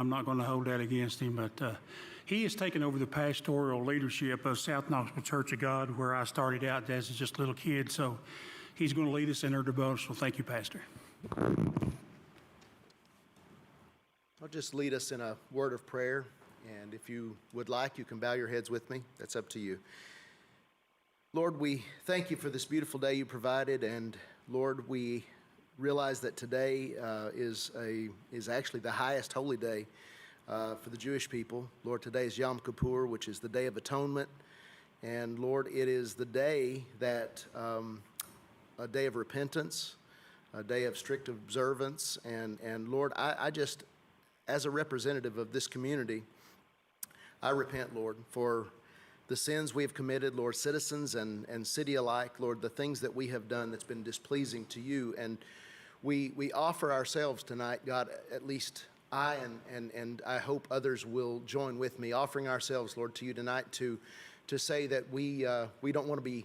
I'm not going to hold that against him, but he has taken over the pastoral leadership of South Knoxville Church of God, where I started out as just a little kid. So he's going to lead us in our devotional. Thank you, Pastor. I'll just lead us in a word of prayer, and if you would like, you can bow your heads with me. That's up to you. Lord, we thank you for this beautiful day you provided, and Lord, we realize that today is actually the highest holy day for the Jewish people. Lord, today is Yom Kippur, which is the Day of Atonement, and Lord, it is the day that a day of repentance, a day of strict observance, and Lord, I just, as a representative of this community, I repent, Lord, for the sins we have committed, Lord, citizens and city alike, Lord, the things that we have done that's been displeasing to you. And we offer ourselves tonight, God, at least I and I hope others will join with me, offering ourselves, Lord, to you tonight to say that we don't want to be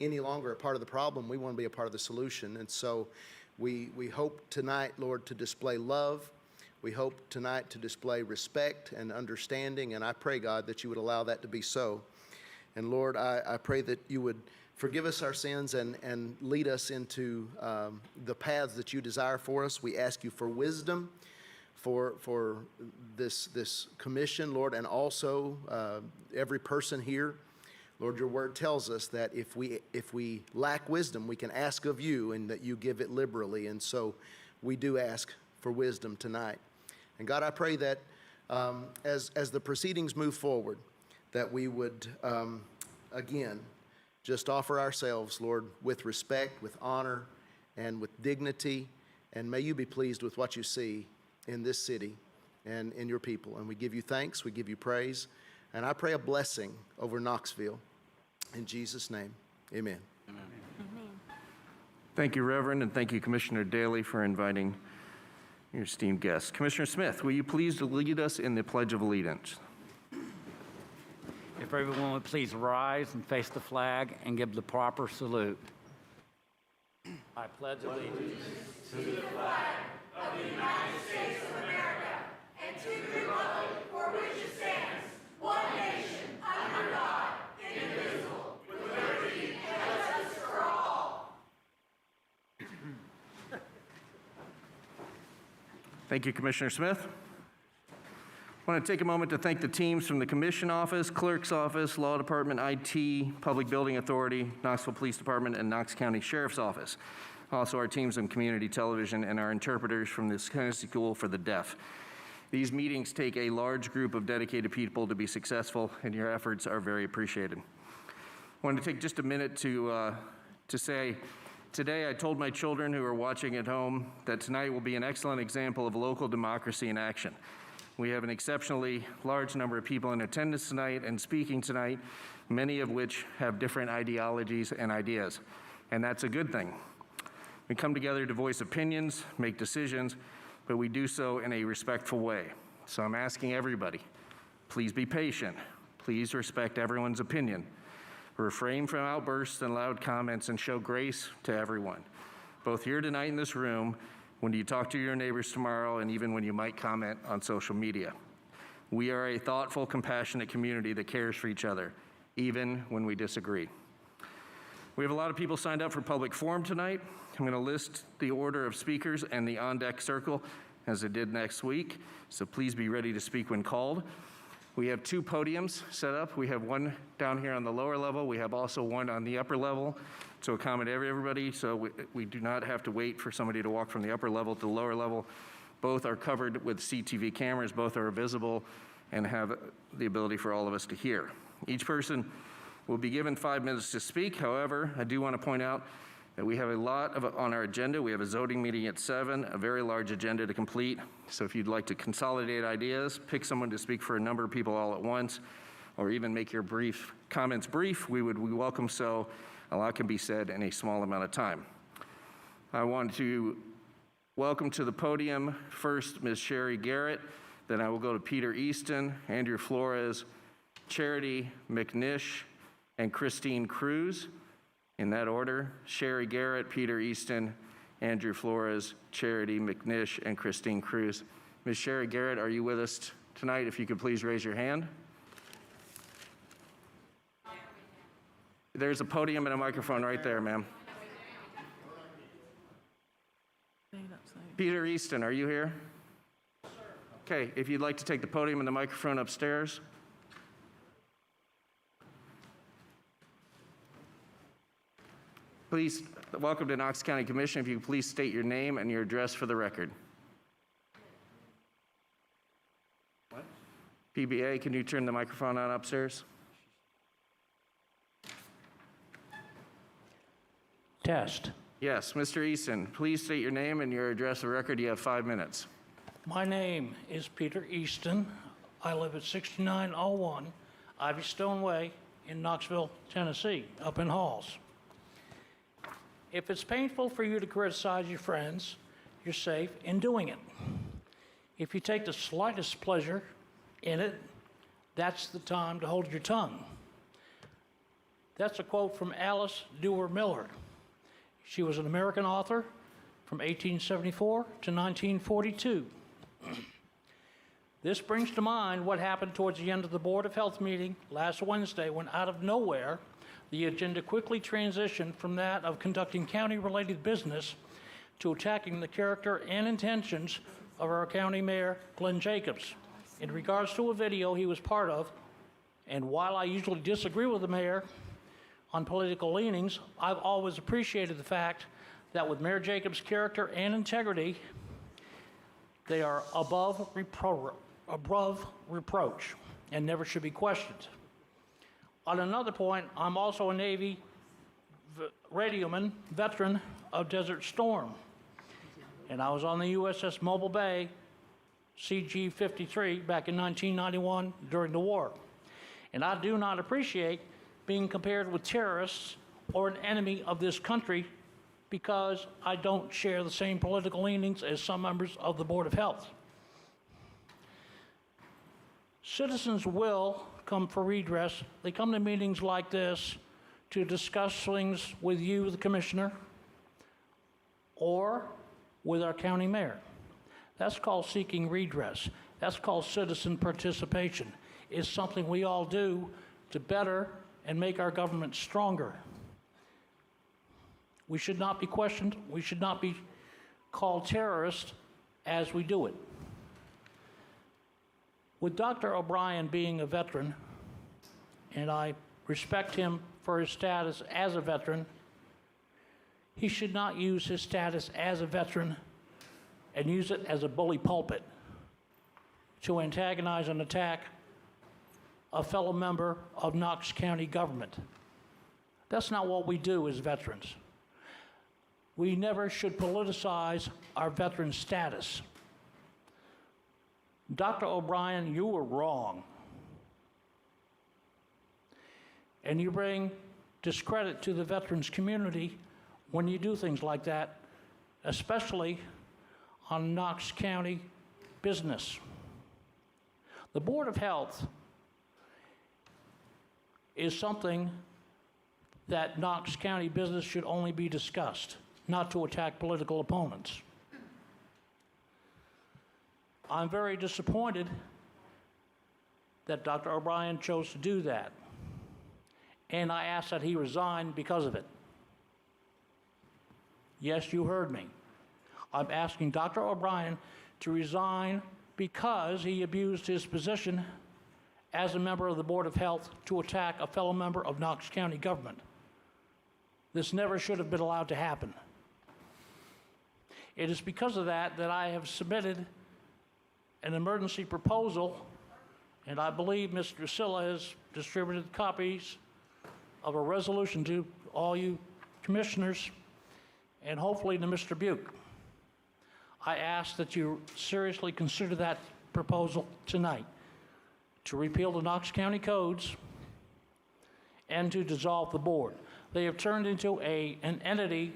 any longer a part of the problem. We want to be a part of the solution. And so we hope tonight, Lord, to display love. We hope tonight to display respect and understanding, and I pray, God, that you would allow that to be so. And Lord, I pray that you would forgive us our sins and lead us into the paths that you desire for us. We ask you for wisdom for this commission, Lord, and also every person here. Lord, your word tells us that if we lack wisdom, we can ask of you, and that you give it liberally. And so we do ask for wisdom tonight. And God, I pray that as the proceedings move forward, that we would, again, just offer ourselves, Lord, with respect, with honor, and with dignity. And may you be pleased with what you see in this city and in your people. And we give you thanks, we give you praise. And I pray a blessing over Knoxville. In Jesus' name, amen. Amen. Amen. Thank you, Reverend, and thank you, Commissioner Daly, for inviting your esteemed guests. Commissioner Smith, will you please lead us in the Pledge of Allegiance? If everyone would please rise and face the flag and give the proper salute. I pledge allegiance to the flag of the United States of America and to the republic for which it stands, one nation, under God, indivisible, with liberty and justice for all. Thank you, Commissioner Smith. I want to take a moment to thank the teams from the Commission Office, Clerk's Office, Law Department, IT, Public Building Authority, Knoxville Police Department, and Knox County Sheriff's Office. Also our teams on Community Television and our interpreters from the Tennessee School for the Deaf. These meetings take a large group of dedicated people to be successful, and your efforts are very appreciated. I want to take just a minute to say, today I told my children who are watching at home that tonight will be an excellent example of local democracy in action. We have an exceptionally large number of people in attendance tonight and speaking tonight, many of which have different ideologies and ideas, and that's a good thing. We come together to voice opinions, make decisions, but we do so in a respectful way. So I'm asking everybody, please be patient. Please respect everyone's opinion. Refrain from outbursts and loud comments and show grace to everyone, both here tonight in this room, when you talk to your neighbors tomorrow, and even when you might comment on social media. We are a thoughtful, compassionate community that cares for each other, even when we disagree. We have a lot of people signed up for public forum tonight. I'm going to list the order of speakers and the on-deck circle as I did next week, so please be ready to speak when called. We have 2 podiums set up. We have one down here on the lower level. We have also one on the upper level to accommodate everybody, so we do not have to wait for somebody to walk from the upper level to the lower level. Both are covered with CTV cameras. Both are visible and have the ability for all of us to hear. Each person will be given 5 minutes to speak. However, I do want to point out that we have a lot on our agenda. We have a zoning meeting at 7, a very large agenda to complete. So if you'd like to consolidate ideas, pick someone to speak for a number of people all at once, or even make your comments brief, we welcome so. A lot can be said in a small amount of time. I want to welcome to the podium first Ms. Sherry Garrett, then I will go to Peter Easton, Andrew Flores, Charity McNish, and Christine Cruz. In that order, Sherry Garrett, Peter Easton, Andrew Flores, Charity McNish, and Christine Cruz. Ms. Sherry Garrett, are you with us tonight? If you could please raise your hand. There's a podium and a microphone right there, ma'am. Peter Easton, are you here? Okay, if you'd like to take the podium and the microphone upstairs. Please, welcome to Knox County Commission. If you could please state your name and your address for the record. What? PBA, can you turn the microphone on upstairs? Test. Yes, Mr. Easton, please state your name and your address for the record. You have 5 minutes. My name is Peter Easton. I live at 6901 Ivy Stone Way in Knoxville, Tennessee, up in Halls. If it's painful for you to criticize your friends, you're safe in doing it. If you take the slightest pleasure in it, that's the time to hold your tongue. That's a quote from Alice Duer Miller. She was an American author from 1874 to 1942. This brings to mind what happened towards the end of the Board of Health meeting last Wednesday when, out of nowhere, the agenda quickly transitioned from that of conducting county-related business to attacking the character and intentions of our county mayor, Glenn Jacobs, in regards to a video he was part of. And while I usually disagree with the mayor on political leanings, I've always appreciated the fact that with Mayor Jacobs' character and integrity, they are above reproach and never should be questioned. On another point, I'm also a Navy radioman, veteran of Desert Storm, and I was on the USS Mobile Bay, CG-53, back in 1991 during the war. And I do not appreciate being compared with terrorists or an enemy of this country because I don't share the same political leanings as some members of the Board of Health. Citizens will come for redress. They come to meetings like this to discuss things with you, the commissioner, or with our county mayor. That's called seeking redress. That's called citizen participation. It's something we all do to better and make our government stronger. We should not be questioned. We should not be called terrorists as we do it. With Dr. O'Brien being a veteran, and I respect him for his status as a veteran, he should not use his status as a veteran and use it as a bully pulpit to antagonize and attack a fellow member of Knox County government. That's not what we do as veterans. We never should politicize our veteran status. Dr. O'Brien, you were wrong. And you bring discredit to the veterans community when you do things like that, especially on Knox County business. The Board of Health is something that Knox County business should only be discussed, not to attack political opponents. I'm very disappointed that Dr. O'Brien chose to do that, and I ask that he resign because of it. Yes, you heard me. I'm asking Dr. O'Brien to resign because he abused his position as a member of the Board of Health to attack a fellow member of Knox County government. This never should have been allowed to happen. It is because of that that I have submitted an emergency proposal, and I believe Ms. Drusilla has distributed copies of a resolution to all you commissioners and hopefully to Mr. Buke. I ask that you seriously consider that proposal tonight to repeal the Knox County codes and to dissolve the board. They have turned into an entity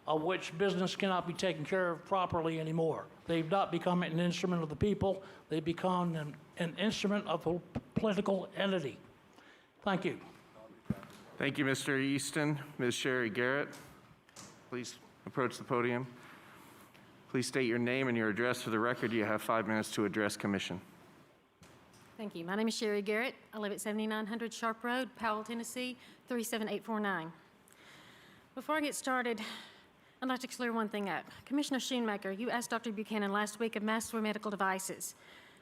of which business cannot be taken care of properly anymore. They've not become an instrument of the people. They've become an instrument of a political entity. Thank you. Thank you, Mr. Easton. Ms. Sherry Garrett, please approach the podium. Please state your name and your address for the record. You have 5 minutes to address commission. Thank you. My name is Sherry Garrett. I live at 7900 Sharp Road, Powell, Tennessee, 37849. Before I get started, I'd like to clear one thing up. Commissioner Schoonmaker, you asked Dr. Buchanan last week if masks were medical devices.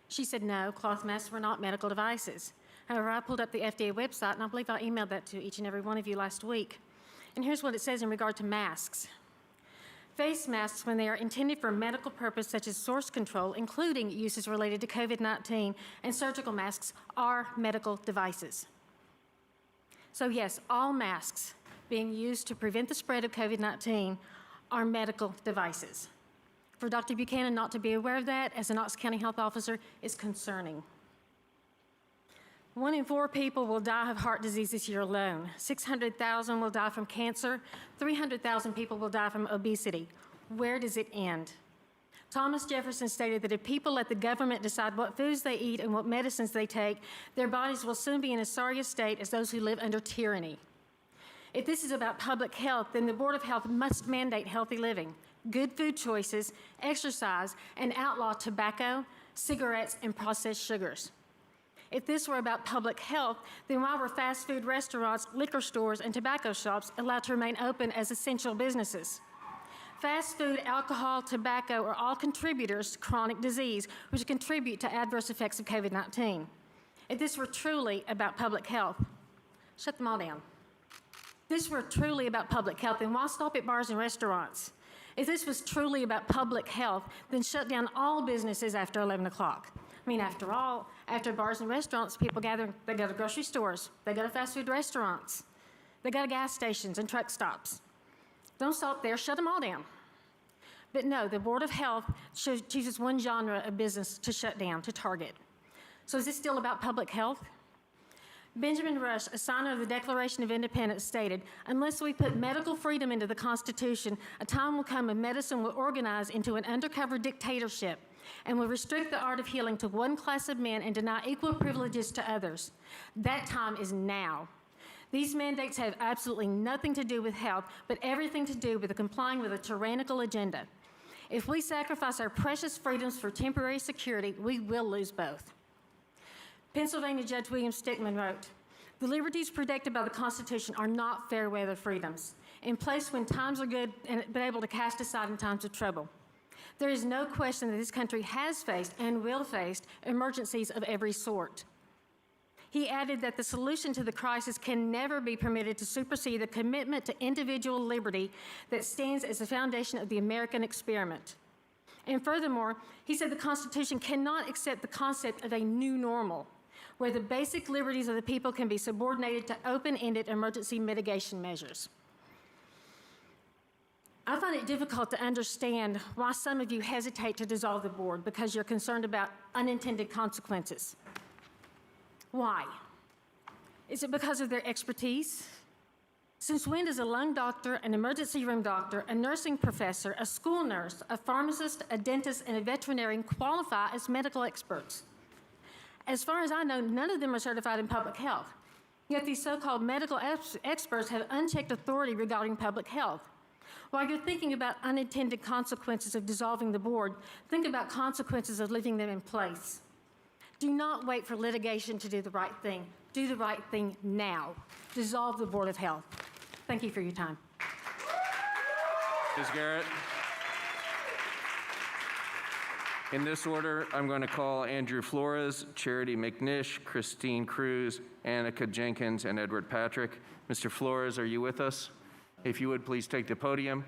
She said no, cloth masks were not medical devices. However, I pulled up the FDA website, and I believe I emailed that to each and every one of you last week. And here's what it says in regard to masks. Face masks, when they are intended for medical purpose such as source control, including uses related to COVID-19, and surgical masks are medical devices. So yes, all masks being used to prevent the spread of COVID-19 are medical devices. For Dr. Buchanan not to be aware of that as a Knox County Health Officer is concerning. 1 in 4 people will die of heart disease this year alone. 600,000 will die from cancer. 300,000 people will die from obesity. Where does it end? Thomas Jefferson stated that if people let the government decide what foods they eat and what medicines they take, their bodies will soon be in as sorry a state as those who live under tyranny. If this is about public health, then the Board of Health must mandate healthy living, good food choices, exercise, and outlaw tobacco, cigarettes, and processed sugars. If this were about public health, then why were fast food restaurants, liquor stores, and tobacco shops allowed to remain open as essential businesses? Fast food, alcohol, tobacco are all contributors to chronic disease, which contribute to adverse effects of COVID-19. If this were truly about public health, shut them all down. If this were truly about public health, then why stop at bars and restaurants? If this was truly about public health, then shut down all businesses after 11 o'clock. I mean, after all, after bars and restaurants, people gather, they go to grocery stores, they go to fast food restaurants, they go to gas stations and truck stops. Don't stop there, shut them all down. But no, the Board of Health chooses one genre of business to shut down, to target. So is this still about public health? Benjamin Rush, a signer of the Declaration of Independence, stated, "Unless we put medical freedom into the Constitution, a time will come when medicine will organize into an undercover dictatorship and will restrict the art of healing to one class of men and deny equal privileges to others. That time is now." These mandates have absolutely nothing to do with health, but everything to do with complying with a tyrannical agenda. If we sacrifice our precious freedoms for temporary security, we will lose both. Pennsylvania Judge William Stickman wrote, "The liberties protected by the Constitution are not fair weather freedoms, in place when times are good but able to cast aside in times of trouble. There is no question that this country has faced and will face emergencies of every sort." He added that the solution to the crisis can never be permitted to supersede the commitment to individual liberty that stands as the foundation of the American experiment. And furthermore, he said the Constitution cannot accept the concept of a new normal, where the basic liberties of the people can be subordinated to open-ended emergency mitigation measures. I find it difficult to understand why some of you hesitate to dissolve the board because you're concerned about unintended consequences. Why? Is it because of their expertise? Since when does a lung doctor, an emergency room doctor, a nursing professor, a school nurse, a pharmacist, a dentist, and a veterinarian qualify as medical experts? As far as I know, none of them are certified in public health. Yet these so-called medical experts have unchecked authority regarding public health. While you're thinking about unintended consequences of dissolving the board, think about consequences of leaving them in place. Do not wait for litigation to do the right thing. Do the right thing now. Dissolve the Board of Health. Thank you for your time. Ms. Garrett. In this order, I'm going to call Andrew Flores, Charity McNish, Christine Cruz, Annika Jenkins, and Edward Patrick. Mr. Flores, are you with us? If you would, please take the podium.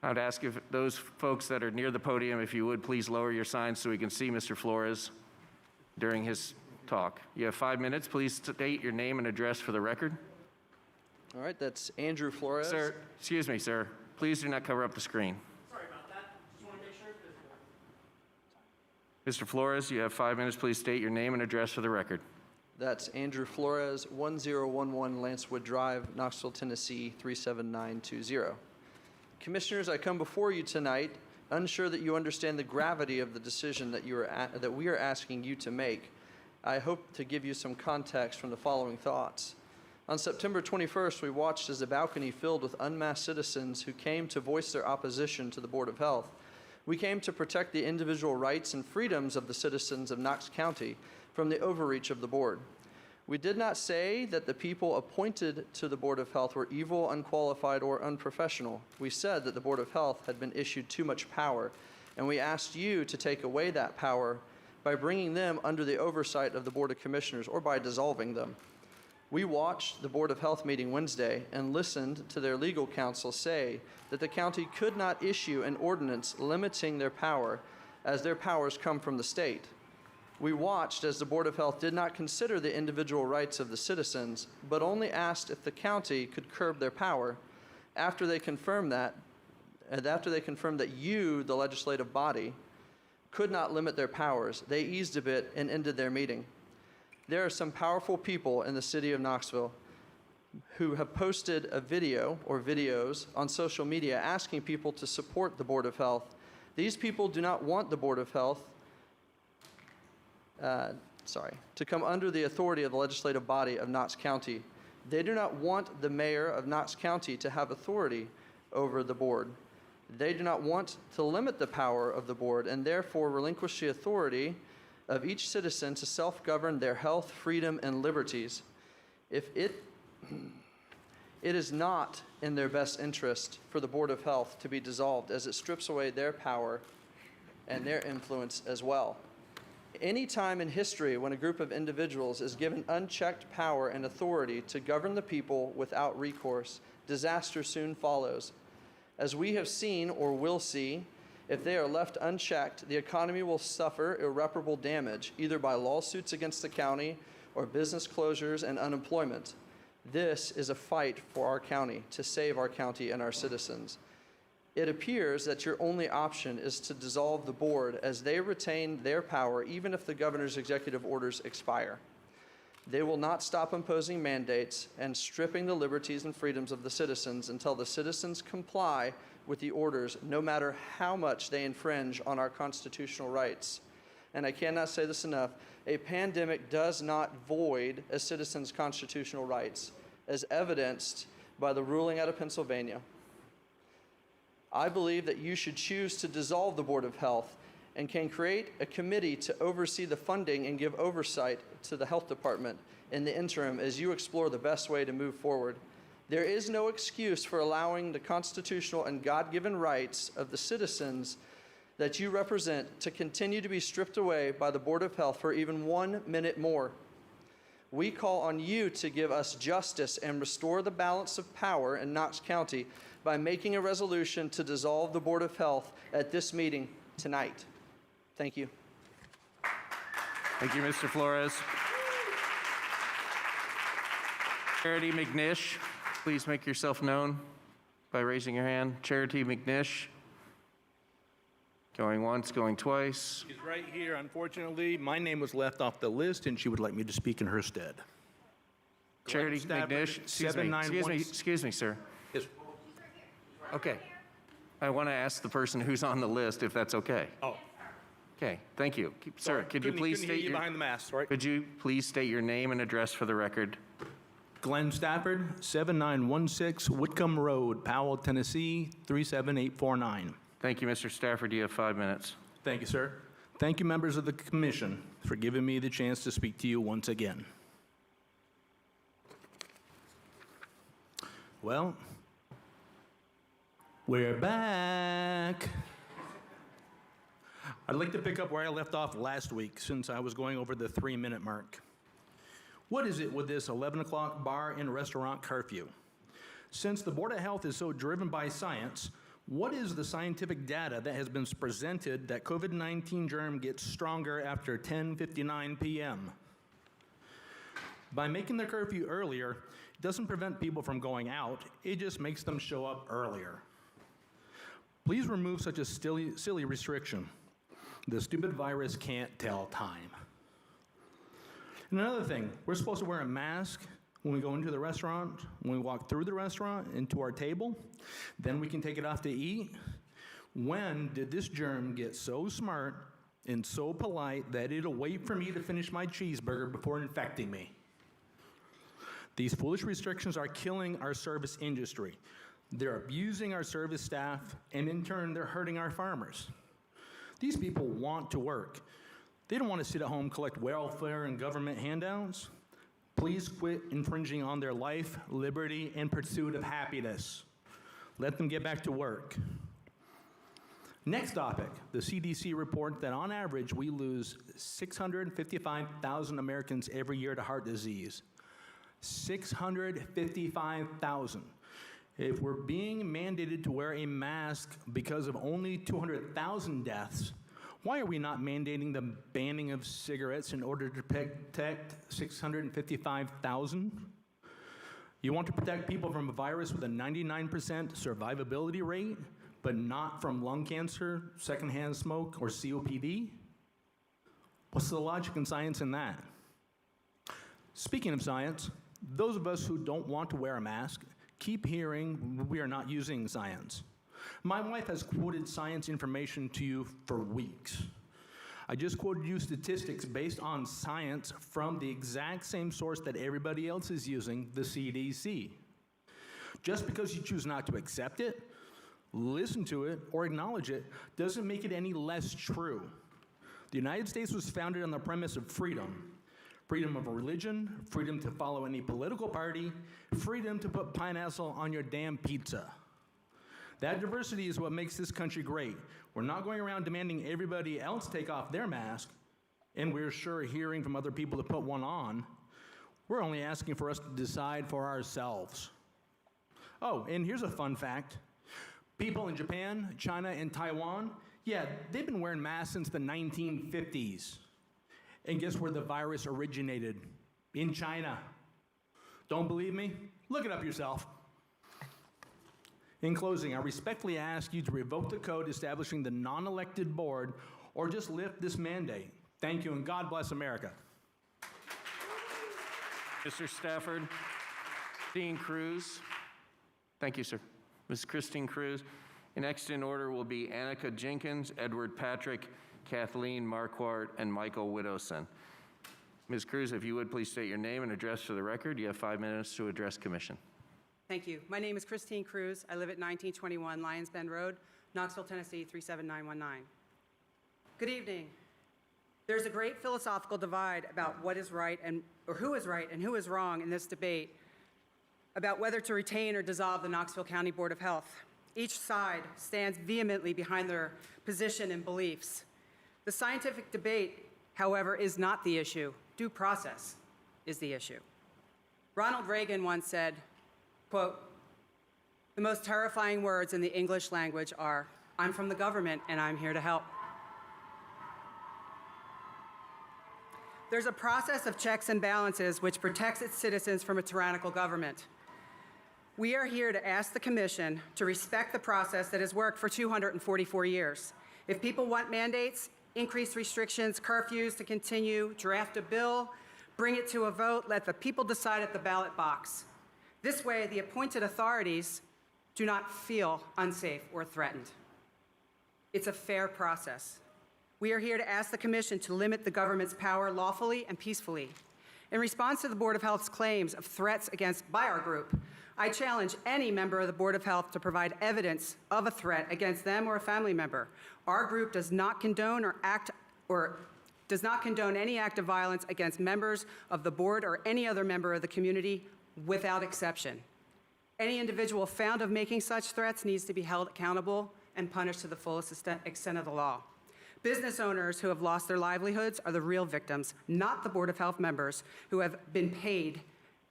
I'd ask if those folks that are near the podium, if you would, please lower your signs so we can see Mr. Flores during his talk. You have 5 minutes. Please state your name and address for the record. All right, that's Andrew Flores. Sir, excuse me, sir. Please do not cover up the screen. Sorry about that. Just want to make sure it's visible. Mr. Flores, you have 5 minutes. Please state your name and address for the record. That's Andrew Flores, 1011 Lancewood Drive, Knoxville, Tennessee, 37920. Commissioners, I come before you tonight unsure that you understand the gravity of the decision that we are asking you to make. I hope to give you some context from the following thoughts. On September 21st, we watched as the balcony filled with unmasked citizens who came to voice their opposition to the Board of Health. We came to protect the individual rights and freedoms of the citizens of Knox County from the overreach of the board. We did not say that the people appointed to the Board of Health were evil, unqualified, or unprofessional. We said that the Board of Health had been issued too much power, and we asked you to take away that power by bringing them under the oversight of the Board of Commissioners or by dissolving them. We watched the Board of Health meeting Wednesday and listened to their legal counsel say that the county could not issue an ordinance limiting their power as their powers come from the state. We watched as the Board of Health did not consider the individual rights of the citizens, but only asked if the county could curb their power. After they confirmed that you, the legislative body, could not limit their powers, they eased a bit and ended their meeting. There are some powerful people in the city of Knoxville who have posted a video or videos on social media asking people to support the Board of Health. These people do not want the Board of Health to come under the authority of the legislative body of Knox County. They do not want the mayor of Knox County to have authority over the board. They do not want to limit the power of the board and therefore relinquish the authority of each citizen to self-govern their health, freedom, and liberties. If it is not in their best interest for the Board of Health to be dissolved, as it strips away their power and their influence as well. Any time in history when a group of individuals is given unchecked power and authority to govern the people without recourse, disaster soon follows. As we have seen or will see, if they are left unchecked, the economy will suffer irreparable damage, either by lawsuits against the county or business closures and unemployment. This is a fight for our county, to save our county and our citizens. It appears that your only option is to dissolve the board as they retain their power even if the governor's executive orders expire. They will not stop imposing mandates and stripping the liberties and freedoms of the citizens until the citizens comply with the orders, no matter how much they infringe on our constitutional rights. And I cannot say this enough, a pandemic does not void a citizen's constitutional rights, as evidenced by the ruling out of Pennsylvania. I believe that you should choose to dissolve the Board of Health and can create a committee to oversee the funding and give oversight to the health department in the interim as you explore the best way to move forward. There is no excuse for allowing the constitutional and God-given rights of the citizens that you represent to continue to be stripped away by the Board of Health for even 1 minute more. We call on you to give us justice and restore the balance of power in Knox County by making a resolution to dissolve the Board of Health at this meeting tonight. Thank you. Thank you, Mr. Flores. Charity McNish, please make yourself known by raising your hand. Charity McNish. Going once, going twice. She's right here. Unfortunately, my name was left off the list, and she would like me to speak in her stead. Charity Stafford, McNish, excuse me, sir. Yes. Okay. I want to ask the person who's on the list if that's okay. Oh, Okay, thank you. Sir, could you please couldn't hear state you your... behind the mask, right? Could you please state your name and address for the record? Glenn Stafford, 7916 Whitcomb Road, Powell, Tennessee, 37849. Thank you, Mr. Stafford. You have 5 minutes. Thank you, sir. Thank you, members of the commission, for giving me the chance to speak to you once again. Well, we're back. I'd like to pick up where I left off last week, since I was going over the 3-minute mark. What is it with this 11 o'clock bar and restaurant curfew? Since the Board of Health is so driven by science, what is the scientific data that has been presented that COVID-19 germ gets stronger after 10:59 p.m.? By making the curfew earlier, it doesn't prevent people from going out, it just makes them show up earlier. Please remove such a silly restriction. The stupid virus can't tell time. And another thing, we're supposed to wear a mask when we go into the restaurant, when we walk through the restaurant into our table, then we can take it off to eat. When did this germ get so smart and so polite that it'll wait for me to finish my cheeseburger before infecting me? These foolish restrictions are killing our service industry. They're abusing our service staff, and in turn, they're hurting our farmers. These people want to work. They don't want to sit at home, collect welfare and government handouts. Please quit infringing on their life, liberty, and pursuit of happiness. Let them get back to work. Next topic, the CDC report that on average we lose 655,000 Americans every year to heart disease. 655,000. If we're being mandated to wear a mask because of only 200,000 deaths, why are we not mandating the banning of cigarettes in order to protect 655,000? You want to protect people from a virus with a 99% survivability rate, but not from lung cancer, secondhand smoke, or COPD? What's the logic and science in that? Speaking of science, those of us who don't want to wear a mask keep hearing we are not using science. My wife has quoted science information to you for weeks. I just quoted you statistics based on science from the exact same source that everybody else is using, the CDC. Just because you choose not to accept it, listen to it, or acknowledge it, doesn't make it any less true. The United States was founded on the premise of freedom. Freedom of religion, freedom to follow any political party, freedom to put pineapple on your damn pizza. That diversity is what makes this country great. We're not going around demanding everybody else take off their mask, and we're sure hearing from other people to put one on. We're only asking for us to decide for ourselves. Oh, and here's a fun fact. People in Japan, China, and Taiwan, yeah, they've been wearing masks since the 1950s. And guess where the virus originated? In China. Don't believe me? Look it up yourself. In closing, I respectfully ask you to revoke the code establishing the non-elected board or just lift this mandate. Thank you, and God bless America. Mr. Stafford. Christine Cruz. Thank you, sir. Ms. Christine Cruz. Next in order will be Annika Jenkins, Edward Patrick, Kathleen Marquardt, and Michael Widdleson. Ms. Cruz, if you would please state your name and address for the record. You have 5 minutes to address commission. Thank you. My name is Christine Cruz. I live at 1921 Lions Bend Road, Knoxville, Tennessee 37919. Good evening. There's a great philosophical divide about what is right or who is right and who is wrong in this debate about whether to retain or dissolve the Knoxville County Board of Health. Each side stands vehemently behind their position and beliefs. The scientific debate, however, is not the issue. Due process is the issue. Ronald Reagan once said, quote, "The most terrifying words in the English language are, 'I'm from the government and I'm here to help.'" There's a process of checks and balances which protects its citizens from a tyrannical government. We are here to ask the Commission to respect the process that has worked for 244 years. If people want mandates, increased restrictions, curfews to continue, draft a bill, bring it to a vote, let the people decide at the ballot box. This way, the appointed authorities do not feel unsafe or threatened. It's a fair process. We are here to ask the Commission to limit the government's power lawfully and peacefully. In response to the Board of Health's claims of threats by our group, I challenge any member of the Board of Health to provide evidence of a threat against them or a family member. Our group does not condone any act of violence against members of the board or any other member of the community without exception. Any individual found of making such threats needs to be held accountable and punished to the fullest extent of the law. Business owners who have lost their livelihoods are the real victims, not the Board of Health members who have been paid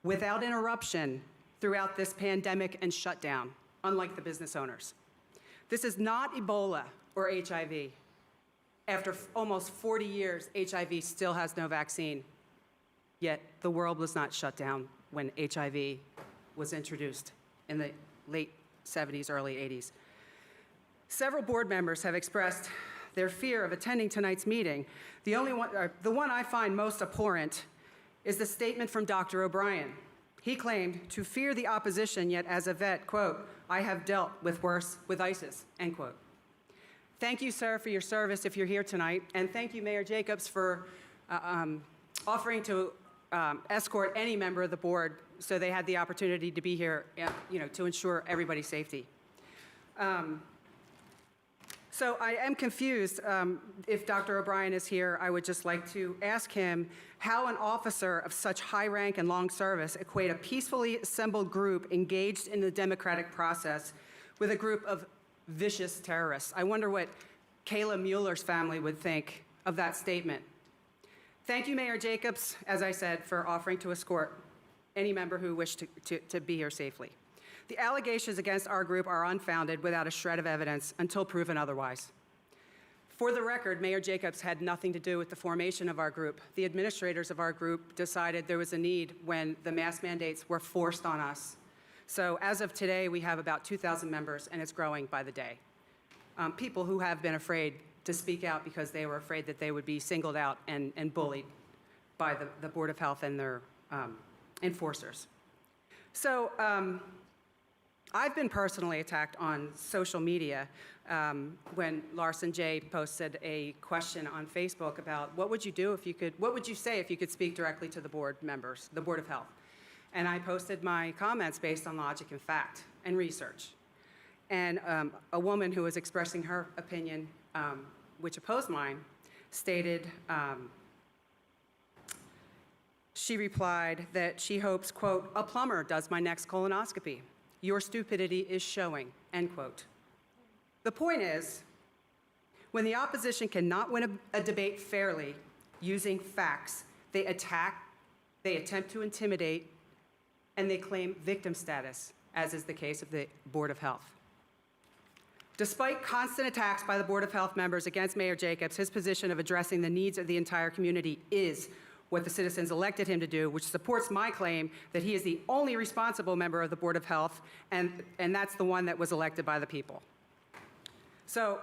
without interruption throughout this pandemic and shutdown, unlike the business owners. This is not Ebola or HIV. After almost 40 years, HIV still has no vaccine. Yet the world was not shut down when HIV was introduced in the late 70s, early 80s. Several board members have expressed their fear of attending tonight's meeting. The one I find most abhorrent is the statement from Dr. O'Brien. He claimed to fear the opposition, yet as a vet, quote, "I have dealt with worse with ISIS," end quote. Thank you, sir, for your service if you're here tonight, and thank you, Mayor Jacobs, for offering to escort any member of the board so they had the opportunity to be here, to ensure everybody's safety. So I am confused. If Dr. O'Brien is here, I would just like to ask him how an officer of such high rank and long service equate a peacefully assembled group engaged in the democratic process with a group of vicious terrorists. I wonder what Kayla Mueller's family would think of that statement. Thank you, Mayor Jacobs, as I said, for offering to escort any member who wished to be here safely. The allegations against our group are unfounded without a shred of evidence until proven otherwise. For the record, Mayor Jacobs had nothing to do with the formation of our group. The administrators of our group decided there was a need when the mask mandates were forced on us. So as of today, we have about 2,000 members, and it's growing by the day. People who have been afraid to speak out because they were afraid that they would be singled out and bullied by the Board of Health and their enforcers. So I've been personally attacked on social media when Larson J. posted a question on Facebook about what would you say if you could speak directly to the board members, the Board of Health? And I posted my comments based on logic and fact and research. And a woman who was expressing her opinion, which opposed mine, stated, she replied that she hopes, quote, "a plumber does my next colonoscopy. Your stupidity is showing," end quote. The point is, when the opposition cannot win a debate fairly using facts, they attack, they attempt to intimidate, and they claim victim status, as is the case of the Board of Health. Despite constant attacks by the Board of Health members against Mayor Jacobs, his position of addressing the needs of the entire community is what the citizens elected him to do, which supports my claim that he is the only responsible member of the Board of Health, and that's the one that was elected by the people. So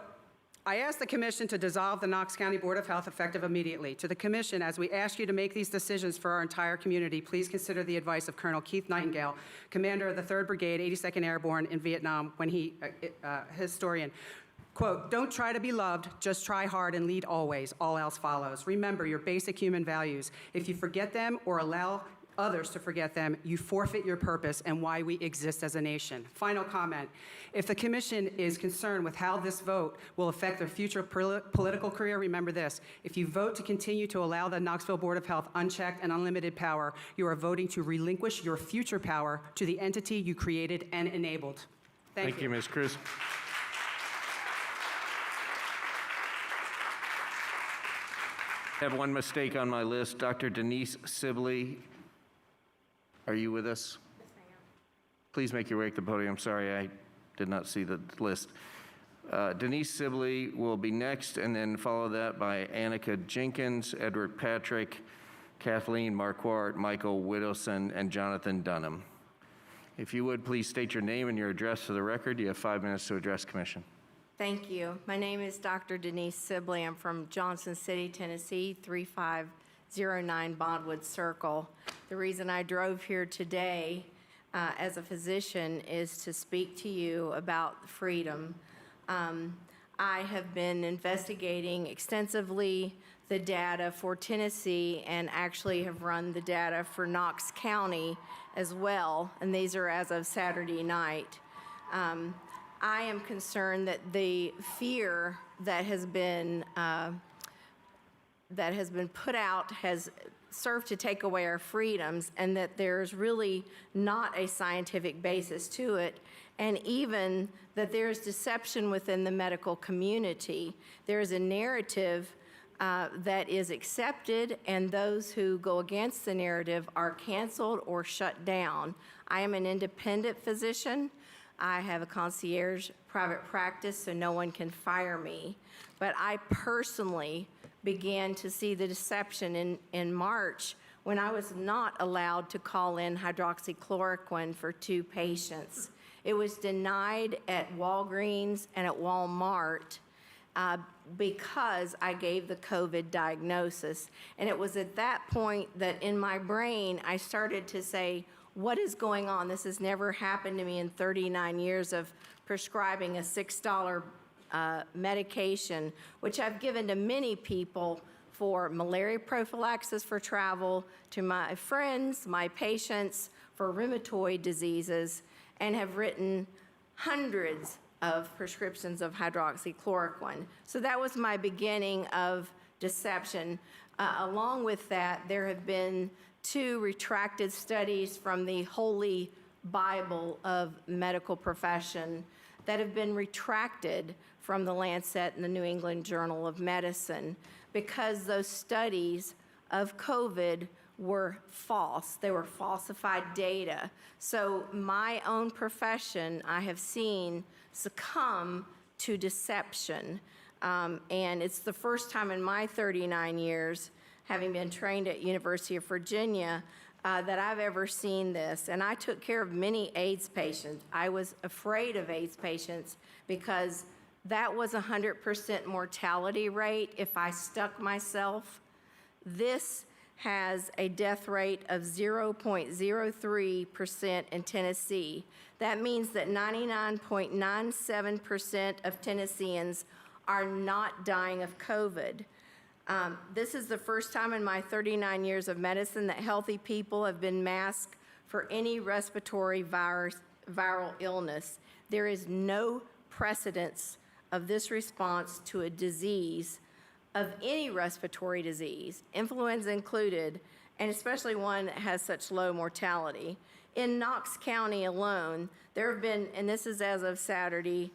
I asked the Commission to dissolve the Knox County Board of Health effective immediately. To the Commission, as we ask you to make these decisions for our entire community, please consider the advice of Colonel Keith Nightingale, commander of the 3rd Brigade, 82nd Airborne in Vietnam, when he, historian, quote, "Don't try to be loved, just try hard and lead always, all else follows. Remember your basic human values. If you forget them or allow others to forget them, you forfeit your purpose and why we exist as a nation." Final comment. If the Commission is concerned with how this vote will affect their future political career, remember this. If you vote to continue to allow the Knoxville Board of Health unchecked and unlimited power, you are voting to relinquish your future power to the entity you created and enabled. Thank you. Ms. Cruz. I have one mistake on my list. Dr. Denise Sibley, are you with us? Yes, I am. Please make your way to the podium. Sorry, I did not see the list. Denise Sibley will be next, and then follow that by Annika Jenkins, Edward Patrick, Kathleen Marquardt, Michael Widdleson, and Jonathan Dunham. If you would, please state your name and your address for the record. You have 5 minutes to address Commission. Thank you. My name is Dr. Denise Sibley. I'm from Johnson City, Tennessee, 3509 Bondwood Circle. The reason I drove here today as a physician is to speak to you about freedom. I have been investigating extensively the data for Tennessee and actually have run the data for Knox County as well, and these are as of Saturday night. I am concerned that the fear that has been put out has served to take away our freedoms, and that there's really not a scientific basis to it, and even that there's deception within the medical community. There is a narrative that is accepted, and those who go against the narrative are canceled or shut down. I am an independent physician. I have a concierge private practice, so no one can fire me. But I personally began to see the deception in March when I was not allowed to call in hydroxychloroquine for 2 patients. It was denied at Walgreens and at Walmart because I gave the COVID diagnosis. And it was at that point that in my brain I started to say, what is going on? This has never happened to me in 39 years of prescribing a $6 medication, which I've given to many people for malaria prophylaxis for travel, to my friends, my patients for rheumatoid diseases, and have written hundreds of prescriptions of hydroxychloroquine. So that was my beginning of deception. Along with that, there have been 2 retracted studies from the Holy Bible of medical profession that have been retracted from the Lancet and the New England Journal of Medicine because those studies of COVID were false. They were falsified data. So my own profession, I have seen succumb to deception. And it's the first time in my 39 years, having been trained at University of Virginia, that I've ever seen this. And I took care of many AIDS patients. I was afraid of AIDS patients because that was 100% mortality rate if I stuck myself. This has a death rate of 0.03% in Tennessee. That means that 99.97% of Tennesseans are not dying of COVID. This is the first time in my 39 years of medicine that healthy people have been masked for any respiratory viral illness. There is no precedence of this response to a disease of any respiratory disease, influenza included, and especially one that has such low mortality. In Knox County alone, there have been, and this is as of Saturday,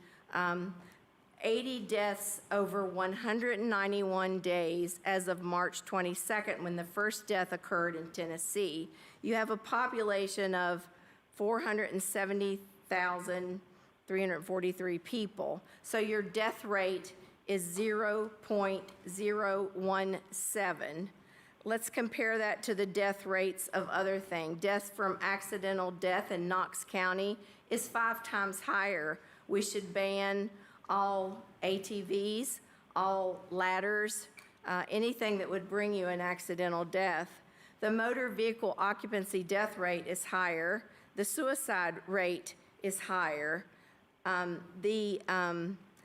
80 deaths over 191 days as of March 22nd, when the first death occurred in Tennessee. You have a population of 470,343 people. So your death rate is 0.017. Let's compare that to the death rates of other things. Deaths from accidental death in Knox County is 5 times higher. We should ban all ATVs, all ladders, anything that would bring you an accidental death. The motor vehicle occupancy death rate is higher. The suicide rate is higher.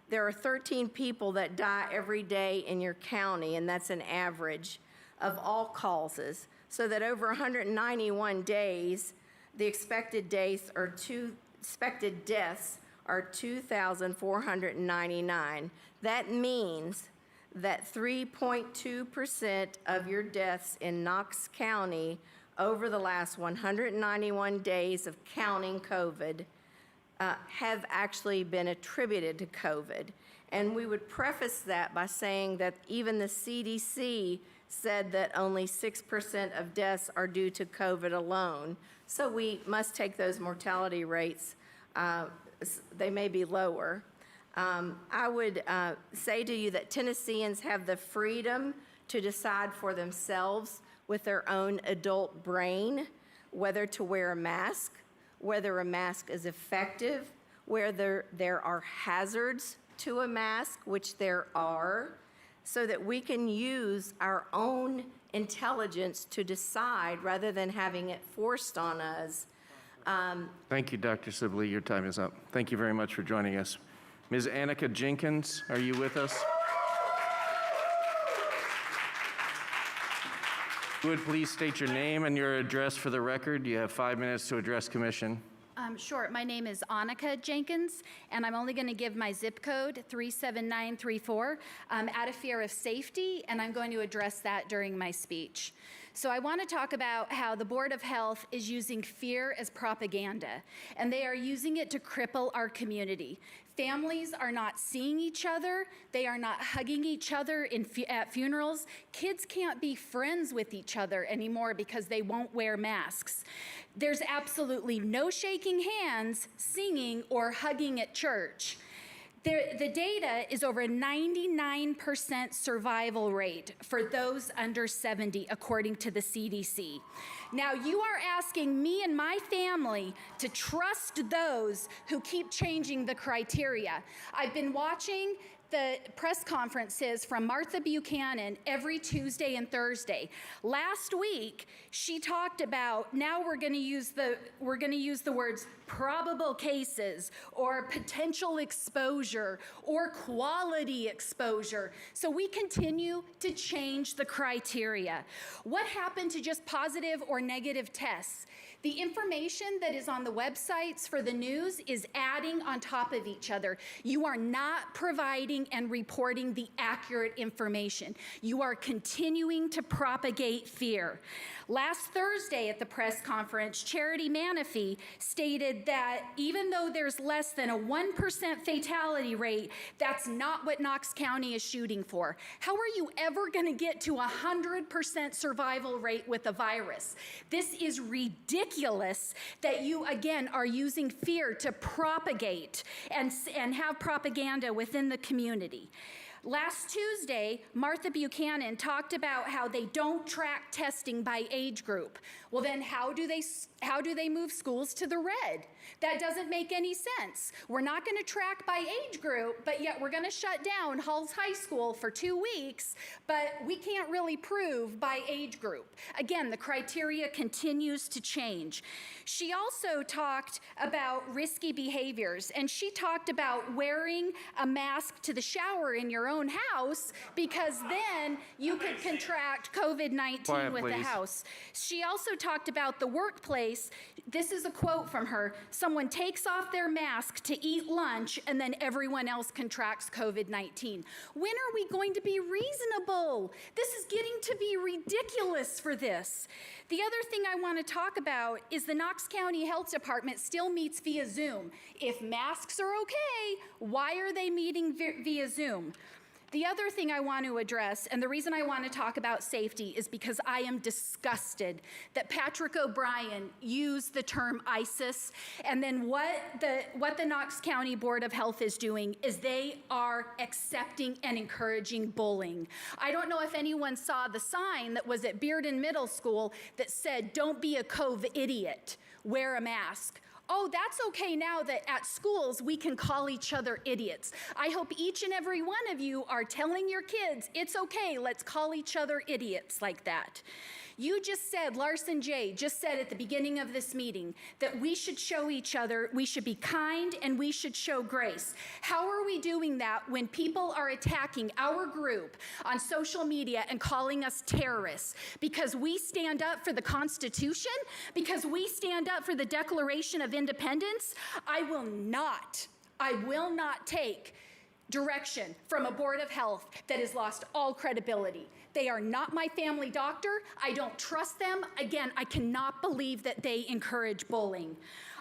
There are 13 people that die every day in your county, and that's an average of all causes. So that over 191 days, the expected deaths are 2,499. That means that 3.2% of your deaths in Knox County over the last 191 days of counting COVID have actually been attributed to COVID. And we would preface that by saying that even the CDC said that only 6% of deaths are due to COVID alone. So we must take those mortality rates. They may be lower. I would say to you that Tennesseans have the freedom to decide for themselves with their own adult brain whether to wear a mask, whether a mask is effective, whether there are hazards to a mask, which there are, so that we can use our own intelligence to decide rather than having it forced on us. Thank you, Dr. Sibley. Your time is up. Thank you very much for joining us. Ms. Annika Jenkins, are you with us? You would please state your name and your address for the record. You have 5 minutes to address commission. Sure. My name is Annika Jenkins, and I'm only going to give my zip code, 37934, out of fear of safety, and I'm going to address that during my speech. So I want to talk about how the Board of Health is using fear as propaganda, and they are using it to cripple our community. Families are not seeing each other. They are not hugging each other at funerals. Kids can't be friends with each other anymore because they won't wear masks. There's absolutely no shaking hands, singing, or hugging at church. The data is over a 99% survival rate for those under 70, according to the CDC. Now, you are asking me and my family to trust those who keep changing the criteria. I've been watching the press conferences from Martha Buchanan every Tuesday and Thursday. Last week, she talked about now we're going to use the words probable cases or potential exposure or quality exposure. So we continue to change the criteria. What happened to just positive or negative tests? The information that is on the websites for the news is adding on top of each other. You are not providing and reporting the accurate information. You are continuing to propagate fear. Last Thursday at the press conference, Charity Manafee stated that even though there's less than a 1% fatality rate, that's not what Knox County is shooting for. How are you ever going to get to 100% survival rate with the virus? This is ridiculous that you, again, are using fear to propagate and have propaganda within the community. Last Tuesday, Martha Buchanan talked about how they don't track testing by age group. Well, then how do they move schools to the red? That doesn't make any sense. We're not going to track by age group, but yet we're going to shut down Halls High School for 2 weeks, but we can't really prove by age group. Again, the criteria continues to change. She also talked about risky behaviors, and she talked about wearing a mask to the shower in your own house because then you could contract COVID-19 with the house. She also talked about the workplace. This is a quote from her. Someone takes off their mask to eat lunch and then everyone else contracts COVID-19. When are we going to be reasonable? This is getting to be ridiculous for this. The other thing I want to talk about is the Knox County Health Department still meets via Zoom. If masks are okay, why are they meeting via Zoom? The other thing I want to address, and the reason I want to talk about safety, is because I am disgusted that Patrick O'Brien used the term ISIS, and then what the Knox County Board of Health is doing is they are accepting and encouraging bullying. I don't know if anyone saw the sign that was at Bearden Middle School that said, "Don't be a cove idiot, wear a mask." Oh, that's okay now that at schools we can call each other idiots. I hope each and every one of you are telling your kids, it's okay, let's call each other idiots like that. You just said, Larson J. just said at the beginning of this meeting that we should show each other, we should be kind, and we should show grace. How are we doing that when people are attacking our group on social media and calling us terrorists? Because we stand up for the Constitution? Because we stand up for the Declaration of Independence? I will not take direction from a Board of Health that has lost all credibility. They are not my family doctor. I don't trust them. Again, I cannot believe that they encourage bullying.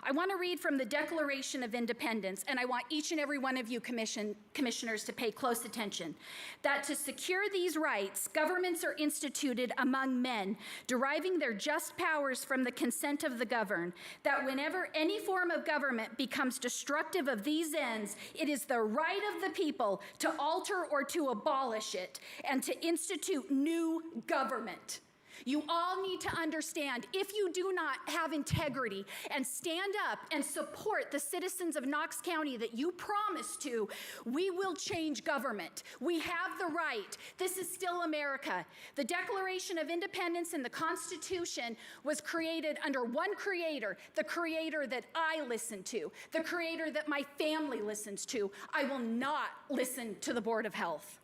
I want to read from the Declaration of Independence, and I want each and every one of you commissioners to pay close attention. That to secure these rights, governments are instituted among men, deriving their just powers from the consent of the governed. That whenever any form of government becomes destructive of these ends, it is the right of the people to alter or to abolish it, and to institute new government. You all need to understand, if you do not have integrity and stand up and support the citizens of Knox County that you promised to, we will change government. We have the right. This is still America. The Declaration of Independence and the Constitution was created under one creator, the creator that I listen to, the creator that my family listens to. I will not listen to the Board of Health.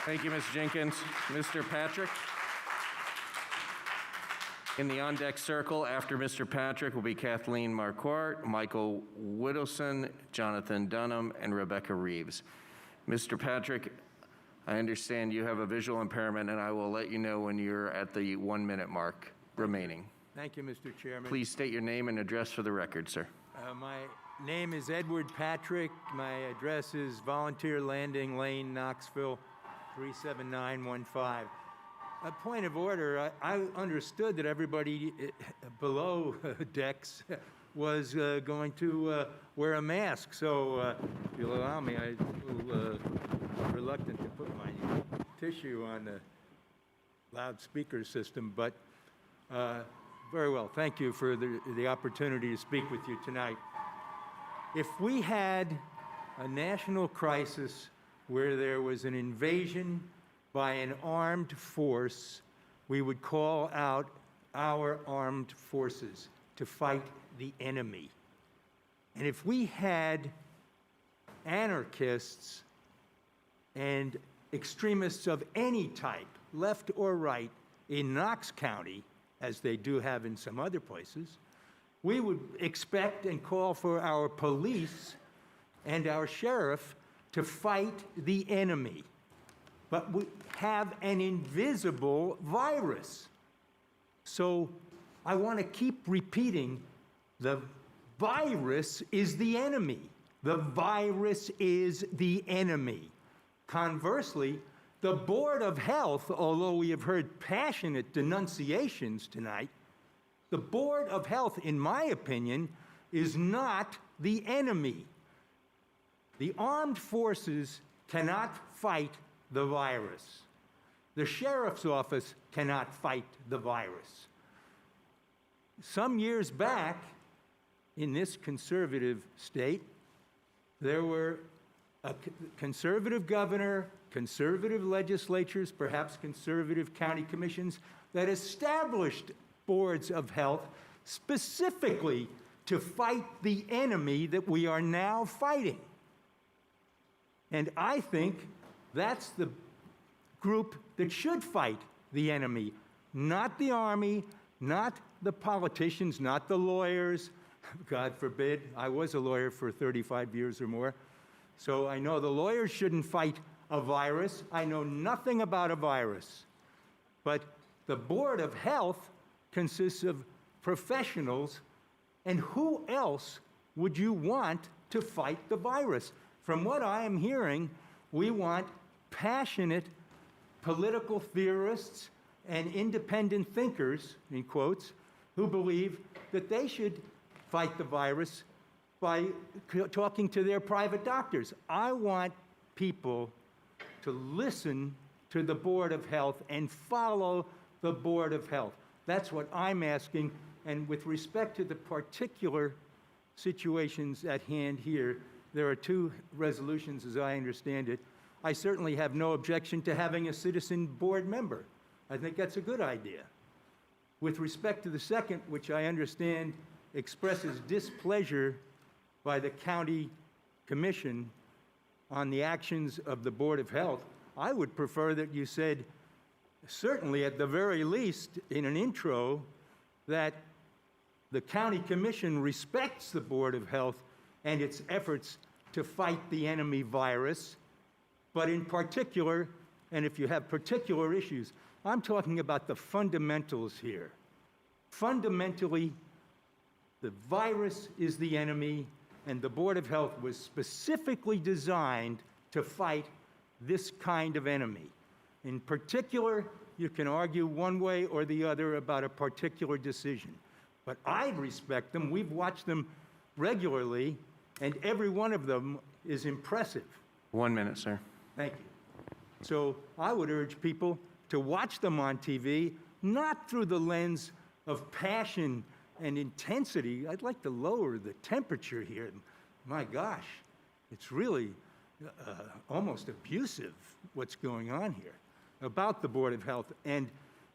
Thank you, Ms. Jenkins. Mr. Patrick? In the on-deck circle, after Mr. Patrick will be Kathleen Marquardt, Michael Widdleson, Jonathan Dunham, and Rebecca Reeves. Mr. Patrick, I understand you have a visual impairment, and I will let you know when you're at the 1-minute mark remaining. Thank you, Mr. Chairman. Please state your name and address for the record, sir. My name is Edward Patrick. My address is Volunteer Landing Lane, Knoxville, 37915. A point of order, I understood that everybody below decks was going to wear a mask, so if you'll allow me, I'm a little reluctant to put my tissue on the loudspeaker system, but very well. Thank you for the opportunity to speak with you tonight. If we had a national crisis where there was an invasion by an armed force, we would call out our armed forces to fight the enemy. And if we had anarchists and extremists of any type, left or right, in Knox County, as they do have in some other places, we would expect and call for our police and our sheriff to fight the enemy. But we have an invisible virus. So I want to keep repeating, the virus is the enemy. The virus is the enemy. Conversely, the Board of Health, although we have heard passionate denunciations tonight, the Board of Health, in my opinion, is not the enemy. The armed forces cannot fight the virus. The sheriff's office cannot fight the virus. Some years back, in this conservative state, there were a conservative governor, conservative legislatures, perhaps conservative county commissions that established boards of health specifically to fight the enemy that we are now fighting. And I think that's the group that should fight the enemy, not the Army, not the politicians, not the lawyers. God forbid, I was a lawyer for 35 years or more, so I know the lawyers shouldn't fight a virus. I know nothing about a virus. But the Board of Health consists of professionals, and who else would you want to fight the virus? From what I am hearing, we want passionate political theorists and independent thinkers, in quotes, who believe that they should fight the virus by talking to their private doctors. I want people to listen to the Board of Health and follow the Board of Health. That's what I'm asking. And with respect to the particular situations at hand here, there are two resolutions, as I understand it. I certainly have no objection to having a citizen board member. I think that's a good idea. With respect to the second, which I understand expresses displeasure by the county commission on the actions of the Board of Health, I would prefer that you said, certainly at the very least in an intro, that the county commission respects the Board of Health and its efforts to fight the enemy virus, but in particular, and if you have particular issues, I'm talking about the fundamentals here. Fundamentally, the virus is the enemy, and the Board of Health was specifically designed to fight this kind of enemy. In particular, you can argue one way or the other about a particular decision, but I respect them. We've watched them regularly, and every one of them is impressive. 1 minute, sir. Thank you. So I would urge people to watch them on TV, not through the lens of passion and intensity. I'd like to lower the temperature here. My gosh, it's really almost abusive what's going on here about the Board of Health. And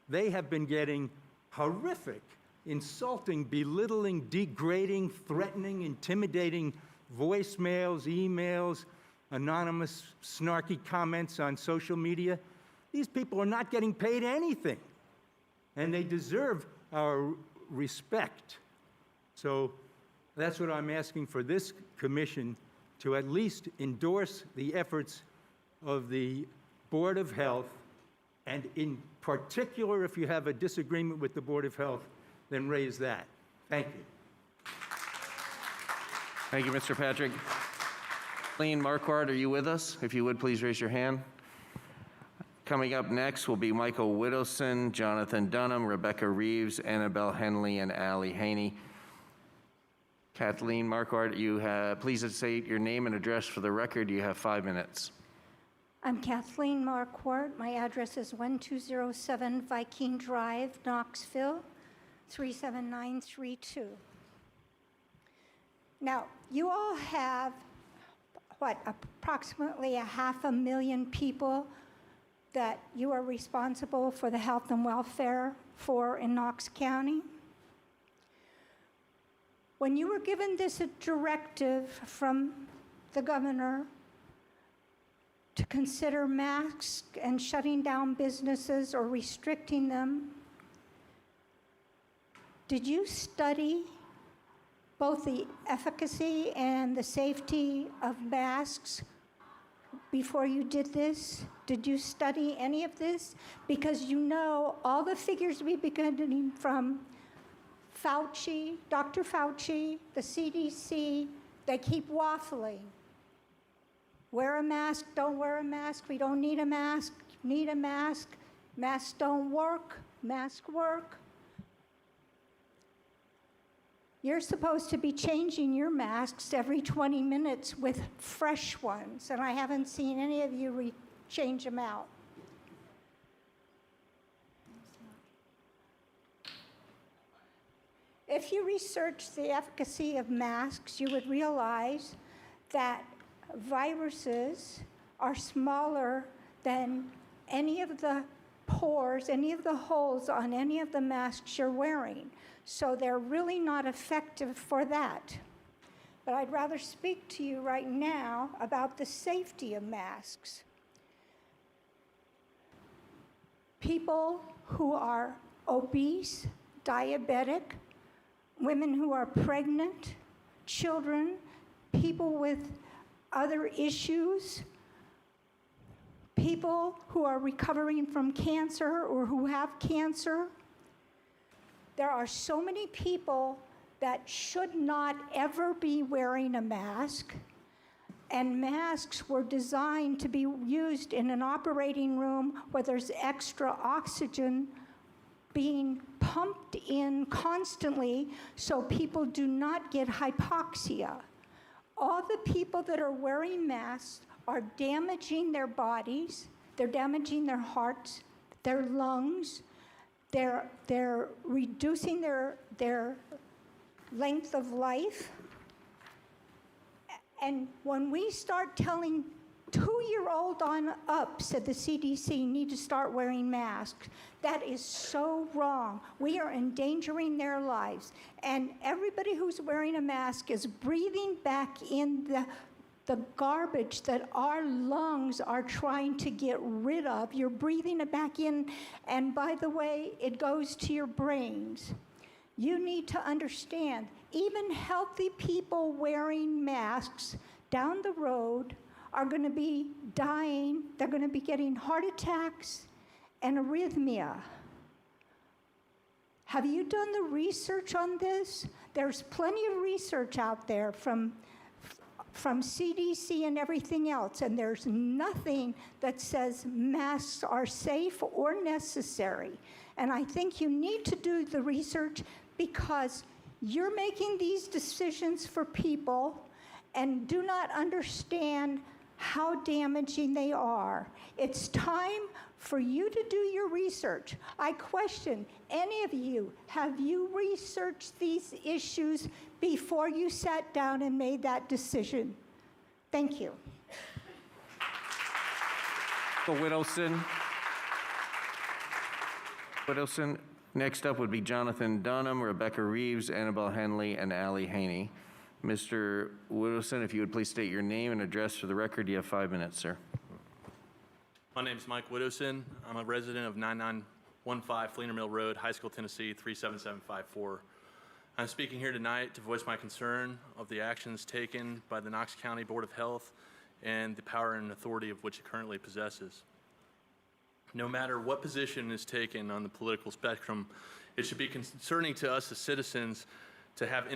they have been getting horrific, insulting, belittling, degrading, threatening, intimidating voicemails, emails, anonymous, snarky comments on social media. These people are not getting paid anything, and they deserve our respect. So that's what I'm asking for this commission, to at least endorse the efforts of the Board of Health, and in particular, if you have a disagreement with the Board of Health, then raise that. Thank you. Thank you, Mr. Patrick. Kathleen Marquardt, are you with us? If you would, please raise your hand. Coming up next will be Michael Widdleson, Jonathan Dunham, Rebecca Reeves, Annabelle Henley, and Allie Haney. Kathleen Marquardt, please state your name and address for the record. You have 5 minutes. I'm Kathleen Marquardt. My address is 1207 Viking Drive, Knoxville, 37932. Now, you all have, approximately 500,000 people that you are responsible for the health and welfare for in Knox County. When you were given this directive from the governor, to consider masks and shutting down businesses or restricting them. Did you study both the efficacy and the safety of masks before you did this? Did you study any of this? Because you know all the figures we've been getting from Fauci, Dr. Fauci, the CDC, they keep waffling. Wear a mask, don't wear a mask, we don't need a mask, need a mask, masks don't work, masks work. You're supposed to be changing your masks every 20 minutes with fresh ones, and I haven't seen any of you change them out. If you research the efficacy of masks, you would realize that viruses are smaller than any of the pores, any of the holes on any of the masks you're wearing. So they're really not effective for that. But I'd rather speak to you right now about the safety of masks. People who are obese, diabetic, women who are pregnant, children, people with other issues, people who are recovering from cancer or who have cancer. There are so many people that should not ever be wearing a mask, and masks were designed to be used in an operating room where there's extra oxygen being pumped in constantly so people do not get hypoxia. All the people that are wearing masks are damaging their bodies, they're damaging their hearts, their lungs, they're reducing their length of life. And when we start telling 2-year-old on up, said the CDC, need to start wearing masks, that is so wrong. We are endangering their lives. And everybody who's wearing a mask is breathing back in the garbage that our lungs are trying to get rid of. You're breathing it back in, and by the way, it goes to your brains. You need to understand, even healthy people wearing masks down the road are going to be dying. They're going to be getting heart attacks and arrhythmia. Have you done the research on this? There's plenty of research out there from CDC and everything else, and there's nothing that says masks are safe or necessary. And I think you need to do the research because you're making these decisions for people and do not understand how damaging they are. It's time for you to do your research. I question any of you, have you researched these issues before you sat down and made that decision? Thank you. Widdleson. Next up would be Jonathan Dunham, Rebecca Reeves, Annabelle Henley, and Allie Haney. Mr. Widdleson, if you would please state your name and address for the record. You have 5 minutes, sir. My name is Mike Widdleson. I'm a resident of 9915 Fleener Mill Road, High School, Tennessee, 37754. I'm speaking here tonight to voice my concern of the actions taken by the Knox County Board of Health and the power and authority of which it currently possesses. No matter what position is taken on the political spectrum, it should be concerning to us as citizens to have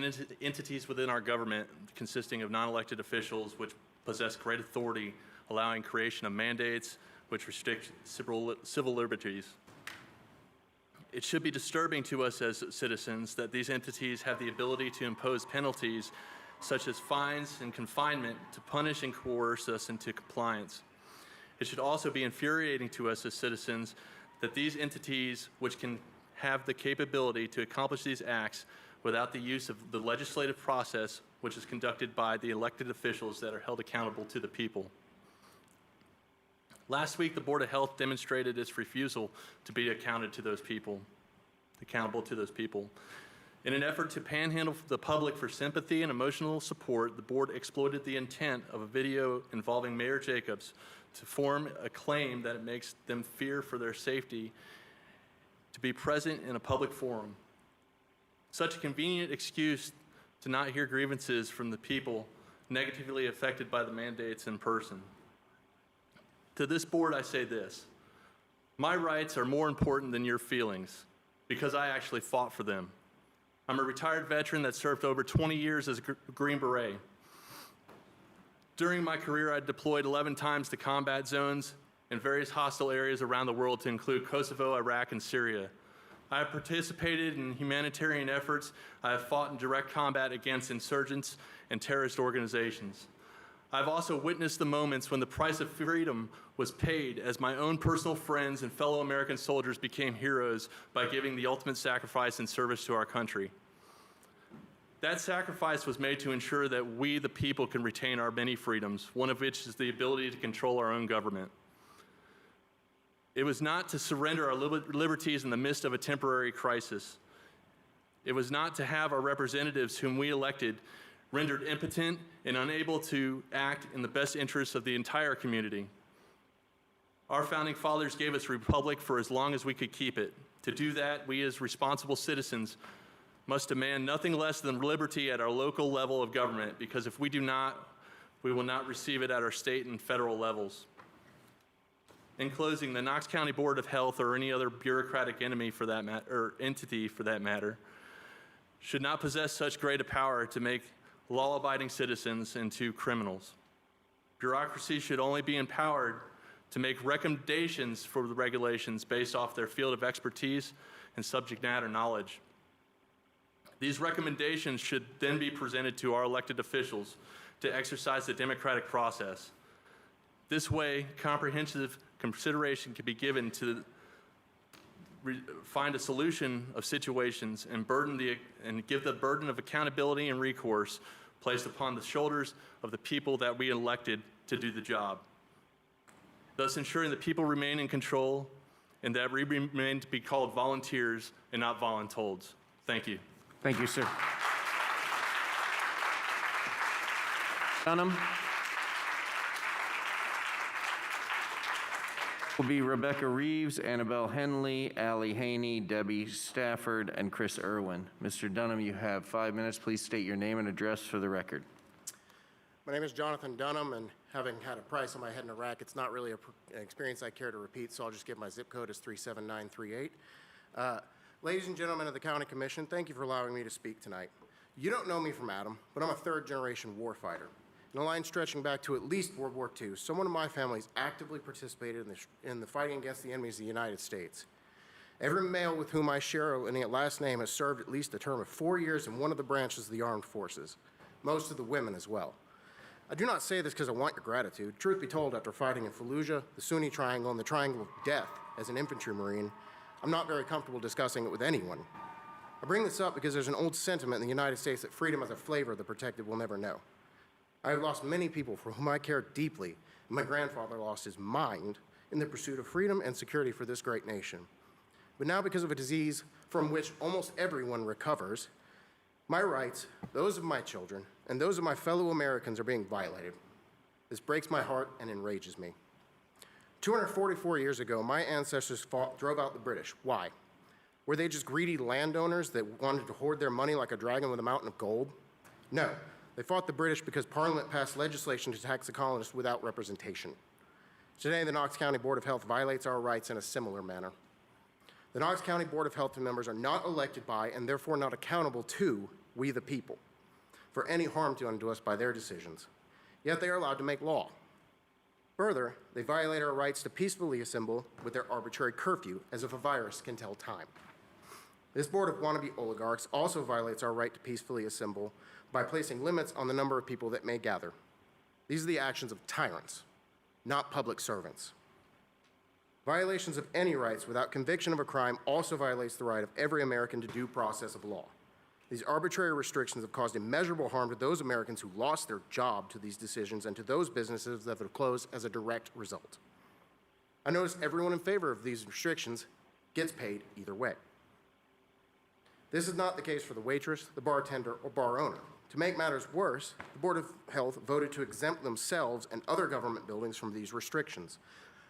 entities within our government consisting of non-elected officials which possess great authority, allowing creation of mandates which restrict civil liberties. It should be disturbing to us as citizens that these entities have the ability to impose penalties such as fines and confinement to punish and coerce us into compliance. It should also be infuriating to us as citizens that these entities, which can have the capability to accomplish these acts without the use of the legislative process, which is conducted by the elected officials that are held accountable to the people. Last week, the Board of Health demonstrated its refusal to be accountable to those people. In an effort to panhandle the public for sympathy and emotional support, the board exploited the intent of a video involving Mayor Jacobs to form a claim that it makes them fear for their safety to be present in a public forum. Such a convenient excuse to not hear grievances from the people negatively affected by the mandates in person. To this board, I say this: my rights are more important than your feelings because I actually fought for them. I'm a retired veteran that served over 20 years as a Green Beret. During my career, I deployed 11 times to combat zones in various hostile areas around the world, to include Kosovo, Iraq, and Syria. I have participated in humanitarian efforts. I have fought in direct combat against insurgents and terrorist organizations. I've also witnessed the moments when the price of freedom was paid as my own personal friends and fellow American soldiers became heroes by giving the ultimate sacrifice in service to our country. That sacrifice was made to ensure that we, the people, can retain our many freedoms, one of which is the ability to control our own government. It was not to surrender our liberties in the midst of a temporary crisis. It was not to have our representatives whom we elected rendered impotent and unable to act in the best interests of the entire community. Our founding fathers gave us a republic for as long as we could keep it. To do that, we as responsible citizens must demand nothing less than liberty at our local level of government, because if we do not, we will not receive it at our state and federal levels. In closing, the Knox County Board of Health, or any other bureaucratic entity for that matter, should not possess such great a power to make law-abiding citizens into criminals. Bureaucracy should only be empowered to make recommendations for the regulations based off their field of expertise and subject matter knowledge. These recommendations should then be presented to our elected officials to exercise the democratic process. This way, comprehensive consideration can be given to find a solution of situations and give the burden of accountability and recourse placed upon the shoulders of the people that we elected to do the job, thus ensuring that people remain in control and that we remain to be called volunteers and not voluntold. Thank you. Thank you, sir. Dunham. Will be Rebecca Reeves, Annabelle Henley, Allie Haney, Debbie Stafford, and Chris Irwin. Mr. Dunham, you have 5 minutes. Please state your name and address for the record. My name is Jonathan Dunham, and having had a price on my head in Iraq, it's not really an experience I care to repeat, so I'll just give my zip code as 37938. Ladies and gentlemen of the County Commission, thank you for allowing me to speak tonight. You don't know me from Adam, but I'm a third-generation warfighter. In a line stretching back to at least World War II, someone in my family has actively participated in the fighting against the enemies of the United States. Every male with whom I share a last name has served at least a term of 4 years in one of the branches of the armed forces, most of the women as well. I do not say this because I want your gratitude. Truth be told, after fighting in Fallujah, the Sunni Triangle, and the Triangle of Death as an infantry Marine, I'm not very comfortable discussing it with anyone. I bring this up because there's an old sentiment in the United States that freedom has a flavor the protected will never know. I have lost many people for whom I care deeply, and my grandfather lost his mind in the pursuit of freedom and security for this great nation. But now, because of a disease from which almost everyone recovers, my rights, those of my children, and those of my fellow Americans are being violated. This breaks my heart and enrages me. 244 years ago, my ancestors drove out the British. Why? Were they just greedy landowners that wanted to hoard their money like a dragon with a mountain of gold? No. They fought the British because Parliament passed legislation to tax the colonists without representation. Today, the Knox County Board of Health violates our rights in a similar manner. The Knox County Board of Health members are not elected by and therefore not accountable to we the people for any harm done to us by their decisions. Yet they are allowed to make law. Further, they violate our rights to peacefully assemble with their arbitrary curfew, as if a virus can tell time. This board of wannabe oligarchs also violates our right to peacefully assemble by placing limits on the number of people that may gather. These are the actions of tyrants, not public servants. Violations of any rights without conviction of a crime also violates the right of every American to due process of law. These arbitrary restrictions have caused immeasurable harm to those Americans who lost their job to these decisions and to those businesses that have closed as a direct result. I notice everyone in favor of these restrictions gets paid either way. This is not the case for the waitress, the bartender, or bar owner. To make matters worse, the Board of Health voted to exempt themselves and other government buildings from these restrictions,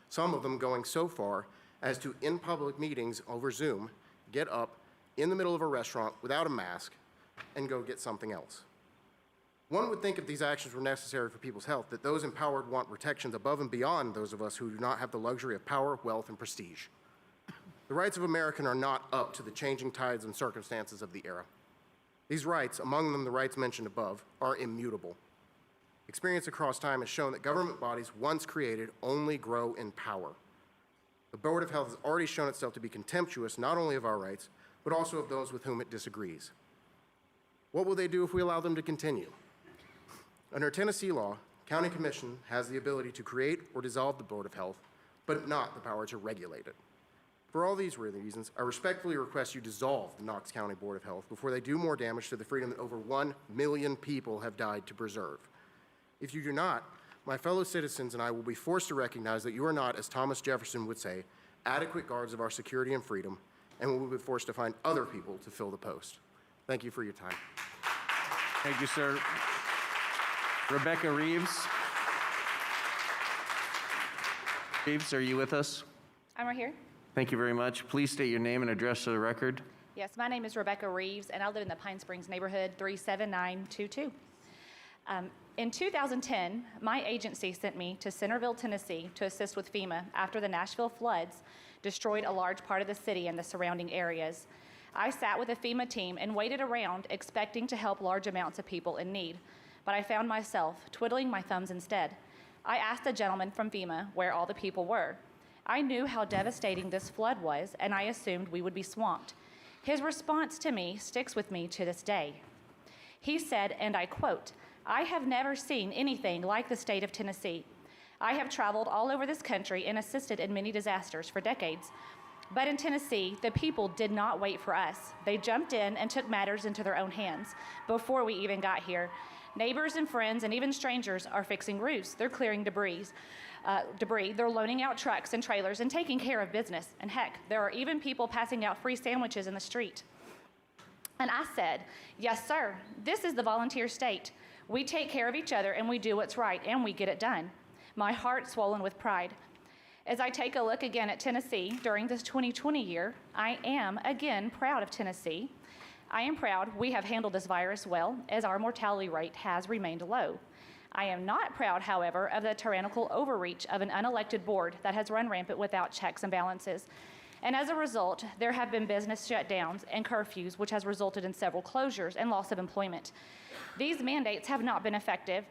some of them going so far as to, in public meetings over Zoom, get up in the middle of a restaurant without a mask and go get something else. One would think if these actions were necessary for people's health, that those empowered want protections above and beyond those of us who do not have the luxury of power, wealth, and prestige. The rights of Americans are not up to the changing tides and circumstances of the era. These rights, among them the rights mentioned above, are immutable. Experience across time has shown that government bodies, once created, only grow in power. The Board of Health has already shown itself to be contemptuous not only of our rights, but also of those with whom it disagrees. What will they do if we allow them to continue? Under Tennessee law, County Commission has the ability to create or dissolve the Board of Health, but not the power to regulate it. For all these reasons, I respectfully request you dissolve the Knox County Board of Health before they do more damage to the freedom that over 1 million people have died to preserve. If you do not, my fellow citizens and I will be forced to recognize that you are not, as Thomas Jefferson would say, adequate guards of our security and freedom, and we will be forced to find other people to fill the post. Thank you for your time. Thank you, sir. Rebecca Reeves. Reeves, are you with us? I'm right here. Thank you very much. Please state your name and address to the record. Yes, my name is Rebecca Reeves, and I live in the Pine Springs neighborhood, 37922. In 2010, my agency sent me to Centerville, Tennessee to assist with FEMA after the Nashville floods destroyed a large part of the city and the surrounding areas. I sat with a FEMA team and waited around expecting to help large amounts of people in need, but I found myself twiddling my thumbs instead. I asked the gentleman from FEMA where all the people were. I knew how devastating this flood was, and I assumed we would be swamped. His response to me sticks with me to this day. He said, and I quote, "I have never seen anything like the state of Tennessee. I have traveled all over this country and assisted in many disasters for decades. But in Tennessee, the people did not wait for us. They jumped in and took matters into their own hands before we even got here. Neighbors and friends and even strangers are fixing roofs. They're clearing debris. They're loaning out trucks and trailers and taking care of business. And heck, there are even people passing out free sandwiches in the street." And I said, "Yes, sir, this is the volunteer state. We take care of each other and we do what's right and we get it done." My heart swollen with pride. As I take a look again at Tennessee during this 2020 year, I am again proud of Tennessee. I am proud we have handled this virus well, as our mortality rate has remained low. I am not proud, however, of the tyrannical overreach of an unelected board that has run rampant without checks and balances. And as a result, there have been business shutdowns and curfews, which has resulted in several closures and loss of employment. These mandates have not been effective.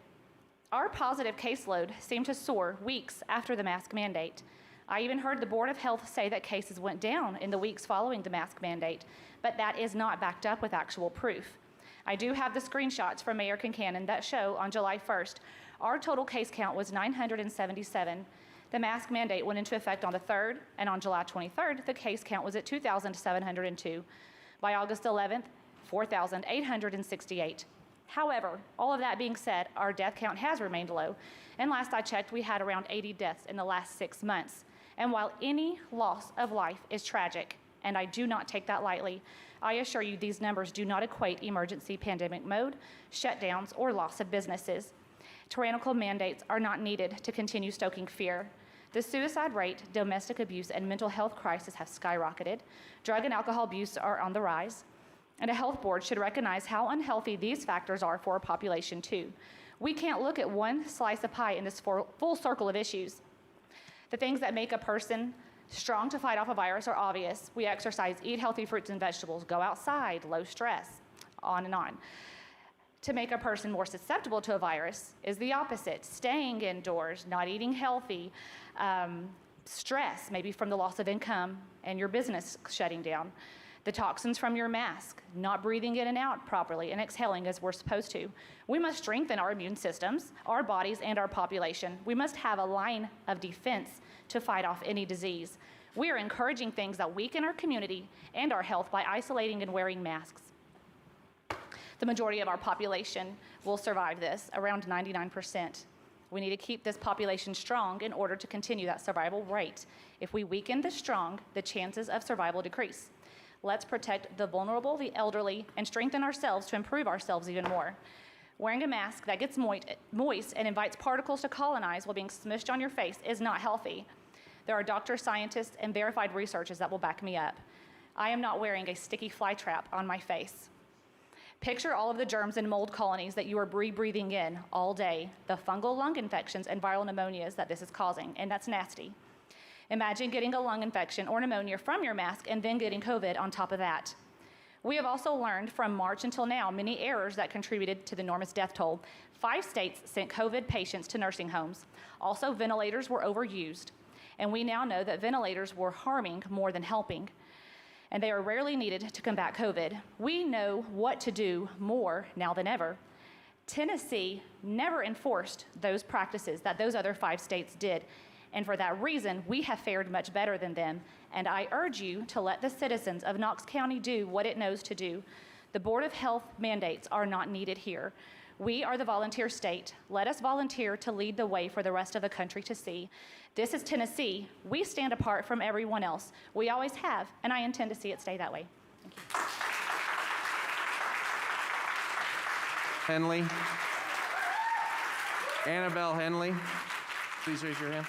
Our positive caseload seemed to soar weeks after the mask mandate. I even heard the Board of Health say that cases went down in the weeks following the mask mandate, but that is not backed up with actual proof. I do have the screenshots from Mayor Kincannon that show on July 1st, our total case count was 977. The mask mandate went into effect on the 3rd, and on July 23rd, the case count was at 2,702. By August 11th, 4,868. However, all of that being said, our death count has remained low, and last I checked, we had around 80 deaths in the last 6 months. And while any loss of life is tragic, and I do not take that lightly, I assure you these numbers do not equate emergency pandemic mode, shutdowns, or loss of businesses. Tyrannical mandates are not needed to continue stoking fear. The suicide rate, domestic abuse, and mental health crisis have skyrocketed. Drug and alcohol abuse are on the rise. And a health board should recognize how unhealthy these factors are for our population too. We can't look at one slice of pie in this full circle of issues. The things that make a person strong to fight off a virus are obvious. We exercise, eat healthy fruits and vegetables, go outside, low stress, on and on. To make a person more susceptible to a virus is the opposite, staying indoors, not eating healthy, stress, maybe from the loss of income and your business shutting down. The toxins from your mask, not breathing in and out properly and exhaling as we're supposed to. We must strengthen our immune systems, our bodies, and our population. We must have a line of defense to fight off any disease. We are encouraging things that weaken our community and our health by isolating and wearing masks. The majority of our population will survive this, around 99%. We need to keep this population strong in order to continue that survival rate. If we weaken the strong, the chances of survival decrease. Let's protect the vulnerable, the elderly, and strengthen ourselves to improve ourselves even more. Wearing a mask that gets moist and invites particles to colonize while being smushed on your face is not healthy. There are doctors, scientists, and verified researchers that will back me up. I am not wearing a sticky fly trap on my face. Picture all of the germs and mold colonies that you are breathing in all day, the fungal lung infections and viral pneumonias that this is causing, and that's nasty. Imagine getting a lung infection or pneumonia from your mask and then getting COVID on top of that. We have also learned from March until now many errors that contributed to the enormous death toll. 5 states sent COVID patients to nursing homes. Also, ventilators were overused. And we now know that ventilators were harming more than helping. And they are rarely needed to combat COVID. We know what to do more now than ever. Tennessee never enforced those practices that those other 5 states did. And for that reason, we have fared much better than them. And I urge you to let the citizens of Knox County do what it knows to do. The Board of Health mandates are not needed here. We are the volunteer state. Let us volunteer to lead the way for the rest of the country to see. This is Tennessee. We stand apart from everyone else. We always have, and I intend to see it stay that way. Thank you. Henley. Annabelle Henley. Please raise your hand.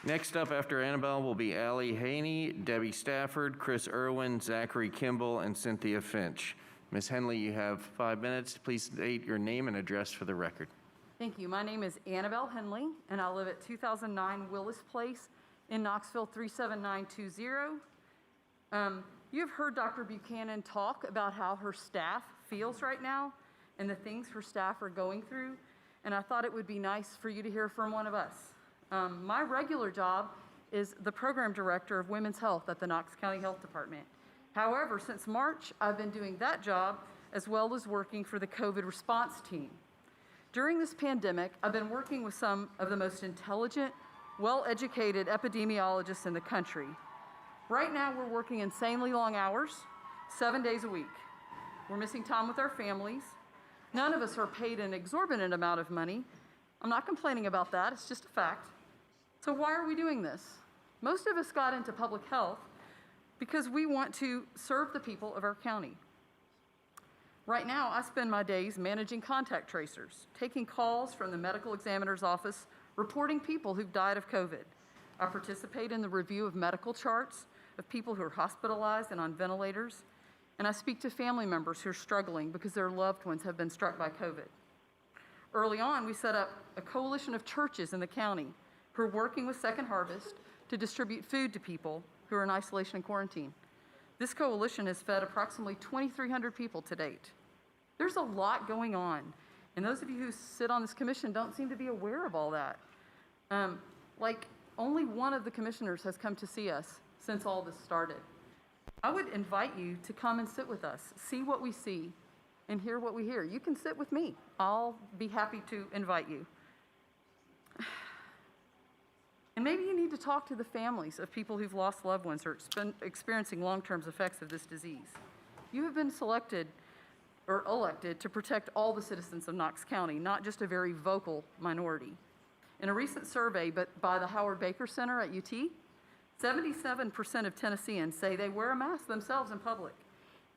Next up after Annabelle will be Allie Haney, Debbie Stafford, Chris Irwin, Zachary Kimball, and Cynthia Finch. Ms. Henley, you have 5 minutes. Please state your name and address for the record. Thank you. My name is Annabelle Henley, and I live at 2009 Willis Place in Knoxville 37920. You've heard Dr. Buchanan talk about how her staff feels right now and the things her staff are going through, and I thought it would be nice for you to hear from one of us. My regular job is the program director of women's health at the Knox County Health Department. However, since March, I've been doing that job as well as working for the COVID response team. During this pandemic, I've been working with some of the most intelligent, well-educated epidemiologists in the country. Right now, we're working insanely long hours, 7 days a week. We're missing time with our families. None of us are paid an exorbitant amount of money. I'm not complaining about that, it's just a fact. So why are we doing this? Most of us got into public health because we want to serve the people of our county. Right now, I spend my days managing contact tracers, taking calls from the medical examiner's office, reporting people who've died of COVID. I participate in the review of medical charts of people who are hospitalized and on ventilators, and I speak to family members who are struggling because their loved ones have been struck by COVID. Early on, we set up a coalition of churches in the county who are working with Second Harvest to distribute food to people who are in isolation and quarantine. This coalition has fed approximately 2,300 people to date. There's a lot going on, and those of you who sit on this commission don't seem to be aware of all that. Only one of the commissioners has come to see us since all this started. I would invite you to come and sit with us, see what we see, and hear what we hear. You can sit with me. I'll be happy to invite you. And maybe you need to talk to the families of people who've lost loved ones or experiencing long-term effects of this disease. You have been selected or elected to protect all the citizens of Knox County, not just a very vocal minority. In a recent survey by the Howard Baker Center at UT, 77% of Tennesseans say they wear a mask themselves in public.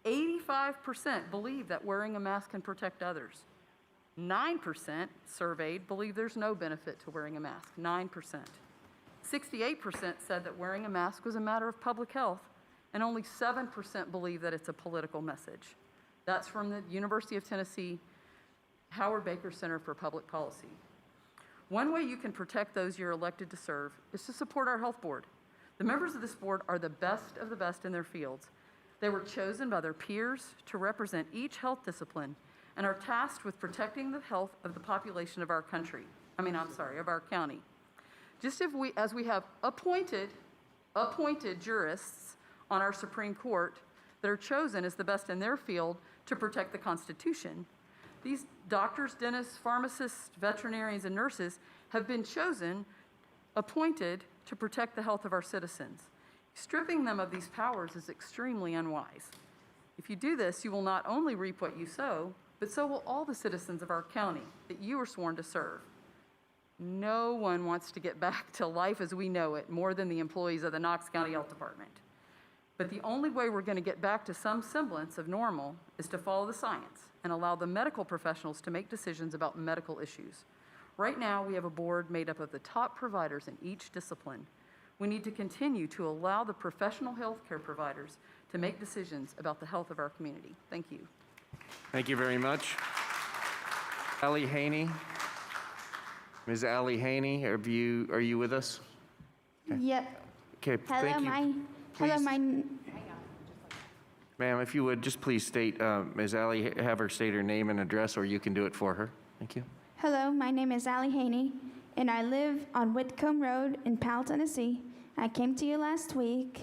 85% believe that wearing a mask can protect others. 9% surveyed believe there's no benefit to wearing a mask, 9%. 68% said that wearing a mask was a matter of public health, and only 7% believe that it's a political message. That's from the University of Tennessee Howard Baker Center for Public Policy. One way you can protect those you're elected to serve is to support our health board. The members of this board are the best of the best in their fields. They were chosen by their peers to represent each health discipline and are tasked with protecting the health of the population of our of our county. Just as we have appointed jurists on our Supreme Court that are chosen as the best in their field to protect the Constitution, these doctors, dentists, pharmacists, veterinarians, and nurses have been appointed to protect the health of our citizens. Stripping them of these powers is extremely unwise. If you do this, you will not only reap what you sow, but so will all the citizens of our county that you are sworn to serve. No one wants to get back to life as we know it more than the employees of the Knox County Health Department. But the only way we're going to get back to some semblance of normal is to follow the science and allow the medical professionals to make decisions about medical issues. Right now, we have a board made up of the top providers in each discipline. We need to continue to allow the professional healthcare providers to make decisions about the health of our community. Thank you. Thank you very much. Allie Haney. Ms. Allie Haney, are you with us? Yep. Okay, thank you. Hello, my. Ma'am, if you would, just please state, Ms. Allie, have her state her name and address, or you can do it for her. Thank you. Hello, my name is Allie Haney, and I live on Whitcomb Road in Powell, Tennessee. I came to you last week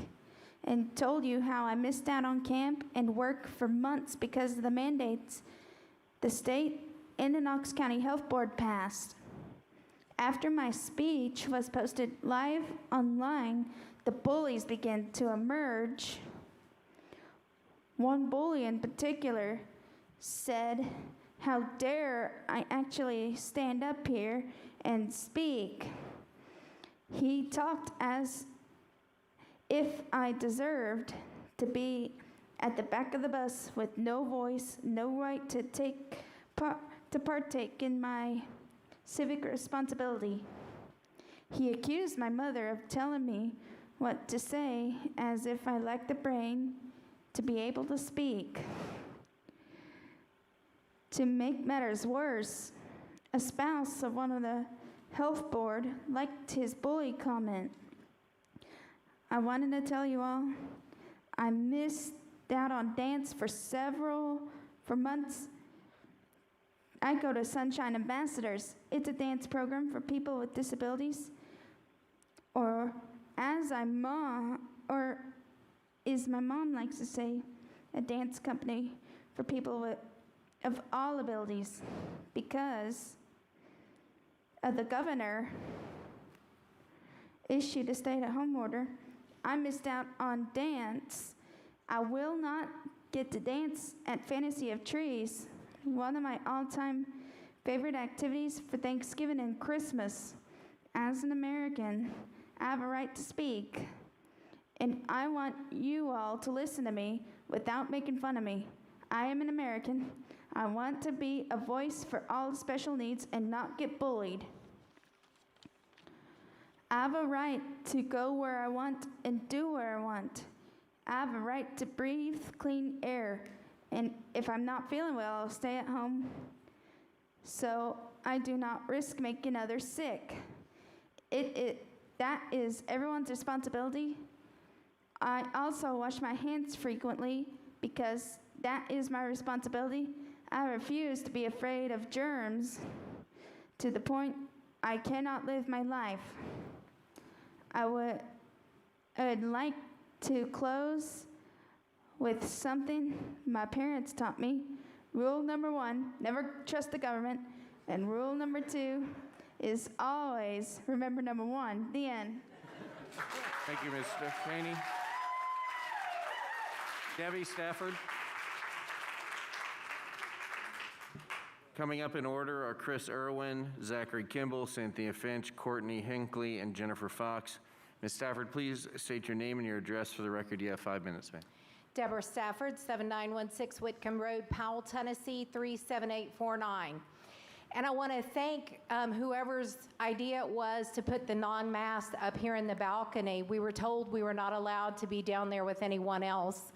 and told you how I missed out on camp and work for months because of the mandates the state and the Knox County Health Board passed. After my speech was posted live online, the bullies began to emerge. One bully in particular said, "How dare I actually stand up here and speak?" He talked as if I deserved to be at the back of the bus with no voice, no right to partake in my civic responsibility. He accused my mother of telling me what to say, as if I lacked the brain to be able to speak. To make matters worse, a spouse of one of the health board liked his bully comment. I wanted to tell you all, I missed out on dance for months. I go to Sunshine Ambassadors. It's a dance program for people with disabilities. Or as my mom likes to say, a dance company for people of all abilities. Because of the governor issued a stay-at-home order, I missed out on dance. I will not get to dance at Fantasy of Trees, one of my all-time favorite activities for Thanksgiving and Christmas. As an American, I have a right to speak, and I want you all to listen to me without making fun of me. I am an American. I want to be a voice for all special needs and not get bullied. I have a right to go where I want and do where I want. I have a right to breathe clean air, and if I'm not feeling well, I'll stay at home so I do not risk making others sick. That is everyone's responsibility. I also wash my hands frequently because that is my responsibility. I refuse to be afraid of germs to the point I cannot live my life. I would like to close with something my parents taught me. Rule number 1, never trust the government. And rule number 2 is always remember number 1. The end. Thank you, Mr. Haney. Debbie Stafford. Coming up in order are Chris Irwin, Zachary Kimball, Cynthia Finch, Courtney Hinckley, and Jennifer Fox. Ms. Stafford, please state your name and your address for the record. You have 5 minutes, ma'am. Deborah Stafford, 7916 Whitcomb Road, Powell, Tennessee, 37849. And I want to thank whoever's idea it was to put the non-masked up here in the balcony. We were told we were not allowed to be down there with anyone else.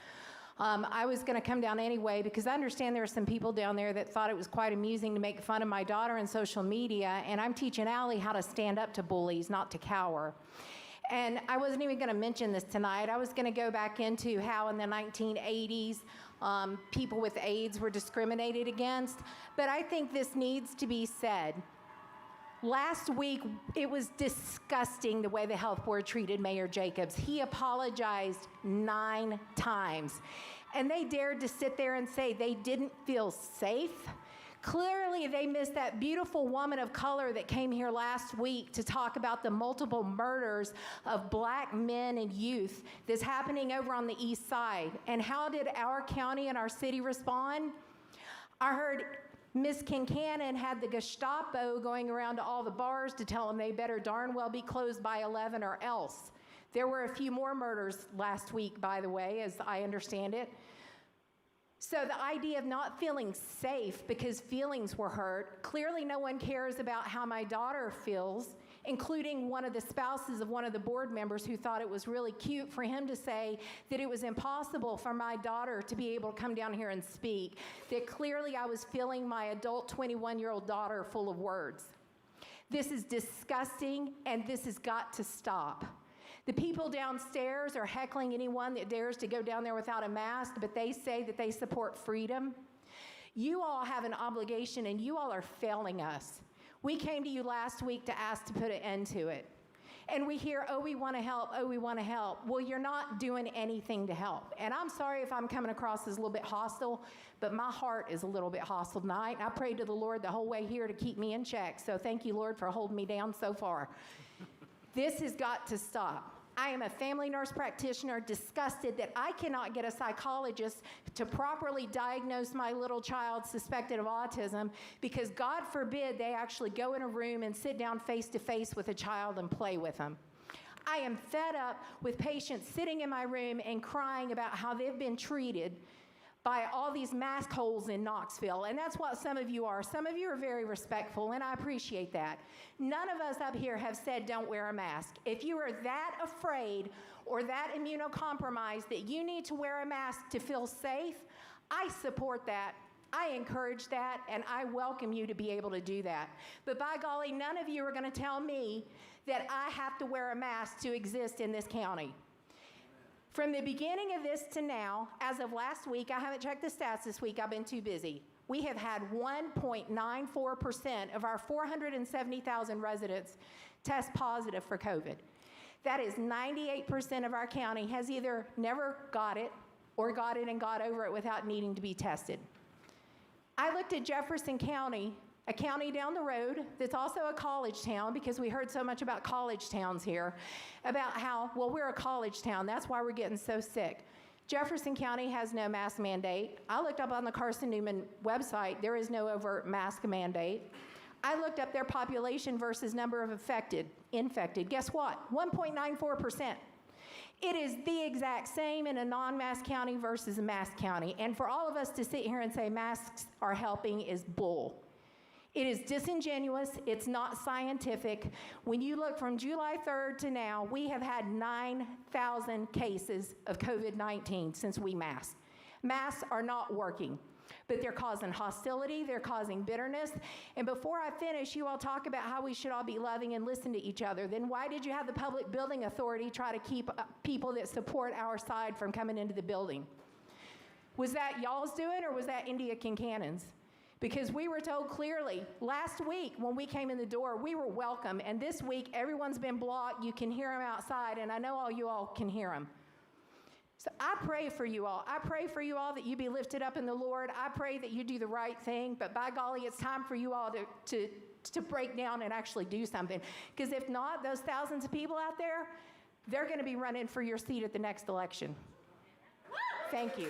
I was going to come down anyway because I understand there are some people down there that thought it was quite amusing to make fun of my daughter on social media, and I'm teaching Allie how to stand up to bullies, not to cower. And I wasn't even going to mention this tonight. I was going to go back into how in the 1980s people with AIDS were discriminated against, but I think this needs to be said. Last week, it was disgusting the way the health board treated Mayor Jacobs. He apologized 9 times, and they dared to sit there and say they didn't feel safe. Clearly, they missed that beautiful woman of color that came here last week to talk about the multiple murders of black men and youth that's happening over on the east side. And how did our county and our city respond? I heard Miss Kincannon had the Gestapo going around to all the bars to tell them they better darn well be closed by 11 or else. There were a few more murders last week, by the way, as I understand it. So the idea of not feeling safe because feelings were hurt, clearly no one cares about how my daughter feels, including one of the spouses of one of the board members who thought it was really cute for him to say that it was impossible for my daughter to be able to come down here and speak, that clearly I was filling my adult 21-year-old daughter full of words. This is disgusting, and this has got to stop. The people downstairs are heckling anyone that dares to go down there without a mask, but they say that they support freedom. You all have an obligation, and you all are failing us. We came to you last week to ask to put an end to it. And we hear, oh, we want to help, oh, we want to help. Well, you're not doing anything to help. And I'm sorry if I'm coming across as a little bit hostile, but my heart is a little bit hostile tonight. I prayed to the Lord the whole way here to keep me in check. So thank you, Lord, for holding me down so far. This has got to stop. I am a family nurse practitioner, disgusted that I cannot get a psychologist to properly diagnose my little child suspected of autism because, God forbid, they actually go in a room and sit down face to face with a child and play with them. I am fed up with patients sitting in my room and crying about how they've been treated by all these mask holes in Knoxville, and that's what some of you are. Some of you are very respectful, and I appreciate that. None of us up here have said don't wear a mask. If you are that afraid or that immunocompromised that you need to wear a mask to feel safe, I support that. I encourage that, and I welcome you to be able to do that. But by golly, none of you are going to tell me that I have to wear a mask to exist in this county. From the beginning of this to now, as of last week, I haven't checked the stats this week, I've been too busy. We have had 1.94% of our 470,000 residents test positive for COVID. That is 98% of our county has either never got it or got it and got over it without needing to be tested. I looked at Jefferson County, a county down the road that's also a college town, because we heard so much about college towns here, about how, well, we're a college town, that's why we're getting so sick. Jefferson County has no mask mandate. I looked up on the Carson Newman website, there is no overt mask mandate. I looked up their population versus number of infected. Guess what? 1.94%. It is the exact same in a non-mask county versus a mask county. And for all of us to sit here and say masks are helping is bull. It is disingenuous. It's not scientific. When you look from July 3rd to now, we have had 9,000 cases of COVID-19 since we masked. Masks are not working, but they're causing hostility, they're causing bitterness. And before I finish, you all talk about how we should all be loving and listen to each other. Then why did you have the Public Building Authority try to keep people that support our side from coming into the building? Was that y'all's doing, or was that India Kincannon's? Because we were told clearly last week when we came in the door, we were welcome. And this week, everyone's been blocked. You can hear them outside, and I know all you all can hear them. So I pray for you all. I pray for you all that you be lifted up in the Lord. I pray that you do the right thing. But by golly, it's time for you all to break down and actually do something. Because if not, those thousands of people out there, they're going to be running for your seat at the next election. Thank you.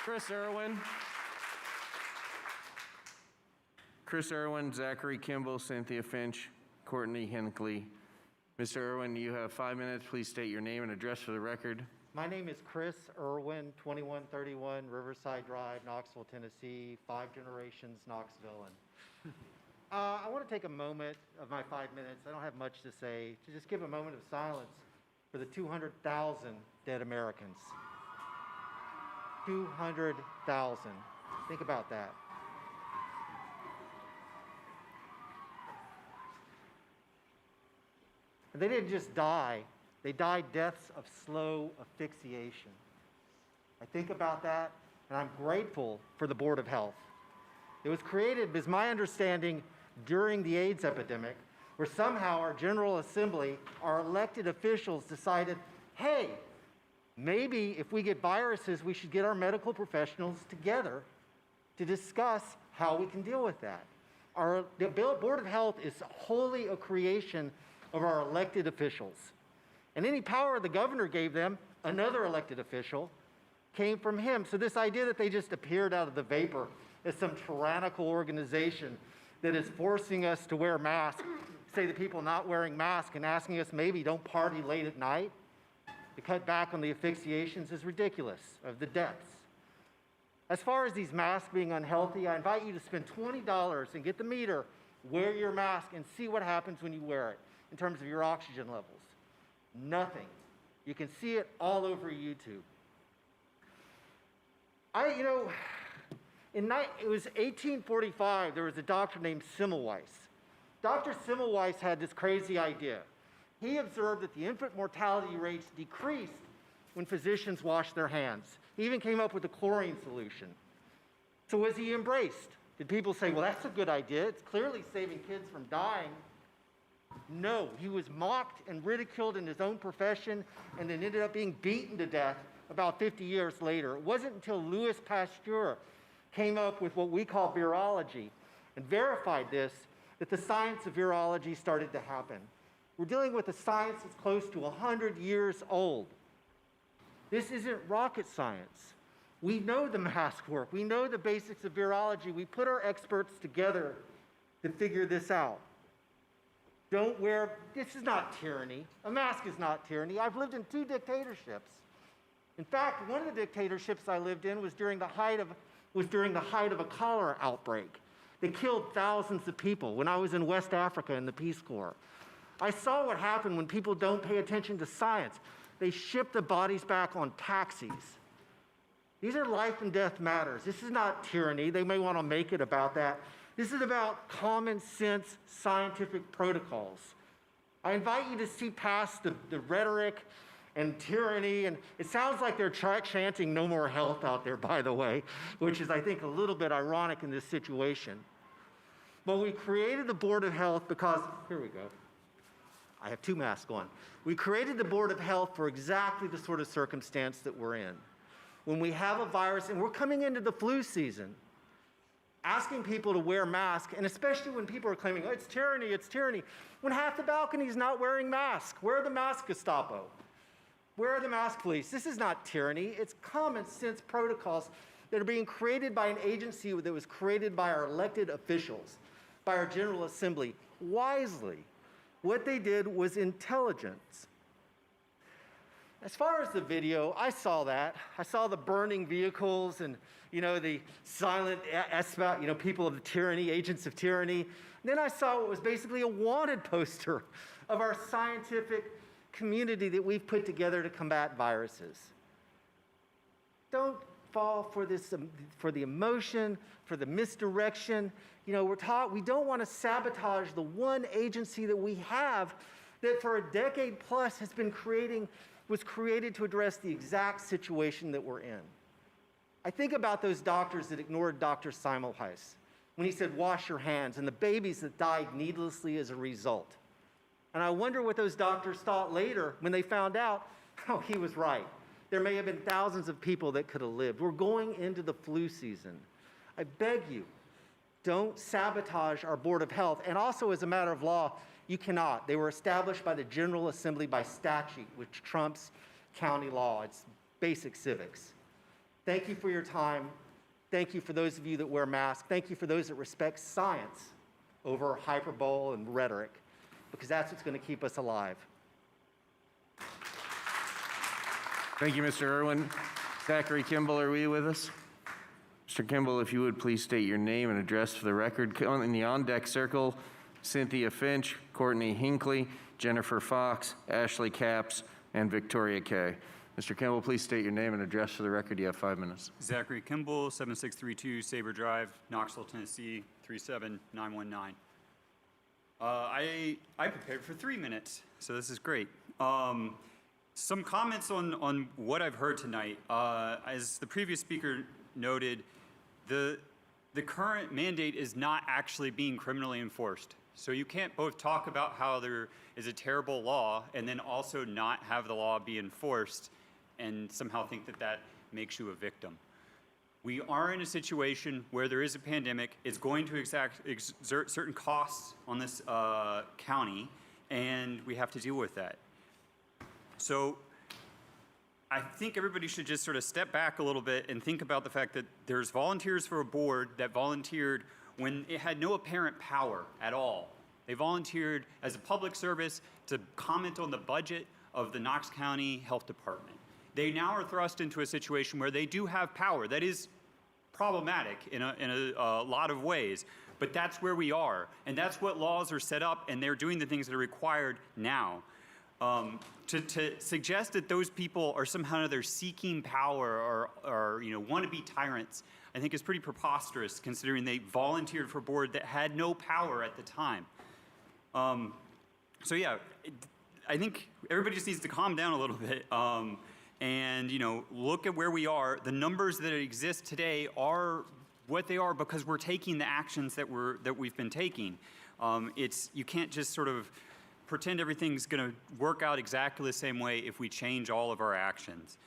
Chris Irwin. Chris Irwin, Zachary Kimball, Cynthia Finch, Courtney Hinckley. Mr. Irwin, you have 5 minutes. Please state your name and address for the record. My name is Chris Irwin, 2131 Riverside Drive, Knoxville, Tennessee, 5 generations Knoxville. I want to take a moment of my 5 minutes, I don't have much to say, to just give a moment of silence for the 200,000 dead Americans. 200,000. Think about that. And they didn't just die. They died deaths of slow asphyxiation. I think about that, and I'm grateful for the Board of Health. It was created, is my understanding, during the AIDS epidemic, where somehow our General Assembly, our elected officials decided, hey, maybe if we get viruses, we should get our medical professionals together to discuss how we can deal with that. The Board of Health is wholly a creation of our elected officials. And any power the governor gave them, another elected official, came from him. So this idea that they just appeared out of the vapor as some tyrannical organization that is forcing us to wear masks, say the people not wearing masks and asking us maybe don't party late at night to cut back on the asphyxiations is ridiculous, of the deaths. As far as these masks being unhealthy, I invite you to spend $20 and get the meter, wear your mask, and see what happens when you wear it in terms of your oxygen levels. Nothing. You can see it all over YouTube. It was 1845, there was a doctor named Semmelweis. Dr. Semmelweis had this crazy idea. He observed that the infant mortality rates decreased when physicians washed their hands. He even came up with a chlorine solution. So was he embraced? Did people say, well, that's a good idea. It's clearly saving kids from dying. No, he was mocked and ridiculed in his own profession and then ended up being beaten to death about 50 years later. It wasn't until Louis Pasteur came up with what we call virology and verified this that the science of virology started to happen. We're dealing with a science that's close to 100 years old. This isn't rocket science. We know the mask work. We know the basics of virology. We put our experts together to figure this out. This is not tyranny. A mask is not tyranny. I've lived in 2 dictatorships. In fact, one of the dictatorships I lived in was during the height of a cholera outbreak that killed thousands of people when I was in West Africa in the Peace Corps. I saw what happened when people don't pay attention to science. They ship the bodies back on taxis. These are life and death matters. This is not tyranny. They may want to make it about that. This is about common sense scientific protocols. I invite you to see past the rhetoric and tyranny, and it sounds like they're chanting no more health out there, by the way, which is, I think, a little bit ironic in this situation. But we created the Board of Health because, here we go. I have 2 masks on. We created the Board of Health for exactly the sort of circumstance that we're in. When we have a virus, and we're coming into the flu season, asking people to wear masks, and especially when people are claiming, oh, it's tyranny, when half the balcony is not wearing masks. Where are the mask Gestapo? Where are the mask police? This is not tyranny. It's common sense protocols that are being created by an agency that was created by our elected officials, by our General Assembly, wisely. What they did was intelligence. As far as the video, I saw that. I saw the burning vehicles and, the silent people of the tyranny, agents of tyranny. And then I saw what was basically a wanted poster of our scientific community that we've put together to combat viruses. Don't fall for this, for the emotion, for the misdirection. We're taught we don't want to sabotage the one agency that we have that for a decade plus was created to address the exact situation that we're in. I think about those doctors that ignored Dr. Semmelweis when he said, wash your hands, and the babies that died needlessly as a result. And I wonder what those doctors thought later when they found out, oh, he was right. There may have been thousands of people that could have lived. We're going into the flu season. I beg you, don't sabotage our Board of Health. And also, as a matter of law, you cannot. They were established by the General Assembly by statute, which trumps county law. It's basic civics. Thank you for your time. Thank you for those of you that wear masks. Thank you for those that respect science over hyperbole and rhetoric, because that's what's going to keep us alive. Thank you, Mr. Irwin. Zachary Kimball, are we with us? Mr. Kimball, if you would please state your name and address for the record. In the on-deck circle, Cynthia Finch, Courtney Hinckley, Jennifer Fox, Ashley Capps, and Victoria Kay. Mr. Kimball, please state your name and address for the record. You have 5 minutes. Zachary Kimball, 7632 Sabre Drive, Knoxville, Tennessee, 37919. I prepared for 3 minutes, so this is great. Some comments on what I've heard tonight. As the previous speaker noted, the current mandate is not actually being criminally enforced. So you can't both talk about how there is a terrible law and then also not have the law be enforced and somehow think that that makes you a victim. We are in a situation where there is a pandemic. It's going to exert certain costs on this county, and we have to deal with that. So I think everybody should just sort of step back a little bit and think about the fact that there's volunteers for a board that volunteered when it had no apparent power at all. They volunteered as a public service to comment on the budget of the Knox County Health Department. They now are thrust into a situation where they do have power. That is problematic in a lot of ways, but that's where we are, and that's what laws are set up, and they're doing the things that are required now. To suggest that those people are somehow or other seeking power or want to be tyrants, I think is pretty preposterous, considering they volunteered for a board that had no power at the time. So yeah, I think everybody just needs to calm down a little bit and look at where we are. The numbers that exist today are what they are because we're taking the actions that we've been taking. You can't just sort of pretend everything's going to work out exactly the same way if we change all of our actions.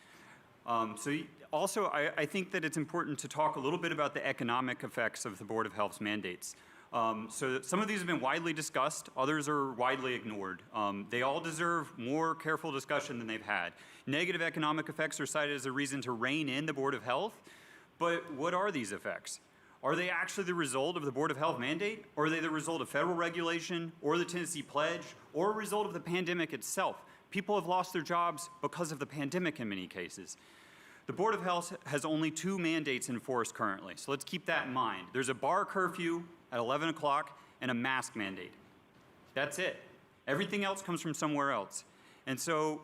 Also, I think that it's important to talk a little bit about the economic effects of the Board of Health's mandates. So some of these have been widely discussed, others are widely ignored. They all deserve more careful discussion than they've had. Negative economic effects are cited as a reason to rein in the Board of Health, but what are these effects? Are they actually the result of the Board of Health mandate? Or are they the result of federal regulation or the Tennessee Pledge or a result of the pandemic itself? People have lost their jobs because of the pandemic in many cases. The Board of Health has only 2 mandates in force currently, so let's keep that in mind. There's a bar curfew at 11 o'clock and a mask mandate. That's it. Everything else comes from somewhere else. And so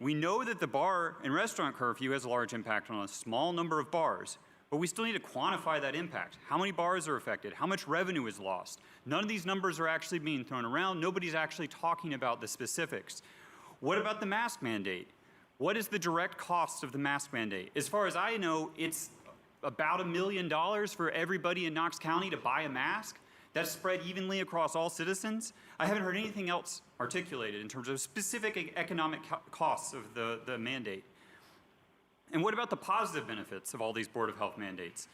we know that the bar and restaurant curfew has a large impact on a small number of bars, but we still need to quantify that impact. How many bars are affected? How much revenue is lost? None of these numbers are actually being thrown around. Nobody's actually talking about the specifics. What about the mask mandate? What is the direct cost of the mask mandate? As far as I know, it's about $1 million for everybody in Knox County to buy a mask. That's spread evenly across all citizens. I haven't heard anything else articulated in terms of specific economic costs of the mandate. And what about the positive benefits of all these Board of Health mandates?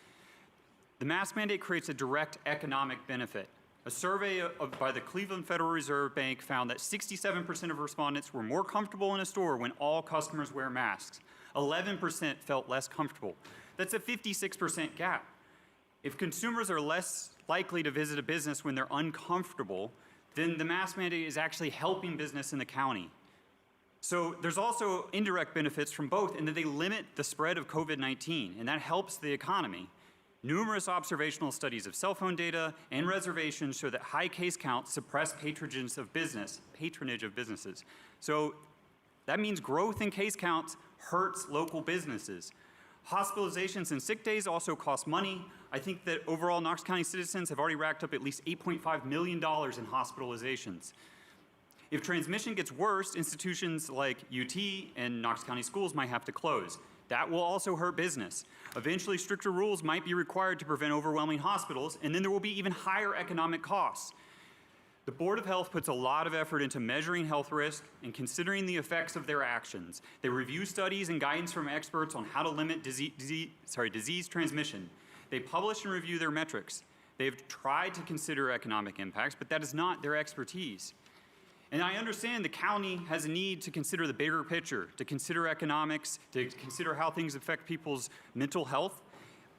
The mask mandate creates a direct economic benefit. A survey by the Cleveland Federal Reserve Bank found that 67% of respondents were more comfortable in a store when all customers wear masks. 11% felt less comfortable. That's a 56% gap. If consumers are less likely to visit a business when they're uncomfortable, then the mask mandate is actually helping business in the county. So there's also indirect benefits from both in that they limit the spread of COVID-19, and that helps the economy. Numerous observational studies of cell phone data and reservations show that high case counts suppress patronage of businesses. So that means growth in case counts hurts local businesses. Hospitalizations and sick days also cost money. I think that overall Knox County citizens have already racked up at least $8.5 million in hospitalizations. If transmission gets worse, institutions like UT and Knox County schools might have to close. That will also hurt business. Eventually, stricter rules might be required to prevent overwhelming hospitals, and then there will be even higher economic costs. The Board of Health puts a lot of effort into measuring health risk and considering the effects of their actions. They review studies and guidance from experts on how to limit disease transmission. They publish and review their metrics. They've tried to consider economic impacts, but that is not their expertise. And I understand the county has a need to consider the bigger picture, to consider economics, to consider how things affect people's mental health.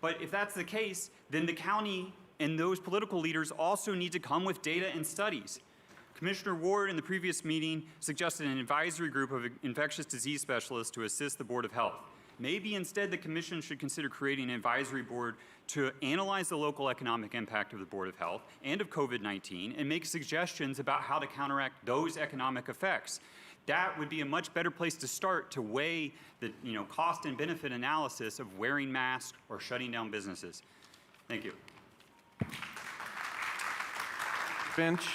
But if that's the case, then the county and those political leaders also need to come with data and studies. Commissioner Ward in the previous meeting suggested an advisory group of infectious disease specialists to assist the Board of Health. Maybe instead the commission should consider creating an advisory board to analyze the local economic impact of the Board of Health and of COVID-19 and make suggestions about how to counteract those economic effects. That would be a much better place to start to weigh the cost and benefit analysis of wearing masks or shutting down businesses. Thank you. Finch.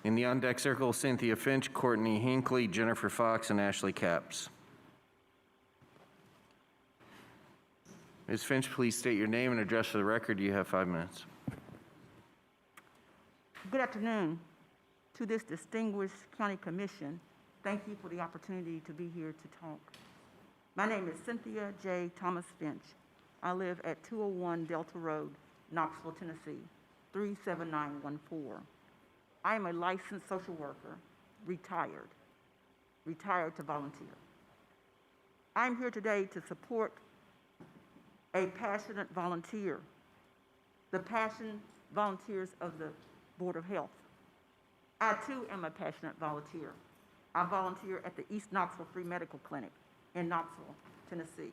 In the on-deck circle, Cynthia Finch, Courtney Hinckley, Jennifer Fox, and Ashley Capps. Ms. Finch, please state your name and address for the record. You have 5 minutes. Good afternoon to this distinguished county commission. Thank you for the opportunity to be here to talk. My name is Cynthia J. Thomas Finch. I live at 201 Delta Road, Knoxville, Tennessee, 37914. I am a licensed social worker, retired to volunteer. I'm here today to support a passionate volunteer, the passion volunteers of the Board of Health. I too am a passionate volunteer. I volunteer at the East Knoxville Free Medical Clinic in Knoxville, Tennessee.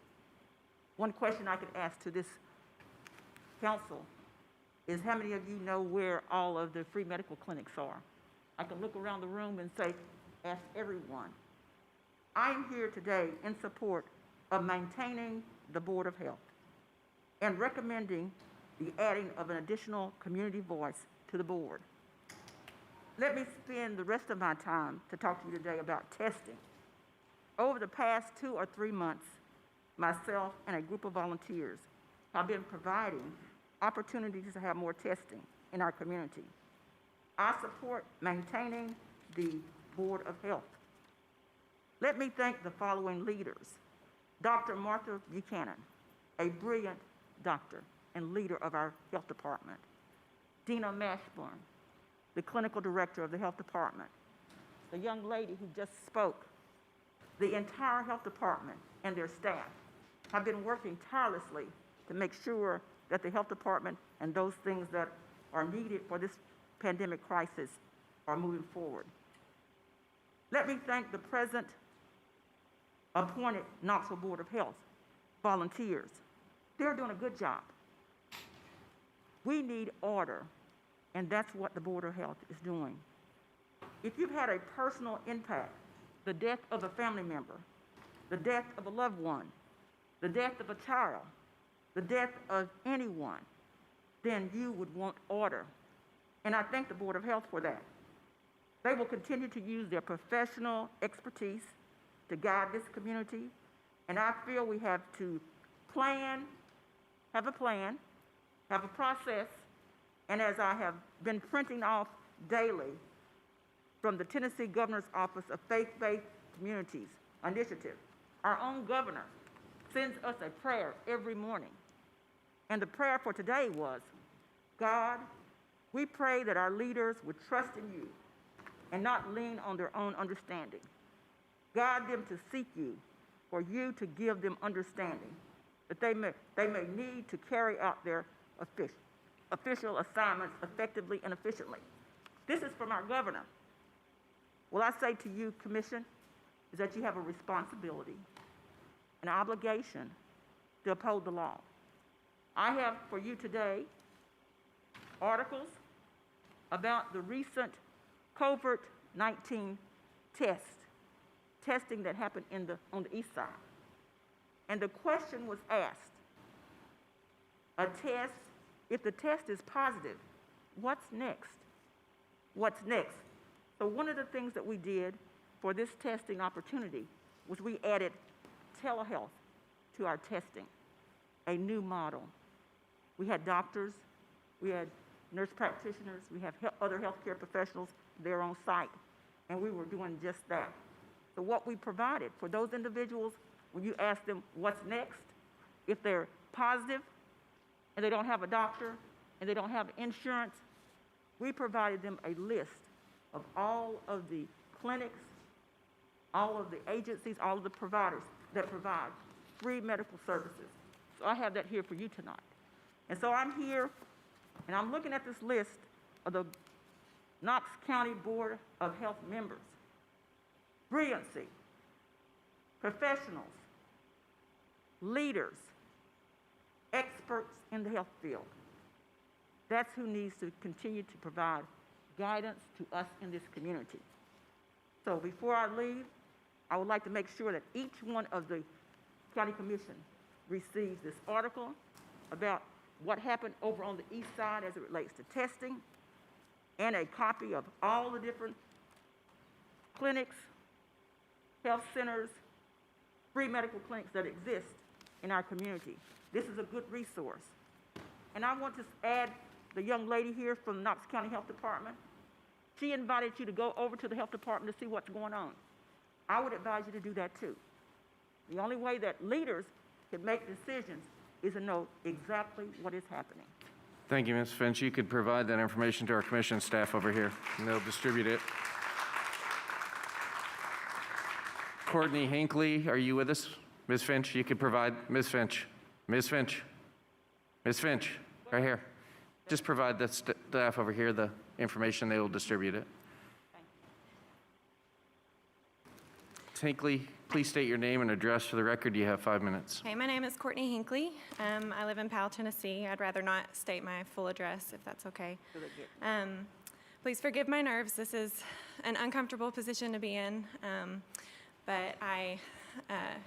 One question I could ask to this council is how many of you know where all of the free medical clinics are? I can look around the room and say, ask everyone. I'm here today in support of maintaining the Board of Health and recommending the adding of an additional community voice to the board. Let me spend the rest of my time to talk to you today about testing. Over the past 2 or 3 months, myself and a group of volunteers have been providing opportunities to have more testing in our community. I support maintaining the Board of Health. Let me thank the following leaders. Dr. Martha Buchanan, a brilliant doctor and leader of our health department. Dina Mashburn, the clinical director of the health department. The young lady who just spoke. The entire health department and their staff have been working tirelessly to make sure that the health department and those things that are needed for this pandemic crisis are moving forward. Let me thank the present appointed Knoxville Board of Health volunteers. They're doing a good job. We need order, and that's what the Board of Health is doing. If you've had a personal impact, the death of a family member, the death of a loved one, the death of a child, the death of anyone, then you would want order. And I thank the Board of Health for that. They will continue to use their professional expertise to guide this community, and I feel we have to have a plan, have a process, and as I have been printing off daily from the Tennessee Governor's Office of Faith-Based Communities Initiative, our own governor sends us a prayer every morning. And the prayer for today was, God, we pray that our leaders would trust in you and not lean on their own understanding. Guide them to seek you, for you to give them understanding, that they may need to carry out their official assignments effectively and efficiently. This is from our governor. What I say to you, Commission, is that you have a responsibility, an obligation to uphold the law. I have for you today articles about the recent COVID-19 testing that happened on the east side. And the question was asked, if the test is positive, what's next? What's next? So one of the things that we did for this testing opportunity was we added telehealth to our testing, a new model. We had doctors, we had nurse practitioners, we have other healthcare professionals there on site, and we were doing just that. So what we provided for those individuals, when you ask them what's next, if they're positive and they don't have a doctor and they don't have insurance, we provided them a list of all of the clinics, all of the agencies, all of the providers that provide free medical services. So I have that here for you tonight. And so I'm here and I'm looking at this list of the Knox County Board of Health members. Brilliancy, professionals, leaders, experts in the health field. That's who needs to continue to provide guidance to us in this community. So before I leave, I would like to make sure that each one of the county commission receives this article about what happened over on the east side as it relates to testing, and a copy of all the different clinics, health centers, free medical clinics that exist in our community. This is a good resource. And I want to add the young lady here from the Knox County Health Department. She invited you to go over to the health department to see what's going on. I would advise you to do that too. The only way that leaders can make decisions is to know exactly what is happening. Thank you, Ms. Finch. You could provide that information to our commission staff over here, and they'll distribute it. Courtney Hinckley, are you with us? Ms. Finch, you could provide, Ms. Finch. Ms. Finch. Ms. Finch, right here. Just provide the staff over here the information, they will distribute it. Hinckley, please state your name and address for the record. You have 5 minutes. Hey, my name is Courtney Hinckley. I live in Powell, Tennessee. I'd rather not state my full address, if that's okay. Please forgive my nerves. This is an uncomfortable position to be in, but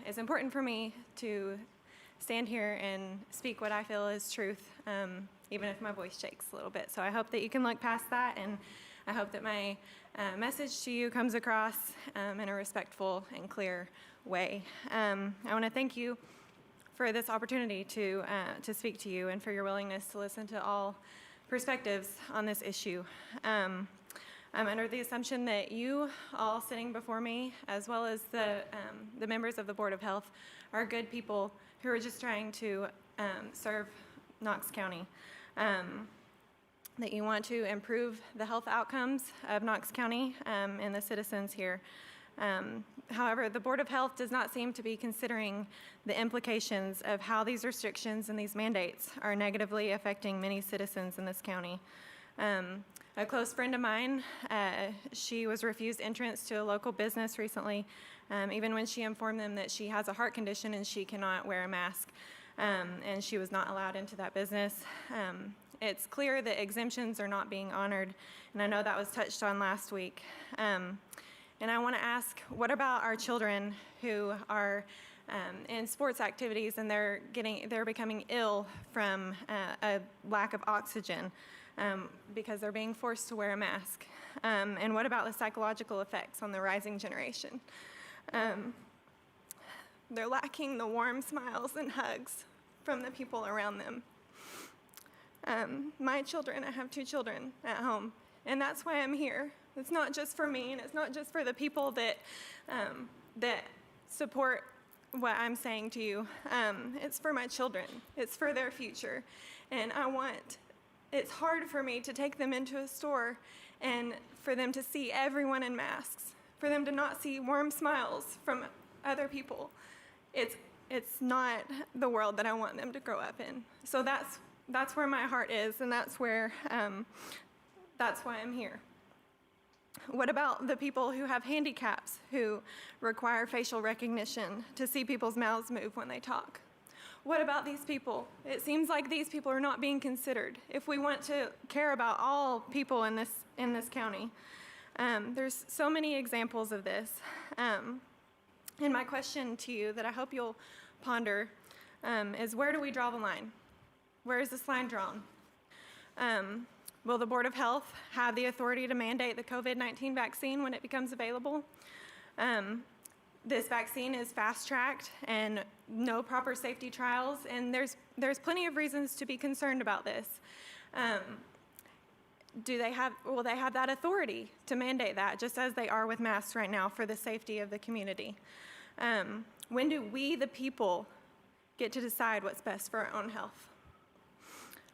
it's important for me to stand here and speak what I feel is truth, even if my voice shakes a little bit. So I hope that you can look past that, and I hope that my message to you comes across in a respectful and clear way. I want to thank you for this opportunity to speak to you and for your willingness to listen to all perspectives on this issue. I'm under the assumption that you all sitting before me, as well as the members of the Board of Health, are good people who are just trying to serve Knox County. That you want to improve the health outcomes of Knox County and the citizens here. However, the Board of Health does not seem to be considering the implications of how these restrictions and these mandates are negatively affecting many citizens in this county. A close friend of mine, she was refused entrance to a local business recently, even when she informed them that she has a heart condition and she cannot wear a mask, and she was not allowed into that business. It's clear that exemptions are not being honored, and I know that was touched on last week. And I want to ask, what about our children who are in sports activities and they're becoming ill from a lack of oxygen because they're being forced to wear a mask? And what about the psychological effects on the rising generation? They're lacking the warm smiles and hugs from the people around them. My children, I have 2 children at home, and that's why I'm here. It's not just for me, and it's not just for the people that support what I'm saying to you. It's for my children. It's for their future. And it's hard for me to take them into a store and for them to see everyone in masks, for them to not see warm smiles from other people. It's not the world that I want them to grow up in. So that's where my heart is, and that's why I'm here. What about the people who have handicaps, who require facial recognition to see people's mouths move when they talk? What about these people? It seems like these people are not being considered. If we want to care about all people in this county, there's so many examples of this. And my question to you that I hope you'll ponder is, where do we draw the line? Where is this line drawn? Will the Board of Health have the authority to mandate the COVID-19 vaccine when it becomes available? This vaccine is fast-tracked and no proper safety trials, and there's plenty of reasons to be concerned about this. Will they have that authority to mandate that, just as they are with masks right now, for the safety of the community? When do we, the people, get to decide what's best for our own health?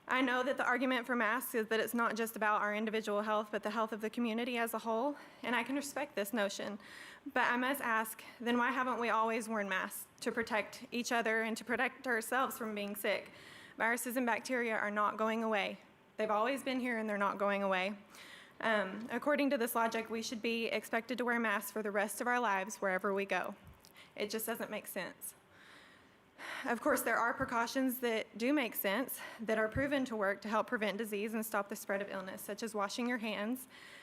I know that the argument for masks is that it's not just about our individual health, but the health of the community as a whole, and I can respect this notion. But I must ask, then why haven't we always worn masks? To protect each other and to protect ourselves from being sick. Viruses and bacteria are not going away. They've always been here and they're not going away. According to this logic, we should be expected to wear masks for the rest of our lives wherever we go. It just doesn't make sense. Of course, there are precautions that do make sense, that are proven to work to help prevent disease and stop the spread of illness, such as washing your hands,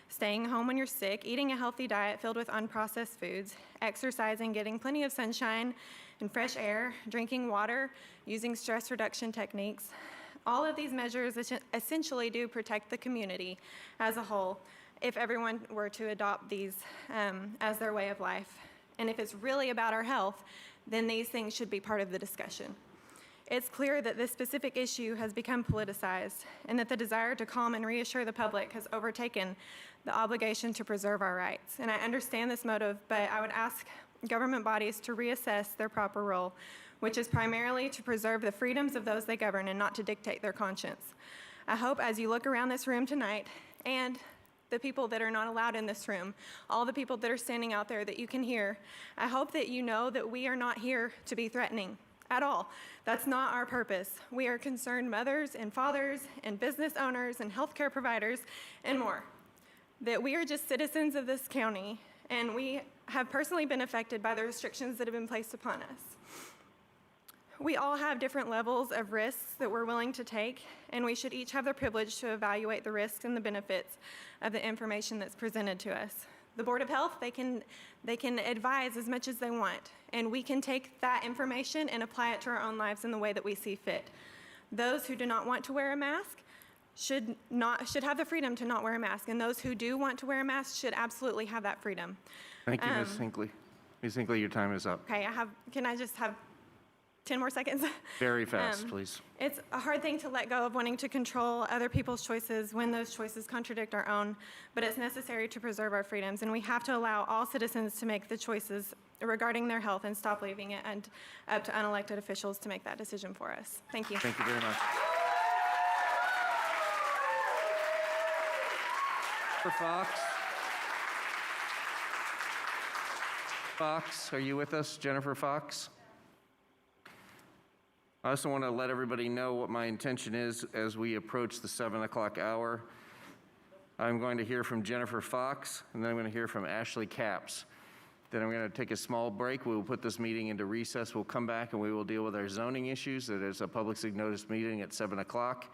staying home when you're sick, eating a healthy diet filled with unprocessed foods, exercising, getting plenty of sunshine and fresh air, drinking water, using stress reduction techniques. All of these measures essentially do protect the community as a whole if everyone were to adopt these as their way of life. And if it's really about our health, then these things should be part of the discussion. It's clear that this specific issue has become politicized and that the desire to calm and reassure the public has overtaken the obligation to preserve our rights. And I understand this motive, but I would ask government bodies to reassess their proper role, which is primarily to preserve the freedoms of those they govern and not to dictate their conscience. I hope as you look around this room tonight, and the people that are not allowed in this room, all the people that are standing out there that you can hear, I hope that you know that we are not here to be threatening. at all. That's not our purpose. We are concerned mothers and fathers and business owners and healthcare providers and more. That we are just citizens of this county, and we have personally been affected by the restrictions that have been placed upon us. We all have different levels of risks that we're willing to take, and we should each have the privilege to evaluate the risks and the benefits of the information that's presented to us. The Board of Health, they can advise as much as they want, and we can take that information and apply it to our own lives in the way that we see fit. Those who do not want to wear a mask should have the freedom to not wear a mask, and those who do want to wear a mask should absolutely have that freedom. Thank you, Ms. Hinckley. Ms. Hinckley, your time is up. Okay, can I just have 10 more seconds? Very fast, please. It's a hard thing to let go of wanting to control other people's choices when those choices contradict our own, but it's necessary to preserve our freedoms, and we have to allow all citizens to make the choices regarding their health and stop leaving it up to unelected officials to make that decision for us. Thank you. Thank you very much. Fox. Fox, are you with us? Jennifer Fox? I also want to let everybody know what my intention is as we approach the 7 o'clock hour. I'm going to hear from Jennifer Fox, and then I'm going to hear from Ashley Capps. Then I'm going to take a small break. We will put this meeting into recess. We'll come back and we will deal with our zoning issues. It is a public notice meeting at 7 o'clock.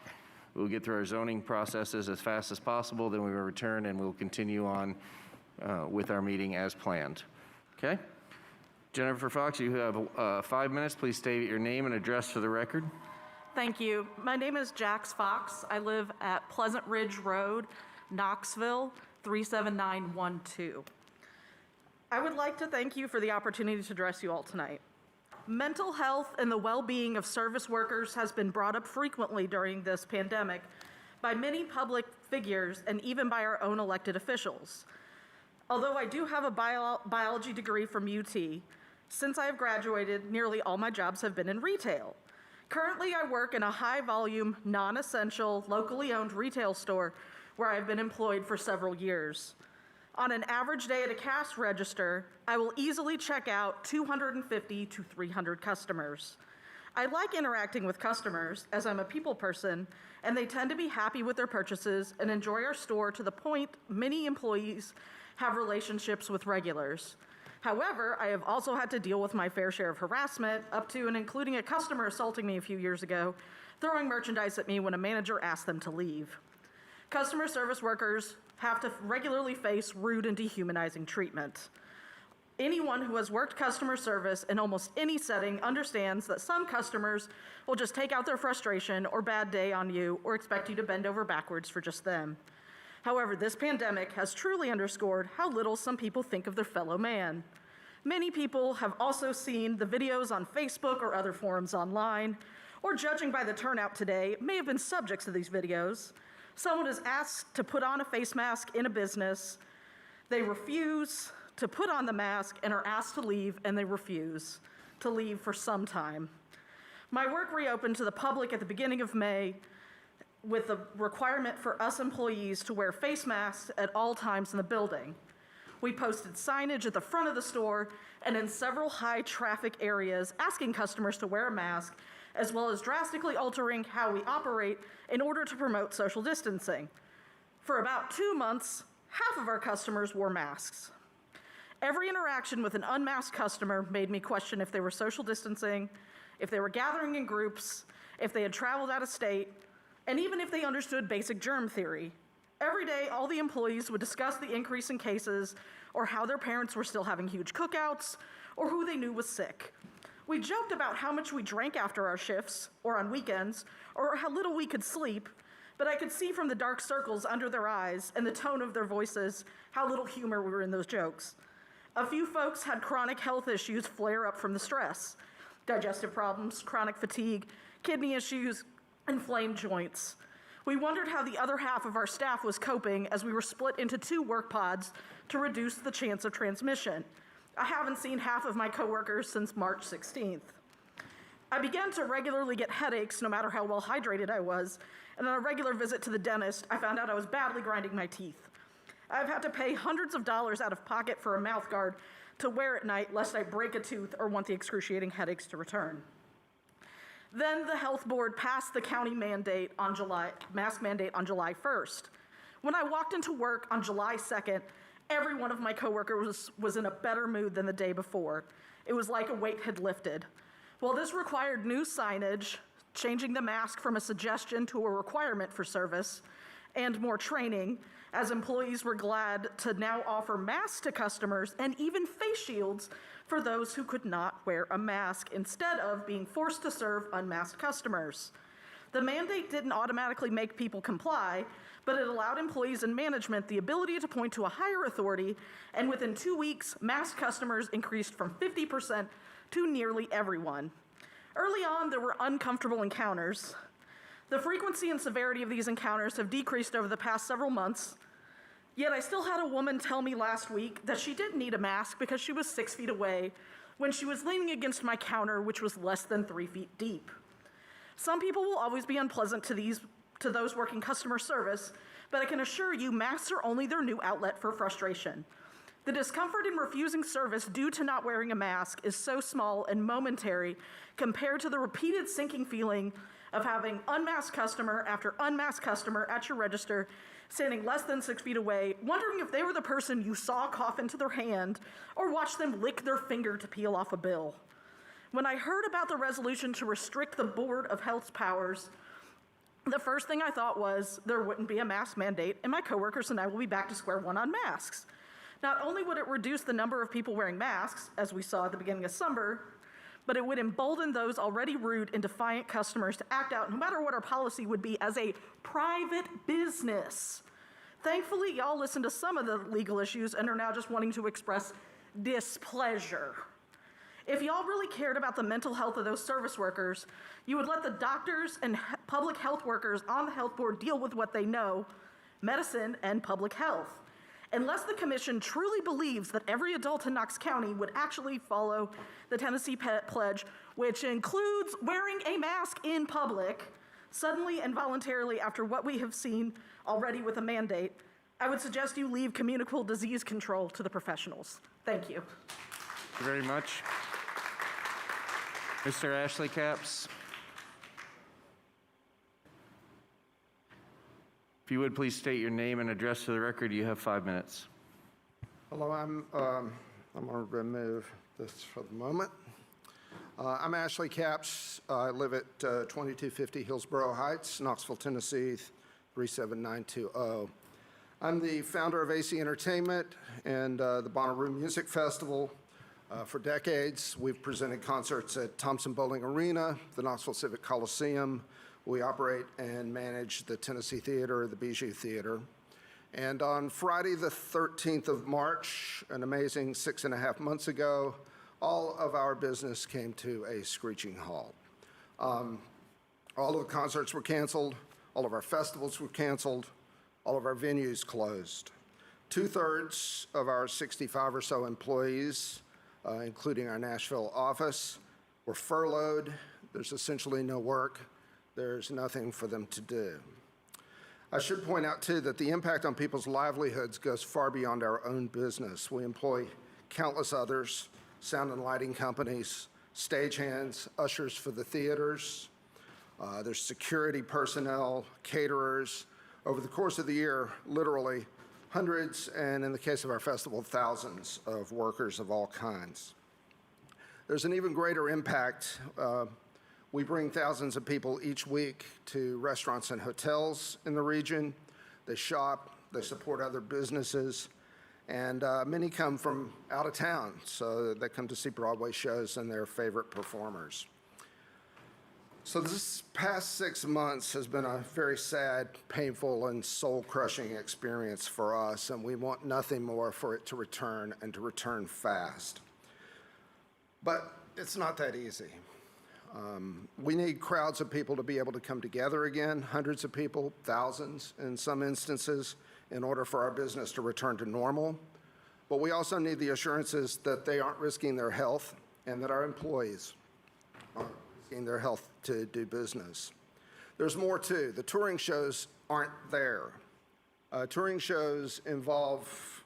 We'll get through our zoning processes as fast as possible. Then we will return and we'll continue on with our meeting as planned. Okay? Jennifer Fox, you have 5 minutes. Please state your name and address for the record. Thank you. My name is Jax Fox. I live at Pleasant Ridge Road, Knoxville, 37912. I would like to thank you for the opportunity to address you all tonight. Mental health and the well-being of service workers has been brought up frequently during this pandemic by many public figures and even by our own elected officials. Although I do have a biology degree from UT, since I have graduated, nearly all my jobs have been in retail. Currently, I work in a high-volume, non-essential, locally owned retail store where I've been employed for several years. On an average day at a cash register, I will easily check out 250 to 300 customers. I like interacting with customers as I'm a people person, and they tend to be happy with their purchases and enjoy our store to the point many employees have relationships with regulars. However, I have also had to deal with my fair share of harassment, up to and including a customer assaulting me a few years ago, throwing merchandise at me when a manager asked them to leave. Customer service workers have to regularly face rude and dehumanizing treatment. Anyone who has worked customer service in almost any setting understands that some customers will just take out their frustration or bad day on you or expect you to bend over backwards for just them. However, this pandemic has truly underscored how little some people think of their fellow man. Many people have also seen the videos on Facebook or other forums online, or judging by the turnout today, may have been subjects to these videos. Someone is asked to put on a face mask in a business. They refuse to put on the mask and are asked to leave, and they refuse to leave for some time. My work reopened to the public at the beginning of May with the requirement for us employees to wear face masks at all times in the building. We posted signage at the front of the store and in several high traffic areas asking customers to wear a mask, as well as drastically altering how we operate in order to promote social distancing. For about 2 months, half of our customers wore masks. Every interaction with an unmasked customer made me question if they were social distancing, if they were gathering in groups, if they had traveled out of state, and even if they understood basic germ theory. Every day, all the employees would discuss the increase in cases or how their parents were still having huge cookouts or who they knew was sick. We joked about how much we drank after our shifts or on weekends or how little we could sleep, but I could see from the dark circles under their eyes and the tone of their voices how little humor were in those jokes. A few folks had chronic health issues flare up from the stress: digestive problems, chronic fatigue, kidney issues, inflamed joints. We wondered how the other half of our staff was coping as we were split into 2 work pods to reduce the chance of transmission. I haven't seen half of my coworkers since March 16th. I began to regularly get headaches no matter how well hydrated I was, and on a regular visit to the dentist, I found out I was badly grinding my teeth. I've had to pay hundreds of dollars out of pocket for a mouth guard to wear at night lest I break a tooth or want the excruciating headaches to return. Then the health board passed the county mask mandate on July 1st. When I walked into work on July 2nd, every one of my coworkers was in a better mood than the day before. It was like a weight had lifted. While this required new signage, changing the mask from a suggestion to a requirement for service, and more training, as employees were glad to now offer masks to customers and even face shields for those who could not wear a mask instead of being forced to serve unmasked customers. The mandate didn't automatically make people comply, but it allowed employees and management the ability to point to a higher authority, and within 2 weeks, masked customers increased from 50% to nearly everyone. Early on, there were uncomfortable encounters. The frequency and severity of these encounters have decreased over the past several months, yet I still had a woman tell me last week that she didn't need a mask because she was 6 feet away when she was leaning against my counter, which was less than 3 feet deep. Some people will always be unpleasant to those working customer service, but I can assure you masks are only their new outlet for frustration. The discomfort in refusing service due to not wearing a mask is so small and momentary compared to the repeated sinking feeling of having unmasked customer after unmasked customer at your register standing less than 6 feet away, wondering if they were the person you saw cough into their hand or watch them lick their finger to peel off a bill. When I heard about the resolution to restrict the Board of Health's powers, the first thing I thought was there wouldn't be a mask mandate and my coworkers and I will be back to square one on masks. Not only would it reduce the number of people wearing masks, as we saw at the beginning of summer, but it would embolden those already rude and defiant customers to act out no matter what our policy would be as a private business. Thankfully, y'all listened to some of the legal issues and are now just wanting to express displeasure. If y'all really cared about the mental health of those service workers, you would let the doctors and public health workers on the health board deal with what they know, medicine and public health. Unless the commission truly believes that every adult in Knox County would actually follow the Tennessee Pledge, which includes wearing a mask in public, suddenly and voluntarily after what we have seen already with a mandate, I would suggest you leave communicable disease control to the professionals. Thank you. Thank you very much. Mr. Ashley Capps. If you would please state your name and address to the record, you have 5 minutes. Hello, I'm going to remove this for the moment. I'm Ashley Capps. I live at 2250 Hillsborough Heights, Knoxville, Tennessee, 37920. I'm the founder of AC Entertainment and the Bonnaroo Music Festival. For decades, we've presented concerts at Thompson Bowling Arena, the Knoxville Civic Coliseum. We operate and manage the Tennessee Theater, the Bijou Theater. And on Friday, the 13th of March, an amazing 6.5 months ago, all of our business came to a screeching halt. All of the concerts were canceled, all of our festivals were canceled, all of our venues closed. 2/3 of our 65 or so employees, including our Nashville office, were furloughed. There's essentially no work. There's nothing for them to do. I should point out, too, that the impact on people's livelihoods goes far beyond our own business. We employ countless others, sound and lighting companies, stagehands, ushers for the theaters. There's security personnel, caterers. Over the course of the year, literally hundreds, and in the case of our festival, thousands of workers of all kinds. There's an even greater impact. We bring thousands of people each week to restaurants and hotels in the region. They shop, they support other businesses, and many come from out of town, so they come to see Broadway shows and their favorite performers. So this past 6 months has been a very sad, painful, and soul-crushing experience for us, and we want nothing more for it to return and to return fast. But it's not that easy. We need crowds of people to be able to come together again, hundreds of people, thousands in some instances, in order for our business to return to normal. But we also need the assurances that they aren't risking their health and that our employees aren't risking their health to do business. There's more too. The touring shows aren't there. Touring shows involve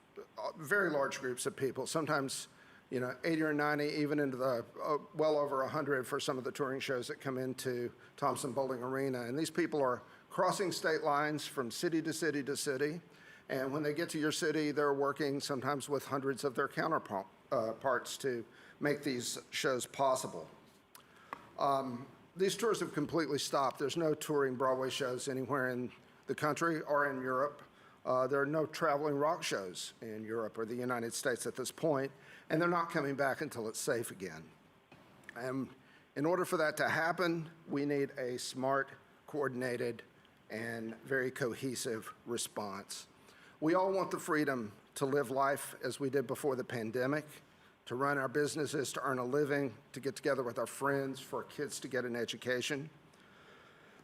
very large groups of people, sometimes 80 or 90, even into the well over 100 for some of the touring shows that come into Thompson Bowling Arena. And these people are crossing state lines from city to city to city. And when they get to your city, they're working sometimes with hundreds of their counterparts to make these shows possible. These tours have completely stopped. There's no touring Broadway shows anywhere in the country or in Europe. There are no traveling rock shows in Europe or the United States at this point, and they're not coming back until it's safe again. And in order for that to happen, we need a smart, coordinated, and very cohesive response. We all want the freedom to live life as we did before the pandemic, to run our businesses, to earn a living, to get together with our friends, for our kids to get an education.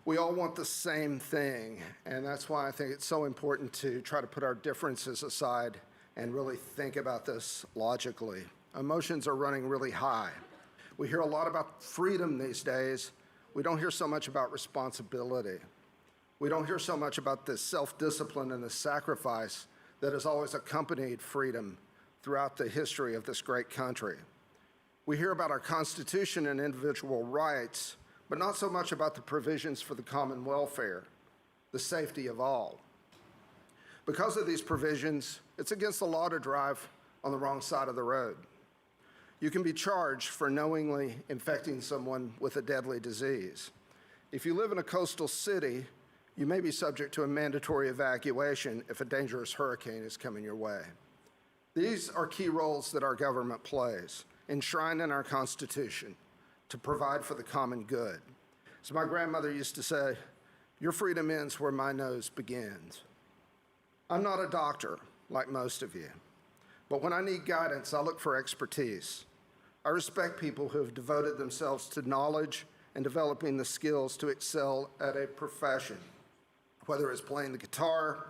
We all want the same thing, and that's why I think it's so important to try to put our differences aside and really think about this logically. Emotions are running really high. We hear a lot about freedom these days. We don't hear so much about responsibility. We don't hear so much about the self-discipline and the sacrifice that has always accompanied freedom throughout the history of this great country. We hear about our Constitution and individual rights, but not so much about the provisions for the common welfare, the safety of all. Because of these provisions, it's against the law to drive on the wrong side of the road. You can be charged for knowingly infecting someone with a deadly disease. If you live in a coastal city, you may be subject to a mandatory evacuation if a dangerous hurricane is coming your way. These are key roles that our government plays, enshrined in our Constitution, to provide for the common good. As my grandmother used to say, your freedom ends where my nose begins. I'm not a doctor like most of you, but when I need guidance, I look for expertise. I respect people who have devoted themselves to knowledge and developing the skills to excel at a profession, whether it's playing the guitar,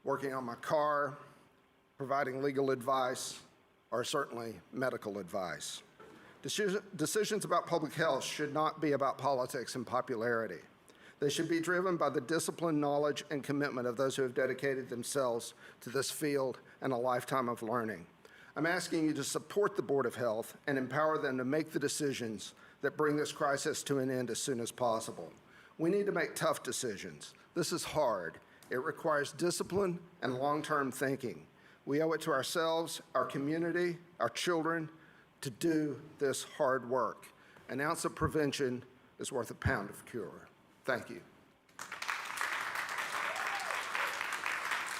working on my car, providing legal advice, or certainly medical advice. Decisions about public health should not be about politics and popularity. They should be driven by the discipline, knowledge, and commitment of those who have dedicated themselves to this field and a lifetime of learning. I'm asking you to support the Board of Health and empower them to make the decisions that bring this crisis to an end as soon as possible. We need to make tough decisions. This is hard. It requires discipline and long-term thinking. We owe it to ourselves, our community, our children, to do this hard work. An ounce of prevention is worth a pound of cure. Thank you.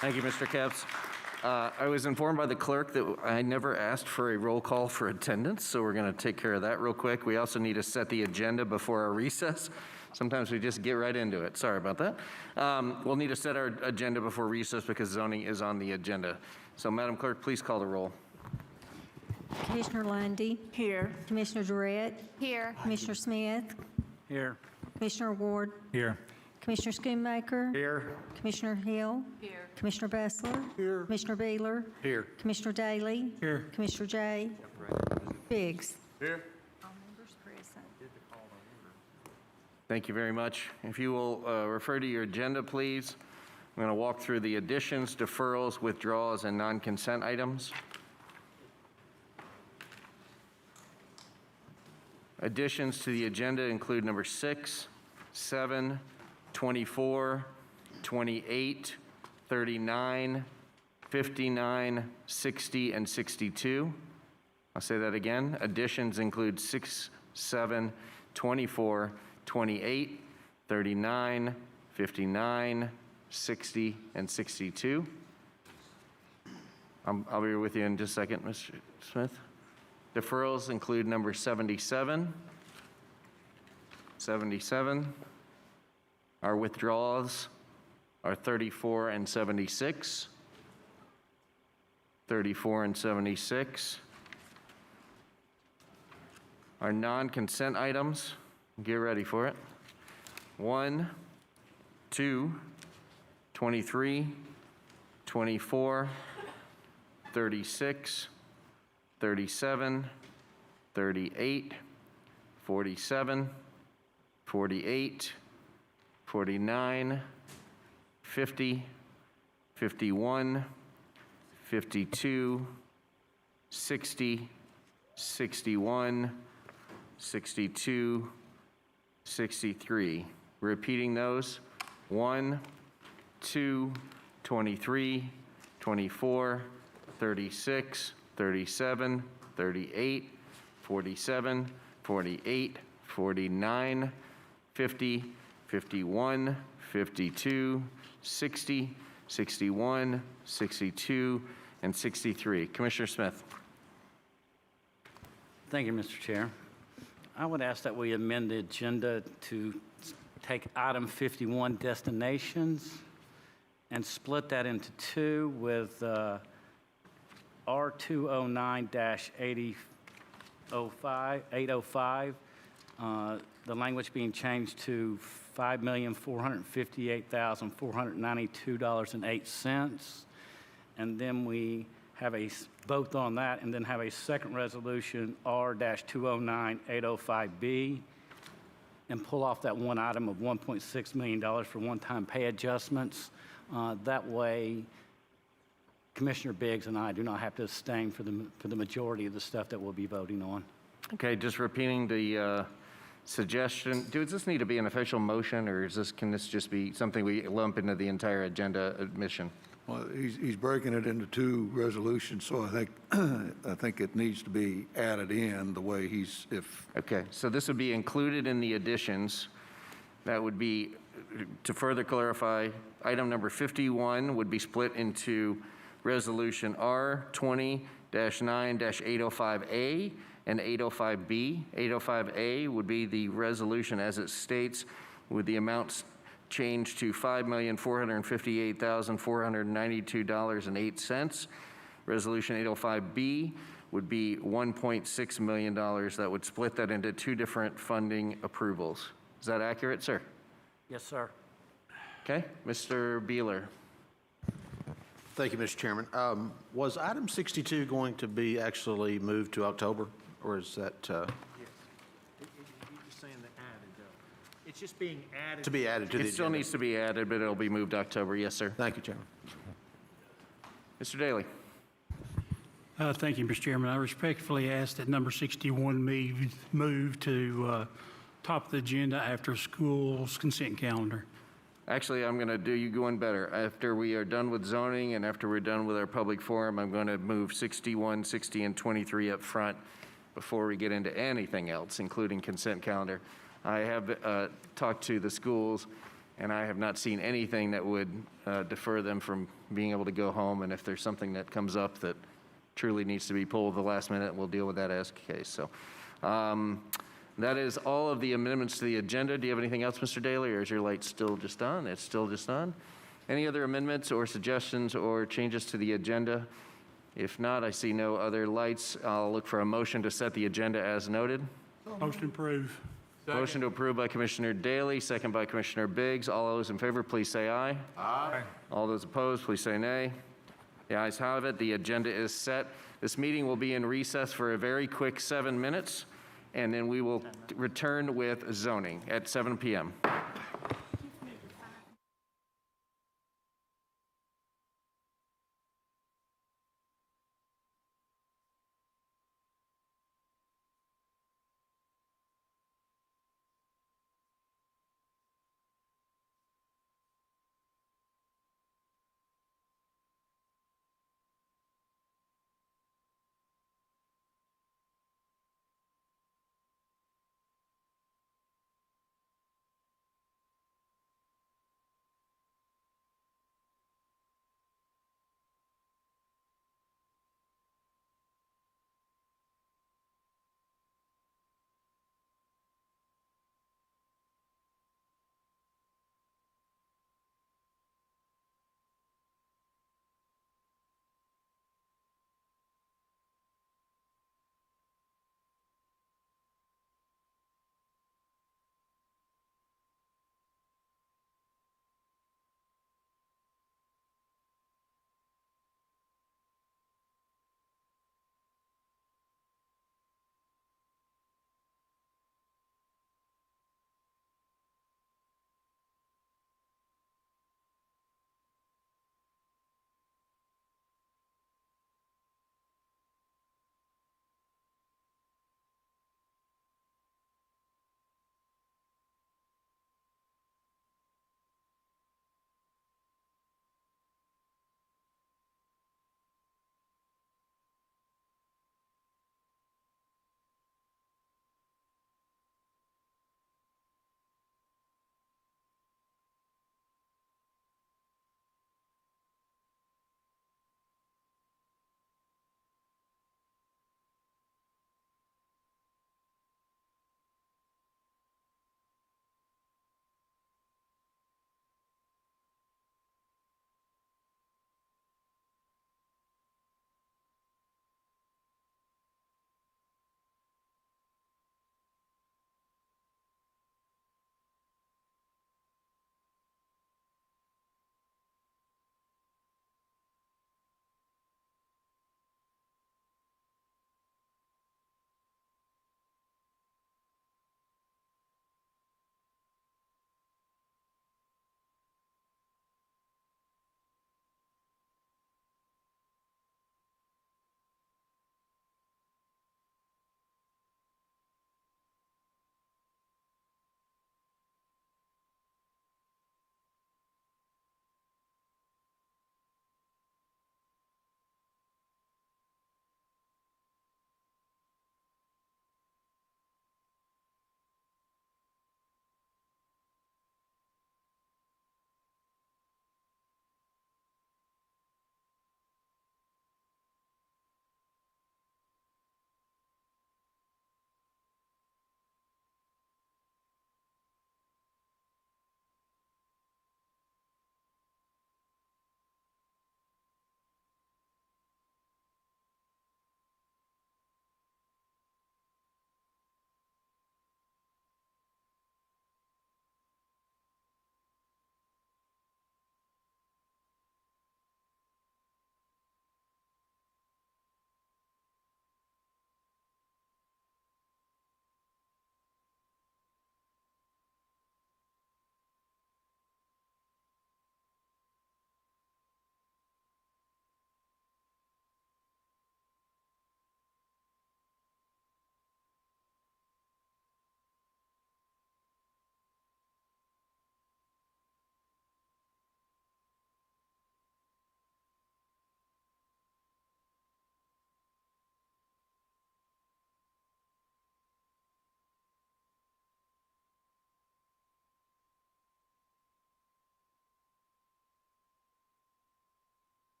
Thank you, Mr. Capps. I was informed by the clerk that I never asked for a roll call for attendance, so we're going to take care of that real quick. We also need to set the agenda before our recess. Sometimes we just get right into it. Sorry about that. We'll need to set our agenda before recess because zoning is on the agenda. So, Madam Clerk, please call the roll. Commissioner Lundy. Here. Commissioner Durrett. Here. Commissioner Smith. Here. Commissioner Ward. Here. Commissioner Schoonmaker. Here. Commissioner Hill. Here. Commissioner Bessler. Here. Commissioner Beeler. Here. Commissioner Daly. Here. Commissioner Jay. Biggs. Here. All members present. Thank you very much. If you will refer to your agenda, please. I'm going to walk through the additions, deferrals, withdrawals, and non-consent items. Additions to the agenda include number 6, 7, 24, 28, 39, 59, 60, and 62. I'll say that again. Additions include 6, 7, 24, 28, 39, 59, 60, and 62. I'll be with you in just a second, Mr. Smith. Deferrals include number 77, 77. Our withdrawals are 34 and 76, 34 and 76. Our non-consent items, get ready for it. 1, 2, 23, 24, 36, 37, 38, 47, 48, 49, 50, 51, 52, 60, 61, 62, 63. Repeating those, 1, 2, 23, 24, 36, 37, 38, 47, 48, 49, 50, 51, 52, 60, 61, 62, and 63. Commissioner Smith. Thank you, Mr. Chair. I would ask that we amend the agenda to take item 51, destinations, and split that into two with R209-805, the language being changed to $5,458,492.08. And then we have a vote on that, and then have a second resolution, R-209-805B, and pull off that one item of $1.6 million for one-time pay adjustments. That way, Commissioner Biggs and I do not have to abstain for the majority of the stuff that we'll be voting on. Okay, just repeating the suggestion. Does this need to be an official motion, or can this just be something we lump into the entire agenda admission? Well, he's breaking it into two resolutions, so I think it needs to be added in the way Okay, so this would be included in the additions. That would be, to further clarify, item number 51 would be split into Resolution R20-9-805A and 805B. 805A would be the resolution as it states, with the amounts changed to $5,458,492.08. Resolution 805B would be $1.6 million. That would split that into two different funding approvals. Is that accurate, sir? Yes, sir. Okay, Mr. Beeler. Thank you, Mr. Chairman. Was item 62 going to be actually moved to October, or is that? Yes. You're just saying the added, though. It's just being added. To be added to the It still agenda. needs to be added, but it'll be moved to October. Yes, sir. Thank you, Chairman. Mr. Daly. Thank you, Mr. Chairman. I respectfully ask that number 61 move to top of the agenda after school's consent calendar. Actually, I'm going to do you one better. After we are done with zoning and after we're done with our public forum, I'm going to move 61, 60, and 23 up front before we get into anything else, including consent calendar. I have talked to the schools, and I have not seen anything that would defer them from being able to go home. And if there's something that comes up that truly needs to be pulled at the last minute, we'll deal with that as case. So that is all of the amendments to the agenda. Do you have anything else, Mr. Daly, or is your light still just on? It's still just on. Any other amendments or suggestions or changes to the agenda? If not, I see no other lights. I'll look for a motion to set the agenda as noted. Motion approved. Motion to approve by Commissioner Daly, second by Commissioner Biggs. All those in favor, please say aye. Aye. All those opposed, please say nay. The ayes have it. The agenda is set. This meeting will be in recess for a very quick 7 minutes, and then we will return with zoning at 7 p.m.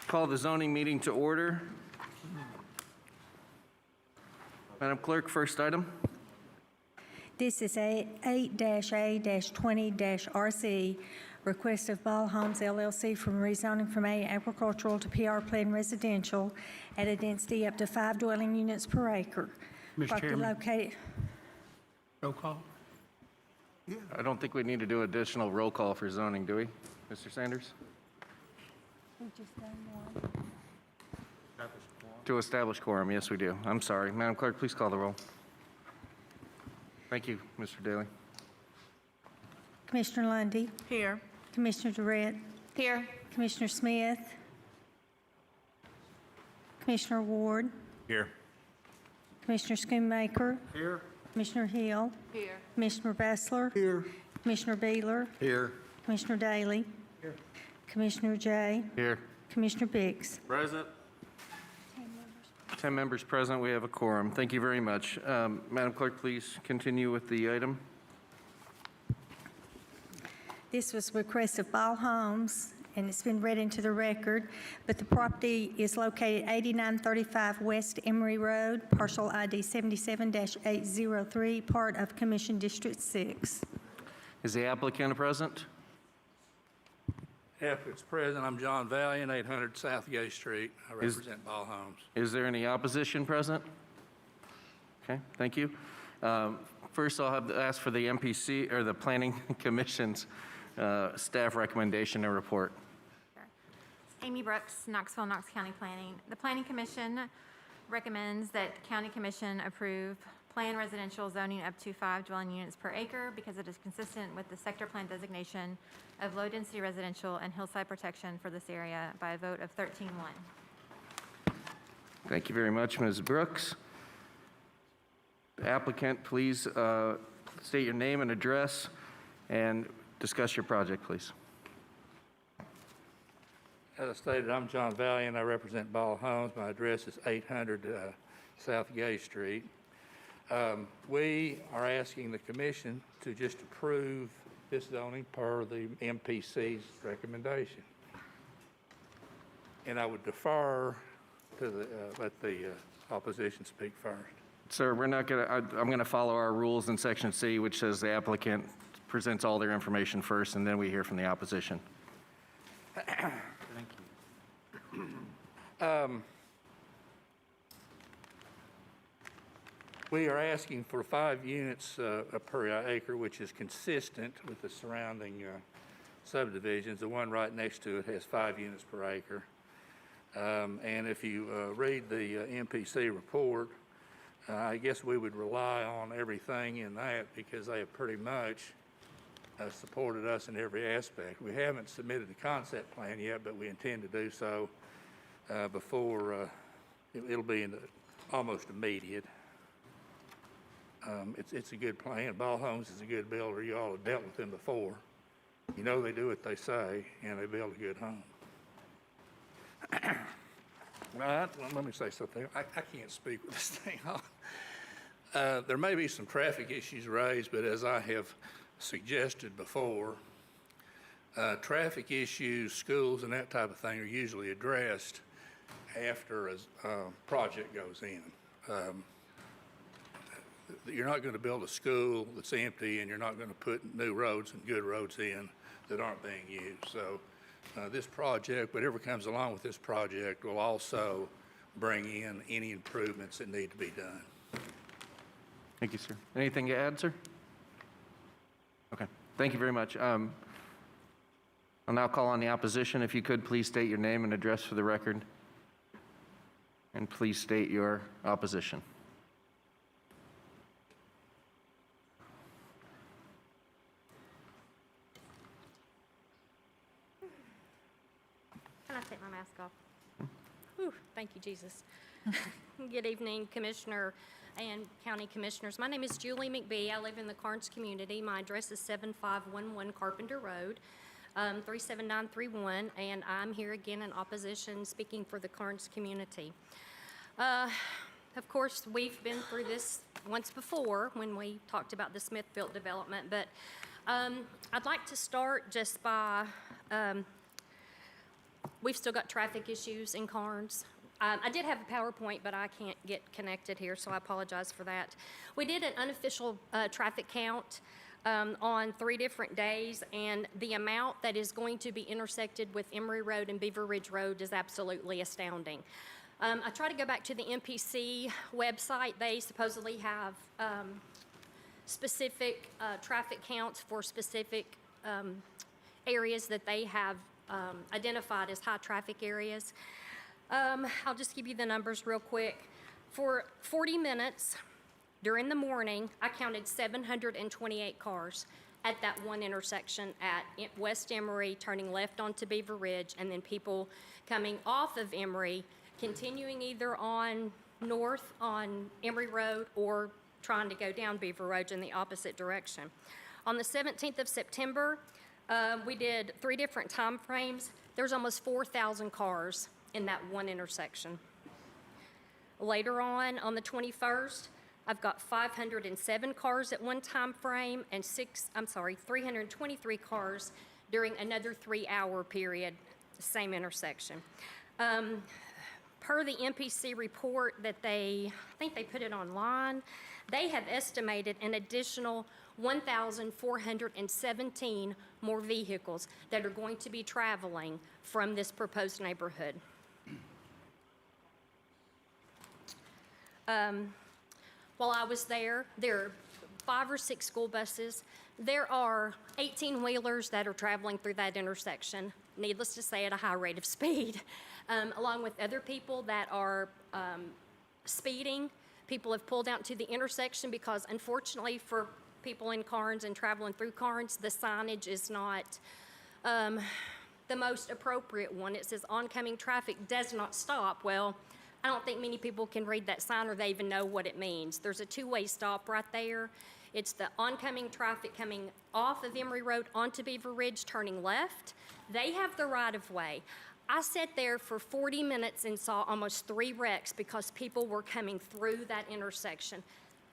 Call the zoning meeting to order. Madam Clerk, first item. This is 8-A-20-RC, request of Ball Homes LLC from rezoning from A agricultural to PR plan residential at a density up to 5 dwelling units per acre. Mr. Property Chairman. located. Roll call. I don't think we need to do additional roll call for zoning, do we, Mr. Sanders? We just done one. To establish quorum, yes, we do. I'm sorry. Madam Clerk, please call the roll. Thank you, Mr. Daly. Commissioner Lundy. Here. Commissioner Durrett. Here. Commissioner Smith. Commissioner Ward. Here. Commissioner Schoonmaker. Here. Commissioner Hill. Here. Commissioner Bessler. Here. Commissioner Beeler. Here. Commissioner Daly. Here. Commissioner Jay. Here. Commissioner Biggs. Present. 10 members present. We have a quorum. Thank you very much. Madam Clerk, please continue with the item. This was a request of Ball Homes, and it's been read into the record, but the property is located 8935 West Emory Road, parcel ID 77-803, part of Commission District 6. Is the applicant present? If it's present, I'm John Valiant, 800 South Gay Street. I represent Ball Homes. Is there any opposition present? Okay, thank you. First, I'll have to ask for the MPC, or the Planning Commission's staff recommendation and report. Amy Brooks, Knoxville, Knox County Planning. The Planning Commission recommends that County Commission approve plan residential zoning up to 5 dwelling units per acre because it is consistent with the sector plan designation of low-density residential and hillside protection for this area by a vote of 13-1. Thank you very much, Ms. Brooks. Applicant, please state your name and address and discuss your project, please. As I stated, I'm John Valiant. I represent Ball Homes. My address is 800 South Gay Street. We are asking the commission to just approve this zoning per the MPC's recommendation. And I would defer to let the opposition speak first. Sir, we're not going to, I'm going to follow our rules in Section C, which says the applicant presents all their information first, and then we hear from the opposition. Thank you. We are asking for 5 units per acre, which is consistent with the surrounding subdivisions. The one right next to it has 5 units per acre. And if you read the MPC report, I guess we would rely on everything in that because they have pretty much supported us in every aspect. We haven't submitted the concept plan yet, but we intend to do so before it'll be almost immediate. It's a good plan. Ball Homes is a good builder. You all have dealt with them before. You know they do what they say, and they build a good home. Well, let me say something. I can't speak with this thing on. There may be some traffic issues raised, but as I have suggested before, traffic issues, schools, and that type of thing are usually addressed after a project goes in. You're not going to build a school that's empty, and you're not going to put new roads and good roads in that aren't being used. So this project, whatever comes along with this project, will also bring in any improvements that need to be done. Thank you, sir. Anything to add, sir? Okay, thank you very much. I'll now call on the opposition. If you could, please state your name and address for the record. And please state your opposition. Can I take my mask off? Whew, thank you, Jesus. Good evening, Commissioner and County Commissioners. My name is Julie McBee. I live in the Carnes community. My address is 7511 Carpenter Road, 37931, and I'm here again in opposition, speaking for the Carnes community. Of course, we've been through this once before when we talked about the Smithfield development, but I'd like to start just by We've still got traffic issues in Carnes. I did have a PowerPoint, but I can't get connected here, so I apologize for that. We did an unofficial traffic count on 3 different days, and the amount that is going to be intersected with Emory Road and Beaver Ridge Road is absolutely astounding. I tried to go back to the MPC website. They supposedly have specific traffic counts for specific areas that they have identified as high traffic areas. I'll just give you the numbers real quick. For 40 minutes during the morning, I counted 728 cars at that one intersection at West Emory, turning left onto Beaver Ridge, and then people coming off of Emory, continuing either on north on Emory Road or trying to go down Beaver Road in the opposite direction. On the 17th of September, we did 3 different time frames. There's almost 4,000 cars in that one intersection. Later on the 21st, I've got 507 cars at one time frame and 323 cars during another 3-hour period, same intersection. Per the MPC report that I think they put it online, they have estimated an additional 1,417 more vehicles that are going to be traveling from this proposed neighborhood. While I was there are 5 or 6 school buses. There are 18-wheelers that are traveling through that intersection, needless to say, at a high rate of speed, along with other people that are speeding. People have pulled out to the intersection because, unfortunately, for people in Carnes and traveling through Carnes, the signage is not the most appropriate one. It says oncoming traffic does not stop. Well, I don't think many people can read that sign or they even know what it means. There's a 2-way stop right there. It's the oncoming traffic coming off of Emory Road onto Beaver Ridge, turning left. They have the right-of-way. I sat there for 40 minutes and saw almost 3 wrecks because people were coming through that intersection.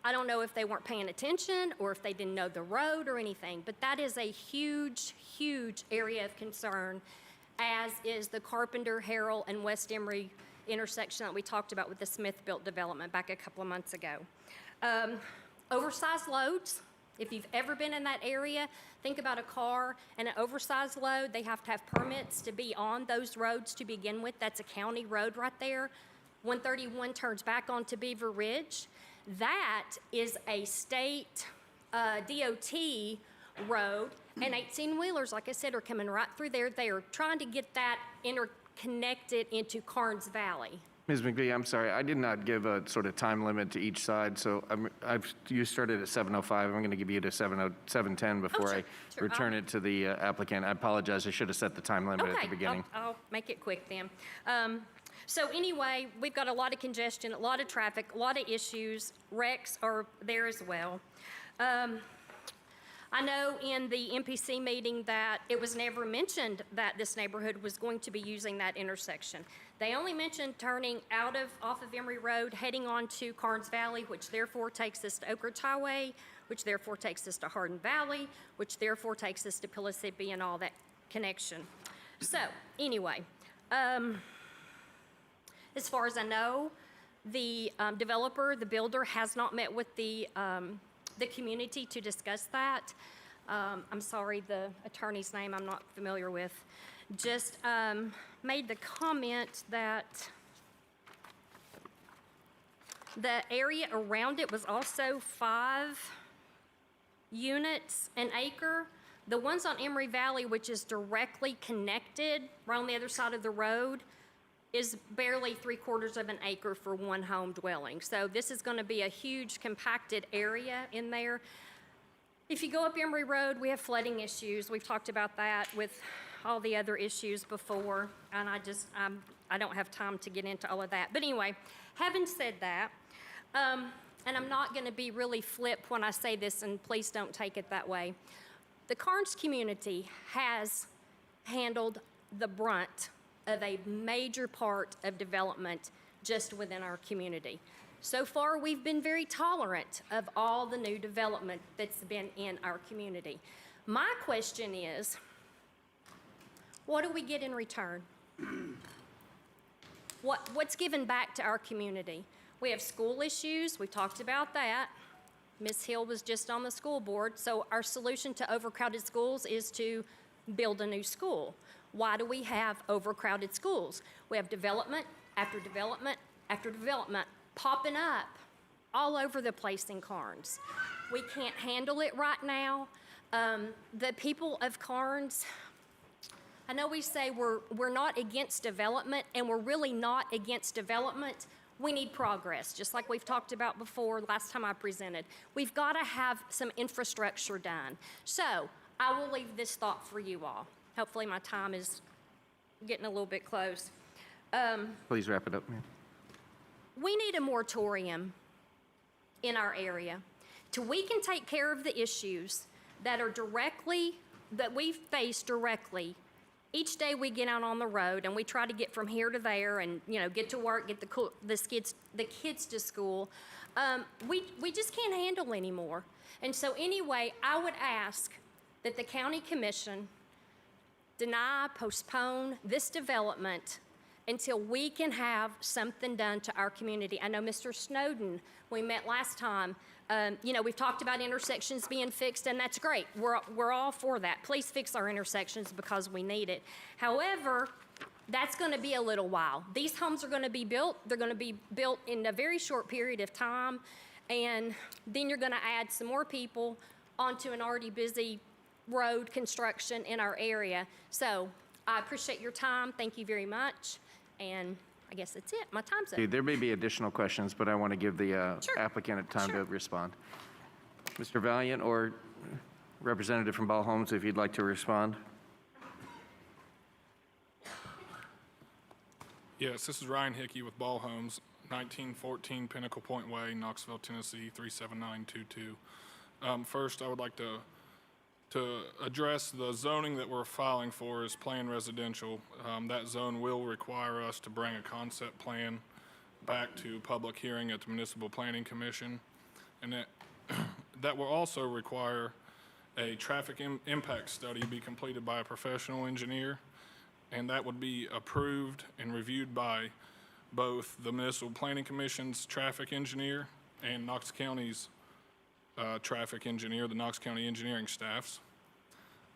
I don't know if they weren't paying attention or if they didn't know the road or anything, but that is a huge, huge area of concern, as is the Carpenter, Harrell, and West Emory intersection that we talked about with the Smith-built development back a couple of months ago. Oversized loads. If you've ever been in that area, think about a car and an oversized load. They have to have permits to be on those roads to begin with. That's a county road right there. 131 turns back onto Beaver Ridge. That is a state DOT road, and 18-wheelers, like I said, are coming right through there. They are trying to get that interconnected into Carnes Valley. Ms. McBee, I'm sorry, I did not give a sort of time limit to each side, so you started at 7:05. I'm going to give you to 7:10 before I return it to the applicant. I apologize. I should have set the time limit at the beginning. I'll make it quick then. So anyway, we've got a lot of congestion, a lot of traffic, a lot of issues. Wrecks are there as well. I know in the MPC meeting that it was never mentioned that this neighborhood was going to be using that intersection. They only mentioned turning off of Emory Road, heading on to Carnes Valley, which therefore takes us to Oak Ridge Highway, which therefore takes us to Hardin Valley, which therefore takes us to Pellissippi and all that connection. So anyway, as far as I know, the developer, the builder, has not met with the community to discuss that. I'm sorry, the attorney's name I'm not familiar with. Just made the comment that the area around it was also 5 units an acre. The ones on Emory Valley, which is directly connected, right on the other side of the road, is barely 3/4 of an acre for one home dwelling. So this is going to be a huge compacted area in there. If you go up Emory Road, we have flooding issues. We've talked about that with all the other issues before, and I don't have time to get into all of that. But anyway, having said that, and I'm not going to be really flip when I say this, and please don't take it that way, the Carnes community has handled the brunt of a major part of development just within our community. So far, we've been very tolerant of all the new development that's been in our community. My question is, what do we get in return? What's given back to our community? We have school issues. We talked about that. Ms. Hill was just on the school board. So our solution to overcrowded schools is to build a new school. Why do we have overcrowded schools? We have development after development after development popping up all over the place in Carnes. We can't handle it right now. The people of Carnes, I know we say we're not against development, and we're really not against development. We need progress, just like we've talked about before last time I presented. We've got to have some infrastructure done. So I will leave this thought for you all. Hopefully my time is getting a little bit close. Please wrap it up, ma'am. We need a moratorium in our area till we can take care of the issues that we face directly. Each day we get out on the road and we try to get from here to there and, get to work, get the kids to school. We just can't handle anymore. And so anyway, I would ask that the county commission deny, postpone this development until we can have something done to our community. I know Mr. Snowden, we met last time, we've talked about intersections being fixed, and that's great. We're all for that. Please fix our intersections because we need it. However, that's going to be a little while. These homes are going to be built. They're going to be built in a very short period of time, and then you're going to add some more people onto an already busy road construction in our area. So I appreciate your time. Thank you very much. And I guess that's it. My time's up. There may be additional questions, but I want to give the applicant time to respond. Mr. Valiant or representative from Ball Homes, if you'd like to respond. Yes, this is Ryan Hickey with Ball Homes, 1914 Pinnacle Point Way, Knoxville, Tennessee, 37922. First, I would like to address the zoning that we're filing for is planned residential. That zone will require us to bring a concept plan back to public hearing at the Municipal Planning Commission. And that will also require a traffic impact study be completed by a professional engineer. And that would be approved and reviewed by both the Municipal Planning Commission's traffic engineer and Knox County's traffic engineer, the Knox County engineering staffs.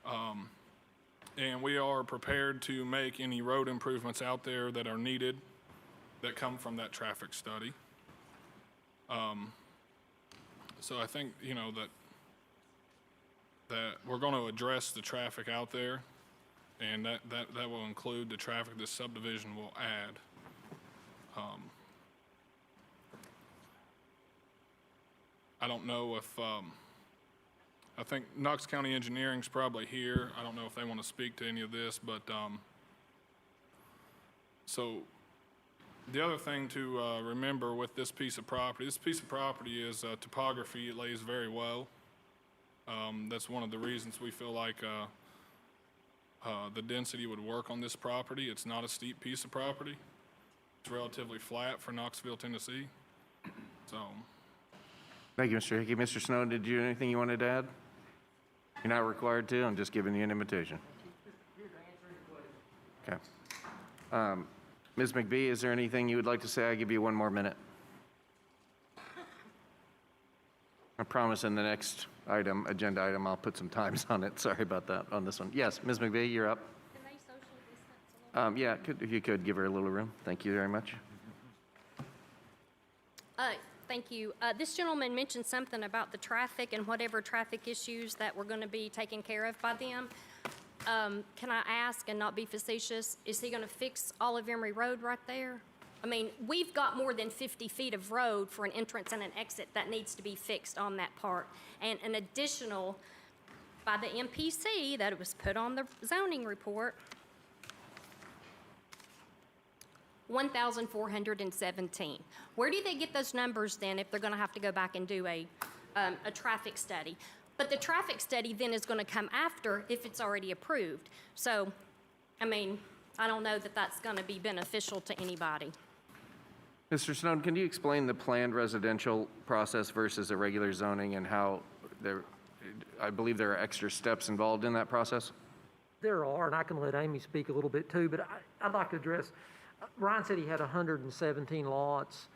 And we are prepared to make any road improvements out there that are needed that come from that traffic study. So I think, that we're going to address the traffic out there, and that will include the traffic this subdivision will add. I don't know if, I think Knox County Engineering's probably here. I don't know if they want to speak to any of this, but, so the other thing to remember with this piece of property is topography. It lays very well. That's one of the reasons we feel like the density would work on this property. It's not a steep piece of property. It's relatively flat for Knoxville, Tennessee. So. Thank you, Mr. Hickey. Mr. Snowden, did you have anything you wanted to add? You're not required to. I'm just giving you an invitation. Okay. Ms. McBee, is there anything you would like to say? I'll give you one more minute. I promise in the next agenda item, I'll put some times on it. Sorry about that on this one. Yes, Ms. McBee, you're up. Can they socially distance a little? Yeah, if you could give her a little room. Thank you very much. Thank you. This gentleman mentioned something about the traffic and whatever traffic issues that were going to be taken care of by them. Can I ask, and not be facetious, is he going to fix Olive Emery Road right there? I mean, we've got more than 50 feet of road for an entrance and an exit that needs to be fixed on that part. And an additional, by the MPC, that it was put on the zoning report, 1,417. Where do they get those numbers then if they're going to have to go back and do a traffic study? But the traffic study then is going to come after if it's already approved. So, I mean, I don't know that that's going to be beneficial to anybody. Mr. Snowden, can you explain the planned residential process versus a regular zoning and how I believe there are extra steps involved in that process? There are, and I can let Amy speak a little bit too, but I'd like to address, Ryan said he had 117 lots,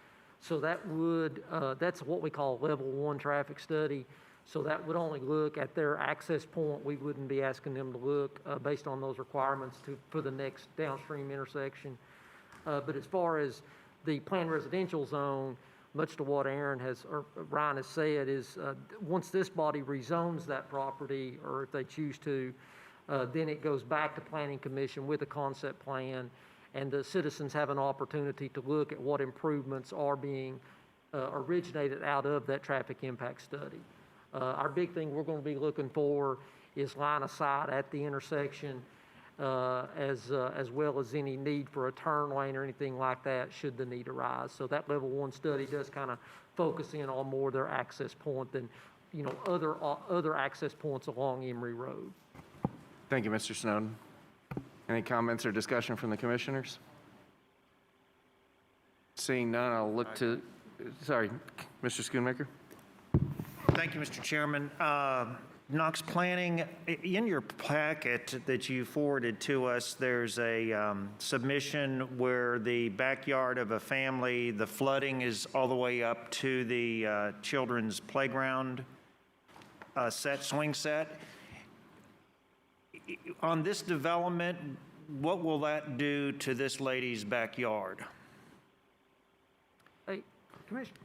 so that would, that's what we call level 1 traffic study. So that would only look at their access point. We wouldn't be asking them to look based on those requirements for the next downstream intersection. But as far as the planned residential zone, much to what Ryan has said, is once this body rezones that property, or if they choose to, then it goes back to Planning Commission with a concept plan, and the citizens have an opportunity to look at what improvements are being originated out of that traffic impact study. Our big thing we're going to be looking for is line of sight at the intersection, as well as any need for a turn lane or anything like that should the need arise. So that level 1 study does kind of focus in on more their access point than, other access points along Emory Road. Thank you, Mr. Snowden. Any comments or discussion from the commissioners? Seeing none, I'll look to, sorry, Mr. Schoonmaker. Thank you, Mr. Chairman. Knox Planning, in your packet that you forwarded to us, there's a submission where the backyard of a family, the flooding is all the way up to the children's playground swing set. On this development, what will that do to this lady's backyard? Hey, Commissioner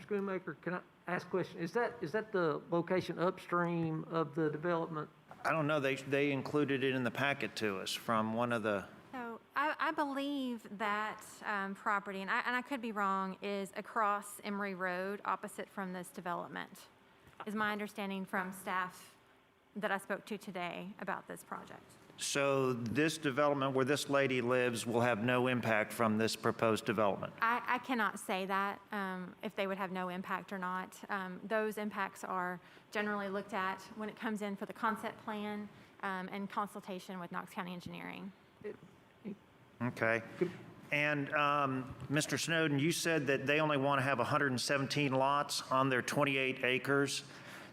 Schoonmaker, can I ask a question? Is that the location upstream of the development? I don't know. They included it in the packet to us from one of the. So I believe that property, and I could be wrong, is across Emory Road, opposite from this development, is my understanding from staff that I spoke to today about this project. So this development where this lady lives will have no impact from this proposed development? I cannot say that, if they would have no impact or not. Those impacts are generally looked at when it comes in for the concept plan and consultation with Knox County Engineering. Okay. And Mr. Snowden, you said that they only want to have 117 lots on their 28 acres,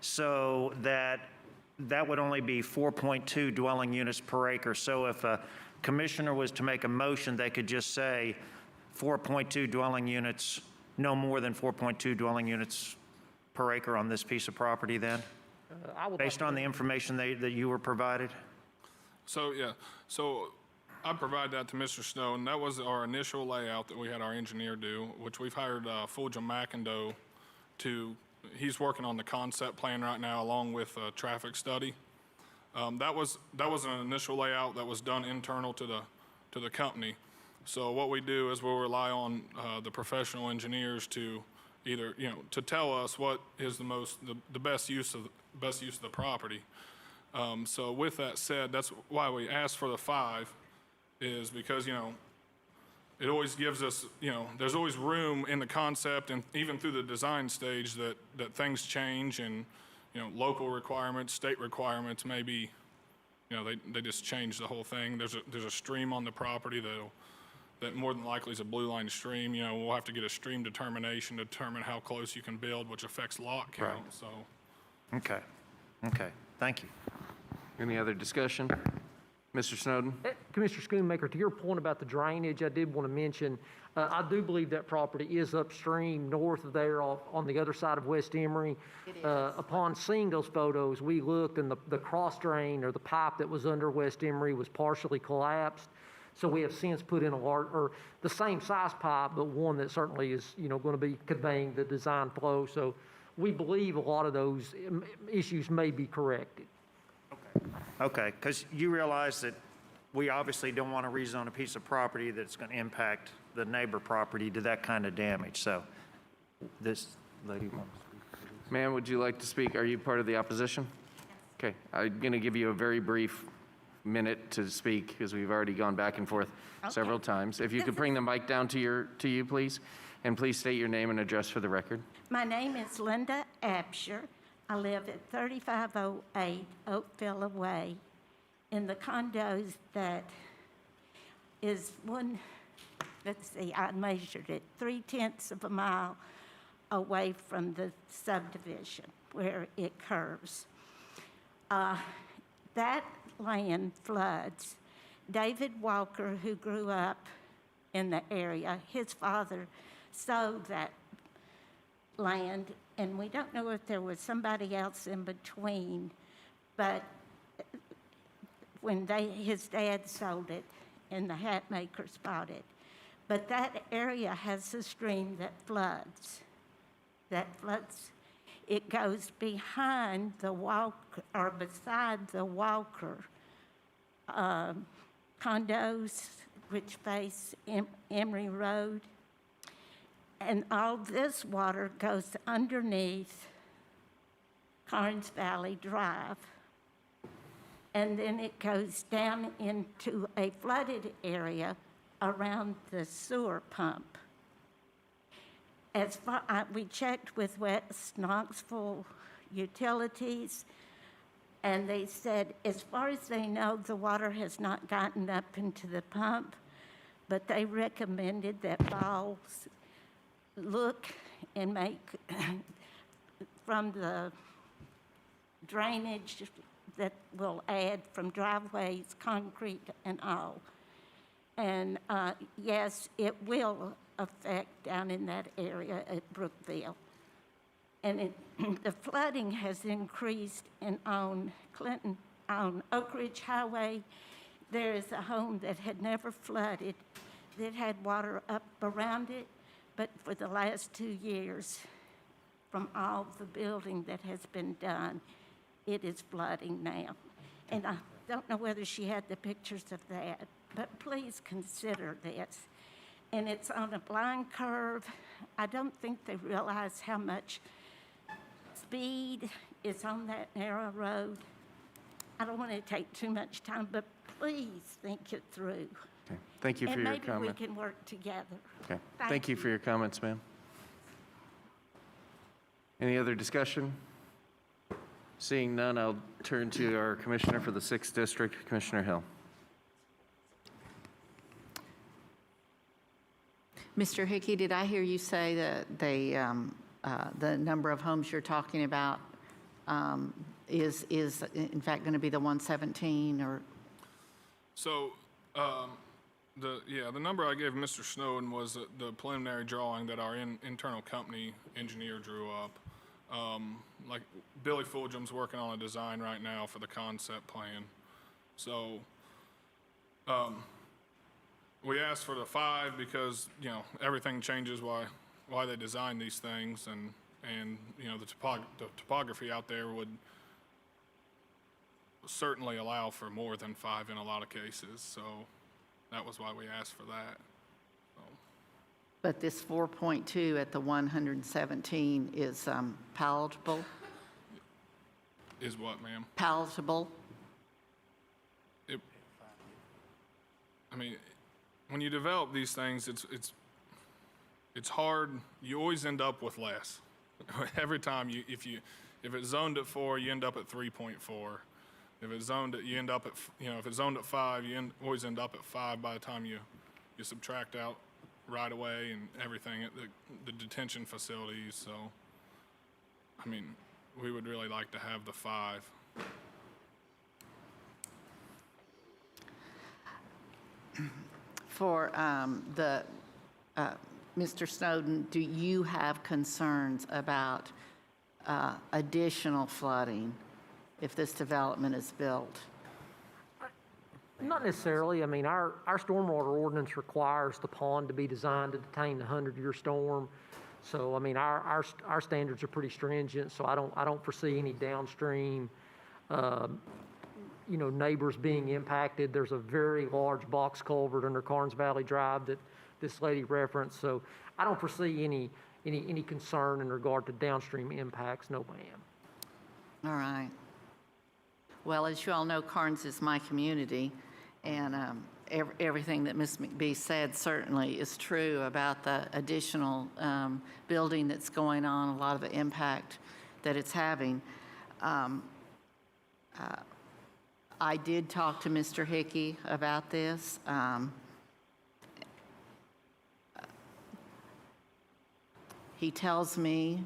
so that would only be 4.2 dwelling units per acre. So if a commissioner was to make a motion, they could just say 4.2 dwelling units, no more than 4.2 dwelling units per acre on this piece of property then? Based on the information that you were provided? So, yeah. So I provide that to Mr. Snowden. That was our initial layout that we had our engineer do, which we've hired Fulgham McIndoe to. He's working on the concept plan right now along with a traffic study. That was an initial layout that was done internal to the company. So what we do is we'll rely on the professional engineers to either, to tell us what is the best use of the property. So with that said, that's why we asked for the 5, is because, it always gives us, there's always room in the concept and even through the design stage that things change and, local requirements, state requirements maybe, they just change the whole thing. There's a stream on the property that more than likely is a blue line stream. We'll have to get a stream determination to determine how close you can build, which affects lot count, Right. so. Okay. Thank you. Any other discussion? Mr. Snowden? Commissioner Schoonmaker, to your point about the drainage, I did want to mention, I do believe that property is upstream north of there on the other side of West Emory. Upon seeing those photos, we looked and the cross drain or the pipe that was under West Emory was partially collapsed. So we have since put in the same size pipe, but one that certainly is, going to be conveying the design flow. So we believe a lot of those issues may be corrected. Okay, because you realize that we obviously don't want to rezone a piece of property that's going to impact the neighbor property to that kind of damage. So this lady wants to speak. Ma'am, would you like to speak? Are you part of the opposition? Okay, I'm going to give you a very brief minute to speak because we've already gone back and forth several times. If you could bring the mic down to you, please, and please state your name and address for the record. My name is Linda Absher. I live at 3508 Oakville Way in the condos that is I measured it, 3/10 of a mile away from the subdivision where it curves. that land floods. David Walker, who grew up in the area, his father sold that land, and we don't know if there was somebody else in between, but when his dad sold it and the hat makers bought it. But that area has a stream that floods. It goes behind the Walker, or beside the Walker condos, which face Emory Road. And all this water goes underneath Carnes Valley Drive. And then it goes down into a flooded area around the sewer pump. We checked with West Knoxville Utilities, and they said, as far as they know, the water has not gotten up into the pump, but they recommended that Ball's look and make from the drainage that will add from driveways, concrete and all. And yes, it will affect down in that area at Brookville. And the flooding has increased on Oak Ridge Highway. There is a home that had never flooded, that had water up around it, but for the last 2 years, from all the building that has been done, it is flooding now. And I don't know whether she had the pictures of that, but please consider this. And it's on a blind curve. I don't think they realize how much speed is on that narrow road. I don't want to take too much time, but please think it through. Okay. Thank you for your comment. And maybe we can work together. Okay. Thank you for your comments, ma'am. Any other discussion? Seeing none, I'll turn to our commissioner for the 6th District, Commissioner Hill. Mr. Hickey, did I hear you say that the number of homes you're talking about is in fact going to be the 117 or? So, the number I gave Mr. Snowden was the preliminary drawing that our internal company engineer drew up. Like Billy Fulgham's working on a design right now for the concept plan. So, we asked for the 5 because, everything changes why they design these things, and the topography out there would certainly allow for more than 5 in a lot of cases. So that was why we asked for that. But this 4.2 at the 117 is palatable? Is what, ma'am? Palatable? When you develop these things, it's hard. You always end up with less. Every time if it's zoned at 4, you end up at 3.4. If it's zoned at, you end up at, if it's zoned at 5, you always end up at 5 by the time you subtract out right away and everything at the detention facilities. So, we would really like to have the 5. For Mr. Snowden, do you have concerns about additional flooding if this development is built? Not necessarily. Our stormwater ordinance requires the pond to be designed to detain the 100-year storm. So, our standards are pretty stringent, so I don't foresee any downstream, neighbors being impacted. There's a very large box culvert under Carnes Valley Drive that this lady referenced, so I don't foresee any concern in regard to downstream impacts, no ma'am. All right. Well, as you all know, Carnes is my community, and everything that Ms. McBee said certainly is true about the additional building that's going on, a lot of the impact that it's having. I did talk to Mr. Hickey about this. He tells me,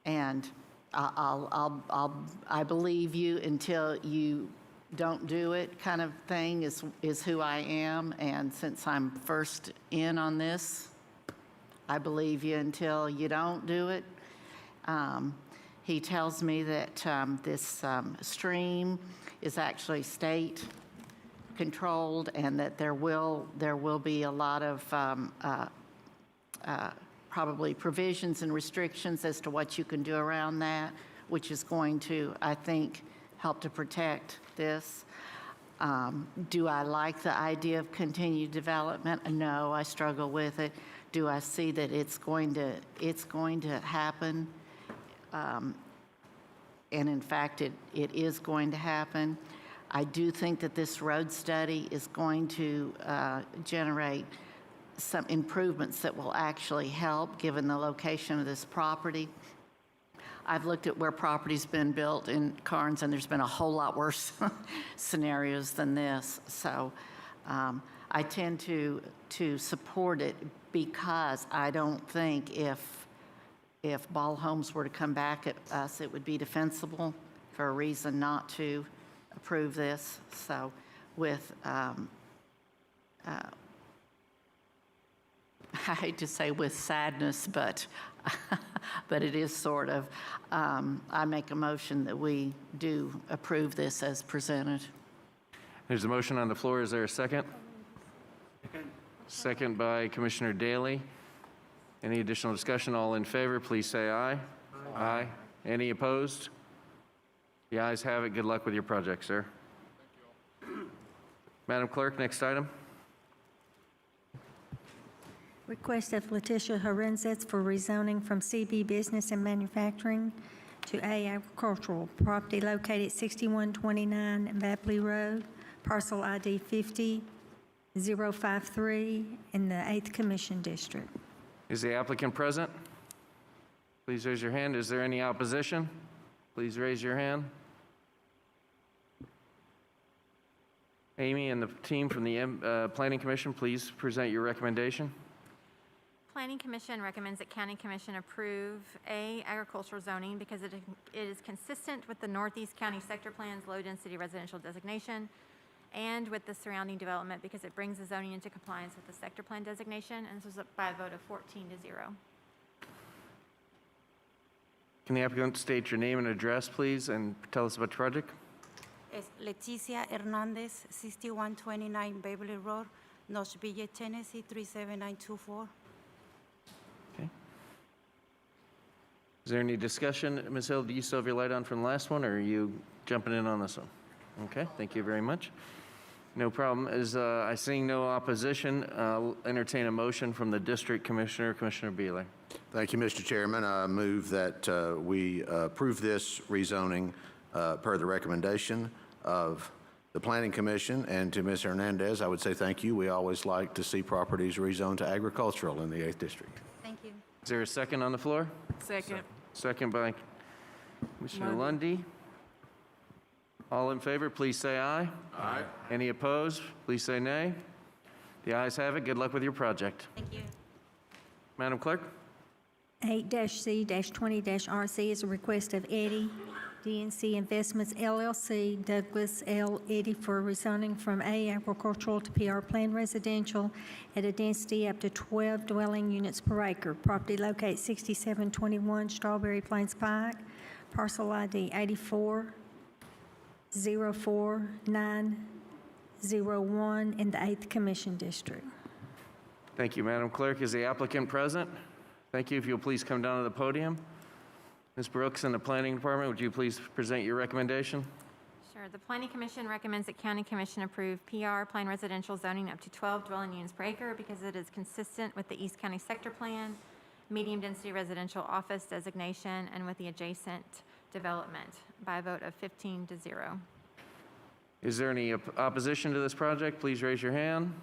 and I believe you until you don't do it kind of thing is who I am. And since I'm first in on this, I believe you until you don't do it. He tells me that this stream is actually state controlled and that there will be a lot of probably provisions and restrictions as to what you can do around that, which is going to, I think, help to protect this. Do I like the idea of continued development? No, I struggle with it. Do I see that it's going to happen? And in fact, it is going to happen. I do think that this road study is going to generate some improvements that will actually help, given the location of this property. I've looked at where property's been built in Carnes, and there's been a whole lot worse scenarios than this. So I tend to support it because I don't think if Ball Homes were to come back at us, it would be defensible for a reason not to approve this. So with, I hate to say with sadness, but it is sort of, I make a motion that we do approve this as presented. There's a motion on the floor. Is there a second? Second by Commissioner Daly. Any additional discussion? All in favor, please say aye. Aye. Any opposed? The ayes have it. Good luck with your project, sir. Madam Clerk, next item. Request of Letitia Horenzitz for rezoning from CB Business and Manufacturing to A Agricultural. Property located 6129 Babley Road, parcel ID 50053 in the 8th Commission District. Is the applicant present? Please raise your hand. Is there any opposition? Please raise your hand. Amy and the team from the Planning Commission, please present your recommendation. Planning Commission recommends that County Commission approve A, agricultural zoning because it is consistent with the Northeast County Sector Plan's low-density residential designation and with the surrounding development because it brings the zoning into compliance with the sector plan designation, and this was by a vote of 14-0. Can the applicant state your name and address, please, and tell us about the project? Es Leticia Hernandez, 6129 Beverly Road, Nashville, Tennessee, 37924. Okay. Is there any discussion? Ms. Hill, do you still have your light on from the last one, or are you jumping in on this one? Okay, thank you very much. No problem. As I seeing no opposition, I'll entertain a motion from the District Commissioner, Commissioner Beeler. Thank you, Mr. Chairman. I move that we approve this rezoning per the recommendation of the Planning Commission. And to Ms. Hernandez, I would say thank you. We always like to see properties rezoned to agricultural in the 8th District. Thank you. Is there a second on the floor? Second. Second by Commissioner Lundy. All in favor, please say aye. Aye. Any opposed? Please say nay. The ayes have it. Good luck with your project. Thank you. Madam Clerk? 8-C-20-RC is a request of Eddie DNC Investments LLC, Douglas L. Eddy, for rezoning from A agricultural to PR plan residential at a density up to 12 dwelling units per acre. Property located 6721 Strawberry Plains Pike, parcel ID 8404901 in the 8th Commission District. Thank you, Madam Clerk. Is the applicant present? Thank you. If you'll please come down to the podium. Ms. Brooks in the Planning Department, would you please present your recommendation? Sure. The Planning Commission recommends that County Commission approve PR plan residential zoning up to 12 dwelling units per acre because it is consistent with the East County Sector Plan, medium density residential office designation, and with the adjacent development by a vote of 15-0. Is there any opposition to this project? Please raise your hand.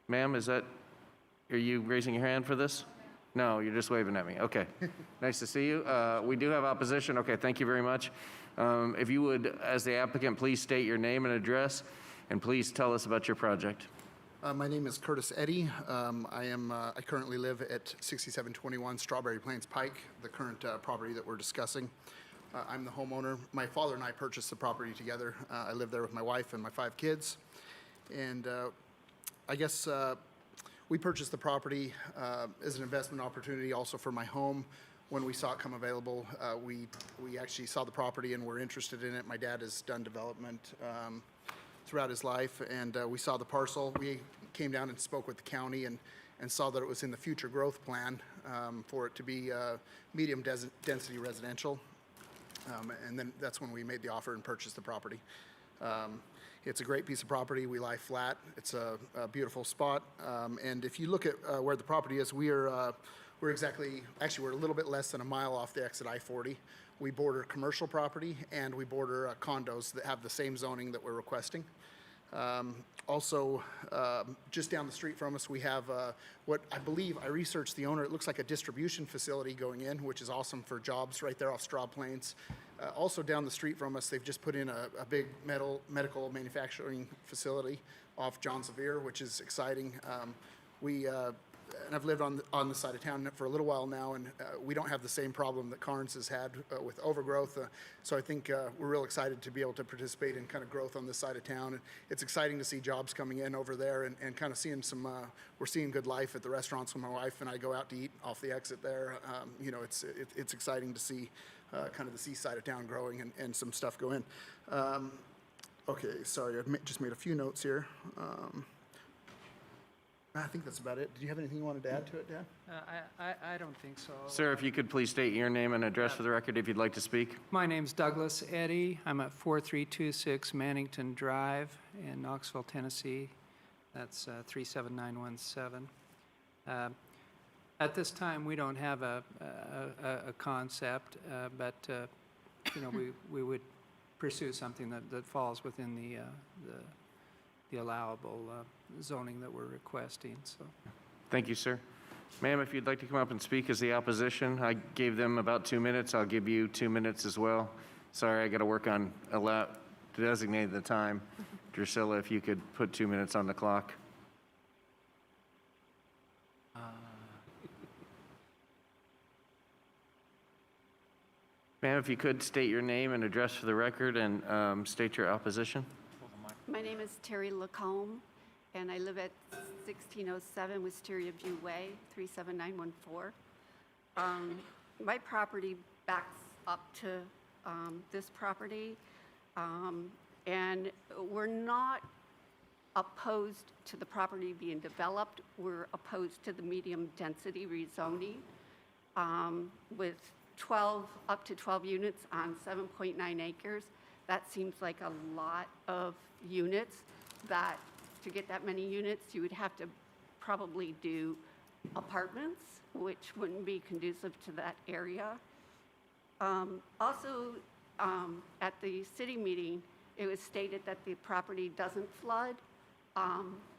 Ma'am, are you raising your hand for this? No, you're just waving at me. Okay. Nice to see you. We do have opposition. Okay, thank you very much. If you would, as the applicant, please state your name and address, and please tell us about your project. My name is Curtis Eddy. I currently live at 6721 Strawberry Plains Pike, the current property that we're discussing. I'm the homeowner. My father and I purchased the property together. I live there with my wife and my 5 kids. And I guess we purchased the property as an investment opportunity also for my home. When we saw it come available, we actually saw the property and were interested in it. My dad has done development throughout his life, and we saw the parcel. We came down and spoke with the county and saw that it was in the future growth plan for it to be medium density residential. And then that's when we made the offer and purchased the property. It's a great piece of property. We lie flat. It's a beautiful spot. And if you look at where the property is, we're a little bit less than a mile off the exit I-40. We border commercial property and we border condos that have the same zoning that we're requesting. Also, just down the street from us, we have what I believe, I researched the owner, it looks like a distribution facility going in, which is awesome for jobs right there off Straw Plains. Also down the street from us, they've just put in a big medical manufacturing facility off John Sevier, which is exciting. And I've lived on the side of town for a little while now, and we don't have the same problem that Carnes has had with overgrowth. So I think we're real excited to be able to participate in kind of growth on this side of town. And it's exciting to see jobs coming in over there and kind of seeing we're seeing good life at the restaurants when my wife and I go out to eat off the exit there. It's exciting to see kind of the seaside of town growing and some stuff go in. Okay, sorry, I've just made a few notes here. I think that's about it. Did you have anything you wanted to add to it, Dan? I don't think so. Sir, if you could please state your name and address for the record if you'd like to speak. My name's Douglas Eddy. I'm at 4326 Mannington Drive in Knoxville, Tennessee. That's 37917. At this time, we don't have a concept, but we would pursue something that falls within the allowable zoning that we're requesting. So, Thank you, sir. Ma'am, if you'd like to come up and speak as the opposition, I gave them about 2 minutes. I'll give you 2 minutes as well. Sorry, I got to work on designating the time. Drusilla, if you could put 2 minutes on the clock. Ma'am, if you could state your name and address for the record and state your opposition. My name is Terry Lacombe, and I live at 1607 Wisteria View Way, 37914. My property backs up to this property, and we're not opposed to the property being developed. We're opposed to the medium density rezoning with up to 12 units on 7.9 acres. That seems like a lot of units. That to get that many units, you would have to probably do apartments, which wouldn't be conducive to that area. Also, at the city meeting, it was stated that the property doesn't flood.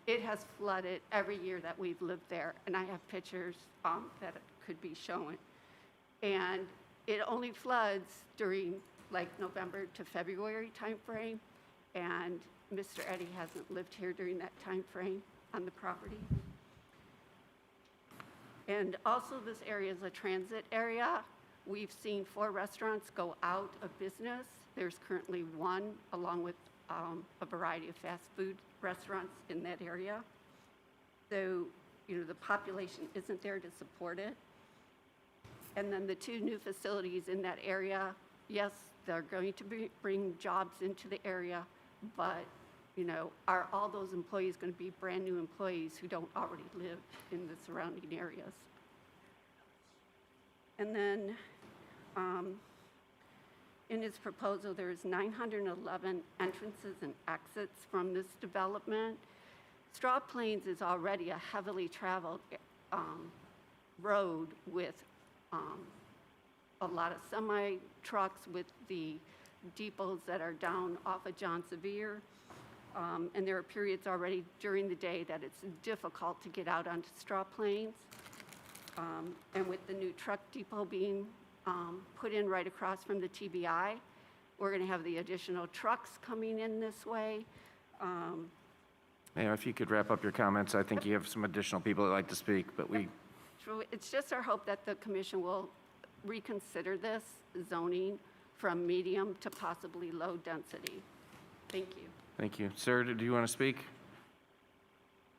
It has flooded every year that we've lived there, and I have pictures that could be shown. And it only floods during like November to February timeframe, and Mr. Eddy hasn't lived here during that time frame on the property. And also, this area is a transit area. We've seen 4 restaurants go out of business. There's currently 1, along with a variety of fast food restaurants in that area. So, the population isn't there to support it. And then the 2 new facilities in that area, yes, they're going to bring jobs into the area, but, are all those employees going to be brand new employees who don't already live in the surrounding areas? And then in his proposal, there's 911 entrances and exits from this development. Straw Plains is already a heavily traveled road with a lot of semi-trucks, with the depots that are down off of John Sevier. And there are periods already during the day that it's difficult to get out onto Straw Plains. And with the new truck depot being put in right across from the TBI, we're going to have the additional trucks coming in this way. Mayor, if you could wrap up your comments, I think you have some additional people that like to speak, but It's just our hope that the commission will reconsider this zoning from medium to possibly low density. Thank you. Thank you. Sir, do you want to speak?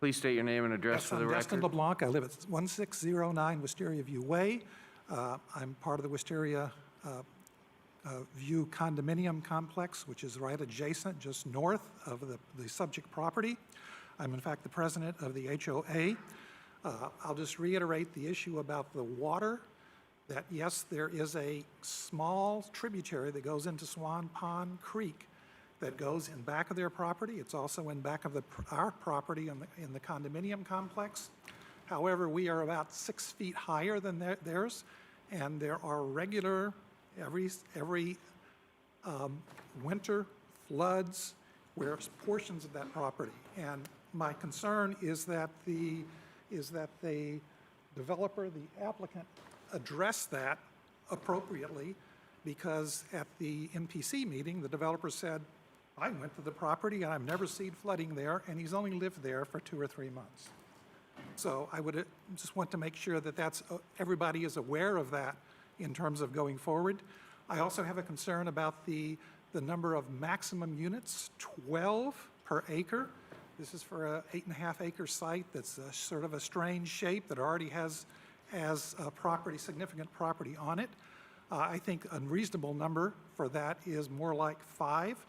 Please state your name and address Yes, for the I'm Destin record. LeBlanc. I live at 1609 Wisteria View Way. I'm part of the Wisteria View condominium complex, which is right adjacent, just north of the subject property. I'm in fact the president of the HOA. I'll just reiterate the issue about the water, that yes, there is a small tributary that goes into Swan Pond Creek that goes in back of their property. It's also in back of our property in the condominium complex. However, we are about 6 feet higher than theirs, and there are regular, every winter floods where portions of that property. And my concern is that the developer, the applicant, address that appropriately, because at the MPC meeting, the developer said, I went to the property and I've never seen flooding there, and he's only lived there for 2 or 3 months. So I would just want to make sure that everybody is aware of that in terms of going forward. I also have a concern about the number of maximum units, 12 per acre. This is for a 8.5 acre site that's sort of a strange shape that already has significant property on it. I think a reasonable number for that is more like 5.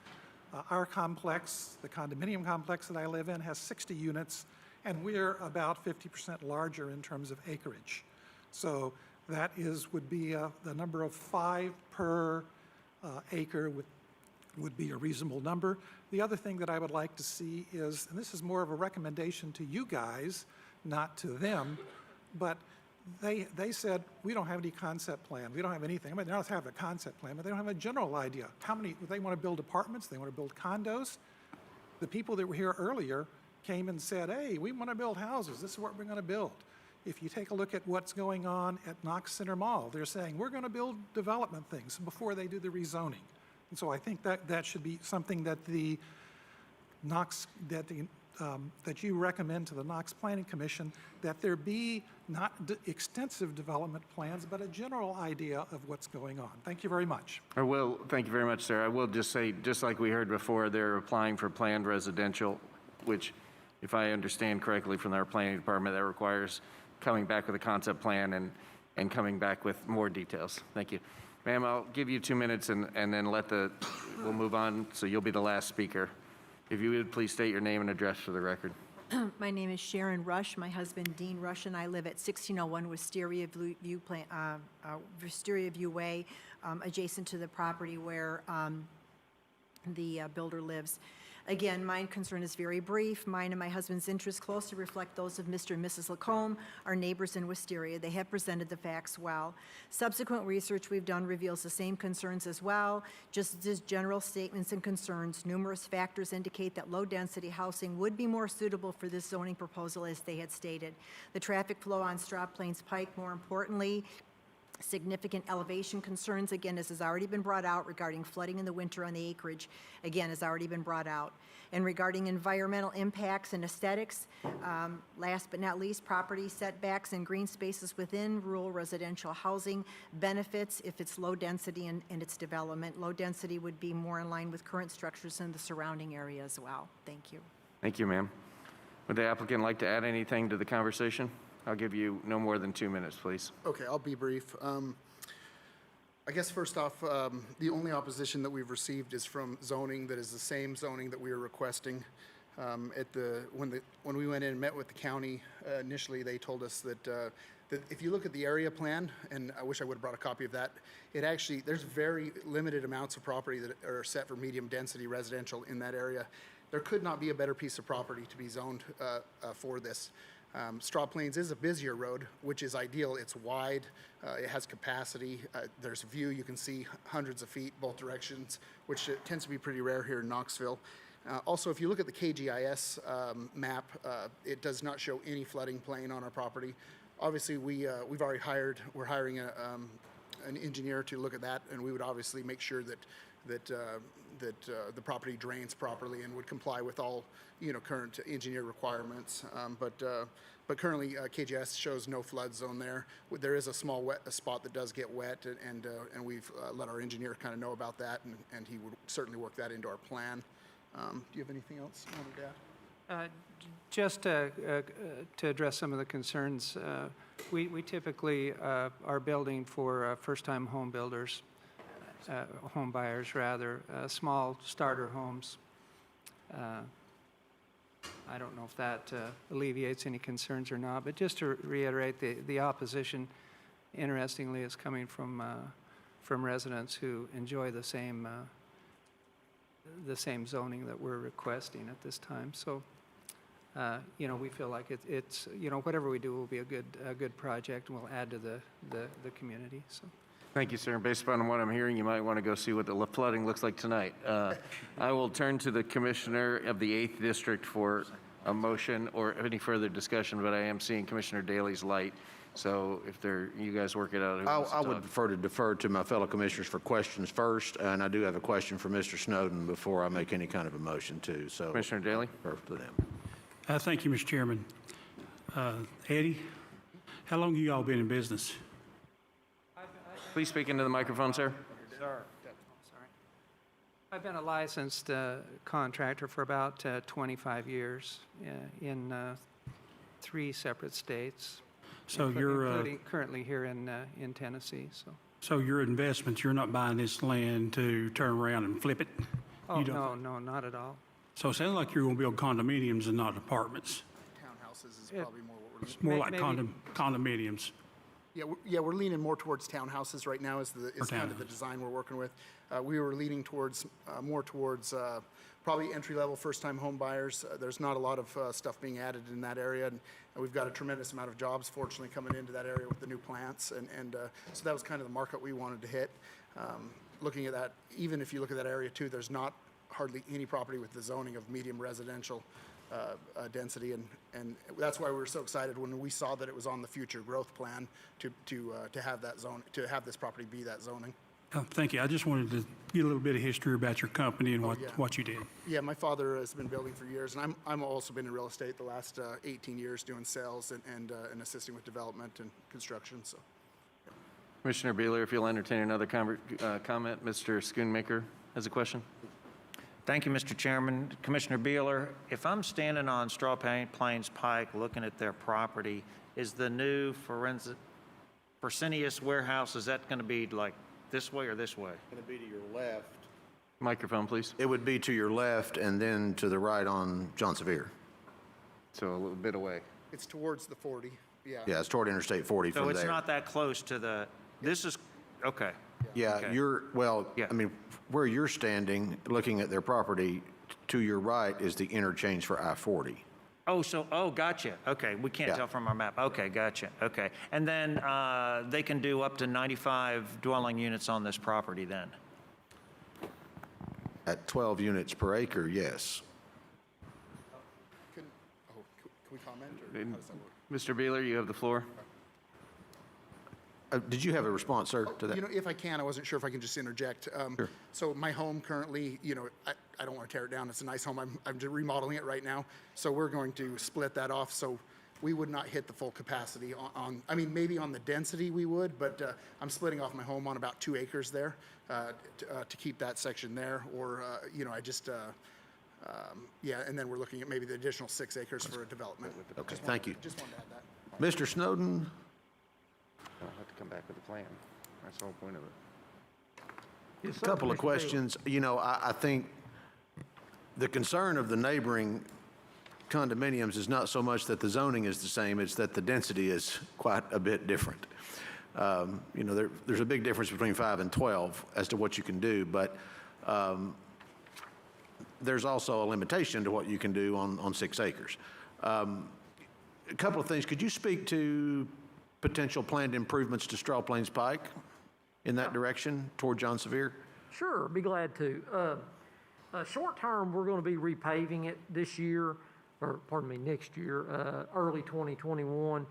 Our complex, the condominium complex that I live in, has 60 units, and we're about 50% larger in terms of acreage. So that would be the number of 5 per acre would be a reasonable number. The other thing that I would like to see is, and this is more of a recommendation to you guys, not to them, but they said, we don't have any concept plan. We don't have anything. I mean, they don't have a concept plan, but they don't have a general idea. They want to build apartments, they want to build condos. The people that were here earlier came and said, hey, we want to build houses. This is what we're going to build. If you take a look at what's going on at Knox Center Mall, they're saying, we're going to build development things before they do the rezoning. And so I think that should be something that that you recommend to the Knox Planning Commission, that there be not extensive development plans, but a general idea of what's going on. Thank you very much. Thank you very much, sir. I will just say, just like we heard before, they're applying for planned residential, which, if I understand correctly from our planning department, that requires coming back with a concept plan and coming back with more details. Thank you. Ma'am, I'll give you 2 minutes and then we'll move on, so you'll be the last speaker. If you would please state your name and address for the record. My name is Sharon Rush. My husband, Dean Rush, and I live at 1601 Wisteria View Way, adjacent to the property where the builder lives. Again, my concern is very brief. Mine and my husband's interests closely reflect those of Mr. and Mrs. Lacombe, our neighbors in Wisteria. They have presented the facts well. Subsequent research we've done reveals the same concerns as well. Just as general statements and concerns, numerous factors indicate that low-density housing would be more suitable for this zoning proposal, as they had stated. The traffic flow on Straw Plains Pike, more importantly, significant elevation concerns, again, as has already been brought out, regarding flooding in the winter on the acreage, again, has already been brought out. And regarding environmental impacts and aesthetics, last but not least, property setbacks and green spaces within rural residential housing benefits if it's low density in its development. Low density would be more in line with current structures in the surrounding area as well. Thank you. Thank you, ma'am. Would the applicant like to add anything to the conversation? I'll give you no more than 2 minutes, please. Okay, I'll be brief. I guess first off, the only opposition that we've received is from zoning that is the same zoning that we were requesting. When we went in and met with the county initially, they told us that if you look at the area plan, and I wish I would have brought a copy of that, there's very limited amounts of property that are set for medium density residential in that area. There could not be a better piece of property to be zoned for this. Straw Plains is a busier road, which is ideal. It's wide, it has capacity, there's view, you can see hundreds of feet both directions, which tends to be pretty rare here in Knoxville. Also, if you look at the KGIS map, it does not show any flooding plain on our property. Obviously, we're hiring an engineer to look at that, and we would obviously make sure that the property drains properly and would comply with all current engineer requirements. But But currently, KGS shows no flood zone there. There is a small wet spot that does get wet, and we've let our engineer kind of know about that, and he would certainly work that into our plan. Do you have anything else you wanted to add? Just to address some of the concerns, we typically are building for first-time home builders, home buyers rather, small starter homes. I don't know if that alleviates any concerns or not, but just to reiterate, the opposition, interestingly, is coming from residents who enjoy the same zoning that we're requesting at this time. So, we feel like it's whatever we do will be a good project, and will add to the community. So. Thank you, sir. Based upon what I'm hearing, you might want to go see what the flooding looks like tonight. I will turn to the Commissioner of the 8th District for a motion or any further discussion, but I am seeing Commissioner Daley's light. So if you guys work it out. Who wants to I talk? would prefer to defer to my fellow commissioners for questions first, and I do have a question for Mr. Snowden before I make any kind of a motion too. So Commissioner Daley? defer to them. Thank you, Mr. Chairman. Eddie, how long have you all been in business? Please speak into the microphone, sir. Sorry. I've been a licensed contractor for about 25 years in 3 separate states. So including currently here in Tennessee. So your investments, you're not buying this land to turn around and flip it? Oh, You don't- no, not at all. So it sounds like you're going to build condominiums and not apartments. Townhouses is probably more what we're looking It's more like Maybe- condominiums. Yeah, we're leaning more towards townhouses right now is kind of the design we're working with. We were leaning towards, more towards probably entry-level first-time home buyers. There's not a lot of stuff being added in that area, and we've got a tremendous amount of jobs fortunately coming into that area with the new plants, and so that was kind of the market we wanted to hit. Looking at that, even if you look at that area too, there's not hardly any property with the zoning of medium residential density, and that's why we were so excited when we saw that it was on the future growth plan to have that zone, to have this property be that zoning. Thank you. I just wanted to get a little bit of history about your company and yeah. what you did. Yeah, my father has been building for years, and I'm also been in real estate the last 18 years doing sales and assisting with development and construction. So, Commissioner Beeler, if you'll entertain another comment, Mr. Schoonmaker has a question. Thank you, Mr. Chairman. Commissioner Beeler, if I'm standing on Straw Plains Pike looking at their property, is the new Fresenius warehouse, is that going to be like this way or this way? Going to be to your left. Microphone, please. It would be to your left and then to the right on John Sevier. So a little bit away. it's towards the 40. Yeah. Yeah, it's toward Interstate 40 from So there. it's not that close to the, this is, okay. Yeah, Okay. I mean, where you're standing, looking at their property, to your right is the interchange for I-40. Oh, gotcha. Okay, we can't Yeah. tell from our map. Okay, gotcha. Okay. And then they can do up to 95 dwelling units on this property then? At 12 units per acre, yes. Can we comment, or how does that work? Mr. Beeler, you have the floor. Did you have a response, sir, to that? You know, if I can, I wasn't sure if I can just interject. Sure. So my home currently, you know, I don't want to tear it down. It's a nice home. I'm just remodeling it right now. So we're going to split that off. So we would not hit the full capacity on I mean, maybe on the density we would, but I'm splitting off my home on about 2 acres there to keep that section there. Or, you know, I just, yeah, and then we're looking at maybe the additional 6 acres for a development. Okay, thank you. Just wanted to add that. Mr. Snowden? I'll have to come back with a plan. That's the whole point of it. A couple of questions. You know, I think the concern of the neighboring condominiums is not so much that the zoning is the same, it's that the density is quite a bit different. You know, there's a big difference between 5 and 12 as to what you can do, but there's also a limitation to what you can do on 6 acres. A couple of things. Could you speak to potential planned improvements to Straw Plains Pike in that direction toward John Sevier? Sure, be glad to. Short term, we're going to be repaving it this year, or pardon me, next year, early 2021.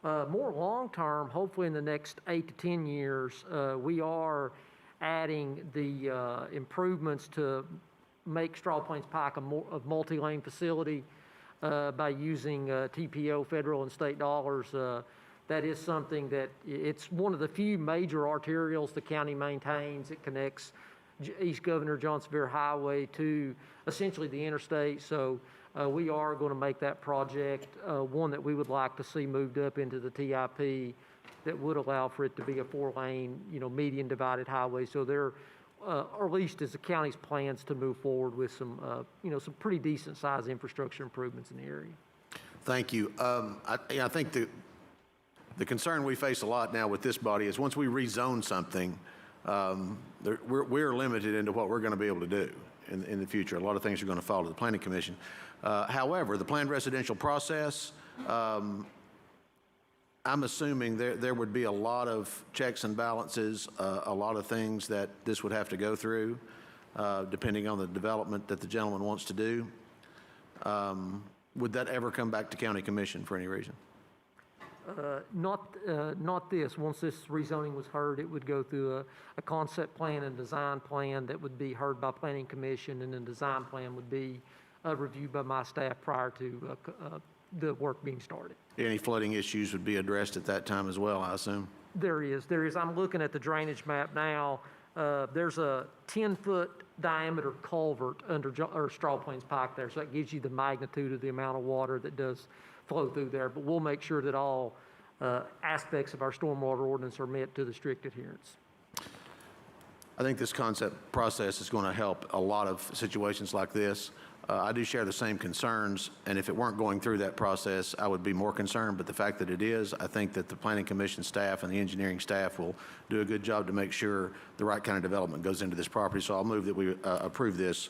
More long term, hopefully in the next 8 to 10 years, we are adding the improvements to make Straw Plains Pike a multi-lane facility. by using TPO, federal and state dollars. That is something that it's one of the few major arterials the county maintains. It connects East Governor John Sevier Highway to essentially the interstate. So we are going to make that project one that we would like to see moved up into the TIP that would allow for it to be a 4-lane, median divided highway. So there, or at least as the county's plans to move forward with some, some pretty decent sized infrastructure improvements in the area. Thank you. I think the concern we face a lot now with this body is once we rezone something, we're limited into what we're going to be able to do in the future. A lot of things are going to fall to the Planning Commission. However, the planned residential process, I'm assuming there would be a lot of checks and balances, a lot of things that this would have to go through, depending on the development that the gentleman wants to do. Would that ever come back to County Commission for any reason? Not this. Once this rezoning was heard, it would go through a concept plan and design plan that would be heard by Planning Commission, and then design plan would be reviewed by my staff prior to the work being started. Any flooding issues would be addressed at that time as well, I assume? There is. I'm looking at the drainage map now. There's a 10-foot diameter culvert under Straw Plains Pike there, so that gives you the magnitude of the amount of water that does flow through there. But we'll make sure that all aspects of our stormwater ordinance are met to the strict adherence. I think this concept process is going to help a lot of situations like this. I do share the same concerns, and if it weren't going through that process, I would be more concerned. But the fact that it is, I think that the Planning Commission staff and the engineering staff will do a good job to make sure the right kind of development goes into this property. So I'll move that we approve this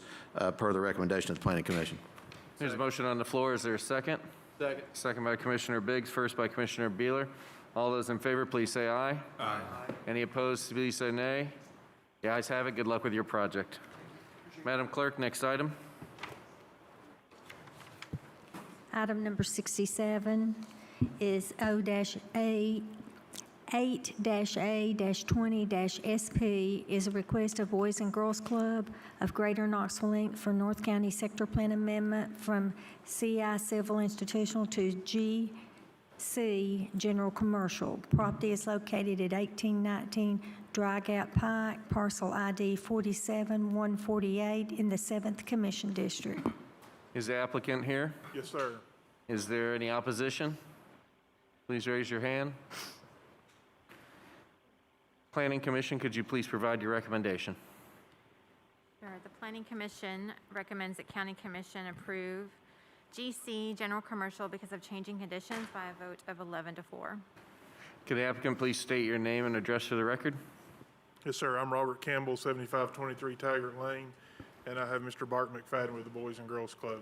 per the recommendation of the Planning Commission. There's a motion on the floor. Is there a second? Second. Second by Commissioner Biggs, first by Commissioner Beeler. All those in favor, please say aye. Aye. Any opposed, please say nay. The ayes have it. Good luck with your project. Madam Clerk, next item. Item number 67 is O-8-A-20-SP is a request of Boys and Girls Club of Greater Knoxville, Inc. for North County Sector Plan Amendment from CI Civil Institutional to GC General Commercial. Property is located at 1819 Dry Gap Pike, parcel ID 47148 in the 7th Commission District. Is the applicant here? Yes, sir. Is there any opposition? Please raise your hand. Planning Commission, could you please provide your recommendation? Sure. The Planning Commission recommends that County Commission approve GC General Commercial because of changing conditions by a vote of 11-4. Could the applicant please state your name and address for the record? Yes, sir. I'm Robert Campbell, 7523 Taggart Lane, and I have Mr. Bart McFadden with the Boys and Girls Club.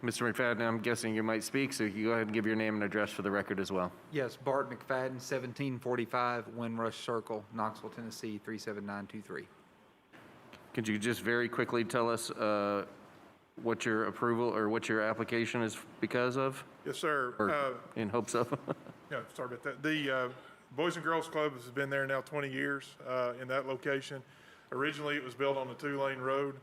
Mr. McFadden, I'm guessing you might speak, so you go ahead and give your name and address for the record as well. Yes, Bart McFadden, 1745 Windrush Circle, Knoxville, Tennessee, 37923. Could you just very quickly tell us what your approval or what your application is because of? Yes, sir. Or in hopes of? Yeah, sorry about that. The Boys and Girls Club has been there now 20 years in that location. Originally, it was built on a 2-lane road.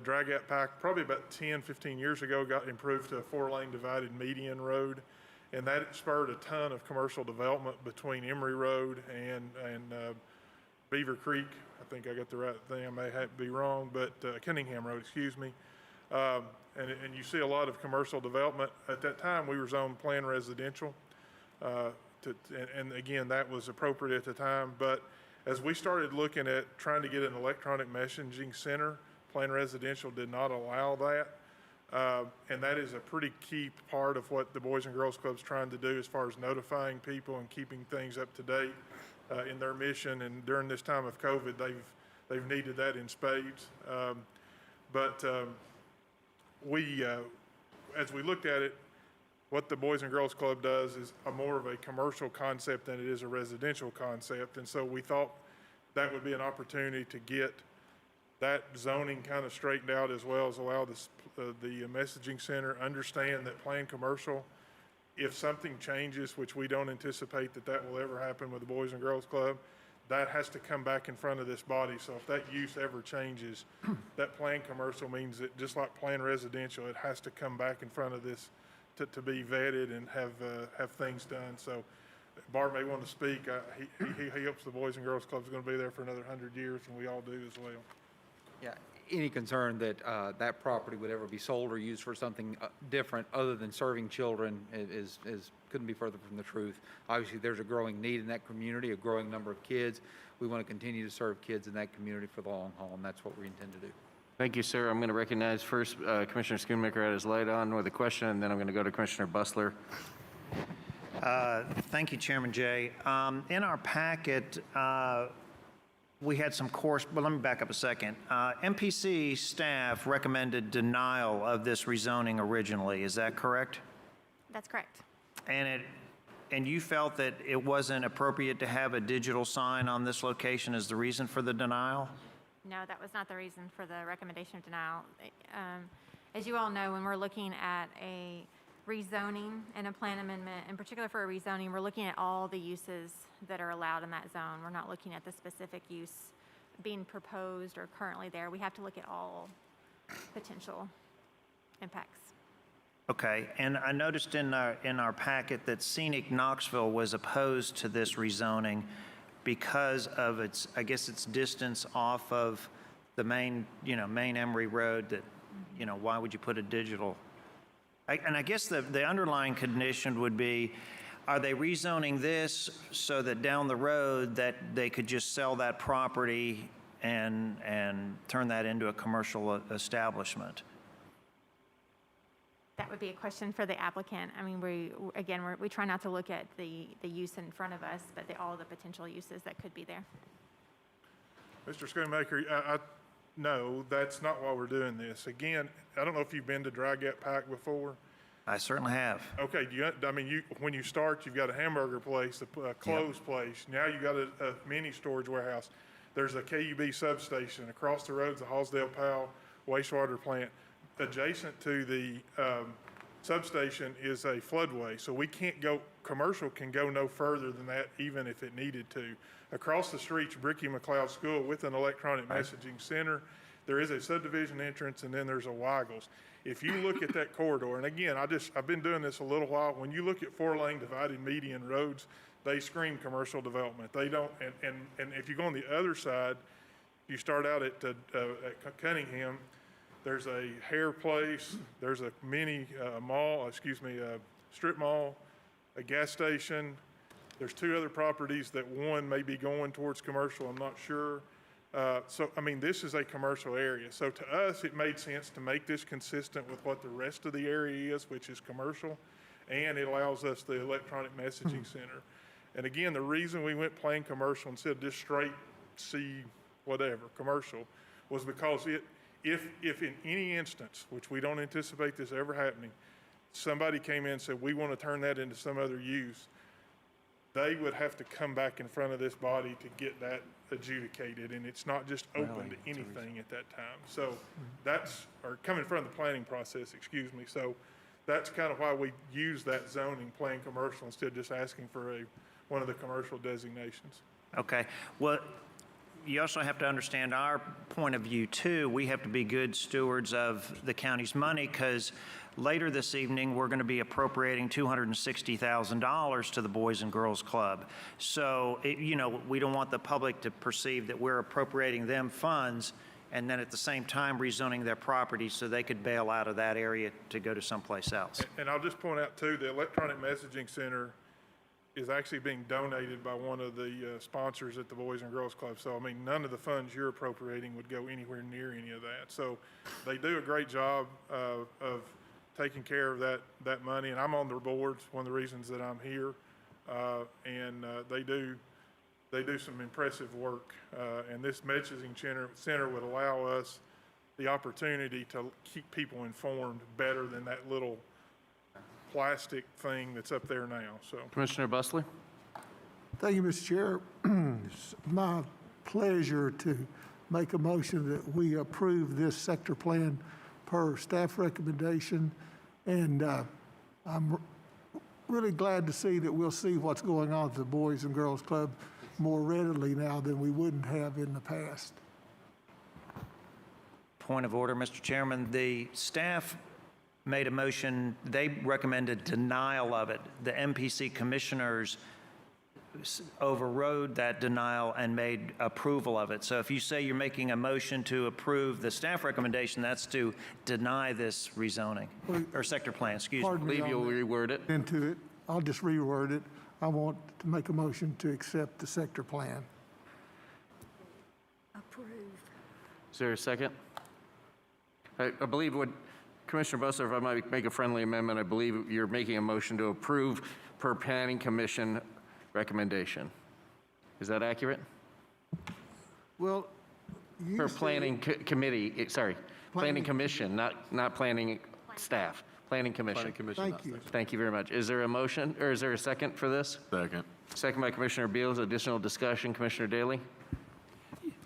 Dry Gap Pike, probably about 10, 15 years ago, got improved to a 4-lane divided median road, and that spurred a ton of commercial development between Emory Road and Beaver Creek. I think I got the right thing. I may be wrong, but Cunningham Road, excuse me. And you see a lot of commercial development. At that time, we were zoned planned residential, and again, that was appropriate at the time. But as we started looking at trying to get an electronic messaging center, planned residential did not allow that. And that is a pretty key part of what the Boys and Girls Club's trying to do as far as notifying people and keeping things up to date in their mission. And during this time of COVID, they've needed that in spades. As we looked at it, what the Boys and Girls Club does is more of a commercial concept than it is a residential concept. And so we thought that would be an opportunity to get that zoning kind of straightened out, as well as allow the messaging center understand that planned commercial, if something changes, which we don't anticipate that will ever happen with the Boys and Girls Club, that has to come back in front of this body. So if that use ever changes, that planned commercial means that just like planned residential, it has to come back in front of this to be vetted and have things done. So Bart may want to speak. He hopes the Boys and Girls Club is going to be there for another 100 years, and we all do as well. Yeah, any concern that that property would ever be sold or used for something different other than serving children is couldn't be further from the truth. Obviously, there's a growing need in that community, a growing number of kids. We want to continue to serve kids in that community for the long haul, and that's what we intend to do. Thank you, sir. I'm going to recognize first Commissioner Schoonmaker at his light on with a question, and then I'm going to go to Commissioner Bustler. Thank you, Chairman Jay. In our packet, we had some but let me back up a second. MPC staff recommended denial of this rezoning originally. Is that correct? That's correct. And you felt that it wasn't appropriate to have a digital sign on this location as the reason for the denial? No, that was not the reason for the recommendation of denial. As you all know, when we're looking at a rezoning and a plan amendment, in particular for a rezoning, we're looking at all the uses that are allowed in that zone. We're not looking at the specific use being proposed or currently there. We have to look at all potential impacts. Okay, and I noticed in our packet that Scenic Knoxville was opposed to this rezoning because of its, I guess, its distance off of the main Emory Road. That, why would you put a digital? And I guess the underlying condition would be, are they rezoning this so that down the road that they could just sell that property and turn that into a commercial establishment? That would be a question for the applicant. I mean, we try not to look at the use in front of us, but all the potential uses that could be there. Mr. Schoonmaker, no, that's not why we're doing this. Again, I don't know if you've been to Dry Gap Pike before. I certainly have. Okay, when you start, you've got a hamburger place, a clothes place. Now you got a mini storage warehouse. There's a KUB substation. Across the road is the Hallsdale-Powell wastewater plant. Adjacent to the substation is a floodway, so we can't go, commercial can go no further than that even if it needed to. Across the street's Bricky McLeod School with an electronic messaging center. There is a subdivision entrance, and then there's a Weigels. If you look at that corridor, and again, I've been doing this a little while, when you look at 4-lane divided median roads, they scream commercial development. They don't, and if you go on the other side, you start out at Cunningham, there's a hair place, there's a mini strip mall, a gas station. There's 2 other properties that one may be going towards commercial, I'm not sure. This is a commercial area. So to us, it made sense to make this consistent with what the rest of the area is, which is commercial, and it allows us the electronic messaging center. And again, the reason we went plain commercial instead of just straight C whatever, commercial, was because if in any instance, which we don't anticipate this ever happening, somebody came in and said, we want to turn that into some other use, they would have to come back in front of this body to get that adjudicated, and it's not just open to anything at that time. So come in front of the planning process, excuse me. So that's kind of why we use that zoning, plain commercial, instead of just asking for one of the commercial designations. Okay. Well, you also have to understand our point of view, too. We have to be good stewards of the county's money, because later this evening, we're going to be appropriating $260,000 to the Boys and Girls Club. So, we don't want the public to perceive that we're appropriating them funds and then at the same time rezoning their property so they could bail out of that area to go to someplace else. And I'll just point out, too, the electronic messaging center is actually being donated by one of the sponsors at the Boys and Girls Club. So, none of the funds you're appropriating would go anywhere near any of that. So they do a great job of taking care of that money. And I'm on their board. It's one of the reasons that I'm here. They do some impressive work. And this messaging center would allow us the opportunity to keep people informed better than that little plastic thing that's up there now. So, Commissioner Bustler? Thank you, Mr. Chair. It's my pleasure to make a motion that we approve this sector plan per staff recommendation. And I'm really glad to see that we'll see what's going on at the Boys and Girls Club more readily now than we wouldn't have in the past. Point of order, Mr. Chairman. The staff made a motion, they recommended denial of it. The MPC commissioners overrode that denial and made approval of it. So if you say you're making a motion to approve the staff recommendation, that's to deny this rezoning, or sector plan, excuse me. Pardon me Believe you'll on that. reword it. Into it. I'll just reword it. I want to make a motion to accept the sector plan. Approve. Is there a second? I believe what, Commissioner Bustler, if I might make a friendly amendment, I believe you're making a motion to approve per Planning Commission recommendation. Is that accurate? Well, you Per said- Planning Committee, sorry, Planning Commission, not planning staff, Planning Commission. Thank you. Thank you very much. Is there a motion, or is there a second for this? Second. Second by Commissioner Beals. Additional discussion, Commissioner Daly?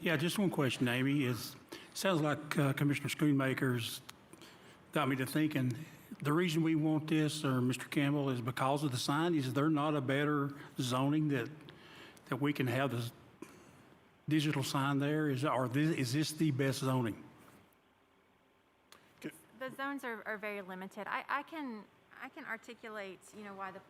Yeah, just one question, Amy. Sounds like Commissioner Schoonmaker's got me to thinking, the reason we want this, or Mr. Campbell, is because of the sign. Is there not a better zoning that we can have the digital sign there? Is this the best zoning? The zones are very limited. I can articulate,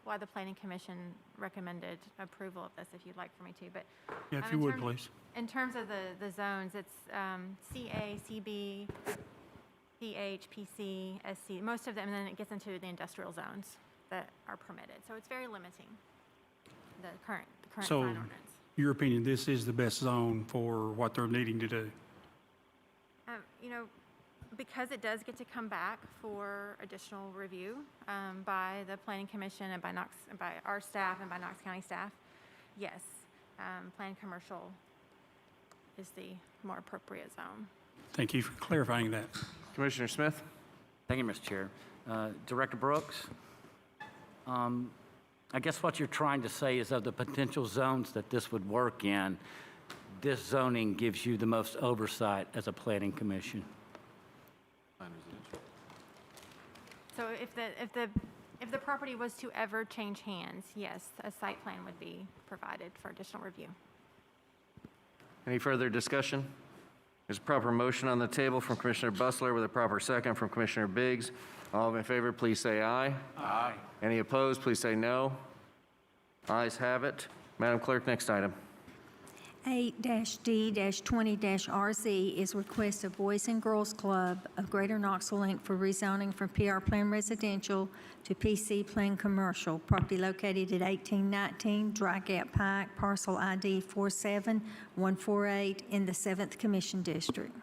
why the planning commission recommended approval of this, if you'd like for me to, but. Yeah, if you would, please. In terms of the zones, it's CA, CB, PH, PC, SC, most of them, and then it gets into the industrial zones that are permitted. So it's very limiting, the current sign So, ordinance. your opinion, this is the best zone for what they're needing to do? Because it does get to come back for additional review by the Planning Commission and by our staff and by Knox County staff, yes, planned commercial is the more appropriate zone. Thank you for clarifying that. Commissioner Smith? Thank you, Mr. Chair. Director Brooks, I guess what you're trying to say is of the potential zones that this would work in, this zoning gives you the most oversight as a planning commission. So if the property was to ever change hands, yes, a site plan would be provided for additional review. Any further discussion? There's a proper motion on the table from Commissioner Bustler with a proper second from Commissioner Biggs. All in favor, please say aye. Aye. Any opposed, please say no. Ayes have it. Madam Clerk, next item. 8-D-20-RZ is request of Boys and Girls Club of Greater Knoxville, Inc. for rezoning from PR Plan Residential to PC Plan Commercial. Property located at 1819 Dry Gap Pike, parcel ID 47148 in the 7th Commission District.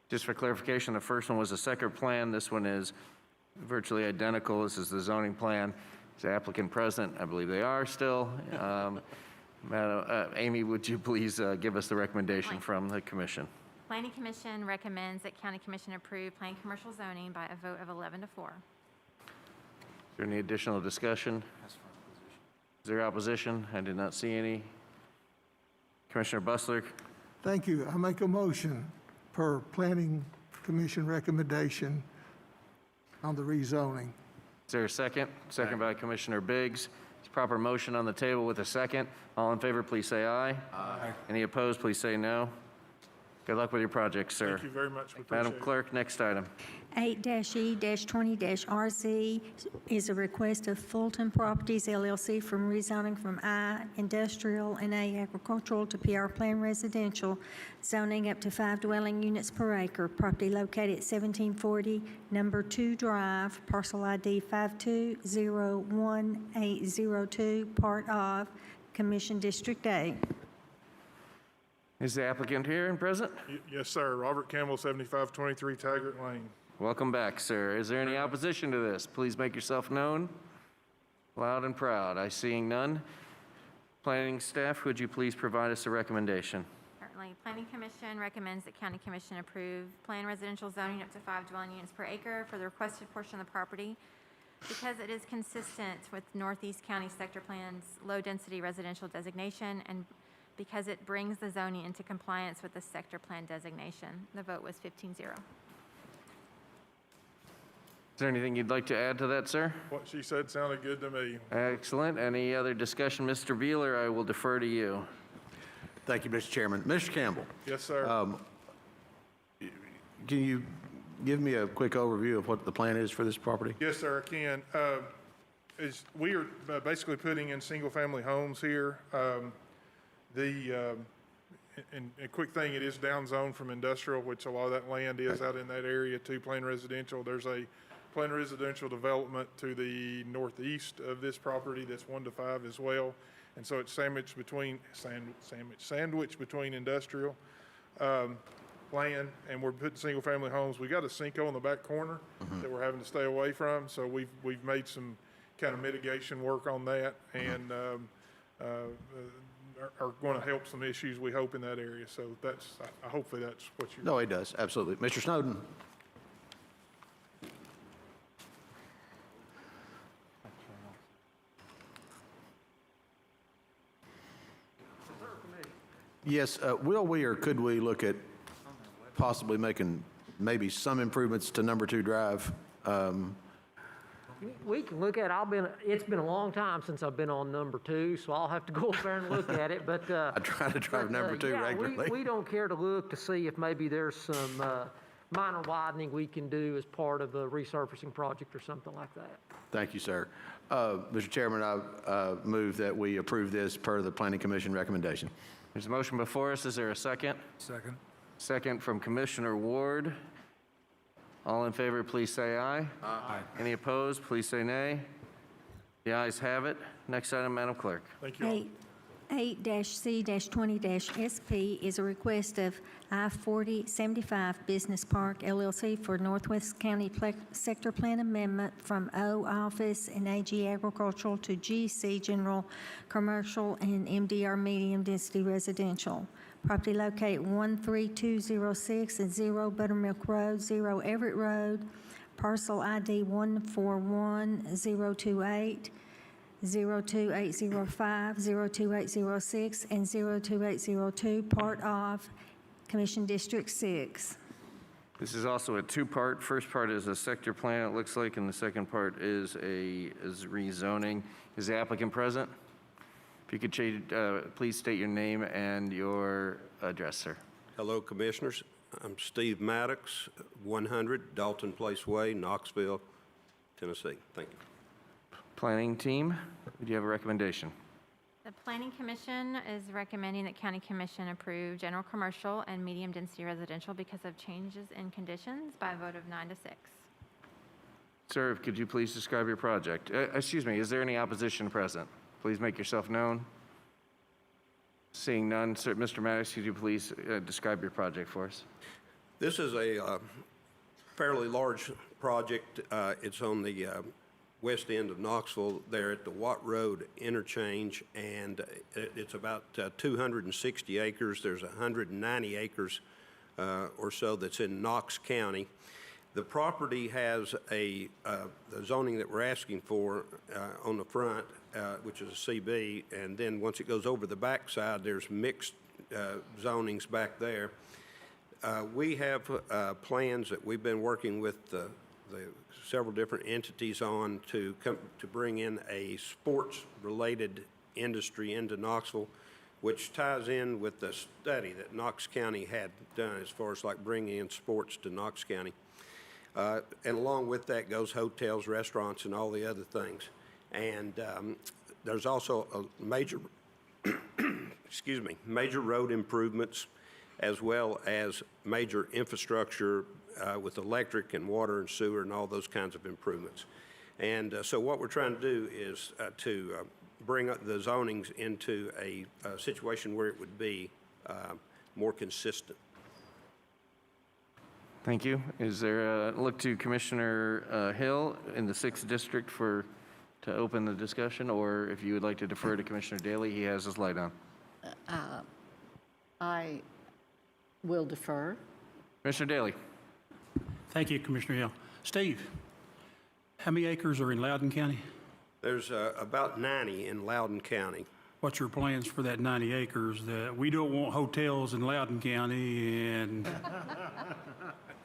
Just for clarification, the first one was a second plan. This one is virtually identical. This is the zoning plan. Is the applicant present? I believe they are still. Madam, Amy, would you please give us the recommendation from the commission? Planning Commission recommends that County Commission approve planned commercial zoning by a vote of 11-4. Is there any additional discussion? Is there opposition? I did not see any. Commissioner Bustler? Thank you. I make a motion per Planning Commission recommendation on the rezoning. Is there a second? Second by Commissioner Biggs. It's proper motion on the table with a second. All in favor, please say aye. Aye. Any opposed, please say no. Good luck with your project, sir. Thank you very much. We appreciate Madam Clerk, next item. 8-E-20-RZ is a request of Fulton Properties LLC from rezoning from I Industrial and A Agricultural to PR Plan Residential, zoning up to 5 dwelling units per acre. Property located at 1740 Number 2 Drive, parcel ID 5201-802, part of Commission District A. Is the applicant here and present? Yes, sir. Robert Campbell, 7523 Taggart Lane. Welcome back, sir. Is there any opposition to this? Please make yourself known, loud and proud. I seeing none. Planning staff, would you please provide us a recommendation? Certainly. Planning Commission recommends that County Commission approve planned residential zoning up to 5 dwelling units per acre for the requested portion of the property because it is consistent with Northeast County Sector Plan's low-density residential designation and because it brings the zoning into compliance with the sector plan designation. The vote was 15-0. Is there anything you'd like to add to that, sir? What she said sounded good to me. Excellent. Any other discussion? Mr. Beeler, I will defer to you. Thank you, Mr. Chairman. Mr. Campbell, Yes, sir. can you give me a quick overview of what the plan is for this property? Yes, sir, I can. We are basically putting in single-family homes here. And a quick thing, it is downzone from industrial, which a lot of that land is out in that area, to plain residential. There's a plain residential development to the northeast of this property that's 1 to 5 as well. And so it's sandwiched between industrial land, and we're putting single-family homes. We got a sinkhole in the back corner that we're having to stay away from, so we've made some kind of mitigation work on that, and are going to help some issues, we hope, in that area. So hopefully that's what you're... No, it does, absolutely. Mr. Snowden? Yes, will we or could we look at possibly making maybe some improvements to number 2 Drive? We can look at it. It's been a long time since I've been on number 2, so I'll have to go up there and look at it. But I try to drive number 2 regularly. We don't care to look to see if maybe there's some minor widening we can do as part of a resurfacing project or something like that. Thank you, sir. Mr. Chairman, I move that we approve this per the Planning Commission recommendation. There's a motion before us. Is there a second? Second. Second from Commissioner Ward. All in favor, please say aye. Aye. Any opposed, please say nay. The ayes have it. Next item, Madam Clerk. Thank you. 8-C-20-SP is a request of I-4075 Business Park LLC for Northwest County Sector Plan Amendment from O Office and AG Agricultural to GC General Commercial and MDR Medium Density Residential. Property located 13206 and 0 Buttermilk Road, 0 Everett Road, parcel ID 141028, 02805, 02806, and 02802, part of Commission District 6. This is also a two-part. First part is a sector plan, it looks like, and the second part is rezoning. Is the applicant present? If you could please state your name and your address, sir. Hello, Commissioners. I'm Steve Maddox, 100 Dalton Place Way, Knoxville, Tennessee. Thank you. Planning team, do you have a recommendation? The Planning Commission is recommending that County Commission approve general commercial and medium density residential because of changes in conditions by a vote of 9 to 6. Sir, could you please describe your project? Excuse me, is there any opposition present? Please make yourself known. Seeing none, sir, Mr. Maddox, could you please describe your project for us? This is a fairly large project. It's on the west end of Knoxville, there at the Watt Road interchange, and it's about 260 acres. There's 190 acres or so that's in Knox County. The property has the zoning that we're asking for on the front, which is a CB, and then once it goes over the backside, there's mixed zonings back there. We have plans that we've been working with the several different entities on to bring in a sports-related industry into Knoxville, which ties in with the study that Knox County had done as far as like bringing in sports to Knox County. And along with that goes hotels, restaurants, and all the other things. And there's also a major, major road improvements, as well as major infrastructure with electric and water and sewer and all those kinds of improvements. And so what we're trying to do is to bring up the zonings into a situation where it would be more consistent. Thank you. Is there a look to Commissioner Hill in the 6th District to open the discussion, or if you would like to defer to Commissioner Daly, he has his light on. I will defer. Commissioner Daly. Thank you, Commissioner Hill. Steve, how many acres are in Loudoun County? There's about 90 in Loudoun County. What's your plans for that 90 acres? We don't want hotels in Loudoun County, and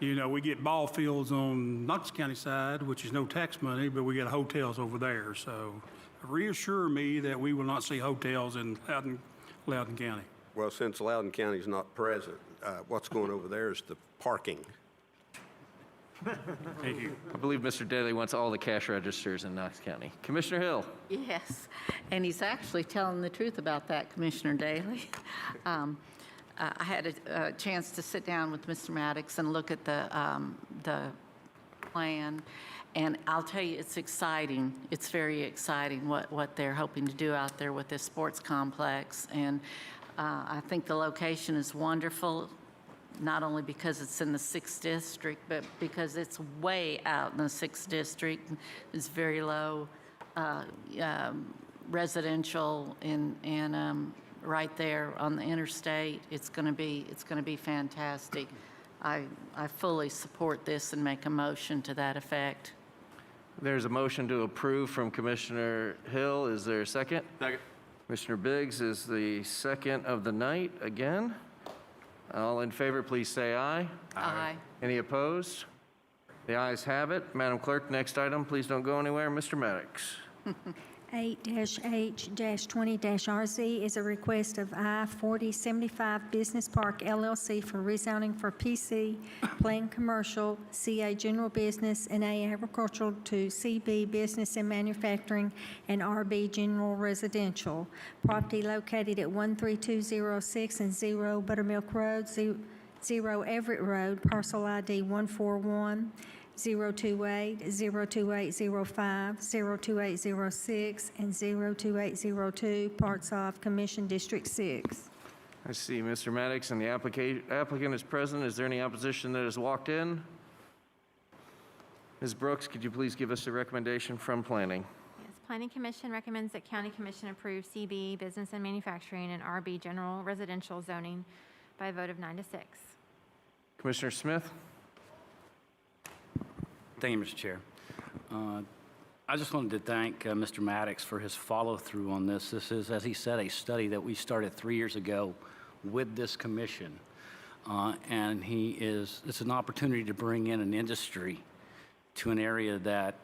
You know, we get ball fields on Knox County side, which is no tax money, but we get hotels over there. So reassure me that we will not see hotels in Loudoun County. Well, since Loudoun County's not present, what's going over there is the parking. Thank you. I believe Mr. Daly wants all the cash registers in Knox County. Commissioner Hill? Yes, and he's actually telling the truth about that, Commissioner Daly. I had a chance to sit down with Mr. Maddox and look at the plan, and I'll tell you, it's exciting. It's very exciting what they're hoping to do out there with this sports complex, and I think the location is wonderful, not only because it's in the 6th District, but because it's way out in the 6th District. It's very low residential and right there on the interstate. It's going to be fantastic. I fully support this and make a motion to that effect. There's a motion to approve from Commissioner Hill. Is there a second? Second. Commissioner Biggs is the second of the night again. All in favor, please say aye. Aye. Any opposed? The ayes have it. Madam Clerk, next item, please don't go anywhere. Mr. Maddox. 8-H-20-RZ is a request of I-4075 Business Park LLC for rezoning for PC, Plain Commercial, CA General Business, and A Agricultural to CB Business and Manufacturing, and RB General Residential. Property located at 13206 and 0 Buttermilk Road, 0 Everett Road, parcel ID 141. 028, 02805, 02806, and 02802, parts of Commission District 6. I see Mr. Maddox and the applicant is present. Is there any opposition that has walked in? Ms. Brooks, could you please give us a recommendation from Planning? Yes, Planning Commission recommends that County Commission approve CB Business and Manufacturing and RB General Residential zoning by a vote of 9 to 6. Commissioner Smith? Thank you, Mr. Chair. I just wanted to thank Mr. Maddox for his follow-through on this. This is, as he said, a study that we started 3 years ago with this commission. And it's an opportunity to bring in an industry to an area that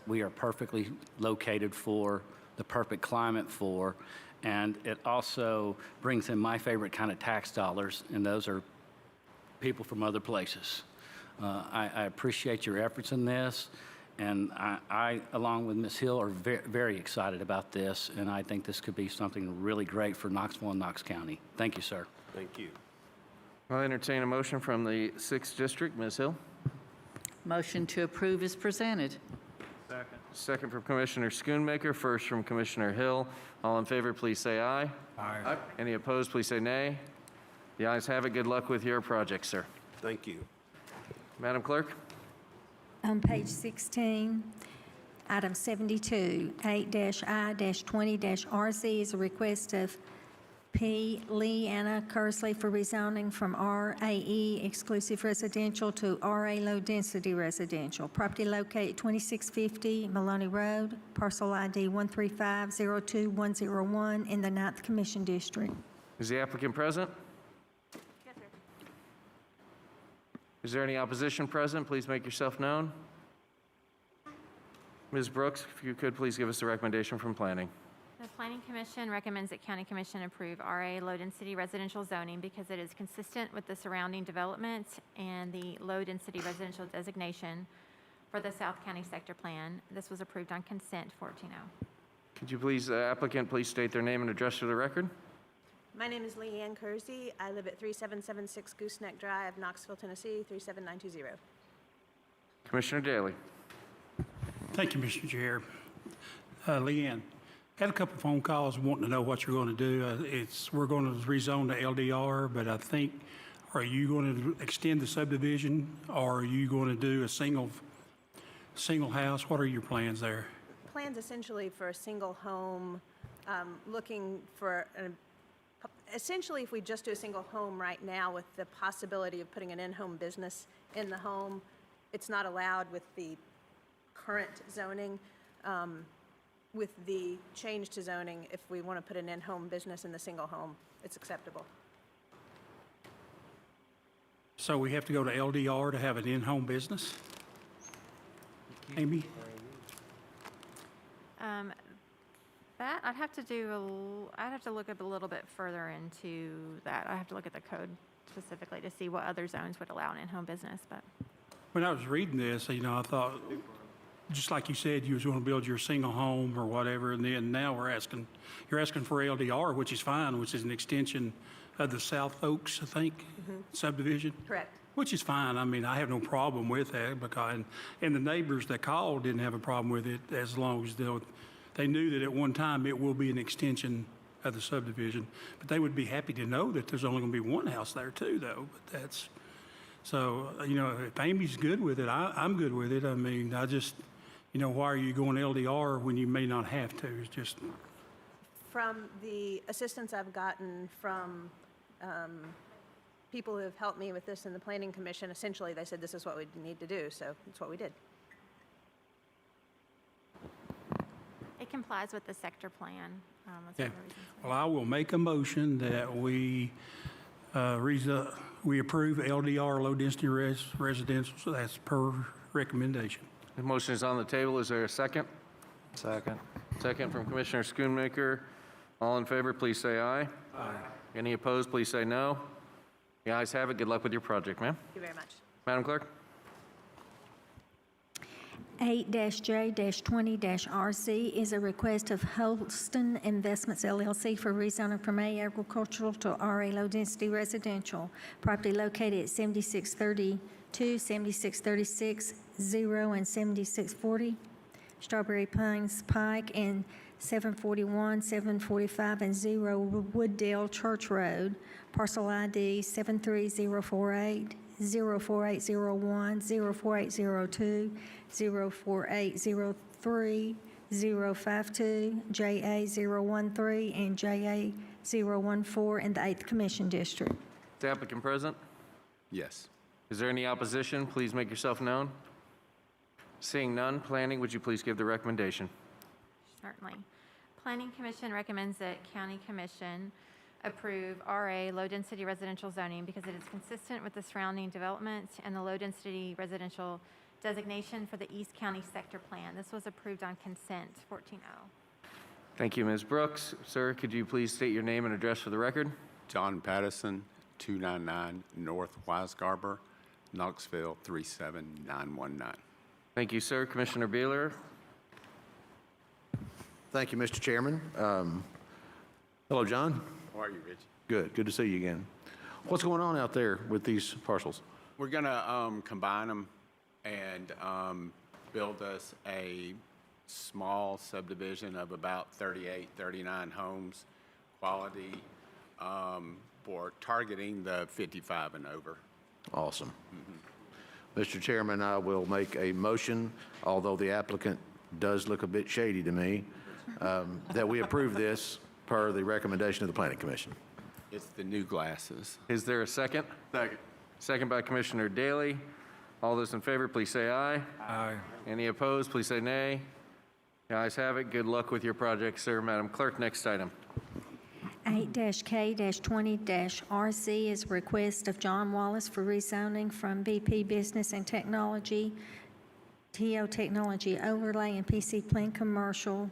we are perfectly located for, the perfect climate for, and it also brings in my favorite kind of tax dollars, and those are people from other places. I appreciate your efforts in this, and I along with Ms. Hill, are very excited about this, and I think this could be something really great for Knoxville and Knox County. Thank you, sir. Thank you. I'll entertain a motion from the 6th District. Ms. Hill? Motion to approve is presented. Second. Second from Commissioner Schoonmaker, first from Commissioner Hill. All in favor, please say aye. Aye. Any opposed, please say nay. The ayes have it. Good luck with your project, sir. Thank you. Madam Clerk? On page 16, item 72, 8-I-20-RZ is a request of P. Lee Anna Kersley for rezoning from RAE exclusive residential to RA low density residential. Property located 2650 Maloney Road, parcel ID 135-02101 in the 9th Commission District. Is the applicant present? Yes, sir. Is there any opposition present? Please make yourself known. Ms. Brooks, if you could, please give us the recommendation from Planning. The Planning Commission recommends that County Commission approve RA low-density residential zoning because it is consistent with the surrounding development and the low-density residential designation for the South County Sector Plan. This was approved on consent 14-0. Could you please, applicant, please state their name and address for the record? My name is Leanne Kersey. I live at 3776 Gooseneck Drive, Knoxville, Tennessee, 37920. Commissioner Daly. Thank you, Mr. Chair. Leanne, had a couple phone calls wanting to know what you're going to do. We're going to rezone the LDR, but I think, are you going to extend the subdivision, or are you going to do a single house? What are your plans there? Plans essentially for a single home, looking for, essentially if we just do a single home right now with the possibility of putting an in-home business in the home, it's not allowed with the current zoning. With the change to zoning, if we want to put an in-home business in the single home, it's acceptable. So we have to go to LDR to have an in-home business? Amy? That, I'd have to look up a little bit further into that. I have to look at the code specifically to see what other zones would allow an in-home business, but. When I was reading this, you know, I thought, just like you said, you was going to build your single home or whatever, and then now you're asking for LDR, which is fine, which is an extension of the South Oaks, I think, subdivision. Correct. Which is fine. I mean, I have no problem with that because, and the neighbors that called didn't have a problem with it as long as they knew that at one time it will be an extension of the subdivision. But they would be happy to know that there's only going to be one house there too, though. But that's, so, you know, if Amy's good with it, I'm good with it. I mean, I just, you know, why are you going LDR when you may not have to? It's just. From the assistance I've gotten from people who have helped me with this in the Planning Commission, essentially they said this is what we need to do, so that's what we did. It complies with the sector plan. That's Yeah. one of the reasons. Well, I will make a motion that we approve LDR, low-density residential, so that's per recommendation. The motion is on the table. Is there a second? Second. Second from Commissioner Schoonmaker. All in favor, please say aye. Aye. Any opposed, please say no. The ayes have it. Good luck with your project, ma'am. Thank you very much. Madam Clerk? 8-J-20-RC is a request of Holston Investments LLC for rezoning from A agricultural to RA low-density residential. Property located at 7632, 7636, 0, and 7640 Strawberry Pines Pike, and 741, 745, and 0 Wooddale Church Road. Parcel ID 73048, 04801, 04802, 04803, 052, JA013, and JA014 in the 8th Commission District. Is the applicant present? Yes. Is there any opposition? Please make yourself known. Seeing none, planning, would you please give the recommendation? Certainly. Planning Commission recommends that County Commission approve RA low-density residential zoning because it is consistent with the surrounding development and the low-density residential designation for the East County Sector Plan. This was approved on consent, 14-0. Thank you, Ms. Brooks. Sir, could you please state your name and address for the record? John Patterson, 299 North Wisegarber, Knoxville 37919. Thank you, sir. Commissioner Beeler? Thank you, Mr. Chairman. Hello, John. How are you, Rich? Good to see you again. What's going on out there with these parcels? We're going to combine them and build us a small subdivision of about 38, 39 homes, quality, for targeting the 55 and over. Awesome. Mr. Chairman, I will make a motion, although the applicant does look a bit shady to me, that we approve this per the recommendation of the Planning Commission. It's the new glasses. Is there a second? Second. Second by Commissioner Daly. All those in favor, please say aye. Aye. Any opposed, please say nay. The ayes have it. Good luck with your project, sir. Madam Clerk, next item. 8-K-20-RC is a request of John Wallace for rezoning from BP Business and Technology, TO Technology Overlay, and PC Plan Commercial,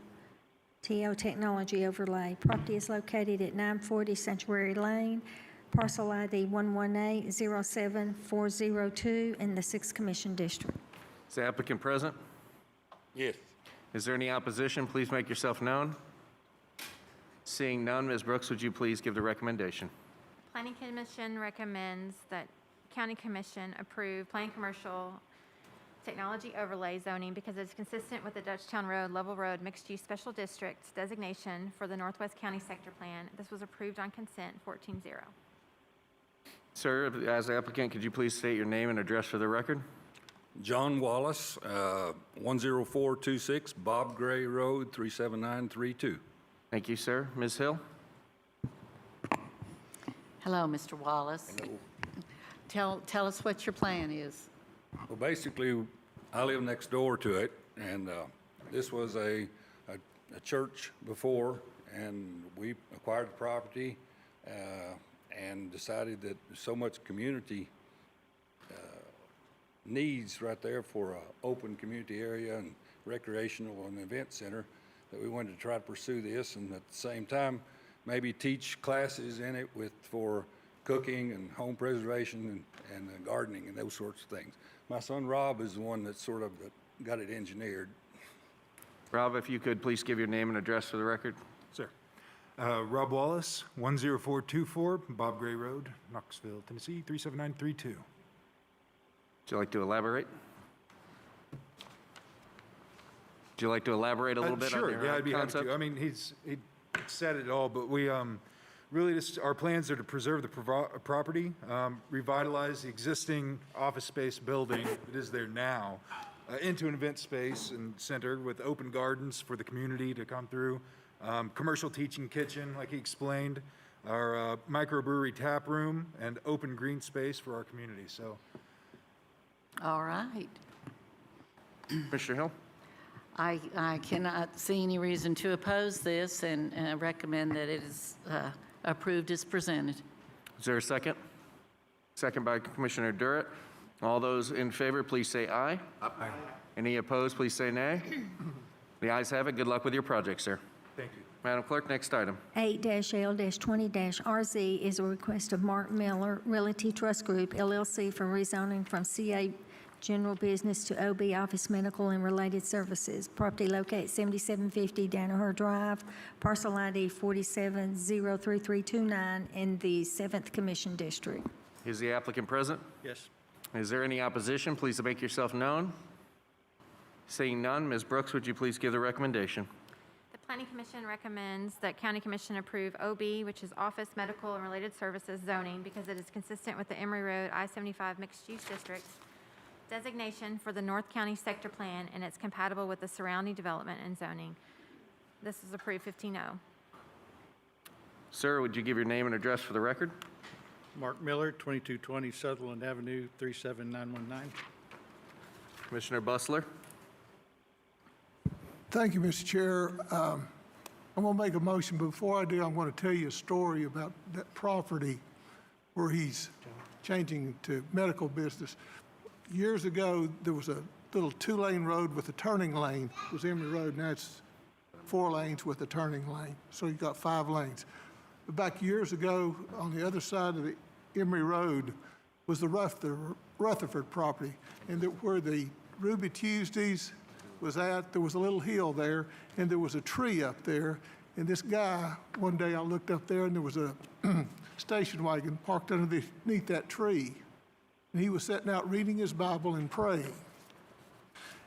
TO Technology Overlay. Property is located at 940 Sanctuary Lane, parcel ID 118-07402 in the 6th Commission District. Is the applicant present? Yes. Is there any opposition? Please make yourself known. Seeing none, Ms. Brooks, would you please give the recommendation? Planning Commission recommends that County Commission approve Plan Commercial Technology Overlay zoning because it's consistent with the Dutchtown Road, Level Road, Mixed-Use Special District designation for the Northwest County Sector Plan. This was approved on consent, 14-0. Sir, as applicant, could you please state your name and address for the record? John Wallace, 10426 Bob Gray Road, 37932. Thank you, sir. Ms. Hill? Hello, Mr. Wallace. Hello. Tell us what your plan is. Well, basically, I live next door to it, and this was a church before, and we acquired the property and decided that there's so much community needs right there for an open community area and recreational and event center, that we wanted to try to pursue this, and at the same time, maybe teach classes in it for cooking and home preservation and gardening and those sorts of things. My son Rob is the one that sort of got it engineered. Rob, if you could please give your name and address for the record. Sir. Rob Wallace, 10424 Bob Gray Road, Knoxville, Tennessee, 37932. Would you like to elaborate? Would you like to elaborate a little bit on your Sure, yeah, I'd be happy concept? to. I mean, he said it all, but we really just, our plans are to preserve the property, revitalize the existing office space building that is there now into an event space and center with open gardens for the community to come through, commercial teaching kitchen, like he explained, our microbrewery tap room, and open green space for our community. So, All right. Commissioner Hill? I cannot see any reason to oppose this and recommend that it is approved as presented. Is there a second? Second by Commissioner Durrett. All those in favor, please say aye. Aye. Any opposed, please say nay. The ayes have it. Good luck with your project, sir. Thank you. Madam Clerk, next item. 8-L-20-RZ is a request of Mark Miller, Realty Trust Group, LLC, for rezoning from CA General Business to OB Office Medical and Related Services. Property located 7750 Danaher Drive, parcel ID 47-03329 in the 7th Commission District. Is the applicant present? Yes. Is there any opposition? Please make yourself known. Seeing none, Ms. Brooks, would you please give the recommendation? The Planning Commission recommends that County Commission approve OB, which is Office, Medical, and Related Services zoning, because it is consistent with the Emory Road I-75 Mixed-Use District designation for the North County Sector Plan, and it's compatible with the surrounding development and zoning. This is approved 15-0. Sir, would you give your name and address for the record? Mark Miller, 2220 Sutherland Avenue, 37919. Commissioner Bustler? Thank you, Mr. Chair. I'm going to make a motion. Before I do, I'm going to tell you a story about that property where he's changing to medical business. Years ago, there was a little 2-lane road with a turning lane. It was Emory Road. Now it's 4 lanes with a turning lane. So you got 5 lanes. But back years ago, on the other side of the Emory Road was the Rutherford property. And where the Ruby Tuesdays was at, there was a little hill there, and there was a tree up there. And this guy, one day I looked up there, and there was a station wagon parked underneath that tree. And he was sitting out reading his Bible and praying.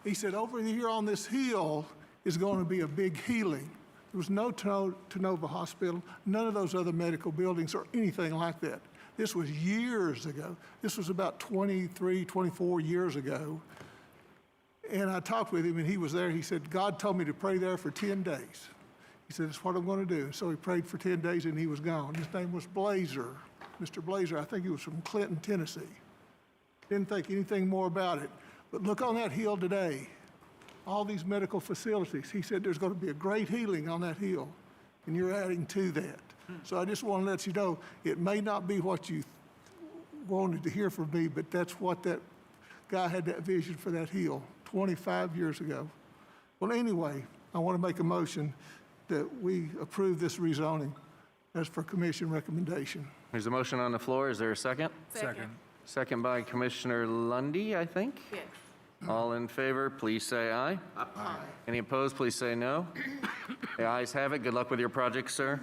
He said, over here on this hill is going to be a big healing. There was no Tenova Hospital, none of those other medical buildings or anything like that. This was years ago. This was about 23, 24 years ago. And I talked with him, and he was there. He said, God told me to pray there for 10 days. He said, that's what I'm going to do. So he prayed for 10 days, and he was gone. His name was Blazer, Mr. Blazer. I think he was from Clinton, Tennessee. Didn't think anything more about it. But look on that hill today, all these medical facilities. He said there's going to be a great healing on that hill, and you're adding to that. So I just want to let you know, it may not be what you wanted to hear from me, but that's what that guy had that vision for that hill 25 years ago. Well, anyway, I want to make a motion that we approve this rezoning as for commission recommendation. There's a motion on the floor. Is there a second? Second. Second by Commissioner Lundy, I think. Yes. All in favor, please say aye. Aye. Any opposed, please say no. The ayes have it. Good luck with your project, sir.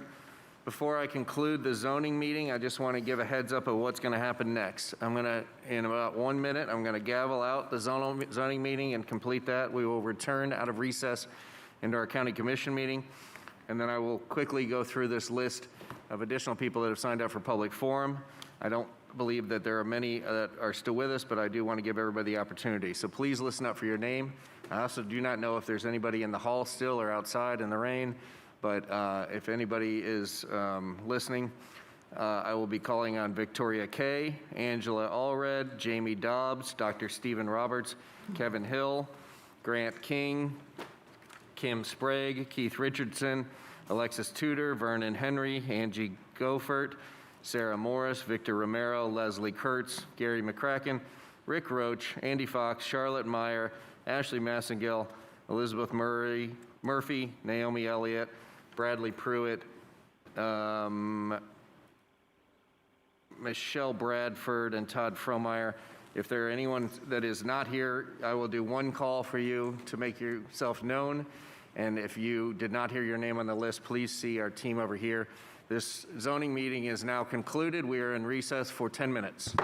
Before I conclude the zoning meeting, I just want to give a heads up of what's going to happen next. In about 1 minute, I'm going to gavel out the zoning meeting and complete that. We will return out of recess into our county commission meeting. And then I will quickly go through this list of additional people that have signed up for public forum. I don't believe that there are many that are still with us, but I do want to give everybody the opportunity. So please listen up for your name. I also do not know if there's anybody in the hall still or outside in the rain, but if anybody is listening, I will be calling on Victoria Kay, Angela Allred, Jamie Dobbs, Dr. Stephen Roberts, Kevin Hill, Grant King, Kim Sprague, Keith Richardson, Alexis Tudor, Vernon Henry, Angie Goffert, Sarah Morris, Victor Romero, Leslie Kurtz, Gary McCracken, Rick Roach, Andy Fox, Charlotte Meyer, Ashley Massengill, Elizabeth Murphy, Naomi Elliott, Bradley Pruitt, Michelle Bradford, and Todd Fromeyer. If there are anyone that is not here, I will do one call for you to make yourself known. And if you did not hear your name on the list, please see our team over here. This zoning meeting is now concluded. We are in recess for 10 minutes.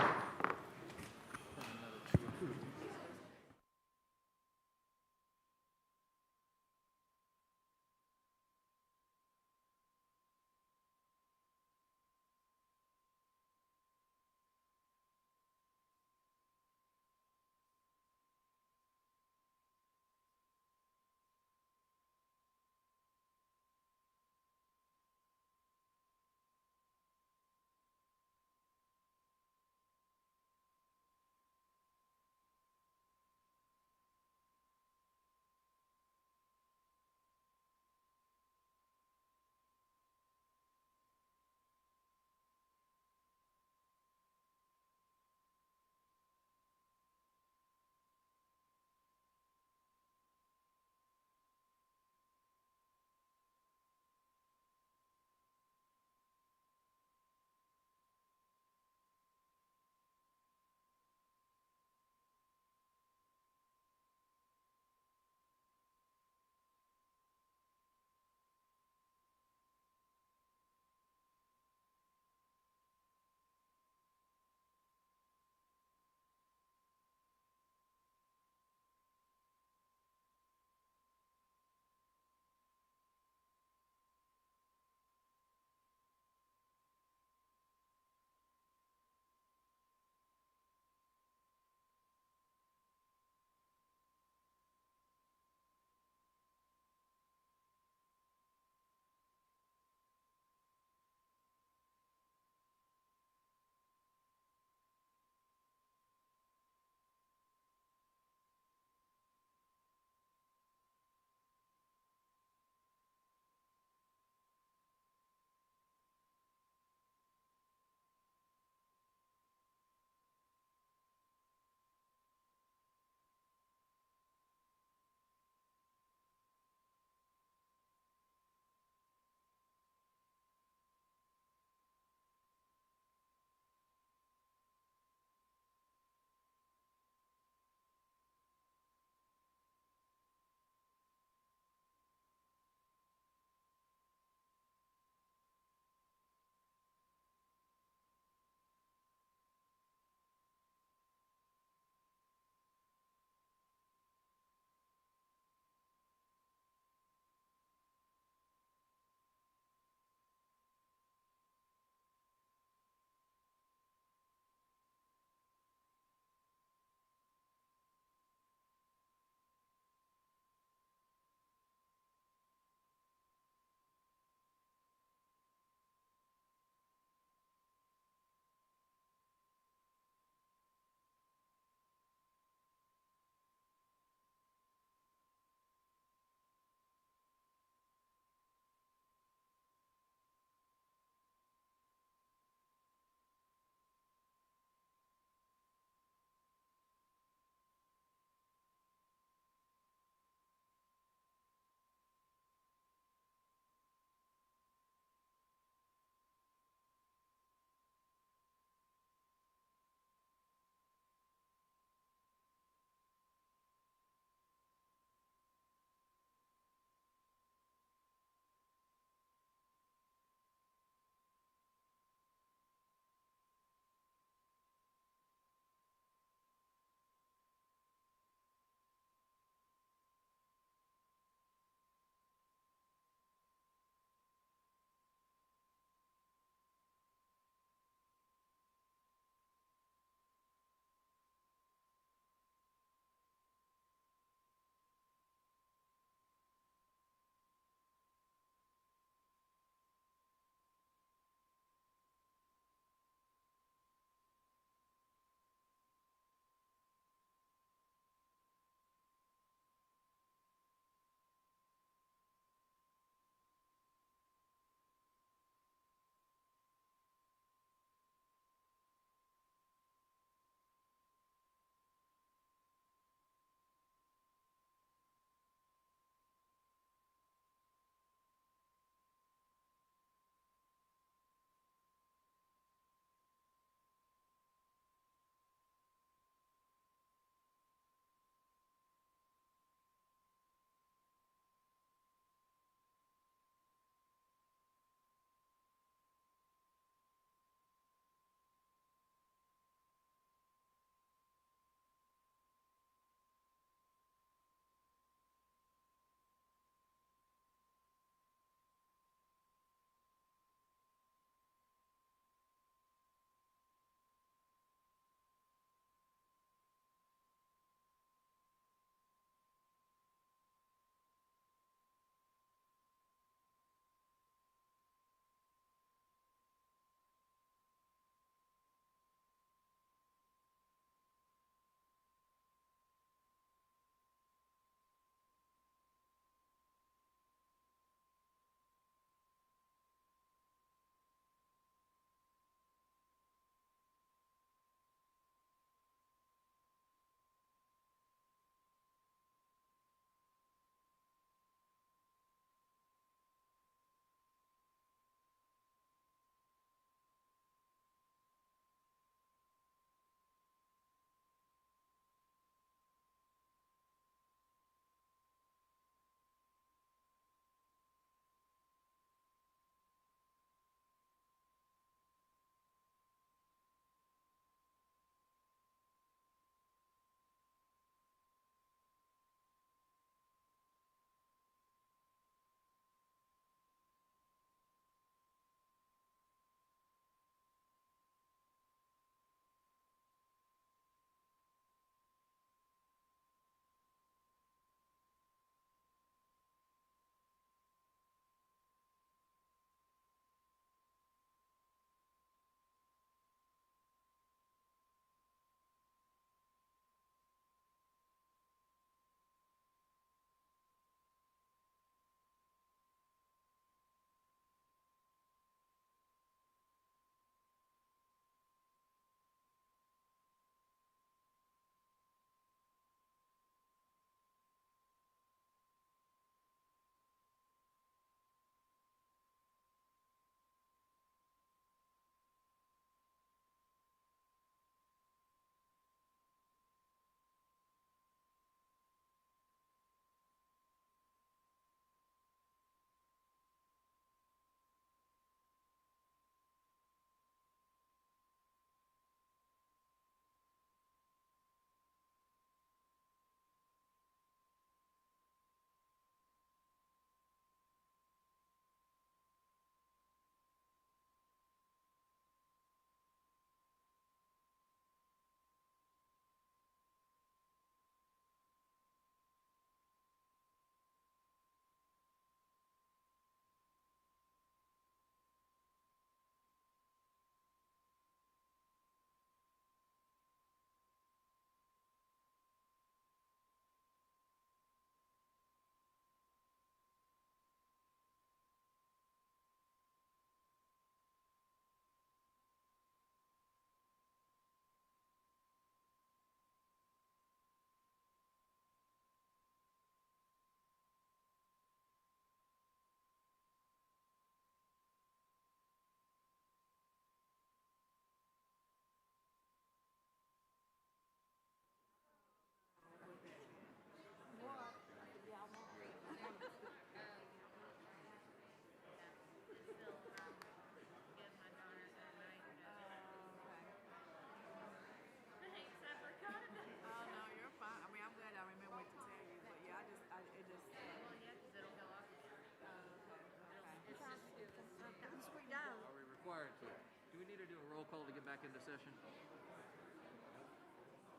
call to get back into session?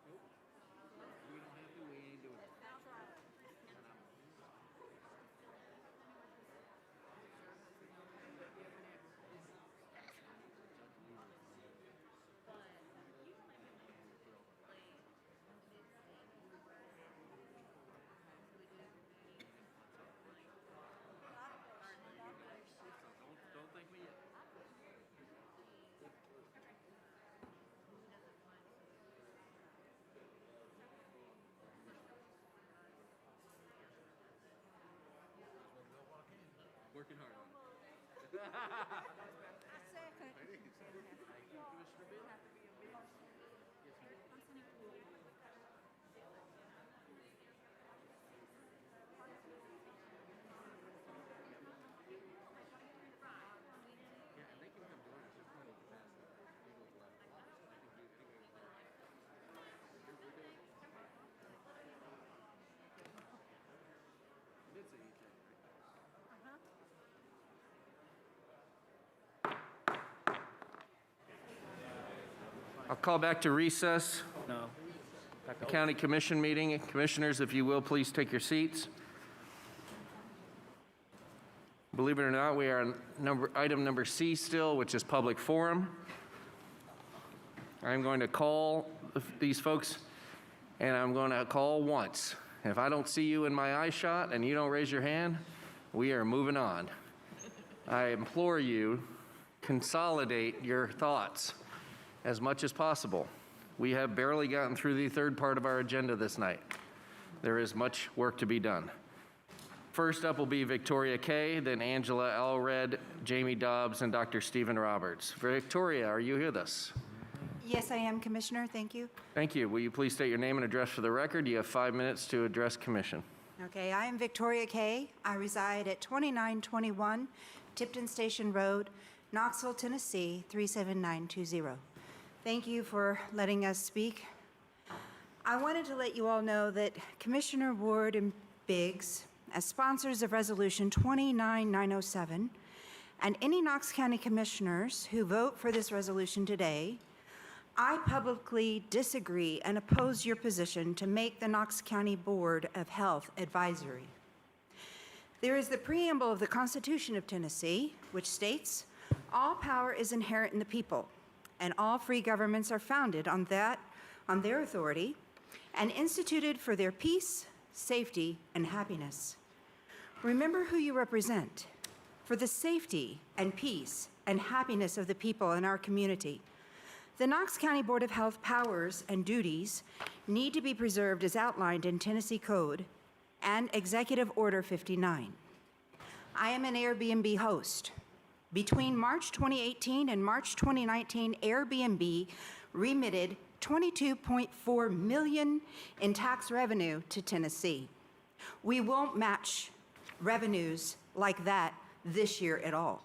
Nope. We don't have to, we ain't doing it. Don't thank me yet. Working hard on it. Second. Commissioner Bill? Yeah, and they can come join us. There's plenty of capacity. Eagles left. I think you think it was there. We're doing it. You did say you can, right? I'll call back to recess. No. The County Commission meeting. Commissioners, if you will, please take your seats. Believe it or not, we are on item number C still, which is public forum. I'm going to call these folks, and I'm going to call once. If I don't see you in my eye shot and you don't raise your hand, we are moving on. I implore you, consolidate your thoughts as much as possible. We have barely gotten through the third part of our agenda this night. There is much work to be done. First up will be Victoria Kay, then Angela Allred, Jamie Dobbs, and Dr. Stephen Roberts. Victoria, are you with us? Yes, I am, Commissioner. Thank you. Thank you. Will you please state your name and address for the record? You have 5 minutes to address Commission. Okay, I am Victoria Kay. I reside at 2921 Tipton Station Road, Knoxville, Tennessee, 37920. Thank you for letting us speak. I wanted to let you all know that Commissioner Ward and Biggs, as sponsors of Resolution 29907, and any Knox County Commissioners who vote for this resolution today, I publicly disagree and oppose your position to make the Knox County Board of Health advisory. There is the preamble of the Constitution of Tennessee, which states, "All power is inherent in the people, and all free governments are founded on their authority, and instituted for their peace, safety, and happiness." Remember who you represent. For the safety and peace and happiness of the people in our community, the Knox County Board of Health powers and duties need to be preserved as outlined in Tennessee Code and Executive Order 59. I am an Airbnb host. Between March 2018 and March 2019, Airbnb remitted $22.4 million in tax revenue to Tennessee. We won't match revenues like that this year at all.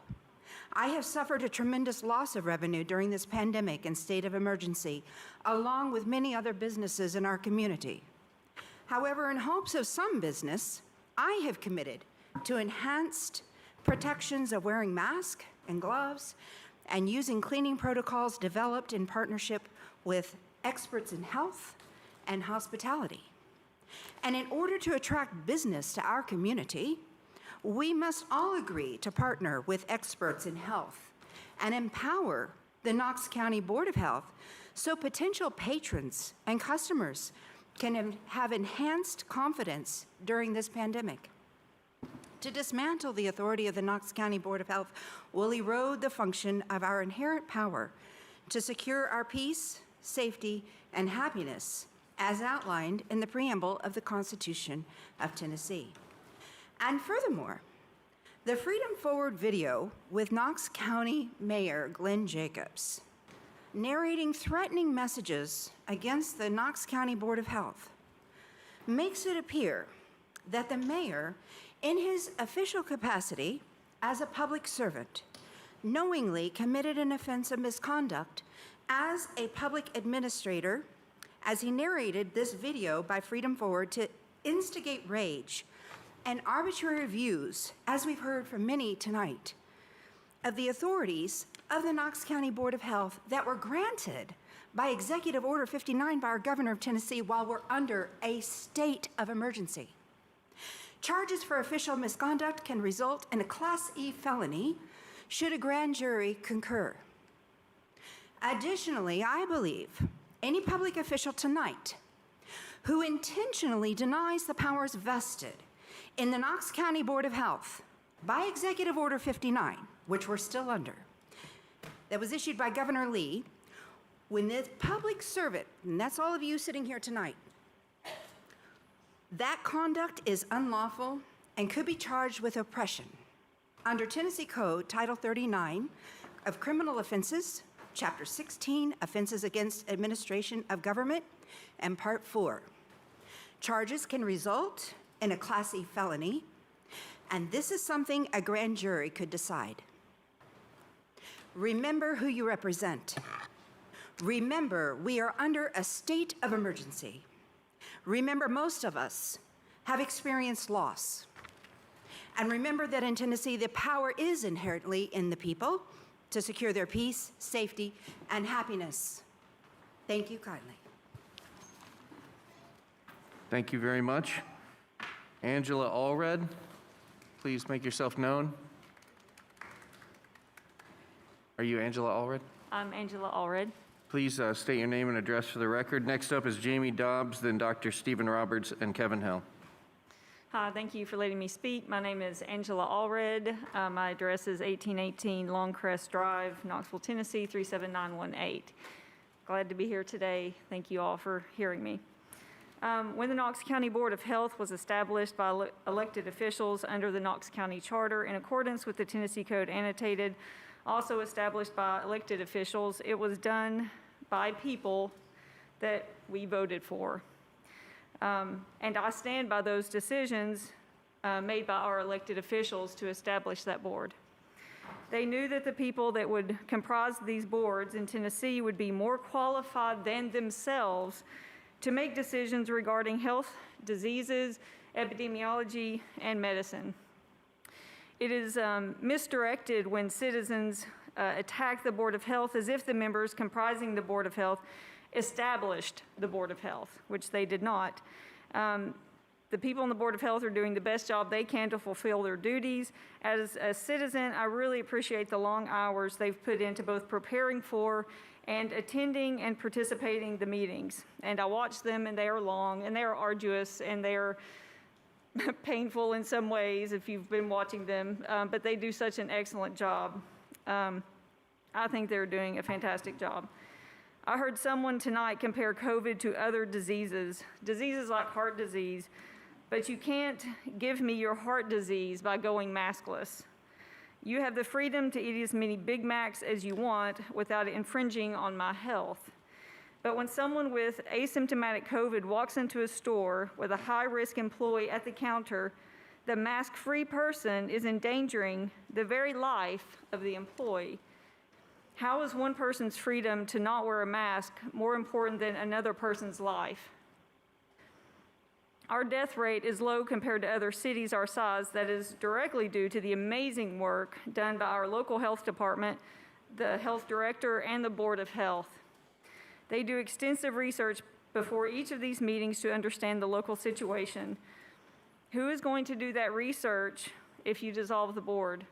I have suffered a tremendous loss of revenue during this pandemic and state of emergency, along with many other businesses in our community. However, in hopes of some business, I have committed to enhanced protections of wearing masks and gloves and using cleaning protocols developed in partnership with experts in health and hospitality. And in order to attract business to our community, we must all agree to partner with experts in health and empower the Knox County Board of Health so potential patrons and customers can have enhanced confidence during this pandemic. To dismantle the authority of the Knox County Board of Health will erode the function of our inherent power to secure our peace, safety, and happiness as outlined in the preamble of the Constitution of Tennessee. And furthermore, the Freedom Forward video with Knox County Mayor Glenn Jacobs narrating threatening messages against the Knox County Board of Health makes it appear that the mayor, in his official capacity as a public servant, knowingly committed an offense of misconduct as a public administrator, as he narrated this video by Freedom Forward to instigate rage and arbitrary views, as we've heard from many tonight, of the authorities of the Knox County Board of Health that were granted by Executive Order 59 by our Governor of Tennessee while we're under a state of emergency. Charges for official misconduct can result in a Class E felony should a grand jury concur. Additionally, I believe any public official tonight who intentionally denies the powers vested in the Knox County Board of Health by Executive Order 59, which we're still under, that was issued by Governor Lee, when the public servant, and that's all of you sitting here tonight, that conduct is unlawful and could be charged with oppression under Tennessee Code Title 39 of Criminal Offenses, Chapter 16, Offenses Against Administration of Government, and Part 4. Charges can result in a Class E felony, and this is something a grand jury could decide. Remember who you represent. Remember, we are under a state of emergency. Remember, most of us have experienced loss. And remember that in Tennessee, the power is inherently in the people to secure their peace, safety, and happiness. Thank you kindly. Thank you very much. Angela Allred, please make yourself known. Are you Angela Allred? I'm Angela Allred. Please state your name and address for the record. Next up is Jamie Dobbs, then Dr. Stephen Roberts and Kevin Hill. Hi, thank you for letting me speak. My name is Angela Allred. My address is 1818 Longcrest Drive, Knoxville, Tennessee, 37918. Glad to be here today. Thank you all for hearing me. When the Knox County Board of Health was established by elected officials under the Knox County Charter in accordance with the Tennessee Code annotated, also established by elected officials, it was done by people that we voted for. And I stand by those decisions made by our elected officials to establish that board. They knew that the people that would comprise these boards in Tennessee would be more qualified than themselves to make decisions regarding health, diseases, epidemiology, and medicine. It is misdirected when citizens attack the Board of Health as if the members comprising the Board of Health established the Board of Health, which they did not. The people on the Board of Health are doing the best job they can to fulfill their duties. As a citizen, I really appreciate the long hours they've put into both preparing for and attending and participating the meetings. And I watch them, and they are long, and they are arduous, and they are painful in some ways if you've been watching them, but they do such an excellent job. I think they're doing a fantastic job. I heard someone tonight compare COVID to other diseases like heart disease, but you can't give me your heart disease by going maskless. You have the freedom to eat as many Big Macs as you want without infringing on my health. But when someone with asymptomatic COVID walks into a store with a high-risk employee at the counter, the mask-free person is endangering the very life of the employee. How is one person's freedom to not wear a mask more important than another person's life? Our death rate is low compared to other cities our size. That is directly due to the amazing work done by our local health department, the health director, and the Board of Health. They do extensive research before each of these meetings to understand the local situation. Who is going to do that research if you dissolve the board?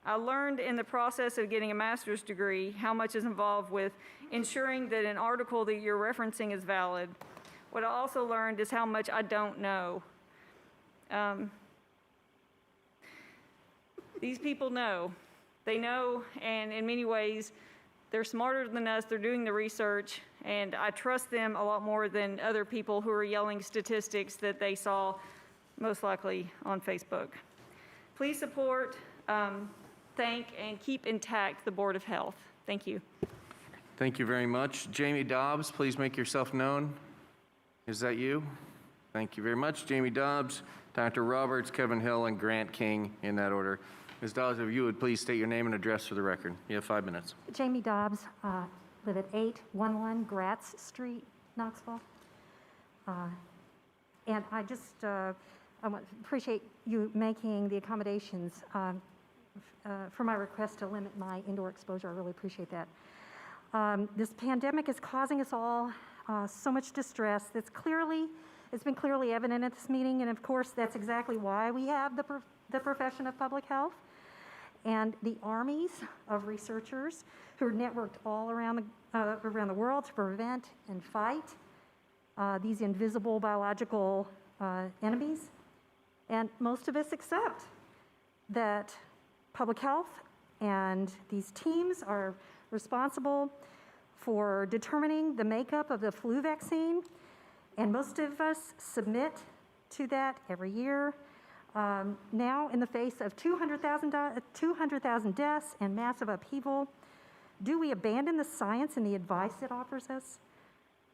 I learned in the process of getting a master's degree how much is involved with ensuring that an article that you're referencing is valid. What I also learned is how much I don't know. These people know. They know, and in many ways, they're smarter than us. They're doing the research, and I trust them a lot more than other people who are yelling statistics that they saw most likely on Facebook. Please support, thank, and keep intact the Board of Health. Thank you. Thank you very much. Jamie Dobbs, please make yourself known. Is that you? Thank you very much. Jamie Dobbs, Dr. Roberts, Kevin Hill, and Grant King in that order. Ms. Dobbs, if you would please state your name and address for the record. You have 5 minutes. Jamie Dobbs, live at 811 Gratz Street, Knoxville. And I just appreciate you making the accommodations for my request to limit my indoor exposure. I really appreciate that. This pandemic is causing us all so much distress. It's been clearly evident at this meeting, and of course, that's exactly why we have the profession of public health and the armies of researchers who are networked all around the world to prevent and fight these invisible biological enemies. And most of us accept that public health and these teams are responsible for determining the makeup of the flu vaccine, and most of us submit to that every year. Now, in the face of 200,000 deaths and massive upheaval, do we abandon the science and the advice it offers us?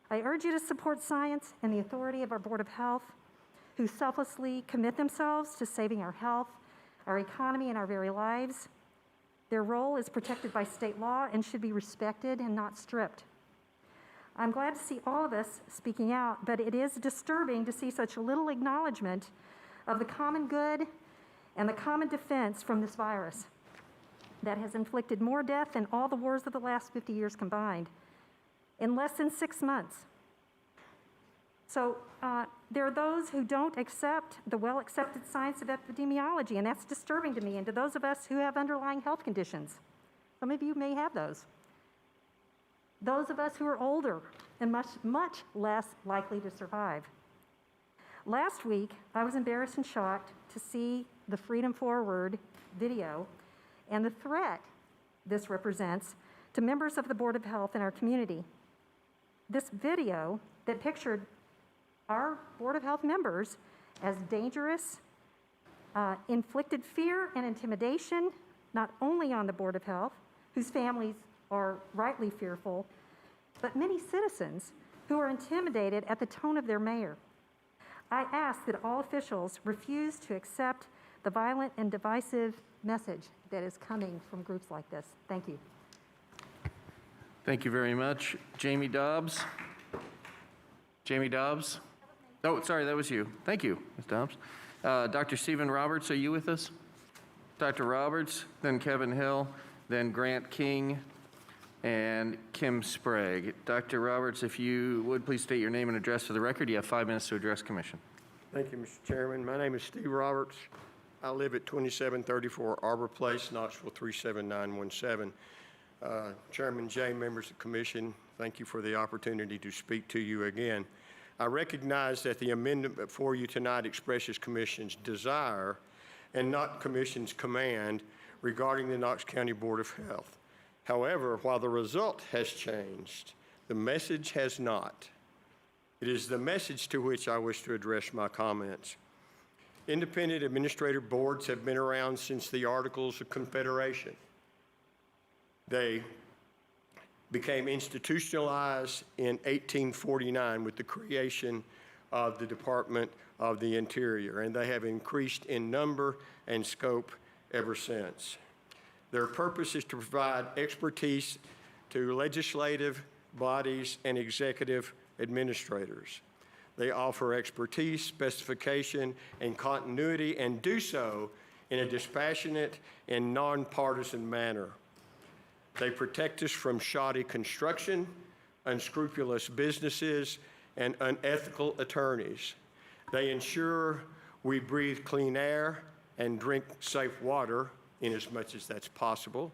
I urge you to support science and the authority of our Board of Health, who selflessly commit themselves to saving our health, our economy, and our very lives. Their role is protected by state law and should be respected and not stripped. I'm glad to see all of us speaking out, but it is disturbing to see such little acknowledgement of the common good and the common defense from this virus that has inflicted more death than all the wars of the last 50 years combined in less than 6 months. So there are those who don't accept the well-accepted science of epidemiology, and that's disturbing to me, and to those of us who have underlying health conditions. Some of you may have those. Those of us who are older and much less likely to survive. Last week, I was embarrassed and shocked to see the Freedom Forward video and the threat this represents to members of the Board of Health in our community. This video that pictured our Board of Health members as dangerous, inflicted fear and intimidation, not only on the Board of Health, whose families are rightly fearful, but many citizens who are intimidated at the tone of their mayor. I ask that all officials refuse to accept the violent and divisive message that is coming from groups like this. Thank you. Thank you very much. Jamie Dobbs? Jamie Dobbs? Oh, sorry, that was you. Thank you, Ms. Dobbs. Dr. Stephen Roberts, are you with us? Dr. Roberts, then Kevin Hill, then Grant King, and Kim Sprague. Dr. Roberts, if you would please state your name and address for the record. You have 5 minutes to address Commission. Thank you, Mr. Chairman. My name is Steve Roberts. I live at 2734 Arbor Place, Knoxville 37917. Chairman Jay, members of the Commission, thank you for the opportunity to speak to you again. I recognize that the amendment before you tonight expresses Commission's desire and not Commission's command regarding the Knox County Board of Health. However, while the result has changed, the message has not. It is the message to which I wish to address my comments. Independent administrative boards have been around since the Articles of Confederation. They became institutionalized in 1849 with the creation of the Department of the Interior, and they have increased in number and scope ever since. Their purpose is to provide expertise to legislative bodies and executive administrators. They offer expertise, specification, and continuity, and do so in a dispassionate and nonpartisan manner. They protect us from shoddy construction, unscrupulous businesses, and unethical attorneys. They ensure we breathe clean air and drink safe water, in as much as that's possible,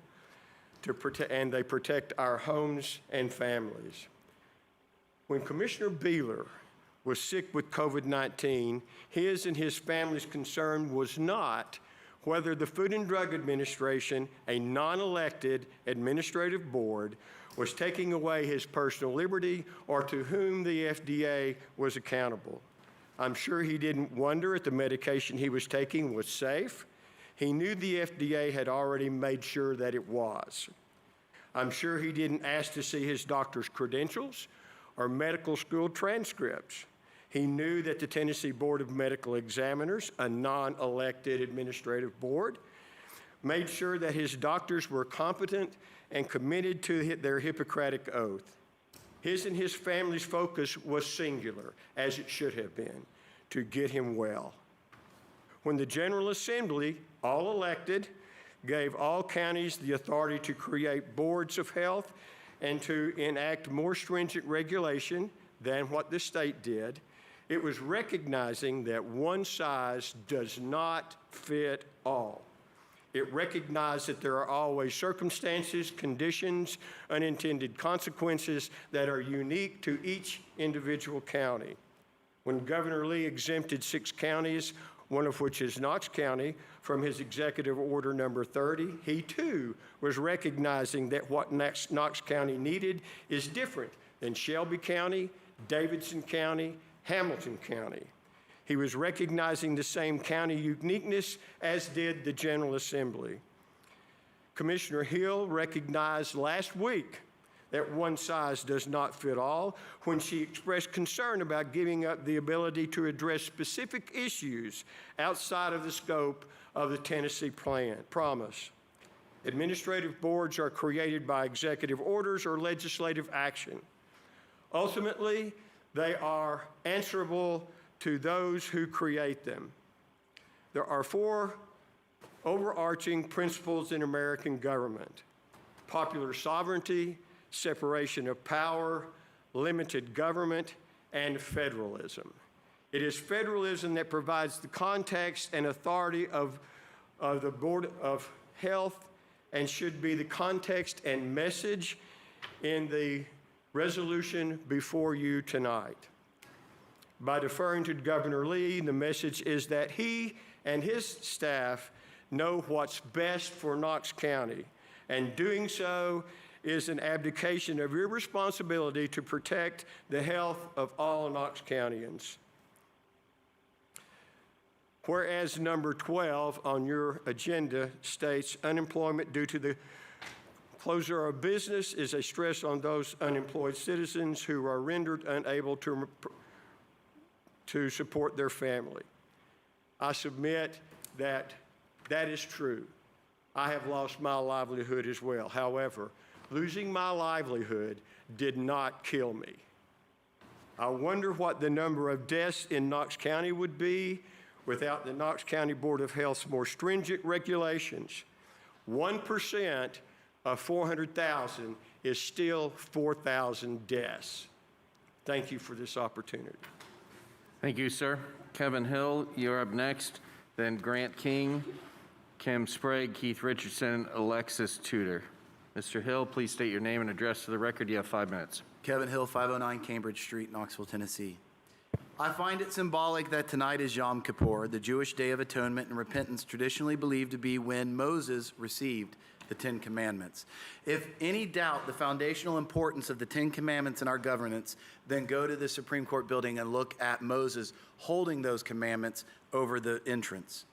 and they protect our homes and families. When Commissioner Beeler was sick with COVID-19, his and his family's concern was not whether the Food and Drug Administration, a non-elected administrative board, was taking away his personal liberty or to whom the FDA was accountable. I'm sure he didn't wonder if the medication he was taking was safe. He knew the FDA had already made sure that it was. I'm sure he didn't ask to see his doctor's credentials or medical school transcripts. He knew that the Tennessee Board of Medical Examiners, a non-elected administrative board, made sure that his doctors were competent and committed to their Hippocratic oath. His and his family's focus was singular, as it should have been, to get him well. When the General Assembly, all elected, gave all counties the authority to create boards of health and to enact more stringent regulation than what the state did. It was recognizing that one size does not fit all. It recognized that there are always circumstances, conditions, unintended consequences that are unique to each individual county. When Governor Lee exempted 6 counties, one of which is Knox County, from his Executive Order number 30, he too was recognizing that what Knox County needed is different than Shelby County, Davidson County, Hamilton County. He was recognizing the same county uniqueness as did the General Assembly. Commissioner Hill recognized last week that one size does not fit all when she expressed concern about giving up the ability to address specific issues outside of the scope of the Tennessee Promise. Administrative boards are created by executive orders or legislative action. Ultimately, they are answerable to those who create them. There are 4 overarching principles in American government: popular sovereignty, separation of power, limited government, and federalism. It is federalism that provides the context and authority of the Board of Health and should be the context and message in the resolution before you tonight. By deferring to Governor Lee, the message is that he and his staff know what's best for Knox County, and doing so is an abdication of your responsibility to protect the health of all Knox Countyans. Whereas number 12 on your agenda states unemployment due to the closure of business is a stress on those unemployed citizens who are rendered unable to support their family. I submit that that is true. I have lost my livelihood as well. However, losing my livelihood did not kill me. I wonder what the number of deaths in Knox County would be without the Knox County Board of Health's more stringent regulations. 1% of 400,000 is still 4,000 deaths. Thank you for this opportunity. Thank you, sir. Kevin Hill, you're up next. Then Grant King, Kim Sprague, Keith Richardson, Alexis Tudor. Mr. Hill, please state your name and address to the record. You have 5 minutes. Kevin Hill, 509 Cambridge Street, Knoxville, Tennessee. I find it symbolic that tonight is Yom Kippur, the Jewish Day of Atonement and Repentance, traditionally believed to be when Moses received the 10 Commandments. If any doubt the foundational importance of the 10 Commandments in our governance, then go to the Supreme Court building and look at Moses holding those commandments over the entrance.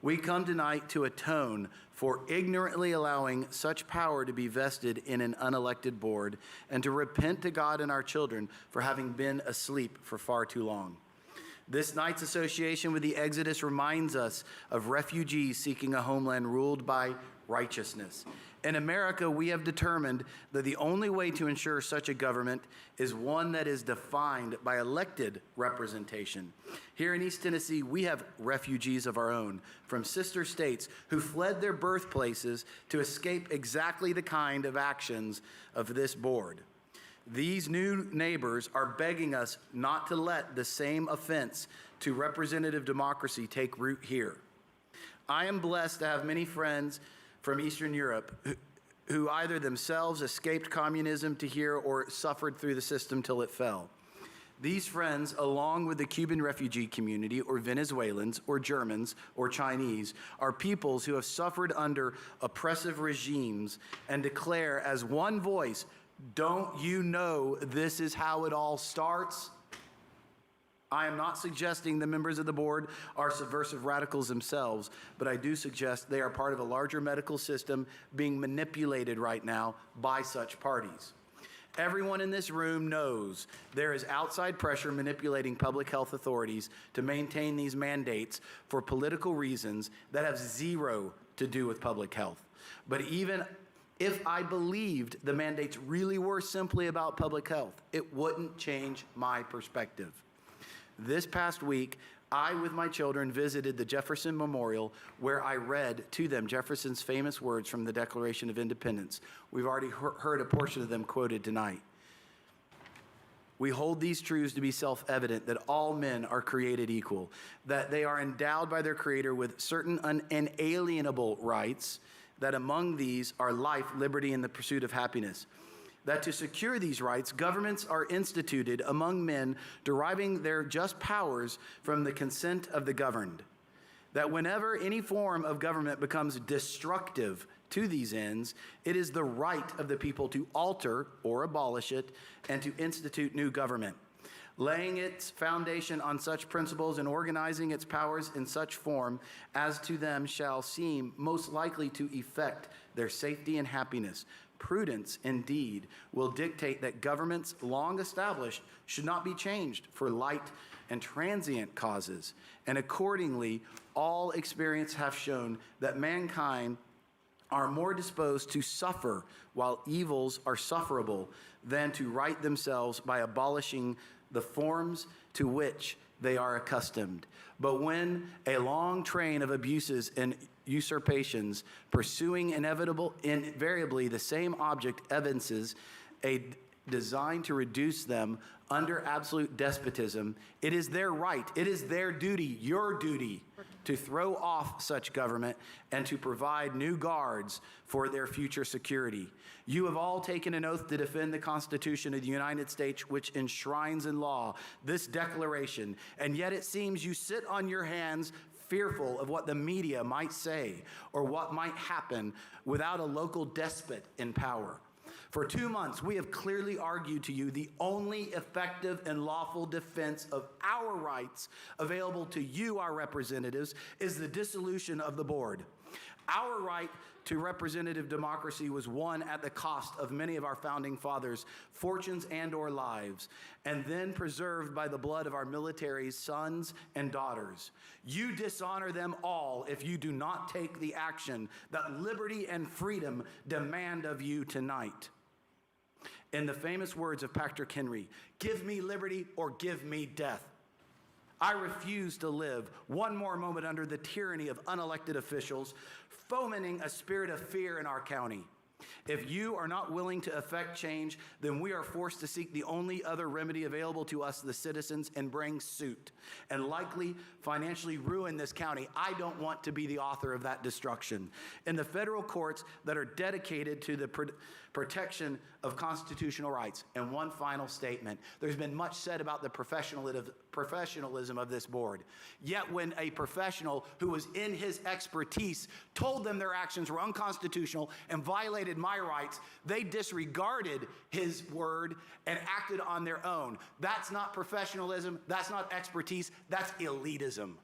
We come tonight to atone for ignorantly allowing such power to be vested in an unelected board and to repent to God and our children for having been asleep for far too long. This night's association with the Exodus reminds us of refugees seeking a homeland ruled by righteousness. In America, we have determined that the only way to ensure such a government is one that is defined by elected representation. Here in East Tennessee, we have refugees of our own from sister states who fled their birthplaces to escape exactly the kind of actions of this board. These new neighbors are begging us not to let the same offense to representative democracy take root here. I am blessed to have many friends from Eastern Europe who either themselves escaped communism to here or suffered through the system till it fell. These friends, along with the Cuban refugee community or Venezuelans or Germans or Chinese, are peoples who have suffered under oppressive regimes and declare as one voice, "Don't you know this is how it all starts?" I am not suggesting the members of the board are subversive radicals themselves, but I do suggest they are part of a larger medical system being manipulated right now by such parties. Everyone in this room knows there is outside pressure manipulating public health authorities to maintain these mandates for political reasons that have zero to do with public health. But even if I believed the mandates really were simply about public health, it wouldn't change my perspective. This past week, I, with my children, visited the Jefferson Memorial, where I read to them Jefferson's famous words from the Declaration of Independence. We've already heard a portion of them quoted tonight. We hold these truths to be self-evident, that all men are created equal, that they are endowed by their Creator with certain unalienable rights, that among these are life, liberty, and the pursuit of happiness. That to secure these rights, governments are instituted among men, deriving their just powers from the consent of the governed. That whenever any form of government becomes destructive to these ends, it is the right of the people to alter or abolish it and to institute new government, laying its foundation on such principles and organizing its powers in such form as to them shall seem most likely to effect their safety and happiness. Prudence, indeed, will dictate that governments long established should not be changed for light and transient causes. And accordingly, all experience hath shown that mankind are more disposed to suffer while evils are sufferable than to right themselves by abolishing the forms to which they are accustomed. But when a long train of abuses and usurpations pursuing invariably the same object evinces a design to reduce them under absolute despotism, it is their right, it is their duty, your duty, to throw off such government and to provide new guards for their future security. You have all taken an oath to defend the Constitution of the United States, which enshrines in law this declaration, and yet it seems you sit on your hands fearful of what the media might say or what might happen without a local despot in power. For 2 months, we have clearly argued to you the only effective and lawful defense of our rights available to you, our representatives, is the dissolution of the board. Our right to representative democracy was won at the cost of many of our founding fathers' fortunes and/or lives, and then preserved by the blood of our military's sons and daughters. You dishonor them all if you do not take the action that liberty and freedom demand of you tonight. In the famous words of Patrick Henry, "Give me liberty or give me death." I refuse to live one more moment under the tyranny of unelected officials, fomenting a spirit of fear in our county. If you are not willing to effect change, then we are forced to seek the only other remedy available to us, the citizens, and bring suit, and likely financially ruin this county. I don't want to be the author of that destruction. In the federal courts that are dedicated to the protection of constitutional rights. And one final statement. There's been much said about the professionalism of this board. Yet when a professional who was in his expertise told them their actions were unconstitutional and violated my rights, they disregarded his word and acted on their own. That's not professionalism. That's not expertise. That's elitism.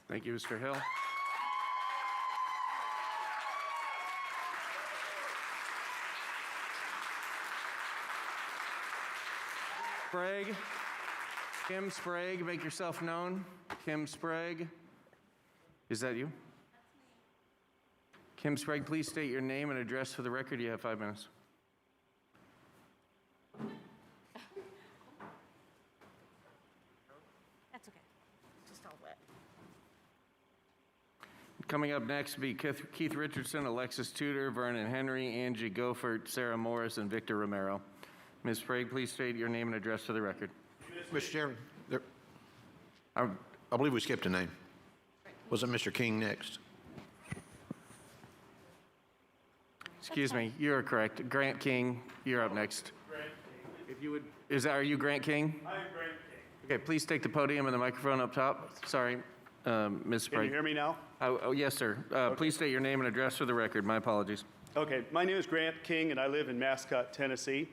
Thank you, Mr. Hill. Sprague, Kim Sprague, make yourself known. Kim Sprague, is that you? Kim Sprague, please state your name and address for the record. You have 5 minutes. That's okay. Just all wet. Coming up next will be Keith Richardson, Alexis Tudor, Vernon Henry, Angie Goffert, Sarah Morris, and Victor Romero. Ms. Sprague, please state your name and address for the record. Mr. Chairman, I believe we skipped a name. Was it Mr. King next? Excuse me, you are correct. Grant King, you're up next. Grant King. If you would, are you Grant King? I am Grant King. Okay, please take the podium and the microphone up top. Sorry, Ms. Sprague. Can you hear me now? Oh, yes, sir. Please state your name and address for the record. My apologies. Okay, my name is Grant King, and I live in Mascot, Tennessee.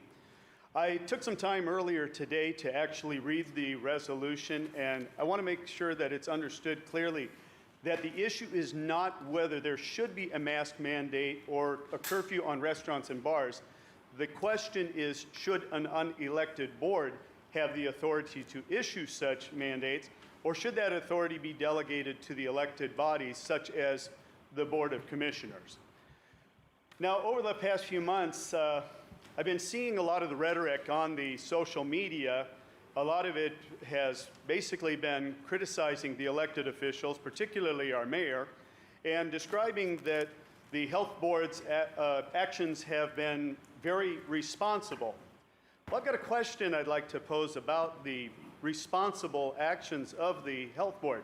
I took some time earlier today to actually read the resolution, and I want to make sure that it's understood clearly that the issue is not whether there should be a mask mandate or a curfew on restaurants and bars. The question is, should an unelected board have the authority to issue such mandates, or should that authority be delegated to the elected bodies, such as the Board of Commissioners? Now, over the past few months, I've been seeing a lot of the rhetoric on the social media a lot of it has basically been criticizing the elected officials, particularly our mayor, and describing that the health board's actions have been very responsible. Well, I've got a question I'd like to pose about the responsible actions of the health board.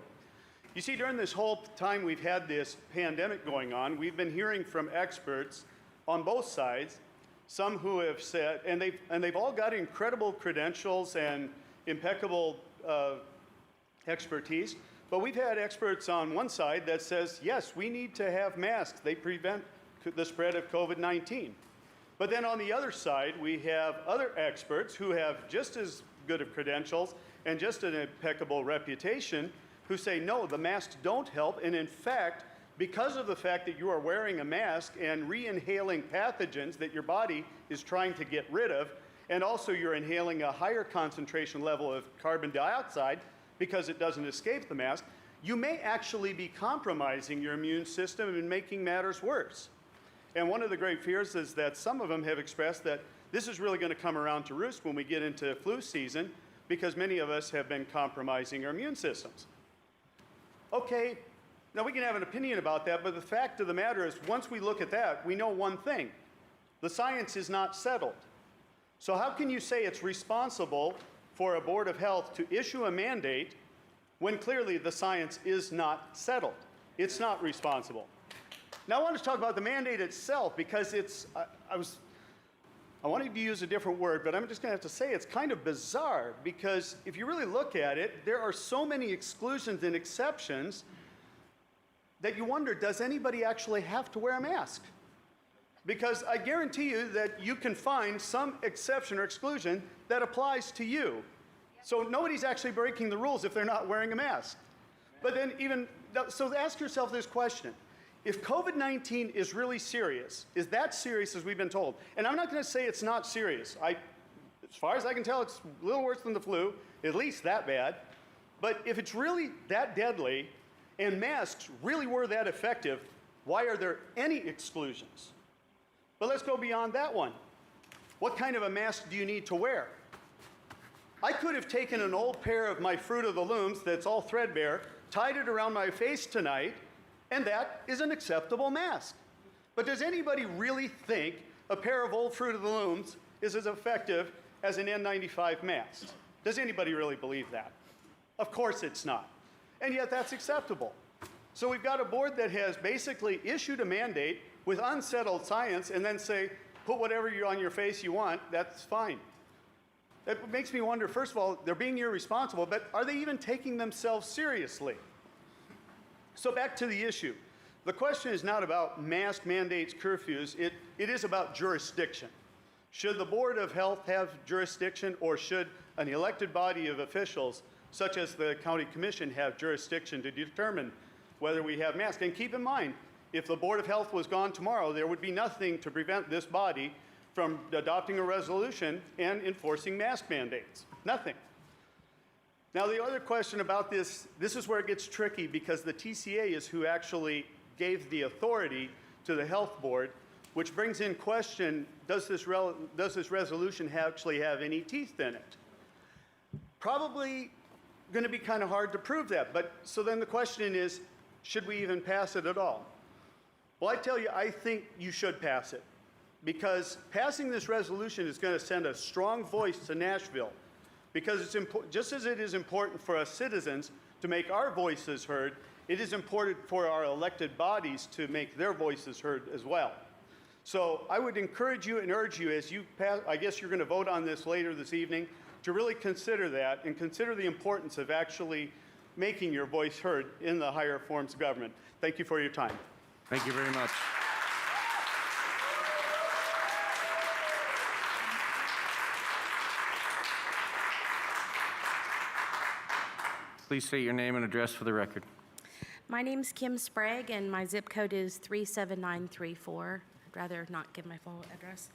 You see, during this whole time we've had this pandemic going on, we've been hearing from experts on both sides, some who have said, and they've all got incredible credentials and impeccable expertise, but we've had experts on one side that says, yes, we need to have masks. They prevent the spread of COVID-19. But then on the other side, we have other experts who have just as good of credentials and just an impeccable reputation who say, no, the masks don't help. And in fact, because of the fact that you are wearing a mask and re-inhaling pathogens that your body is trying to get rid of, and also you're inhaling a higher concentration level of carbon dioxide because it doesn't escape the mask, you may actually be compromising your immune system and making matters worse. And one of the great fears is that some of them have expressed that this is really going to come around to roost when we get into flu season, because many of us have been compromising our immune systems. Okay, now we can have an opinion about that, but the fact of the matter is, once we look at that, we know one thing. The science is not settled. So how can you say it's responsible for a Board of Health to issue a mandate when clearly the science is not settled? It's not responsible. Now I want to talk about the mandate itself, because I wanted to use a different word, but I'm just going to have to say it's kind of bizarre, because if you really look at it, there are so many exclusions and exceptions that you wonder, does anybody actually have to wear a mask? Because I guarantee you that you can find some exception or exclusion that applies to you. So nobody's actually breaking the rules if they're not wearing a mask. But then so ask yourself this question. If COVID-19 is really serious, is that serious as we've been told? And I'm not going to say it's not serious. As far as I can tell, it's a little worse than the flu, at least that bad. But if it's really that deadly and masks really were that effective, why are there any exclusions? But let's go beyond that one. What kind of a mask do you need to wear? I could have taken an old pair of my Fruit of the Looms that's all threadbare, tied it around my face tonight, and that is an acceptable mask. But does anybody really think a pair of old Fruit of the Looms is as effective as an N95 mask? Does anybody really believe that? Of course it's not. And yet that's acceptable. So we've got a board that has basically issued a mandate with unsettled science and then say, put whatever on your face you want, that's fine. That makes me wonder, first of all, they're being irresponsible, but are they even taking themselves seriously? So back to the issue. The question is not about mask mandates, curfews. It is about jurisdiction. Should the Board of Health have jurisdiction, or should an elected body of officials, such as the County Commission, have jurisdiction to determine whether we have masks? And keep in mind, if the Board of Health was gone tomorrow, there would be nothing to prevent this body from adopting a resolution and enforcing mask mandates. Nothing. Now, the other question about this is where it gets tricky, because the TCA is who actually gave the authority to the health board, which brings in question, does this resolution actually have any teeth in it? Probably going to be kind of hard to prove that. But so then the question is, should we even pass it at all? Well, I tell you, I think you should pass it, because passing this resolution is going to send a strong voice to Nashville, because it's just as it is important for us citizens to make our voices heard, it is important for our elected bodies to make their voices heard as well. So I would encourage you and urge you, as you pass, I guess you're going to vote on this later this evening, to really consider that and consider the importance of actually making your voice heard in the higher forms of government. Thank you for your time. Thank you very much. Please state your name and address for the record. My name's Kim Sprague, and my zip code is 37934. I'd rather not give my full address.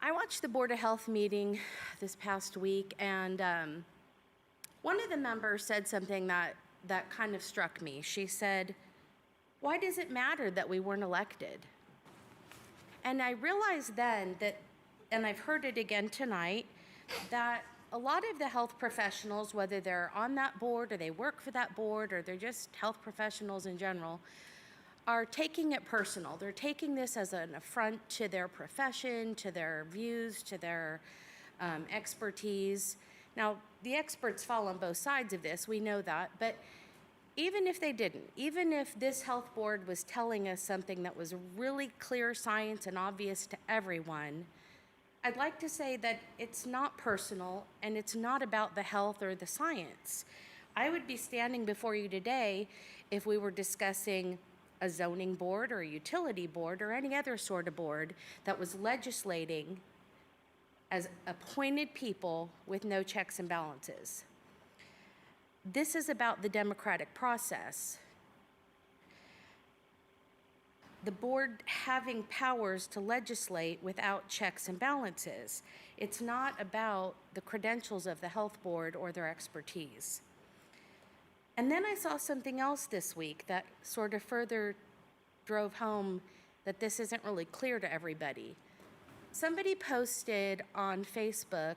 I watched the Board of Health meeting this past week, and one of the members said something that kind of struck me. She said, "Why does it matter that we weren't elected?" And I realized then that, and I've heard it again tonight, that a lot of the health professionals, whether they're on that board or they work for that board or they're just health professionals in general, are taking it personal. They're taking this as an affront to their profession, to their views, to their expertise. Now, the experts fall on both sides of this, we know that, but even if they didn't, even if this health board was telling us something that was really clear science and obvious to everyone, I'd like to say that it's not personal and it's not about the health or the science. I would be standing before you today if we were discussing a zoning board or a utility board or any other sort of board that was legislating as appointed people with no checks and balances. This is about the democratic process. The board having powers to legislate without checks and balances. It's not about the credentials of the health board or their expertise. And then I saw something else this week that sort of further drove home that this isn't really clear to everybody. Somebody posted on Facebook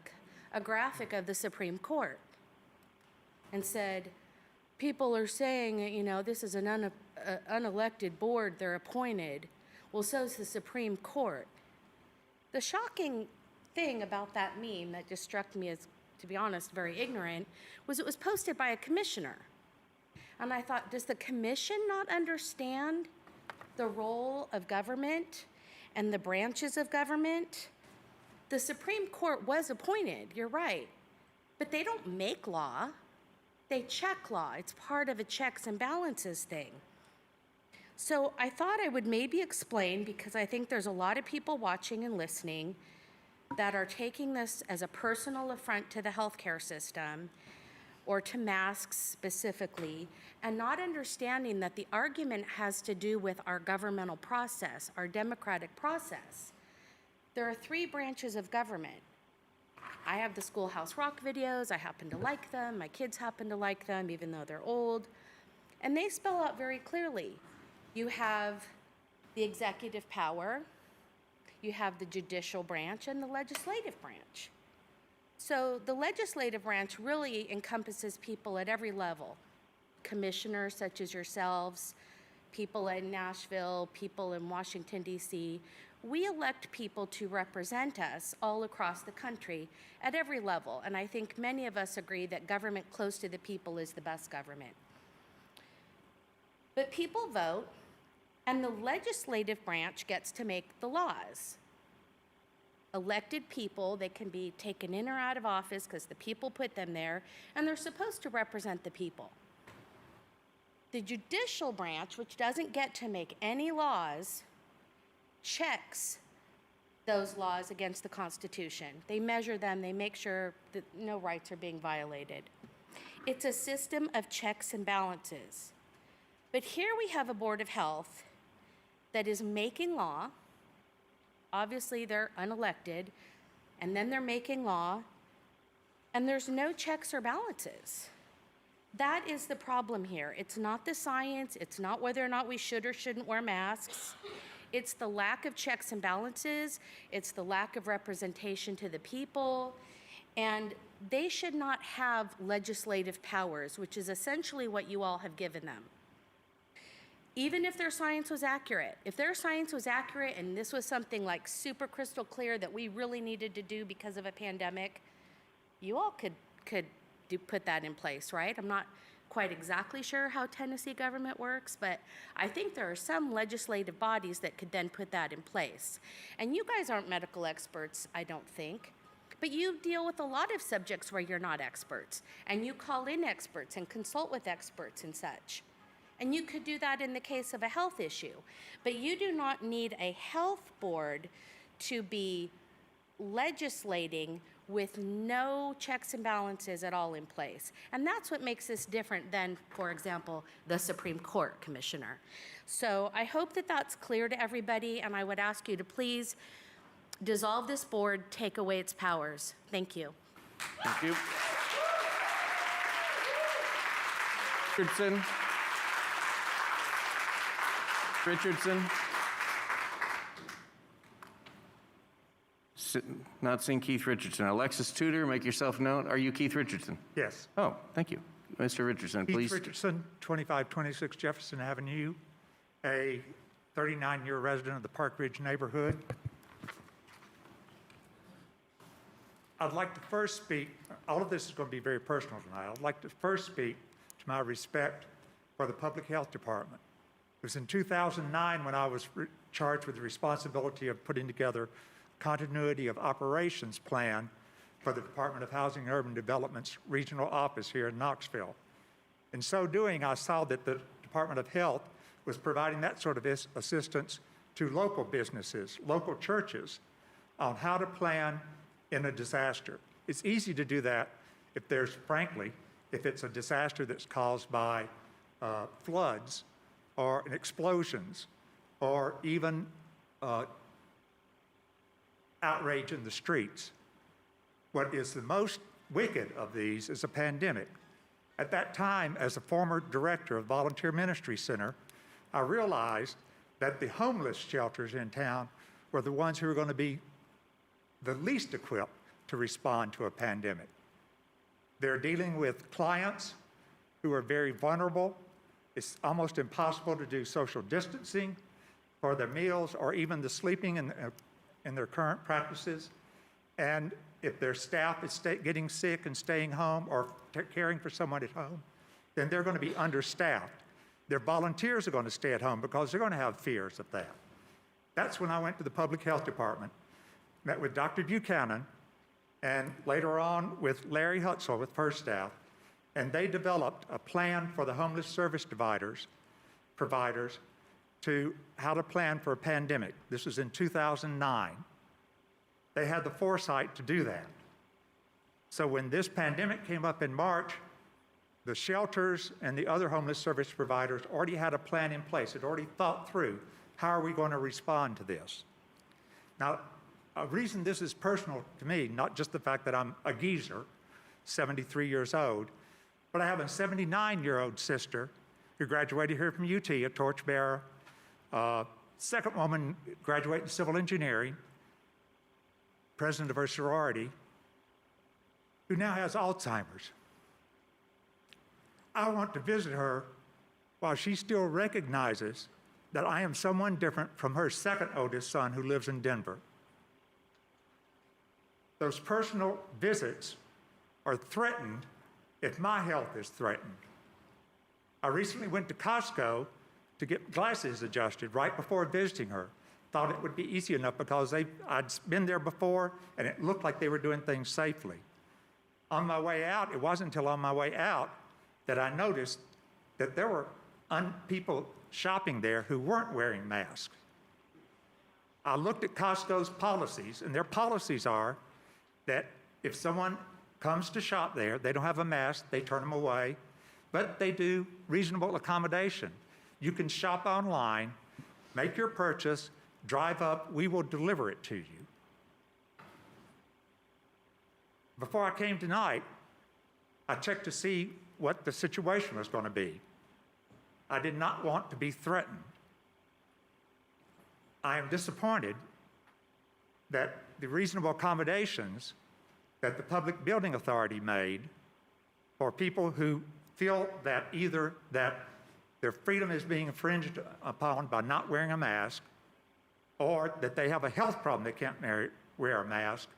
a graphic of the Supreme Court and said, people are saying, you know, this is an unelected board, they're appointed. Well, so's the Supreme Court. The shocking thing about that meme that just struck me as, to be honest, very ignorant, was it was posted by a commissioner. And I thought, does the commission not understand the role of government and the branches of government? The Supreme Court was appointed, you're right, but they don't make law. They check law. It's part of a checks and balances thing. So I thought I would maybe explain, because I think there's a lot of people watching and listening that are taking this as a personal affront to the healthcare system or to masks specifically, and not understanding that the argument has to do with our governmental process, our democratic process. There are 3 branches of government. I have the Schoolhouse Rock videos. I happen to like them. My kids happen to like them, even though they're old. And they spell out very clearly. You have the executive power, you have the judicial branch, and the legislative branch. So the legislative branch really encompasses people at every level. Commissioners such as yourselves, people in Nashville, people in Washington, D.C. We elect people to represent us all across the country at every level. And I think many of us agree that government close to the people is the best government. But people vote, and the legislative branch gets to make the laws. Elected people, they can be taken in or out of office because the people put them there, and they're supposed to represent the people. The judicial branch, which doesn't get to make any laws, checks those laws against the Constitution. They measure them, they make sure that no rights are being violated. It's a system of checks and balances. But here we have a Board of Health that is making law. Obviously, they're unelected, and then they're making law, and there's no checks or balances. That is the problem here. It's not the science, it's not whether or not we should or shouldn't wear masks. It's the lack of checks and balances, it's the lack of representation to the people, and they should not have legislative powers, which is essentially what you all have given them. Even if their science was accurate, if their science was accurate and this was something like super crystal clear that we really needed to do because of a pandemic, you all could put that in place, right? I'm not quite exactly sure how Tennessee government works, but I think there are some legislative bodies that could then put that in place. And you guys aren't medical experts, I don't think, but you deal with a lot of subjects where you're not experts, and you call in experts and consult with experts and such. And you could do that in the case of a health issue. But you do not need a health board to be legislating with no checks and balances at all in place. And that's what makes this different than, for example, the Supreme Court commissioner. So I hope that that's clear to everybody, and I would ask you to please dissolve this board, take away its powers. Thank you. Thank you. Richardson. Not seeing Keith Richardson. Alexis Tudor, make yourself known. Are you Keith Richardson? Yes. Oh, thank you. Mr. Richardson, Keith please. Richardson, 2526 Jefferson Avenue, a 39-year resident of the Park Ridge neighborhood. I'd like to first speak, all of this is going to be very personal tonight. I'd like to first speak to my respect for the Public Health Department. It was in 2009 when I was charged with the responsibility of putting together continuity of operations plan for the Department of Housing and Urban Development's regional office here in Knoxville. In so doing, I saw that the Department of Health was providing that sort of assistance to local businesses, local churches, on how to plan in a disaster. It's easy to do that if there's, frankly, if it's a disaster that's caused by floods or explosions or even outrage in the streets. What is the most wicked of these is a pandemic. At that time, as a former director of Volunteer Ministry Center, I realized that the homeless shelters in town were the ones who were going to be the least equipped to respond to a pandemic. They're dealing with clients who are very vulnerable. It's almost impossible to do social distancing for their meals or even the sleeping in their current practices. And if their staff is getting sick and staying home or caring for someone at home, then they're going to be understaffed. Their volunteers are going to stay at home because they're going to have fears of that. That's when I went to the Public Health Department, met with Dr. Buchanan, and later on with Larry Hutzel with First Staff, and they developed a plan for the homeless service providers to how to plan for a pandemic. This was in 2009. They had the foresight to do that. So when this pandemic came up in March, the shelters and the other homeless service providers already had a plan in place, had already thought through, how are we going to respond to this? Now, a reason this is personal to me, not just the fact that I'm a geezer, 73 years old, but I have a 79-year-old sister who graduated here from UT, a torchbearer, second woman graduating civil engineering, president of her sorority, who now has Alzheimer's. I want to visit her while she still recognizes that I am someone different from her second oldest son who lives in Denver. Those personal visits are threatened if my health is threatened. I recently went to Costco to get glasses adjusted right before visiting her. Thought it would be easy enough because I'd been there before and it looked like they were doing things safely. On my way out, it wasn't until on my way out that I noticed that there were people shopping there who weren't wearing masks. I looked at Costco's policies, and their policies are that if someone comes to shop there, they don't have a mask, they turn them away, but they do reasonable accommodation. You can shop online, make your purchase, drive up, we will deliver it to you. Before I came tonight, I checked to see what the situation was going to be. I did not want to be threatened. I am disappointed that the reasonable accommodations that the Public Building Authority made for people who feel that either that their freedom is being infringed upon by not wearing a mask, or that they have a health problem they can't wear a mask,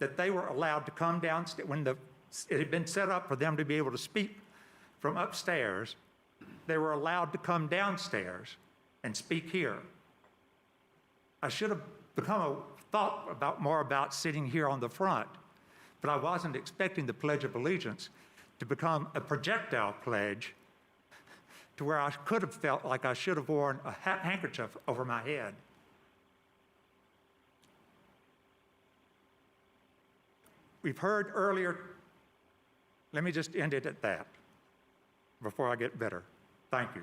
that they were allowed to come downstairs. When it had been set up for them to be able to speak from upstairs, they were allowed to come downstairs and speak here. I should have thought more about sitting here on the front, but I wasn't expecting the Pledge of Allegiance to become a projectile pledge to where I could have felt like I should have worn a handkerchief over my head. We've heard earlier, let me just end it at that before I get better. Thank you.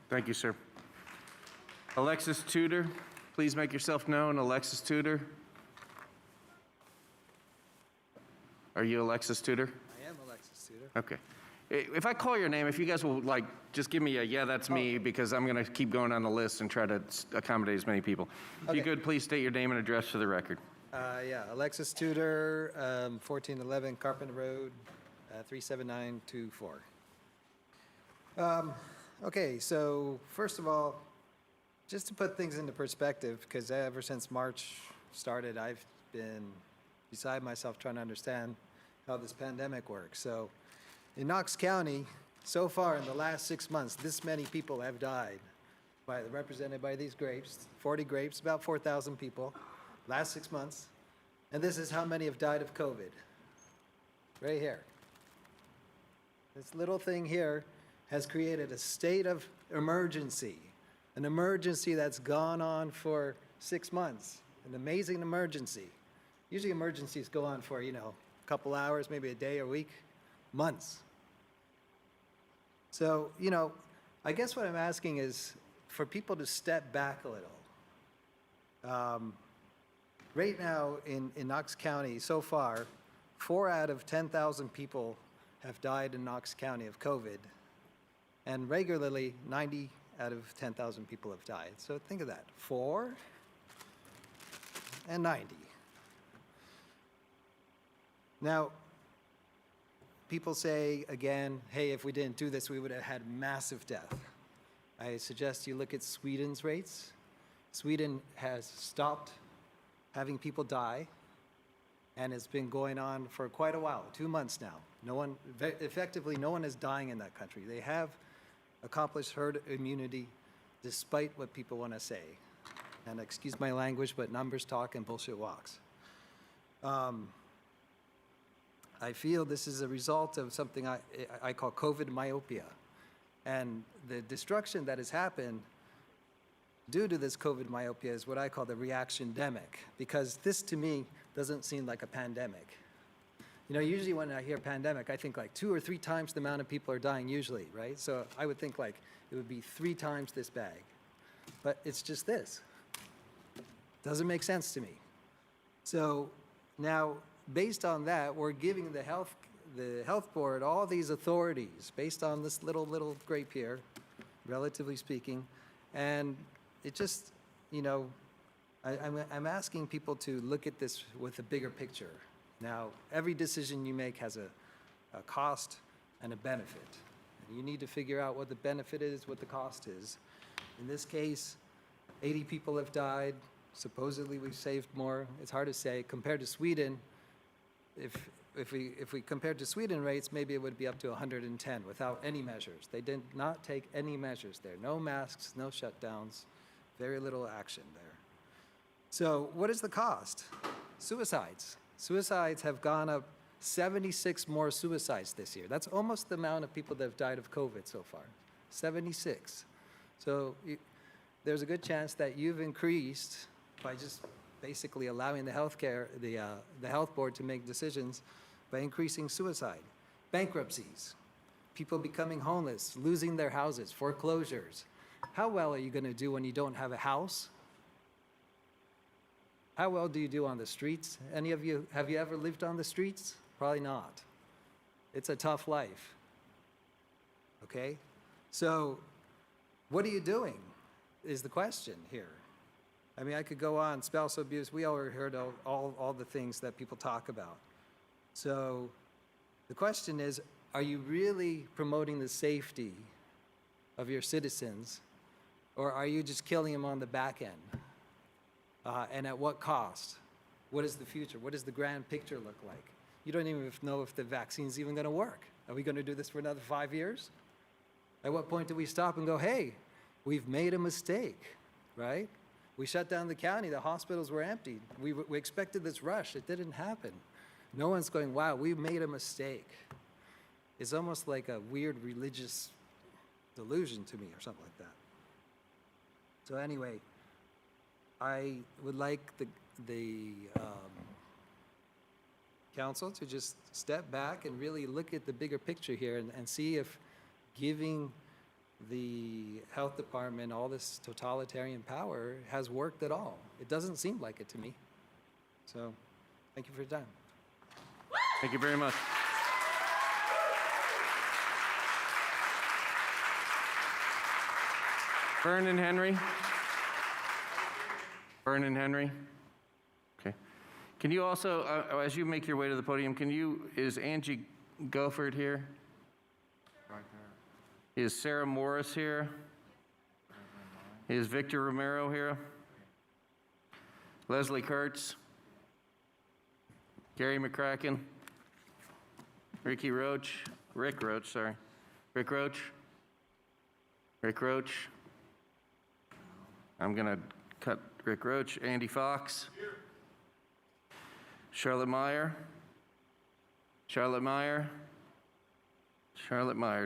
Thank you, sir. Alexis Tudor, please make yourself known. Alexis Tudor. Are you Alexis Tudor? I am Alexis Tudor. Okay. If I call your name, if you guys will just give me a, yeah, that's me, because I'm going to keep going on the list and try to accommodate as many people. If you could, please state your name and address for the record. Yeah, Alexis Tudor, 1411 Carpenter Road, 37924. Okay, so first of all, just to put things into perspective, because ever since March started, I've been beside myself trying to understand how this pandemic works. So in Knox County, so far in the last 6 months, this many people have died, represented by these grapes, 40 grapes, about 4,000 people, last 6 months. And this is how many have died of COVID, right here. This little thing here has created a state of emergency, an emergency that's gone on for 6 months, an amazing emergency. Usually emergencies go on for, a couple hours, maybe a day or week, months. So, I guess what I'm asking is for people to step back a little. Right now in Knox County, so far, 4 out of 10,000 people have died in Knox County of COVID. And regularly, 90 out of 10,000 people have died. So think of that, 4 and 90. Now, people say, again, hey, if we didn't do this, we would have had massive death. I suggest you look at Sweden's rates. Sweden has stopped having people die, and it's been going on for quite a while, 2 months now. Effectively, no one is dying in that country. They have accomplished herd immunity despite what people want to say. And excuse my language, but numbers talk and bullshit walks. I feel this is a result of something I call COVID myopia. And the destruction that has happened due to this COVID myopia is what I call the reaction-demic, because this to me doesn't seem like a pandemic. Usually when I hear pandemic, I think like 2 or 3 times the amount of people are dying usually, right? So I would think like it would be 3 times this bag. But it's just this. Doesn't make sense to me. So now, based on that, we're giving the health board all these authorities based on this little grape here, relatively speaking, and it just, I'm asking people to look at this with a bigger picture. Now, every decision you make has a cost and a benefit. And you need to figure out what the benefit is, what the cost is. In this case, 80 people have died. Supposedly we've saved more. It's hard to say. Compared to Sweden, if we compared to Sweden rates, maybe it would be up to 110 without any measures. They did not take any measures there. No masks, no shutdowns, very little action there. So what is the cost? Suicides. Suicides have gone up 76 more suicides this year. That's almost the amount of people that have died of COVID so far, 76. So there's a good chance that you've increased by just basically allowing the health board to make decisions by increasing suicide, bankruptcies, people becoming homeless, losing their houses, foreclosures. How well are you going to do when you don't have a house? How well do you do on the streets? Any of you, have you ever lived on the streets? Probably not. It's a tough life. Okay? So, what are you doing is the question here. I mean, I could go on, spousal abuse, we already heard all the things that people talk about. So, the question is, are you really promoting the safety of your citizens, or are you just killing them on the back end? And at what cost? What is the future? What does the grand picture look like? You don't even know if the vaccine's even going to work. Are we going to do this for another 5 years? At what point do we stop and go, hey, we've made a mistake, right? We shut down the county. The hospitals were emptied. We expected this rush. It didn't happen. No one's going, wow, we made a mistake. It's almost like a weird religious delusion to me or something like that. So anyway, I would like the council to just step back and really look at the bigger picture here and see if giving the health department all this totalitarian power has worked at all. It doesn't seem like it to me. So, thank you for your time. Thank you very much. Vernon Henry. Okay. Can you also, as you make your way to the podium, is Angie Gofford here? Right there. Is Sarah Morris here? Is Victor Romero here? Leslie Kurtz? Gary McCracken? Rick Roach? Rick Roach? Rick Roach? I'm going to cut Rick Roach. Andy Fox? Charlotte Meyer? Charlotte Meyer's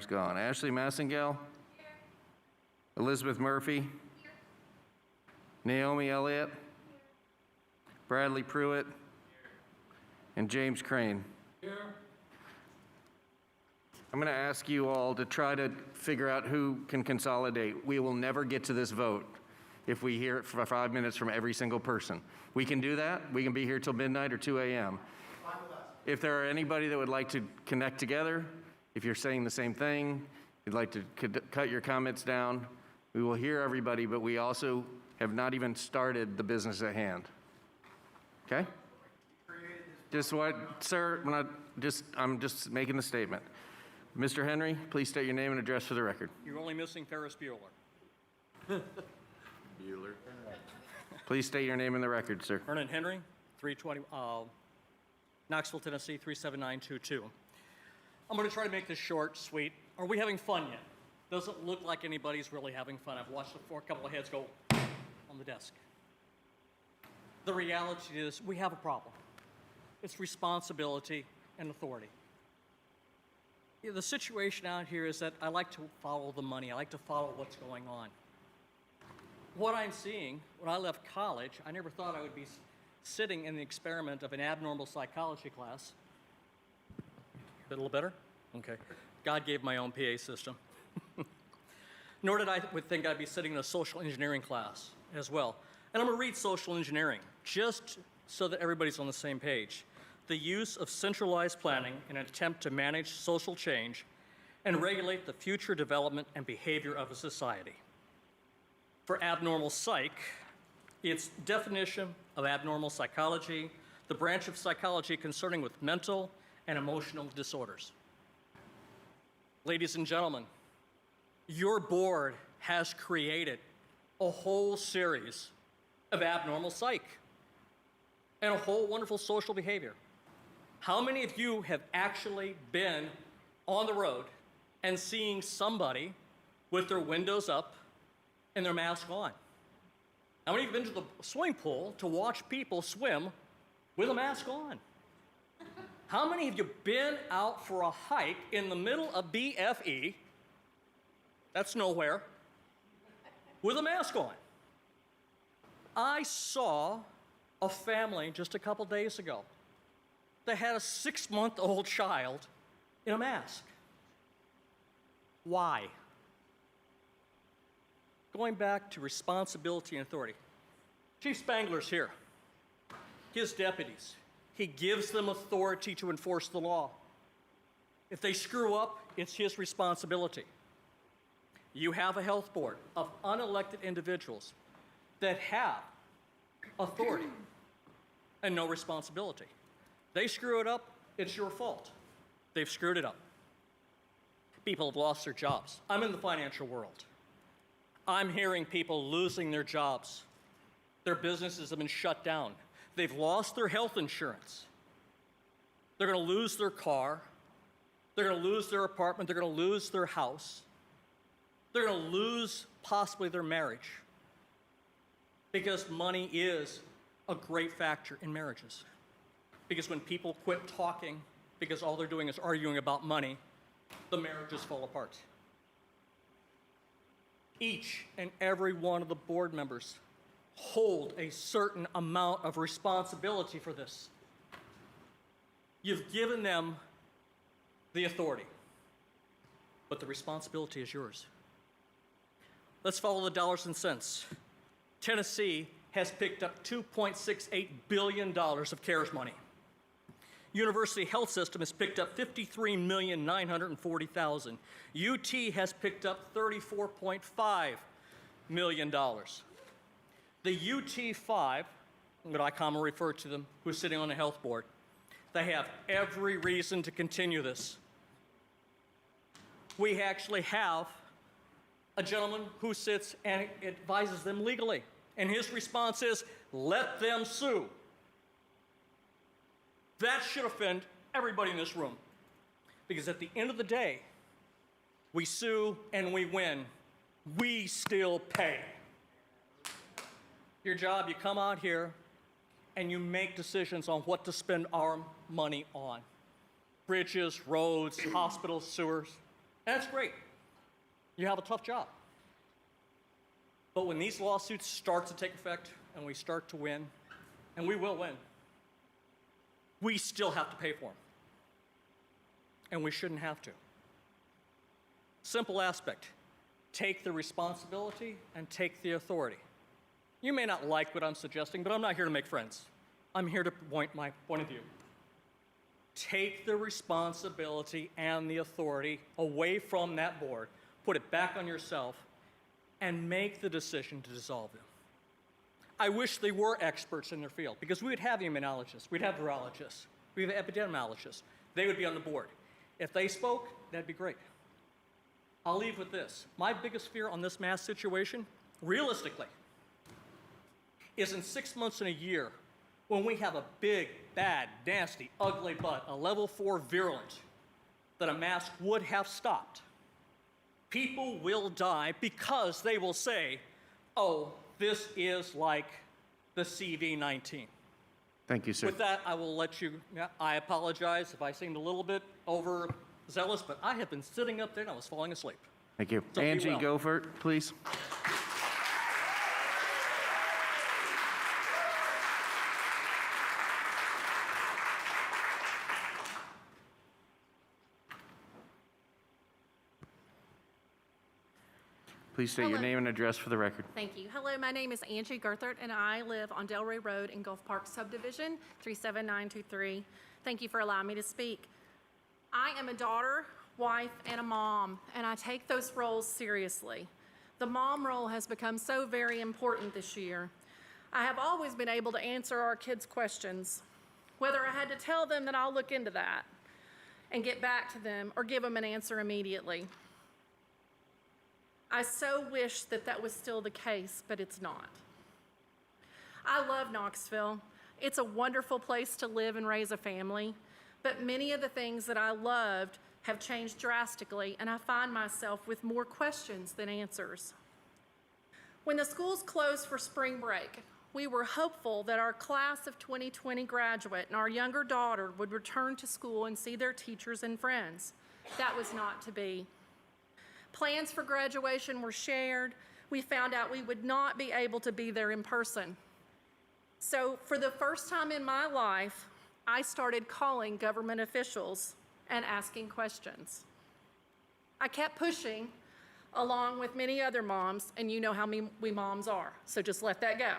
gone. Ashley Massengale? Elizabeth Murphy? Naomi Elliott? Bradley Pruitt? And James Crane. I'm going to ask you all to try to figure out who can consolidate. We will never get to this vote if we hear it for 5 minutes from every single person. We can do that. We can be here till midnight or 2 a.m. If there are anybody that would like to connect together, if you're saying the same thing, you'd like to cut your comments down, we will hear everybody, but we also have not even started the business at hand. Okay? Just what, sir, I'm just making the statement. Mr. Henry, please state your name and address for the record. You're only missing Ferris Bueller. Bueller. Please state your name and the record, sir. Vernon Henry, 320, Knoxville, Tennessee, 37922. I'm going to try to make this short, sweet. Are we having fun yet? Doesn't look like anybody's really having fun. I've watched a couple of heads go on the desk. The reality is we have a problem. It's responsibility and authority. The situation out here is that I like to follow the money. I like to follow what's going on. What I'm seeing, when I left college, I never thought I would be sitting in the experiment of an abnormal psychology class. A little better? Okay. God gave my own PA system. Nor did I think I'd be sitting in a social engineering class as well. And I'm going to read social engineering, just so that everybody's on the same page. The use of centralized planning in an attempt to manage social change and regulate the future development and behavior of a society. For abnormal psych, its definition of abnormal psychology, the branch of psychology concerning with mental and emotional disorders. Ladies and gentlemen, your board has created a whole series of abnormal psych and a whole wonderful social behavior. How many of you have actually been on the road and seeing somebody with their windows up and their mask on? How many of you have been to the swimming pool to watch people swim with a mask on? How many of you have been out for a hike in the middle of BFE, that's nowhere, with a mask on? I saw a family just a couple days ago that had a 6-month-old child in a mask. Why? Going back to responsibility and authority. Chief Spangler's here. His deputies. He gives them authority to enforce the law. If they screw up, it's his responsibility. You have a health board of unelected individuals that have authority and no responsibility. They screw it up, it's your fault. They've screwed it up. People have lost their jobs. I'm in the financial world. I'm hearing people losing their jobs. Their businesses have been shut down. They've lost their health insurance. They're going to lose their car. They're going to lose their apartment. They're going to lose their house. They're going to lose possibly their marriage. Because money is a great factor in marriages. Because when people quit talking, because all they're doing is arguing about money, the marriages fall apart. Each and every one of the board members hold a certain amount of responsibility for this. You've given them the authority, but the responsibility is yours. Let's follow the dollars and cents. Tennessee has picked up $2.68 billion of CARES money. University Health System has picked up $53,940,000. UT has picked up $34.5 million. The UT 5 what I commonly refer to them, who's sitting on the health board. They have every reason to continue this. We actually have a gentleman who sits and advises them legally, and his response is, let them sue. That should offend everybody in this room, because at the end of the day, we sue and we win. We still pay. Your job, you come out here and you make decisions on what to spend our money on. Bridges, roads, hospitals, sewers. That's great. You have a tough job. But when these lawsuits start to take effect and we start to win, and we will win, we still have to pay for them. And we shouldn't have to. Simple aspect. Take the responsibility and take the authority. You may not like what I'm suggesting, but I'm not here to make friends. I'm here to point my point of view. Take the responsibility and the authority away from that board, put it back on yourself, and make the decision to dissolve them. I wish they were experts in their field, because we would have immunologists, we'd have virologists, we'd have epidemiologists. They would be on the board. If they spoke, that'd be great. I'll leave with this. My biggest fear on this mass situation, realistically, is in 6 months and a year, when we have a big, bad, nasty, ugly butt, a level 4 virulent, that a mask would have stopped. People will die because they will say, oh, this is like the CV-19. Thank you, sir. With that, I will let you, I apologize if I seemed a little bit overzealous, but I have been sitting up there and I was falling asleep. Thank you. So be Angie well. Gophert, please. Please state your Hello. name and address for the record. Thank you. Hello, my name is Angie Gerthert, and I live on Delray Road in Gulf Park Subdivision, 37923. Thank you for allowing me to speak. I am a daughter, wife, and a mom, and I take those roles seriously. The mom role has become so very important this year. I have always been able to answer our kids' questions, whether I had to tell them that I'll look into that and get back to them or give them an answer immediately. I so wish that that was still the case, but it's not. I love Knoxville. It's a wonderful place to live and raise a family, but many of the things that I loved have changed drastically, and I find myself with more questions than answers. When the schools closed for spring break, we were hopeful that our class of 2020 graduate and our younger daughter would return to school and see their teachers and friends. That was not to be. Plans for graduation were shared. We found out we would not be able to be there in person. So for the first time in my life, I started calling government officials and asking questions. I kept pushing along with many other moms, and you know how we moms are, so just let that go.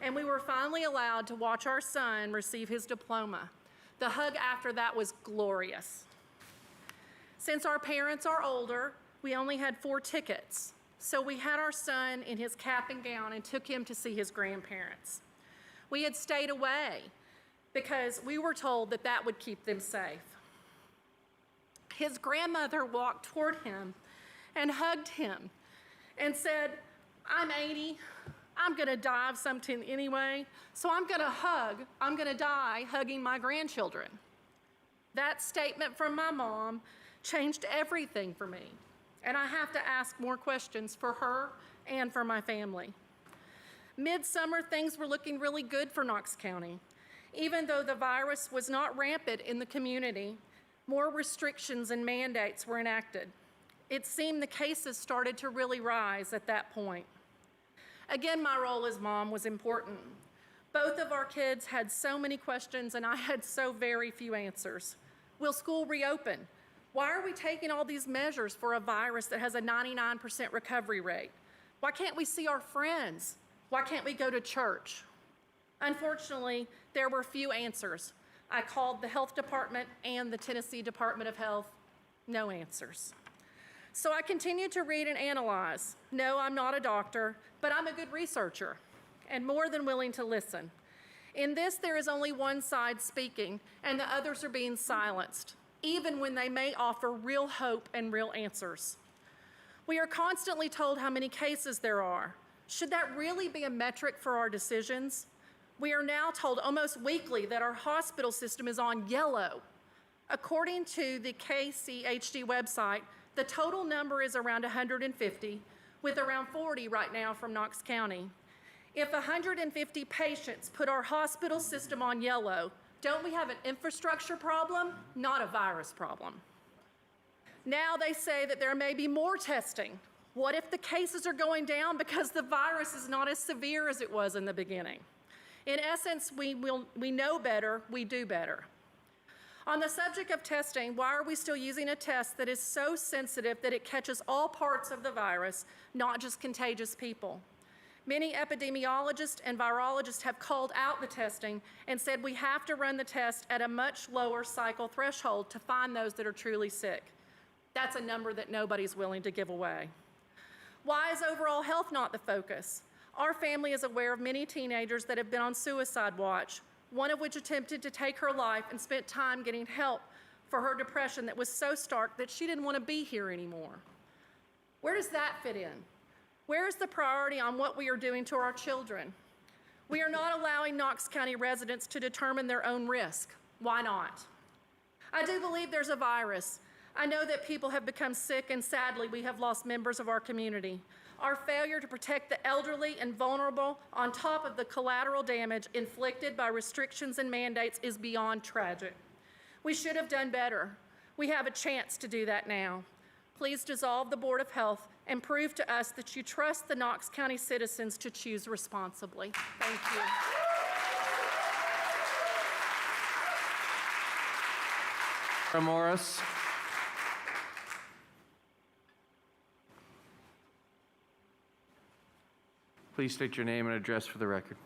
And we were finally allowed to watch our son receive his diploma. The hug after that was glorious. Since our parents are older, we only had 4 tickets. So we had our son in his cap and gown and took him to see his grandparents. We had stayed away because we were told that that would keep them safe. His grandmother walked toward him and hugged him and said, I'm 80, I'm gonna die of something anyway, so I'm gonna die hugging my grandchildren. That statement from my mom changed everything for me. And I have to ask more questions for her and for my family. Midsummer, things were looking really good for Knox County. Even though the virus was not rampant in the community, more restrictions and mandates were enacted. It seemed the cases started to really rise at that point. Again, my role as mom was important. Both of our kids had so many questions and I had so very few answers. Will school reopen? Why are we taking all these measures for a virus that has a 99% recovery rate? Why can't we see our friends? Why can't we go to church? Unfortunately, there were few answers. I called the health department and the Tennessee Department of Health, no answers. So I continued to read and analyze. No, I'm not a doctor, but I'm a good researcher and more than willing to listen. In this, there is only one side speaking, and the others are being silenced, even when they may offer real hope and real answers. We are constantly told how many cases there are. Should that really be a metric for our decisions? We are now told almost weekly that our hospital system is on yellow. According to the KCHD website, the total number is around 150, with around 40 right now from Knox County. If 150 patients put our hospital system on yellow, don't we have an infrastructure problem, not a virus problem? Now they say that there may be more testing. What if the cases are going down because the virus is not as severe as it was in the beginning? In essence, we know better, we do better. On the subject of testing, why are we still using a test that is so sensitive that it catches all parts of the virus, not just contagious people? Many epidemiologists and virologists have called out the testing and said we have to run the test at a much lower cycle threshold to find those that are truly sick. That's a number that nobody's willing to give away. Why is overall health not the focus? Our family is aware of many teenagers that have been on suicide watch, one of which attempted to take her life and spent time getting help for her depression that was so stark that she didn't want to be here anymore. Where does that fit in? Where is the priority on what we are doing to our children? We are not allowing Knox County residents to determine their own risk. Why not? I do believe there's a virus. I know that people have become sick, and sadly, we have lost members of our community. Our failure to protect the elderly and vulnerable on top of the collateral damage inflicted by restrictions and mandates is beyond tragic. We should have done better. We have a chance to do that now. Please dissolve the Board of Health and prove to us that you trust the Knox County citizens to choose responsibly. Thank you. Morris. Please state your name and address for the record.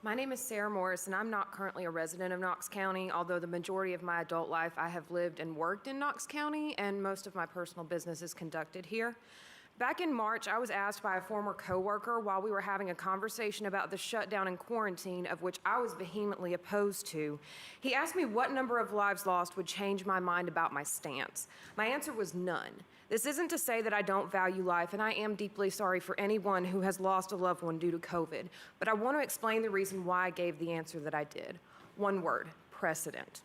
My name is Sarah Morris, and I'm not currently a resident of Knox County, although the majority of my adult life I have lived and worked in Knox County, and most of my personal business is conducted here. Back in March, I was asked by a former coworker while we were having a conversation about the shutdown and quarantine, of which I was vehemently opposed to. He asked me what number of lives lost would change my mind about my stance. My answer was none. This isn't to say that I don't value life, and I am deeply sorry for anyone who has lost a loved one due to COVID, but I want to explain the reason why I gave the answer that I did. One word: precedent.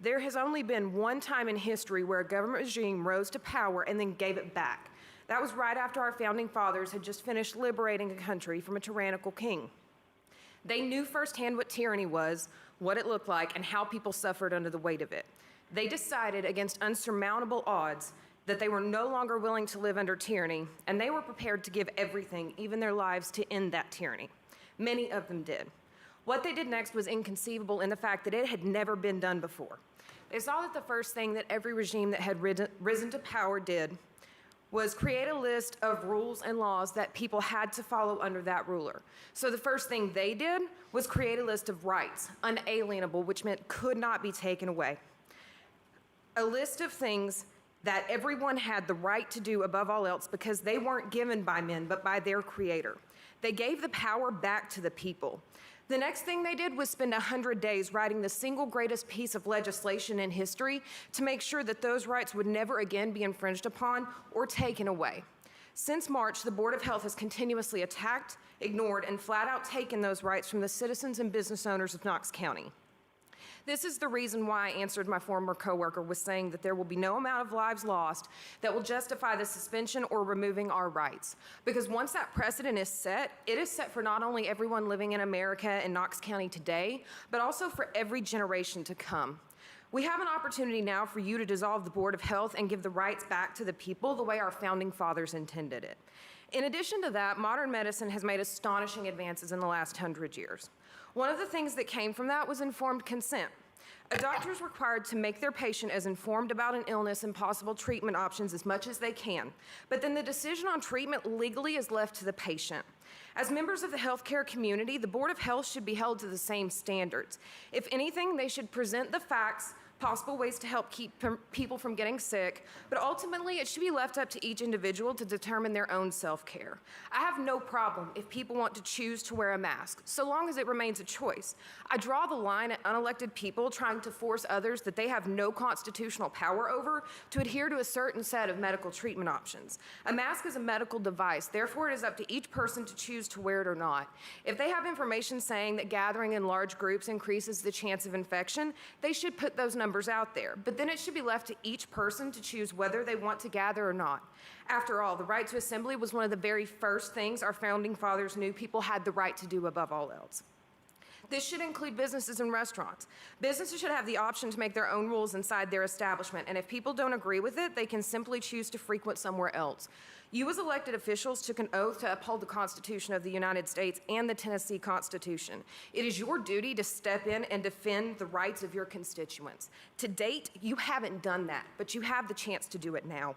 There has only been one time in history where a government regime rose to power and then gave it back. That was right after our founding fathers had just finished liberating a country from a tyrannical king. They knew firsthand what tyranny was, what it looked like, and how people suffered under the weight of it. They decided against unsurmountable odds that they were no longer willing to live under tyranny, and they were prepared to give everything, even their lives, to end that tyranny. Many of them did. What they did next was inconceivable in the fact that it had never been done before. They saw that the first thing that every regime that had risen to power did was create a list of rules and laws that people had to follow under that ruler. So the first thing they did was create a list of rights, unalienable, which meant could not be taken away. A list of things that everyone had the right to do above all else because they weren't given by men, but by their creator. They gave the power back to the people. The next thing they did was spend 100 days writing the single greatest piece of legislation in history to make sure that those rights would never again be infringed upon or taken away. Since March, the Board of Health has continuously attacked, ignored, and flat out taken those rights from the citizens and business owners of Knox County. This is the reason why I answered my former coworker with saying that there will be no amount of lives lost that will justify the suspension or removing our rights. Because once that precedent is set, it is set for not only everyone living in America and Knox County today, but also for every generation to come. We have an opportunity now for you to dissolve the Board of Health and give the rights back to the people the way our founding fathers intended it. In addition to that, modern medicine has made astonishing advances in the last 100 years. One of the things that came from that was informed consent. A doctor is required to make their patient as informed about an illness and possible treatment options as much as they can, but then the decision on treatment legally is left to the patient. As members of the healthcare community, the Board of Health should be held to the same standards. If anything, they should present the facts possible ways to help keep people from getting sick, but ultimately it should be left up to each individual to determine their own self-care. I have no problem if people want to choose to wear a mask, so long as it remains a choice. I draw the line at unelected people trying to force others that they have no constitutional power over to adhere to a certain set of medical treatment options. A mask is a medical device, therefore it is up to each person to choose to wear it or not. If they have information saying that gathering in large groups increases the chance of infection, they should put those numbers out there. But then it should be left to each person to choose whether they want to gather or not. After all, the right to assembly was one of the very first things our founding fathers knew people had the right to do above all else. This should include businesses and restaurants. Businesses should have the option to make their own rules inside their establishment, and if people don't agree with it, they can simply choose to frequent somewhere else. You as elected officials took an oath to uphold the Constitution of the United States and the Tennessee Constitution. It is your duty to step in and defend the rights of your constituents. To date, you haven't done that, but you have the chance to do it now.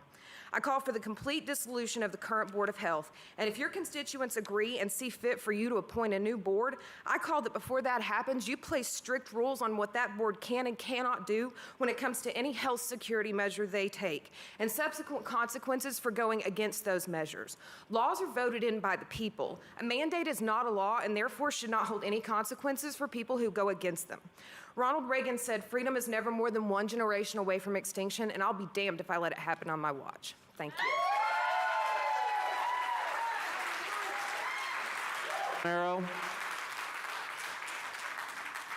I call for the complete dissolution of the current Board of Health, and if your constituents agree and see fit for you to appoint a new board, I call that before that happens, you place strict rules on what that board can and cannot do when it comes to any health security measure they take, and subsequent consequences for going against those measures. Laws are voted in by the people. A mandate is not a law and therefore should not hold any consequences for people who go against them. Ronald Reagan said, "Freedom is never more than one generation away from extinction," and I'll be damned if I let it happen on my watch. Thank you. Romero.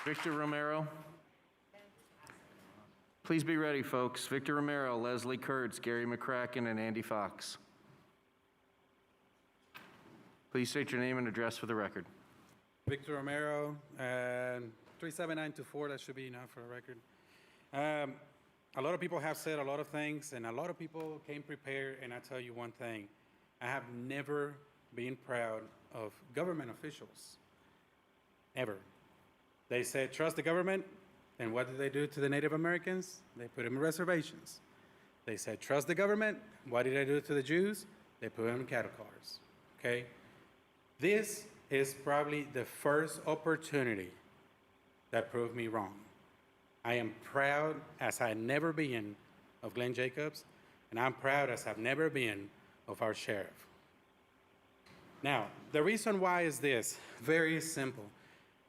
Victor Romero. Please be ready, folks. Victor Romero, Leslie Kurtz, Gary McCracken, and Andy Fox. Please state your name and address for the record. Victor Romero, and 37924, that should be enough for the record. A lot of people have said a lot of things, and a lot of people came prepared, and I tell you one thing. I have never been proud of government officials, ever. They said, trust the government, and what did they do to the Native Americans? They put them in reservations. They said, trust the government. What did they do to the Jews? They put them in cattle cars, okay? This is probably the first opportunity that proved me wrong. I am proud as I've never been of Glenn Jacobs, and I'm proud as I've never been of our sheriff. Now, the reason why is this, very simple.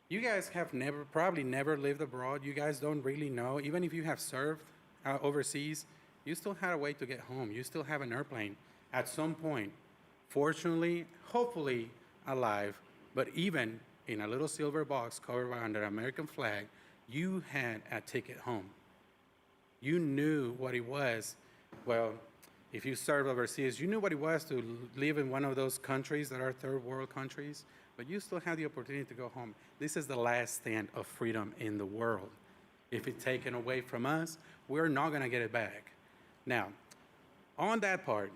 You guys have probably never lived abroad. You guys don't really know. Even if you have served overseas, you still had a way to get home. You still have an airplane at some point. Fortunately, hopefully alive, but even in a little silver box covered under an American flag, you had a ticket home. You knew what it was. Well, if you served overseas, you knew what it was to live in one of those countries that are third world countries, but you still have the opportunity to go home. This is the last stand of freedom in the world. If it's taken away from us, we're not gonna get it back. Now, on that part,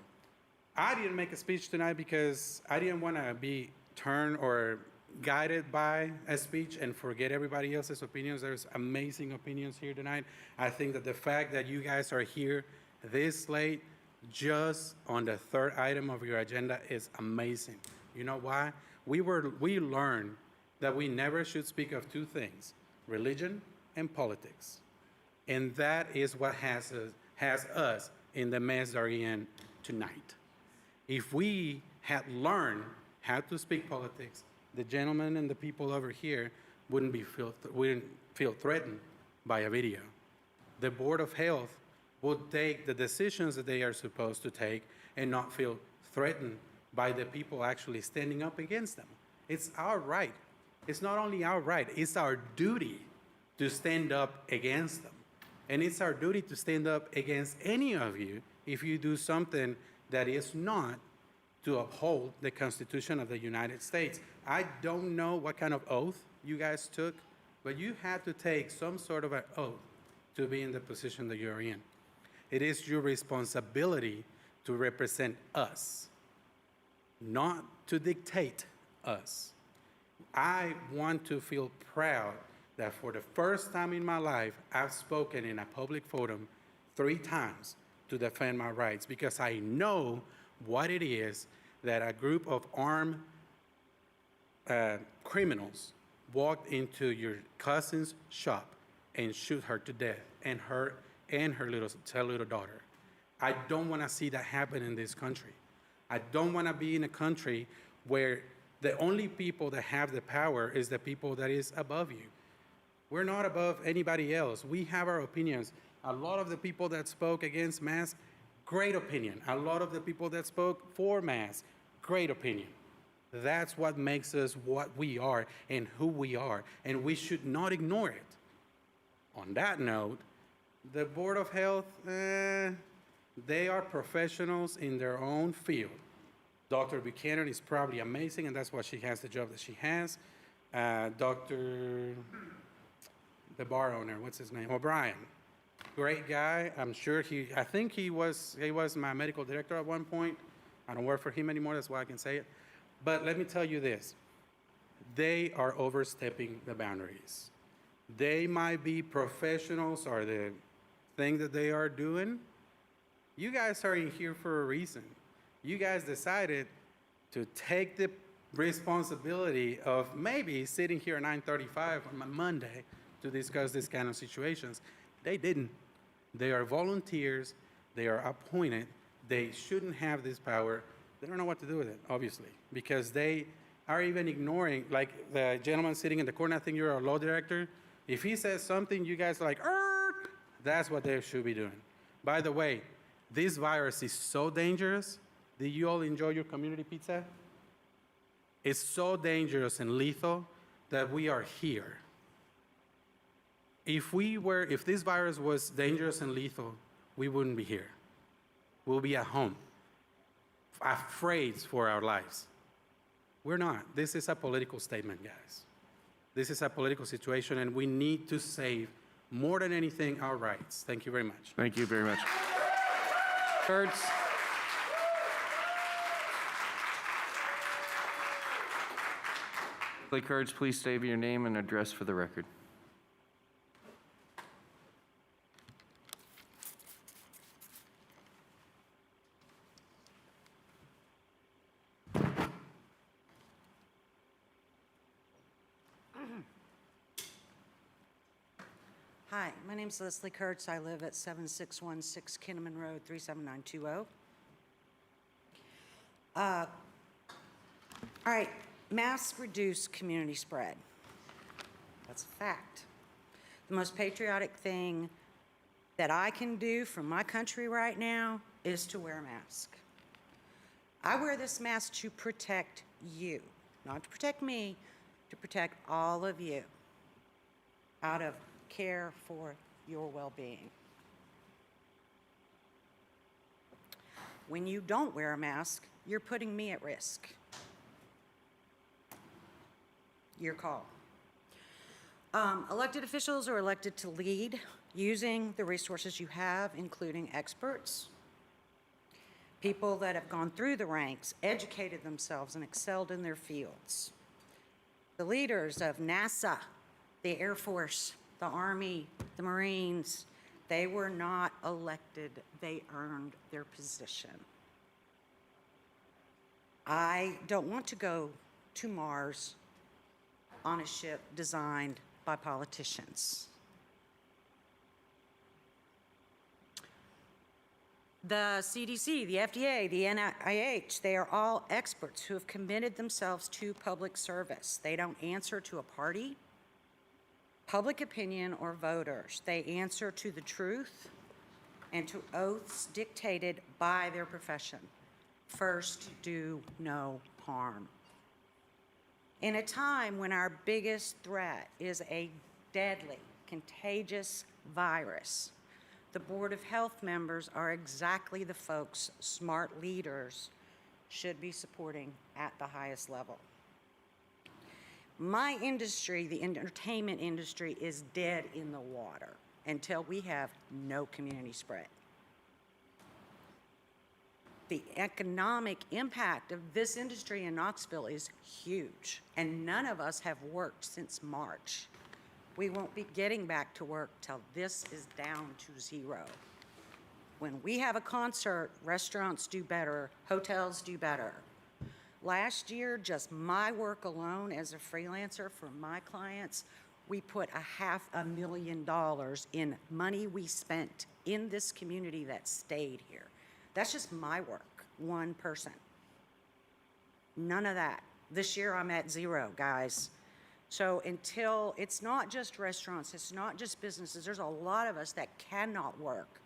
I didn't make a speech tonight because I didn't wanna be turned or guided by a speech and forget everybody else's opinions. There's amazing opinions here tonight. I think that the fact that you guys are here this late, just on the third item of your agenda, is amazing. You know why? We learned that we never should speak of two things, religion and politics. And that is what has us in the mess that we're in tonight. If we had learned how to speak politics, the gentlemen and the people over here wouldn't feel threatened by a video. The Board of Health would take the decisions that they are supposed to take and not feel threatened by the people actually standing up against them. It's our right. It's not only our right, it's our duty to stand up against them. And it's our duty to stand up against any of you if you do something that is not to uphold the Constitution of the United States. I don't know what kind of oath you guys took, but you had to take some sort of an oath to be in the position that you're in. It is your responsibility to represent us, not to dictate us. I want to feel proud that for the first time in my life, I've spoken in a public forum 3 times to defend my rights, because I know what it is that a group of armed criminals walked into your cousin's shop and shoot her to death, and her little daughter. I don't want to see that happen in this country. I don't want to be in a country where the only people that have the power is the people that is above you. We're not above anybody else. We have our opinions. A lot of the people that spoke against masks, great opinion. A lot of the people that spoke for masks, great opinion. That's what makes us what we are and who we are, and we should not ignore it. On that note, the Board of Health, they are professionals in their own field. Dr. Buchanan is probably amazing, and that's why she has the job that she has. Dr. the bar owner, what's his name? O'Brien. Great guy. I'm sure I think he was my medical director at one point. I don't work for him anymore, that's why I can say it. But let me tell you this. They are overstepping the boundaries. They might be professionals or the thing that they are doing. You guys are in here for a reason. You guys decided to take the responsibility of maybe sitting here at 9:35 on a Monday to discuss this kind of situations. They didn't. They are volunteers. They are appointed. They shouldn't have this power. They don't know what to do with it, obviously, because they are even ignoring, like the gentleman sitting in the corner, I think you're a law director. If he says something, you guys are like, that's what they should be doing. By the way, this virus is so dangerous. Did you all enjoy your community pizza? It's so dangerous and lethal that we are here. If this virus was dangerous and lethal, we wouldn't be here. We'll be at home, afraid for our lives. We're not. This is a political statement, guys. This is a political situation, and we need to save, more than anything, our rights. Thank you very much. Thank you very much. Kurtz. Kurtz, please state your name and address for the record. Hi, my name's Leslie Kurtz. I live at 7616 Kinnaman Road, 37920. All right, masks reduce community spread. That's a fact. The most patriotic thing that I can do for my country right now is to wear a mask. I wear this mask to protect you, not to protect me, to protect all of you out of care for your well-being. When you don't wear a mask, you're putting me at risk. Your call. Elected officials are elected to lead using the resources you have, including experts, people that have gone through the ranks, educated themselves, and excelled in their fields. The leaders of NASA, the Air Force, the Army, the Marines, they were not elected, they earned their position. I don't want to go to Mars on a ship designed by politicians. The CDC, the FDA, the NIH, they are all experts who have committed themselves to public service. They don't answer to a party, public opinion, or voters. They answer to the truth and to oaths dictated by their profession. First, do no harm. In a time when our biggest threat is a deadly, contagious virus, the Board of Health members are exactly the folks smart leaders should be supporting at the highest level. My industry, the entertainment industry, is dead in the water until we have no community spread. The economic impact of this industry in Knoxville is huge, and none of us have worked since March. We won't be getting back to work till this is down to zero. When we have a concert, restaurants do better, hotels do better. Last year, just my work alone as a freelancer for my clients we put $500,000 in money we spent in this community that stayed here. That's just my work, one person. None of that. This year I'm at zero, guys. So until, it's not just restaurants, it's not just businesses, there's a lot of us that cannot work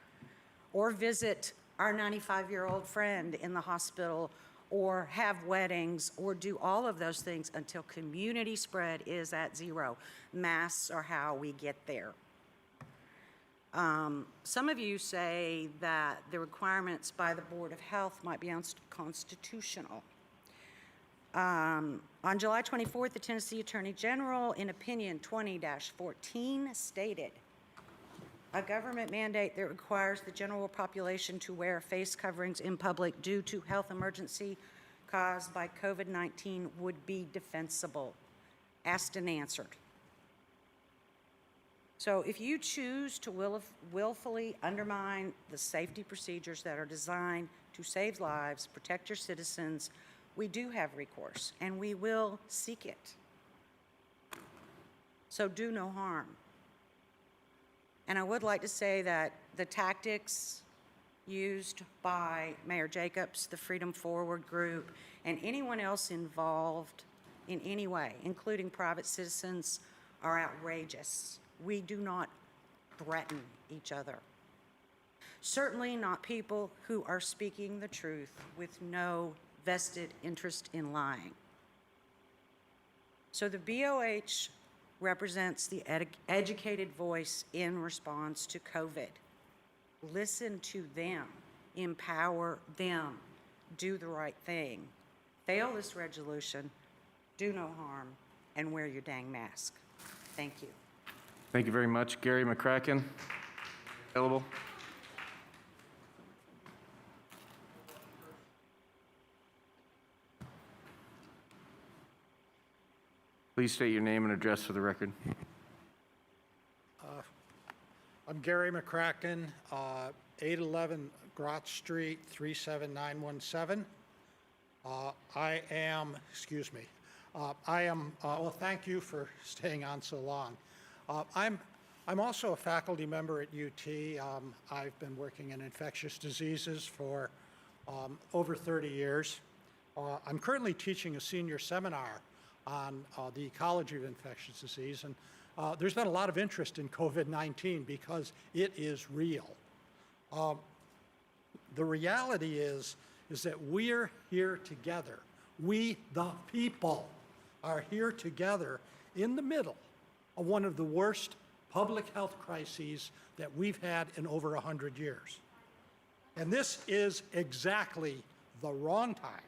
or visit our 95-year-old friend in the hospital or have weddings or do all of those things until community spread is at zero. Masks are how we get there. Some of you say that the requirements by the Board of Health might be unconstitutional. On July 24th, the Tennessee Attorney General, in opinion 20-14, stated, a government mandate that requires the general population to wear face coverings in public due to health emergency caused by COVID-19 would be defensible. Asked and answered. So if you choose to willfully undermine the safety procedures that are designed to save lives, protect your citizens, we do have recourse, and we will seek it. So do no harm. And I would like to say that the tactics used by Mayor Jacobs, the Freedom Forward group, and anyone else involved in any way, including private citizens, are outrageous. We do not threaten each other. Certainly not people who are speaking the truth with no vested interest in lying. So the BOH represents the educated voice in response to COVID. Listen to them, empower them, do the right thing. Fail this resolution, do no harm, and wear your dang mask. Thank you. Thank you very much. Gary McCracken, available. Please state your name and address for the record. I'm Gary McCracken, 811 Grott Street, 37917. I am, well, thank you for staying on so long. I'm also a faculty member at UT. I've been working in infectious diseases for over 30 years. I'm currently teaching a senior seminar on the ecology of infectious disease, and there's been a lot of interest in COVID-19 because it is real. The reality is that we're here together. We, the people, are here together in the middle of one of the worst public health crises that we've had in over 100 years. And this is exactly the wrong time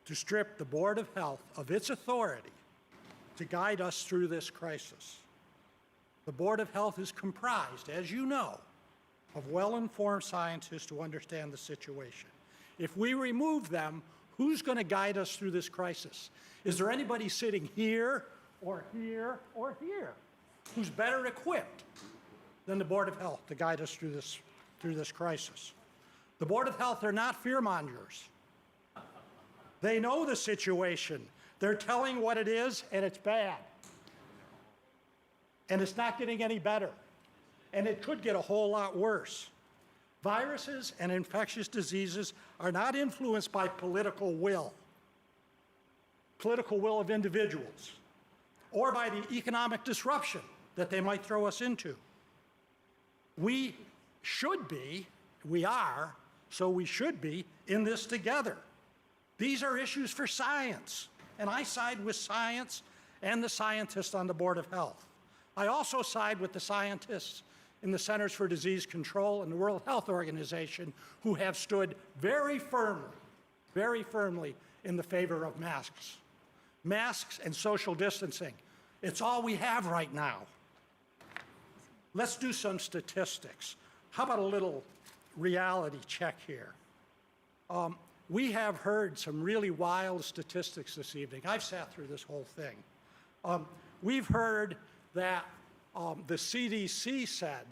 to strip the Board of Health of its authority to guide us through this crisis. The Board of Health is comprised, as you know, of well-informed scientists who understand the situation. If we remove them, who's going to guide us through this crisis? Is there anybody sitting here or here or here who's better equipped than the Board of Health to guide us through this crisis? The Board of Health are not fear-mongers. They know the situation. They're telling what it is, and it's bad. And it's not getting any better. And it could get a whole lot worse. Viruses and infectious diseases are not influenced by political will of individuals, or by the economic disruption that they might throw us into. We should be, we are, so we should be in this together. These are issues for science, and I side with science and the scientists on the Board of Health. I also side with the scientists in the Centers for Disease Control and the World Health Organization who have stood very firmly in the favor of masks. Masks and social distancing. It's all we have right now. Let's do some statistics. How about a little reality check here? We have heard some really wild statistics this evening. I've sat through this whole thing. We've heard that the CDC said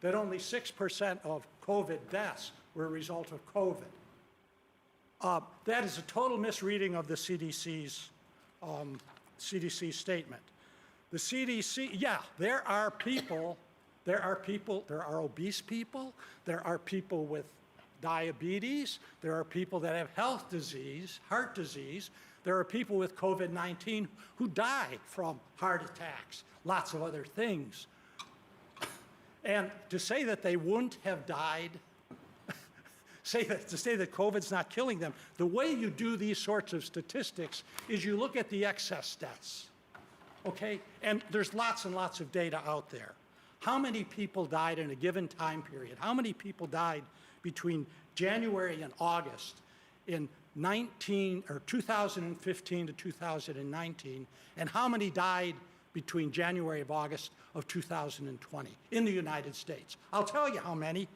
that only 6% of COVID deaths were a result of COVID. That is a total misreading of the CDC's CDC statement. The CDC, yeah, there are obese people, there are people with diabetes, there are people that have heart disease, there are people with COVID-19 who die from heart attacks, lots of other things. And to say that they wouldn't have died, to say that COVID's not killing them, the way you do these sorts of statistics is you look at the excess deaths, okay? And there's lots and lots of data out there. How many people died in a given time period? How many people died between January and August in 2015 to 2019? And how many died between January of August of 2020 in the United States? I'll tell you how many.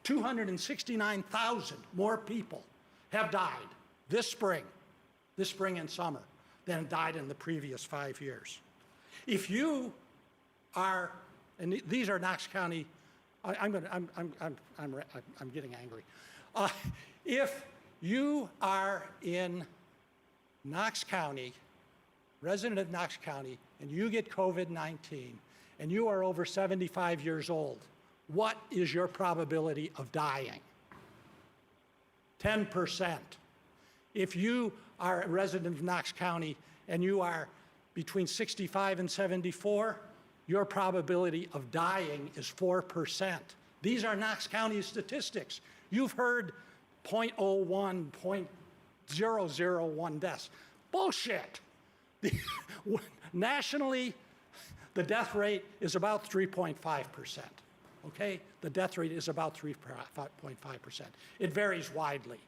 269,000 more people have died this spring and summer than died in the previous 5 years. If you are, and these are Knox County, I'm getting angry. If you are in Knox County, resident of Knox County, and you get COVID-19, and you are over 75 years old, what is your probability of dying? 10%. If you are a resident of Knox County and you are between 65 and 74, your probability of dying is 4%. These are Knox County statistics. You've heard 0.01, 0.001 deaths. Bullshit. Nationally, the death rate is about 3.5%. Okay? The death rate is about 3.5%. It varies widely.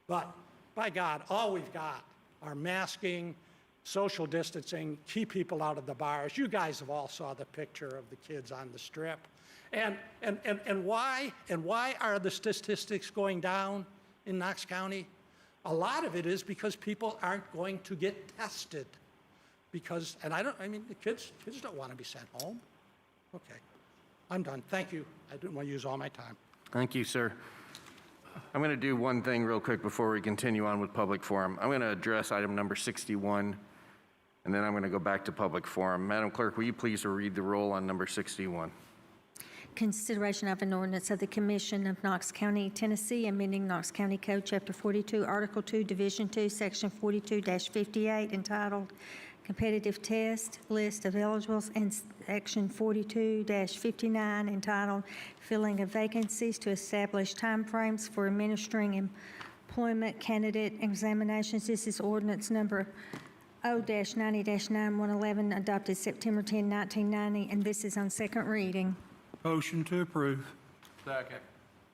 But by God, all we've got are masking, social distancing, keep people out of the bars. You guys have all saw the picture of the kids on the strip. And why are the statistics going down in Knox County? A lot of it is because people aren't going to get tested. The kids don't want to be sent home. Okay. I'm done. Thank you. I didn't want to use all my time. Thank you, sir. I'm going to do one thing real quick before we continue on with public forum. I'm going to address item number 61, and then I'm going to go back to public forum. Madam Clerk, will you please read the roll on number 61? Consideration of an ordinance of the Commission of Knox County, Tennessee, amending Knox County Code, Chapter 42, Article 2, Division 2, Section 42-58, entitled Competitive Test, List of Eligibles, and Section 42-59, entitled Filling of Vacancies, to establish timeframes for administering employment candidate examinations. This is ordinance number O-90-9111, adopted September 10, 1990, and this is on second reading. Motion to approve. Second.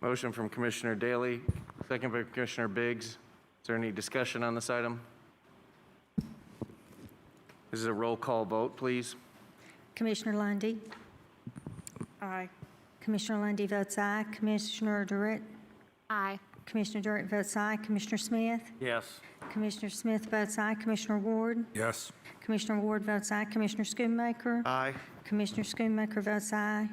Motion from Commissioner Daley, second by Commissioner Biggs. Is there any discussion on this item? This is a roll call vote, please. Commissioner Lundy. Aye. Commissioner Lundy votes aye. Commissioner Durrett. Aye. Commissioner Durrett votes aye. Commissioner Smith. Yes. Commissioner Smith votes aye. Commissioner Ward. Yes. Commissioner Ward votes aye. Commissioner Schoonmaker. Aye. Commissioner Schoonmaker votes aye.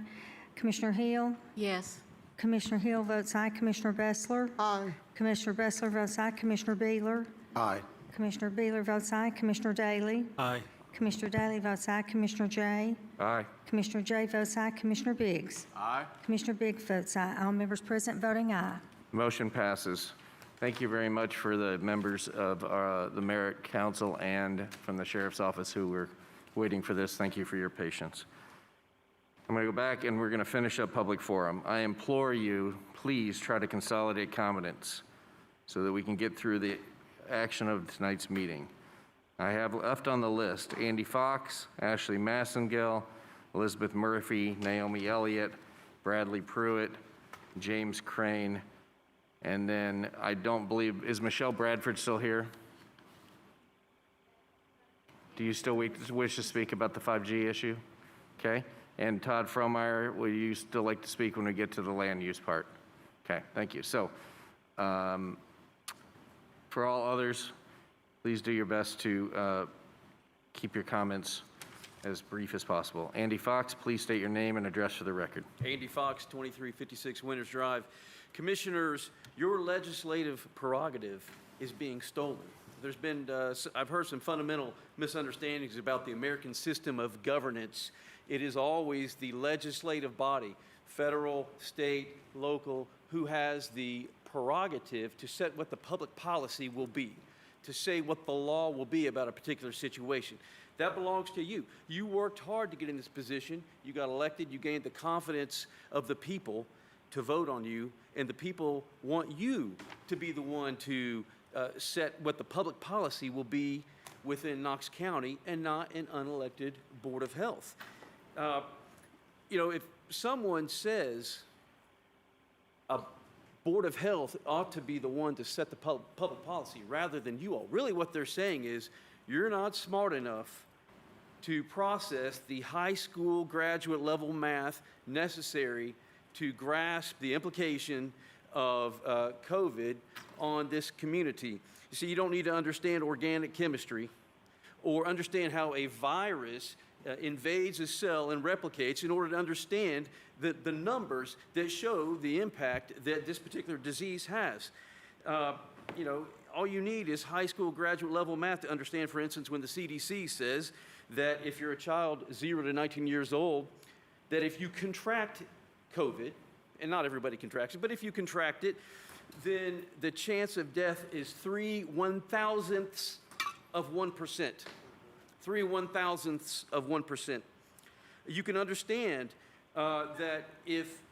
Commissioner Hill. Yes. Commissioner Hill votes aye. Commissioner Bessler. Aye. Commissioner Bessler votes aye. Commissioner Beeler. Aye. Commissioner Beeler votes aye. Commissioner Daley. Aye. Commissioner Daley votes aye. Commissioner Jay. Aye. Commissioner Jay votes aye. Commissioner Biggs. Aye. Commissioner Biggs votes aye. All members present voting aye. Motion passes. Thank you very much for the members of the Merit Council and from the Sheriff's Office who were waiting for this. Thank you for your patience. I'm going to go back and we're going to finish up public forum. I implore you, please try to consolidate comments so that we can get through the action of tonight's meeting. I have left on the list Andy Fox, Ashley Massengill, Elizabeth Murphy, Naomi Elliott, Bradley Pruitt, James Crane, and then I don't believe, is Michelle Bradford still here? Do you still wish to speak about the 5G issue? Okay. And Todd Fromeyer, will you still like to speak when we get to the land use part? Okay, thank you. So, for all others, please do your best to keep your comments as brief as possible. Andy Fox, please state your name and address for the record. Andy Fox, 2356 Winters Drive. Commissioners, your legislative prerogative is being stolen. There's been, I've heard some fundamental misunderstandings about the American system of governance. It is always the legislative body, federal, state, local, who has the prerogative to set what the public policy will be, to say what the law will be about a particular situation. That belongs to you. You worked hard to get in this position. You got elected. You gained the confidence of the people to vote on you, and the people want you to be the one to set what the public policy will be within Knox County and not an unelected Board of Health. You know, if someone says a Board of Health ought to be the one to set the public policy rather than you all, really what they're saying is you're not smart enough to process the high school graduate level math necessary to grasp the implication of COVID on this community. You see, you don't need to understand organic chemistry or understand how a virus invades a cell and replicates in order to understand the numbers that show the impact that this particular disease has. You know, all you need is high school graduate level math to understand, for instance, when the CDC says that if you're a child 0 to 19 years old, that if you contract COVID, and not everybody contracts it, but if you contract it, then the chance of death is 3/1000ths of 1%. 3/1000ths of 1%. You can understand that if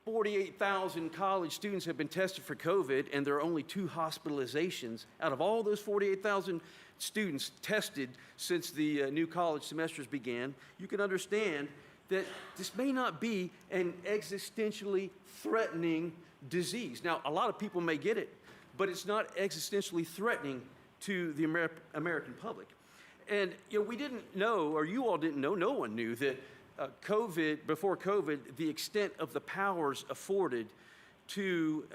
48,000 college students have been tested for COVID and there are only 2 hospitalizations out of all those 48,000 students tested since the new college semesters began, you can understand that this may not be an existentially threatening disease. Now, a lot of people may get it, but it's not existentially threatening to the American public. And you know, we didn't know, or you all didn't know, no one knew that before COVID, the extent of the powers afforded to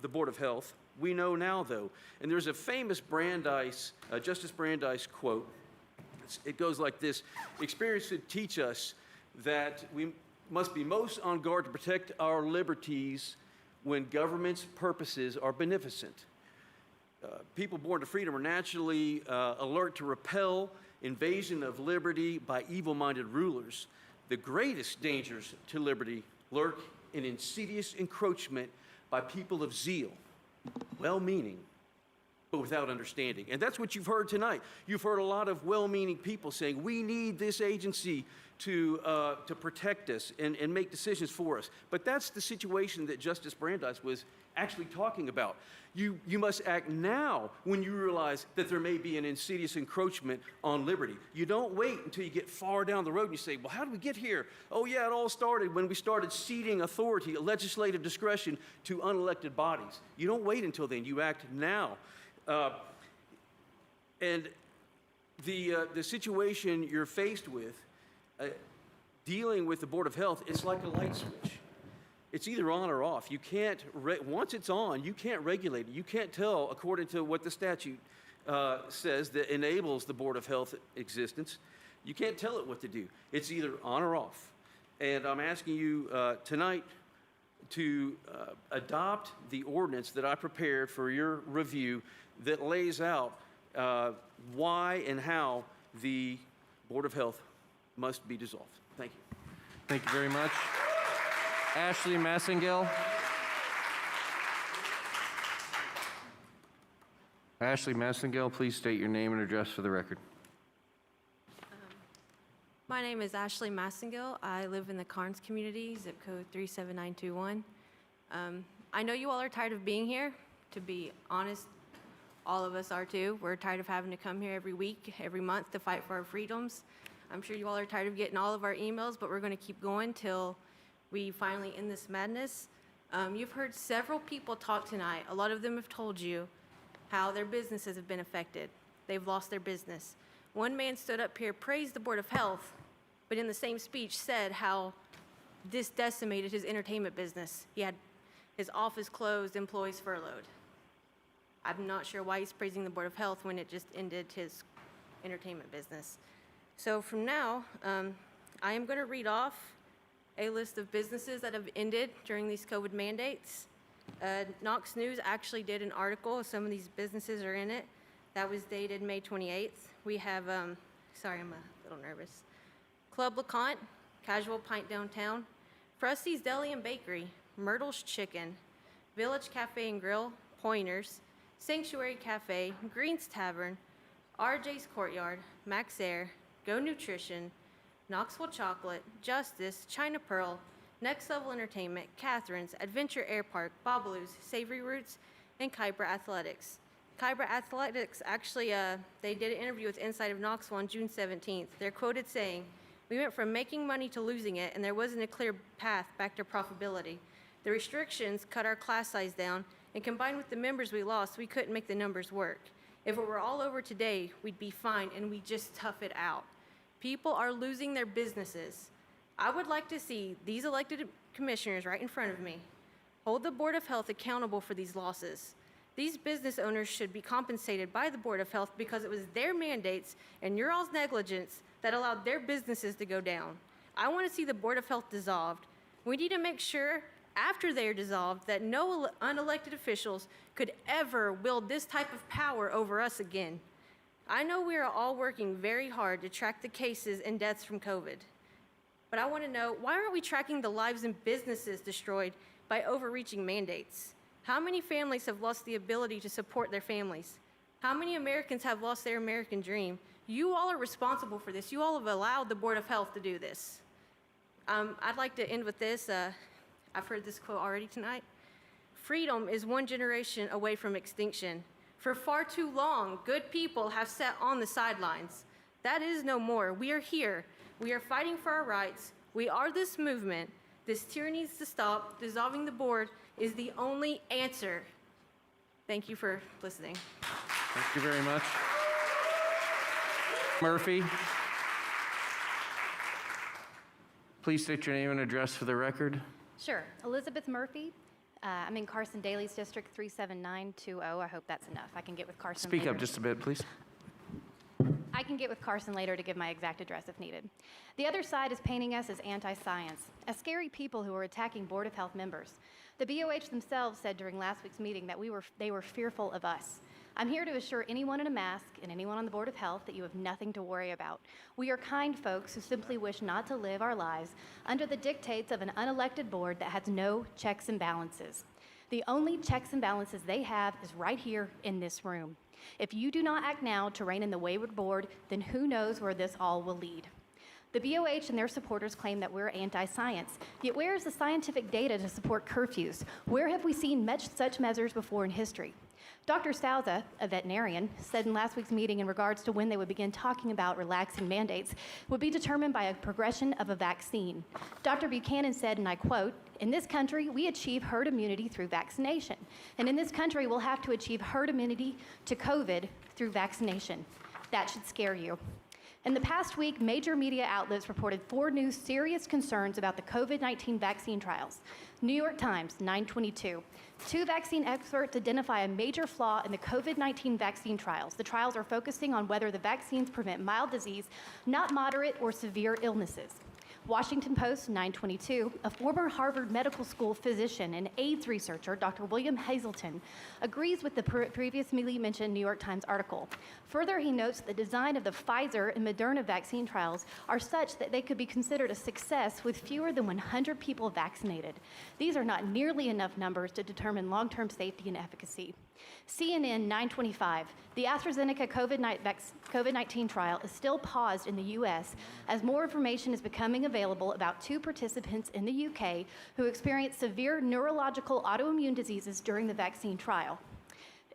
the Board of Health. We know now, though. And there's a famous Justice Brandeis quote. It goes like this: "Experience should teach us that we must be most on guard to protect our liberties when government's purposes are beneficent. People born to freedom are naturally alert to repel invasion of liberty by evil-minded rulers. The greatest dangers to liberty lurk in insidious encroachment by people of zeal, well-meaning, but without understanding." And that's what you've heard tonight. You've heard a lot of well-meaning people saying, we need this agency to protect us and make decisions for us. But that's the situation that Justice Brandeis was actually talking about. You must act now when you realize that there may be an insidious encroachment on liberty. You don't wait until you get far down the road and you say, well, how did we get here? Oh yeah, it all started when we started ceding authority, legislative discretion to unelected bodies. You don't wait until then, you act now. And the situation you're faced with, dealing with the Board of Health, it's like a light switch. It's either on or off. You can't, once it's on, you can't regulate it. You can't tell, according to what the statute says that enables the Board of Health existence, you can't tell it what to do. It's either on or off. And I'm asking you tonight to adopt the ordinance that I prepared for your review that lays out why and how the Board of Health must be dissolved. Thank you. Thank you very much. Ashley Massengale. Ashley Massengale, please state your name and address for the record. My name is Ashley Massengale. I live in the Carnes community, zip code 37921. I know you all are tired of being here. To be honest, all of us are too. We're tired of having to come here every week, every month to fight for our freedoms. I'm sure you all are tired of getting all of our emails, but we're going to keep going till we finally end this madness. You've heard several people talk tonight. A lot of them have told you how their businesses have been affected. They've lost their business. One man stood up here, praised the Board of Health, but in the same speech said how this decimated his entertainment business. He had his office closed, employees furloughed. I'm not sure why he's praising the Board of Health when it just ended his entertainment business. So from now, I am going to read off a list of businesses that have ended during these COVID mandates. Knox News actually did an article, some of these businesses are in it, That was dated May 28th. We have, sorry, I'm a little nervous. Club LeConte, Casual Pint Downtown, Frosty's Deli and Bakery, Myrtle's Chicken, Village Cafe and Grill, Pointers, Sanctuary Cafe, Green's Tavern, RJ's Courtyard, Max Air, Go Nutrition, Knoxville Chocolate, Justice, China Pearl, Next Level Entertainment, Catherine's, Adventure Air Park, Babalu's, Savory Roots, and Kybra Athletics. Kybra Athletics actually, they did an interview with Inside of Knoxville on June 17th. They're quoted saying, "We went from making money to losing it, and there wasn't a clear path back to profitability. The restrictions cut our class size down, and combined with the members we lost, we couldn't make the numbers work. If it were all over today, we'd be fine, and we just tough it out. People are losing their businesses. I would like to see these elected commissioners right in front of me hold the Board of Health accountable for these losses. These business owners should be compensated by the Board of Health because it was their mandates and your all's negligence that allowed their businesses to go down. I want to see the Board of Health dissolved. We need to make sure after they are dissolved that no unelected officials could ever wield this type of power over us again. I know we are all working very hard to track the cases and deaths from COVID, but I want to know, why aren't we tracking the lives and businesses destroyed by overreaching mandates? How many families have lost the ability to support their families? How many Americans have lost their American dream? You all are responsible for this. You all have allowed the Board of Health to do this. I'd like to end with this. I've heard this quote already tonight. Freedom is one generation away from extinction. For far too long, good people have sat on the sidelines. That is no more. We are here. We are fighting for our rights. We are this movement. This tyranny needs to stop. Dissolving the board is the only answer. Thank you for listening. Thank you very much. Murphy, please state your name and address for the record. Sure. Elizabeth Murphy. I'm in Carson Daly's district 37920. I hope that's enough. I can get with Carson Speak later. up just a bit, please. I can get with Carson later to give my exact address if needed. The other side is painting us as anti-science, as scary people who are attacking Board of Health members. The BOH themselves said during last week's meeting that they were fearful of us. I'm here to assure anyone in a mask and anyone on the Board of Health that you have nothing to worry about. We are kind folks who simply wish not to live our lives under the dictates of an unelected board that has no checks and balances. The only checks and balances they have is right here in this room. If you do not act now to rein in the wayward board, then who knows where this all will lead. The BOH and their supporters claim that we're anti-science, yet where is the scientific data to support curfews? Where have we seen such measures before in history? Dr. Souza, a veterinarian, said in last week's meeting in regards to when they would begin talking about relaxing mandates would be determined by a progression of a vaccine. Dr. Buchanan said, and I quote, "In this country, we achieve herd immunity through vaccination. And in this country, we'll have to achieve herd immunity to COVID through vaccination." That should scare you. In the past week, major media outlets reported 4 new serious concerns about the COVID-19 vaccine trials. New York Times, 9/22. 2 vaccine experts identify a major flaw in the COVID-19 vaccine trials. The trials are focusing on whether the vaccines prevent mild disease, not moderate or severe illnesses. Washington Post, 9/22, a former Harvard Medical School physician and AIDS researcher, Dr. William Hazelton, agrees with the previously mentioned New York Times article. Further, he notes the design of the Pfizer and Moderna vaccine trials are such that they could be considered a success with fewer than 100 people vaccinated. These are not nearly enough numbers to determine long-term safety and efficacy. CNN, 9/25, the AstraZeneca COVID-19 trial is still paused in the U.S. as more information is becoming available about 2 participants in the UK who experienced severe neurological autoimmune diseases during the vaccine trial.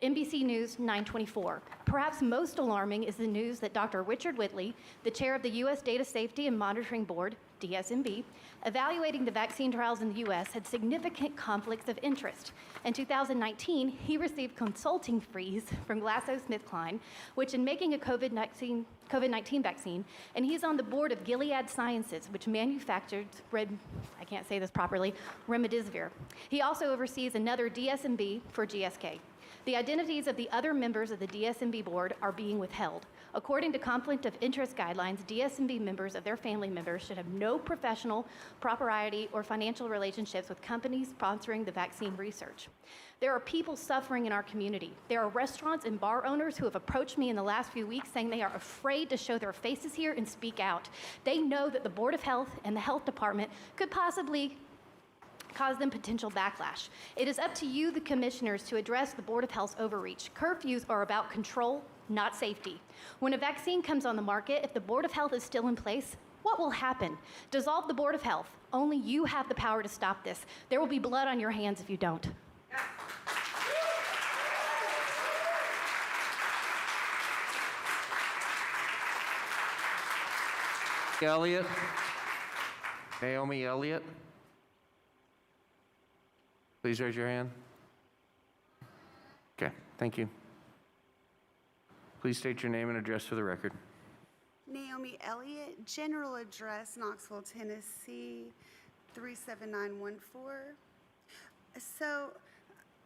NBC News, 9/24. Perhaps most alarming is the news that Dr. Richard Whitley, the chair of the U.S. Data Safety and Monitoring Board, DSMB, evaluating the vaccine trials in the U.S., had significant conflicts of interest. In 2019, he received consulting fees from GlaxoSmithKline, which in making a COVID-19 vaccine, and he's on the board of Gilead Sciences, which manufactured, I can't say this properly, remdesivir. He also oversees another DSMB for GSK. The identities of the other members of the DSMB board are being withheld. According to conflict of interest guidelines, DSMB members of their family members should have no professional, propriety, or financial relationships with companies sponsoring the vaccine research. There are people suffering in our community. There are restaurants and bar owners who have approached me in the last few weeks saying they are afraid to show their faces here and speak out. They know that the Board of Health and the Health Department could possibly cause them potential backlash. It is up to you, the commissioners, to address the Board of Health's overreach. Curfews are about control, not safety. When a vaccine comes on the market, if the Board of Health is still in place, what will happen? Dissolve the Board of Health. Only you have the power to stop this. There will be blood on your hands if you don't. Elliott. Naomi Elliott. Please raise your hand. Okay, thank you. Please state your name and address for the record. Naomi Elliott, General Address, Knoxville, Tennessee, 37914. So,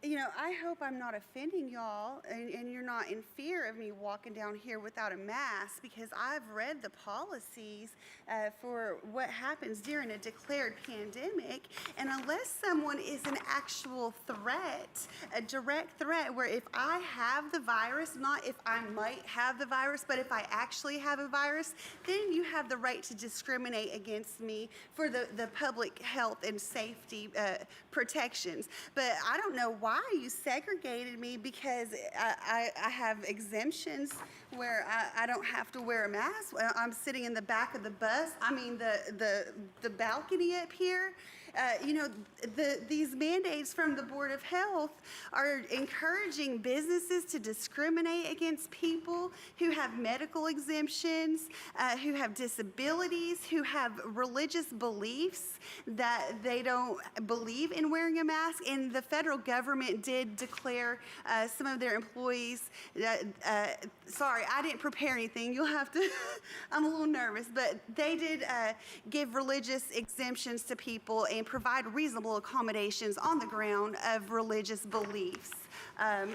I hope I'm not offending y'all and you're not in fear of me walking down here without a mask, because I've read the policies for what happens during a declared pandemic. And unless someone is an actual threat, a direct threat, where if I have the virus, not if I might have the virus, but if I actually have a virus, then you have the right to discriminate against me for the public health and safety protections. But I don't know why you segregated me, because I have exemptions where I don't have to wear a mask. I'm sitting in the back of the bus. I mean, the balcony up here. These mandates from the Board of Health are encouraging businesses to discriminate against people who have medical exemptions, who have disabilities, who have religious beliefs that they don't believe in wearing a mask. And the federal government did declare some of their employees, sorry, I didn't prepare anything. You'll have to, I'm a little nervous, but they did give religious exemptions to people and provide reasonable accommodations on the ground of religious beliefs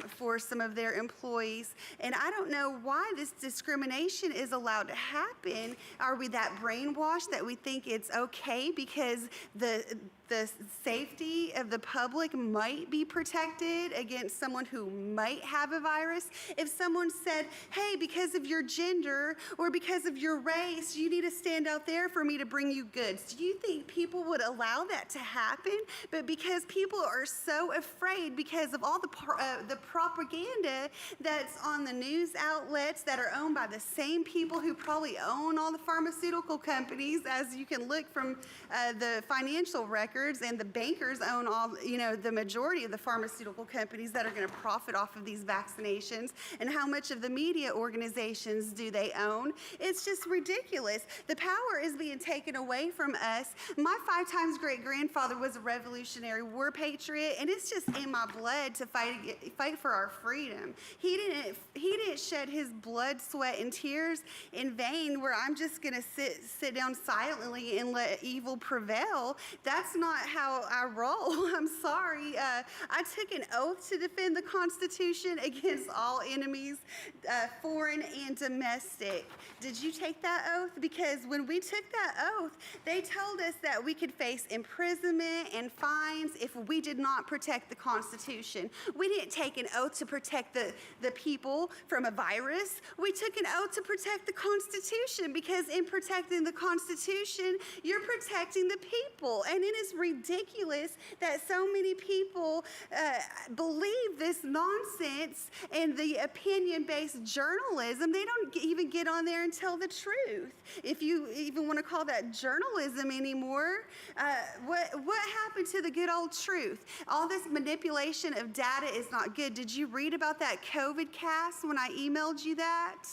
for some of their employees. And I don't know why this discrimination is allowed to happen. Are we that brainwashed that we think it's okay because the safety of the public might be protected against someone who might have a virus? If someone said, hey, because of your gender or because of your race, you need to stand out there for me to bring you goods, do you think people would allow that to happen? But because people are so afraid because of all the propaganda that's on the news outlets that are owned by the same people who probably own all the pharmaceutical companies, as you can look from the financial records, and the bankers own all, the majority of the pharmaceutical companies that are going to profit off of these vaccinations. And how much of the media organizations do they own? It's just ridiculous. The power is being taken away from us. My 5 times great-grandfather was a Revolutionary War patriot, and it's just in my blood to fight for our freedom. He didn't shed his blood, sweat, and tears in vain, where I'm just going to sit down silently and let evil prevail. That's not how I roll. I'm sorry. I took an oath to defend the Constitution against all enemies, foreign and domestic. Did you take that oath? Because when we took that oath, they told us that we could face imprisonment and fines if we did not protect the Constitution. We didn't take an oath to protect the people from a virus. We took an oath to protect the Constitution, because in protecting the Constitution, you're protecting the people. And it is ridiculous that so many people believe this nonsense and the opinion-based journalism. They don't even get on there and tell the truth, if you even want to call that journalism anymore. What happened to the good old truth? All this manipulation of data is not good. Did you read about that COVID cast when I emailed you that?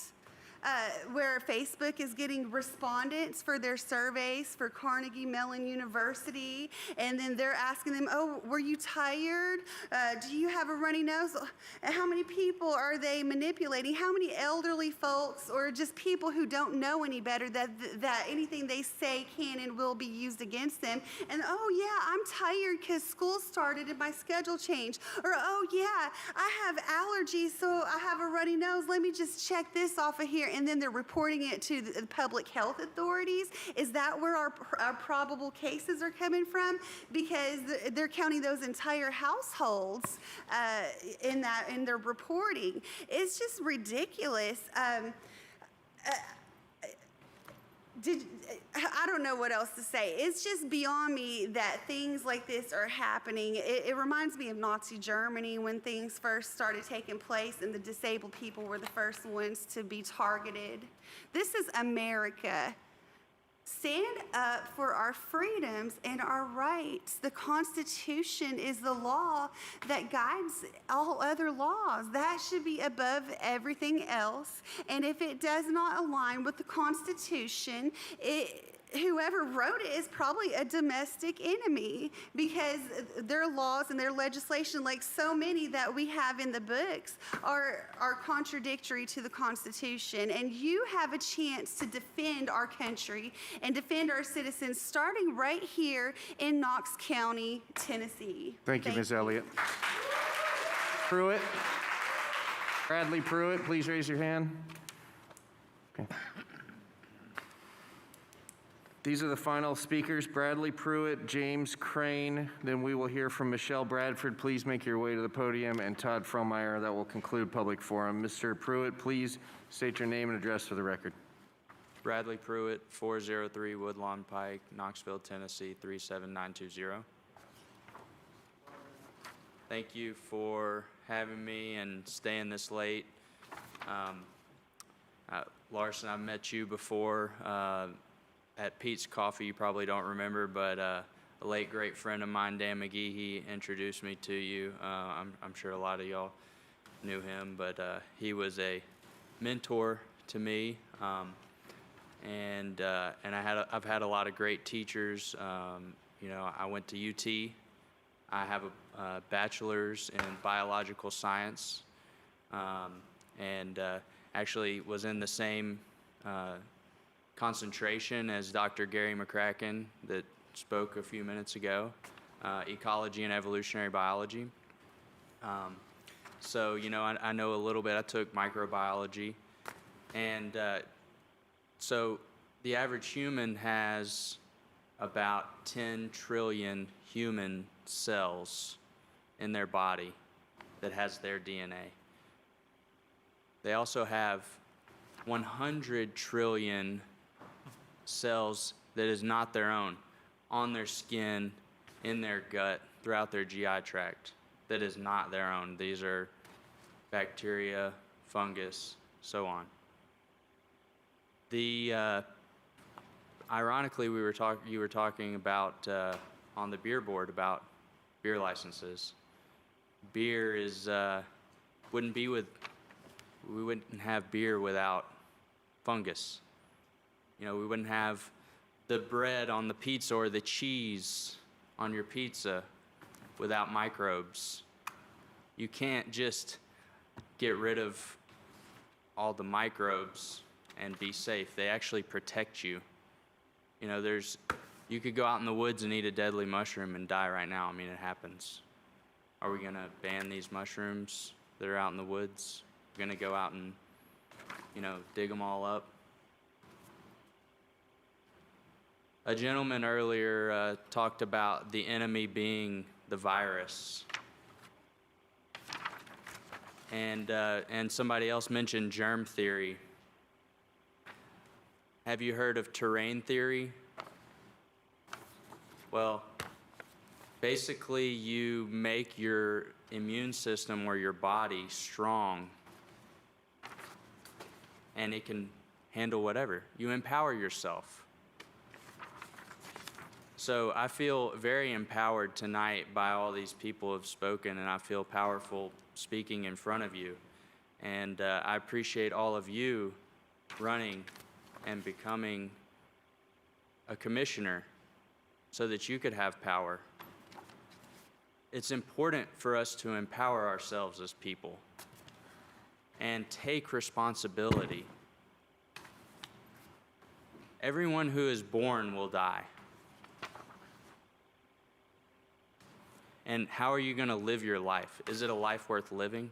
where Facebook is getting respondents for their surveys for Carnegie Mellon University, and then they're asking them, oh, were you tired? Do you have a runny nose? How many people are they manipulating? How many elderly folks or just people who don't know any better that anything they say can and will be used against them? And oh yeah, I'm tired because school started and my schedule changed. Or oh yeah, I have allergies, so I have a runny nose. Let me just check this off of here. And then they're reporting it to the public health authorities. Is that where our probable cases are coming from? Because they're counting those entire households in their reporting. It's just ridiculous. I don't know what else to say. It's just beyond me that things like this are happening. It reminds me of Nazi Germany when things first started taking place and the disabled people were the first ones to be targeted. This is America. Stand up for our freedoms and our rights. The Constitution is the law that guides all other laws. That should be above everything else. And if it does not align with the Constitution, whoever wrote it is probably a domestic enemy, because their laws and their legislation, like so many that we have in the books, are contradictory to the Constitution. And you have a chance to defend our country and defend our citizens, starting right here in Knox County, Tennessee. Thank you, Ms. Elliott. Pruitt. Bradley Pruitt, please raise your hand. Okay. These are the final speakers: Bradley Pruitt, James Crane. Then we will hear from Michelle Bradford. Please make your way to the podium, and Todd Frommeyer. That will conclude public forum. Mr. Pruitt, please state your name and address for the record. Bradley Pruitt, 403 Woodlawn Pike, Knoxville, Tennessee, 37920. Thank you for having me and staying this late. Larson, I've met you before at Pete's Coffee. You probably don't remember, but a late great friend of mine, Dan McGee, he introduced me to you. I'm sure a lot of y'all knew him, but he was a mentor to me, and I've had a lot of great teachers. You know, I went to UT. I have a bachelor's in biological science, and actually was in the same concentration as Dr. Gary McCracken that spoke a few minutes ago, ecology and evolutionary biology. So, you know, I know a little bit. I took microbiology. And so the average human has about 10 trillion human cells in their body that has their DNA. They also have 100 trillion cells that is not their own, on their skin, in their gut, throughout their GI tract, that is not their own. These are bacteria, fungus, so on. Ironically, you were talking about on the beer board about beer licenses. Beer is we wouldn't have beer without fungus. You know, we wouldn't have the bread on the pizza or the cheese on your pizza without microbes. You can't just get rid of all the microbes and be safe. They actually protect you. You know, you could go out in the woods and eat a deadly mushroom and die right now. I mean, it happens. Are we gonna ban these mushrooms that are out in the woods? We're gonna go out and, you know, dig them all up? A gentleman earlier talked about the enemy being the virus. And somebody else mentioned germ theory. Have you heard of terrain theory? Well, basically you make your immune system or your body strong, and it can handle whatever. You empower yourself. So I feel very empowered tonight by all these people who have spoken, and I feel powerful speaking in front of you. And I appreciate all of you running and becoming a commissioner so that you could have power. It's important for us to empower ourselves as people and take responsibility. Everyone who is born will die. And how are you going to live your life? Is it a life worth living?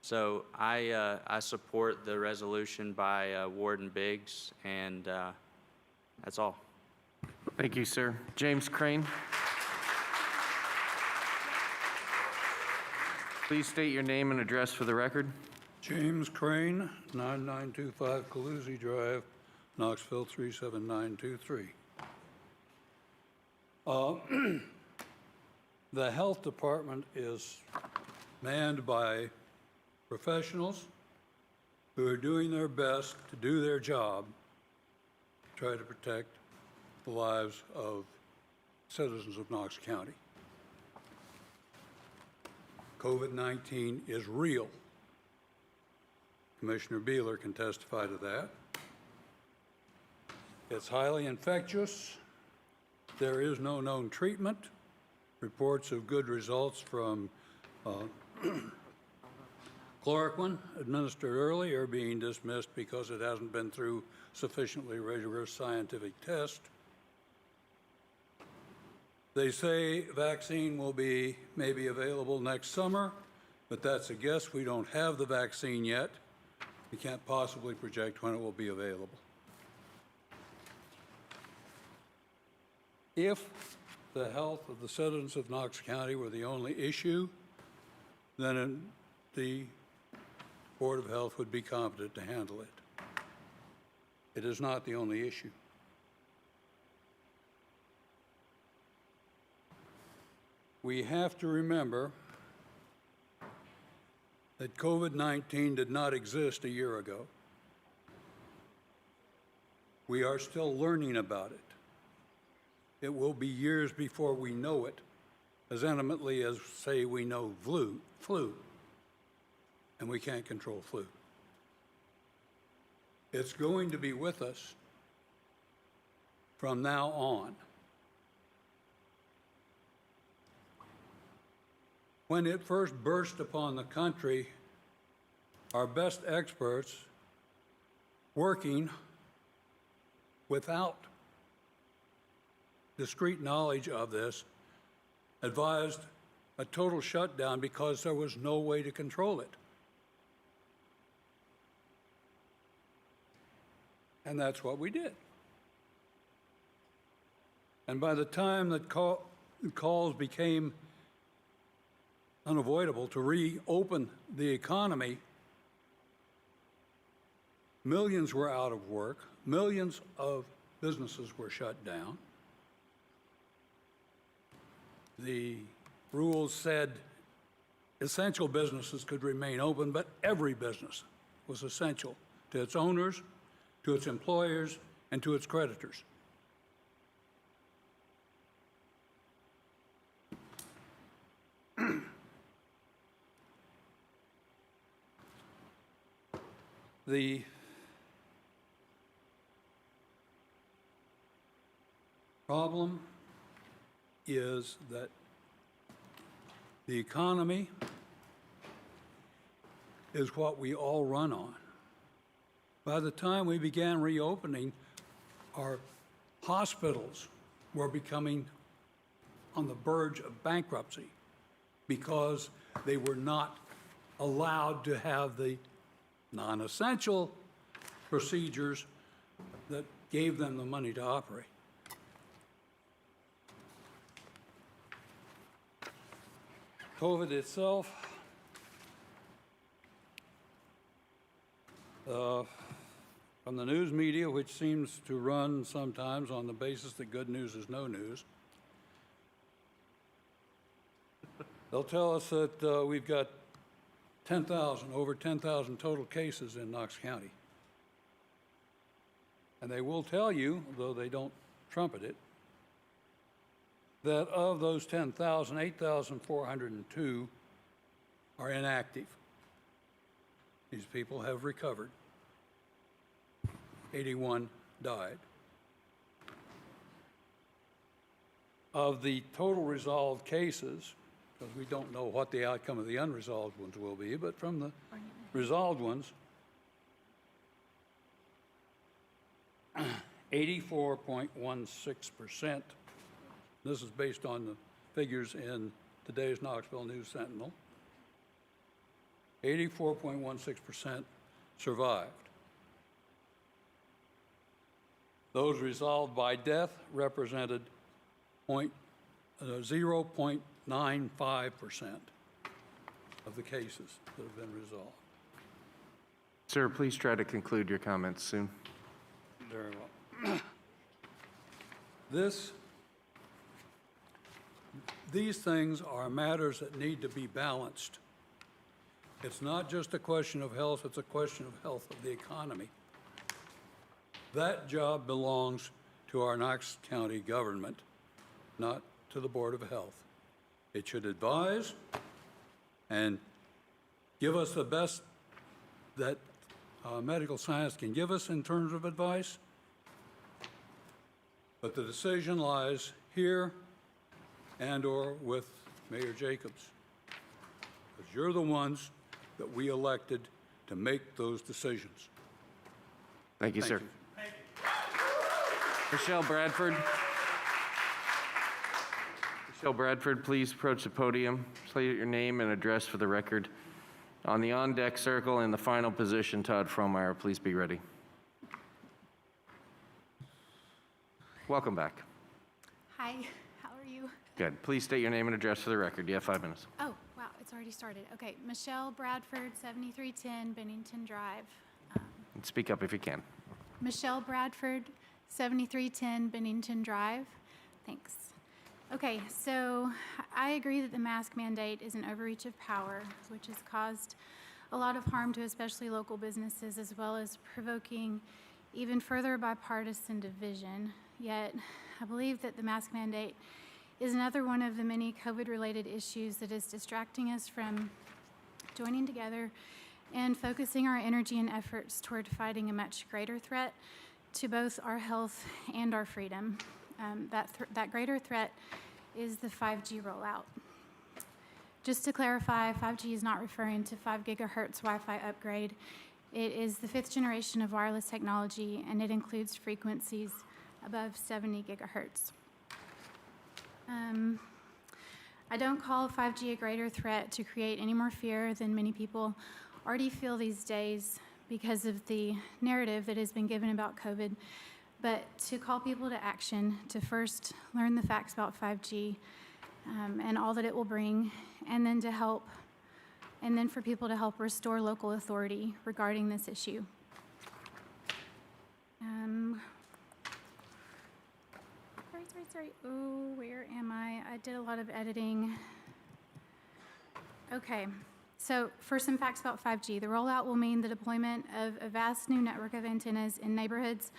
So I support the resolution by Warden Biggs, and that's all. Thank you, sir. James Crane. Please state your name and address for the record. James Crane, 9925 Calusi Drive, Knoxville 37923. The health department is manned by professionals who are doing their best to do their job, try to protect the lives of citizens of Knox County. COVID-19 is real. Commissioner Beeler can testify to that. It's highly infectious. There is no known treatment. Reports of good results from chloroquine administered early are being dismissed because it hasn't been through sufficiently rigorous scientific test. They say vaccine will be maybe available next summer, but that's a guess. We don't have the vaccine yet. We can't possibly project when it will be available. If the health of the citizens of Knox County were the only issue, then the Board of Health would be competent to handle it. It is not the only issue. We have to remember that COVID-19 did not exist a year ago. We are still learning about it. It will be years before we know it as intimately as, say, we know flu, and we can't control flu. It's going to be with us from now on. When it first burst upon the country, our best experts working without discrete knowledge of this advised a total shutdown because there was no way to control it. And that's what we did. And by the time that calls became unavoidable to reopen the economy, millions were out of work, millions of businesses were shut down. The rules said essential businesses could remain open, but every business was essential to its owners, to its employers, and to its creditors. The problem is that the economy is what we all run on. By the time we began reopening, our hospitals were becoming on the verge of bankruptcy because they were not allowed to have the non-essential procedures that gave them the money to operate. COVID itself, from the news media, which seems to run sometimes on the basis that good news is no news, they'll tell us that we've got over 10,000 total cases in Knox County. And they will tell you, though they don't trumpet it, that of those 10,000, 8,402 are inactive. These people have recovered. 81 died. Of the total resolved cases, because we don't know what the outcome of the unresolved ones will be, but from the resolved ones, 84.16%, this is based on the figures in today's Knoxville News Sentinel, 84.16% survived. Those resolved by death represented 0.95% of the cases that have been resolved. Sir, please try to conclude your comments soon. Very well. These things are matters that need to be balanced. It's not just a question of health, it's a question of health of the economy. That job belongs to our Knox County government, not to the Board of Health. It should advise and give us the best that medical science can give us in terms of advice, but the decision lies here and/or with Mayor Jacobs, because you're the ones that we elected to make those decisions. Thank you, sir. Michelle Bradford. Michelle Bradford, please approach the podium. State your name and address for the record. On the on-deck circle in the final position, Todd Frohmeyer, please be ready. Welcome back. Hi, how are you? Good. Please state your name and address for the record. You have 5 minutes. Oh, wow, it's already started. Okay, Michelle Bradford, 7310 Bennington Drive. And speak up if you can. Michelle Bradford, 7310 Bennington Drive. Thanks. Okay, so I agree that the mask mandate is an overreach of power, which has caused a lot of harm to especially local businesses, as well as provoking even further bipartisan division. Yet, I believe that the mask mandate is another one of the many COVID-related issues that is distracting us from joining together and focusing our energy and efforts toward fighting a much greater threat to both our health and our freedom. That greater threat is the 5G rollout. Just to clarify, 5G is not referring to 5 gigahertz Wi-Fi upgrade. It is the 5th generation of wireless technology, and it includes frequencies above 70 gigahertz. I don't call 5G a greater threat to create any more fear than many people already feel these days because of the narrative that has been given about COVID, but to call people to action, to first learn the facts about 5G and all that it will bring, and then for people to help restore local authority regarding this issue. Sorry. Oh, where am I? I did a lot of editing. Okay. So for some facts about 5G, the rollout will mean the deployment of a vast new network of antennas in neighborhoods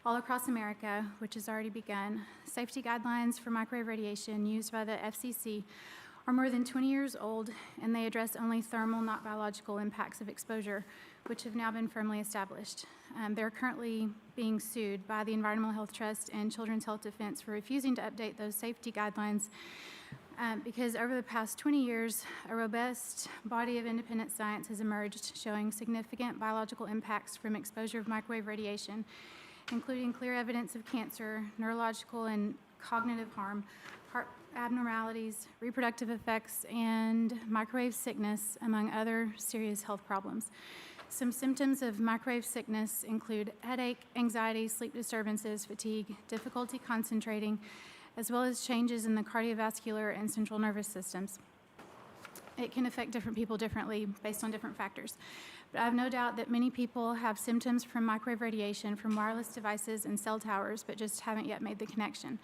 all across America, which has already begun. Safety guidelines for microwave radiation used by the FCC are more than 20 years old, and they address only thermal, not biological impacts of exposure, which have now been firmly established. They're currently being sued by the Environmental Health Trust and Children's Health Defense for refusing to update those safety guidelines because over the past 20 years, a robust body of independent science has emerged showing significant biological impacts from exposure of microwave radiation, including clear evidence of cancer, neurological and cognitive harm, heart abnormalities, reproductive effects, and microwave sickness, among other serious health problems. Some symptoms of microwave sickness include headache, anxiety, sleep disturbances, fatigue, difficulty concentrating, as well as changes in the cardiovascular and central nervous systems. It can affect different people differently based on different factors. But I have no doubt that many people have symptoms from microwave radiation from wireless devices and cell towers, but just haven't yet made the connection.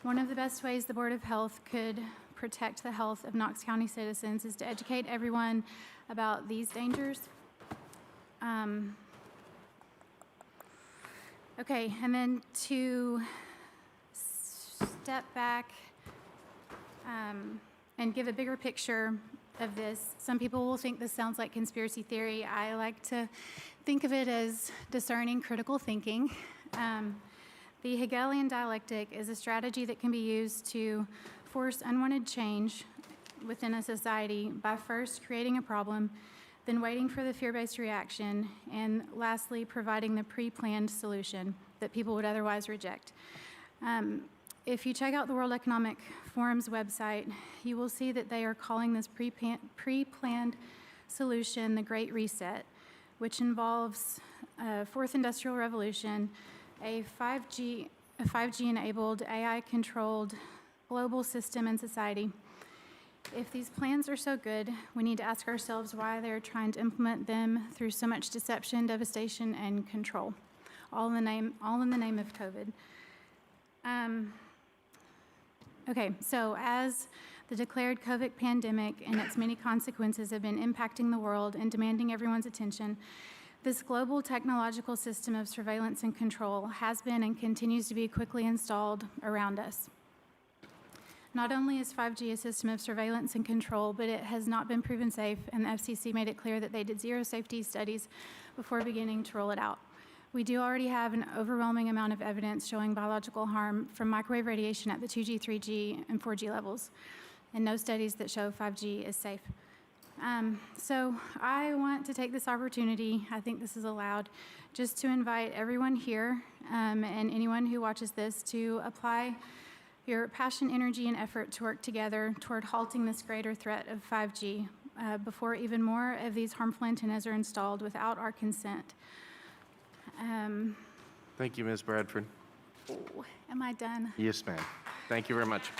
One of the best ways the Board of Health could protect the health of Knox County citizens is to educate everyone about these dangers. Okay, and then to step back and give a bigger picture of this. Some people will think this sounds like conspiracy theory. I like to think of it as discerning critical thinking. The Hegelian dialectic is a strategy that can be used to force unwanted change within a society by first creating a problem, then waiting for the fear-based reaction, and lastly, providing the pre-planned solution that people would otherwise reject. If you check out the World Economic Forum's website, you will see that they are calling this pre-planned solution the Great Reset, which involves a fourth industrial revolution, a 5G-enabled, AI-controlled global system and society. If these plans are so good, we need to ask ourselves why they're trying to implement them through so much deception, devastation, and control, all in the name of COVID. Okay, so as the declared COVID pandemic and its many consequences have been impacting the world and demanding everyone's attention, this global technological system of surveillance and control has been and continues to be quickly installed around us. Not only is 5G a system of surveillance and control, but it has not been proven safe, and the FCC made it clear that they did zero safety studies before beginning to roll it out. We do already have an overwhelming amount of evidence showing biological harm from microwave radiation at the 2G, 3G, and 4G levels, and no studies that show 5G is safe. So I want to take this opportunity, I think this is allowed, just to invite everyone here and anyone who watches this to apply your passion, energy, and effort to work together toward halting this greater threat of 5G before even more of these harmful antennas are installed without our consent. Thank you, Ms. Bradford. Oh, am I done? Yes, ma'am. Thank you very much.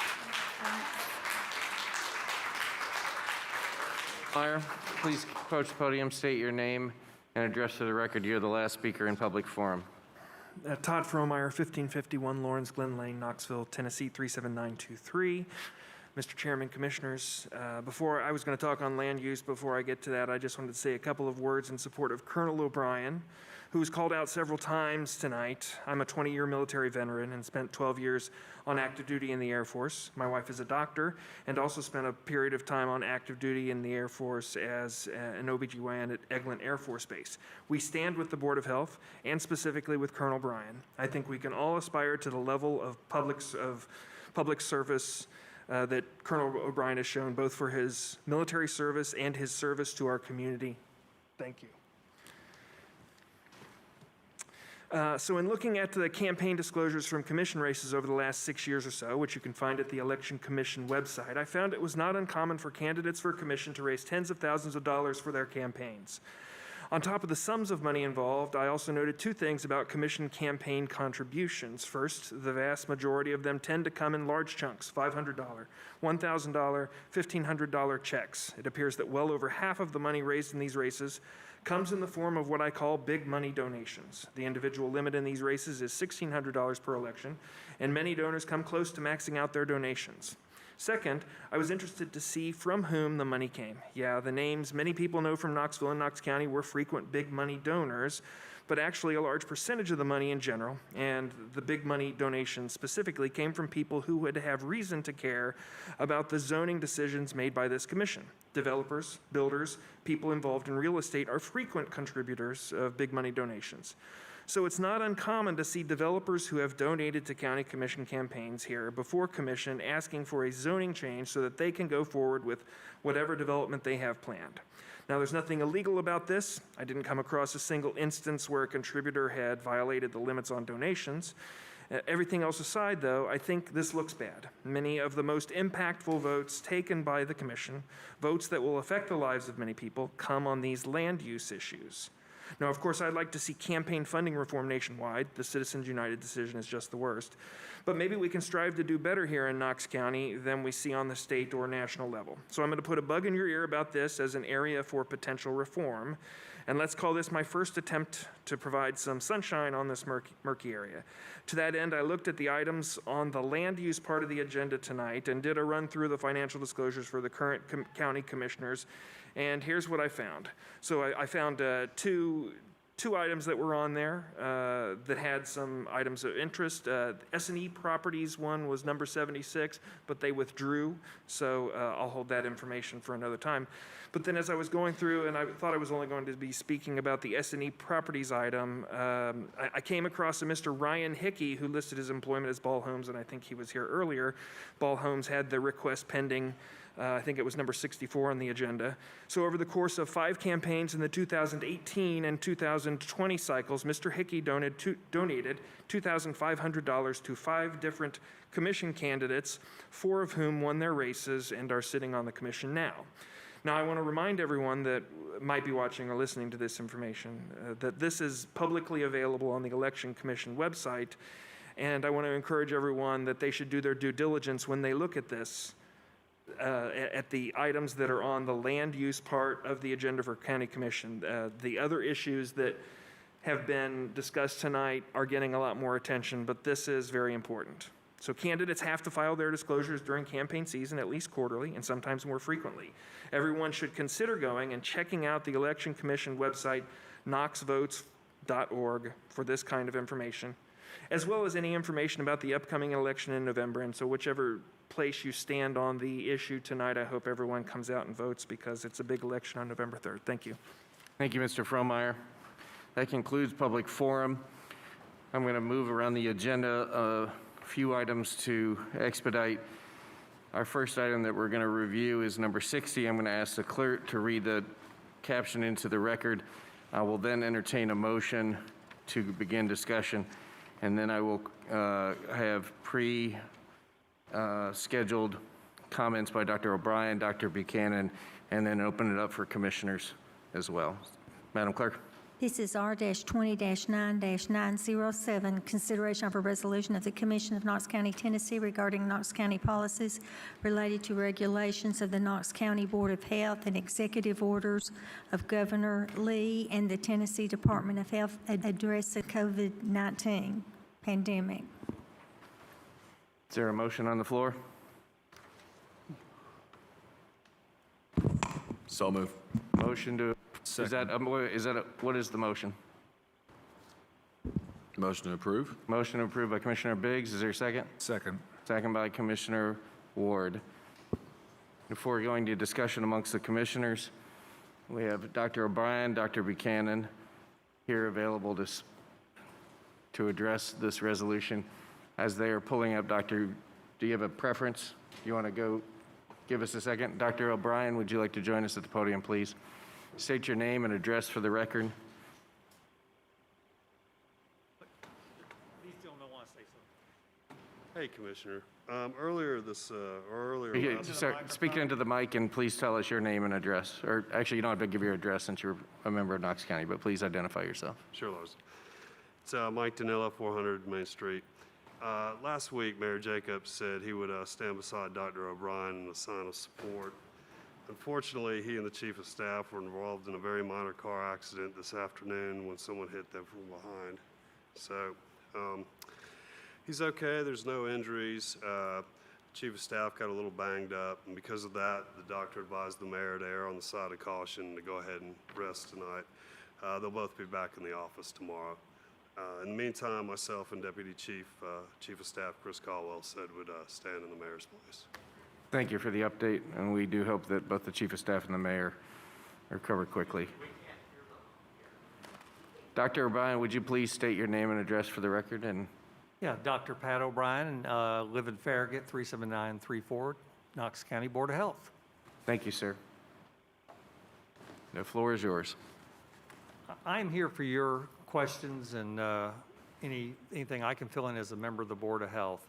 Meyer, please approach the podium, state your name, and address to the record. You're the last speaker in public forum. Todd Frohmeyer, 1551 Lawrence Glen Lane, Knoxville, Tennessee, 37923. Mr. Chairman, Commissioners, before I was going to talk on land use, before I get to that, I just wanted to say a couple of words in support of Colonel O'Brien, who was called out several times tonight. I'm a 20-year military veteran and spent 12 years on active duty in the Air Force. My wife is a doctor and also spent a period of time on active duty in the Air Force as an OBGYN at Eglin Air Force Base. We stand with the Board of Health and specifically with Colonel Bryan. I think we can all aspire to the level of public service that Colonel O'Brien has shown, both for his military service and his service to our community. Thank you. So in looking at the campaign disclosures from commission races over the last 6 years or so, which you can find at the Election Commission website, I found it was not uncommon for candidates for commission to raise tens of thousands of dollars for their campaigns. On top of the sums of money involved, I also noted two things about commission campaign contributions. First, the vast majority of them tend to come in large chunks, $500, $1,000, $1,500 checks. It appears that well over half of the money raised in these races comes in the form of what I call big money donations. The individual limit in these races is $1,600 per election, and many donors come close to maxing out their donations. Second, I was interested to see from whom the money came. Yeah, the names many people know from Knoxville and Knox County were frequent big money donors, but actually a large percentage of the money in general, and the big money donations specifically, came from people who would have reason to care about the zoning decisions made by this commission. Developers, builders, people involved in real estate are frequent contributors of big money donations. So it's not uncommon to see developers who have donated to county commission campaigns here before commission asking for a zoning change so that they can go forward with whatever development they have planned. Now, there's nothing illegal about this. I didn't come across a single instance where a contributor had violated the limits on donations. Everything else aside, though, I think this looks bad. Many of the most impactful votes taken by the commission, votes that will affect the lives of many people, come on these land use issues. Now, of course, I'd like to see campaign funding reform nationwide. The Citizens United decision is just the worst. But maybe we can strive to do better here in Knox County than we see on the state or national level. So I'm going to put a bug in your ear about this as an area for potential reform. And let's call this my first attempt to provide some sunshine on this murky area. To that end, I looked at the items on the land use part of the agenda tonight and did a run through the financial disclosures for the current county commissioners. And here's what I found. So I found two two items that were on there that had some items of interest. S&E Properties one was number 76, but they withdrew, so I'll hold that information for another time. But then as I was going through, and I thought I was only going to be speaking about the S&E Properties item, I came across a Mr. Ryan Hickey, who listed his employment as Ball Homes, and I think he was here earlier. Ball Homes had the request pending. I think it was number 64 on the agenda. So over the course of 5 campaigns in the 2018 and 2020 cycles, Mr. Hickey donated $2,500 to 5 different commission candidates, 4 of whom won their races and are sitting on the commission now. Now, I want to remind everyone that might be watching or listening to this information that this is publicly available on the Election Commission website, and I want to encourage everyone that they should do their due diligence when they look at this, at the items that are on the land use part of the agenda for County Commission. The other issues that have been discussed tonight are getting a lot more attention, but this is very important. So candidates have to file their disclosures during campaign season, at least quarterly, and sometimes more frequently. Everyone should consider going and checking out the Election Commission website, knoxvotes.org, for this kind of information, as well as any information about the upcoming election in November. And so whichever place you stand on the issue tonight, I hope everyone comes out and votes, because it's a big election on November 3rd. Thank you. Thank you, Mr. Frohmeyer. That concludes public forum. I'm going to move around the agenda a few items to expedite. Our first item that we're going to review is number 60. I'm going to ask the clerk to read the caption into the record. I will then entertain a motion to begin discussion, and then I will have scheduled comments by Dr. O'Brien, Dr. Buchanan, and then open it up for commissioners as well. Madam Clerk. This is R-20-9-907, consideration of a resolution of the Commission of Knox County, Tennessee regarding Knox County policies related to regulations of the Knox County Board of Health and executive orders of Governor Lee and the Tennessee Department of Health addressing COVID-19 pandemic. Is there a motion on the floor? So move. Motion to, what is the motion? Motion to approve. Motion approved by Commissioner Biggs. Is there a second? Second. Second by Commissioner Ward. Before going to discussion amongst the commissioners, we have Dr. O'Brien, Dr. Buchanan here available to address this resolution. As they are pulling up, Doctor, do you have a preference? You want to go give us a second? Dr. O'Brien, would you like to join us at the podium, please? State your name and address for the record. Hey, Commissioner. Earlier Speak into the mic and please tell us your name and address. Or actually, you don't have to give your address since you're a member of Knox County, but please identify yourself. Sure, Lars. It's Mike Danilla, 400 Main Street. Last week, Mayor Jacobs said he would stand beside Dr. O'Brien in a sign of support. Unfortunately, he and the Chief of Staff were involved in a very minor car accident this afternoon when someone hit them from behind. So, he's okay. There's no injuries. Chief of Staff got a little banged up, and because of that, the doctor advised the mayor to err on the side of caution to go ahead and rest tonight. They'll both be back in the office tomorrow. In the meantime, myself and Deputy Chief of Staff Chris Caldwell said would stand in the mayor's place. Thank you for the update, and we do hope that both the Chief of Staff and the mayor are covered quickly. Dr. O'Brien, would you please state your name and address for the record? Yeah, Dr. Pat O'Brien, and live in Farragut, 37934, Knox County Board of Health. Thank you, sir. The floor is yours. I'm here for your questions and anything I can fill in as a member of the Board of Health.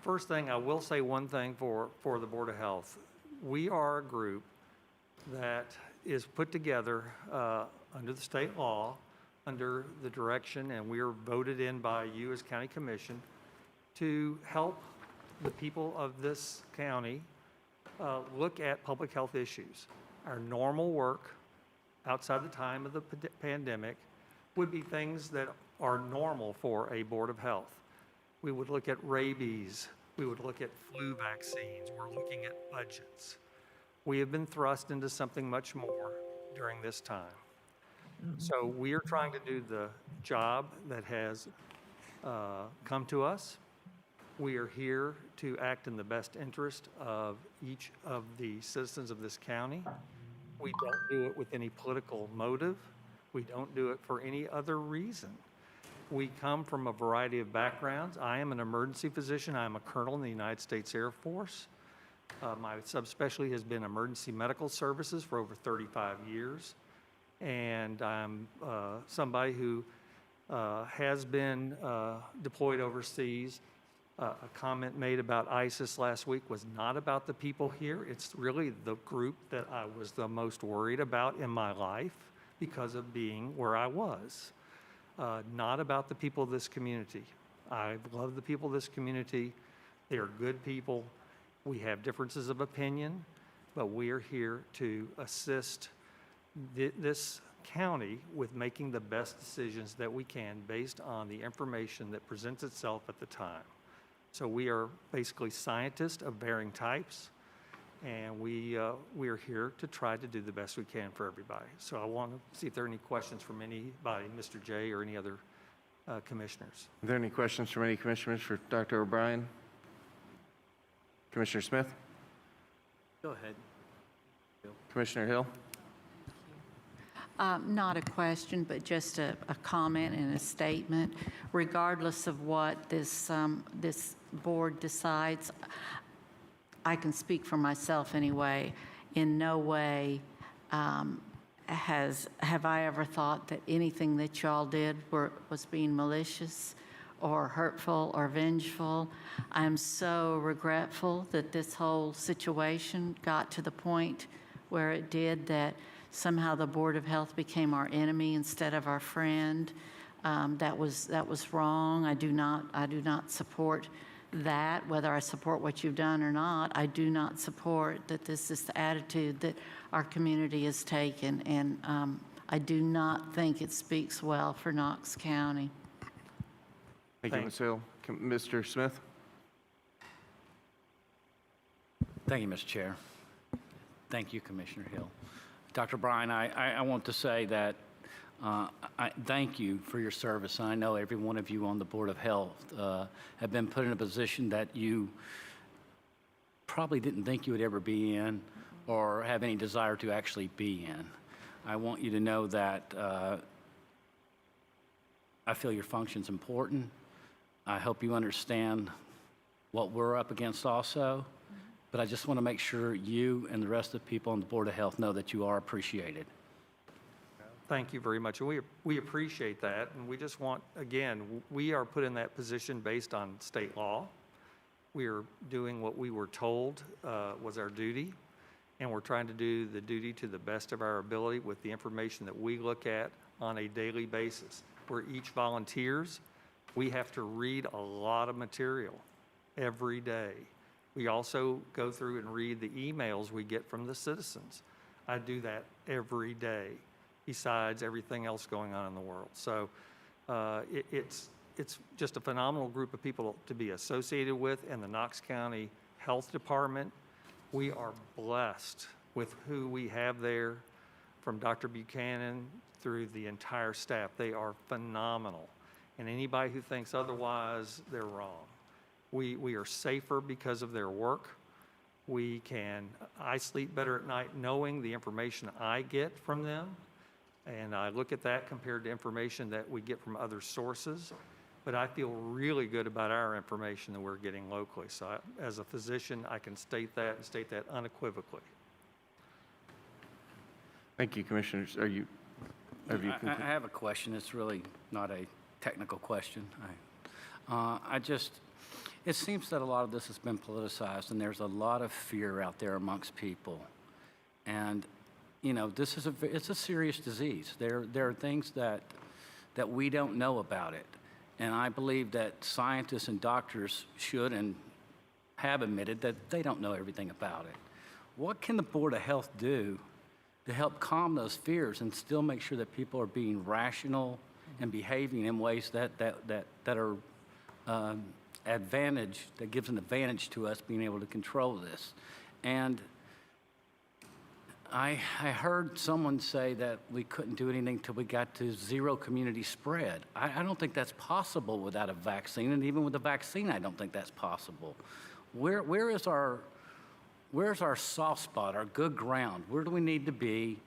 First thing, I will say one thing for the Board of Health. We are a group that is put together under the state law, under the direction, and we are voted in by you as County Commission to help the people of this county look at public health issues. Our normal work outside the time of the pandemic would be things that are normal for a Board of Health. We would look at rabies. We would look at flu vaccines. We're looking at budgets. We have been thrust into something much more during this time. So we are trying to do the job that has come to us. We are here to act in the best interest of each of the citizens of this county. We don't do it with any political motive. We don't do it for any other reason. We come from a variety of backgrounds. I am an emergency physician. I am a colonel in the United States Air Force. My subspecialty has been emergency medical services for over 35 years. And I'm somebody who has been deployed overseas. A comment made about ISIS last week was not about the people here. It's really the group that I was the most worried about in my life because of being where I was. Not about the people of this community. I love the people of this community. They are good people. We have differences of opinion, but we are here to assist this county with making the best decisions that we can based on the information that presents itself at the time. So we are basically scientists of varying types, and we are here to try to do the best we can for everybody. So I want to see if there are any questions from anybody, Mr. J or any other commissioners. Are there any questions from any commissioners for Dr. O'Brien? Commissioner Smith? Go ahead. Commissioner Hill? Not a question, but just a comment and a statement. Regardless of what this board decides, I can speak for myself anyway. In no way have I ever thought that anything that y'all did was being malicious or hurtful or vengeful. I'm so regretful that this whole situation got to the point where it did, that somehow the Board of Health became our enemy instead of our friend. That was wrong. I do not support that. Whether I support what you've done or not, I do not support that this is the attitude that our community has taken, and I do not think it speaks well for Knox County. Thank you, Ms. Hill. Mr. Smith? Thank you, Mr. Chair. Thank you, Commissioner Hill. Dr. Bryan, I want to say that I thank you for your service. I know every one of you on the Board of Health have been put in a position that you probably didn't think you would ever be in or have any desire to actually be in. I want you to know that I feel your function's important. I hope you understand what we're up against also. But I just want to make sure you and the rest of the people on the Board of Health know that you are appreciated. Thank you very much. And we appreciate that. And we just want, again, we are put in that position based on state law. We are doing what we were told was our duty. And we're trying to do the duty to the best of our ability with the information that we look at on a daily basis. We're each volunteers. We have to read a lot of material every day. We also go through and read the emails we get from the citizens. I do that every day, besides everything else going on in the world. So it's just a phenomenal group of people to be associated with, and the Knox County Health Department. We are blessed with who we have there, from Dr. Buchanan through the entire staff. They are phenomenal. And anybody who thinks otherwise, they're wrong. We are safer because of their work. I sleep better at night knowing the information I get from them. And I look at that compared to information that we get from other sources. But I feel really good about our information that we're getting locally. So as a physician, I can state that and state that unequivocally. Thank you, Commissioners. I have a question. It's really not a technical question. It seems that a lot of this has been politicized, and there's a lot of fear out there amongst people. And, you know, it's a serious disease. There are things that we don't know about it. And I believe that scientists and doctors should and have admitted that they don't know everything about it. What can the Board of Health do to help calm those fears and still make sure that people are being rational and behaving in ways that are that gives an advantage to us being able to control this? And I heard someone say that we couldn't do anything till we got to zero community spread. I don't think that's possible without a vaccine, and even with a vaccine, I don't think that's possible. Where's our soft spot, our good ground? Where do we need to be?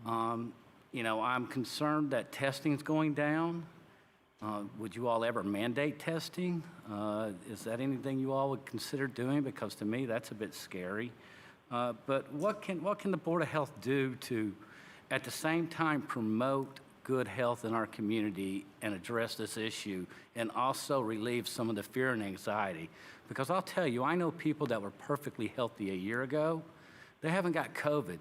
You know, I'm concerned that testing's going down. Would you all ever mandate testing? Is that anything you all would consider doing? Because to me, that's a bit scary. But what can the Board of Health do to, at the same time, promote good health in our community and address this issue, and also relieve some of the fear and anxiety? Because I'll tell you, I know people that were perfectly healthy a year ago. They haven't got COVID,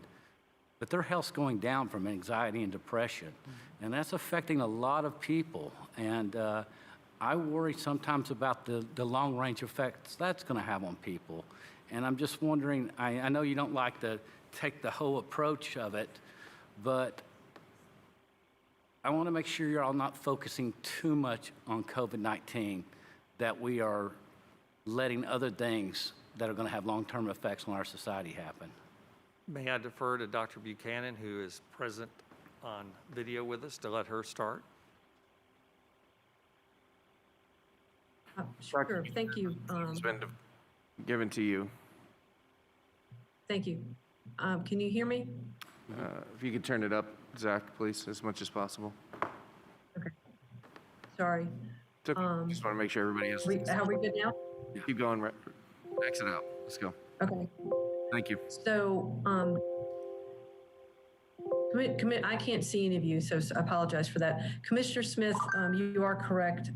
but their health's going down from anxiety and depression. And that's affecting a lot of people. And I worry sometimes about the long-range effects that's going to have on people. And I'm just wondering, I know you don't like to take the whole approach of it, but I want to make sure you're all not focusing too much on COVID-19, that we are letting other things that are going to have long-term effects on our society happen. May I defer to Dr. Buchanan, who is present on video with us, to let her start? Sure, thank you. It's been given to you. Thank you. Can you hear me? If you could turn it up, Zach, please, as much as possible. Okay. Sorry. It's okay. Just want to make sure everybody has. How are we good now? Keep going. Exit out. Let's go. Okay. Thank you. So, I can't see any of you, so I apologize for that. Commissioner Smith, you are correct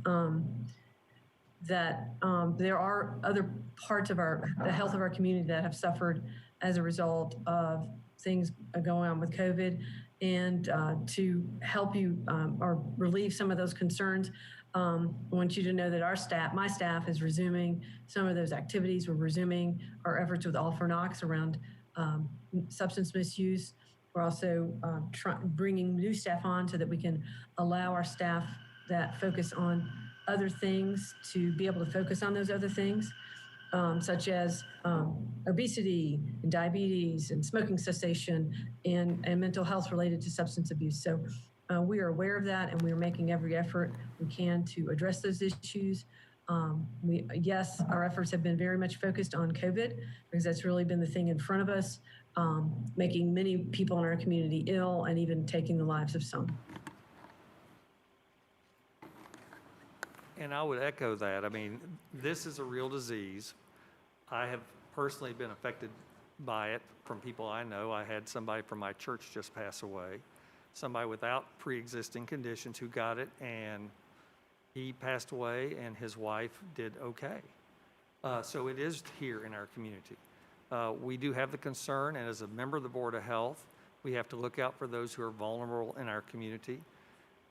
that there are other parts of the health of our community that have suffered as a result of things going on with COVID. And to help you or relieve some of those concerns, I want you to know that my staff is resuming some of those activities. We're resuming our efforts with All for Knox around substance misuse. We're also bringing new staff on so that we can allow our staff that focus on other things to be able to focus on those other things, such as obesity and diabetes and smoking cessation and mental health related to substance abuse. So we are aware of that, and we are making every effort we can to address those issues. Yes, our efforts have been very much focused on COVID because that's really been the thing in front of us, making many people in our community ill and even taking the lives of some. And I would echo that. I mean, this is a real disease. I have personally been affected by it from people I know. I had somebody from my church just pass away, somebody without pre-existing conditions who got it, and he passed away, and his wife did okay. So it is here in our community. We do have the concern, and as a member of the Board of Health, we have to look out for those who are vulnerable in our community.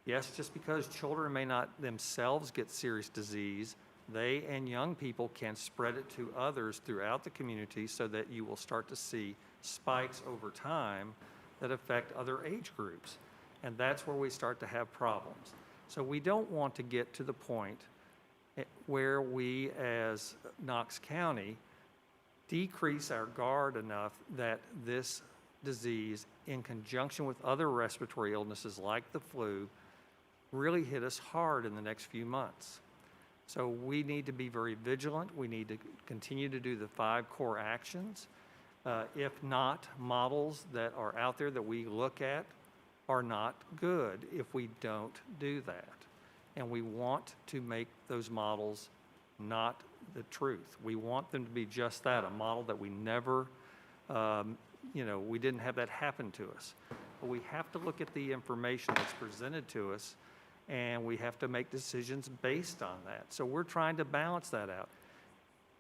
Yes, just because children may not themselves get serious disease, they and young people can spread it to others throughout the community so that you will start to see spikes over time that affect other age groups. And that's where we start to have problems. So we don't want to get to the point where we as Knox County decrease our guard enough that this disease, in conjunction with other respiratory illnesses like the flu, really hit us hard in the next few months. So we need to be very vigilant. We need to continue to do the 5 core actions. If not, models that are out there that we look at are not good if we don't do that. And we want to make those models not the truth. We want them to be just that, a model that we never, we didn't have that happen to us. But we have to look at the information that's presented to us, and we have to make decisions based on that. So we're trying to balance that out.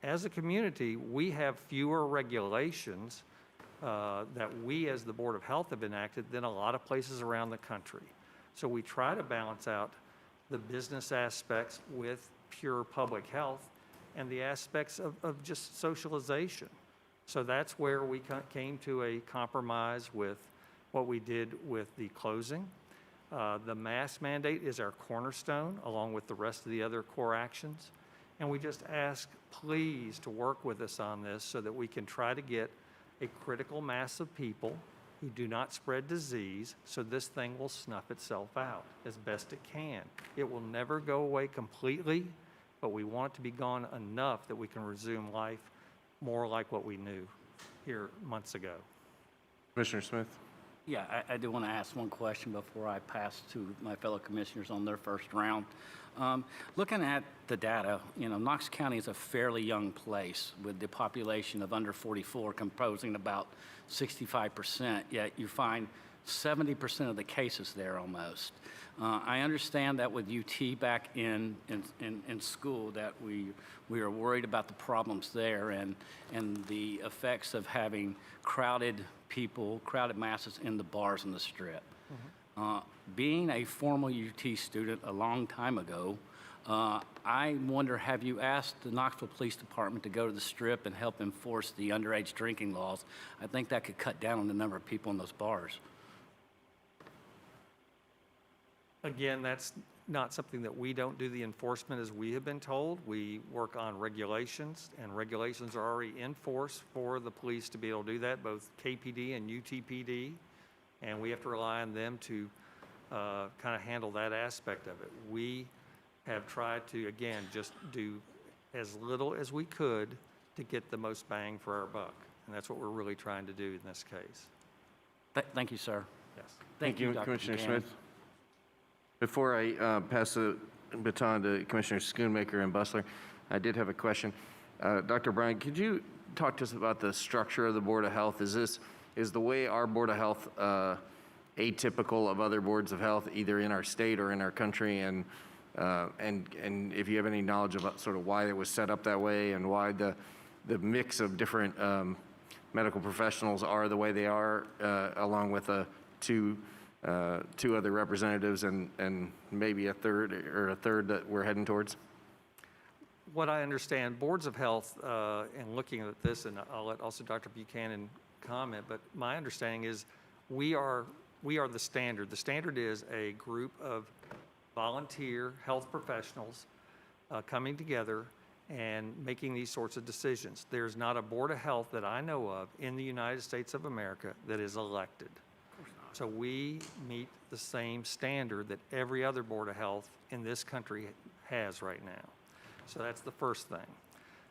As a community, we have fewer regulations that we as the Board of Health have enacted than a lot of places around the country. So we try to balance out the business aspects with pure public health and the aspects of just socialization. So that's where we came to a compromise with what we did with the closing. The mask mandate is our cornerstone, along with the rest of the other core actions. And we just ask, please, to work with us on this so that we can try to get a critical mass of people who do not spread disease, so this thing will snuff itself out as best it can. It will never go away completely, but we want it to be gone enough that we can resume life more like what we knew here months ago. Commissioner Smith? Yeah, I do want to ask one question before I pass to my fellow commissioners on their first round. Looking at the data, Knox County is a fairly young place with the population of under 44 composing about 65%, yet you find 70% of the cases there almost. I understand that with UT back in school that we are worried about the problems there and the effects of having crowded people, crowded masses in the bars and the strip. Being a former UT student a long time ago, I wonder, have you asked the Knoxville Police Department to go to the strip and help enforce the underage drinking laws? I think that could cut down on the number of people in those bars. Again, that's not something that we don't do the enforcement as we have been told. We work on regulations, and regulations are already in force for the police to be able to do that, both KPD and UTPD, and we have to rely on them to kind of handle that aspect of it. We have tried to, again, just do as little as we could to get the most bang for our buck, and that's what we're really trying to do in this case. Thank you, sir. Yes. Thank you, Dr. Commissioner Buchanan. Smith. Before I pass the baton to Commissioners Schoonmaker and Bustler, I did have a question. Dr. Bryan, could you talk to us about the structure of the Board of Health? Is the way our Board of Health atypical of other boards of health, either in our state or in our country? And if you have any knowledge about sort of why it was set up that way and why the mix of different medical professionals are the way they are, along with two other representatives and maybe a third that we're heading towards? What I understand, boards of health, and looking at this, and I'll let also Dr. Buchanan comment, but my understanding is we are the standard. The standard is a group of volunteer health professionals coming together and making these sorts of decisions. There's not a board of health that I know of in the United States of America that is elected. So we meet the same standard that every other board of health in this country has right now. So that's the first thing.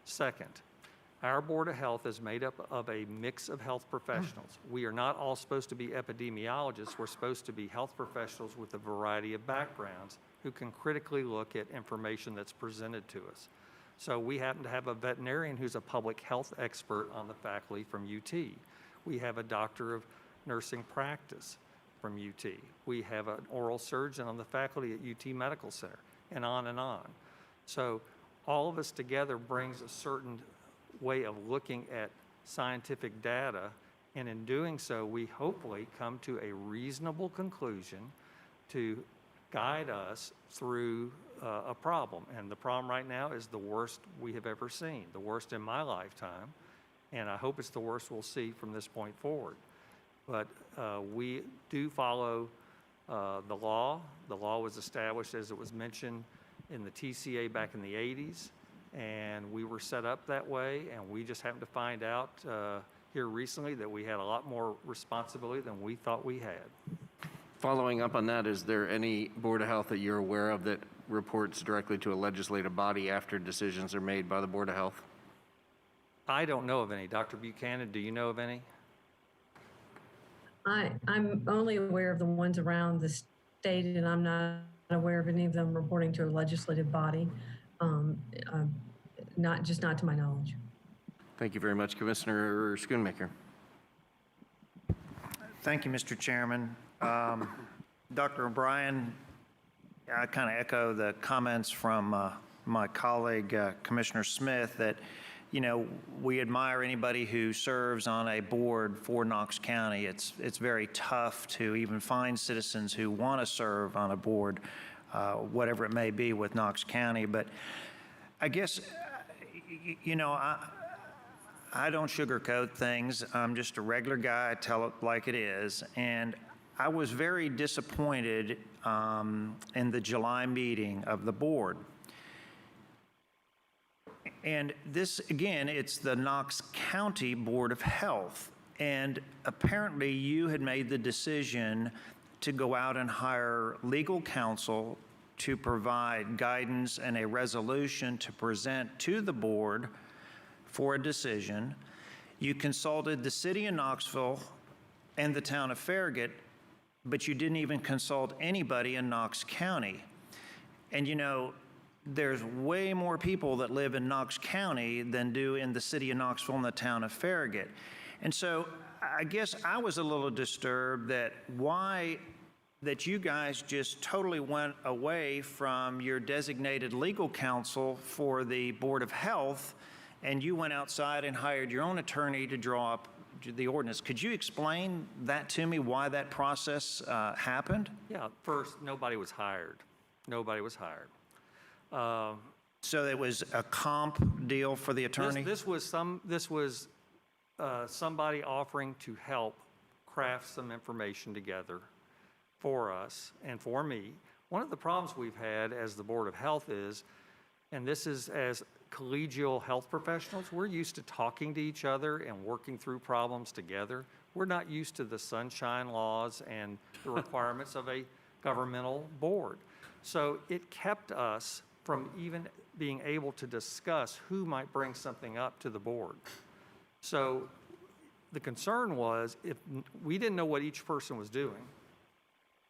Second, our board of health is made up of a mix of health professionals. We are not all supposed to be epidemiologists. We're supposed to be health professionals with a variety of backgrounds who can critically look at information that's presented to us. So we happen to have a veterinarian who's a public health expert on the faculty from UT. We have a doctor of nursing practice from UT. We have an oral surgeon on the faculty at UT Medical Center, and on and on. So all of us together brings a certain way of looking at scientific data, and in doing so, we hopefully come to a reasonable conclusion to guide us through a problem. And the problem right now is the worst we have ever seen, the worst in my lifetime, and I hope it's the worst we'll see from this point forward. But we do follow the law. The law was established, as it was mentioned, in the TCA back in the 80s, and we were set up that way, and we just happened to find out here recently that we had a lot more responsibility than we thought we had. Following up on that, is there any Board of Health that you're aware of that reports directly to a legislative body after decisions are made by the Board of Health? I don't know of any. Dr. Buchanan, do you know of any? I'm only aware of the ones around the state, and I'm not aware of any of them reporting to a legislative body, not to my knowledge. Thank you very much, Commissioner Schoonmaker. Thank you, Mr. Chairman. Dr. O'Brien, I kind of echo the comments from my colleague, Commissioner Smith, that we admire anybody who serves on a board for Knox County. It's very tough to even find citizens who want to serve on a board, whatever it may be with Knox County. But I guess, I don't sugarcoat things. I'm just a regular guy. I tell it like it is. And I was very disappointed in the July meeting of the board. And this, again, it's the Knox County Board of Health. And apparently you had made the decision to go out and hire legal counsel to provide guidance and a resolution to present to the board for a decision. You consulted the city of Knoxville and the town of Farragut, but you didn't even consult anybody in Knox County. And you know, there's way more people that live in Knox County than do in the city of Knoxville and the town of Farragut. And so I guess I was a little disturbed that that you guys just totally went away from your designated legal counsel for the Board of Health, and you went outside and hired your own attorney to draw up the ordinance. Could you explain that to me, why that process happened? Yeah, first, nobody was hired. Nobody was hired. So it was a comp deal for the attorney? This was somebody offering to help craft some information together for us and for me. One of the problems we've had as the Board of Health is, and this is as collegial health professionals, we're used to talking to each other and working through problems together. We're not used to the sunshine laws and the requirements of a governmental board. So it kept us from even being able to discuss who might bring something up to the board. So the concern was, if we didn't know what each person was doing,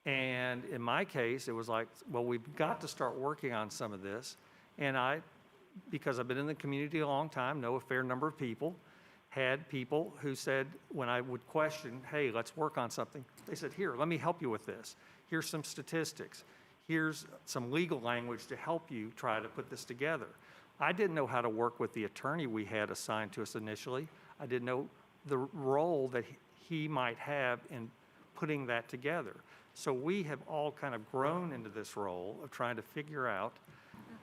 and in my case, it was like, well, we've got to start working on some of this. And because I've been in the community a long time, know a fair number of people, had people who said, when I would question, hey, let's work on something, they said, here, let me help you with this. Here's some statistics. Here's some legal language to help you try to put this together. I didn't know how to work with the attorney we had assigned to us initially. I didn't know the role that he might have in putting that together. So we have all kind of grown into this role of trying to figure out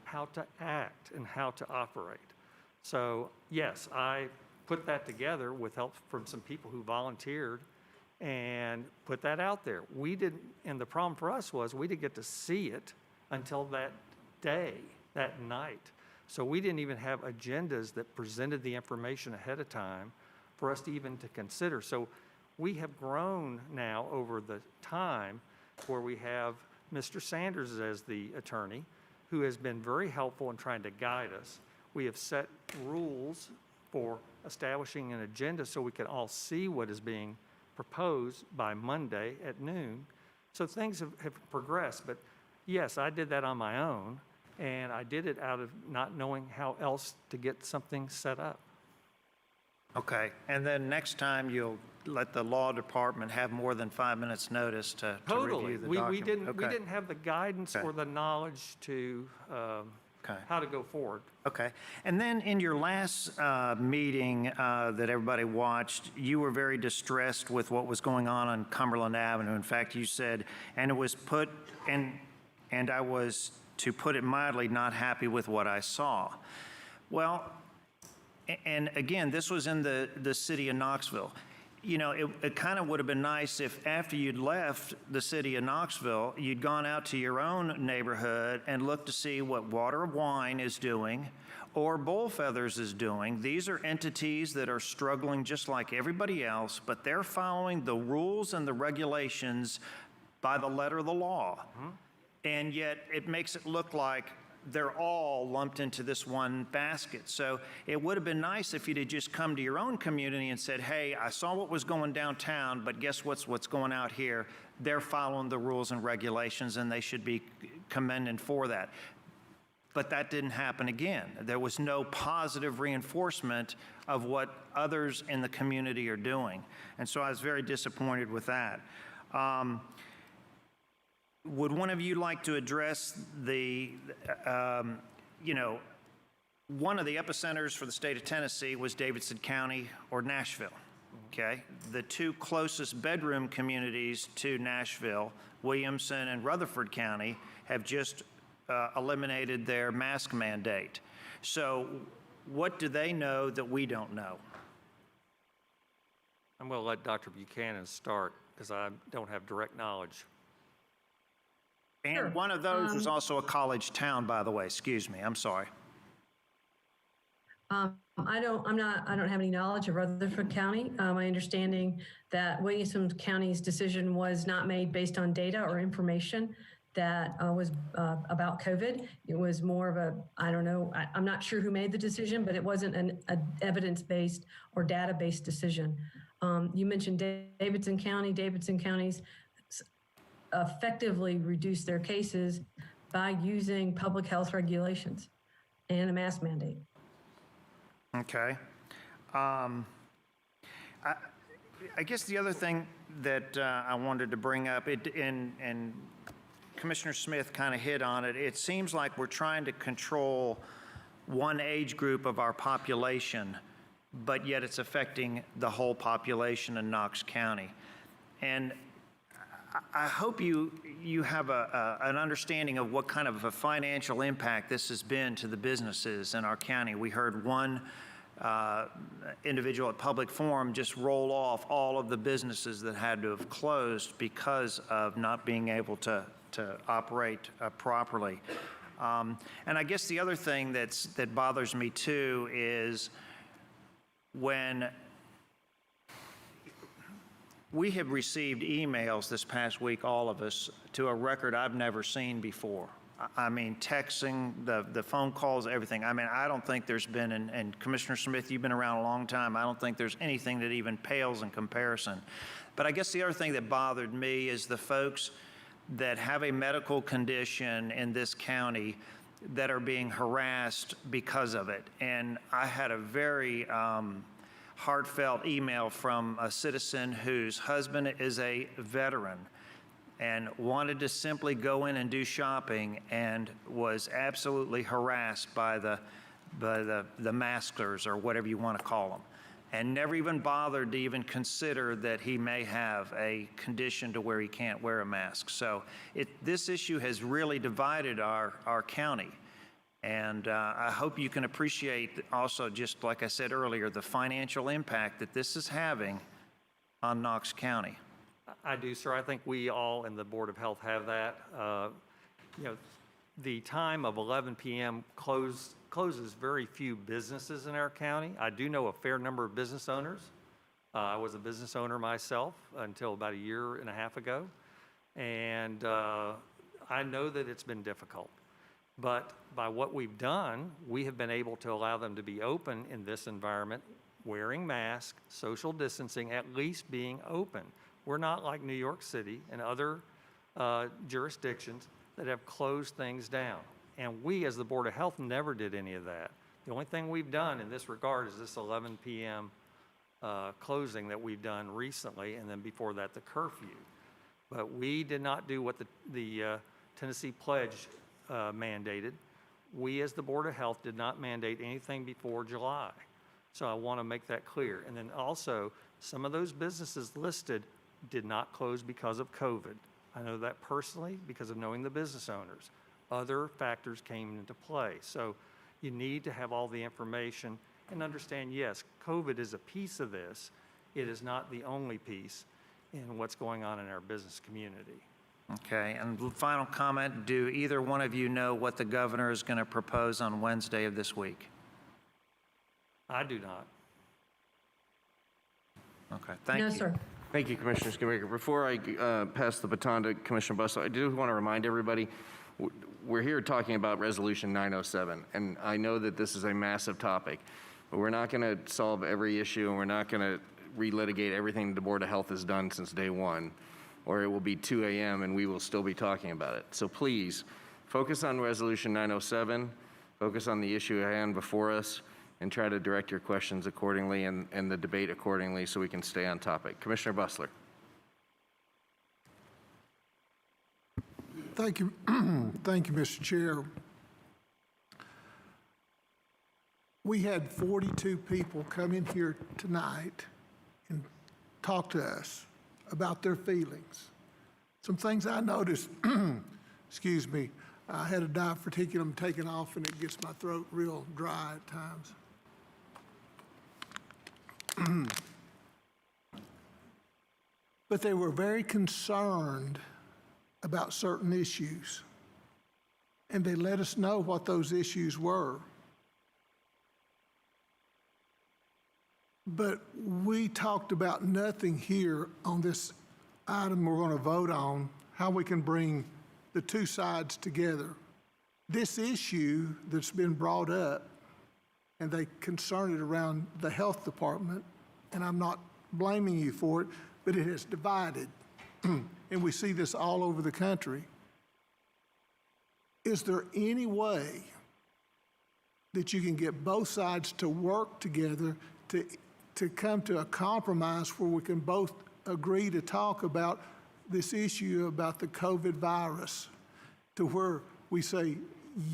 how to act and how to operate. So yes, I put that together with help from some people who volunteered and put that out there. We didn't, and the problem for us was we didn't get to see it until that day, that night. So we didn't even have agendas that presented the information ahead of time for us to even to consider. So we have grown now over the time where we have Mr. Sanders as the attorney, who has been very helpful in trying to guide us. We have set rules for establishing an agenda so we can all see what is being proposed by Monday at noon. So things have progressed, but yes, I did that on my own, and I did it out of not knowing how else to get something set up. Okay, and then next time you'll let the law department have more than 5 minutes notice to review the document. We didn't have the guidance or the knowledge to how to go forward. Okay, and then in your last meeting that everybody watched, you were very distressed with what was going on Cumberland Avenue. In fact, you said, and it was put, and I was, to put it mildly, not happy with what I saw. Well, and again, this was in the city of Knoxville. You know, it kind of would have been nice if after you'd left the city of Knoxville, you'd gone out to your own neighborhood and looked to see what Water of Wine is doing or Bull Feathers is doing. These are entities that are struggling just like everybody else, but they're following the rules and the regulations by the letter of the law. Mm-hmm. And yet it makes it look like they're all lumped into this one basket. So it would have been nice if you'd have just come to your own community and said, hey, I saw what was going downtown, but guess what's going out here? They're following the rules and regulations, and they should be commended for that. But that didn't happen again. There was no positive reinforcement of what others in the community are doing. And so I was very disappointed with that. Would one of you like to address the, one of the epicenters for the state of Tennessee was Davidson County or Nashville, okay? The two closest bedroom communities to Nashville, Williamson and Rutherford County, have just eliminated their mask mandate. So what do they know that we don't know? I'm going to let Dr. Buchanan start because I don't have direct knowledge. And Sure. one of those is also a college town, by the way. Excuse me. I'm sorry. I don't have any knowledge of Rutherford County. My understanding that Williamson County's decision was not made based on data or information that was about COVID. It was more of a, I don't know, I'm not sure who made the decision, but it wasn't an evidence-based or data-based decision. You mentioned Davidson County. Davidson County's effectively reduced their cases by using public health regulations and a mask mandate. Okay. I guess the other thing that I wanted to bring up, and Commissioner Smith kind of hit on it, it seems like we're trying to control one age group of our population, but yet it's affecting the whole population in Knox County. And I hope you have an understanding of what kind of a financial impact this has been to the businesses in our county. We heard one individual at Public Forum just roll off all of the businesses that had to have closed because of not being able to operate properly. And I guess the other thing that bothers me too is when we have received emails this past week, all of us, to a record I've never seen before. I mean, texting, the phone calls, everything. I mean, I don't think there's been, and Commissioner Smith, you've been around a long time, I don't think there's anything that even pales in comparison. But I guess the other thing that bothered me is the folks that have a medical condition in this county that are being harassed because of it. And I had a very heartfelt email from a citizen whose husband is a veteran and wanted to simply go in and do shopping and was absolutely harassed by the maskers or whatever you want to call them, and never even bothered to even consider that he may have a condition to where he can't wear a mask. So this issue has really divided our county. And I hope you can appreciate also, just like I said earlier, the financial impact that this is having on Knox County. I do, sir. I think we all in the Board of Health have that. You know, the time of 11 p.m. closes very few businesses in our county. I do know a fair number of business owners. I was a business owner myself until about a year and a half ago. And I know that it's been difficult. But by what we've done, we have been able to allow them to be open in this environment, wearing masks, social distancing, at least being open. We're not like New York City and other jurisdictions that have closed things down. And we, as the Board of Health, never did any of that. The only thing we've done in this regard is this 11 p.m. Closing that we've done recently, and then before that, the curfew. But we did not do what the Tennessee Pledge mandated. We, as the Board of Health, did not mandate anything before July. So I want to make that clear. And then also, some of those businesses listed did not close because of COVID. I know that personally because of knowing the business owners. Other factors came into play. So you need to have all the information and understand, yes, COVID is a piece of this. It is not the only piece in what's going on in our business community. Okay, and final comment, do either one of you know what the governor is going to propose on Wednesday of this week? I do not. Okay, thank you. No, sir. Thank you, Commissioner Skimmaker. Before I pass the baton to Commissioner Bustle, I do want to remind everybody, we're here talking about Resolution 907, and I know that this is a massive topic, but we're not going to solve every issue, and we're not going to relitigate everything the Board of Health has done since day one, or it will be 2 a.m. and we will still be talking about it. So please, focus on Resolution 907, focus on the issue at hand before us, and try to direct your questions accordingly and the debate accordingly so we can stay on topic. Commissioner Busler. Thank you. Thank you, Mr. Chair. We had 42 people come in here tonight and talk to us about their feelings. Some things I noticed, excuse me, I had a diverticulum taken off and it gets my throat real dry at times. But they were very concerned about certain issues, and they let us know what those issues were. But we talked about nothing here on this item we're going to vote on, how we can bring the two sides together. This issue that's been brought up, and they concern it around the health department, and I'm not blaming you for it, but it has divided. And we see this all over the country. Is there any way that you can get both sides to work together to come to a compromise where we can both agree to talk about this issue about the COVID virus, to where we say,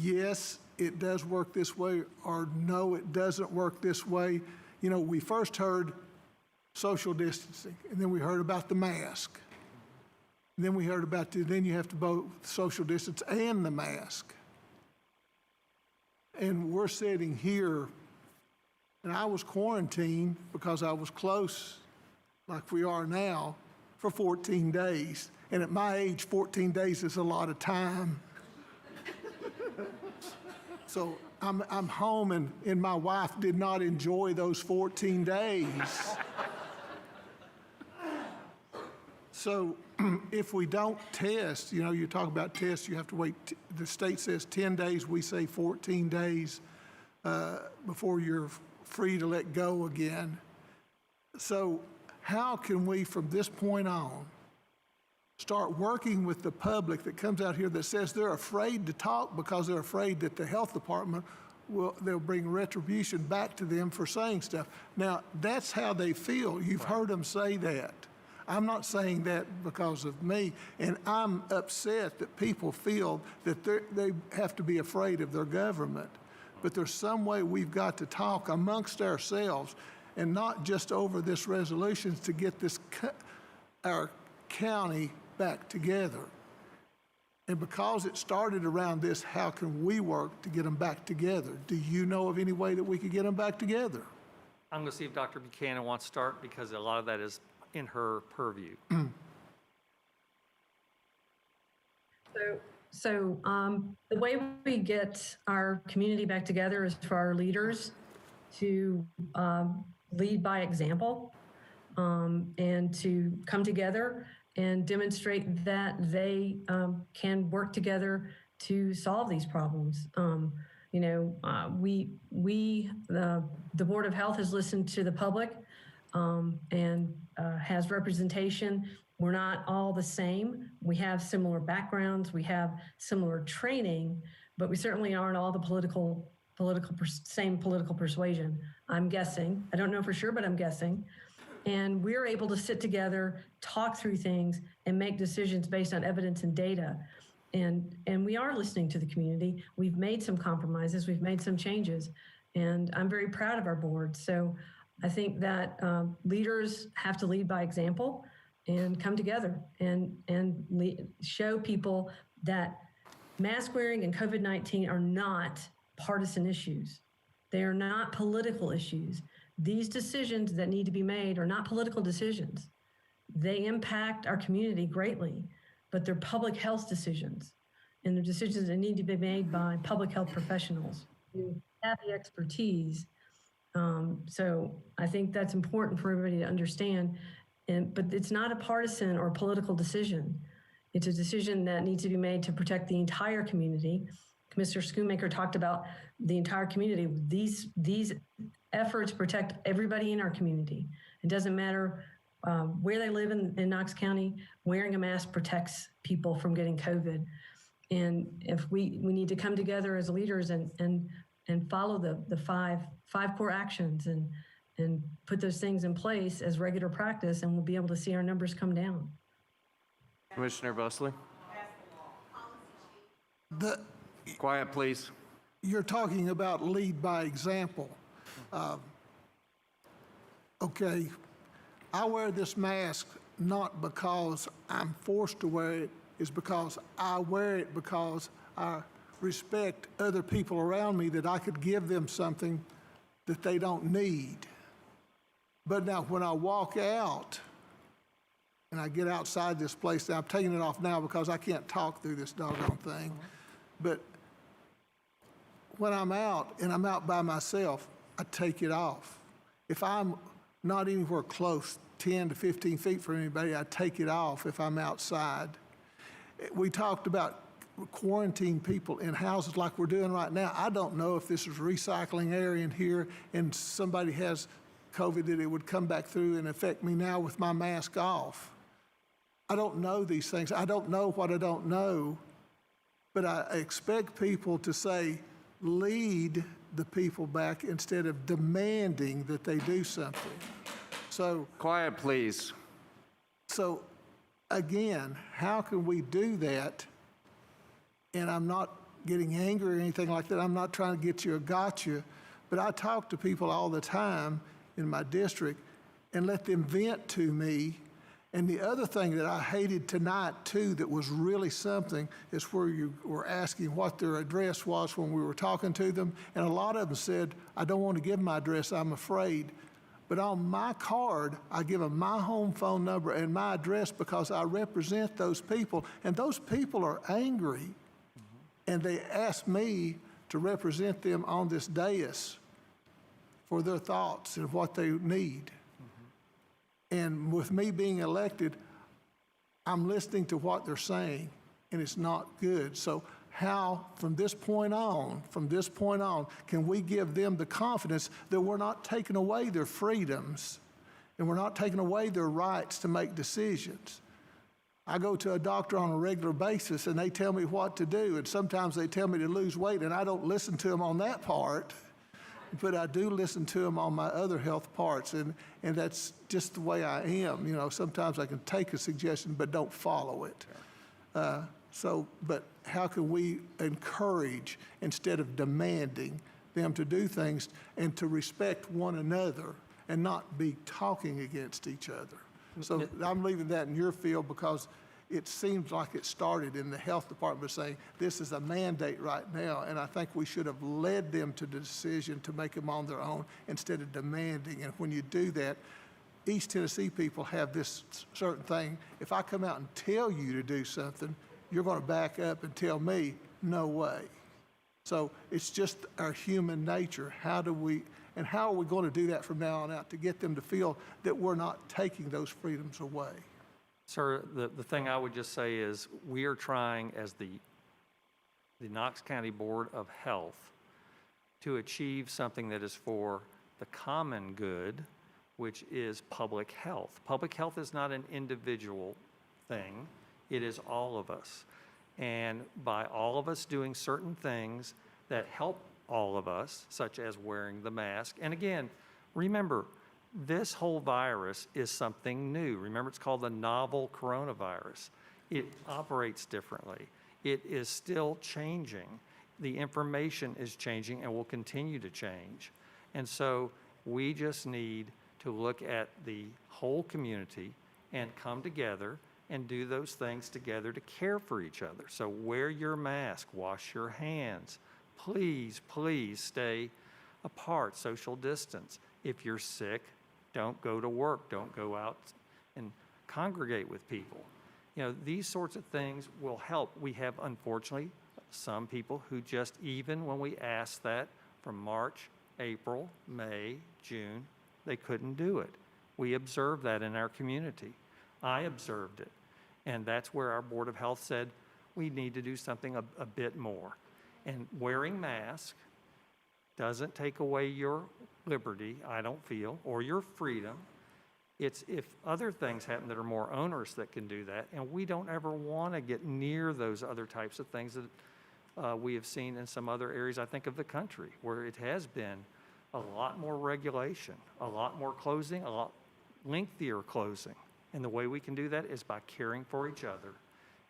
yes, it does work this way, or no, it doesn't work this way? You know, we first heard social distancing, and then we heard about the mask. And then we heard about then you have to both social distance and the mask. And we're sitting here, and I was quarantined because I was close, like we are now, for 14 days. And at my age, 14 days is a lot of time. So I'm home, and my wife did not enjoy those 14 days. So if we don't test, you know, you talk about tests, you have to wait. The state says 10 days, we say 14 days before you're free to let go again. So how can we, from this point on, start working with the public that comes out here that says they're afraid to talk because they're afraid that the health department they'll bring retribution back to them for saying stuff. Now, that's how they feel. You've heard them say that. I'm not saying that because of me, and I'm upset that people feel that they have to be afraid of their government. But there's some way we've got to talk amongst ourselves, and not just over this resolution, to get our county back together. And because it started around this, how can we work to get them back together? Do you know of any way that we could get them back together? I'm going to see if Dr. Buchanan wants to start, because a lot of that is in her purview. So the way we get our community back together is for our leaders to lead by example, and to come together and demonstrate that they can work together to solve these problems. You know, the Board of Health has listened to the public and has representation. We're not all the same. We have similar backgrounds, we have similar training, but we certainly aren't all the same political persuasion, I'm guessing. I don't know for sure, but I'm guessing. And we're able to sit together, talk through things, and make decisions based on evidence and data. And we are listening to the community. We've made some compromises, we've made some changes, and I'm very proud of our board. So I think that leaders have to lead by example and come together and show people that mask wearing and COVID-19 are not partisan issues. They are not political issues. These decisions that need to be made are not political decisions. They impact our community greatly, but they're public health decisions, and they're decisions that need to be made by public health professionals who have the expertise. So I think that's important for everybody to understand. But it's not a partisan or political decision. It's a decision that needs to be made to protect the entire community. Commissioner Schoonmaker talked about the entire community. These efforts protect everybody in our community. It doesn't matter where they live in Knox County. Wearing a mask protects people from getting COVID. And if we need to come together as leaders and follow the five core actions and put those things in place as regular practice, and we'll be able to see our numbers come down. Commissioner Busley? Quiet, please. You're talking about lead by example. Okay, I wear this mask not because I'm forced to wear it, it's because I wear it because I respect other people around me, that I could give them something that they don't need. But now when I walk out and I get outside this place, now I'm taking it off now because I can't talk through this doggone thing, but when I'm out and I'm out by myself, I take it off. If I'm not anywhere close, 10 to 15 feet from anybody, I take it off if I'm outside. We talked about quarantine people in houses like we're doing right now. I don't know if this is a recycling area in here and somebody has COVID that it would come back through and affect me now with my mask off. I don't know these things. I don't know what I don't know, but I expect people to say, lead the people back instead of demanding that they do something. So quiet, please. So again, how can we do that? And I'm not getting angry or anything like that. I'm not trying to get you a gotcha, but I talk to people all the time in my district and let them vent to me. And the other thing that I hated tonight too that was really something is where you were asking what their address was when we were talking to them. And a lot of them said, I don't want to give my address, I'm afraid. But on my card, I give them my home phone number and my address because I represent those people. And those people are angry. And they ask me to represent them on this dais for their thoughts and what they need. And with me being elected, I'm listening to what they're saying, and it's not good. So how, from this point on, can we give them the confidence that we're not taking away their freedoms and we're not taking away their rights to make decisions? I go to a doctor on a regular basis, and they tell me what to do, and sometimes they tell me to lose weight, and I don't listen to them on that part. But I do listen to them on my other health parts, and that's just the way I am. You know, sometimes I can take a suggestion but don't follow it. But how can we encourage instead of demanding them to do things and to respect one another and not be talking against each other? So I'm leaving that in your field because it seems like it started in the health department saying this is a mandate right now, and I think we should have led them to the decision to make them on their own instead of demanding. And when you do that, East Tennessee people have this certain thing. If I come out and tell you to do something, you're going to back up and tell me, no way. So it's just our human nature. How are we going to do that from now on out to get them to feel that we're not taking those freedoms away? Sir, the thing I would just say is we are trying as the Knox County Board of Health to achieve something that is for the common good, which is public health. Public health is not an individual thing. It is all of us. And by all of us doing certain things that help all of us, such as wearing the mask, and again, remember, this whole virus is something new. Remember, it's called the novel coronavirus. It operates differently. It is still changing. The information is changing and will continue to change. And so we just need to look at the whole community and come together and do those things together to care for each other. So wear your mask, wash your hands. Please, please stay apart, social distance. If you're sick, don't go to work. Don't go out and congregate with people. You know, these sorts of things will help. We have, unfortunately, some people who just, even when we asked that from March, April, May, June, they couldn't do it. We observed that in our community. I observed it. And that's where our Board of Health said we need to do something a bit more. And wearing masks doesn't take away your liberty, I don't feel, or your freedom. It's if other things happen that are more onerous that can do that, and we don't ever want to get near those other types of things that we have seen in some other areas, I think, of the country, where it has been a lot more regulation, a lot more closing, a lot lengthier closing. And the way we can do that is by caring for each other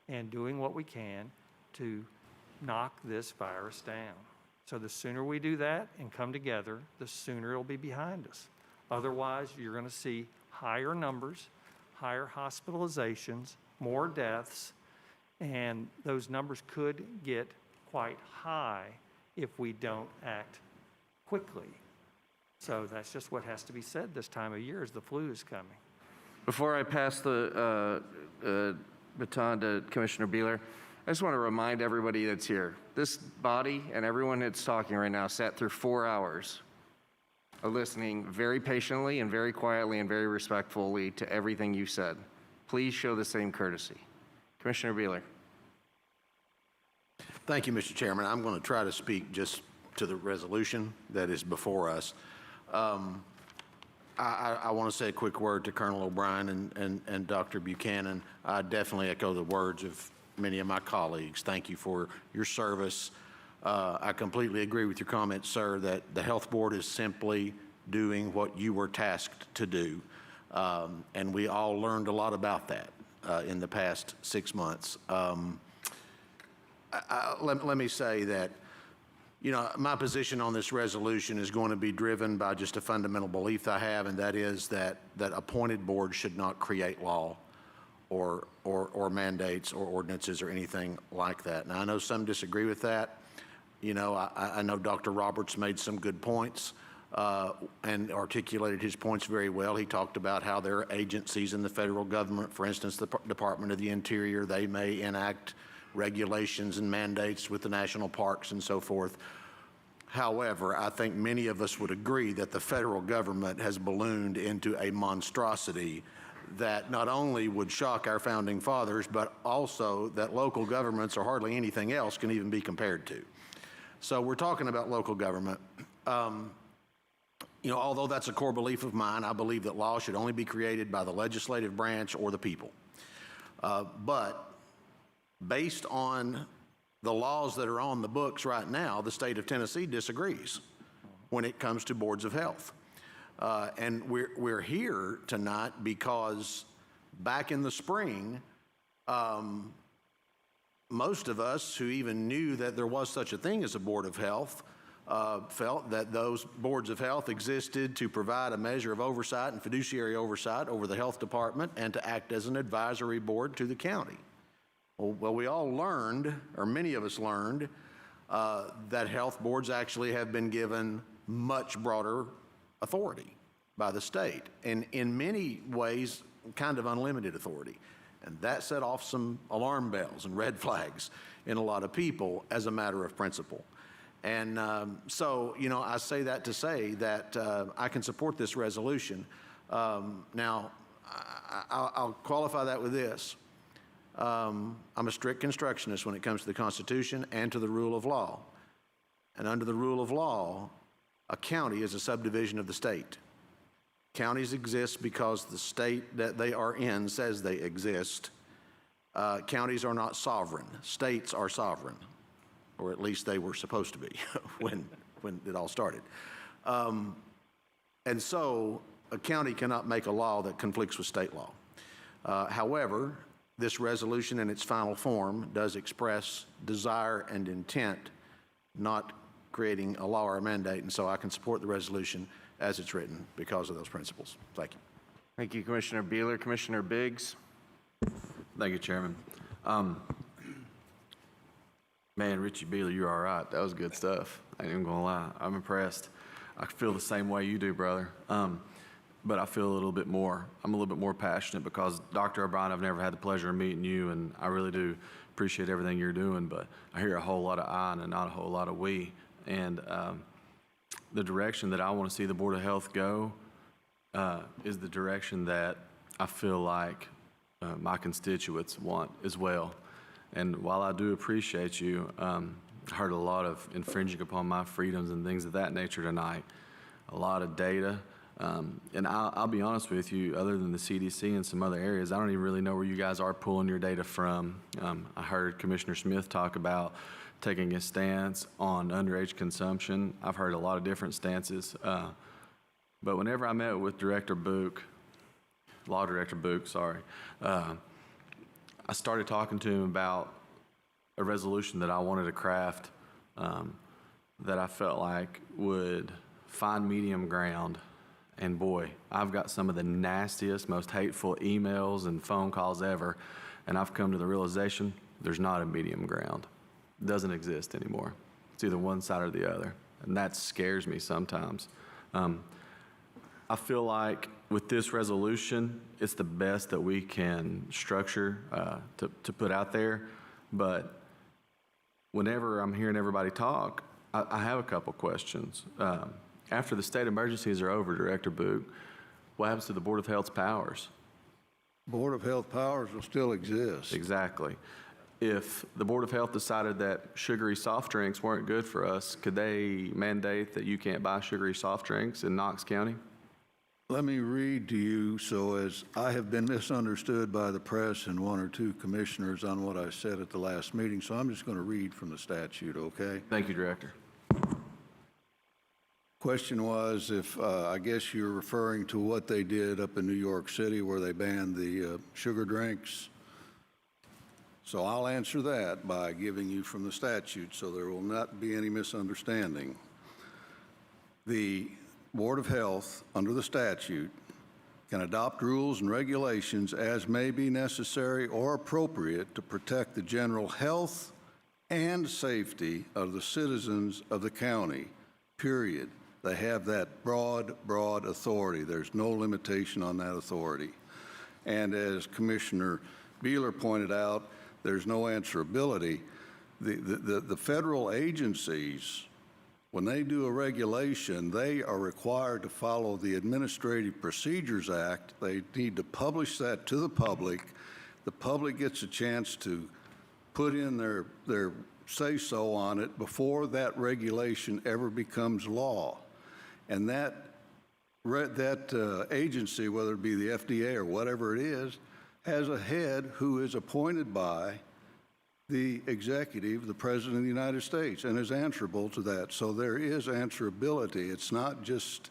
and doing what we can to knock this virus down. So the sooner we do that and come together, the sooner it'll be behind us. Otherwise, you're going to see higher numbers, higher hospitalizations, more deaths, and those numbers could get quite high if we don't act quickly. So that's just what has to be said this time of year as the flu is coming. Before I pass the baton to Commissioner Beeler, I just want to remind everybody that's here, this body and everyone that's talking right now sat through 4 hours are listening very patiently and very quietly and very respectfully to everything you said. Please show the same courtesy. Commissioner Beeler. Thank you, Mr. Chairman. I'm going to try to speak just to the resolution that is before us. I want to say a quick word to Colonel O'Brien and Dr. Buchanan. I definitely echo the words of many of my colleagues. Thank you for your service. I completely agree with your comments, sir, that the Health Board is simply doing what you were tasked to do. And we all learned a lot about that in the past 6 months. Let me say that, you know, my position on this resolution is going to be driven by just a fundamental belief I have, and that is that appointed boards should not create law or mandates or ordinances or anything like that. Now, I know some disagree with that. You know, I know Dr. Roberts made some good points and articulated his points very well. He talked about how there are agencies in the federal government, for instance, the Department of the Interior, they may enact regulations and mandates with the national parks and so forth. However, I think many of us would agree that the federal government has ballooned into a monstrosity that not only would shock our founding fathers, but also that local governments or hardly anything else can even be compared to. So we're talking about local government. You know, although that's a core belief of mine, I believe that law should only be created by the legislative branch or the people. But based on the laws that are on the books right now, the state of Tennessee disagrees when it comes to boards of health. And we're here tonight because back in the spring, most of us who even knew that there was such a thing as a board of health felt that those boards of health existed to provide a measure of oversight and fiduciary oversight over the health department and to act as an advisory board to the county. Well, we all learned, or many of us learned, that health boards actually have been given much broader authority by the state, and in many ways, kind of unlimited authority. And that set off some alarm bells and red flags in a lot of people as a matter of principle. And so, you know, I say that to say that I can support this resolution. Now, I'll qualify that with this. I'm a strict constructionist when it comes to the Constitution and to the rule of law. And under the rule of law, a county is a subdivision of the state. Counties exist because the state that they are in says they exist. Counties are not sovereign. States are sovereign, or at least they were supposed to be when it all started. And so a county cannot make a law that conflicts with state law. However, this resolution in its final form does express desire and intent, not creating a law or a mandate, and so I can support the resolution as it's written because of those principles. Thank you. Thank you, Commissioner Beeler. Commissioner Biggs. Thank you, Chairman. Man, Richie Beeler, you're all right. That was good stuff. I ain't even gonna lie. I'm impressed. I feel the same way you do, brother. But I feel a little bit more. I'm a little bit more passionate because Dr. O'Brien, I've never had the pleasure of meeting you, and I really do appreciate everything you're doing, but I hear a whole lot of I and not a whole lot of we. And the direction that I want to see the Board of Health go is the direction that I feel like my constituents want as well. And while I do appreciate you, I heard a lot of infringing upon my freedoms and things of that nature tonight, a lot of data. And I'll be honest with you, other than the CDC and some other areas, I don't even really know where you guys are pulling your data from. I heard Commissioner Smith talk about taking a stance on underage consumption. I've heard a lot of different stances. But whenever I met with Law Director Book, I started talking to him about a resolution that I wanted to craft that I felt like would find medium ground. And boy, I've got some of the nastiest, most hateful emails and phone calls ever, and I've come to the realization there's not a medium ground. It doesn't exist anymore. It's either one side or the other, and that scares me sometimes. I feel like with this resolution, it's the best that we can structure to put out there, but whenever I'm hearing everybody talk, I have a couple questions. After the state emergencies are over, Director Boog, what happens to the Board of Health's powers? Board of Health powers will still exist. Exactly. If the Board of Health decided that sugary soft drinks weren't good for us, could they mandate that you can't buy sugary soft drinks in Knox County? Let me read to you, so as I have been misunderstood by the press and one or two commissioners on what I said at the last meeting, so I'm just going to read from the statute, okay? Thank you, Director. Question was if, I guess you're referring to what they did up in New York City where they banned the sugar drinks. So I'll answer that by giving you from the statute so there will not be any misunderstanding. The Board of Health, under the statute, can adopt rules and regulations as may be necessary or appropriate to protect the general health and safety of the citizens of the county, period. They have that broad authority. There's no limitation on that authority. And as Commissioner Beeler pointed out, there's no answerability. The federal agencies, when they do a regulation, they are required to follow the Administrative Procedures Act. They need to publish that to the public. The public gets a chance to put in their say-so on it before that regulation ever becomes law. And that agency, whether it be the FDA or whatever it is, has a head who is appointed by the executive, the President of the United States, and is answerable to that. So there is answerability. It's not just,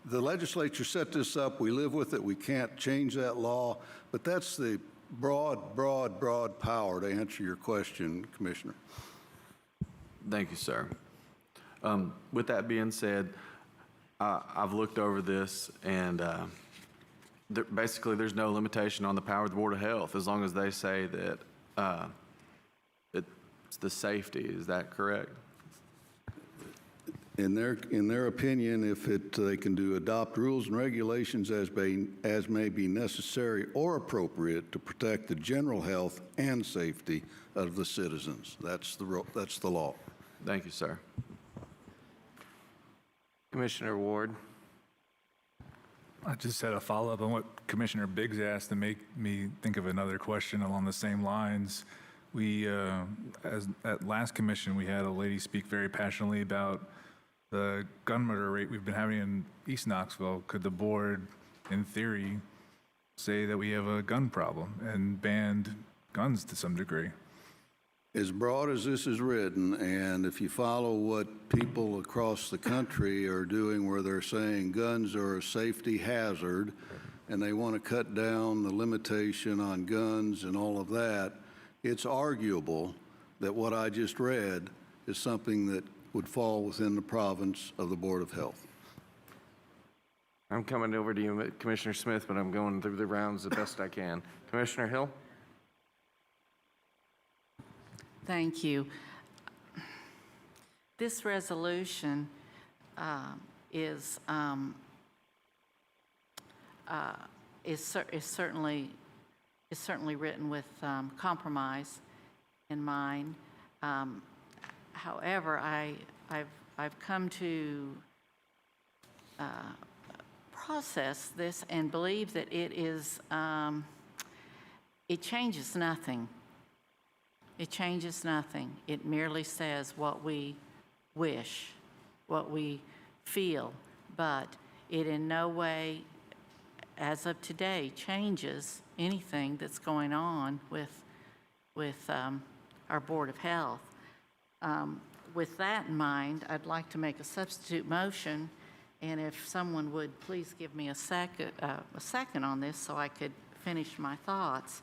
the legislature set this up, we live with it, we can't change that law, but that's the broad power to answer your question, Commissioner. Thank you, sir. With that being said, I've looked over this, and basically there's no limitation on the power of the Board of Health as long as they say that it's the safety. Is that correct? In their opinion, if they can adopt rules and regulations as may be necessary or appropriate to protect the general health and safety of the citizens. That's the law. Thank you, sir. Commissioner Ward. I just had a follow-up on what Commissioner Biggs asked to make me think of another question along the same lines. We, at last commission, we had a lady speak very passionately about the gun murder rate we've been having in East Knoxville. Could the board, in theory, say that we have a gun problem and banned guns to some degree? As broad as this is written, and if you follow what people across the country are doing where they're saying guns are a safety hazard and they want to cut down the limitation on guns and all of that, it's arguable that what I just read is something that would fall within the province of the Board of Health. I'm coming over to you, Commissioner Smith, but I'm going through the rounds the best I can. Commissioner Hill? Thank you. This resolution is certainly written with compromise in mind. However, I've come to process this and believe that it changes nothing. It changes nothing. It merely says what we wish, what we feel, but it in no way, as of today, changes anything that's going on with our Board of Health. With that in mind, I'd like to make a substitute motion, and if someone would please give me a second on this so I could finish my thoughts.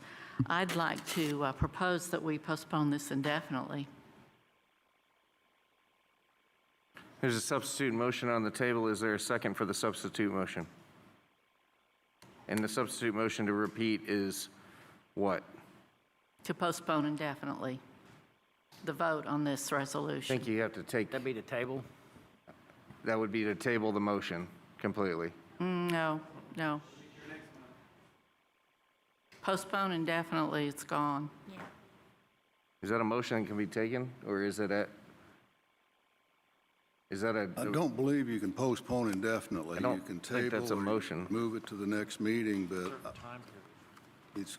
I'd like to propose that we postpone this indefinitely. There's a substitute motion on the table. Is there a second for the substitute motion? And the substitute motion, to repeat, is what? To postpone indefinitely the vote on this resolution. I think you have to take... That'd be the table? That would be to table the motion completely. No. Postpone indefinitely, it's gone. Yeah. Is that a motion that can be taken, or is it Is that a? I don't believe you can postpone indefinitely. I don't You can think table that's a or motion. move it to the next meeting, but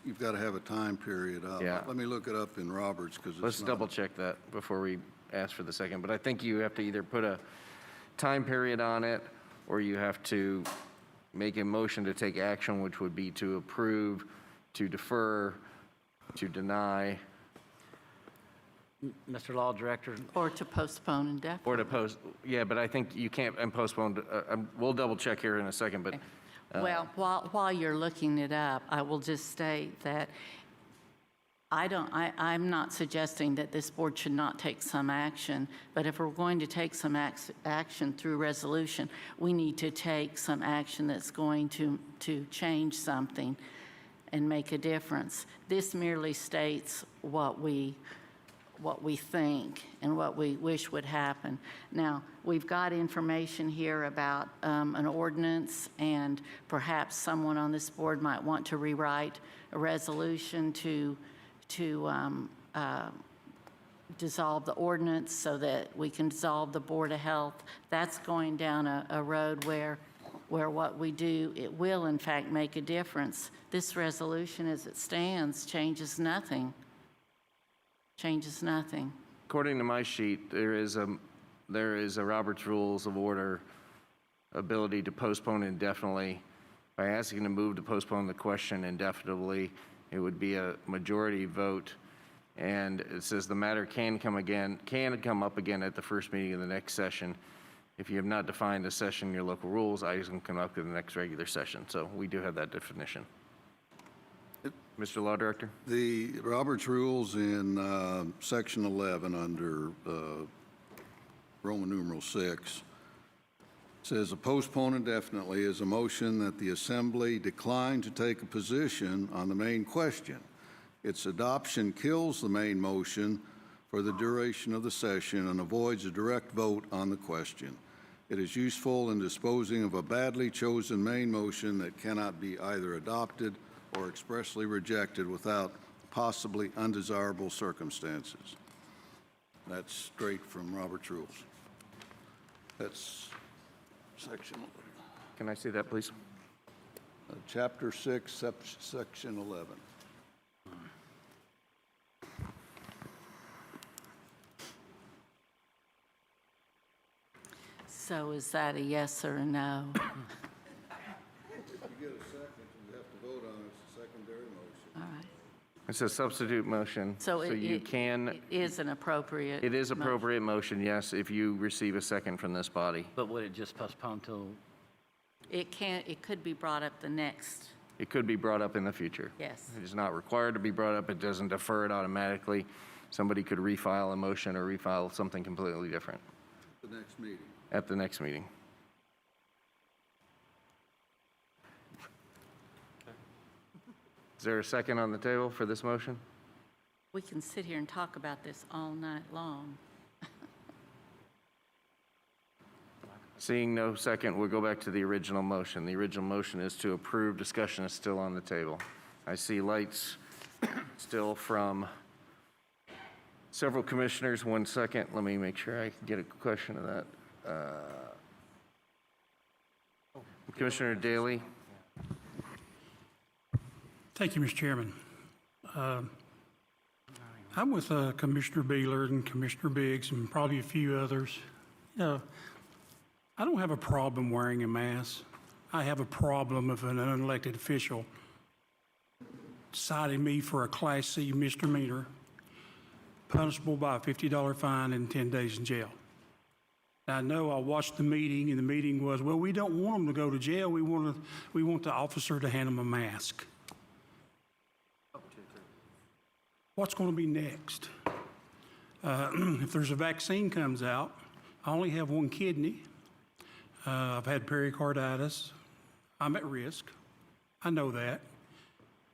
you've got to have a time period. Yeah. Let me look it up in Roberts because Let's double check that before we ask for the second. But I think you have to either put a time period on it, or you have to make a motion to take action, which would be to approve, to defer, to deny, Mr. Law Director, Or to postpone indefinitely. or to post. Yeah, but I think you can't and postpone. We'll double check here in a second, but. Well, while you're looking it up, I will just state that I'm not suggesting that this board should not take some action, but if we're going to take some action through resolution, we need to take some action that's going to change something and make a difference. This merely states what we think and what we wish would happen. Now, we've got information here about an ordinance, and perhaps someone on this board might want to rewrite a resolution to dissolve the ordinance so that we can dissolve the Board of Health. That's going down a road where what we do, it will in fact make a difference. This resolution as it stands changes nothing. Changes nothing. According to my sheet, there is a Robert's Rules of Order ability to postpone indefinitely. By asking to move to postpone the question indefinitely, it would be a majority vote, and it says the matter can come up again at the first meeting of the next session. If you have not defined a session in your local rules, items can come up in the next regular session. So we do have that definition. Mr. Law Director? The Roberts Rules in Section 11 under Roman numeral 6 says a postpone indefinitely is a motion that the Assembly decline to take a position on the main question. Its adoption kills the main motion for the duration of the session and avoids a direct vote on the question. It is useful in disposing of a badly chosen main motion that cannot be either adopted or expressly rejected without possibly undesirable circumstances. That's straight from Robert's Rules. That's section. Can I see that, please? Chapter 6, section 11. So is that a yes or a no? If you get a second, you have to vote on it. It's a secondary motion. All right. It's a substitute motion. So you can. It is an appropriate. It is appropriate motion, yes, if you receive a second from this body. but would it just postpone till? It could be brought up the next. It could be brought up in the future. Yes. It is not required to be brought up. It doesn't defer it automatically. Somebody could refile a motion or refile something completely different The next meeting. at the next meeting. Is there a second on the table for this motion? We can sit here and talk about this all night long. Seeing no second, we'll go back to the original motion. The original motion is to approve. Discussion is still on the table. I see lights still from several commissioners. 1 second. Let me make sure I can get a question of that. Commissioner Daley. Thank you, Mr. Chairman. I'm with Commissioner Beeler and Commissioner Biggs and probably a few others. I don't have a problem wearing a mask. I have a problem if an unelected official cited me for a Class C misdemeanor, punishable by a $50 fine and 10 days in jail. Now, I know I watched the meeting, and the meeting was, well, we don't want them to go to jail. We want the officer to hand them a mask. What's going to be next? If there's a vaccine comes out, I only have one kidney. I've had pericarditis. I'm at risk. I know that.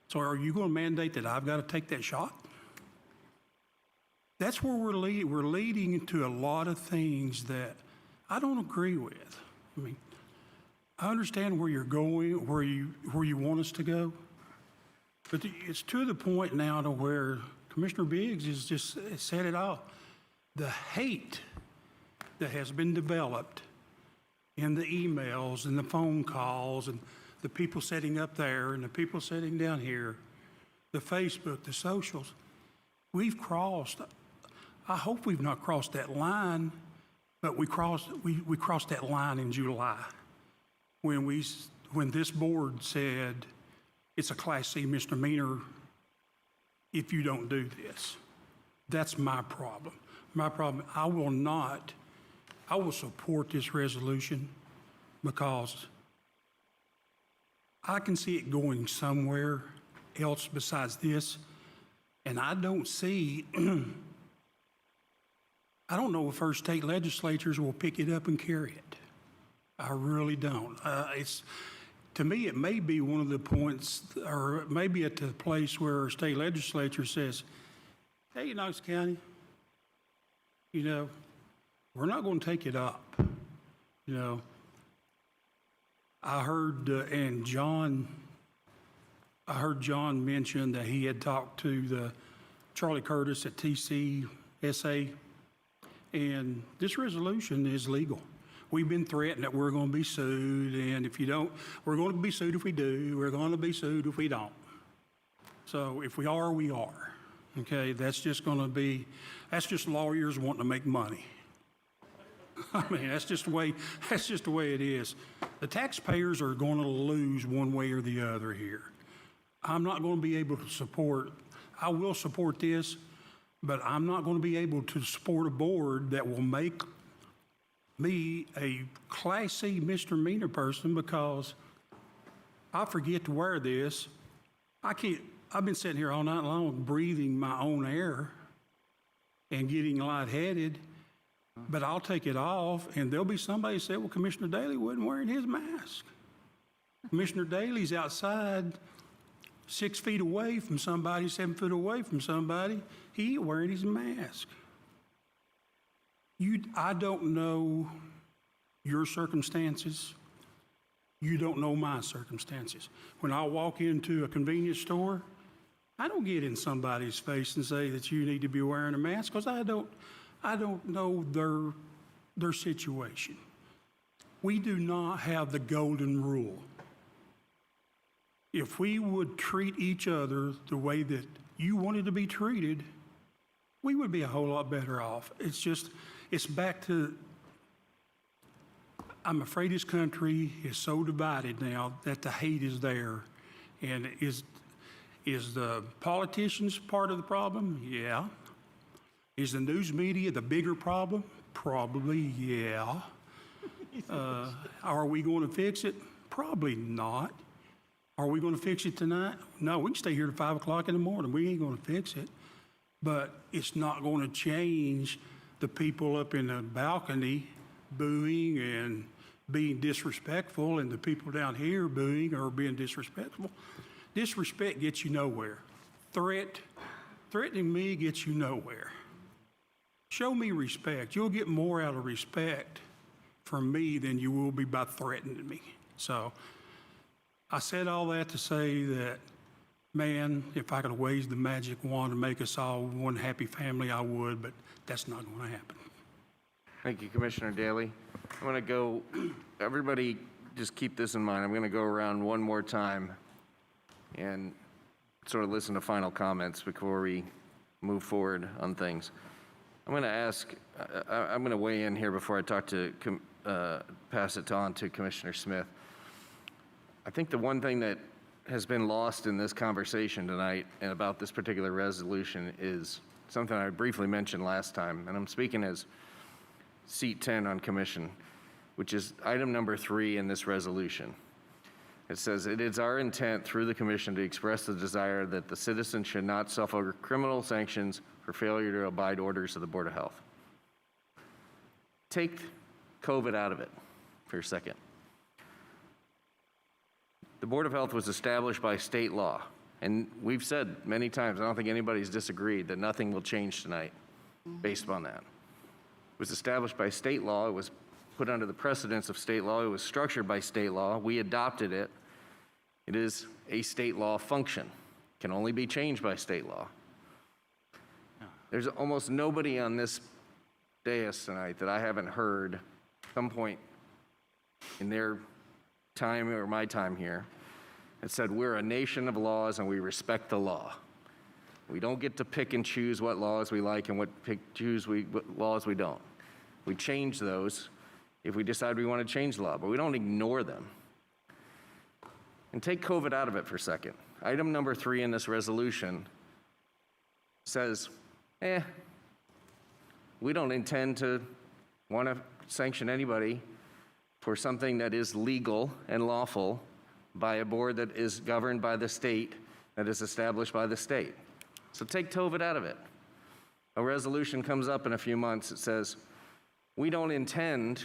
So are you going to mandate that I've got to take that shot? That's where we're leading. We're leading into a lot of things that I don't agree with. I mean, I understand where you're going, where you want us to go, but it's to the point now to where Commissioner Biggs has just said it all. The hate that has been developed in the emails and the phone calls and the people sitting up there and the people sitting down here, the Facebook, the socials, we've crossed, I hope we've not crossed that line, but we crossed that line in July when this board said it's a Class C misdemeanor if you don't do this. That's my problem. My problem, I will support this resolution because I can see it going somewhere else besides this, and I don't see, I don't know if our state legislatures will pick it up and carry it. I really don't. To me, it may be one of the points, or it may be at the place where our state legislature says, hey, Knox County, you know, we're not going to take it up. You know, I heard John mention that he had talked to the Charlie Curtis at TCSA, and this resolution is legal. We've been threatened that we're going to be sued, and if you don't, we're going to be sued if we do, we're going to be sued if we don't. So if we are, we are. Okay, that's just lawyers wanting to make money. I mean, that's just the way it is. The taxpayers are going to lose one way or the other here. I'm not going to be able to support, I will support this, but I'm not going to be able to support a board that will make me a Class C misdemeanor person because I forget to wear this. I've been sitting here all night long breathing my own air and getting lightheaded, but I'll take it off and there'll be somebody who said, well, Commissioner Daley wasn't wearing his mask. Commissioner Daley's outside 6 feet away from somebody, 7 foot away from somebody. He ain't wearing his mask. I don't know your circumstances. You don't know my circumstances. When I walk into a convenience store, I don't get in somebody's face and say that you need to be wearing a mask because I don't know their situation. We do not have the golden rule. If we would treat each other the way that you wanted to be treated, we would be a whole lot better off. It's back to, I'm afraid this country is so divided now that the hate is there. And is the politicians part of the problem? Yeah. Is the news media the bigger problem? Probably, yeah. Are we going to fix it? Probably not. Are we going to fix it tonight? No, we can stay here till 5 o'clock in the morning. We ain't going to fix it. But it's not going to change the people up in the balcony booing and being disrespectful and the people down here booing or being disrespectful. Disrespect gets you nowhere. Threatening me gets you nowhere. Show me respect. You'll get more out of respect from me than you will be by threatening me. So I said all that to say that, man, if I could wave the magic wand to make us all one happy family, I would, but that's not going to happen. Thank you, Commissioner Daley. I'm going to go, everybody just keep this in mind. I'm going to go around one more time and sort of listen to final comments before we move forward on things. I'm going to ask, I'm going to weigh in here before I talk to, pass it on to Commissioner Smith. I think the one thing that has been lost in this conversation tonight and about this particular resolution is something I briefly mentioned last time, and I'm speaking as seat 10 on commission, which is item number 3 in this resolution. It says, it is our intent through the commission to express the desire that the citizen should not suffer criminal sanctions for failure to abide orders of the Board of Health. Take COVID out of it for a second. The Board of Health was established by state law, and we've said many times, I don't think anybody's disagreed, that nothing will change tonight based upon that. It was established by state law. It was put under the precedence of state law. It was structured by state law. We adopted it. It is a state law function. It can only be changed by state law. There's almost nobody on this dais tonight that I haven't heard some point in their time or my time here that said we're a nation of laws and we respect the law. We don't get to pick and choose what laws we like and what laws we don't. We change those if we decide we want to change the law, but we don't ignore them. And take COVID out of it for a second. Item number 3 in this resolution says, we don't intend to want to sanction anybody for something that is legal and lawful by a board that is governed by the state, that is established by the state. So take COVID out of it. A resolution comes up in a few months that says, we don't intend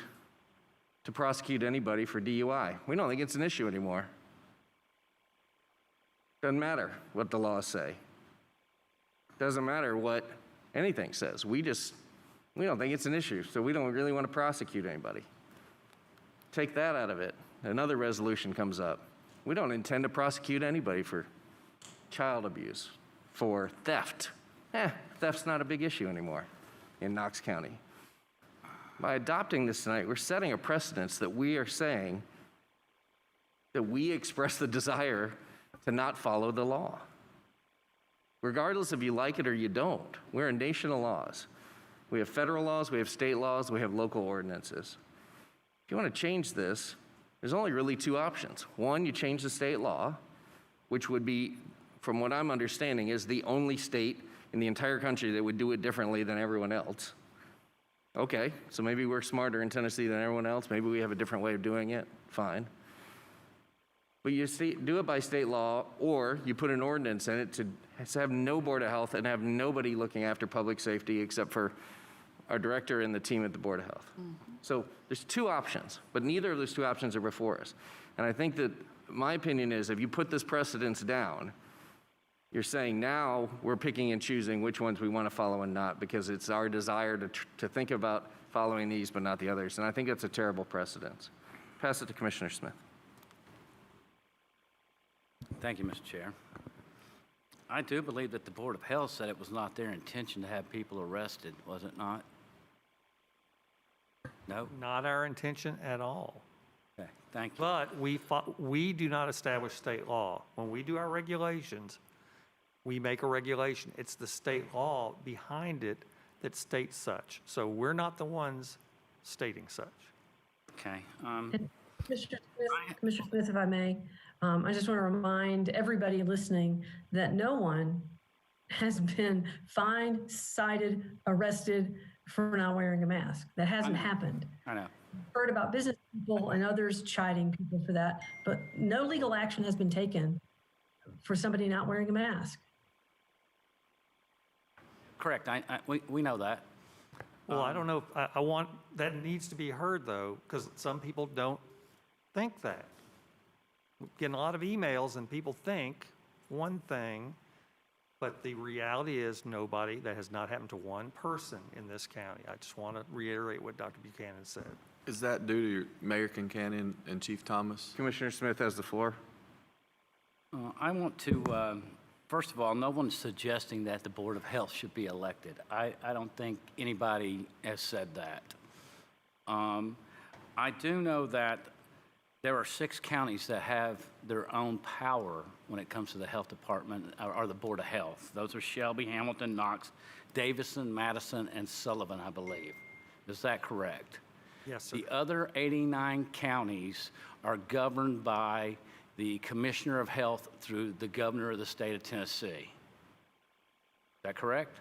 to prosecute anybody for DUI. We don't think it's an issue anymore. Doesn't matter what the laws say. Doesn't matter what anything says. We don't think it's an issue, so we don't really want to prosecute anybody. Take that out of it. Another resolution comes up. We don't intend to prosecute anybody for child abuse, for theft. Theft's not a big issue anymore in Knox County. By adopting this tonight, we're setting a precedence that we are saying that we express the desire to not follow the law. Regardless if you like it or you don't, we're a nation of laws. We have federal laws, we have state laws, we have local ordinances. If you want to change this, there's only really 2 options. One, you change the state law, which would be, from what I'm understanding, is the only state in the entire country that would do it differently than everyone else. Okay, so maybe we're smarter in Tennessee than everyone else. Maybe we have a different way of doing it. Fine. But you do it by state law, or you put an ordinance in it to have no Board of Health and have nobody looking after public safety except for our director and the team at the Board of Health. So there's 2 options, but neither of those 2 options are before us. And I think that my opinion is if you put this precedence down, you're saying now we're picking and choosing which ones we want to follow and not, because it's our desire to think about following these but not the others. And I think that's a terrible precedence. Pass it to Commissioner Smith. Thank you, Mr. Chair. I do believe that the Board of Health said it was not their intention to have people arrested, was it not? No? Not our intention at all. Okay, thank you. But we do not establish state law. When we do our regulations, we make a regulation. It's the state law behind it that states such. So we're not the ones stating such. Okay. Commissioner Smith, if I may, I just want to remind everybody listening that no one has been fined, cited, arrested for not wearing a mask. That hasn't happened. I know. Heard about business people and others chiding people for that, but no legal action has been taken for somebody not wearing a mask. Correct. We know that. Well, I don't know. I want that needs to be heard, though, because some people don't think that. We're getting a lot of emails, and people think one thing, but the reality is nobody. That has not happened to one person in this county. I just want to reiterate what Dr. Buchanan said. Is that due to Mayor Kincannon and Chief Thomas? Commissioner Smith has the floor. I want to, first of all, no one's suggesting that the Board of Health should be elected. I don't think anybody has said that. I do know that there are 6 counties that have their own power when it comes to the health department or the Board of Health. Those are Shelby, Hamilton, Knox, Davison, Madison, and Sullivan, I believe. Is that correct? Yes, sir. The other 89 counties are governed by the Commissioner of Health through the Governor of the state of Tennessee. Is that correct?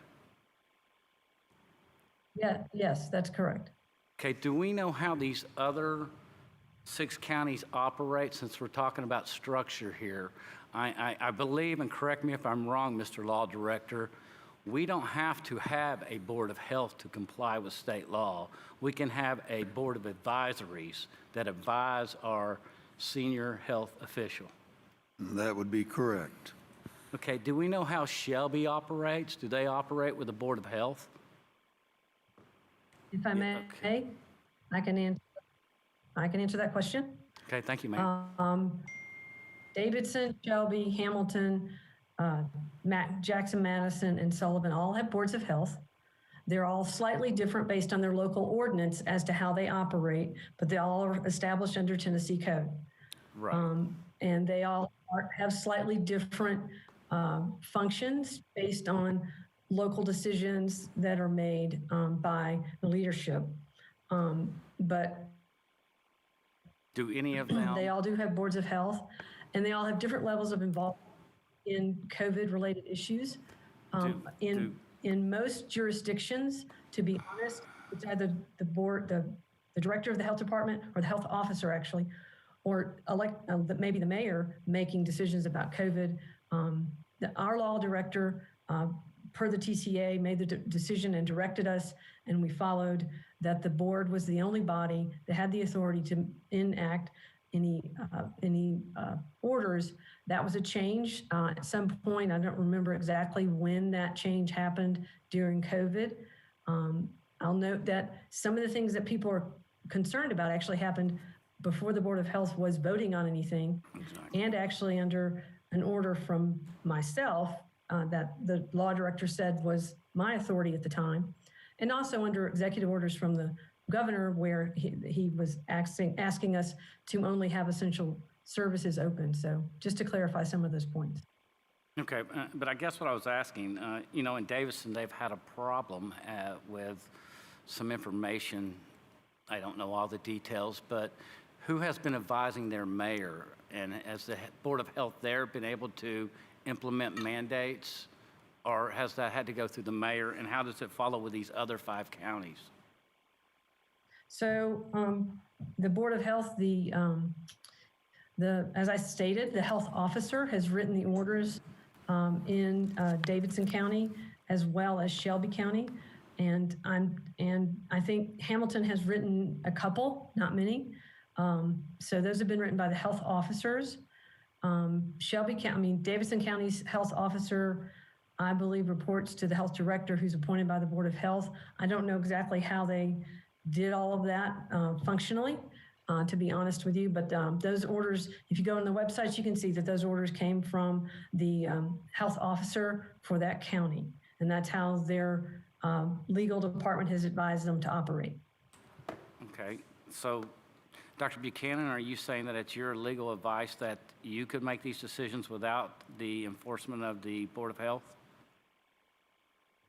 Yeah, yes, that's correct. Okay, do we know how these other 6 counties operate, since we're talking about structure here? I believe, and correct me if I'm wrong, Mr. Law Director, we don't have to have a Board of Health to comply with state law. We can have a Board of Advisories that advise our senior health official. That would be correct. Okay, do we know how Shelby operates? Do they operate with the Board of Health? If I may, I can answer that question. Okay, thank you, ma'am. Davidson, Shelby, Hamilton, Jackson, Madison, and Sullivan all have boards of health. They're all slightly different based on their local ordinance as to how they operate, but they all are established under Tennessee code. Right. And they all have slightly different functions based on local decisions that are made by the leadership. But Do any of them? they all do have boards of health, and they all have different levels of involvement in COVID-related issues. In most jurisdictions, to be honest, it's either the board, the director of the health department, or the health officer actually, or maybe the mayor making decisions about COVID. Our law director, per the TCA, made the decision and directed us, and we followed that. The board was the only body that had the authority to enact any orders. That was a change at some point. I don't remember exactly when that change happened during COVID. I'll note that some of the things that people are concerned about actually happened before the Board of Health was voting on anything, and actually under an order from myself that the law director said was my authority at the time, and also under executive orders from the governor where he was asking us to only have essential services open. So just to clarify some of those points. Okay, but I guess what I was asking, in Davison, they've had a problem with some information. I don't know all the details, but who has been advising their mayor? And has the Board of Health there been able to implement mandates, or has that had to go through the mayor? And how does it follow with these other 5 counties? So the Board of Health, as I stated, the health officer has written the orders in Davidson County as well as Shelby County, and I think Hamilton has written a couple, not many. So those have been written by the health officers. Davidson County's health officer, I believe, reports to the health director, who's appointed by the Board of Health. I don't know exactly how they did all of that functionally, to be honest with you, but those orders, if you go on the websites, you can see that those orders came from the health officer for that county, and that's how their legal department has advised them to operate. Okay, so Dr. Buchanan, are you saying that it's your legal advice that you could make these decisions without the enforcement of the Board of Health?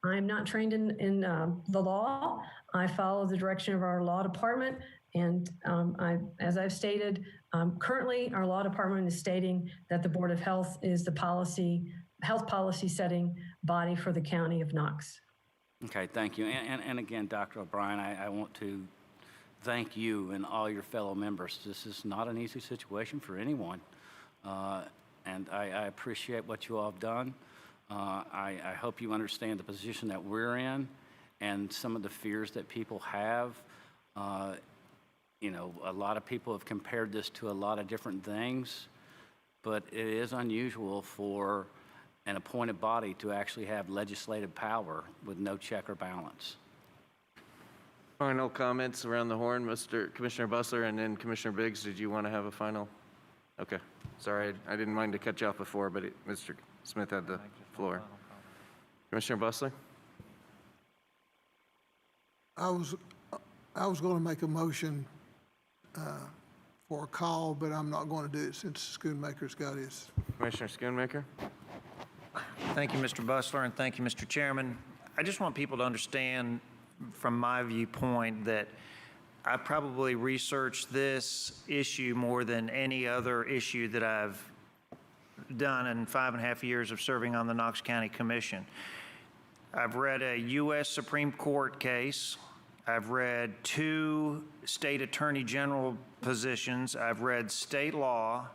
I'm not trained in the law. I follow the direction of our law department. And as I've stated, currently our law department is stating that the Board of Health is the health policy setting body for the county of Knox. Okay, thank you. And again, Dr. O'Brien, I want to thank you and all your fellow members. This is not an easy situation for anyone. And I appreciate what you all have done. I hope you understand the position that we're in and some of the fears that people have. A lot of people have compared this to a lot of different things, but it is unusual for an appointed body to actually have legislative power with no check or balance. Final comments around the horn, Mr. Commissioner Bussler, and then Commissioner Biggs, did you want to have a final? Okay, sorry, I didn't mind to cut you off before, but Mr. Smith had the floor. Commissioner Bussler? I was going to make a motion for a call, but I'm not going to do it since Schoonmaker's got his. Commissioner Schoonmaker? Thank you, Mr. Bussler, and thank you, Mr. Chairman. I just want people to understand from my viewpoint that I probably researched this issue more than any other issue that I've done in 5.5 years of serving on the Knox County Commission. I've read a U.S. Supreme Court case. I've read 2 state attorney general positions. I've read state law.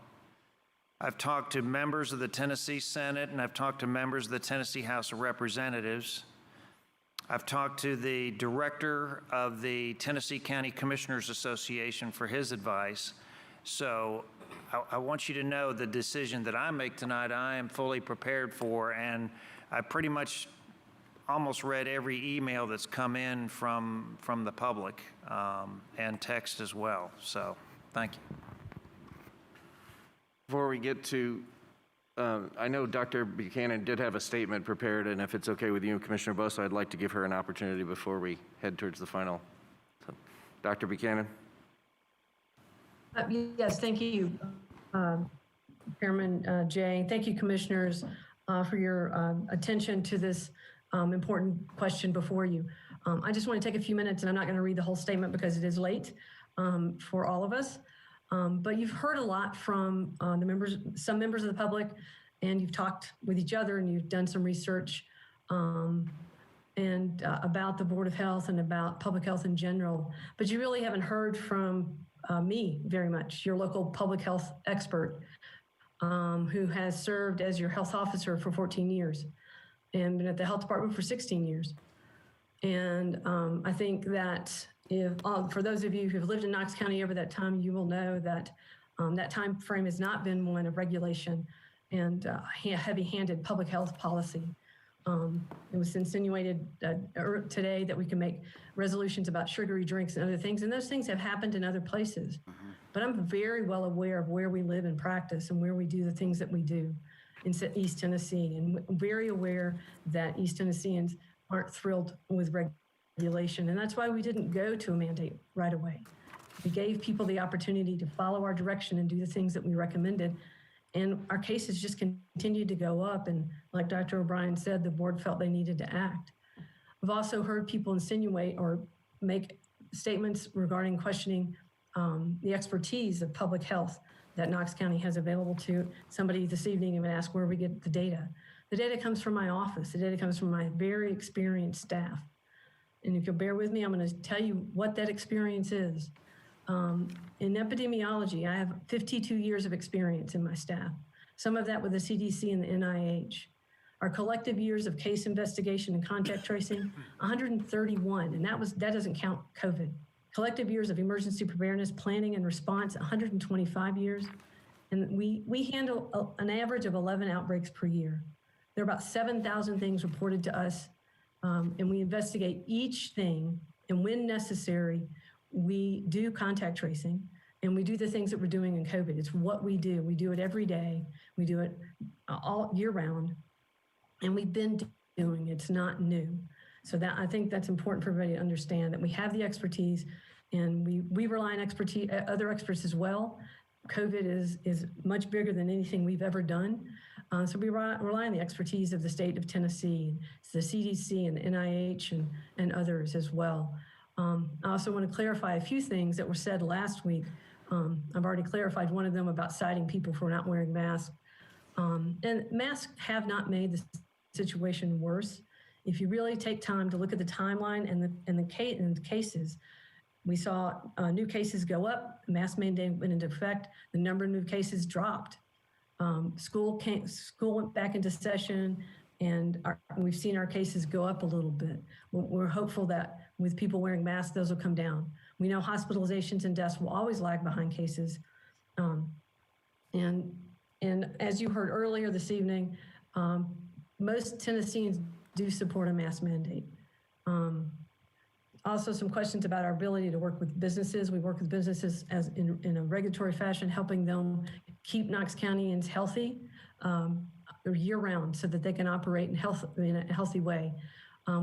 I've talked to members of the Tennessee Senate, and I've talked to members of the Tennessee House of Representatives. I've talked to the director of the Tennessee County Commissioners Association for his advice. So I want you to know the decision that I make tonight, I am fully prepared for, and I pretty much almost read every email that's come in from the public and text as well. So thank you. Before we get to I know Dr. Buchanan did have a statement prepared, and if it's okay with you and Commissioner Bosso, I'd like to give her an opportunity before we head towards the final. So, Dr. Buchanan? Yes, thank you, Chairman Jay. Thank you, Commissioners, for your attention to this important question before you. I just want to take a few minutes, and I'm not going to read the whole statement because it is late for all of us. But you've heard a lot from some members of the public, and you've talked with each other, and you've done some research about the Board of Health and about public health in general. But you really haven't heard from me very much, your local public health expert, who has served as your health officer for 14 years and been at the health department for 16 years. And I think that for those of you who have lived in Knox County over that time, you will know that that time frame has not been one of regulation and heavy-handed public health policy. It was insinuated today that we can make resolutions about sugary drinks and other things, and those things have happened in other places. But I'm very well aware of where we live in practice and where we do the things that we do in East Tennessee, and very aware that East Tennesseans aren't thrilled with regulation, and that's why we didn't go to a mandate right away. We gave people the opportunity to follow our direction and do the things that we recommended, and our cases just continued to go up, and like Dr. O'Brien said, the board felt they needed to act. We've also heard people insinuate or make statements regarding questioning the expertise of public health that Knox County has available to somebody this evening and ask where we get the data. The data comes from my office. The data comes from my very experienced staff. And if you'll bear with me, I'm going to tell you what that experience is. In epidemiology, I have 52 years of experience in my staff, some of that with the CDC and the NIH. Our collective years of case investigation and contact tracing, 131, and that doesn't count COVID. Collective years of emergency preparedness, planning and response, 125 years. And we handle an average of 11 outbreaks per year. There are about 7,000 things reported to us, and we investigate each thing, and when necessary, we do contact tracing, and we do the things that we're doing in COVID. It's what we do. We do it every day. We do it all year round, and we've been doing it. It's not new. So that I think that's important for everybody to understand, that we have the expertise, and we rely on expertise, other experts as well. COVID is much bigger than anything we've ever done. So we rely on the expertise of the state of Tennessee, the CDC and the NIH and others as well. I also want to clarify a few things that were said last week. I've already clarified one of them about citing people for not wearing masks. And masks have not made the situation worse. If you really take time to look at the timeline and the cases, we saw new cases go up, mask mandate went into effect, the number of new cases dropped. School went back into session, and we've seen our cases go up a little bit. We're hopeful that with people wearing masks, those will come down. We know hospitalizations and deaths will always lag behind cases. And as you heard earlier this evening, most Tennesseans do support a mask mandate. Also, some questions about our ability to work with businesses. We work with businesses in a regulatory fashion, helping them keep Knox Countyans healthy year-round so that they can operate in a healthy way.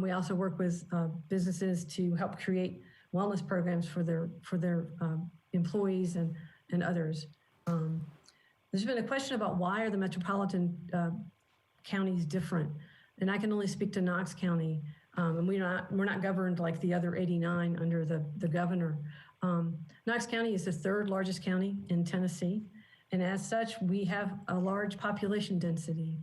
We also work with businesses to help create wellness programs for their employees and others. There's been a question about why are the metropolitan counties different, and I can only speak to Knox County. And we're not governed like the other 89 under the governor. Knox County is the third largest county in Tennessee, and as such, we have a large population density.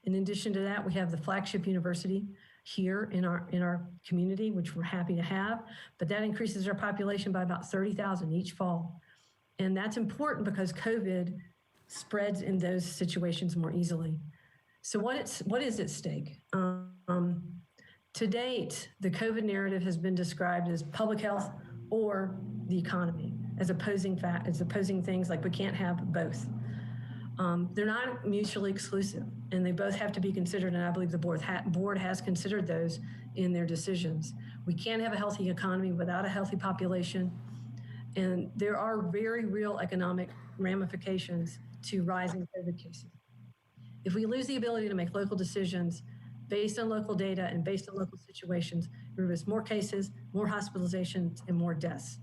In addition to that, we have the flagship university here in our community, which we're happy to have, but that increases our population by about 30,000 each fall. And that's important because COVID spreads in those situations more easily. So what is at stake? To date, the COVID narrative has been described as public health or the economy as opposing things, like we can't have both. They're not mutually exclusive, and they both have to be considered, and I believe the board has considered those in their decisions. We can't have a healthy economy without a healthy population, and there are very real economic ramifications to rising COVID cases. If we lose the ability to make local decisions based on local data and based on local situations, we risk more cases, more hospitalizations, and more deaths,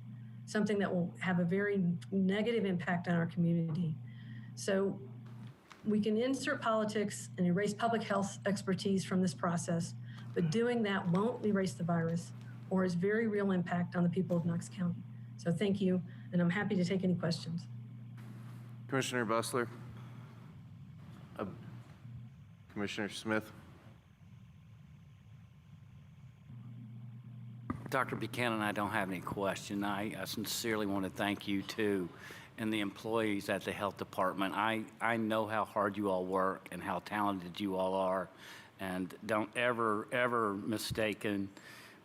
something that will have a very negative impact on our community. So we can insert politics and erase public health expertise from this process, but doing that won't erase the virus or its very real impact on the people of Knox County. So thank you, and I'm happy to take any questions. Commissioner Bussler? Commissioner Smith? Dr. Buchanan, I don't have any question. I sincerely want to thank you too and the employees at the health department. I know how hard you all work and how talented you all are, and don't ever mistaken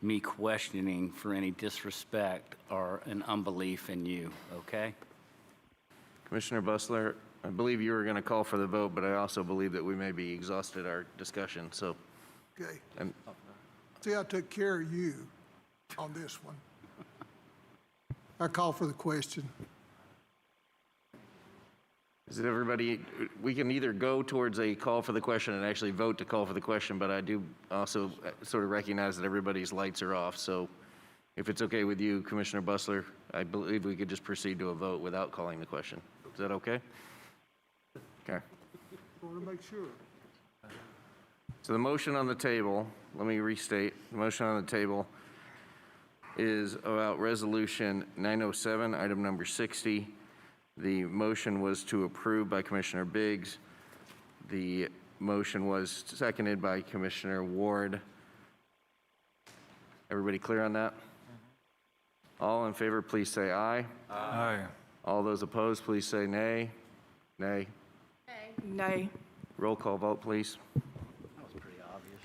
me questioning for any disrespect or an unbelief in you, okay? Commissioner Bussler, I believe you were going to call for the vote, but I also believe that we may be exhausted our discussion, so. Okay. See, I took care of you on this one. I call for the question. Is it everybody, we can either go towards a call for the question and actually vote to call for the question, but I do also sort of recognize that everybody's lights are off. So if it's okay with you, Commissioner Bussler, I believe we could just proceed to a vote without calling the question. Is that okay? Okay. I want to make sure. So the motion on the table, let me restate, the motion on the table is about Resolution 907, item number 60. The motion was to approve by Commissioner Biggs. The motion was seconded by Commissioner Ward. Everybody clear on that? All in favor, please say aye. Aye. All those opposed, please say nay. Nay. Nay. Roll call vote, please. That was pretty obvious.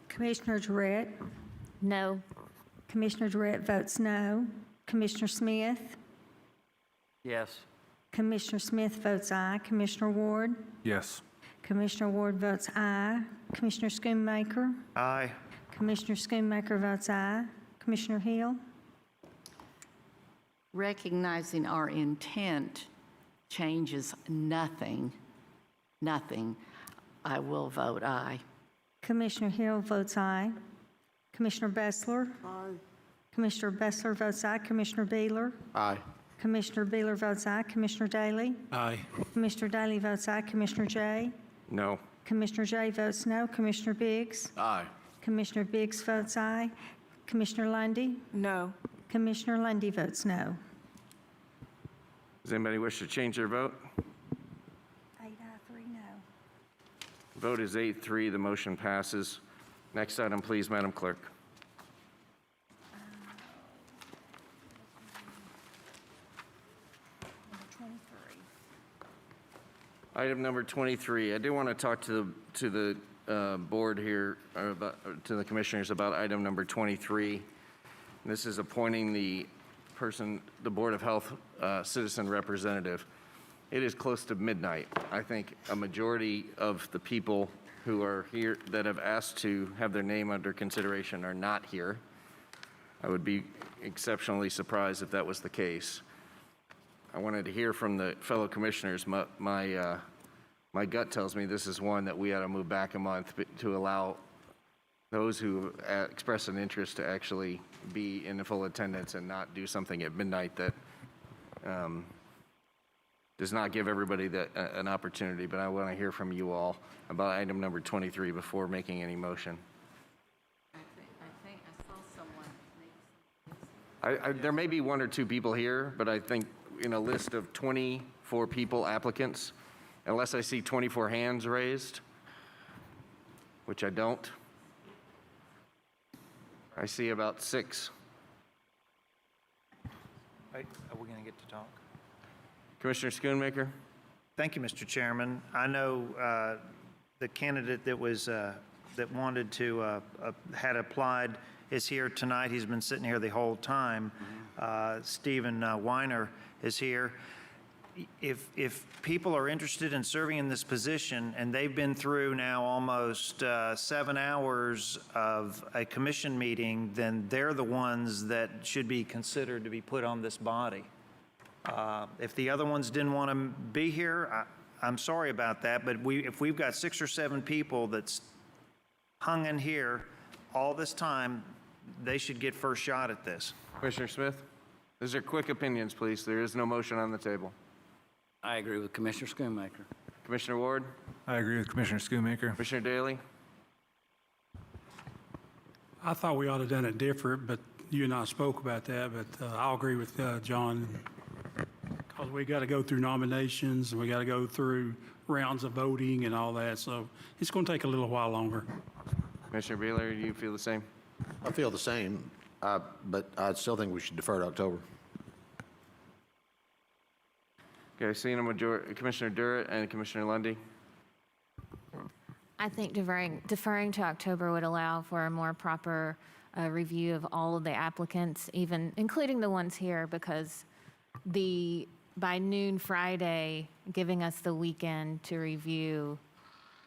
Commissioner Jarrett? No. Commissioner Jarrett votes no. Commissioner Smith? Yes. Commissioner Smith votes aye. Commissioner Ward? Yes. Commissioner Ward votes aye. Commissioner Schoonmaker? Aye. Commissioner Schoonmaker votes aye. Commissioner Hill? Recognizing our intent changes nothing, I will vote aye. Commissioner Hill votes aye. Commissioner Bessler? Aye. Commissioner Bessler votes aye. Commissioner Beeler? Aye. Commissioner Beeler votes aye. Commissioner Daly? Aye. Commissioner Daly votes aye. Commissioner Jay? No. Commissioner Jay votes no. Commissioner Biggs? Aye. Commissioner Biggs votes aye. Commissioner Lundy? No. Commissioner Lundy votes no. Does anybody wish to change their vote? 8 aye, 3 no. Vote is 8-3, the motion passes. Next item, please, Madam Clerk. Item number 23. I do want to talk to the board here, or to the commissioners about item number 23. This is appointing the Board of Health citizen representative. It is close to midnight. I think a majority of the people who are here that have asked to have their name under consideration are not here. I would be exceptionally surprised if that was the case. I wanted to hear from the fellow commissioners. My gut tells me this is one that we ought to move back a month to allow those who express an interest to actually be in full attendance and not do something at midnight that does not give everybody an opportunity. But I want to hear from you all about item number 23 before making any motion. I think I saw someone. There may be 1 or 2 people here, but I think in a list of 24 people, applicants, unless I see 24 hands raised, which I don't, I see about 6. Are we going to get to talk? Commissioner Schoonmaker? Thank you, Mr. Chairman. I know the candidate that was that wanted to had applied is here tonight. He's been sitting here the whole time. Stephen Weiner is here. If people are interested in serving in this position, and they've been through now almost 7 hours of a commission meeting, then they're the ones that should be considered to be put on this body. If the other ones didn't want to be here, I'm sorry about that, but if we've got 6 or 7 people that's hung in here all this time, they should get first shot at this. Commissioner Smith? These are quick opinions, please. There is no motion on the table. I agree with Commissioner Schoonmaker. Commissioner Ward? I agree with Commissioner Schoonmaker. Commissioner Daly? I thought we ought to have done it different, but you and I spoke about that, but I'll agree with John, because we got to go through nominations, and we got to go through rounds of voting and all that, so it's going to take a little while longer. Commissioner Beeler, do you feel the same? I feel the same, but I still think we should defer to October. Okay, seeing a majority, Commissioner Durrett and Commissioner Lundy? I think deferring to October would allow for a more proper review of all of the applicants, even including the ones here, because by noon Friday, giving us the weekend to review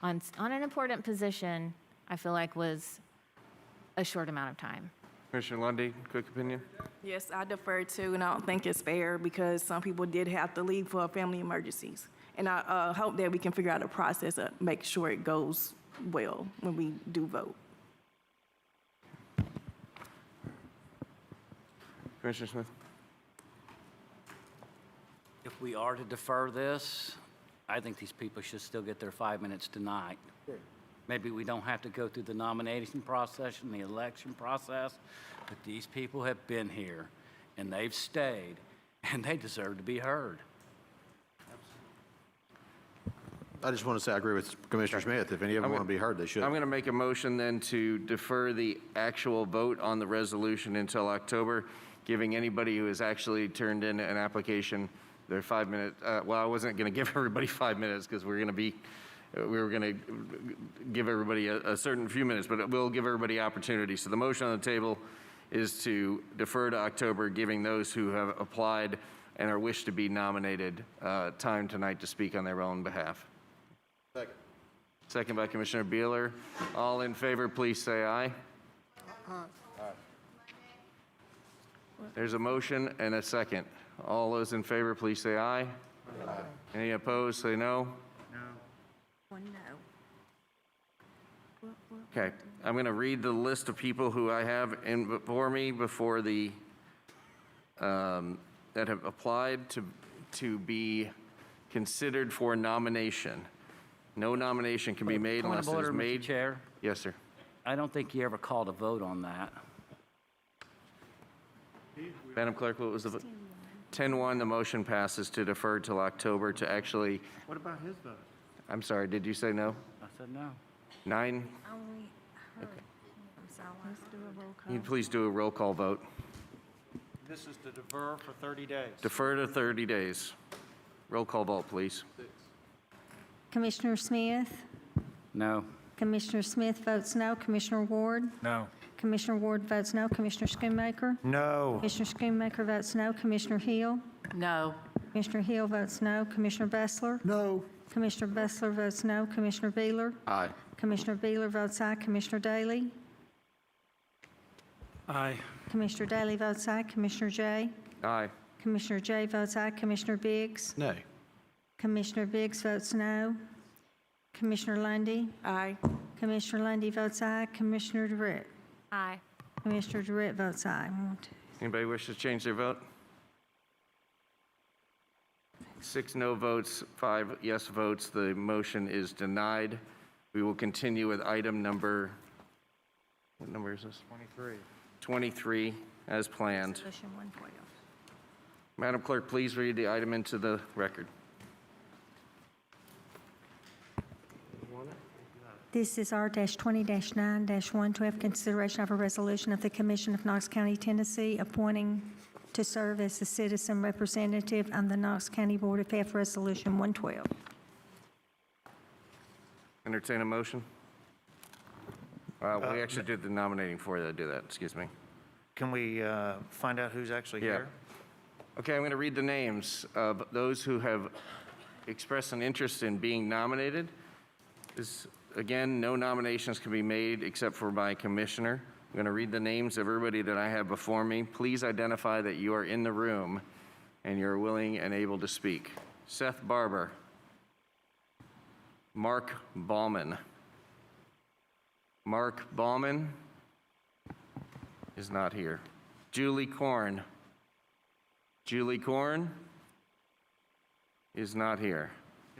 on an important position, I feel like was a short amount of time. Commissioner Lundy, quick opinion? Yes, I defer to, and I don't think it's fair because some people did have to leave for family emergencies. And I hope that we can figure out a process to make sure it goes well when we do vote. Commissioner Smith? If we are to defer this, I think these people should still get their 5 minutes tonight. Maybe we don't have to go through the nomination process and the election process, but these people have been here, and they've stayed, and they deserve to be heard. I just want to say I agree with Commissioner Smith. If any of them want to be heard, they should. I'm going to make a motion then to defer the actual vote on the resolution until October, giving anybody who has actually turned in an application their 5 minute, well, I wasn't going to give everybody 5 minutes because we were going to give everybody a certain few minutes, but we'll give everybody opportunity. So the motion on the table is to defer to October, giving those who have applied and are wish to be nominated time tonight to speak on their own behalf. Second. Second by Commissioner Beeler. All in favor, please say aye. There's a motion and a second. All those in favor, please say aye. Aye. Any opposed, say no. One no. Okay, I'm going to read the list of people who I have in before me before the, that have applied to be considered for nomination. No nomination can be made Point unless of it order, is Mr. made. Chair. Yes, sir. I don't think you ever called a vote on that. Madam Clerk, what was the vote? 10-1, the motion passes to defer till October to actually, What about his vote? I'm sorry, did you say no? I said no. 9? Only her. I'm sorry. Let's do a roll call. Can you please do a roll call vote? This is to defer for 30 days. Defer to 30 days. Roll call vote, please. Commissioner Smith? No. Commissioner Smith votes no. Commissioner Ward? No. Commissioner Ward votes no. Commissioner Schoonmaker? No. Commissioner Schoonmaker votes no. Commissioner Hill? No. Commissioner Hill votes no. Commissioner Bessler? No. Commissioner Bessler votes no. Commissioner Beeler? Aye. Commissioner Beeler votes aye. Commissioner Daly? Aye. Commissioner Daly votes aye. Commissioner Jay? Aye. Commissioner Jay votes aye. Commissioner Biggs? Nay. Commissioner Biggs votes no. Commissioner Lundy? Aye. Commissioner Lundy votes aye. Commissioner DeWitt? Aye. Commissioner DeWitt votes aye. Anybody wish to change their vote? 6 no votes, 5 yes votes. The motion is denied. We will continue with item number, what number is this? 23. 23, as planned. Resolution 112. Madam Clerk, please read the item into the record. This is R-20-9-112, consideration of a resolution of the Commission of Knox County, Tennessee, appointing to serve as the citizen representative on the Knox County Board of Health, Resolution 112. Entertain a motion? We actually did the nominating for that, excuse me. Can we find out who's actually here? Okay, I'm going to read the names of those who have expressed an interest in being nominated. Again, no nominations can be made except for by commissioner. I'm going to read the names of everybody that I have before me. Please identify that you are in the room and you're willing and able to speak. Seth Barber. Mark Bauman. Mark Bauman is not here. Julie Korn. Julie Korn is not here.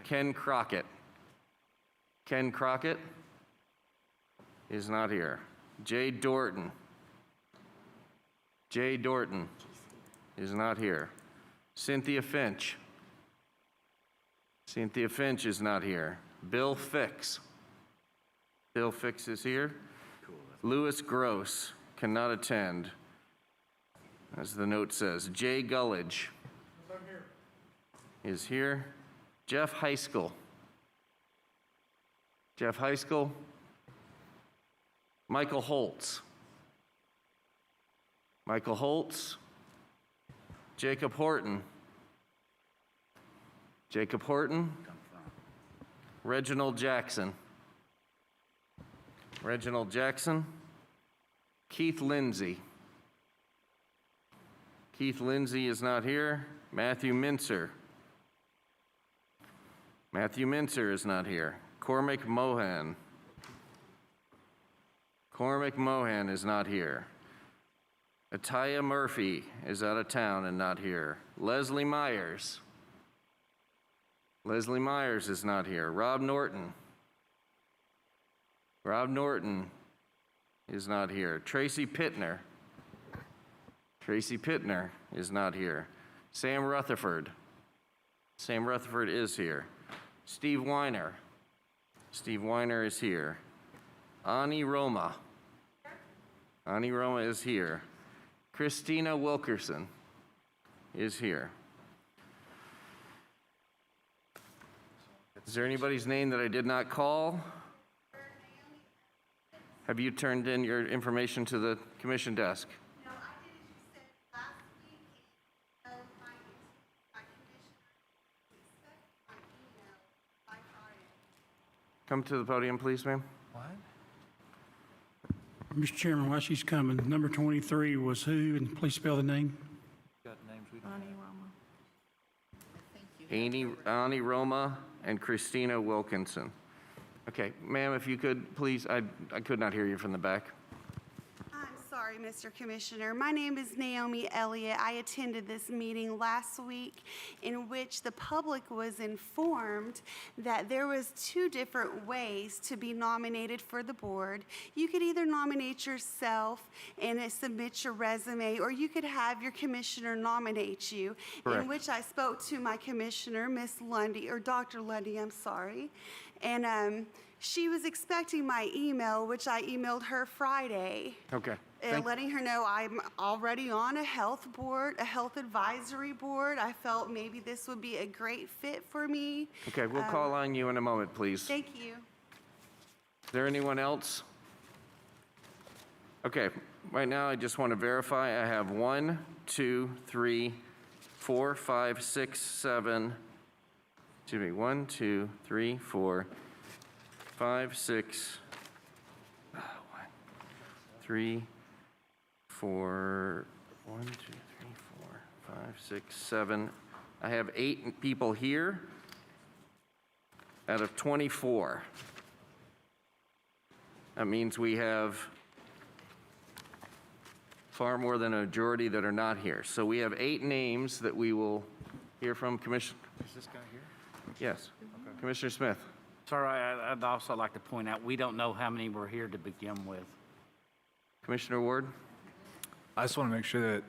Ken Crockett. Ken Crockett is not here. Jay Dorton. Jay Dorton is not here. Cynthia Finch. Cynthia Finch is not here. Bill Fix. Bill Fix is here. Louis Gross cannot attend, as the note says. Jay Gullidge is here. Jeff Heiskell. Jeff Heiskell. Michael Holtz. Michael Holtz. Jacob Horton. Jacob Horton. Reginald Jackson. Reginald Jackson. Keith Lindsay. Keith Lindsay is not here. Matthew Mincer. Matthew Mincer is not here. Cormac Mohan. Cormac Mohan is not here. Ataya Murphy is out of town and not here. Leslie Myers. Leslie Myers is not here. Rob Norton. Rob Norton is not here. Tracy Pittner. Tracy Pittner is not here. Sam Rutherford. Sam Rutherford is here. Steve Weiner. Steve Weiner is here. Ani Roma. Ani Roma is here. Christina Wilkerson is here. Is there anybody's name that I did not call? Have you turned in your information to the commission desk? No, I did as you said last week, and my commissioner expect my email by Friday. Come to the podium, please, ma'am. Mr. Chairman, while she's coming, number 23 was who, and please spell the name. Ani Roma and Christina Wilkinson. Okay, ma'am, if you could, please, I could not hear you from the back. I'm sorry, Mr. Commissioner. My name is Naomi Elliott. I attended this meeting last week in which the public was informed that there was 2 different ways to be nominated for the board. You could either nominate yourself and submit your resume, or you could have your commissioner nominate you. Correct. In which I spoke to my commissioner, Miss Lundy, or Dr. Lundy, I'm sorry. And she was expecting my email, which I emailed her Friday. Okay. Letting her know I'm already on a health board, a health advisory board. I felt maybe this would be a great fit for me. Okay, we'll call on you in a moment, please. Thank you. Is there anyone else? Okay, right now I just want to verify I have 1, 2, 3, 4, 5, 6, 7. Excuse me, 1, 2, 3, 4, 5, 6, 3, 4, 1, 2, 3, 4, 5, 6, 7. I have 8 people here out of 24. That means we have far more than a majority that are not here. So we have 8 names that we will hear from. Commissioner. Is this guy here? Yes. Commissioner Smith. Sorry, I'd also like to point out, we don't know how many were here to begin with. Commissioner Ward. I just want to make sure that,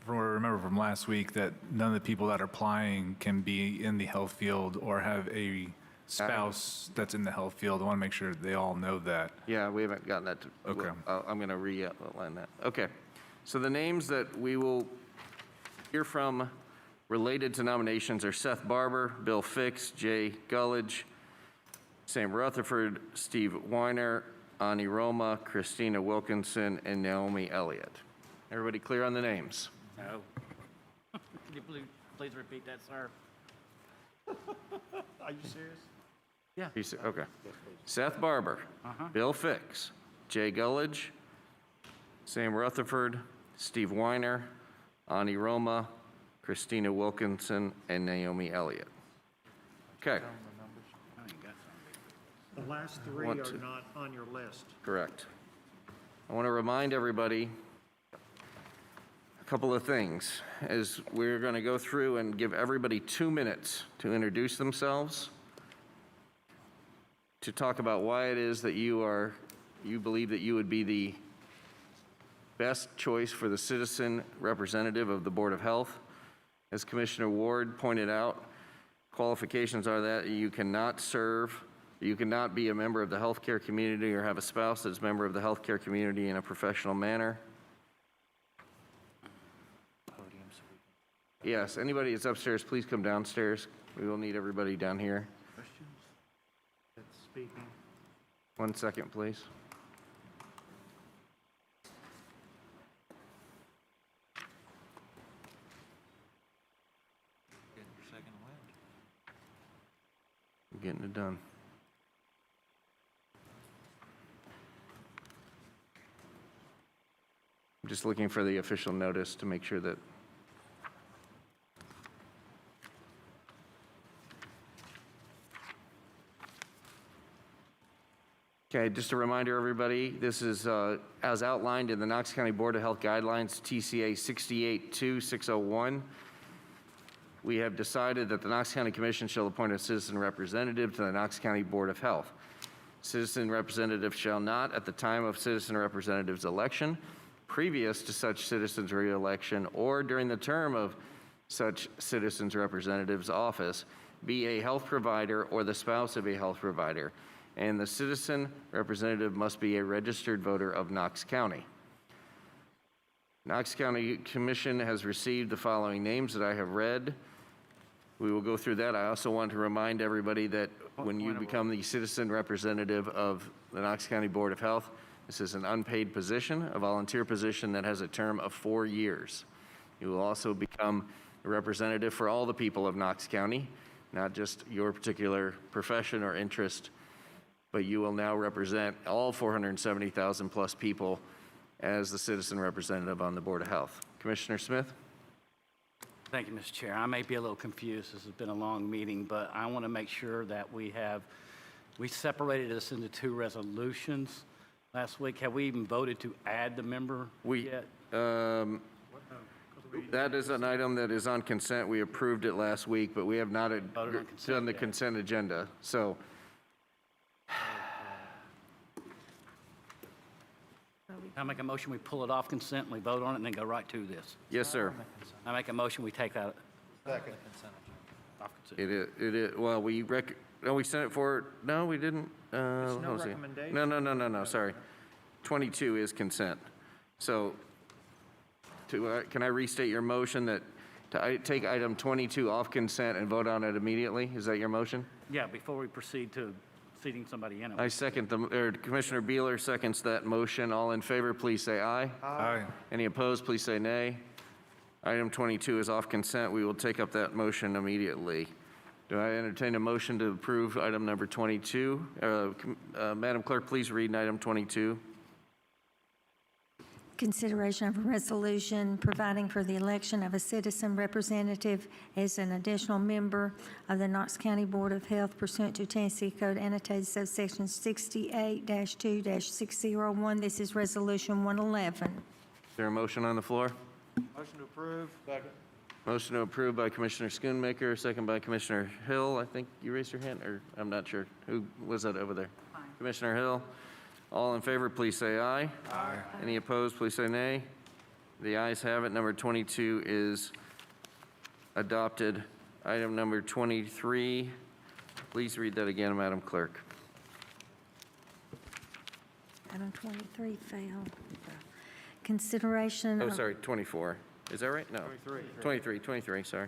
from what I remember from last week, that none of the people that are applying can be in the health field or have a spouse that's in the health field. I want to make sure they all know that. Yeah, we haven't gotten that. Okay. I'm going to re-outline that. Okay. So the names that we will hear from related to nominations are Seth Barber, Bill Fix, Jay Gullidge, Sam Rutherford, Steve Weiner, Ani Roma, Christina Wilkinson, and Naomi Elliott. Everybody clear on the names? No. Can you please repeat that, sir? Are you serious? Yeah. Okay. Seth Barber, Bill Fix, Jay Gullidge, Sam Rutherford, Steve Weiner, Ani Roma, Christina Wilkinson, and Naomi Elliott. Okay. The last three Want are to- not on your list. Correct. I want to remind everybody a couple of things as we're going to go through and give everybody 2 minutes to introduce themselves, to talk about why it is that you believe that you would be the best choice for the citizen representative of the Board of Health. As Commissioner Ward pointed out, qualifications are that you cannot serve, you cannot be a member of the healthcare community or have a spouse that's a member of the healthcare community in a professional manner. Yes, anybody that's upstairs, please come downstairs. We will need everybody down here. Questions? That's speaking. 1 second, please. Getting your second wind. I'm getting it done. I'm just looking for the official notice to make sure that. Okay, just a reminder, everybody, this is as outlined in the Knox County Board of Health Guidelines, TCA 68-2601. We have decided that the Knox County Commission shall appoint a citizen representative to the Knox County Board of Health. Citizen representative shall not, at the time of citizen representative's election, previous to such citizen's re-election, or during the term of such citizen's representative's office, be a health provider or the spouse of a health provider, and the citizen representative must be a registered voter of Knox County. Knox County Commission has received the following names that I have read. We will go through that. I also want to remind everybody that when you become the citizen representative of the Knox County Board of Health, this is an unpaid position, a volunteer position that has a term of 4 years. You will also become a representative for all the people of Knox County, not just your particular profession or interest, but you will now represent all 470,000 plus people as the citizen representative on the Board of Health. Commissioner Smith? Thank you, Mr. Chair. I may be a little confused. This has been a long meeting, but I want to make sure that we separated this into 2 resolutions last week. Have we even voted to add the member yet? That is an item that is on consent. We approved it last week, but we have not done the consent agenda. So I make a motion, we pull it off consent, and we vote on it, and then go right to this. yes, sir. I make a motion, we take that Second. off consent. It is, well, we sent it for, no, we didn't. It's no let me see. recommendation. No, sorry. 22 is consent. So can I restate your motion that to take item 22 off consent and vote on it immediately? Is that your motion? Yeah, before we proceed to seating somebody in it. I second Commissioner Beeler seconds that motion. All in favor, please say aye. Aye. Any opposed, please say nay. Item 22 is off consent. We will take up that motion immediately. Do I entertain a motion to approve item number 22? Madam Clerk, please read item 22. Consideration of a resolution providing for the election of a citizen representative as an additional member of the Knox County Board of Health pursuant to Tennessee Code annotated subsection 68-2-601. This is Resolution 111. Is there a motion on the floor? Motion to approve. Second. Motion to approve by Commissioner Schoonmaker, second by Commissioner Hill. I think you raised your hand, or I'm not sure. Who was that over there? Commissioner Hill. All in favor, please say aye. Aye. Any opposed, please say nay. The ayes have it. Number 22 is adopted. Item number 23. Please read that again, Madam Clerk. Item 23 failed. Consideration Oh, of... sorry, 24. Is that right? No. 23, sorry.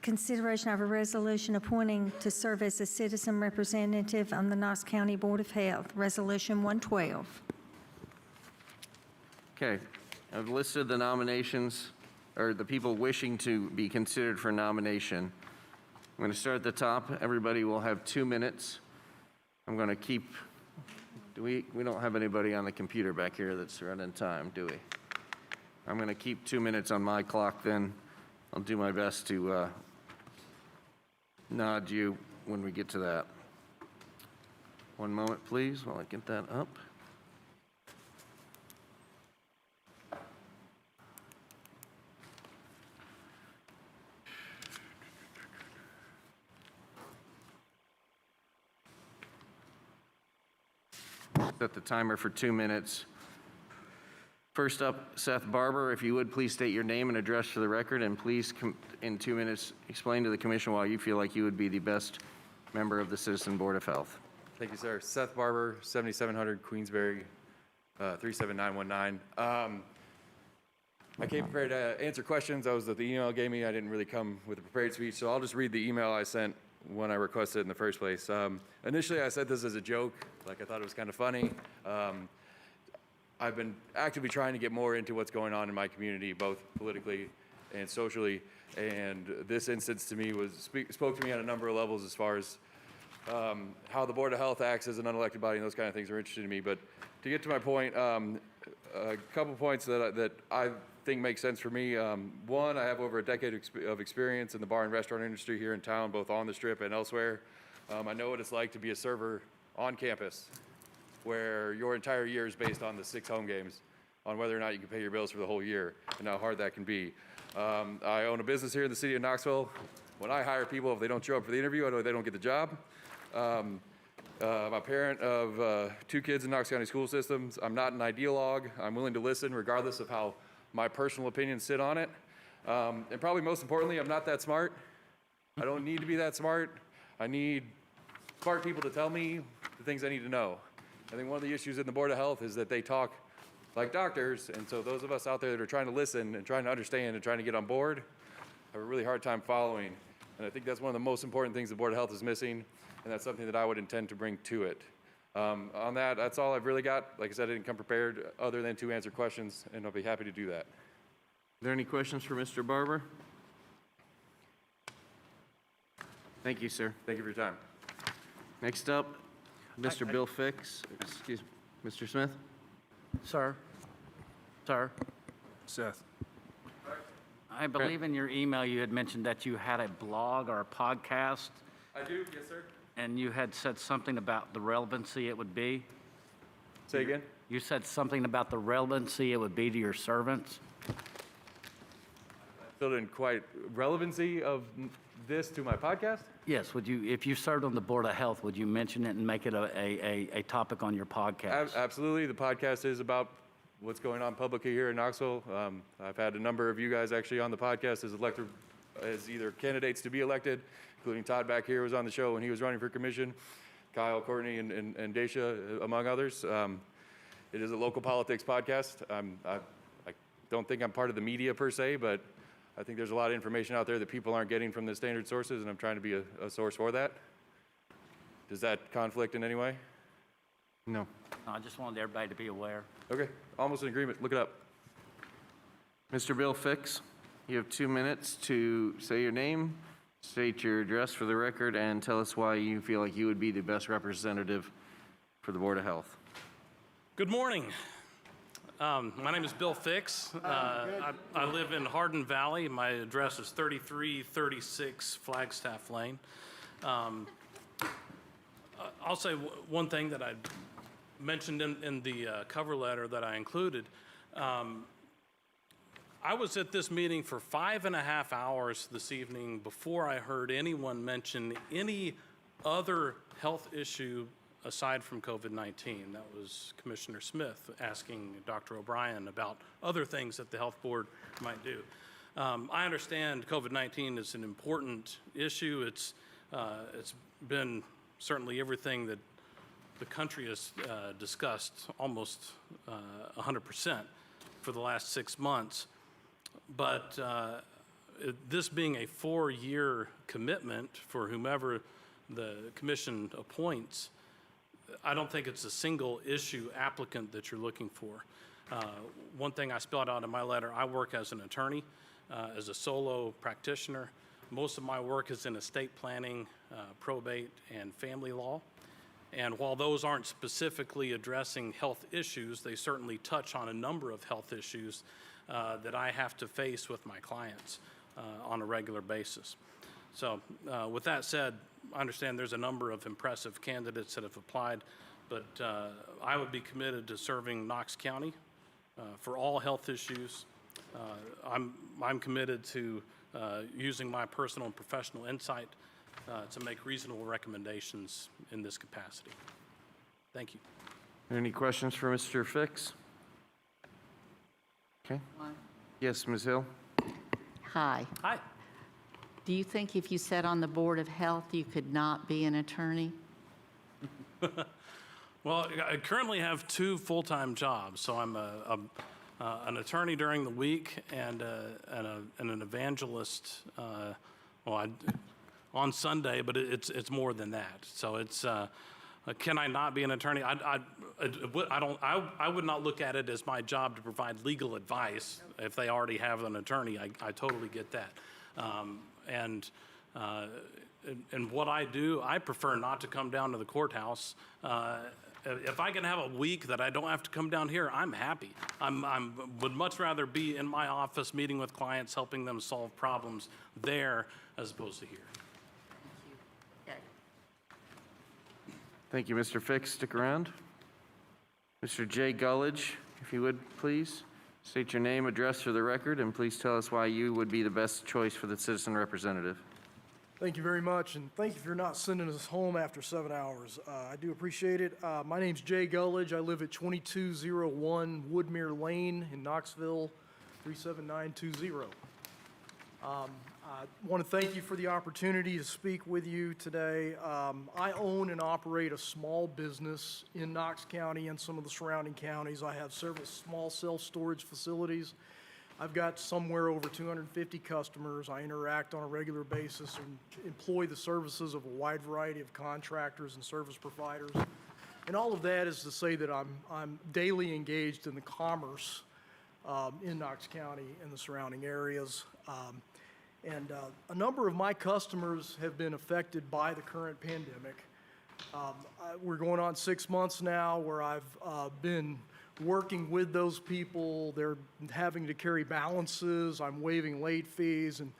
Consideration of a resolution appointing to serve as a citizen representative on the Knox County Board of Health, Resolution 112. Okay, I've listed the nominations, or the people wishing to be considered for nomination. I'm going to start at the top. Everybody will have 2 minutes. I'm going to keep, we don't have anybody on the computer back here that's running time, do we? I'm going to keep 2 minutes on my clock then. I'll do my best to nod you when we get to that. One moment, please, while I get that up. Set the timer for 2 minutes. First up, Seth Barber, if you would please state your name and address for the record, and please, in 2 minutes, explain to the commission why you feel like you would be the best member of the Citizen Board of Health. Thank you, sir. Seth Barber, 7700 Queensberry, 37919. I came prepared to answer questions. That was what the email gave me. I didn't really come with a prepared speech, so I'll just read the email I sent when I requested it in the first place. Initially, I said this as a joke, like I thought it was kind of funny. I've been actively trying to get more into what's going on in my community, both politically and socially, and this instance to me spoke to me on a number of levels as far as how the Board of Health acts as an unelected body and those kind of things are interesting to me. But to get to my point, a couple points that I think make sense for me. One, I have over a decade of experience in the bar and restaurant industry here in town, both on the Strip and elsewhere. I know what it's like to be a server on campus, where your entire year is based on the 6 home games, on whether or not you can pay your bills for the whole year, and how hard that can be. I own a business here in the city of Knoxville. When I hire people, if they don't show up for the interview, I know they don't get the job. I'm a parent of 2 kids in Knox County school systems. I'm not an ideologue. I'm willing to listen regardless of how my personal opinions sit on it. And probably most importantly, I'm not that smart. I don't need to be that smart. I need smart people to tell me the things I need to know. I think one of the issues in the Board of Health is that they talk like doctors, and so those of us out there that are trying to listen and trying to understand and trying to get on board have a really hard time following. And I think that's one of the most important things the Board of Health is missing, and that's something that I would intend to bring to it. On that, that's all I've really got. Like I said, I didn't come prepared other than to answer questions, and I'll be happy to do that. Are there any questions for Mr. Barber? Thank you, sir. Thank you for your time. Next up, Mr. Bill Fix. Excuse me, Mr. Smith? Sir? Seth. I believe in your email you had mentioned that you had a blog or a podcast, I do, yes, sir. and you had said something about the relevancy it would be. Say again? You said something about the relevancy it would be to your servants. Still didn't quite, relevancy of this to my podcast? Yes, would you, if you served on the Board of Health, would you mention it and make it a topic on your podcast? Absolutely. The podcast is about what's going on publicly here in Knoxville. I've had a number of you guys actually on the podcast as either candidates to be elected, including Todd back here was on the show when he was running for commission, Kyle, Courtney, and Daisha, among others. It is a local politics podcast. I don't think I'm part of the media per se, but I think there's a lot of information out there that people aren't getting from the standard sources, and I'm trying to be a source for that. Does that conflict in any way? No. No, I just wanted everybody to be aware. Okay, almost in agreement. Look it up. Mr. Bill Fix, you have 2 minutes to say your name, state your address for the record, and tell us why you feel like you would be the best representative for the Board of Health. Good morning. My name is Bill Fix. I live in Hardin Valley. My address is 3336 Flagstaff Lane. I'll say one thing that I mentioned in the cover letter that I included. I was at this meeting for 5.5 hours this evening before I heard anyone mention any other health issue aside from COVID-19. That was Commissioner Smith asking Dr. O'Brien about other things that the health board might do. I understand COVID-19 is an important issue. It's been certainly everything that the country has discussed almost 100% for the last 6 months. But this being a 4-year commitment for whomever the commission appoints, I don't think it's a single issue applicant that you're looking for. One thing I spelled out in my letter, I work as an attorney, as a solo practitioner. Most of my work is in estate planning, probate, and family law. And while those aren't specifically addressing health issues, they certainly touch on a number of health issues that I have to face with my clients on a regular basis. So with that said, I understand there's a number of impressive candidates that have applied, but I would be committed to serving Knox County for all health issues. I'm committed to using my personal and professional insight to make reasonable recommendations in this capacity. Thank you. Any questions for Mr. Fix? Okay. Yes, Ms. Hill? Hi. Hi. Do you think if you sat on the Board of Health, you could not be an attorney? Well, I currently have 2 full-time jobs, so I'm an attorney during the week and an evangelist. On Sunday, but it's more than that. So it's can I not be an attorney? I would not look at it as my job to provide legal advice if they already have an attorney. I totally get that. And what I do, I prefer not to come down to the courthouse. If I can have a week that I don't have to come down here, I'm happy. Would much rather be in my office meeting with clients, helping them solve problems there as opposed to here. Thank you, Mr. Fix. Stick around. Mr. Jay Gullidge, if you would, please. State your name, address for the record, and please tell us why you would be the best choice for the citizen representative. Thank you very much, and thank you for not sending us home after 7 hours. I do appreciate it. My name's Jay Gullidge. I live at 2201 Woodmere Lane in Knoxville, 37920. I want to thank you for the opportunity to speak with you today. I own and operate a small business in Knox County and some of the surrounding counties. I have several small self-storage facilities. I've got somewhere over 250 customers. I interact on a regular basis and employ the services of a wide variety of contractors and service providers. And all of that is to say that I'm daily engaged in the commerce in Knox County and the surrounding areas. And a number of my customers have been affected by the current pandemic. We're going on 6 months now where I've been working with those people. They're having to carry balances. I'm waiving late fees. And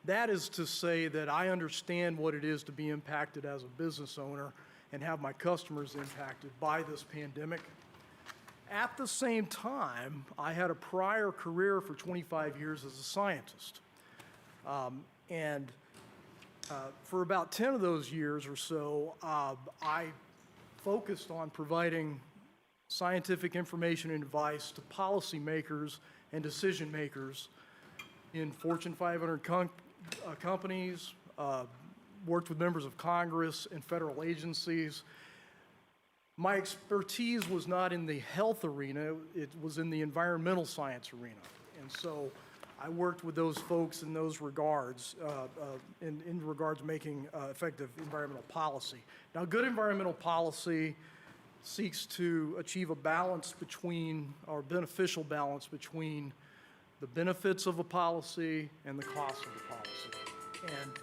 that is to say that I understand what it is to be impacted as a business owner and have my customers impacted by this pandemic. At the same time, I had a prior career for 25 years as a scientist. For about 10 of those years or so, I focused on providing scientific information and advice to policymakers and decision makers in Fortune 500 companies, worked with members of Congress and federal agencies. My expertise was not in the health arena, it was in the environmental science arena. And so I worked with those folks in those regards, in regards to making effective environmental policy. Now, good environmental policy seeks to achieve a balance between, or beneficial balance between the benefits of a policy and the cost of the policy. And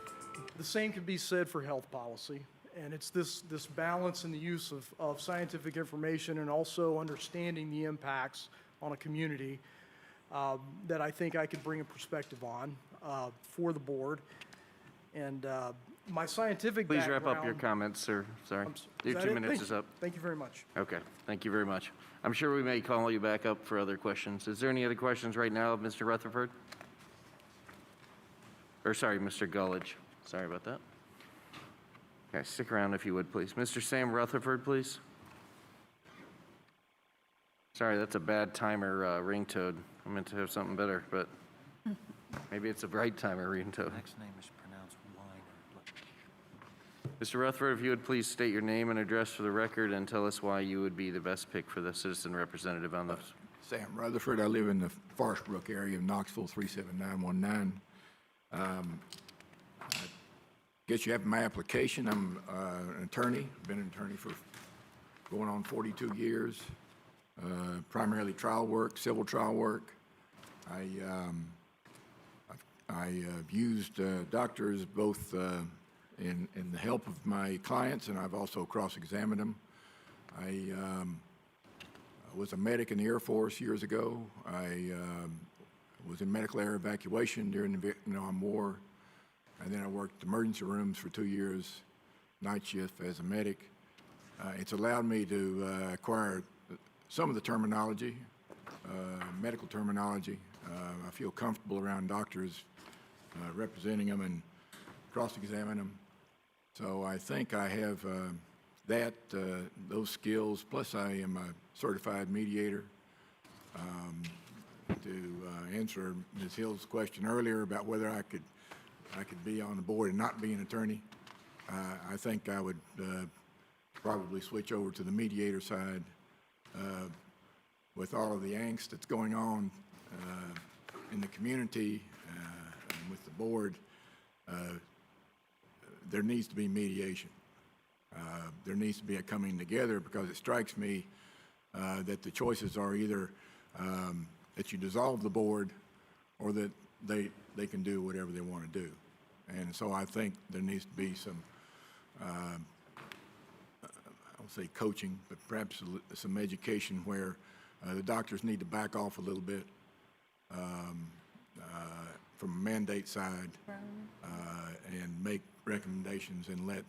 the same can be said for health policy. And it's this balance in the use of scientific information and also understanding the impacts on a community that I think I could bring a perspective on for the board. And my scientific Please background... wrap up your comments, sir. Sorry. Your 2 minutes is up. Thank you very much. Okay. Thank you very much. I'm sure we may call you back up for other questions. Is there any other questions right now of Mr. Rutherford? Or sorry, Mr. Gullidge. Sorry about that. Okay, stick around if you would, please. Mr. Sam Rutherford, please. Sorry, that's a bad timer ringtone. I meant to have something better, but maybe it's a bright timer ringtone. Next name is pronounced Wine. Mr. Rutherford, if you would please state your name and address for the record and tell us why you would be the best pick for the citizen representative on this. Sam Rutherford. I live in the Forest Brook area of Knoxville, 37919. I guess you have my application. I'm an attorney. Been an attorney for going on 42 years. Primarily trial work, civil trial work. I've used doctors both in the help of my clients, and I've also cross-examined them. I was a medic in the Air Force years ago. I was in medical air evacuation during the Vietnam War, and then I worked emergency rooms for 2 years night shift as a medic. It's allowed me to acquire some of the terminology, medical terminology. I feel comfortable around doctors, representing them and cross-examining them. So I think I have those skills, plus I am a certified mediator. To answer Ms. Hill's question earlier about whether I could be on the board and not be an attorney, I think I would probably switch over to the mediator side. With all of the angst that's going on in the community and with the board, there needs to be mediation. There needs to be a coming together, because it strikes me that the choices are either that you dissolve the board or that they can do whatever they want to do. And so I think there needs to be some, I won't say coaching, but perhaps some education where the doctors need to back off a little bit from a mandate side and make recommendations and let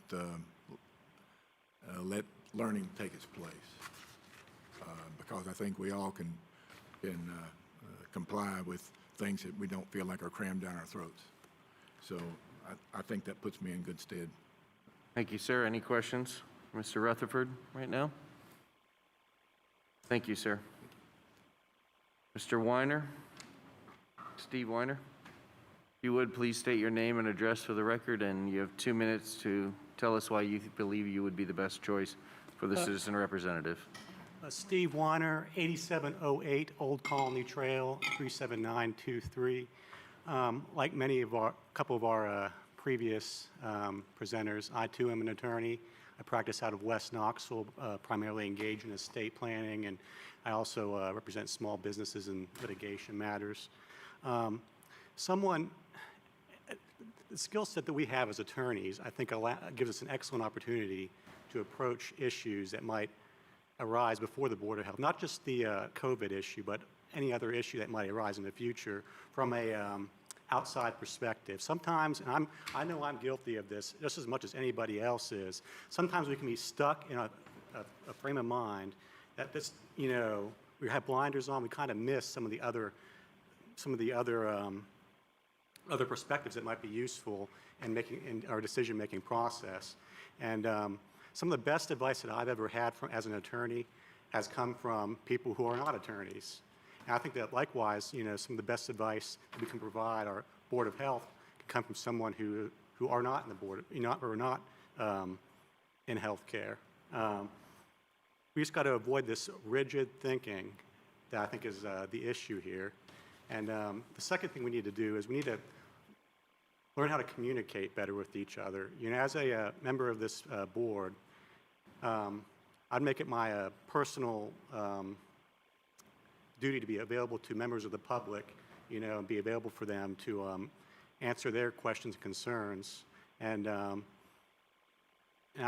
learning take its place. Because I think we all can comply with things that we don't feel like are crammed down our throats. So I think that puts me in good stead. Thank you, sir. Any questions? Mr. Rutherford right now? Thank you, sir. Mr. Weiner, Steve Weiner, if you would please state your name and address for the record, and you have 2 minutes to tell us why you believe you would be the best choice for the citizen representative. Steve Weiner, 8708 Old Colony Trail, 37923. Like couple of our previous presenters, I too am an attorney. I practice out of West Knoxville, primarily engaged in estate planning, and I also represent small businesses in litigation matters. The skill set that we have as attorneys, I think, gives us an excellent opportunity to approach issues that might arise before the Board of Health, not just the COVID issue, but any other issue that might arise in the future from a outside perspective. Sometimes, and I know I'm guilty of this just as much as anybody else is, sometimes we can be stuck in a frame of mind that this, we have blinders on, we kind of miss some of the other perspectives that might be useful in our decision-making process. And some of the best advice that I've ever had as an attorney has come from people who are not attorneys. And I think that likewise, some of the best advice that we can provide our Board of Health can come from someone who are not in the board, or not in healthcare. We just got to avoid this rigid thinking that I think is the issue here. And the second thing we need to do is we need to learn how to communicate better with each other. As a member of this board, I'd make it my personal duty to be available to members of the public, and be available for them to answer their questions and concerns. And I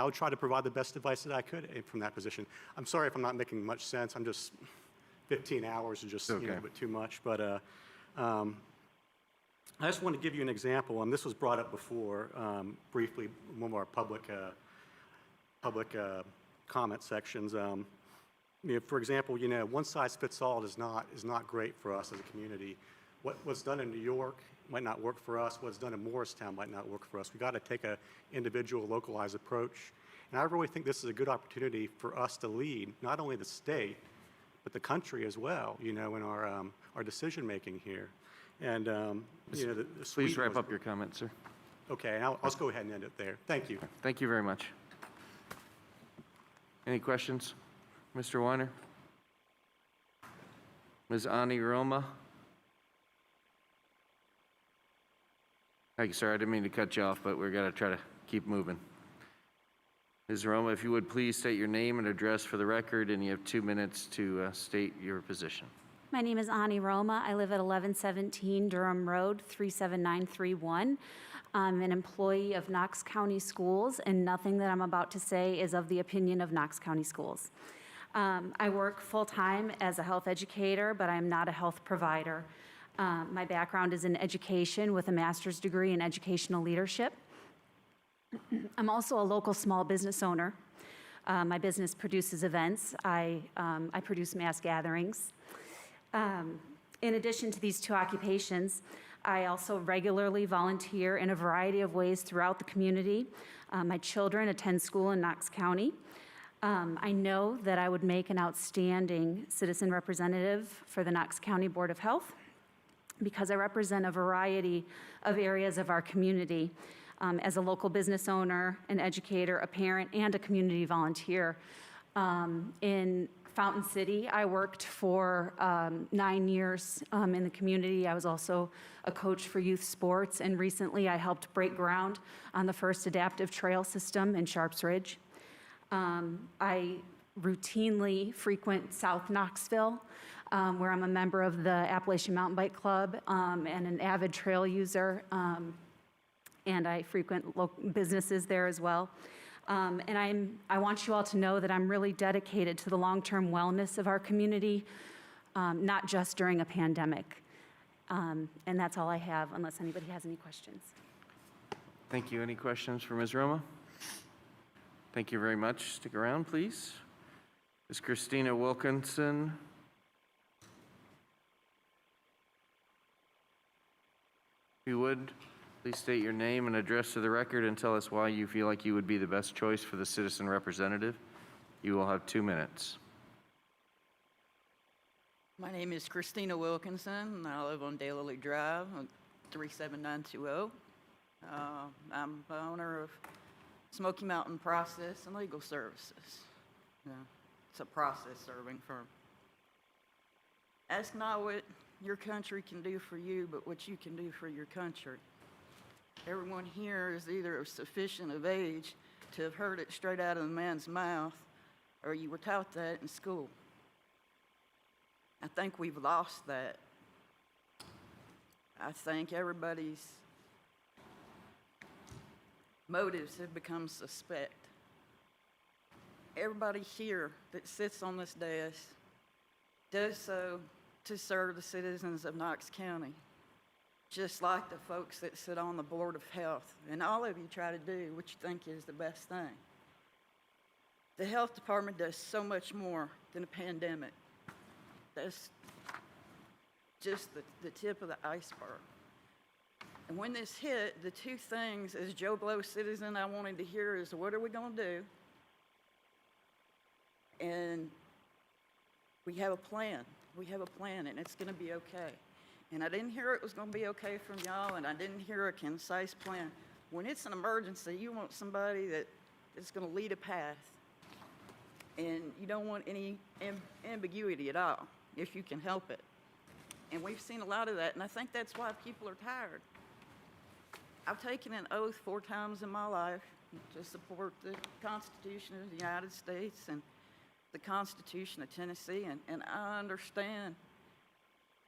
would try to provide the best advice that I could from that position. I'm sorry if I'm not making much sense. I'm just 15 hours is just a bit too much. But I just want to give you an example, and this was brought up before briefly in one of our public comment sections. For example, one size fits all is not great for us as a community. What's done in New York might not work for us. What's done in Morristown might not work for us. We've got to take an individual, localized approach. And I really think this is a good opportunity for us to lead not only the state, but the country as well, in our decision making here. And please wrap up your comment, sir. Okay, and I'll just go ahead and end it there. Thank you. Thank you very much. Any questions, Mr. Weiner? Ms. Ani Roma? Thank you, sir. I didn't mean to cut you off, but we're going to try to keep moving. Ms. Roma, if you would please state your name and address for the record, and you have 2 minutes to state your position. My name is Ani Roma. I live at 1117 Durham Road, 37931. I'm an employee of Knox County Schools, and nothing that I'm about to say is of the opinion of Knox County Schools. I work full-time as a health educator, but I'm not a health provider. My background is in education with a master's degree in educational leadership. I'm also a local small business owner. My business produces events. I produce mass gatherings. In addition to these two occupations, I also regularly volunteer in a variety of ways throughout the community. My children attend school in Knox County. I know that I would make an outstanding citizen representative for the Knox County Board of Health because I represent a variety of areas of our community. As a local business owner, an educator, a parent, and a community volunteer. In Fountain City, I worked for 9 years in the community. I was also a coach for youth sports, and recently I helped break ground on the first adaptive trail system in Sharps Ridge. I routinely frequent South Knoxville, where I'm a member of the Appalachian Mountain Bike Club and an avid trail user. And I frequent local businesses there as well. And I want you all to know that I'm really dedicated to the long-term wellness of our community, not just during a pandemic. And that's all I have, unless anybody has any questions. Thank you. Any questions for Ms. Roma? Thank you very much. Stick around, please. Ms. Christina Wilkinson. If you would, please state your name and address to the record and tell us why you feel like you would be the best choice for the citizen representative. You will have 2 minutes. My name is Christina Wilkinson, and I live on Daylily Drive, 37920. I'm the owner of Smoky Mountain Process and Legal Services. It's a process serving firm. Ask not what your country can do for you, but what you can do for your country. Everyone here is either of sufficient of age to have heard it straight out of the man's mouth, or you were taught that in school. I think we've lost that. I think everybody's motives have become suspect. Everybody here that sits on this dais does so to serve the citizens of Knox County, just like the folks that sit on the Board of Health. And all of you try to do what you think is the best thing. The health department does so much more than a pandemic. That's just the tip of the iceberg. And when this hit, the two things as Joe Blow citizen I wanted to hear is, what are we going to do? And we have a plan. We have a plan, and it's going to be okay. And I didn't hear it was going to be okay from y'all, and I didn't hear a concise plan. When it's an emergency, you want somebody that is going to lead a path. And you don't want any ambiguity at all, if you can help it. And we've seen a lot of that, and I think that's why people are tired. I've taken an oath 4 times in my life to support the Constitution of the United States and the Constitution of Tennessee, and I understand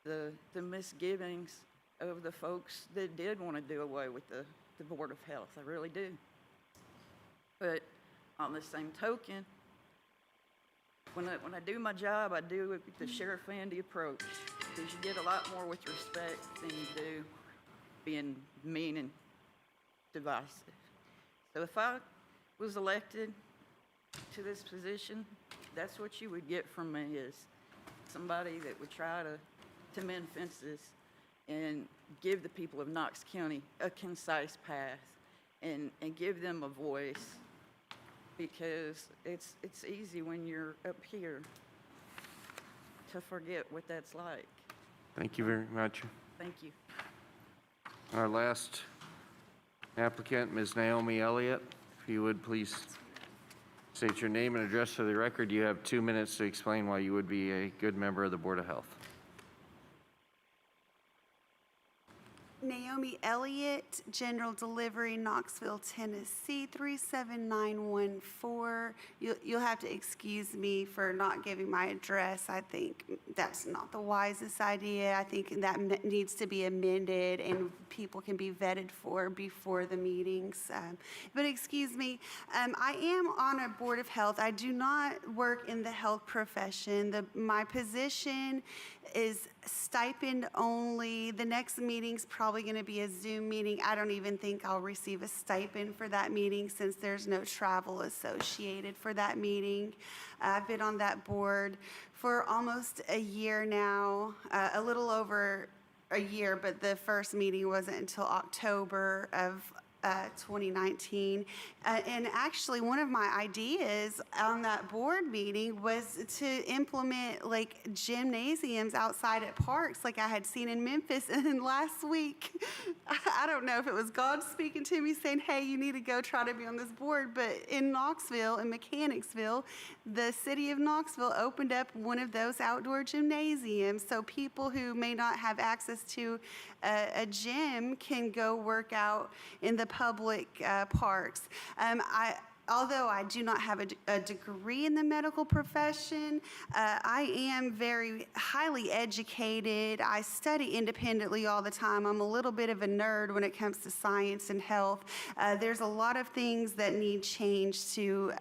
the misgivings of the folks that did want to do away with the Board of Health. I really do. But on the same token, when I do my job, I do it with the Sheriff Andy approach, because you get a lot more with respect than you do being mean and divisive. So if I was elected to this position, that's what you would get from me, is somebody that would try to mend fences and give the people of Knox County a concise path and give them a voice, because it's easy when you're up here to forget what that's like. Thank you very much. Thank you. Our last applicant, Ms. Naomi Elliott, if you would please state your name and address for the record. You have 2 minutes to explain why you would be a good member of the Board of Health. Naomi Elliott, General Delivery, Knoxville, Tennessee, 37914. You'll have to excuse me for not giving my address. I think that's not the wisest idea. I think that needs to be amended and people can be vetted for before the meetings. But excuse me, I am on a Board of Health. I do not work in the health profession. My position is stipend only. The next meeting's probably going to be a Zoom meeting. I don't even think I'll receive a stipend for that meeting since there's no travel associated for that meeting. I've been on that board for almost a year now, a little over a year, but the first meeting wasn't until October of 2019. And actually, one of my ideas on that board meeting was to implement like gymnasiums outside at parks like I had seen in Memphis. And then last week, I don't know if it was God speaking to me saying, hey, you need to go try to be on this board. But in Knoxville, in Mechanicsville, the city of Knoxville opened up one of those outdoor gymnasiums. So people who may not have access to a gym can go work out in the public parks. Although I do not have a degree in the medical profession, I am very highly educated. I study independently all the time. I'm a little bit of a nerd when it comes to science and health. There's a lot of things that need change to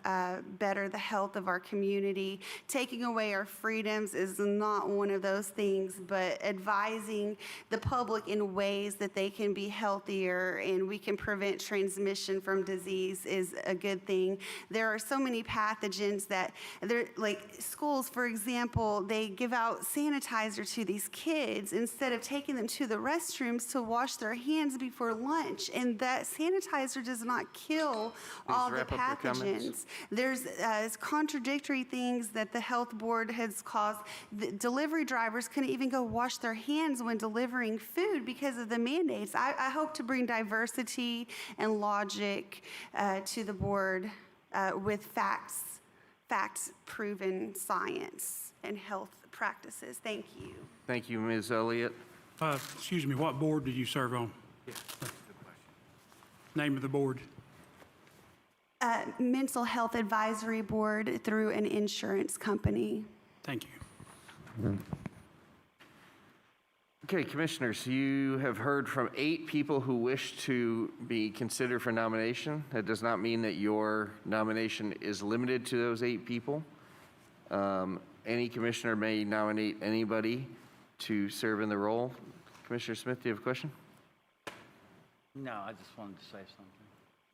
better the health of our community. Taking away our freedoms is not one of those things, but advising the public in ways that they can be healthier and we can prevent transmission from disease is a good thing. There are so many pathogens that they're like schools, for example, they give out sanitizer to these kids instead of taking them to the restrooms to wash their hands before lunch. And that sanitizer does not kill all the pathogens. There's contradictory things that the health board has caused. The delivery drivers couldn't even go wash their hands when delivering food because of the mandates. I hope to bring diversity and logic to the board with facts-proven science and health practices. Thank you. Thank you, Ms. Elliott. Excuse me, what board do you serve on? Name of the board? Mental Health Advisory Board through an insurance company. Thank you. Okay, commissioners, you have heard from 8 people who wish to be considered for nomination. That does not mean that your nomination is limited to those 8 people. Any commissioner may nominate anybody to serve in the role. Commissioner Smith, do you have a question? No, I just wanted to say something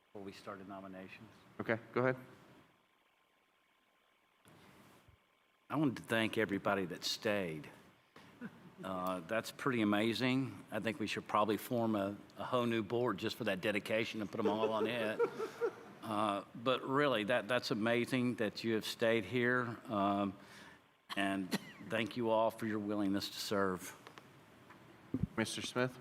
before we started nominations. Okay, go ahead. I wanted to thank everybody that stayed. That's pretty amazing. I think we should probably form a whole new board just for that dedication and put them all on it. But really, that's amazing that you have stayed here. And thank you all for your willingness to serve. Mr. Smith?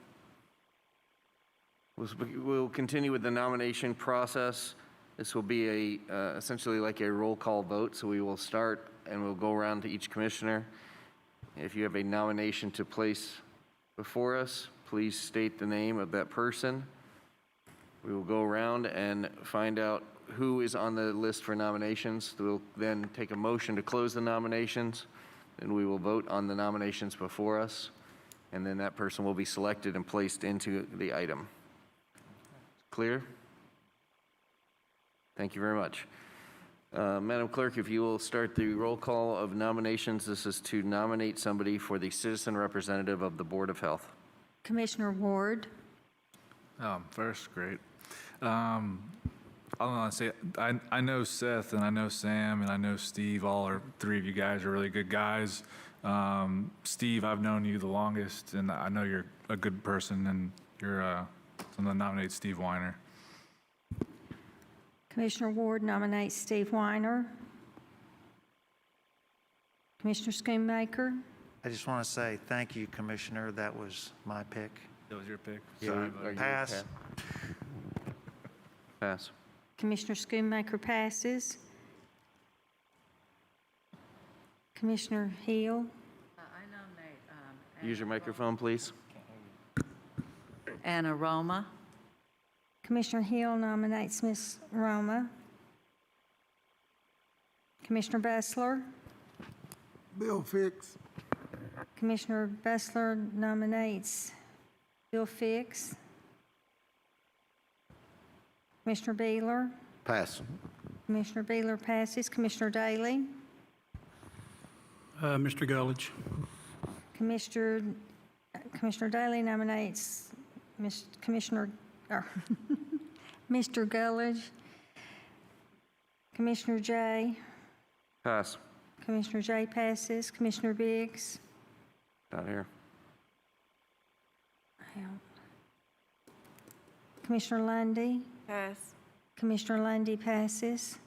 We'll continue with the nomination process. This will be essentially like a roll call vote. So we will start and we'll go around to each commissioner. If you have a nomination to place before us, please state the name of that person. We will go around and find out who is on the list for nominations. We'll then take a motion to close the nominations, and we will vote on the nominations before us, and then that person will be selected and placed into the item. Clear? Thank you very much. Madam Clerk, if you will start the roll call of nominations. This is to nominate somebody for the citizen representative of the Board of Health. Commissioner Ward. First, great. I want to say, I know Seth and I know Sam and I know Steve. All 3 of you guys are really good guys. Steve, I've known you the longest, and I know you're a good person, and you're, I'm going to nominate Steve Weiner. Commissioner Ward nominates Steve Weiner. Commissioner Schoonmaker. I just want to say thank you, Commissioner. That was my pick. That was your pick? Yeah, Sorry, buddy. pass. Pass. Commissioner Schoonmaker passes. Commissioner Hill. I nominate Use your microphone, please. Anna Roma. Commissioner Hill nominates Ms. Roma. Commissioner Bessler. Bill Fix. Commissioner Bessler nominates Bill Fix. Commissioner Beeler. Pass. Commissioner Beeler passes. Commissioner Daly. Mr. Gullidge. Commissioner Daly nominates Mr. Gullidge. Commissioner J. Pass. Commissioner J passes. Commissioner Biggs. Not here. Commissioner Lundy. Pass. Commissioner Lundy passes.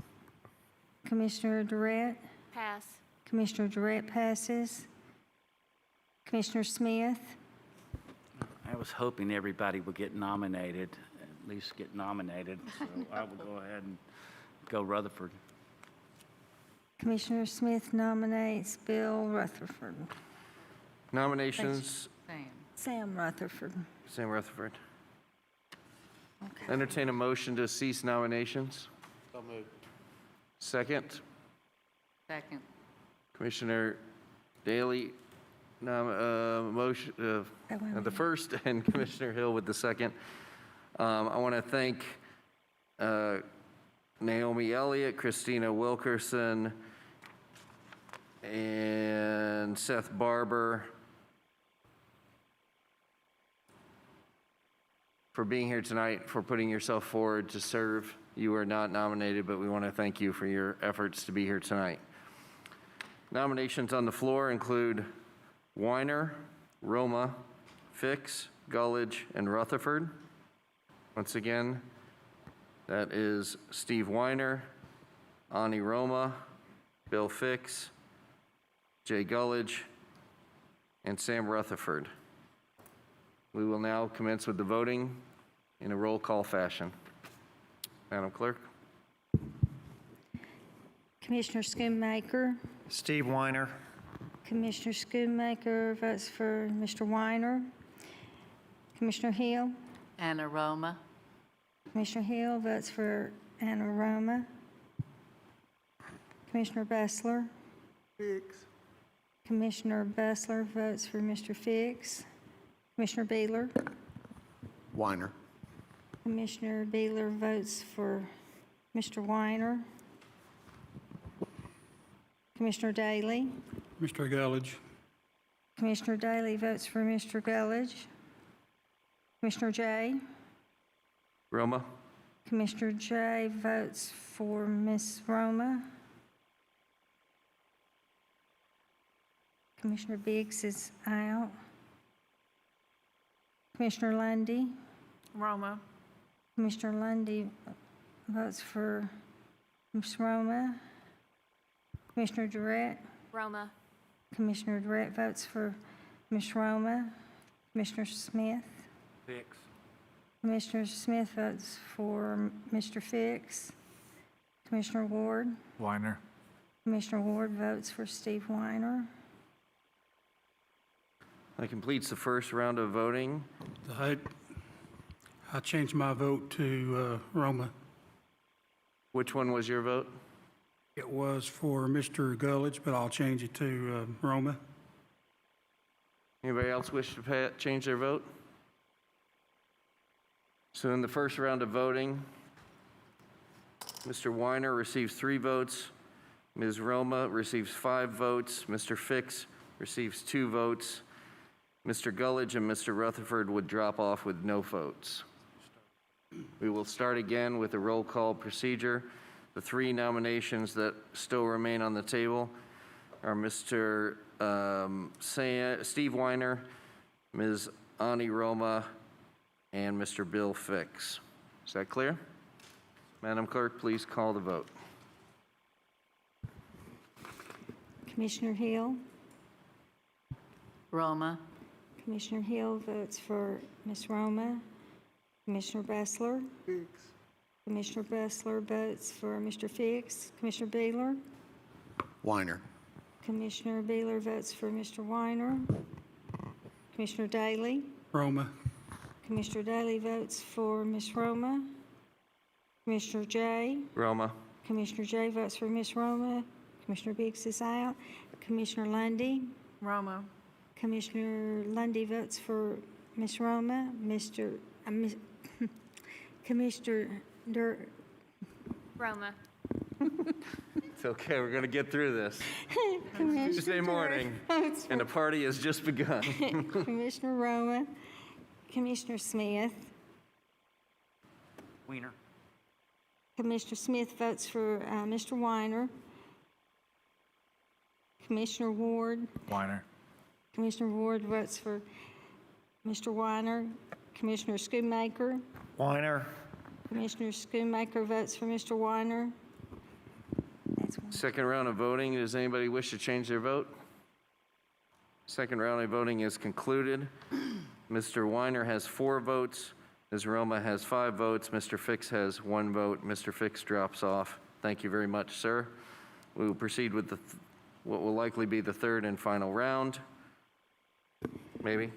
Commissioner Durrett. Pass. Commissioner Durrett passes. Commissioner Smith. I was hoping everybody would get nominated, at least get nominated, so I will go ahead and go Rutherford. Commissioner Smith nominates Bill Rutherford. Nominations, Sam Rutherford. Sam Rutherford. Entertain a motion to cease nominations. So moved. Second, Second. Commissioner Daly, motion, the first, and Commissioner Hill with the second. I want to thank Naomi Elliott, Christina Wilkerson, and Seth Barber for being here tonight, for putting yourself forward to serve. You are not nominated, but we want to thank you for your efforts to be here tonight. Nominations on the floor include Weiner, Roma, Fix, Gullidge, and Rutherford. Once again, that is Steve Weiner, Ani Roma, Bill Fix, Jay Gullidge, and Sam Rutherford. We will now commence with the voting in a roll call fashion. Madam Clerk. Commissioner Schoonmaker. Steve Weiner. Commissioner Schoonmaker votes for Mr. Weiner. Commissioner Hill. Anna Roma. Commissioner Hill votes for Anna Roma. Commissioner Bessler. Fix. Commissioner Bessler votes for Mr. Fix. Commissioner Beeler. Weiner. Commissioner Beeler votes for Mr. Weiner. Commissioner Daly. Mr. Gullidge. Commissioner Daly votes for Mr. Gullidge. Commissioner J. Roma. Commissioner J votes for Ms. Roma. Commissioner Biggs is out. Commissioner Lundy. Roma. Commissioner Lundy votes for Ms. Roma. Commissioner Durrett. Roma. Commissioner Durrett votes for Ms. Roma. Commissioner Smith. Fix. Commissioner Smith votes for Mr. Fix. Commissioner Ward. Weiner. Commissioner Ward votes for Steve Weiner. That completes the first round of voting. I changed my vote to Roma. Which one was your vote? It was for Mr. Gullidge, but I'll change it to Roma. Anybody else wish to change their vote? So in the first round of voting, Mr. Weiner receives 3 votes, Ms. Roma receives 5 votes, Mr. Fix receives 2 votes, Mr. Gullidge and Mr. Rutherford would drop off with no votes. We will start again with a roll call procedure. The 3 nominations that still remain on the table are Mr. Steve Weiner, Ms. Ani Roma, and Mr. Bill Fix. Is that clear? Madam Clerk, please call the vote. Commissioner Hill. Roma. Commissioner Hill votes for Ms. Roma. Commissioner Bessler. Fix. Commissioner Bessler votes for Mr. Fix. Commissioner Beeler. Weiner. Commissioner Beeler votes for Mr. Weiner. Commissioner Daly. Roma. Commissioner Daly votes for Ms. Roma. Commissioner J. Roma. Commissioner J votes for Ms. Roma. Commissioner Biggs is out. Commissioner Lundy. Roma. Commissioner Lundy votes for Ms. Roma. Commissioner Roma. It's okay, we're going to get through this. Tuesday morning, votes and the party has just begun. Commissioner Roma, Commissioner Smith. Wiener. Commissioner Smith votes for Mr. Weiner. Commissioner Ward. Weiner. Commissioner Ward votes for Mr. Weiner. Commissioner Schoonmaker. Weiner. Commissioner Schoonmaker votes for Mr. Weiner. Second round of voting. Does anybody wish to change their vote? Second round of voting is concluded. Mr. Weiner has 4 votes. Ms. Roma has 5 votes. Mr. Fix has 1 vote. Mr. Fix drops off. Thank you very much, sir. We will proceed with what will likely be the third and final round. Maybe.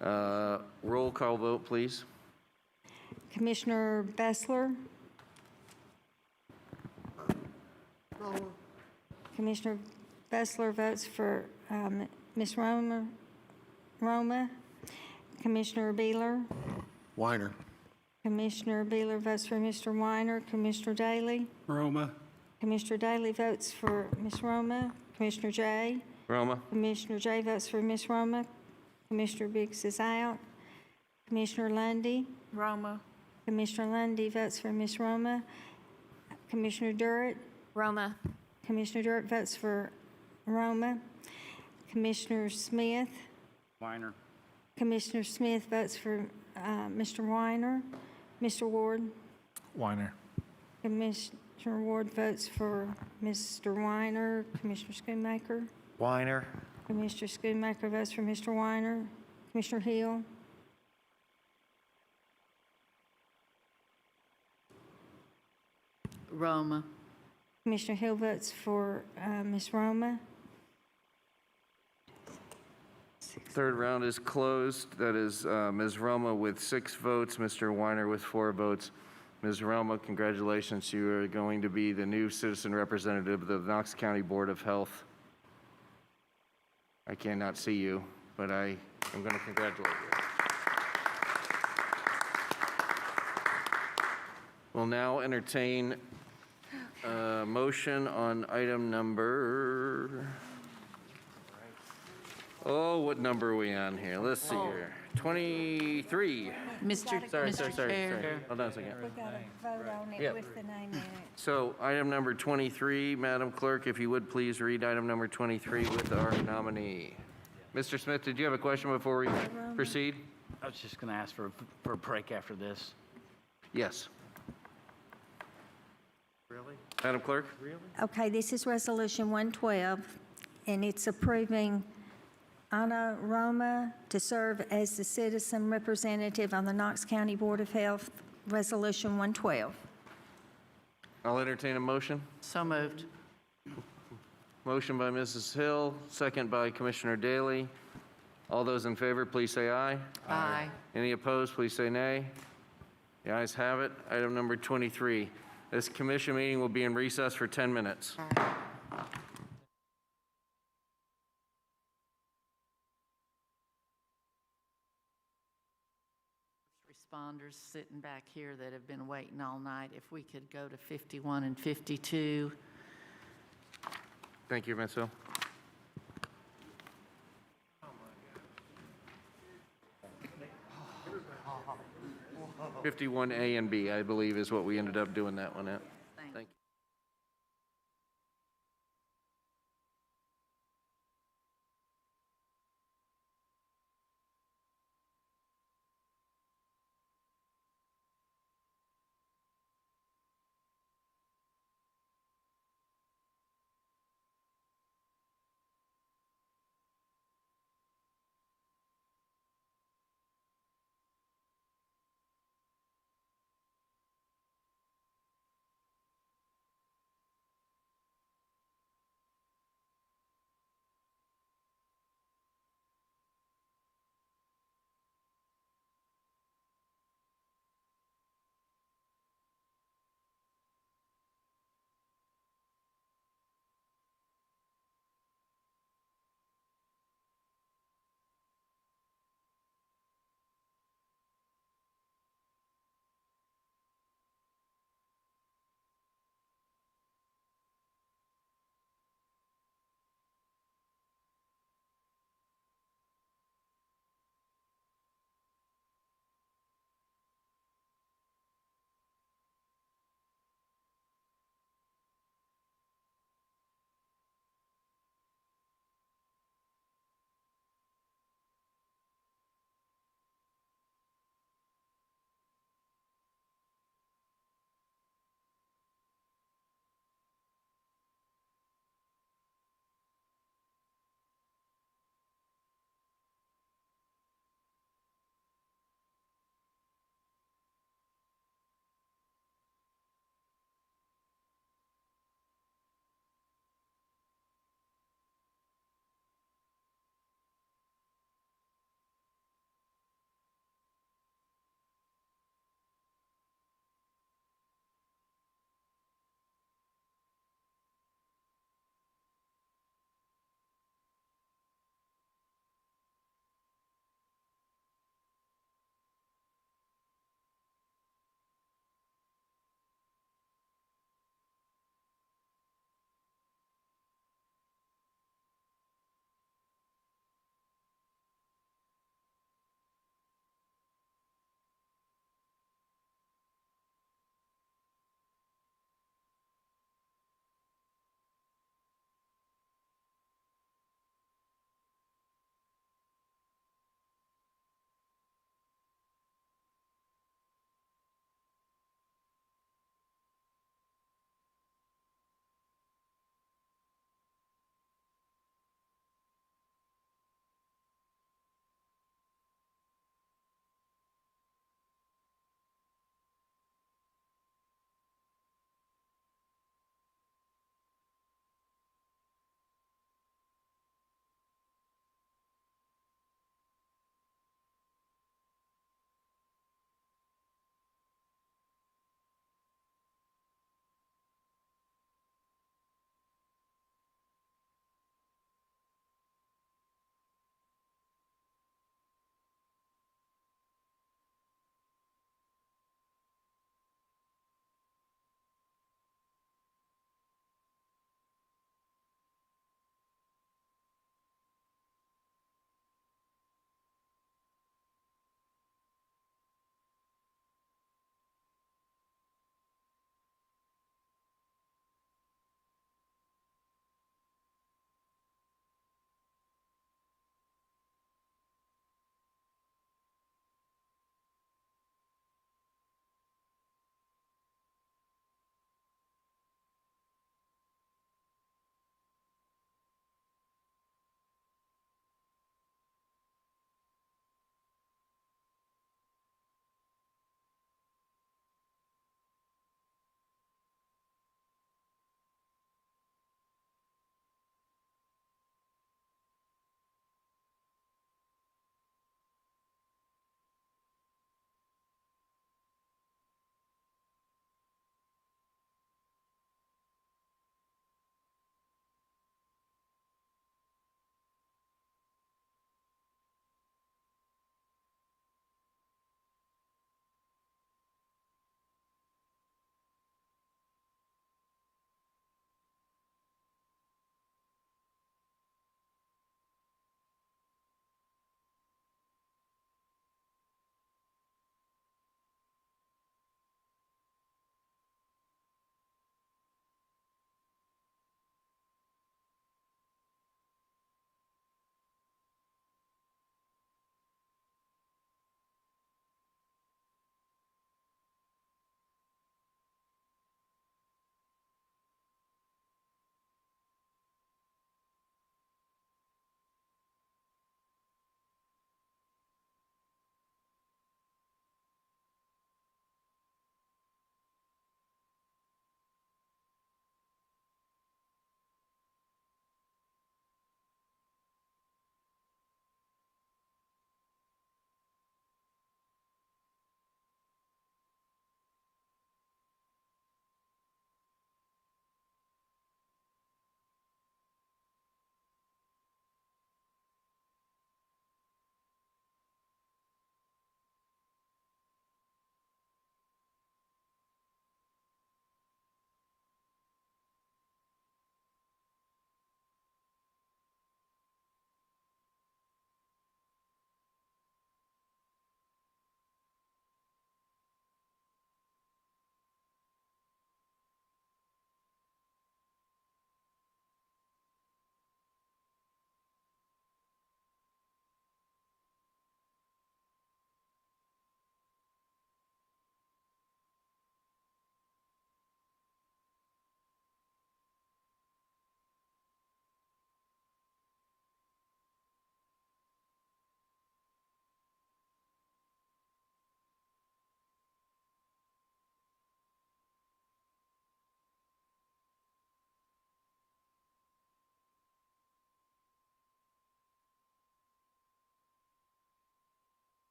Roll call vote, please. Commissioner Bessler. Commissioner Bessler votes for Ms. Roma. Commissioner Beeler. Weiner. Commissioner Beeler votes for Mr. Weiner. Commissioner Daly. Roma. Commissioner Daly votes for Ms. Roma. Commissioner J. Roma. Commissioner J votes for Ms. Roma. Commissioner Biggs is out. Commissioner Lundy. Roma. Commissioner Lundy votes for Ms. Roma. Commissioner Durrett. Roma. Commissioner Durrett votes for Roma. Commissioner Smith. Weiner. Commissioner Smith votes for Mr. Weiner. Mr. Ward. Weiner. Commissioner Ward votes for Mr. Weiner. Commissioner Schoonmaker. Weiner. Commissioner Schoonmaker votes for Mr. Weiner. Commissioner Hill. Roma. Commissioner Hill votes for Ms. Roma. Third round is closed. That is Ms. Roma with 6 votes, Mr. Weiner with 4 votes. Ms. Roma, congratulations. You are going to be the new citizen representative of the Knox County Board of Health. I cannot see you, but I am going to congratulate you. We'll now entertain a motion on item number, what number are we on here? Let's see here. 23. Mr. Sorry. Chair. Hold on a second. We got to vote on it Yep. with the name in it. So item number 23, Madam Clerk, if you would please read item number 23 with our nominee. Mr. Smith, did you have a question before we proceed? I was just going to ask for a break after this. Yes. Really? Madam Clerk? Really? Okay, this is Resolution 112, and it's approving Anna Roma to serve as the citizen representative on the Knox County Board of Health, Resolution 112. I'll entertain a motion. So moved. Motion by Mrs. Hill, second by Commissioner Daly. All those in favor, please say aye. Aye. Any opposed, please say nay. The ayes have it. Item number 23. This commission meeting will be in recess for 10 minutes. Responders sitting back here that have been waiting all night, if we could go to 51 and 52. Thank you, Ms. Hill. 51A and B, I believe, is what we ended up doing that one at. Thank you.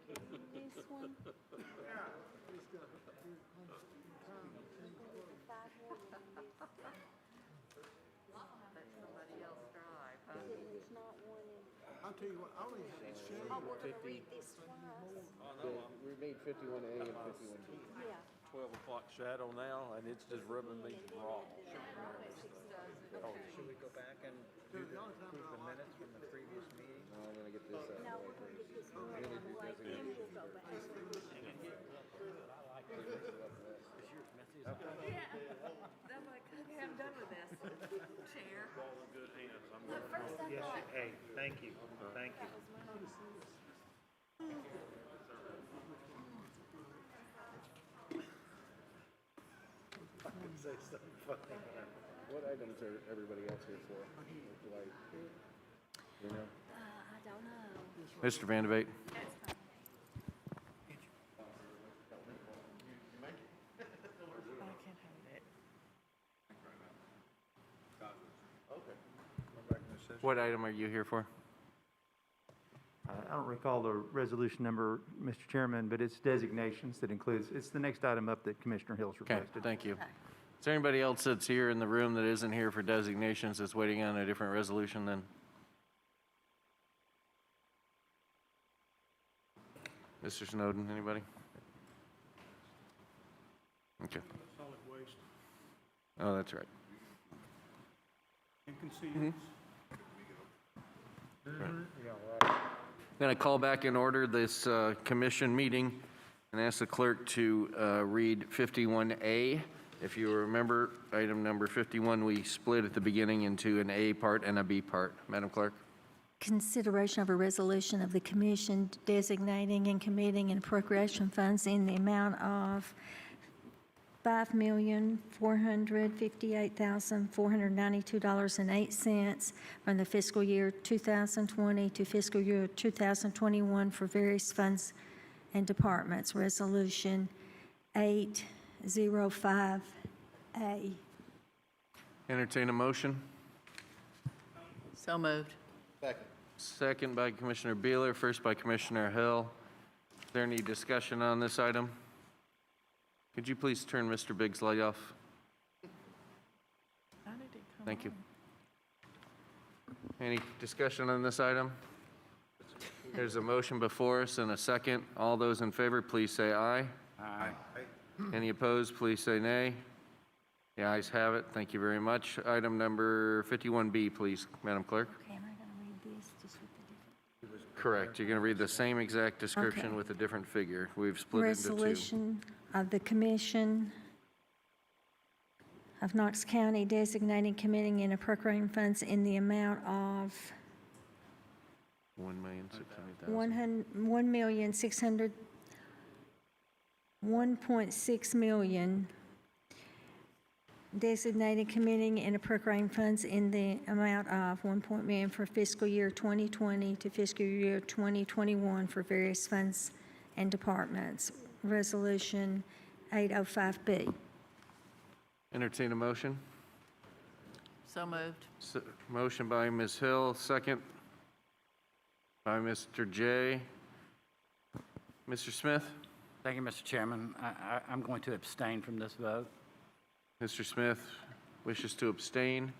This one. Let somebody else drive, huh? There's not one in. I'll tell you what, I only have a shade. Oh, we're gonna read this twice. We made 51A and 51B. Yeah. 12 o'clock shadow now, and it's just rubbing me raw. Should we go back and approve the minutes from the previous meeting? No, I'm gonna get this out. No, we're gonna get this one out of the way, then we'll go back. I'm like, okay, I'm done with this. Chair. Yes, hey, thank you, thank you. Say something funny. What items are everybody else here for? Do I, you know? I don't know. Mr. Van de Beek? What item are you here for? I don't recall the resolution number, Mr. Chairman, but it's designations that includes, it's the next item up that Commissioner Hill's Okay, requested. thank you. Is there anybody else that's here in the room that isn't here for designations that's waiting on a different resolution then? Mr. Snowden, anybody? Okay. Solid waste Oh, that's right. and concealers. Going to call back in order this commission meeting and ask the clerk to read 51A. If you remember, item number 51, we split at the beginning into an A part and a B part. Madam Clerk? Consideration of a resolution of the commission designating and committing and appropriation funds in the amount of $5,458,492.08 from the fiscal year 2020 to fiscal year 2021 for various funds and departments. Resolution 805A. Entertain a motion. So moved. Second by Commissioner Beeler, first by Commissioner Hill. Is there any discussion on this item? Could you please turn Mr. Biggs' light off? Thank you. Any discussion on this item? There's a motion before us and a second. All those in favor, please say aye. Aye. Any opposed, please say nay. The ayes have it. Thank you very much. Item number 51B, please, Madam Clerk. Okay, am I going to read this just with the different? Correct. You're going to read the same exact description Okay. with a different figure. We've split it into two. Resolution of the Commission of Knox County designating, committing, and appropriating funds in the amount of $1.6 million, designating, committing, and appropriating funds in the amount of $1 million for fiscal year 2020 to fiscal year 2021 for various funds and departments. Resolution 805B. Entertain a motion. So moved. Motion by Ms. Hill, second by Mr. J. Mr. Smith? Thank you, Mr. Chairman. I'm going to abstain from this vote. Mr. Smith wishes to abstain.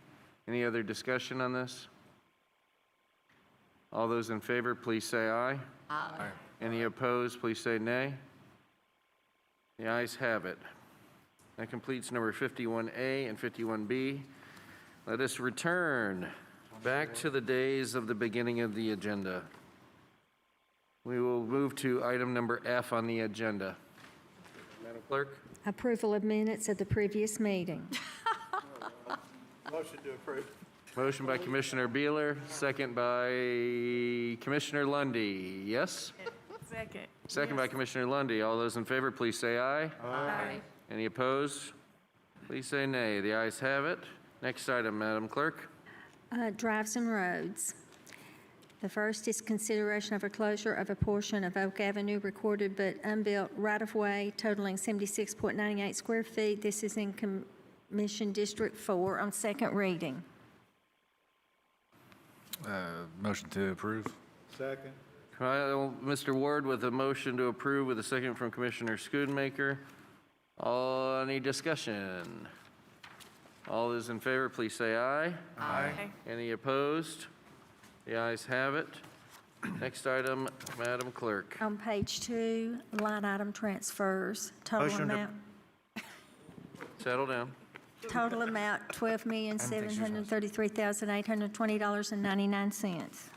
Any other discussion on this? All those in favor, please say aye. Aye. Any opposed, please say nay. The ayes have it. That completes number 51A and 51B. Let us return back to the days of the beginning of the agenda. We will move to item number F on the agenda. Madam Clerk? Approval of minutes of the previous meeting. Motion to approve. Motion by Commissioner Beeler, second by Commissioner Lundy. Yes? Second. Second by Commissioner Lundy. All those in favor, please say aye. Aye. Any opposed? Please say nay. The ayes have it. Next item, Madam Clerk. Drives and roads. The first is consideration of a closure of a portion of Oak Avenue recorded but unbuilt right-of-way totaling 76.98 square feet. This is in Commission District 4 on second reading. Motion to approve. Second. Mr. Ward with a motion to approve with a second from Commissioner Schoonmaker. Any discussion? All those in favor, please say aye. Aye. Any opposed? The ayes have it. Next item, Madam Clerk. On page 2, line item transfers, total Motion to- amount, Settle down. $12,733,820.99.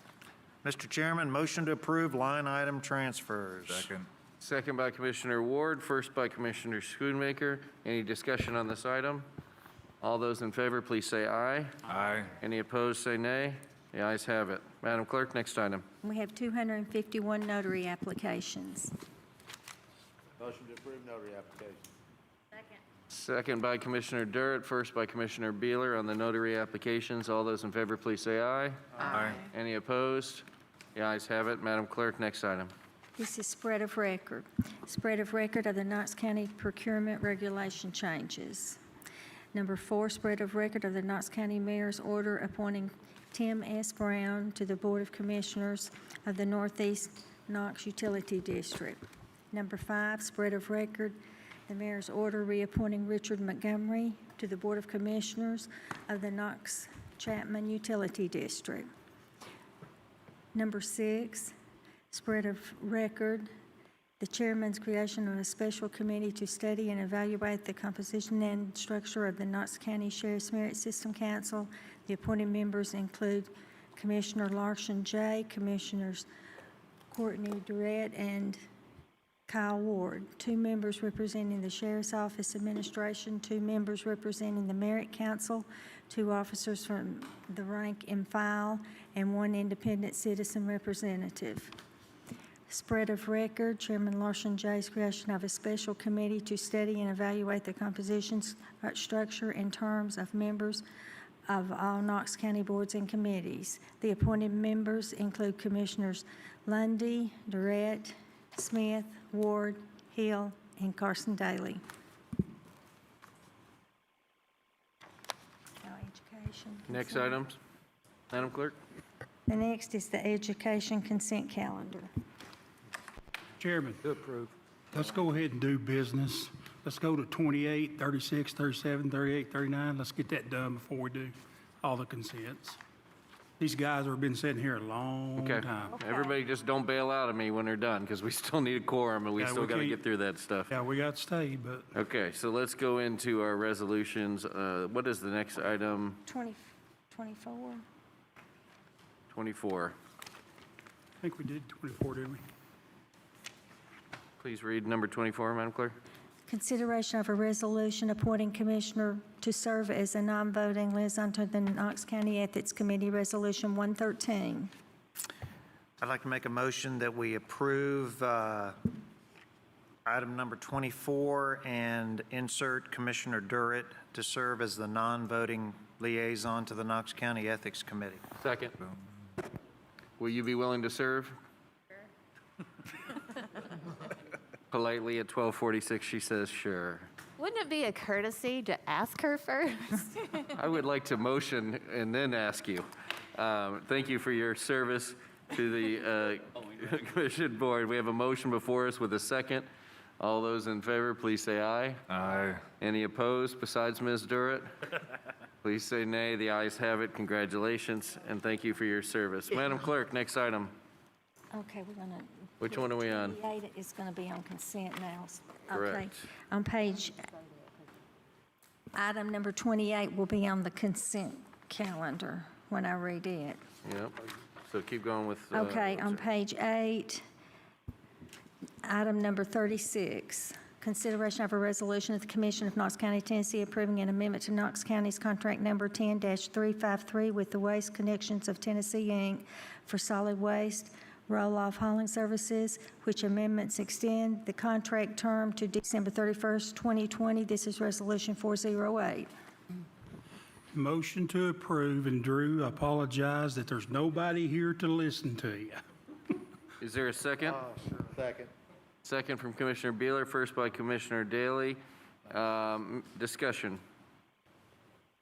Mr. Chairman, motion to approve line item transfers. Second. Second by Commissioner Ward, first by Commissioner Schoonmaker. Any discussion on this item? All those in favor, please say aye. Aye. Any opposed, say nay. The ayes have it. Madam Clerk, next item. We have 251 notary applications. Motion to approve notary application. Second by Commissioner Durrett, first by Commissioner Beeler on the notary applications. All those in favor, please say aye. Aye. Any opposed? The ayes have it. Madam Clerk, next item. This is spread of record. Spread of record of the Knox County procurement regulation changes. Number 4, spread of record of the Knox County Mayor's order appointing Tim S. Brown to the Board of Commissioners of the Northeast Knox Utility District. Number 5, spread of record, the Mayor's order reappointing Richard Montgomery to the Board of Commissioners of the Knox Chapman Utility District. Number 6, spread of record, the chairman's creation of a special committee to study and evaluate the composition and structure of the Knox County Sheriff's Merit System Council. The appointed members include Commissioner Larson J., Commissioners Courtney Durrett and Kyle Ward, 2 members representing the Sheriff's Office Administration, 2 members representing the Merit Council, 2 officers from the rank and file, and 1 independent citizen representative. Spread of record, Chairman Larson J.'s creation of a special committee to study and evaluate the composition, structure, and terms of members of all Knox County boards and committees. The appointed members include Commissioners Lundy, Durrett, Smith, Ward, Hill, and Carson Daly. Now, education. Next consent. items. Madam Clerk. The next is the education consent calendar. Chairman. To approve. Let's go ahead and do business. Let's go to 28, 36, 37, 38, 39. Let's get that done before we do all the consents. These guys have been sitting here a long Okay. time. Everybody just don't bail out of me when they're done, because we still need a quorum and we Yeah, still we got to can't- get through that stuff. Yeah, we got to stay, but Okay, so let's go into our resolutions. What is the next item? 24. 24. I think we did 24, didn't we? Please read number 24, Madam Clerk. Consideration of a resolution appointing commissioner to serve as a non-voting liaison to the Knox County Ethics Committee, Resolution 113. I'd like to make a motion that we approve item number 24 and insert Commissioner Durrett to serve as the non-voting liaison to the Knox County Ethics Committee. Second. Will you be willing to serve? Politely at 12:46, she says, sure. Wouldn't it be a courtesy to ask her first? I would like to motion and then ask you. Thank you for your service to the Commission Board. We have a motion before us with a second. All those in favor, please say aye. Aye. Any opposed besides Ms. Durrett? Please say nay. The ayes have it. Congratulations, and thank you for your service. Madam Clerk, next item. Okay, we're going to... Which one are we on? 28 is going to be on consent now. Okay. Correct. On page, item number 28 will be on the consent calendar when I read it. Yep. So keep going with. Okay, on page 8, item number 36, consideration of a resolution of the Commission of Knox County, Tennessee approving an amendment to Knox County's contract number 10-353 with the Waste Connections of Tennessee, Inc. for solid waste roll-off hauling services, which amendments extend the contract term to December 31st, 2020. This is Resolution 408. Motion to approve, and Drew, I apologize that there's nobody here to listen to you. Is there a second? Second. Second from Commissioner Beeler, first by Commissioner Daly. Discussion.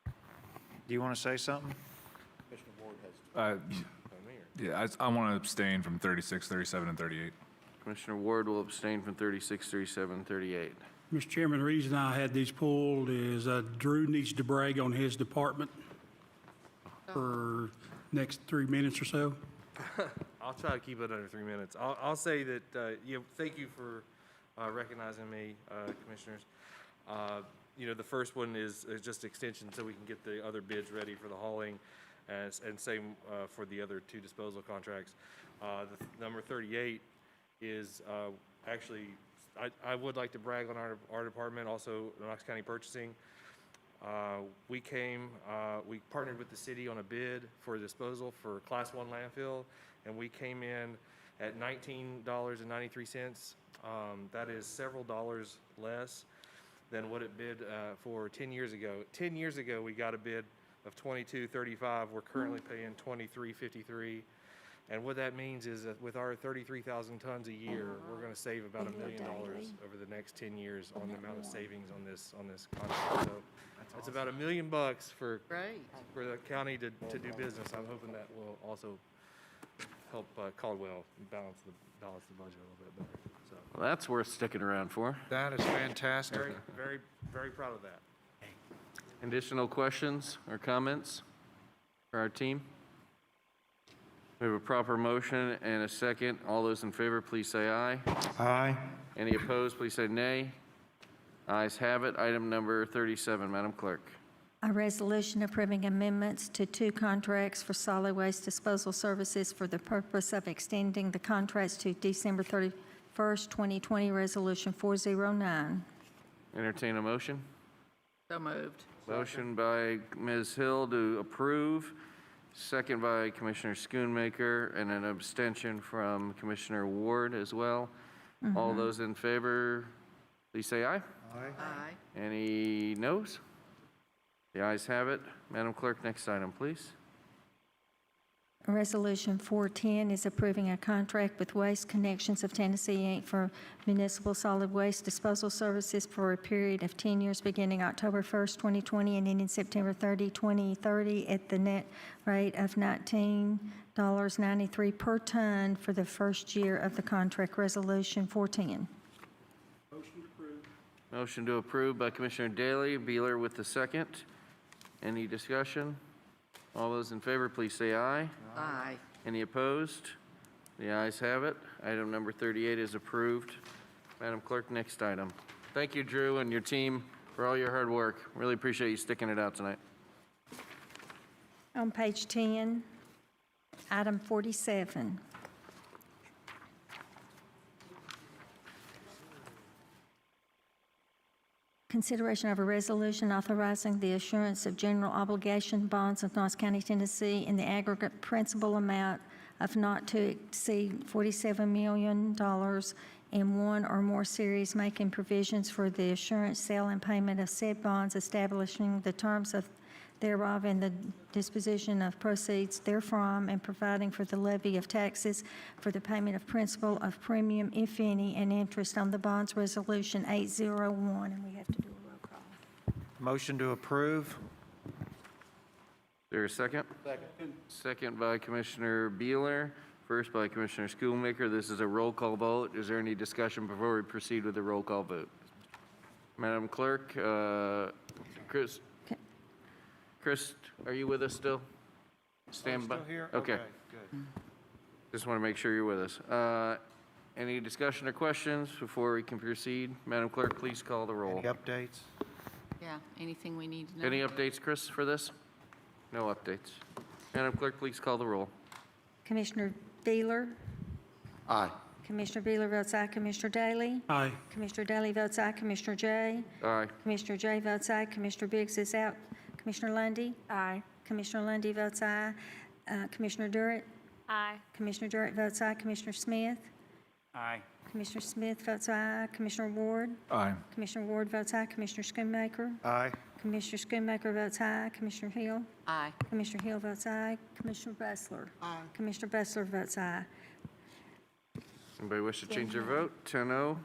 Do you want to say something? Commissioner Ward has. Yeah, I want to abstain from 36, 37, and 38. Commissioner Ward will abstain from 36, 37, 38. Mr. Chairman, the reason I had these pulled is Drew needs to brag on his department for next 3 minutes or so. I'll try to keep it under 3 minutes. I'll say that, thank you for recognizing me, commissioners. The first one is just extension so we can get the other bids ready for the hauling, and same for the other 2 disposal contracts. The number 38 is actually, I would like to brag on our department, also Knox County Purchasing. We partnered with the city on a bid for disposal for Class 1 landfill, and we came in at $19.93. That is several dollars less than what it bid for 10 years ago. 10 years ago, we got a bid of $22.35. We're currently paying $23.53. And what that means is that with our 33,000 tons a year, we're going to save about $1 million over the next 10 years on the amount of savings on this contract. So it's about $1 million for the county to do business. I'm hoping that will also help Caldwell balance the budget a little bit better. So Well, that's worth sticking around for. That is fantastic. very, very, very proud of that. Additional questions or comments for our team? We have a proper motion and a second. All those in favor, please say aye. Aye. Any opposed, please say nay. Ayes have it. Item number 37, Madam Clerk. A resolution approving amendments to 2 contracts for solid waste disposal services for the purpose of extending the contracts to December 31st, 2020, Resolution 409. Entertain a motion. So moved. Motion by Ms. Hill to approve, second by Commissioner Schoonmaker, and an abstention from Commissioner Ward as well. All those in favor, please say aye. Aye. Any noes? The ayes have it. Madam Clerk, next item, please. Resolution 410 is approving a contract with Waste Connections of Tennessee, Inc. for municipal solid waste disposal services for a period of 10 years beginning October 1st, 2020 and ending September 30, 2030 at the net rate of $19.93 per ton for the first year of the contract. Resolution 410. Motion to approve by Commissioner Daly, Beeler with the second. Any discussion? All those in favor, please say aye. Aye. Any opposed? The ayes have it. Item number 38 is approved. Madam Clerk, next item. Thank you, Drew, and your team for all your hard work. Really appreciate you sticking it out tonight. On page 10, item 47. Consideration of a resolution authorizing the issuance of general obligation bonds of Knox County, Tennessee in the aggregate principal amount of not to exceed $47 million in one or more series, making provisions for the assurance, sale, and payment of said bonds, establishing the terms of thereof and the disposition of proceeds therefrom, and providing for the levy of taxes for the payment of principal of premium, if any, and interest on the bonds. Resolution 801, and we have to do a roll call. Motion to approve. Is there a second? Second. Second by Commissioner Beeler, first by Commissioner Schoonmaker. This is a roll call vote. Is there any discussion before we proceed with the roll call vote? Madam Clerk, Chris, are you with us still? Stand by. Still here? Okay. Good. Just want to make sure you're with us. Any discussion or questions before we can proceed? Madam Clerk, please call the roll. Any updates? Yeah, anything we need to know? Any updates, Chris, for this? No updates. Madam Clerk, please call the roll. Commissioner Beeler? Aye. Commissioner Beeler votes aye. Commissioner Daly? Aye. Commissioner Daly votes aye. Commissioner Jay? Aye. Commissioner Jay votes aye. Commissioner Biggs is out. Commissioner Lundy. Aye. Commissioner Lundy votes aye. Commissioner Durrett? Aye. Commissioner Durrett votes aye. Commissioner Smith? Aye. Commissioner Smith votes aye. Commissioner Ward? Aye. Commissioner Ward votes aye. Commissioner Schoonmaker? Aye. Commissioner Schoonmaker votes aye. Commissioner Hill? Aye. Commissioner Hill votes aye. Commissioner Bessler? Aye. Commissioner Bessler votes aye. Anybody wish to change their vote? 10-0.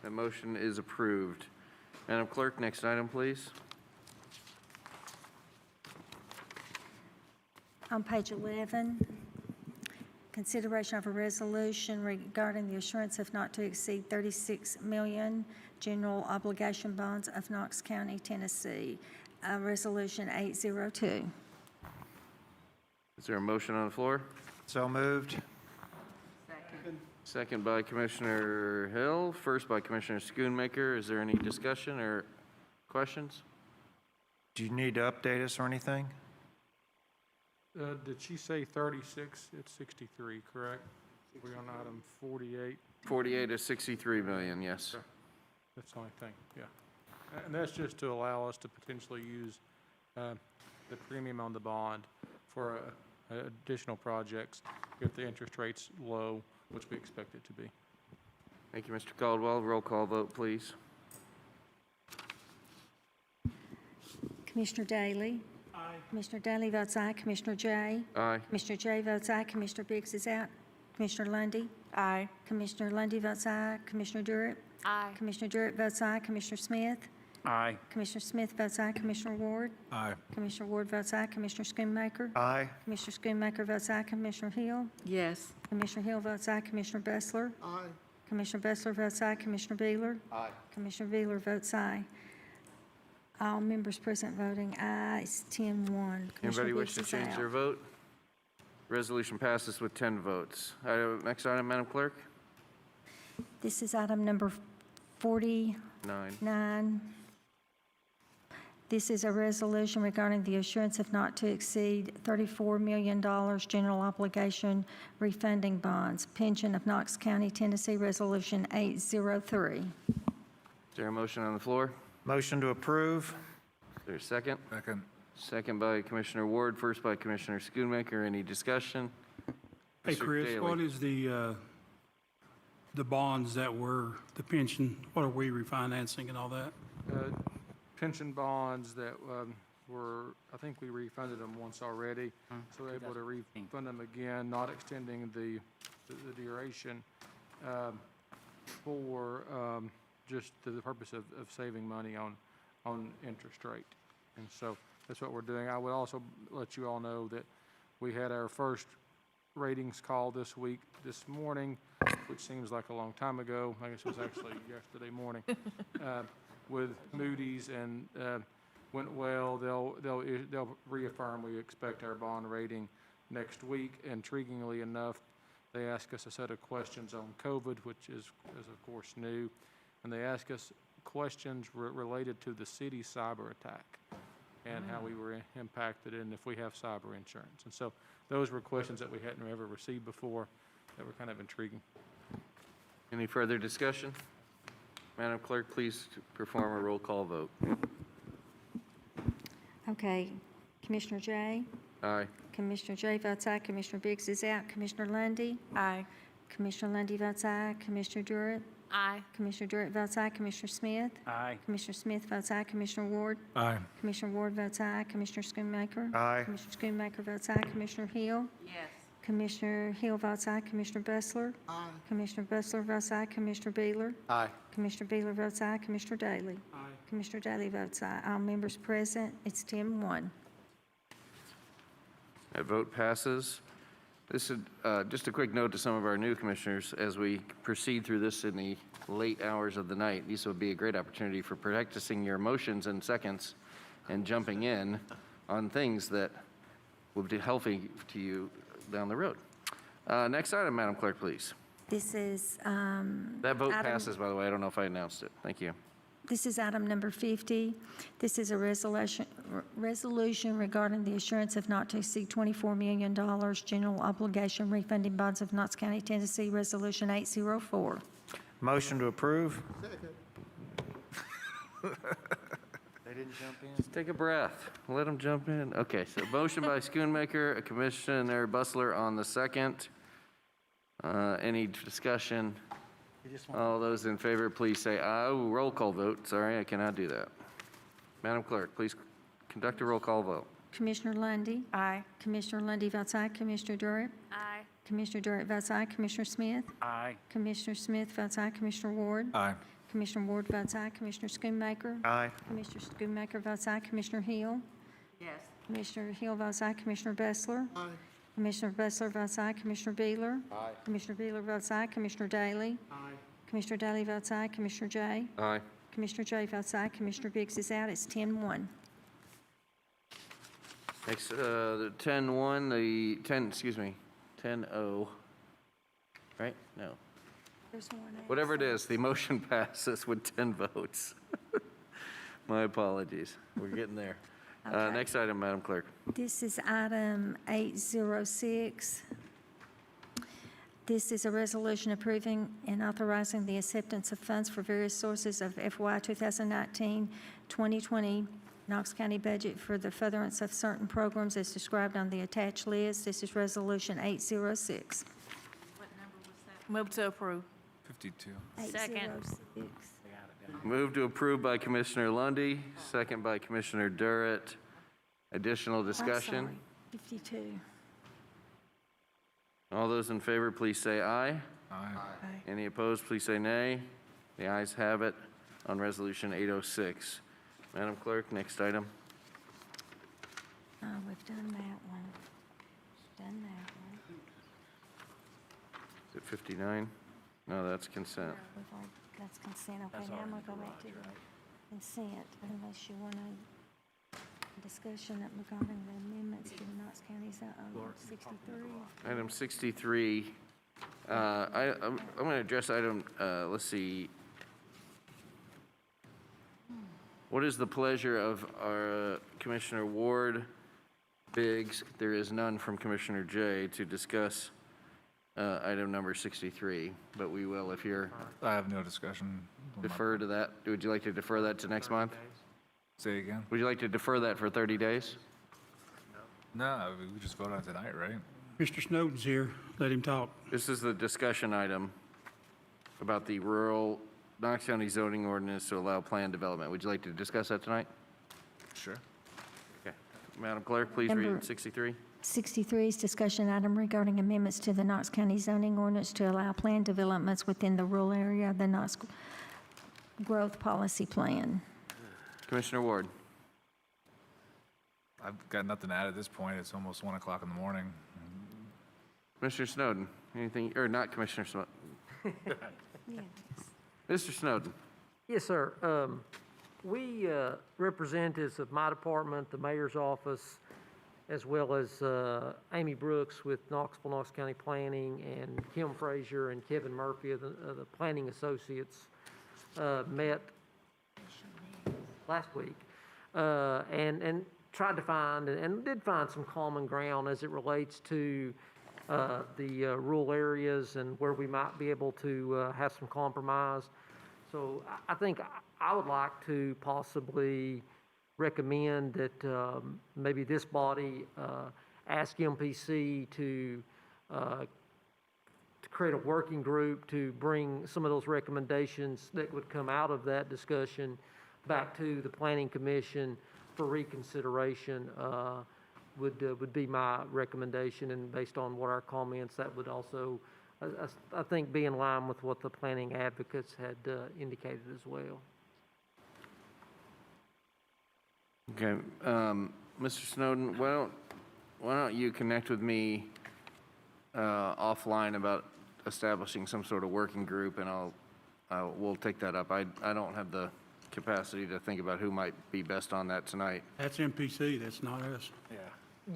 That motion is approved. Madam Clerk, next item, please. On page 11, consideration of a resolution regarding the assurance of not to exceed 36 million general obligation bonds of Knox County, Tennessee. Resolution 802. Is there a motion on the floor? So moved. Second by Commissioner Hill, first by Commissioner Schoonmaker. Is there any discussion or questions? Do you need to update us or anything? Did she say 36? It's 63, correct? We're on item 48. 48 to 63 million, yes. That's the only thing, yeah. And that's just to allow us to potentially use the premium on the bond for additional projects if the interest rate's low, which we expect it to be. Thank you, Mr. Caldwell. Roll call vote, please. Commissioner Daly. Aye. Commissioner Daly votes aye. Commissioner Jay. Aye. Commissioner Jay votes aye. Commissioner Biggs is out. Commissioner Lundy. Aye. Commissioner Lundy votes aye. Commissioner Durrett. Aye. Commissioner Durrett votes aye. Commissioner Smith. Aye. Commissioner Smith votes aye. Commissioner Ward. Aye. Commissioner Ward votes aye. Commissioner Schoonmaker. Aye. Commissioner Schoonmaker votes aye. Commissioner Hill. Yes. Commissioner Hill votes aye. Commissioner Bessler. Aye. Commissioner Bessler votes aye. Commissioner Beeler. Aye. Commissioner Beeler votes aye. All members present voting aye. It's 10-1. Anybody wish to change their vote? Resolution passes with 10 votes. Next item, Madam Clerk? This is item number 49. 9. This is a resolution regarding the assurance of not to exceed $34 million general obligation refunding bonds, pension of Knox County, Tennessee, Resolution 803. Is there a motion on the floor? Motion to approve. Is there a second? Second. Second by Commissioner Ward, first by Commissioner Schoonmaker. Any discussion? Hey, Mr. Chris, Daly. what is the bonds that were, the pension, what are we refinancing and all that? Pension bonds that were, I think we refunded them once already, so we're able to refund them again, not extending the duration for just to the purpose of saving money on interest rate. And so that's what we're doing. I would also let you all know that we had our first ratings call this morning, which seems like a long time ago. I guess it was actually yesterday morning, with Moody's, and went well. They'll reaffirm we expect our bond rating next week. Intriguingly enough, they asked us a set of questions on COVID, which is of course new, and they asked us questions related to the city's cyber attack and how we were impacted and if we have cyber insurance. And so those were questions that we hadn't ever received before that were kind of intriguing. Any further discussion? Madam Clerk, please perform a roll call vote. Okay. Commissioner Jay? Aye. Commissioner Jay votes aye. Commissioner Biggs is out. Commissioner Lundy. Aye. Commissioner Lundy votes aye. Commissioner Durrett. Aye. Commissioner Durrett votes aye. Commissioner Smith. Aye. Commissioner Smith votes aye. Commissioner Ward. Aye. Commissioner Ward votes aye. Commissioner Schoonmaker. Aye. Commissioner Schoonmaker votes aye. Commissioner Hill. Yes. Commissioner Hill votes aye. Commissioner Bessler. Aye. Commissioner Bessler votes aye. Commissioner Beeler. Aye. Commissioner Beeler votes aye. Commissioner Daly. Aye. Commissioner Daly votes aye. All members present, it's 10-1. That vote passes. This is just a quick note to some of our new commissioners as we proceed through this in the late hours of the night. These would be a great opportunity for practicing your motions in seconds and jumping in on things that will be healthy to you down the road. Next item, Madam Clerk, please. This is That vote passes, by the way. I don't know if I announced it. Thank you. This is item number 50. This is a resolution regarding the assurance of not to exceed $24 million general obligation refunding bonds of Knox County, Tennessee, Resolution 804. Motion to approve. They didn't jump in? Just take a breath. Let them jump in. Okay, so motion by Schoonmaker, Commissioner Bustler on the second. Any discussion? All those in favor, please say aye. Oh, roll call vote. Sorry, I cannot do that. Madam Clerk, please conduct a roll call vote. Commissioner Lundy. Aye. Commissioner Lundy votes aye. Commissioner Durrett. Aye. Commissioner Durrett votes aye. Commissioner Smith. Aye. Commissioner Smith votes aye. Commissioner Ward. Aye. Commissioner Ward votes aye. Commissioner Schoonmaker. Aye. Commissioner Schoonmaker votes aye. Commissioner Hill. Yes. Commissioner Hill votes aye. Commissioner Bessler. Aye. Commissioner Bessler votes aye. Commissioner Beeler? Aye. Commissioner Beeler votes aye. Commissioner Daly? Aye. Commissioner Daly votes aye. Commissioner Jay? Aye. Commissioner Jay votes aye. Commissioner Biggs is out. It's 10-1. Next, the 10-1, the 10-0, right? No. There's one Whatever it is, the motion passes with 10 votes. My apologies. We're getting there. Okay. Next item, Madam Clerk. This is item 806. This is a resolution approving and authorizing the acceptance of funds for various sources of FY 2019-2020 Knox County budget for the furtherance of certain programs as described on the attached list. This is Resolution 806. Move to approve. 52. Second. 806. Move to approve by Commissioner Lundy, second by Commissioner Garrett. Additional I'm discussion? sorry, 52. All those in favor, please say aye. Aye. Any opposed, please say nay. The ayes have it on Resolution 806. Madam Clerk, next item. Oh, we've done that one. Done that one. Is it 59? No, that's consent. We've all, that's consent. Okay, now I'm going to go back to the consent, unless you want a discussion regarding the amendments to the Knox County 63. Item 63. I'm going to address item, let's see. What is the pleasure of our Commissioner Ward, Biggs? There is none from Commissioner Jay to discuss item number 63, but we will if you're I have no discussion. defer to that. Would you like to defer that to next month? Say again? Would you like to defer that for 30 days? No, we just vote on it tonight, right? Mr. Snowden's here. Let him talk. This is the discussion item about the rural Knox County zoning ordinance to allow planned development. Would you like to discuss that tonight? Sure. Okay. Madam Clerk, please read Number- 63. 63 is discussion item regarding amendments to the Knox County zoning ordinance to allow planned developments within the rural area of the Knox Growth Policy Plan. Commissioner Ward. I've got nothing to add at this point. It's almost 1 o'clock in the morning. Commissioner Snowden, anything, or not Commissioner Snowden? Mr. Snowden. Yes, sir. We, representatives of my department, the mayor's office, as well as Amy Brooks with Knoxville, Knox County Planning, and Kim Frazier and Kevin Murphy of the Planning Associates met last week and tried to find and did find some common ground as it relates to the rural areas and where we might be able to have some compromise. So I think I would like to possibly recommend that maybe this body ask MPC to create a working group to bring some of those recommendations that would come out of that discussion back to the Planning Commission for reconsideration. Would be my recommendation, and based on what our comments, that would also, I think, be in line with what the planning advocates had indicated as well. Okay, Mr. Snowden, why don't you connect with me offline about establishing some sort of working group, and we'll take that up. I don't have the capacity to think about who might be best on that tonight. That's MPC, that's not us. Yeah.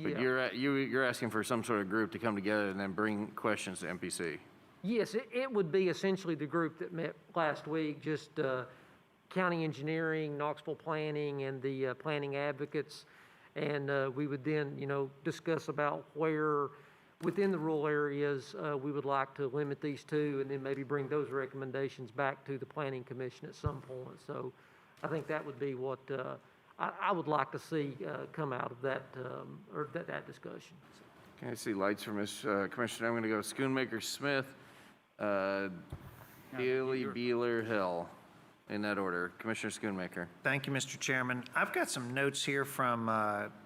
But you're asking for some sort of group to come together and then bring questions to MPC. Yes, it would be essentially the group that met last week, just county engineering, Knoxville planning, and the planning advocates. And we would then, discuss about where within the rural areas we would like to limit these to, and then maybe bring those recommendations back to the Planning Commission at some point. So I think that would be what I would like to see come out of that, or that discussion. Okay, I see lights from Ms. Commissioner. I'm going to go Schoonmaker, Smith, Daly, Beeler, Hill, in that order. Commissioner Schoonmaker. Thank you, Mr. Chairman. I've got some notes here from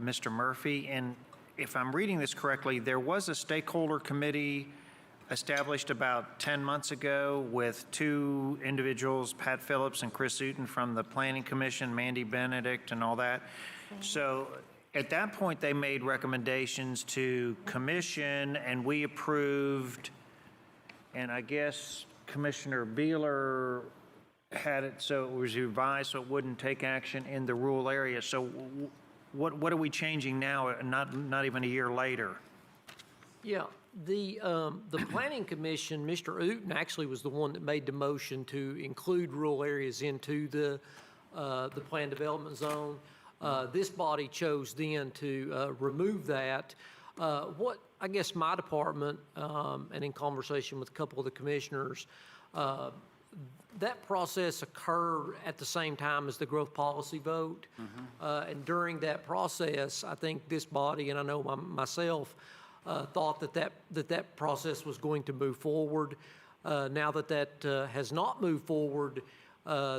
Mr. Murphy, and if I'm reading this correctly, there was a stakeholder committee established about 10 months ago with two individuals, Pat Phillips and Chris Uten from the Planning Commission, Mandy Benedict and all that. So At that point, they made recommendations to commission, and we approved, and I guess Commissioner Beeler had it so it was revised so it wouldn't take action in the rural area. So what are we changing now, not even a year later? Yeah, the Planning Commission, Mr. Ooten actually was the one that made the motion to include rural areas into the planned development zone. This body chose then to remove that. What I guess my department, and in conversation with a couple of the commissioners, that process occurred at the same time as the growth policy vote. And during that process, I think this body, and I know myself, thought that process was going to move forward. Now that has not moved forward,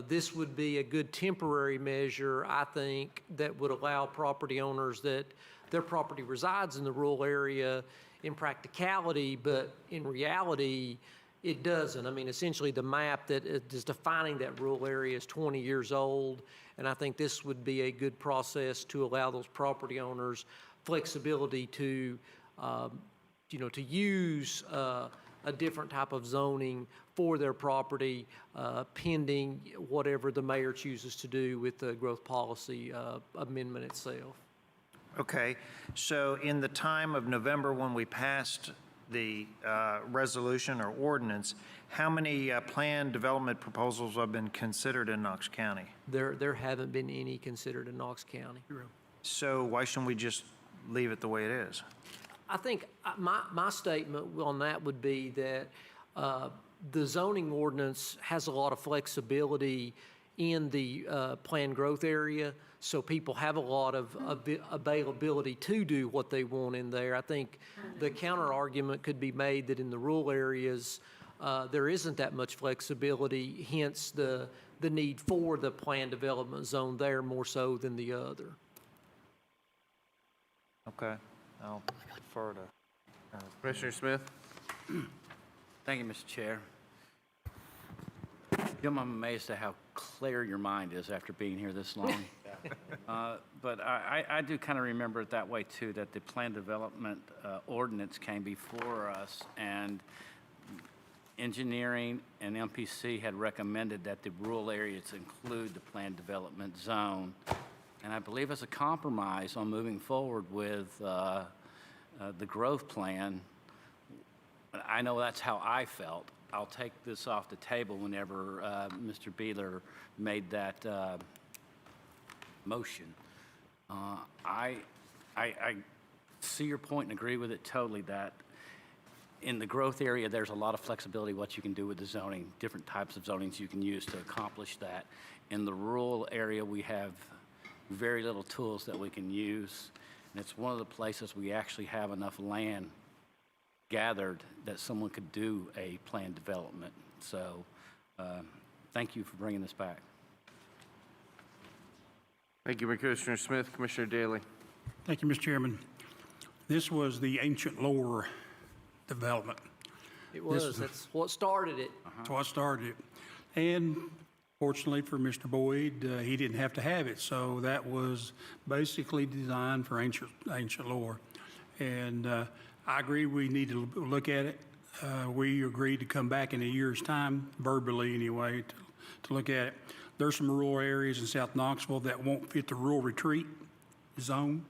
this would be a good temporary measure, I think, that would allow property owners that their property resides in the rural area in practicality, but in reality, it doesn't. I mean, essentially, the map that is defining that rural area is 20 years old, and I think this would be a good process to allow those property owners flexibility to, to use a different type of zoning for their property, pending whatever the mayor chooses to do with the growth policy amendment itself. Okay, so in the time of November when we passed the resolution or ordinance, how many planned development proposals have been considered in Knox County? There haven't been any considered in Knox County. So why shouldn't we just leave it the way it is? I think my statement on that would be that the zoning ordinance has a lot of flexibility in the planned growth area, so people have a lot of availability to do what they want in there. I think the counter argument could be made that in the rural areas, there isn't that much flexibility, hence the need for the planned development zone there more so than the other. Okay, I'll defer to Commissioner Smith? Thank you, Mr. Chair. I'm amazed at how clear your mind is after being here this long. But I do kind of remember it that way too, that the planned development ordinance came before us, and engineering and MPC had recommended that the rural areas include the planned development zone. And I believe as a compromise on moving forward with the growth plan, I know that's how I felt. I'll take this off the table whenever Mr. Beeler made that motion. I see your point and agree with it totally, that in the growth area, there's a lot of flexibility what you can do with the zoning, different types of zonings you can use to accomplish that. In the rural area, we have very little tools that we can use, and it's one of the places we actually have enough land gathered that someone could do a planned development. So thank you for bringing this back. Thank you, Commissioner Smith. Commissioner Daly. Thank you, Mr. Chairman. This was the ancient lore development. It was. That's what started it. That's what started it. And fortunately for Mr. Boyd, he didn't have to have it. So that was basically designed for ancient lore. And I agree we need to look at it. We agreed to come back in a year's time, verbally anyway, to look at it. There's some rural areas in South Knoxville that won't fit the rural retreat zone,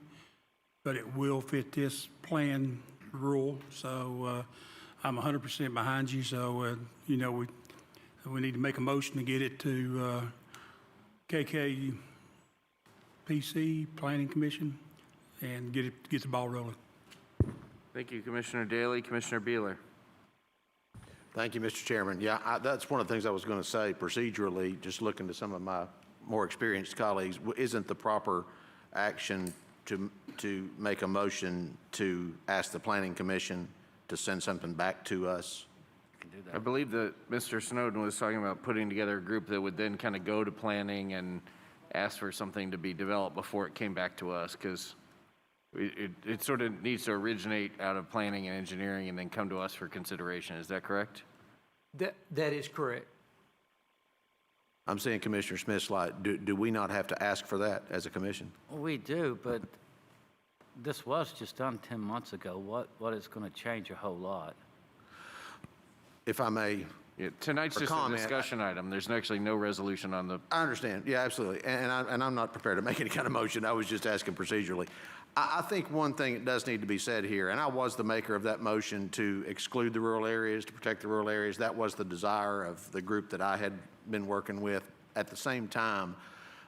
but it will fit this plan rule. So I'm 100% behind you. So, we need to make a motion to get it to KKPC, Planning Commission, and get the ball rolling. Thank you, Commissioner Daly. Commissioner Beeler. Thank you, Mr. Chairman. Yeah, that's one of the things I was going to say procedurally, just looking to some of my more experienced colleagues. Isn't the proper action to make a motion to ask the Planning Commission to send something back to us? I believe that Mr. Snowden was talking about putting together a group that would then kind of go to planning and ask for something to be developed before it came back to us, because it sort of needs to originate out of planning and engineering and then come to us for consideration. Is that correct? That is correct. I'm saying Commissioner Smith's slide. Do we not have to ask for that as a commission? Well, we do, but this was just done 10 months ago. What is going to change a whole lot? If I may. Yeah, tonight's For just a comment, discussion item. There's actually no resolution on the, I understand. Yeah, absolutely. And I'm not prepared to make any kind of motion. I was just asking procedurally. I think one thing that does need to be said here, and I was the maker of that motion to exclude the rural areas, to protect the rural areas. That was the desire of the group that I had been working with. At the same time,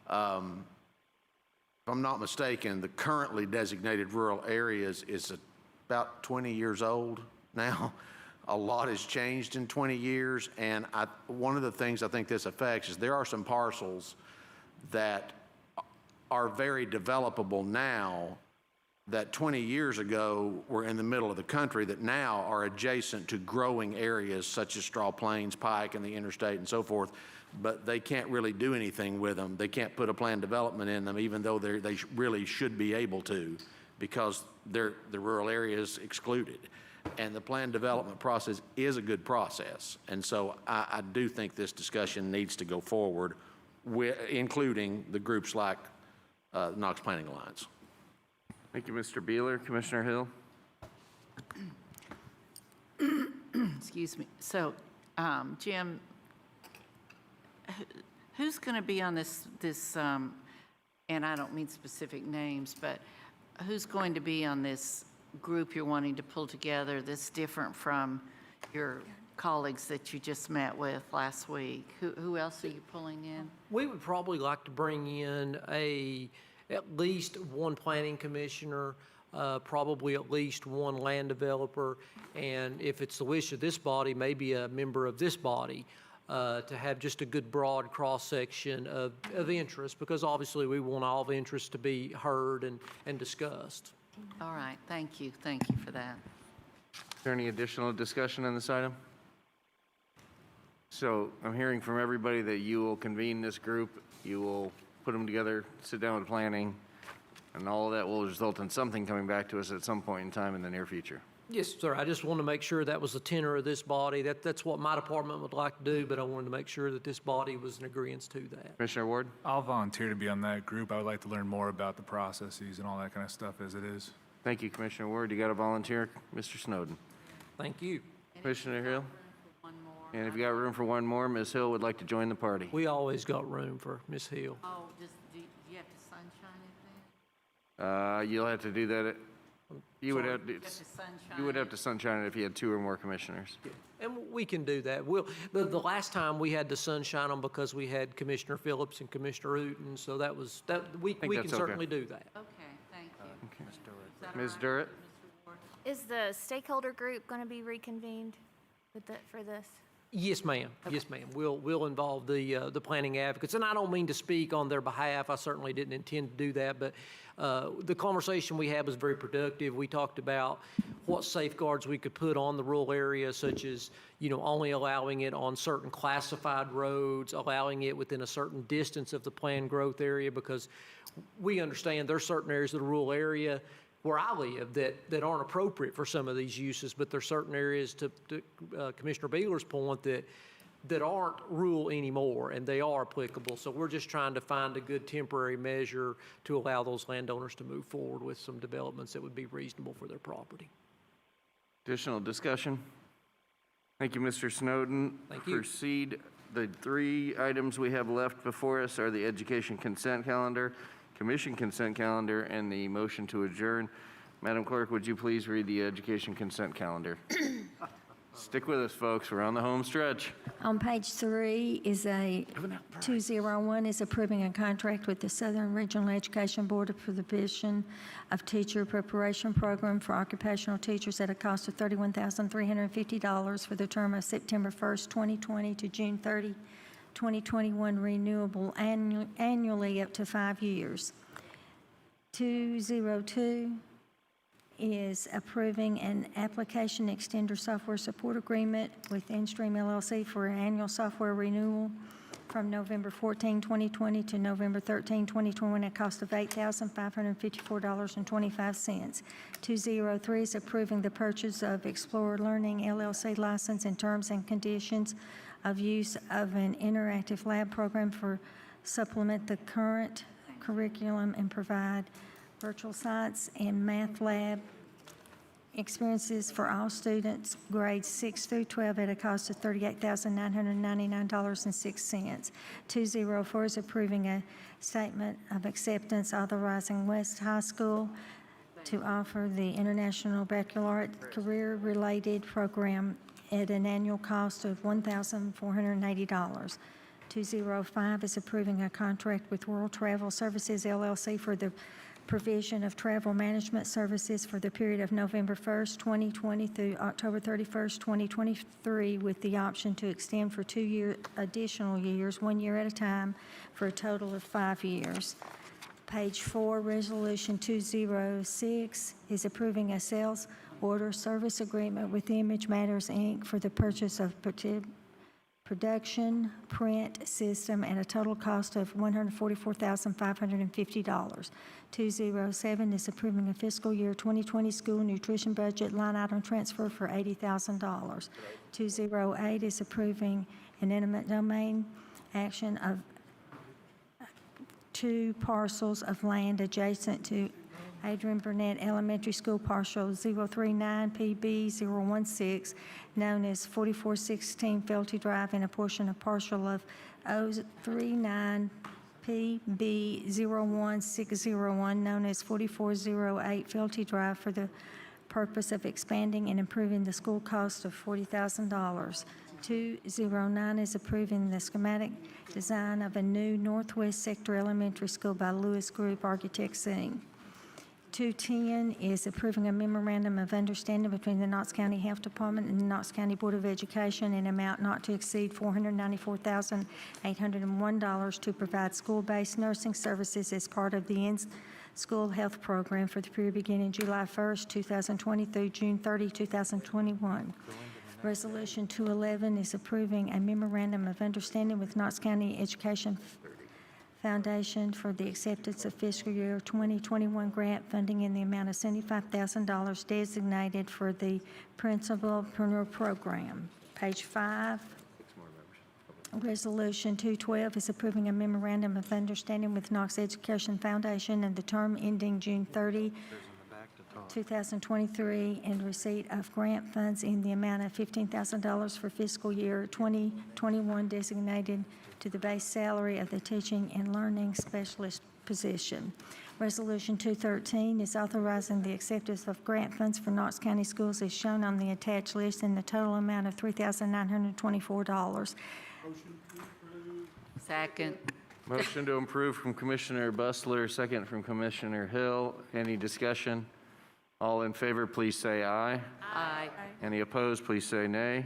if I'm not mistaken, the currently designated rural areas is about 20 years old now. A lot has changed in 20 years, and one of the things I think this affects is there are some parcels that are very developable now that 20 years ago were in the middle of the country that now are adjacent to growing areas such as Straw Plains, Pike, and the interstate and so forth, but they can't really do anything with them. They can't put a planned development in them, even though they really should be able to, because the rural area is excluded. And the planned development process is a good process. And so I do think this discussion needs to go forward, including the groups like Knox Planning Alliance. thank you, Mr. Beeler. Commissioner Hill? Excuse me. So, Jim, who's going to be on this, and I don't mean specific names, but who's going to be on this group you're wanting to pull together that's different from your colleagues that you just met with last week? Who else are you pulling in? We would probably like to bring in at least one planning commissioner, probably at least one land developer, and if it's the wish of this body, maybe a member of this body, to have just a good broad cross-section of interest, because obviously we want all the interests to be heard and discussed. All right, thank you for that. Is there any additional discussion on this item? So I'm hearing from everybody that you will convene this group, you will put them together, sit down with planning, and all of that will result in something coming back to us at some point in time in the near future. Yes, sir. I just want to make sure that was the tenor of this body. That's what my department would like to do, but I wanted to make sure that this body was in agreement to that. Commissioner Ward? I'll volunteer to be on that group. I would like to learn more about the processes and all that kind of stuff as it is. Thank you, Commissioner Ward. You got a volunteer? Mr. Snowden? Thank you. Commissioner Hill? And if you got room for one more, Ms. Hill would like to join the party. We always got room for Ms. Hill. Oh, do you have to sunshine it then? You'll have to do that. You would have to, You have to sunshine you would have to sunshine it if you had 2 or more commissioners. And we can do that. The last time we had to sunshine them because we had Commissioner Phillips and Commissioner Uten, so we can that's okay. certainly do that. Okay, thank you. Okay. Is that all Ms. right, Durrett? Mr. Ward? Is the stakeholder group going to be reconvened for this? Yes, ma'am. Yes, ma'am. We'll involve the planning advocates, and I don't mean to speak on their behalf. I certainly didn't intend to do that, but the conversation we had was very productive. We talked about what safeguards we could put on the rural area, such as, only allowing it on certain classified roads, allowing it within a certain distance of the planned growth area, because we understand there are certain areas of the rural area where I live that aren't appropriate for some of these uses, but there are certain areas, to Commissioner Beeler's point, that aren't rural anymore, and they are applicable. So we're just trying to find a good temporary measure to allow those landowners to move forward with some developments that would be reasonable for their property. Additional discussion? Thank you, Mr. Snowden. Thank you. Proceed. The 3 items we have left before us are the education consent calendar, commission consent calendar, and the motion to adjourn. Madam Clerk, would you please read the education consent calendar? Stick with us, folks. We're on the home stretch. On page 3 is 201 is approving a contract with the Southern Regional Education Board for the provision of teacher preparation program for occupational teachers at a cost of $31,350 for the term of September 1st, 2020 to June 30, 2021, renewable annually up to 5 years. 202 is approving an application extender software support agreement with InStream LLC for an annual software renewal from November 14, 2020 to November 13, 2021 at a cost of $8,554.25. 203 is approving the purchase of Explorer Learning LLC license and terms and conditions of use of an interactive lab program for supplement the current curriculum and provide virtual science and math lab experiences for all students, grades 6 through 12, at a cost of $38,999.06. 204 is approving a statement of acceptance authorizing West High School to offer the International Baccalaureate Career-Related Program at an annual cost of $1,480. 205 is approving a contract with World Travel Services LLC for the provision of travel management services for the period of November 1st, 2020 through October 31st, 2023, with the option to extend for 2 additional years, 1 year at a time, for a total of 5 years. Page 4, Resolution 206 is approving a sales order service agreement with Image Matters, Inc. for the purchase of production print system at a total cost of $144,550. 207 is approving a fiscal year 2020 school nutrition budget line item transfer for $80,000. 208 is approving an eminent domain action of 2 parcels of land adjacent to Adrian Burnett Elementary School, partial 039PB016, known as 4416 Felty Drive, and a portion of partial of 039PB01601, known as 4408 Felty Drive, for the purpose of expanding and improving the school cost of $40,000. 209 is approving the schematic design of a new Northwest Sector Elementary School by Lewis Group Architects, Inc. 210 is approving a memorandum of understanding between the Knox County Health Department and the Knox County Board of Education in amount not to exceed $494,801 to provide school-based nursing services as part of the in-school health program for the period beginning July 1st, 2020 through June 30, 2021. Resolution 211 is approving a memorandum of understanding with Knox County Education Foundation for the acceptance of fiscal year 2021 grant funding in the amount of $75,000 designated for the Principalpreneur Program. Page 5. Resolution 212 is approving a memorandum of understanding with Knox Education Foundation and the term ending June 30, 2023, and receipt of grant funds in the amount of $15,000 for fiscal year 2021 designated to the base salary of the teaching and learning specialist position. Resolution 213 is authorizing the acceptance of grant funds for Knox County Schools as shown on the attached list in the total amount of $3,924. Second. Motion to approve from Commissioner Bustler, second from Commissioner Hill. Any discussion? All in favor, please say aye. Aye. Any opposed, please say nay.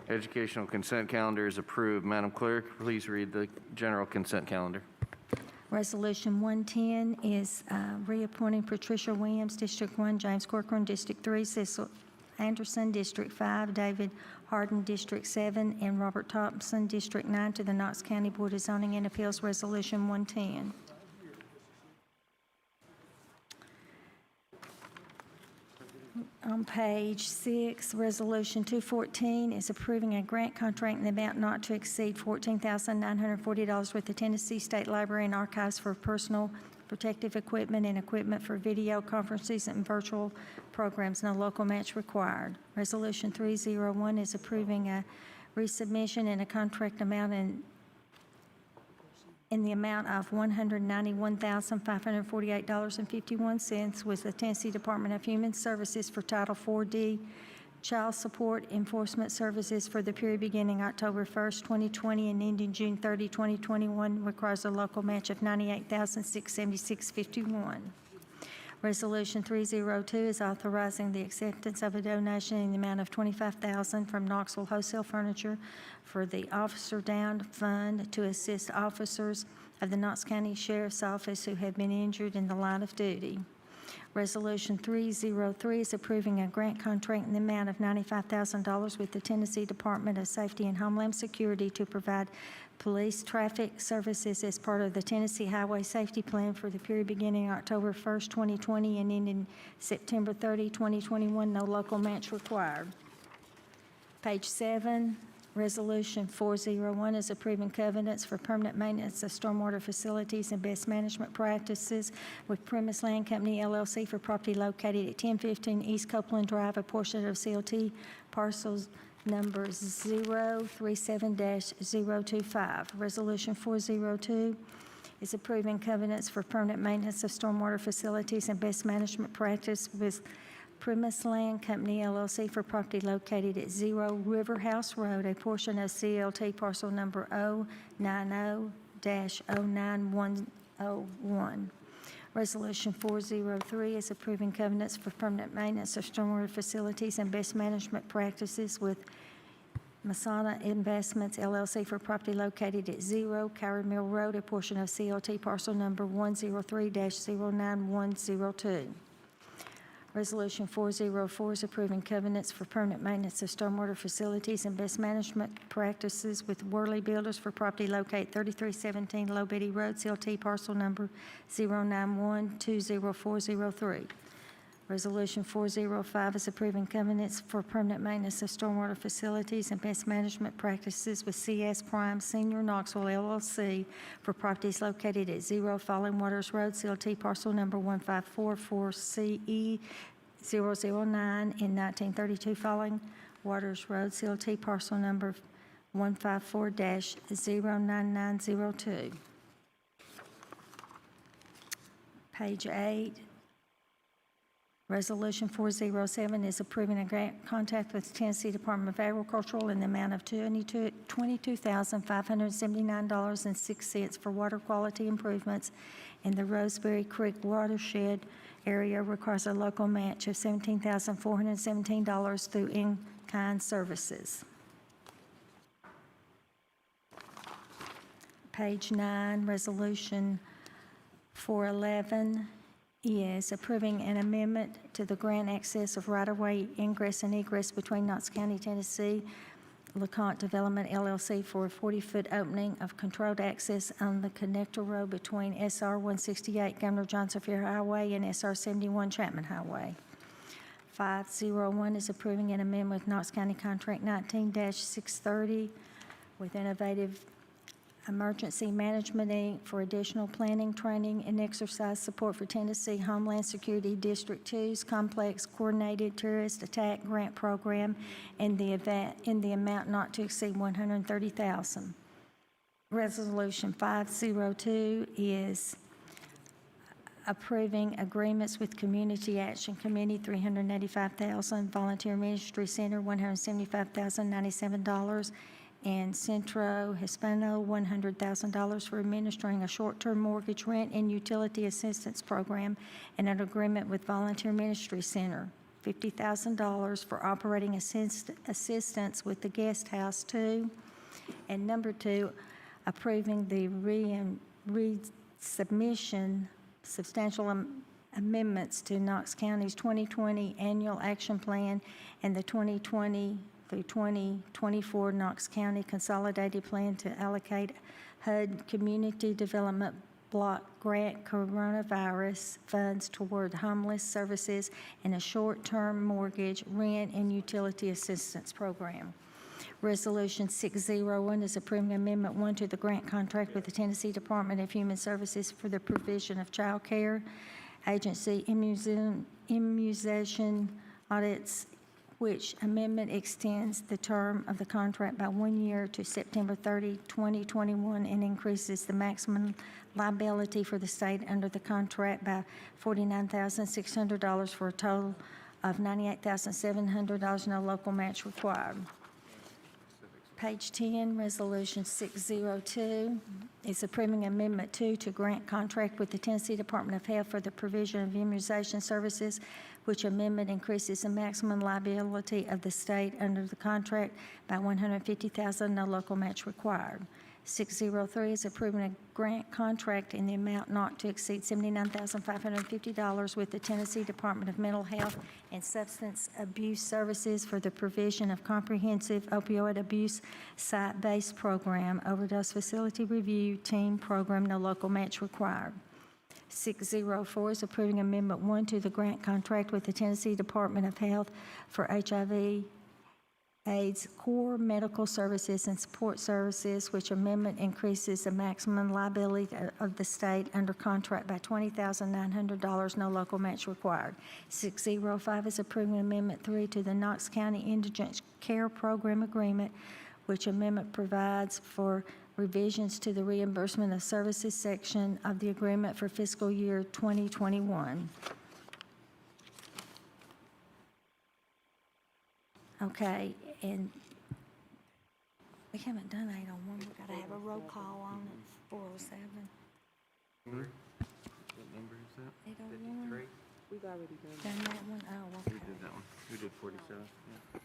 Educational consent calendar is approved. Madam Clerk, please read the general consent calendar. Resolution 110 is reappointing Patricia Williams, District 1, James Corcoran, District 3, Cecil Anderson, District 5, David Harden, District 7, and Robert Thompson, District 9, to the Knox County Board of Zoning and Appeals. Resolution 110. On page 6, Resolution 214 is approving a grant contract in the amount not to exceed $14,940 with the Tennessee State Library and Archives for personal protective equipment and equipment for video conferences and virtual programs. No local match required. Resolution 301 is approving a resubmission and a contract amount in the amount of $191,548.51 with the Tennessee Department of Human Services for Title 4D Child Support Enforcement Services for the period beginning October 1st, 2020 and ending June 30, 2021, requires a local match of $98,676.51. Resolution 302 is authorizing the acceptance of a donation in the amount of $25,000 from Knoxville Wholesale Furniture for the Officer Down Fund to assist officers of the Knox County Sheriff's Office who have been injured in the line of duty. Resolution 303 is approving a grant contract in the amount of $95,000 with the Tennessee Department of Safety and Homeland Security to provide police traffic services as part of the Tennessee Highway Safety Plan for the period beginning October 1st, 2020 and ending September 30, 2021. No local match required. Page 7, Resolution 401 is approving covenants for permanent maintenance of stormwater facilities and best management practices with Premise Land Company LLC for property located at 1015 East Copeland Drive, a portion of CLT parcels number 037-025. Resolution 402 is approving covenants for permanent maintenance of stormwater facilities and best management practice with Premise Land Company LLC for property located at 0 River House Road, a portion of CLT parcel number 090-09101. Resolution 403 is approving covenants for permanent maintenance of stormwater facilities and best management practices with Masada Investments LLC for property located at 0 Coward Mill Road, a portion of CLT parcel number 103-09102. Resolution 404 is approving covenants for permanent maintenance of stormwater facilities and best management practices with Worley Builders for property located 3317 Low Betty Road, CLT parcel number 091-20403. Resolution 405 is approving covenants for permanent maintenance of stormwater facilities and best management practices with CS Prime Senior Knoxville LLC for properties located at 0 Falling Waters Road, CLT parcel number 1544CE 009 in 1932 Falling Waters Road, CLT parcel number 154-09902. Page 8. Resolution 407 is approving a grant contract with Tennessee Department of Agriculture in the amount of $22,579.06 for water quality improvements in the Roseberry Creek watershed area. Requires a local match of $17,417 through in-kind services. Page 9, Resolution 411 is approving an amendment to the grant access of right-of-way ingress and egress between Knox County, Tennessee, LeConte Development LLC for a 40-foot opening of controlled access on the connector road between SR 168 Governor Johnson Fair Highway and SR 71 Chapman Highway. 501 is approving an amendment with Knox County Contract 19-630 with Innovative Emergency Management, Inc. for additional planning, training, and exercise support for Tennessee Homeland Security District 2's Complex Coordinated Terrorist Attack Grant Program in the amount not to exceed $130,000. Resolution 502 is approving agreements with Community Action Committee, $385,000, Volunteer Ministry Center, $175,097, and Centro Hispano, $100,000 for administering a short-term mortgage rent and utility assistance program, and an agreement with Volunteer Ministry Center, $50,000 for operating assistance with the Guest House 2. And number 2, approving the resubmission substantial amendments to Knox County's 2020 Annual Action Plan and the 2020 through 2024 Knox County Consolidated Plan to allocate HUD Community Development Block Grant Coronavirus funds toward homeless services and a short-term mortgage, rent, and utility assistance program. Resolution 601 is approving Amendment 1 to the grant contract with the Tennessee Department of Human Services for the provision of child care, agency immunization audits, which amendment extends the term of the contract by 1 year to September 30, 2021, and increases the maximum liability for the state under the contract by $49,600 for a total of $98,700, no local match required. Page 10, Resolution 602 is approving Amendment 2 to grant contract with the Tennessee Department of Health for the provision of immunization services, which amendment increases the maximum liability of the state under the contract by $150,000, no local match required. 603 is approving a grant contract in the amount not to exceed $79,550 with the Tennessee Department of Mental Health and Substance Abuse Services for the provision of comprehensive opioid abuse site-based program, overdose facility review team program, no local match required. 604 is approving Amendment 1 to the grant contract with the Tennessee Department of Health for HIV aids core medical services and support services, which amendment increases the maximum liability of the state under contract by $20,900, no local match required. 605 is approving Amendment 3 to the Knox County Indigent Care Program Agreement, which amendment provides for revisions to the reimbursement of services section of the agreement for fiscal year 2021. Okay, and we haven't done 801. We've got to have a roll call on it. 407. What number is that? 801. We've already Done that one? Oh, okay. We did that one. We did 47. Yeah.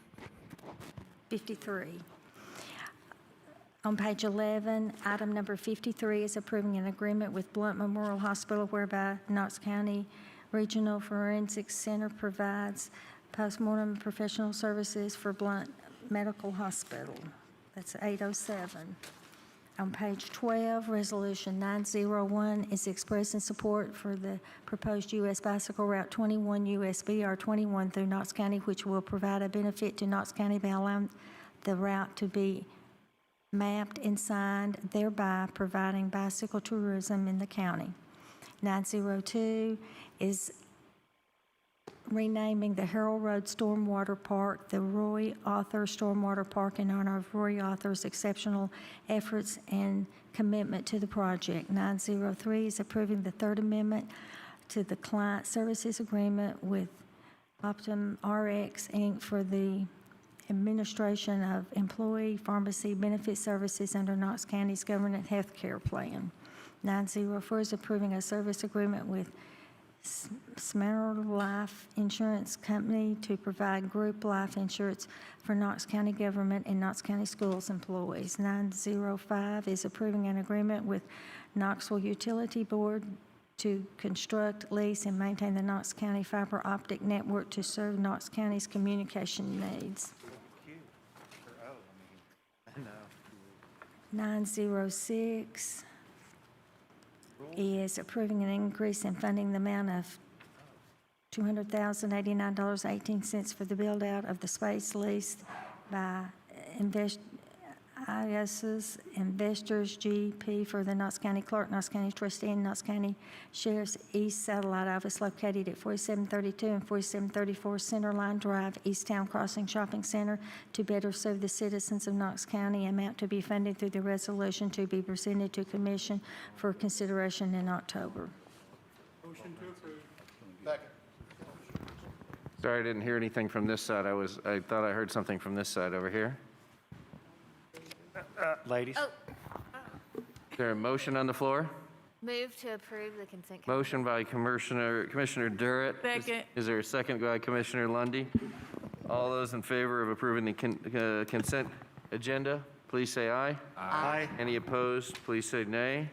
53. On page 11, item number 53 is approving an agreement with Blunt Memorial Hospital whereby Knox County Regional Forensic Center provides postmortem professional services for Blunt Medical Hospital. That's 807. On page 12, Resolution 901 is expressing support for the proposed U.S. Bicycle Route 21 USBR 21 through Knox County, which will provide a benefit to Knox County by allowing the route to be mapped and signed, thereby providing bicycle tourism in the county. 902 is renaming the Harold Road Stormwater Park the Roy Arthur Stormwater Park in honor of Roy Arthur's exceptional efforts and commitment to the project. 903 is approving the Third Amendment to the Client Services Agreement with Optum RX, Inc. for the administration of employee pharmacy benefit services under Knox County's government health care plan. 904 is approving a service agreement with Smarter Life Insurance Company to provide group life insurance for Knox County government and Knox County schools employees. 905 is approving an agreement with Knoxville Utility Board to construct, lease, and maintain the Knox County fiber optic network to serve Knox County's communication needs. 906 is approving an increase in funding the amount of $200,089.18 for the build-out of the space leased by IS's Investors GP for the Knox County Clerk, Knox County Trustee, and Knox County Sheriff's East Satellite Office located at 4732 and 4734 Centerline Drive, East Town Crossing Shopping Center to better serve the citizens of Knox County. Amount to be funded through the resolution to be presented to Commission for consideration in October. Motion to approve. Sorry, I didn't hear anything from this side. I thought I heard something from this side over here. Ladies? Is there a motion on the floor? Move to approve the consent. Motion by Commissioner Durrett. Second. Is there a second by Commissioner Lundy? All those in favor of approving the consent agenda, please say aye. Aye. Any opposed, please say nay.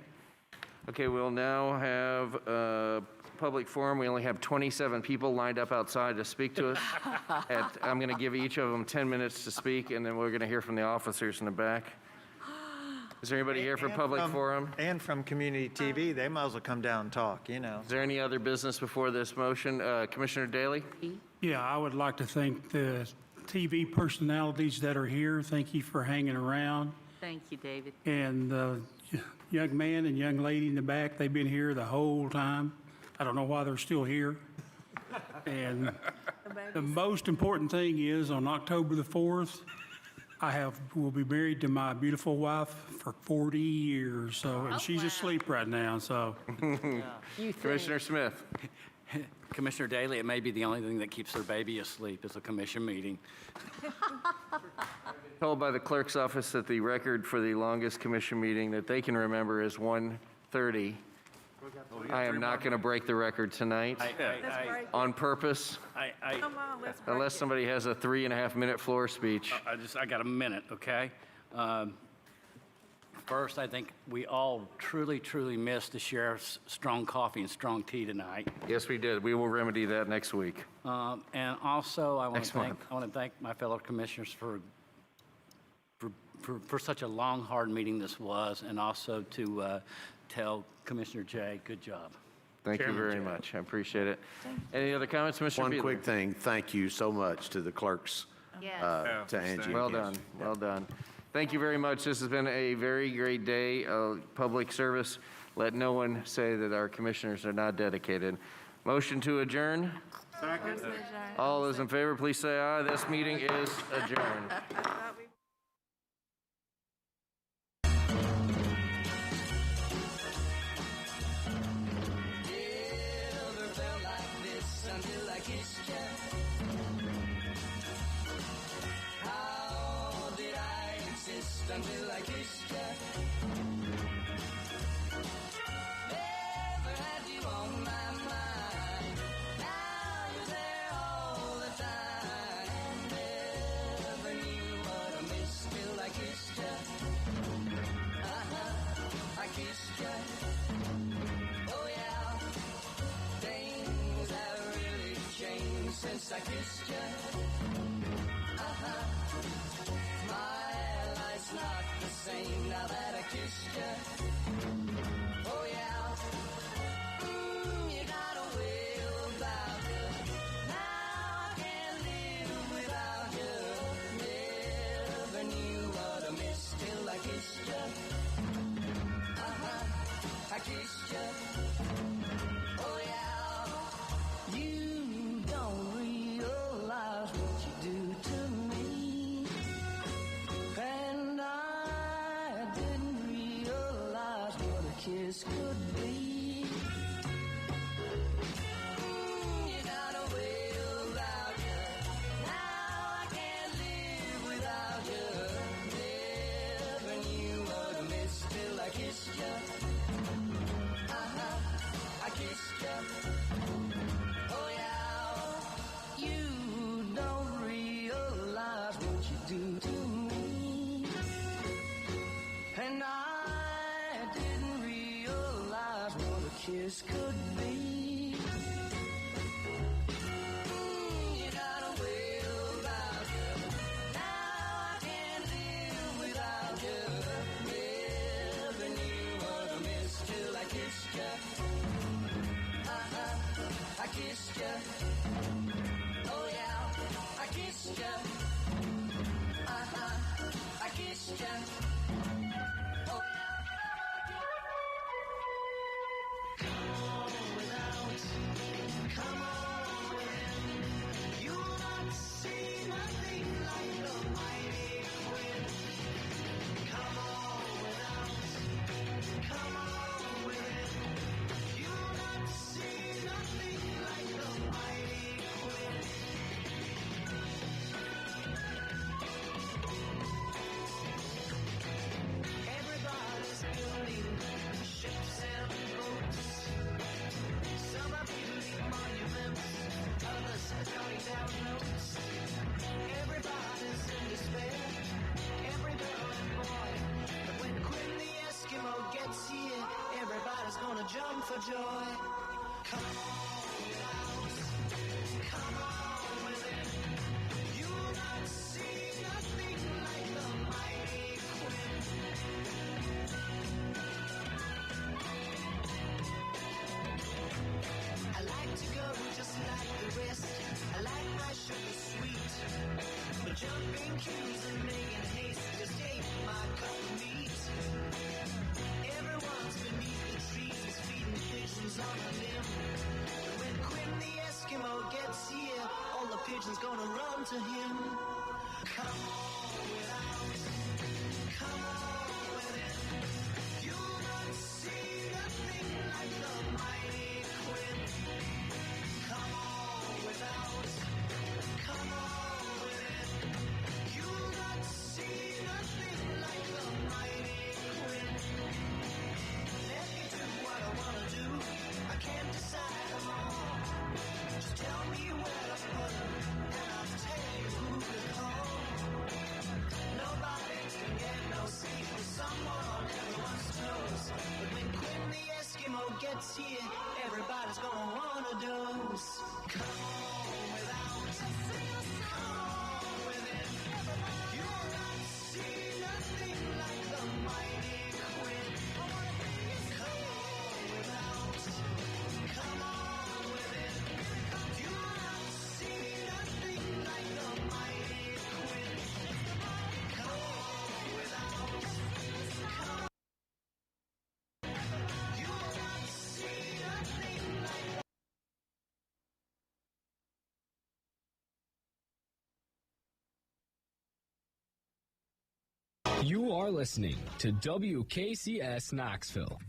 Okay, we'll now have a public forum. We only have 27 people lined up outside to speak to us. I'm going to give each of them 10 minutes to speak, and then we're going to hear from the officers in the back. Is there anybody here for public forum? And from community TV, they might as well come down and talk, you know. Is there any other business before this motion? Commissioner Daly? Yeah, I would like to thank the TV personalities that are here. Thank you for hanging around. Thank you, David. And the young man and young lady in the back, they've been here the whole time. I don't know why they're still here. And the most important thing is on October the 4th, will be married to my beautiful wife for 40 years. So, and she's asleep right now. So, Commissioner Smith. Commissioner Daly, it may be the only thing that keeps their baby asleep is a commission meeting. Told by the clerk's office that the record for the longest commission meeting that they can remember is 1:30. I am not going to break the record tonight on purpose, Come on, let's break unless somebody has a 3.5-minute floor speech. I got a minute, okay? First, I think we all truly, truly missed the sheriff's strong coffee and strong tea tonight. Yes, we did. We will remedy that next week. And also, I want Next to month. thank my fellow commissioners for such a long, hard meeting this was, and also to tell Commissioner Jay, good job. Thank you very much. I appreciate it. Any other comments, Mr. One Fiedler? quick thing, thank you so much to the clerks to Angie. Well done, well done. Thank you very much. This has been a very great day of public service. Let no one say that our commissioners are not dedicated. Motion to adjourn. Second. All those in favor, please say aye. This meeting is adjourned. Until I kissed you. Never had you on my mind. Now you're there all the time. Never knew what I missed till I kissed you. I kissed you. Oh yeah, things have really changed since I kissed you. It's not the same now that I kissed you. Oh yeah, you got a way about you. Now I can't live without you. Never knew what I missed till I kissed you. I kissed you. Oh yeah, you don't realize what you do to me. Kiss could be. You got a way about you. Now I can't live without you. Never knew what I missed till I kissed you. I kissed you. Oh yeah, you don't realize what you do to me. And kiss could be. You got a way about you. Now I can't live without you. Never knew what I missed till I kissed you. I kissed you. Oh yeah, I kissed you. I kissed you. Oh yeah. Come on in, you'll not see nothing like the mighty wind. Come on within, you'll not see nothing like the mighty wind. Everybody's building ships and boats. Some are building monuments, others are counting down notes. Everybody's in despair, every girl and boy. But when Quinn the Eskimo gets here, everybody's gonna jump for joy. Come on without, come on within. You'll not see nothing like the mighty Quinn. I like to go just like the rest. I like my sugar sweet. But jumping queues and making haste just ain't my cup of meat. Everyone's beneath the trees feeding pigeons on a limb. But when Quinn the Eskimo gets here, all the pigeons gonna run to him. Come on without, come on within. You'll not see nothing like the mighty Quinn. Come on without, come on within. You'll not see nothing like the mighty Quinn. Let me do what I wanna do. I can't decide them all. Just tell me where to put them, and I'll tell you who to call. Nobody can get no sleep with someone on everyone's toes. But when Quinn the Eskimo gets here, everybody's gonna want a dose. Come on without, come on within. You'll not see nothing like the mighty Quinn. Come on without, come on within. You'll not see nothing like the mighty Quinn. You are listening to WKCS Knoxville.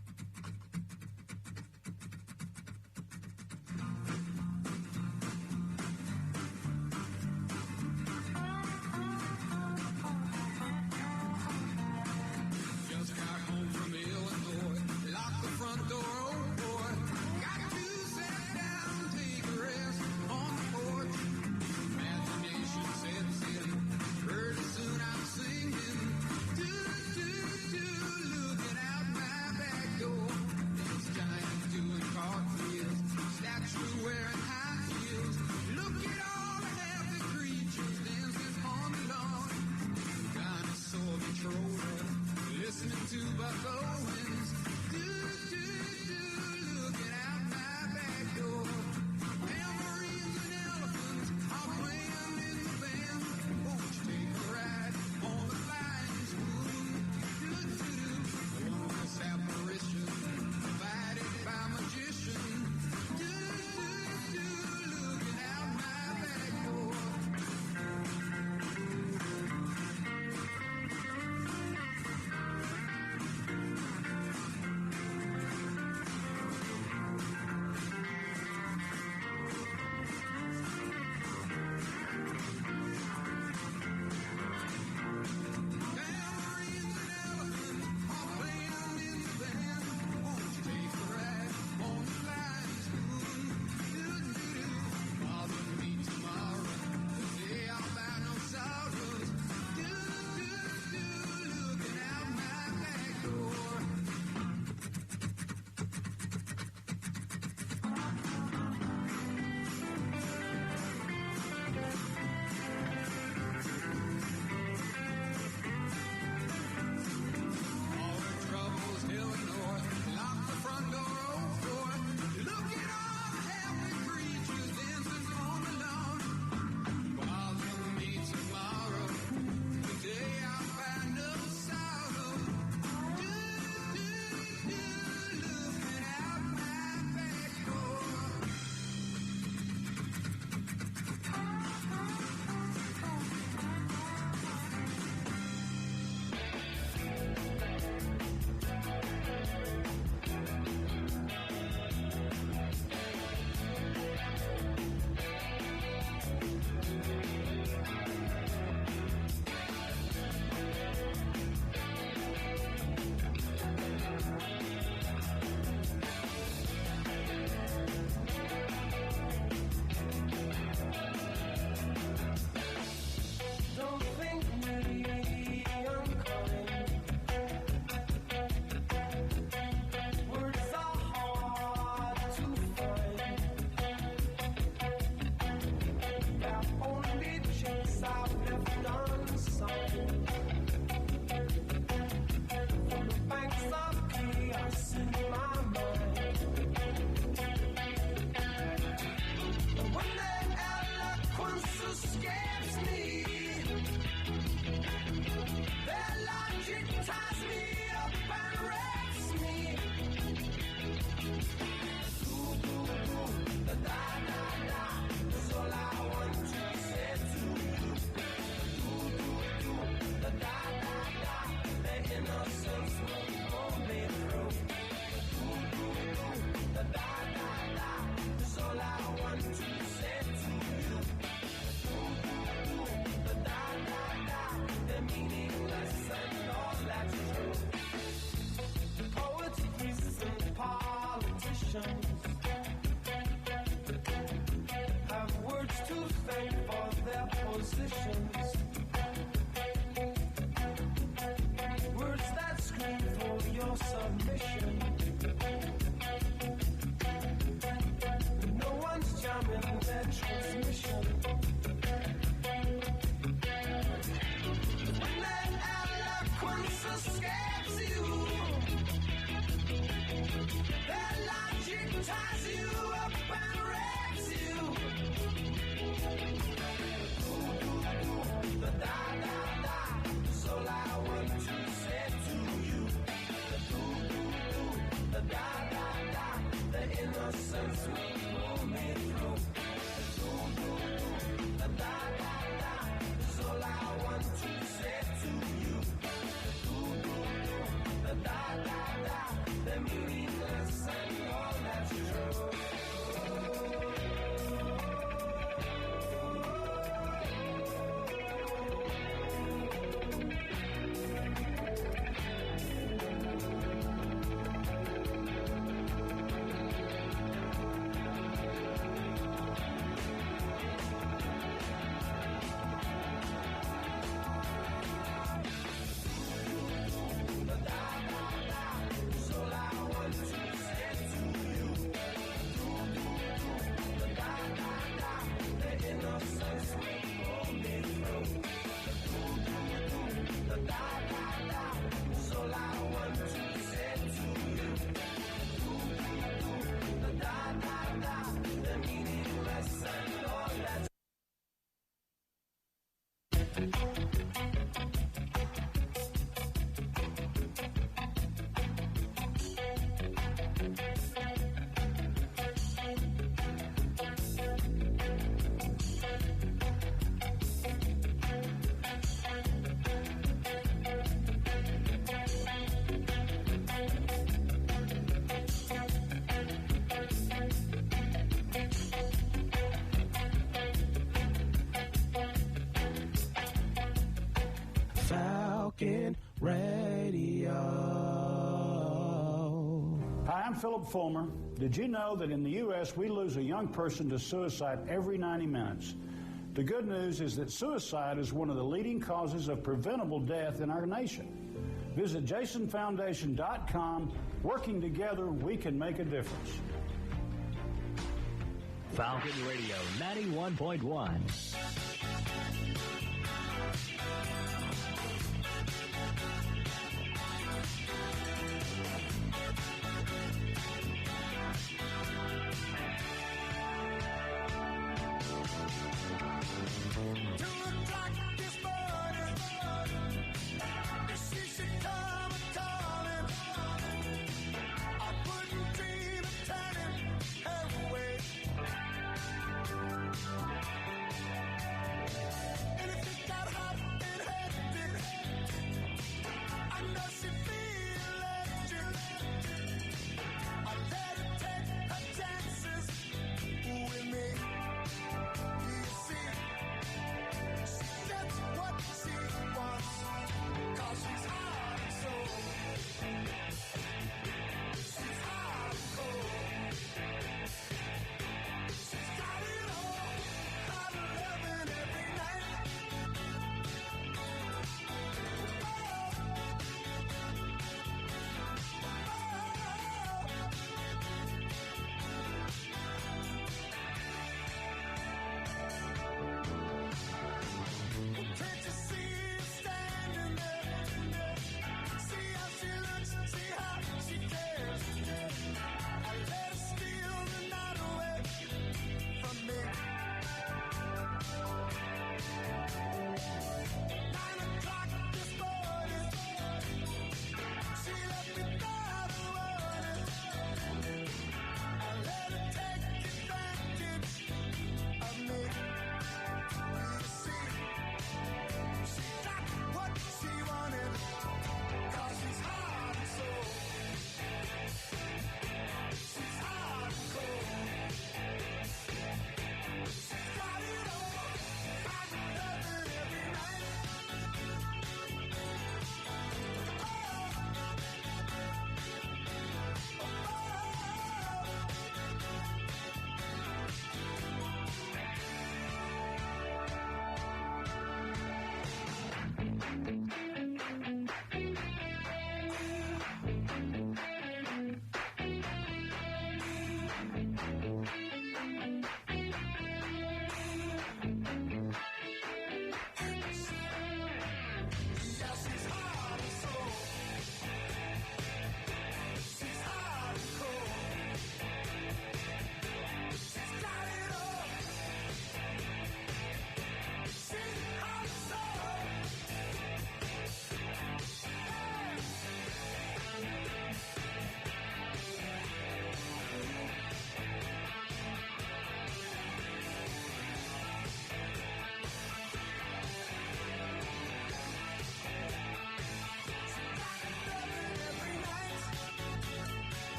Falcon Radio. Hi, I'm Philip Fulmer. Did you know that in the U.S. we lose a young person to suicide every 90 minutes? The good news is that suicide is one of the leading causes of preventable death in our nation. Visit jasonfoundation.com. Working together, we can make a difference. Falcon Radio 91.1.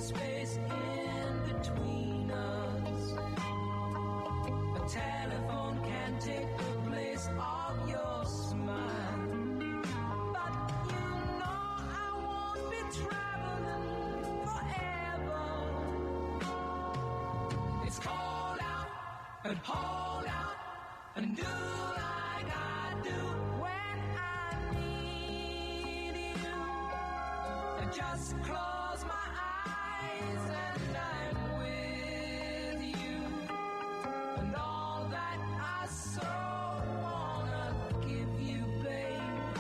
the space in between us. A telephone can take the place of your smile. But you know I won't be traveling forever. It's cold out, but hold out and do like I do when I need you. I just close my eyes and I'm with you. And all that I so wanna give you, babe,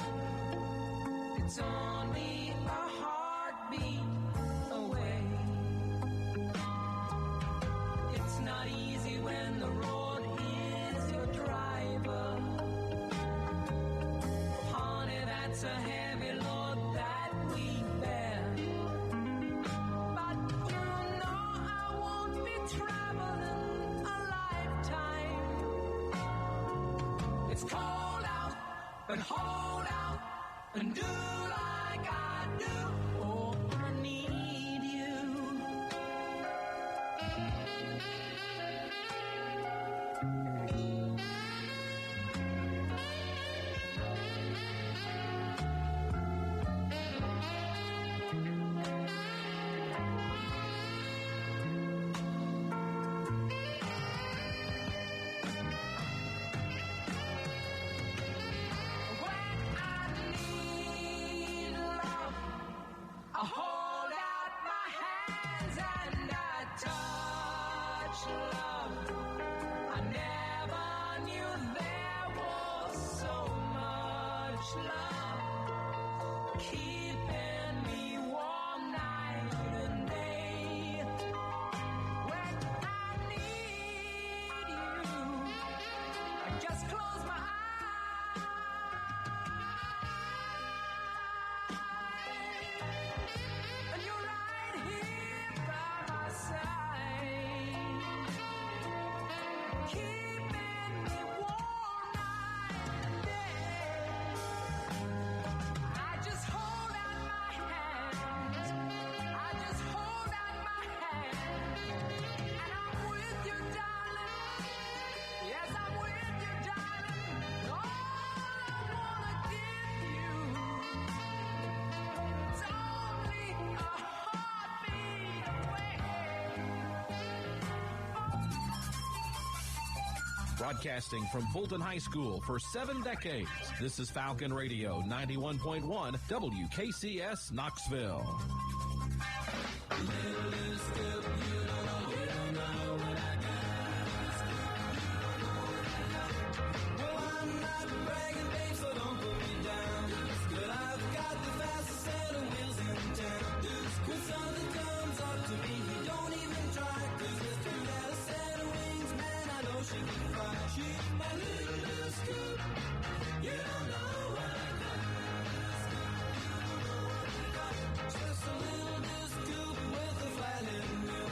it's only a heartbeat away. It's not easy when the road is your driver. Honey, that's a heavy load that we bear. But you know I won't be traveling a lifetime. It's cold out, but hold out and do like I do. Oh, I need you. I hold out my hands and I touch love. I never knew there was so much love keeping me warm night and day. When I need you, I just close my eyes. And you're right here by my side, keeping me warm night and day. I just hold out my hands, I just hold out my hands, and I'm with you, darling. Yes, I'm with you, darling. All I wanna give you, it's only a heartbeat away. Broadcasting from Fulton High School for 7 decades, this is Falcon Radio 91.1 WKCS Knoxville. Well, I'm not bragging, babe, so don't put me down. But I've got the fastest set of wheels in town. When something comes up to me, you don't even try. 'Cause this girl got a set of wings, man, I know she can fly. She's my little scoop. You don't know what I got. Just a little scoop with a flat end wheel.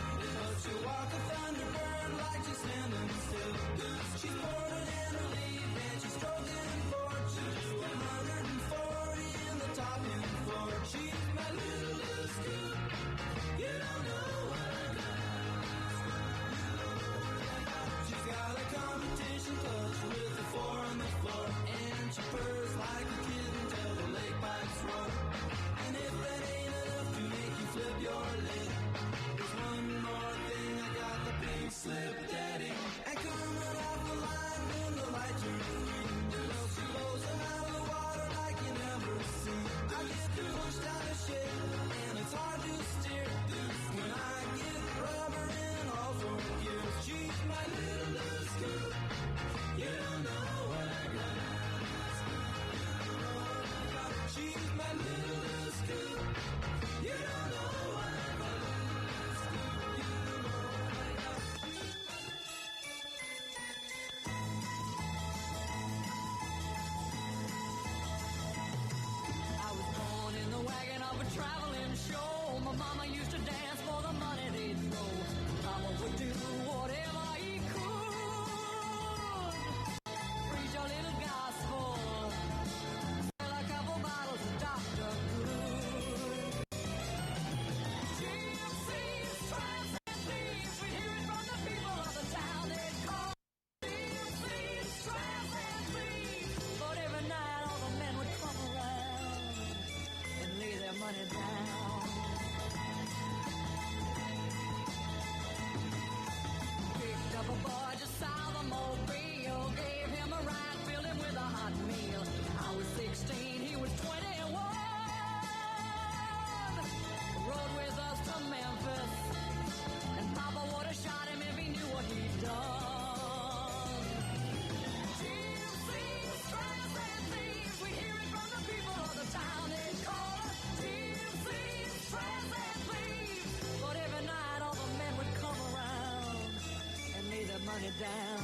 money down.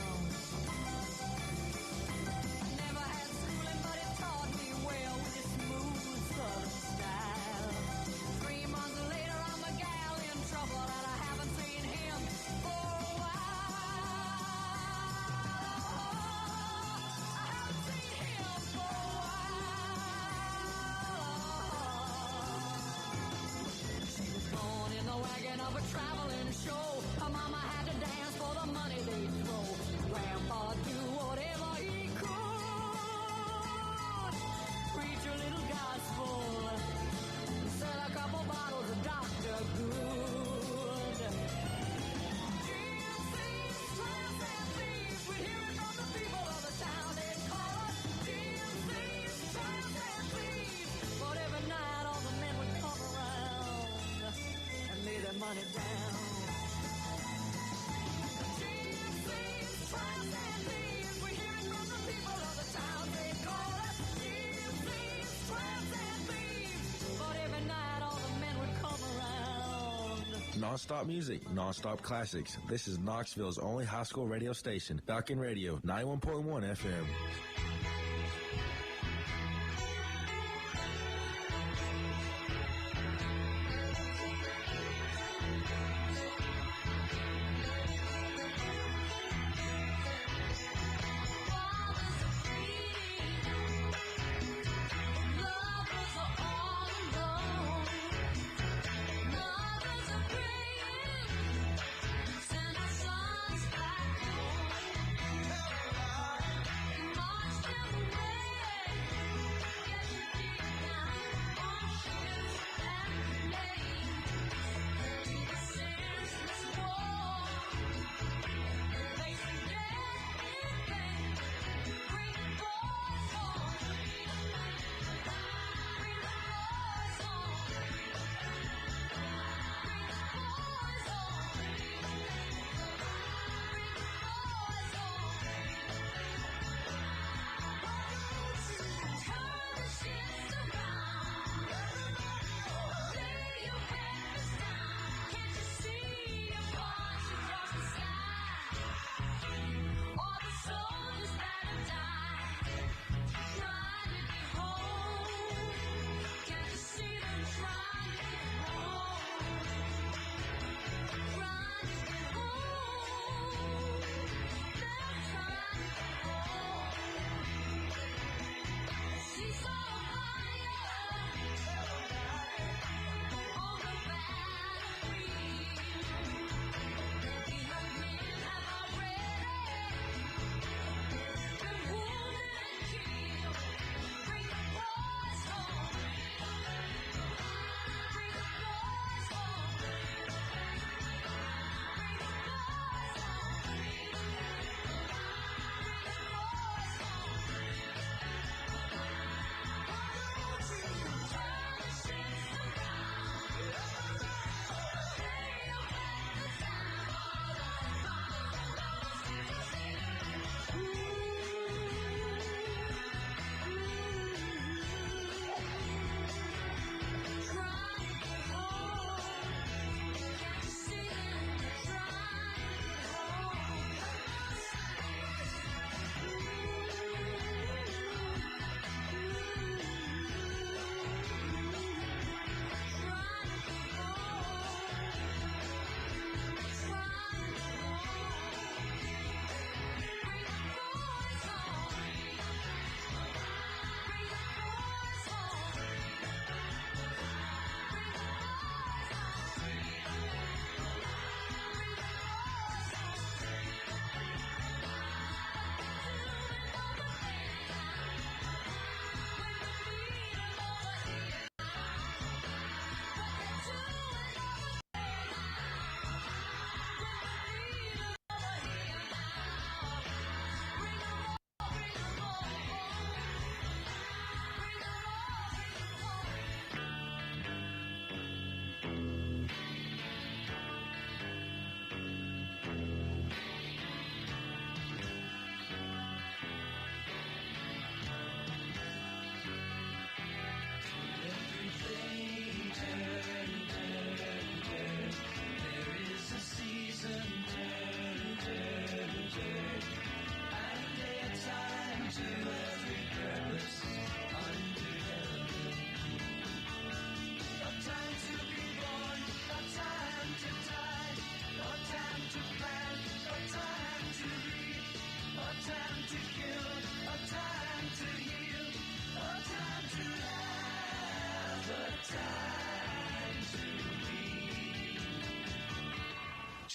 Never had schooling, but it taught me well with its smooth southern style. 3 months later, I'm a gal in trouble, and I haven't seen him for a while. I haven't seen him for a while. She was born in the wagon of a traveling show. Her mama had to dance for the money they'd throw. Grandpa do whatever he could. Preach a little gospel. Sell a couple bottles of Dr. Good. GMC's tramps and thieves. We hear it from the people of the town. They call us GMC's tramps and thieves. But every night all the men would come around and lay their money down. GMC's tramps and thieves. We hear it from the people of the town. They call us GMC's tramps and thieves. But every night all the men would come around. Non-stop music, non-stop classics. This is Knoxville's only high school radio station, Falcon Radio, 91.1 FM. Send our sons back home.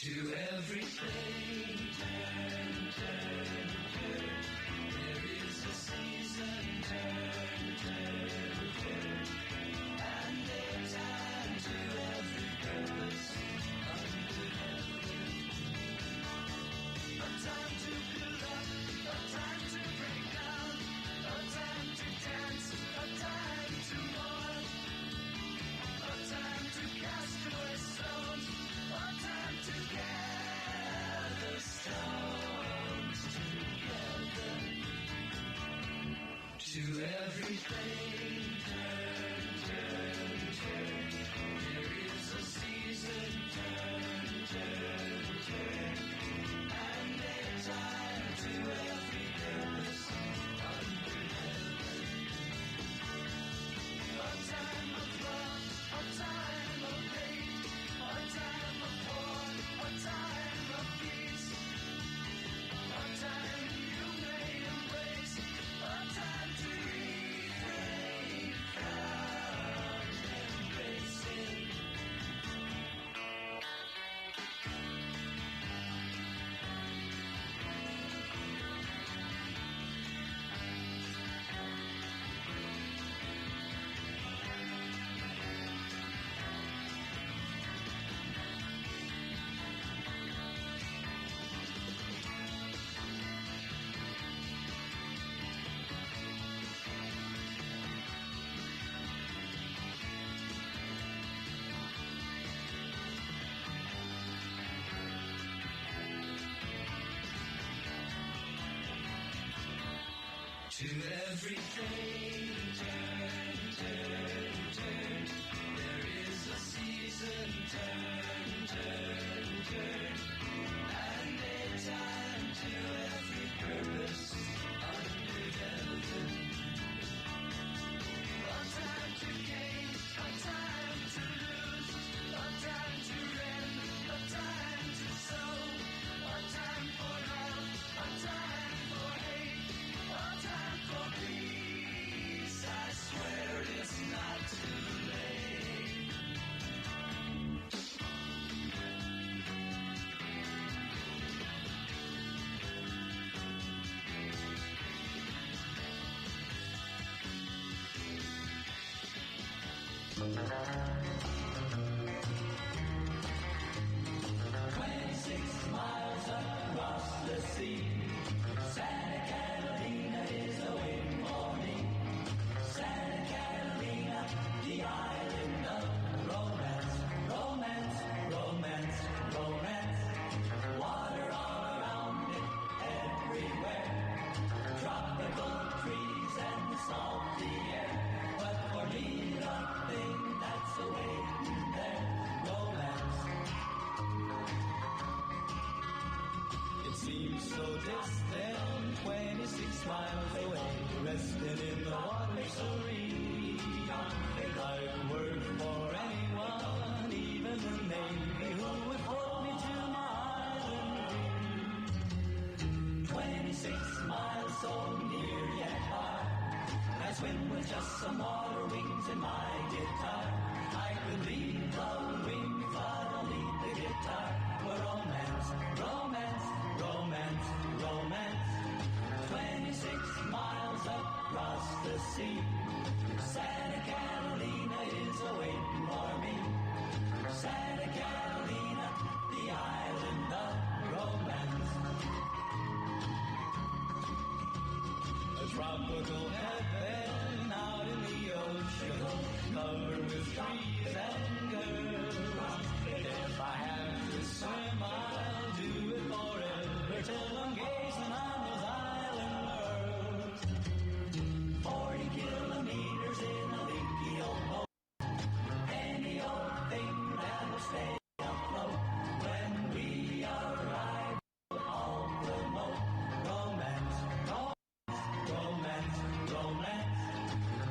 To everything, turn, turn, turn. There is a season, turn, turn, turn. And a time to every purpose under heaven. A time to build up, a time to break down, a time to dance, a time to mourn, a time to cast away stones, a time to gather stones together. To everything, turn, turn, turn. There is a season, turn, turn, turn. And a time to every purpose under heaven. A time of love, a time of hate, a time of war, a time of peace, a time you may embrace, a time to refrain from embracing. To everything, turn, turn, turn. There is a season, turn, turn, turn. And a time to every purpose under heaven. A time to gain, a time to lose, a time to rend, a time to sow, a time for love, a time for hate, a time for peace. I swear it's not too late. Miles across the sea, Santa Catalina is awaiting for me. Santa Catalina, the island of romance, romance, romance, romance. Water all around it, everywhere. Tropical trees and salty air. But for me, the thing that's awaiting there, romance. It seems so distant, 26 miles away, resting in the water serene. If I could work for anyone, even the Navy, who would put me to my island dream. 26 miles so near yet far. I swim with just some water wings and my guitar. I could lead the wings, but I'll lead the guitar. For romance, romance, romance, romance. 26 miles across the sea. Santa Catalina is awaiting for me. Santa Catalina, the island of romance. A tropical heaven out in the ocean, covered with trees and girls. If I have to swim, I'll do it forever till I'm gazing on those island worlds. 40 kilometers in a leaky old boat. Any old thing that will stay afloat. When we arrive, we'll all promote romance, romance, romance, romance.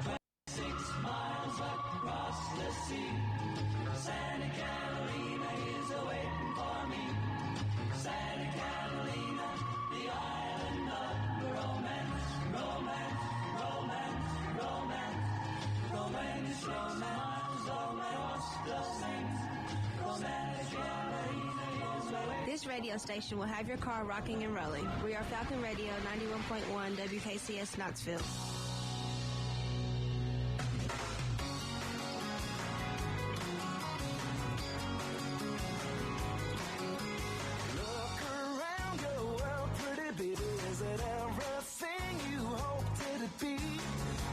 26 miles across the sea. Santa Catalina is awaiting for me. Santa Catalina, the island of romance, romance, romance, romance. Romance, romance, romance, the saints. Santa Catalina is awaiting This radio station will have your car rocking and rolling. We are Falcon Radio 91.1 WKCS Knoxville. Look around your world, pretty baby. Is it everything you hoped it'd be?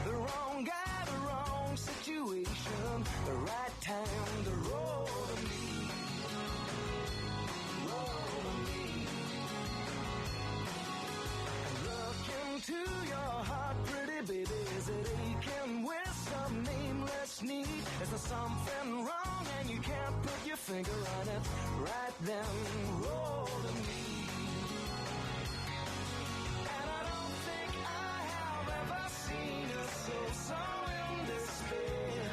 The wrong guy, the wrong situation, the right time to roll to me. Roll to me. Look into your heart, pretty baby. Is it aching with some nameless need? Is there something wrong and you can't put your finger on it? Right then, roll to me. And I don't think I have ever seen a soul so in despair.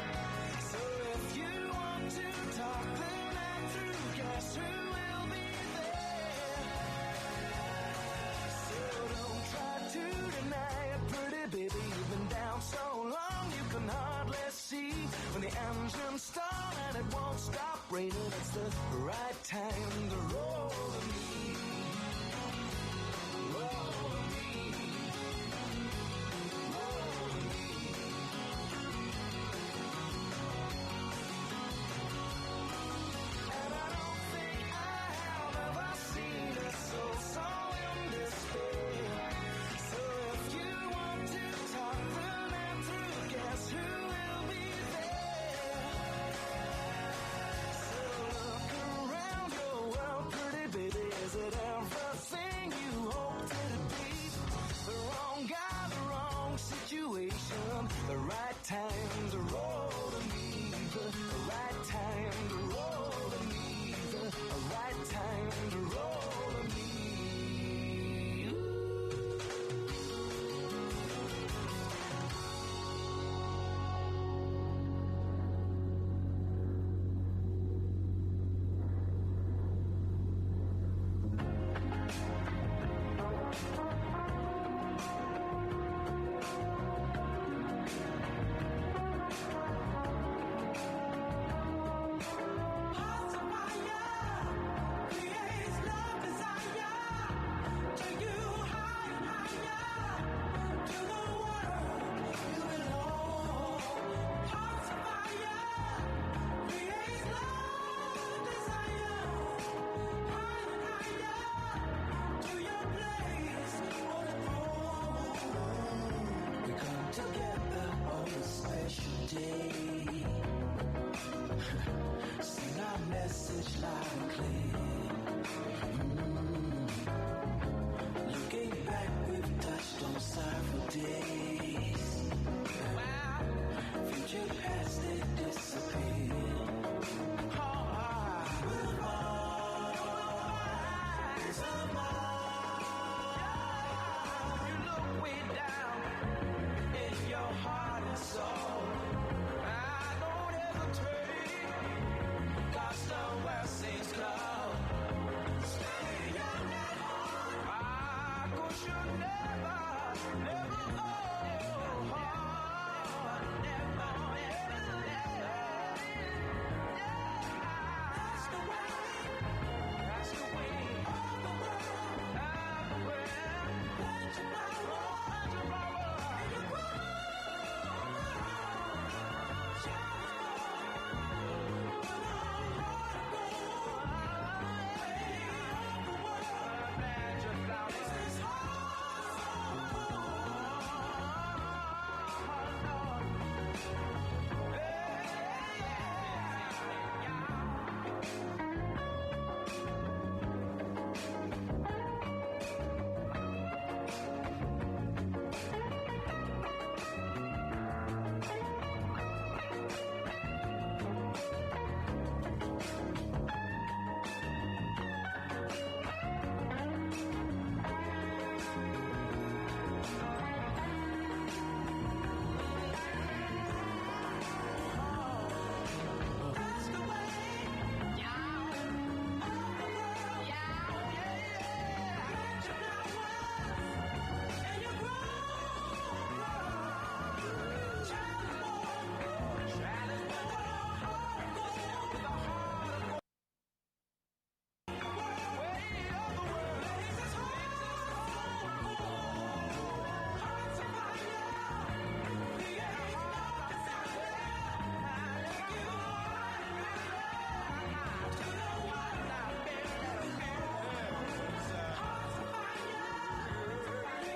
So if you want to talk the night through, guess who will be there? So don't try to deny it, pretty baby. You've been down so long you can hardly see. When the engine stall and it won't stop raining, it's the right time to roll to me. Roll to me. Roll to me. And I don't think I have ever seen a soul so in despair. So if you want to talk the night through, guess who will be there? So look around your world, pretty baby. Is it everything you hoped it'd be? The wrong guy, the wrong situation, the right time to roll to me. The right time to roll to me. The right time to roll to me.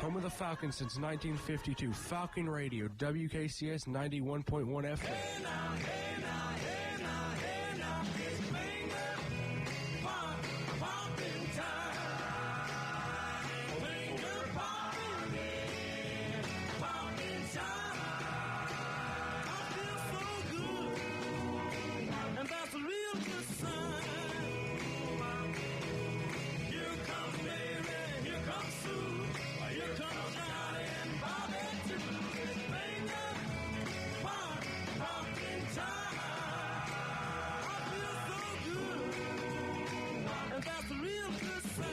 Home of the Falcons since 1952. Falcon Radio, WKCS 91.1 FM. Hey now, hey now, hey now, hey now, it's finger popping time. Finger popping time. I feel so good, and that's a real good sign. Here comes Mary, here comes Sue, here comes Johnny and Bobby too. It's finger popping time. I feel so good, and that's a real good sign.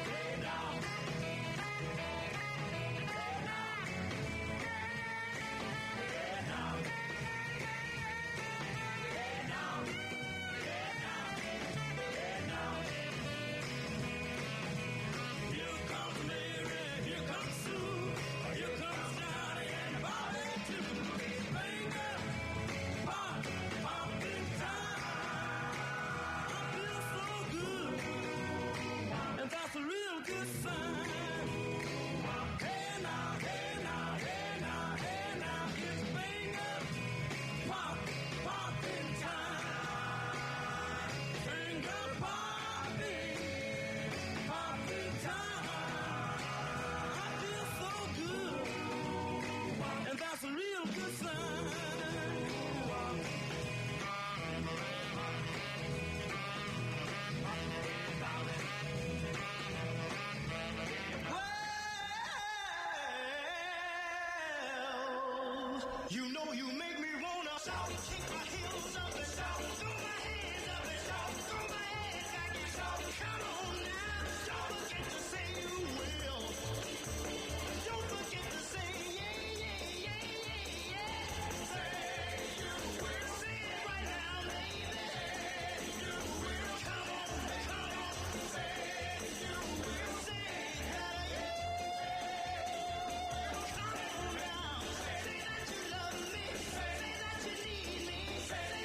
Hey now, hey now, hey now, hey now, hey now. Here comes Mary, here comes Sue, here comes Johnny and Bobby too. It's finger popping time. I feel so good, and that's a real good sign. Hey now, hey now, hey now, hey now, it's finger popping time. Finger popping time. I feel so good, and that's a real good sign. Well, you know you make me wanna shout, kick my heels up and shout, throw my hands up and shout, throw my hands back and shout. Come on now, don't forget to say you will. Don't forget to say yeah, yeah, yeah, yeah, yeah. Say you will. Say it right now, baby. Say you will. Come on. Say you will. Say that come on now. Say that you love me. Say that you need me. Say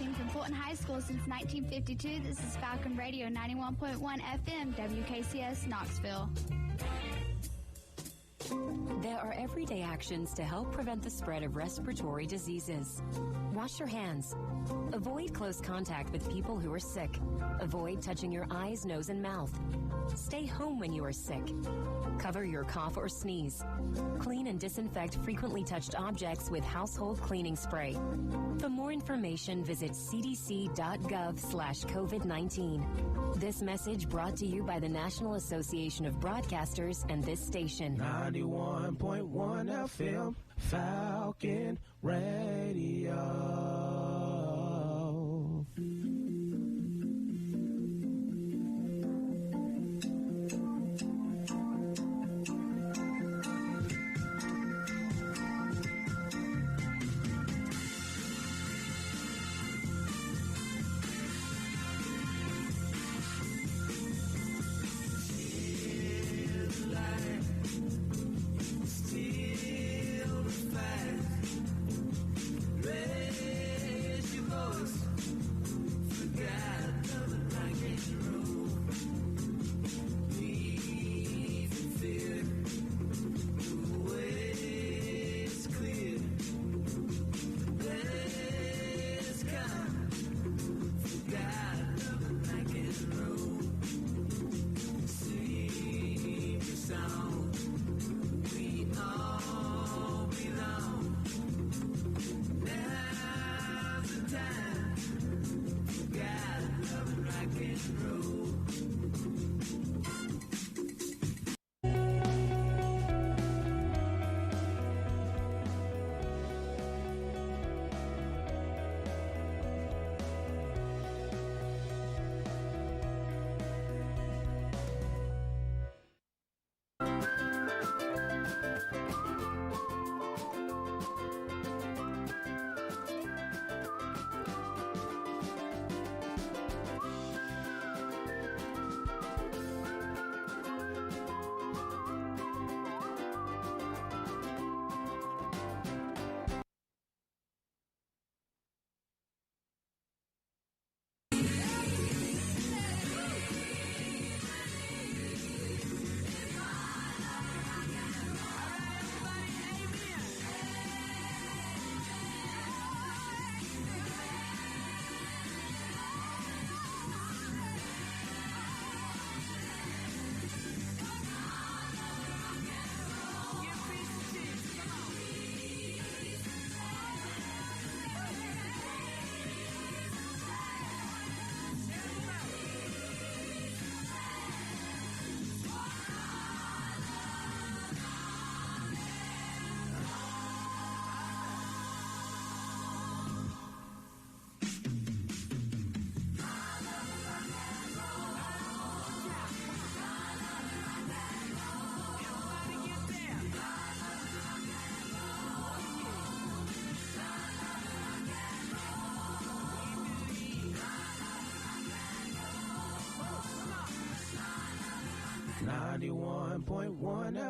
Broadcasting from Fulton High School since 1952, this is Falcon Radio 91.1 FM, WKCS, Knoxville. There are everyday actions to help prevent the spread of respiratory diseases. Wash your hands. Avoid close contact with people who are sick. Avoid touching your eyes, nose, and mouth. Stay home when you are sick. Cover your cough or sneeze. Clean and disinfect frequently touched objects with household cleaning spray. For more information, visit cdc.gov/COVID-19. This message brought to you by the National Association of Broadcasters and this station. 91.1 FM, Falcon Radio.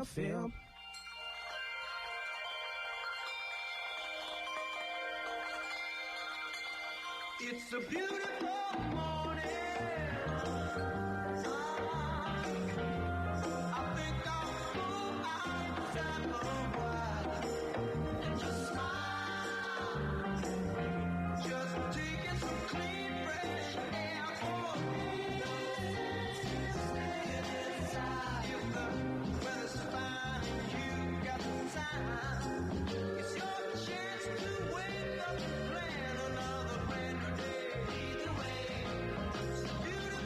FM. It's a beautiful morning. I think I'll go outside for a while and just smile. Just taking some clean, fresh air for me. Stay inside. If the weather's fine and you got the time, it's your chance to wake up and plan another brand new day. Either way, it's a beautiful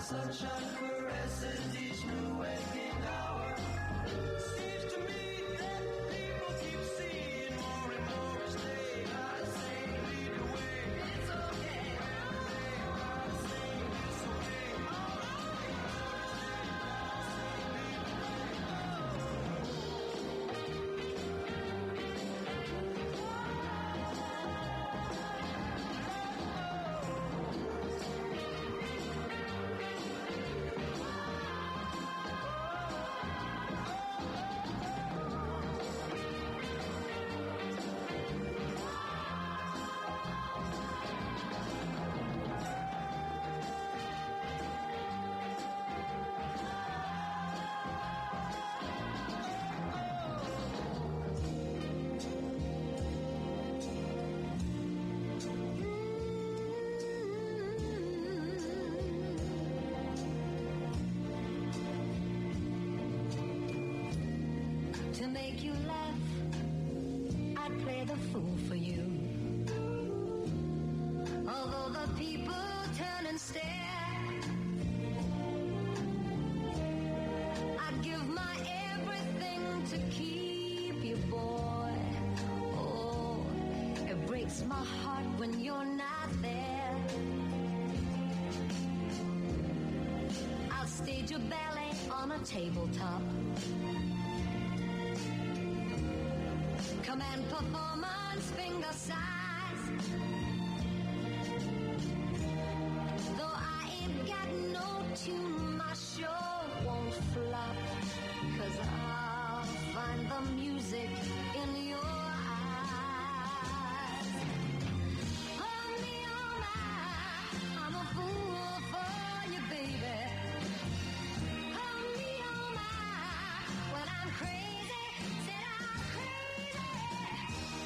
sunshine caresses each new waking hour. Seems to me that people keep seeing more and more each day. I say, lead the way. It's okay. I say, it's okay. To make you laugh, I'd play the fool for you. Although the people turn and stare, I'd give my everything to keep you, boy. Oh, it breaks my heart when you're not there. I'll stage a ballet on a tabletop. Command performance, finger size. Though I ain't got no tune, my show won't flop. 'Cause I'll find the music in your eyes. Oh me, oh my, I'm a fool for you, baby. Oh me, oh my, when I'm crazy, said I'm crazy.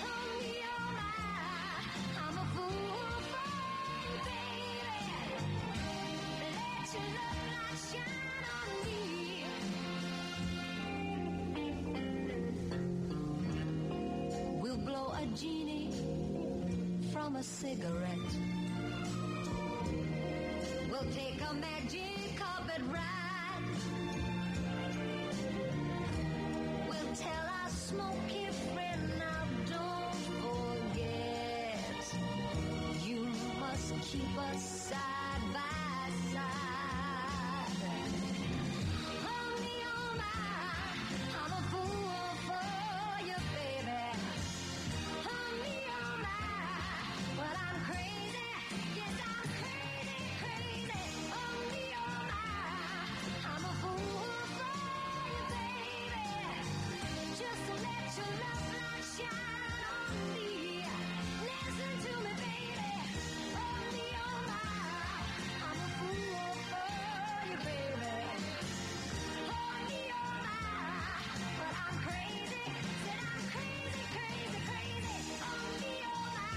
Oh me, oh my, I'm a fool for you, baby. Let your love light shine on me. We'll blow a genie from a cigarette. We'll take a magic carpet ride. We'll tell our smoky friend, now don't forget, you must keep us side by side. Oh me, oh my, I'm a fool for you, baby. Oh me, oh my, well I'm crazy, yes I'm crazy, crazy. Oh me, oh my, I'm a fool for you, baby. Just to let your love light shine on me. Listen to me, baby. Oh me, oh my, I'm a fool for you, baby. Oh me, oh my, but I'm crazy. Said I'm crazy, crazy, crazy. Oh me, oh my,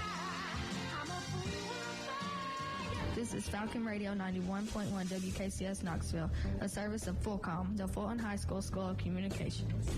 I'm a fool for you. This is Falcon Radio 91.1 WKCS Knoxville, a service of Fulcom, the Fulton High School School of Communications.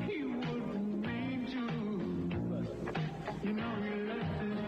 He wouldn't mean to, but you know he left his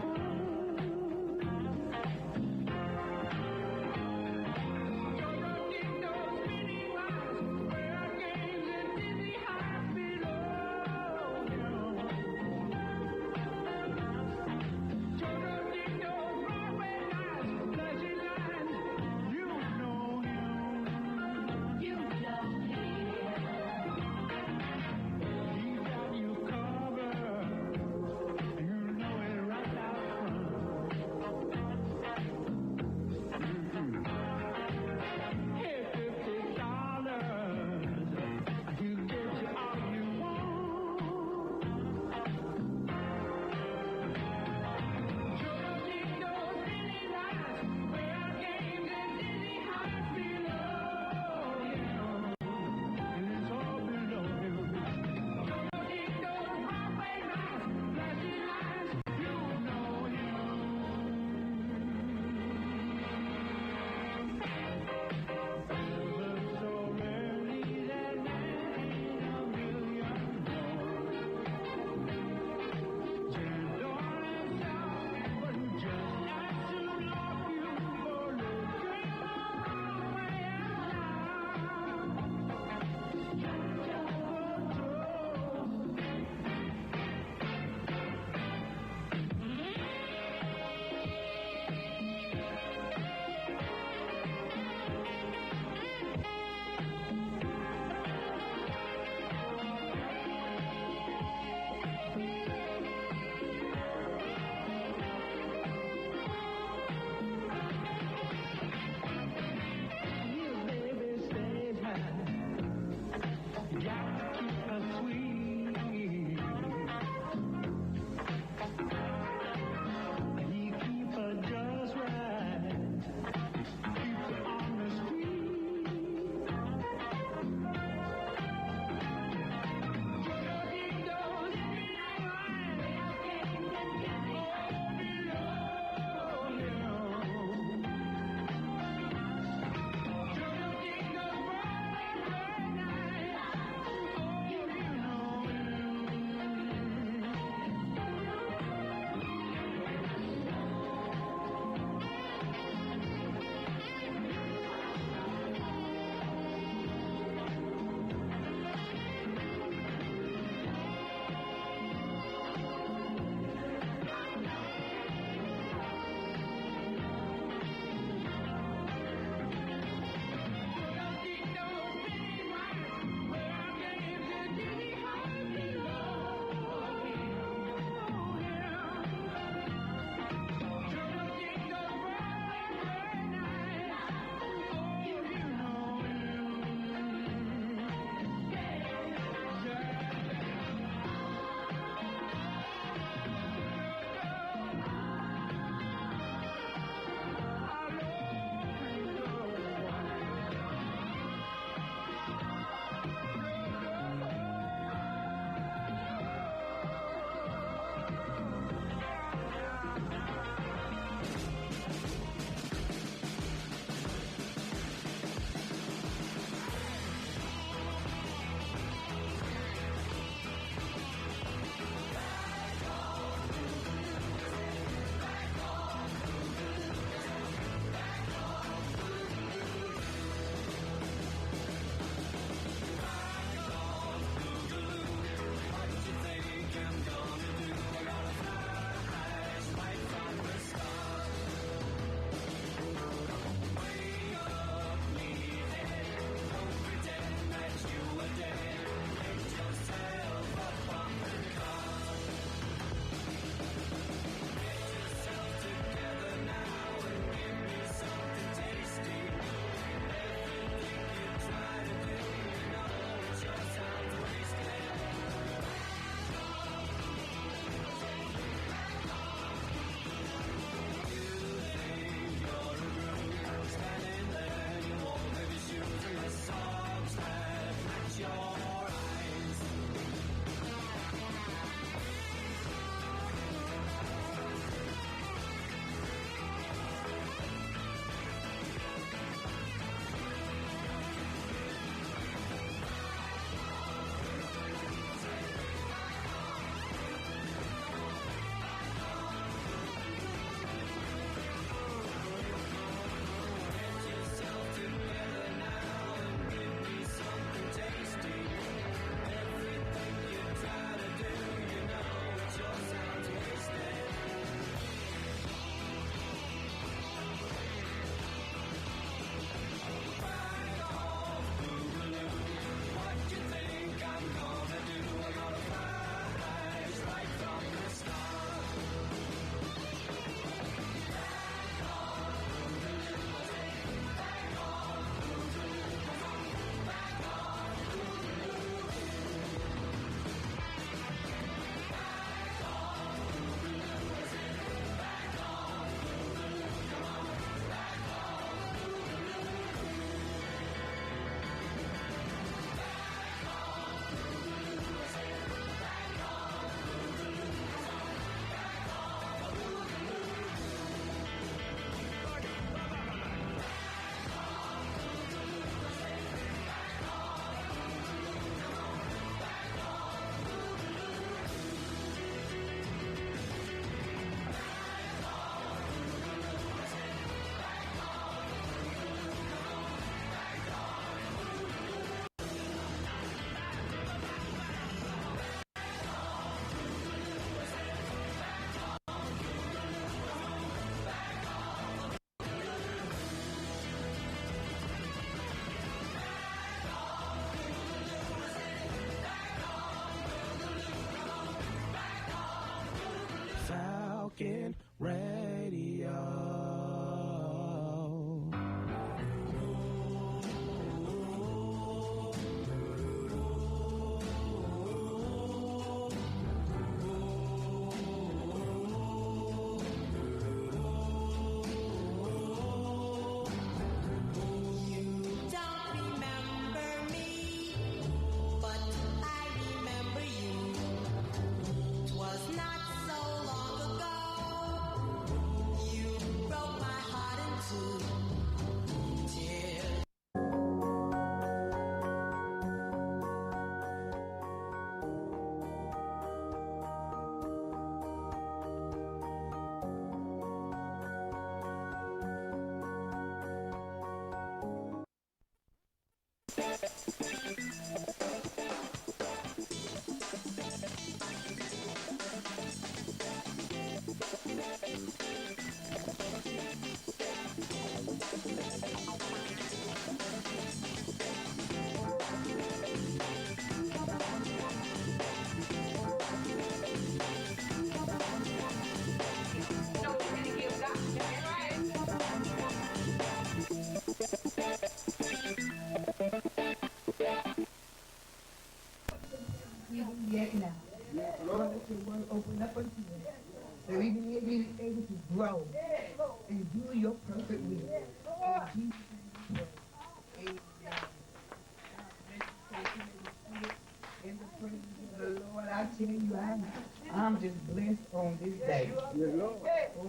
I'm just blessed on this day.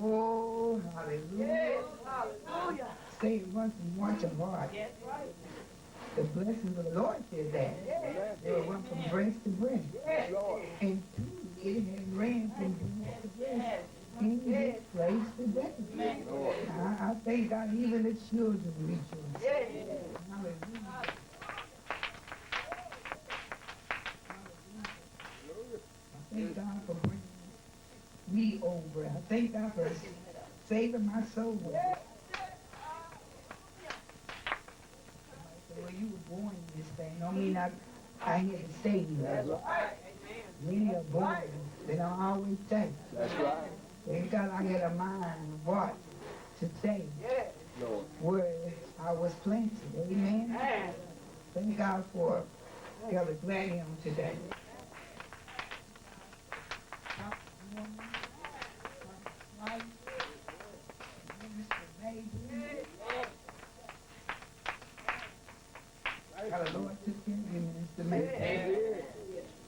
Oh, hallelujah. Stay run from watch and heart. The blessings of the Lord said that. They will run from breast to breast. And it has ran from breast to breast in this place today. I thank God even the children rejoice. Hallelujah. I thank God for bringing me over. I thank God for saving my soul. Well, you were born in this thing. Don't mean I had to stay here. Many are born. They don't always stay. That's right. Thank God I had a mind and a heart to stay where I was planted. Amen. Thank God for Elder Gladium today. God, the Lord took care of you, Minister May. I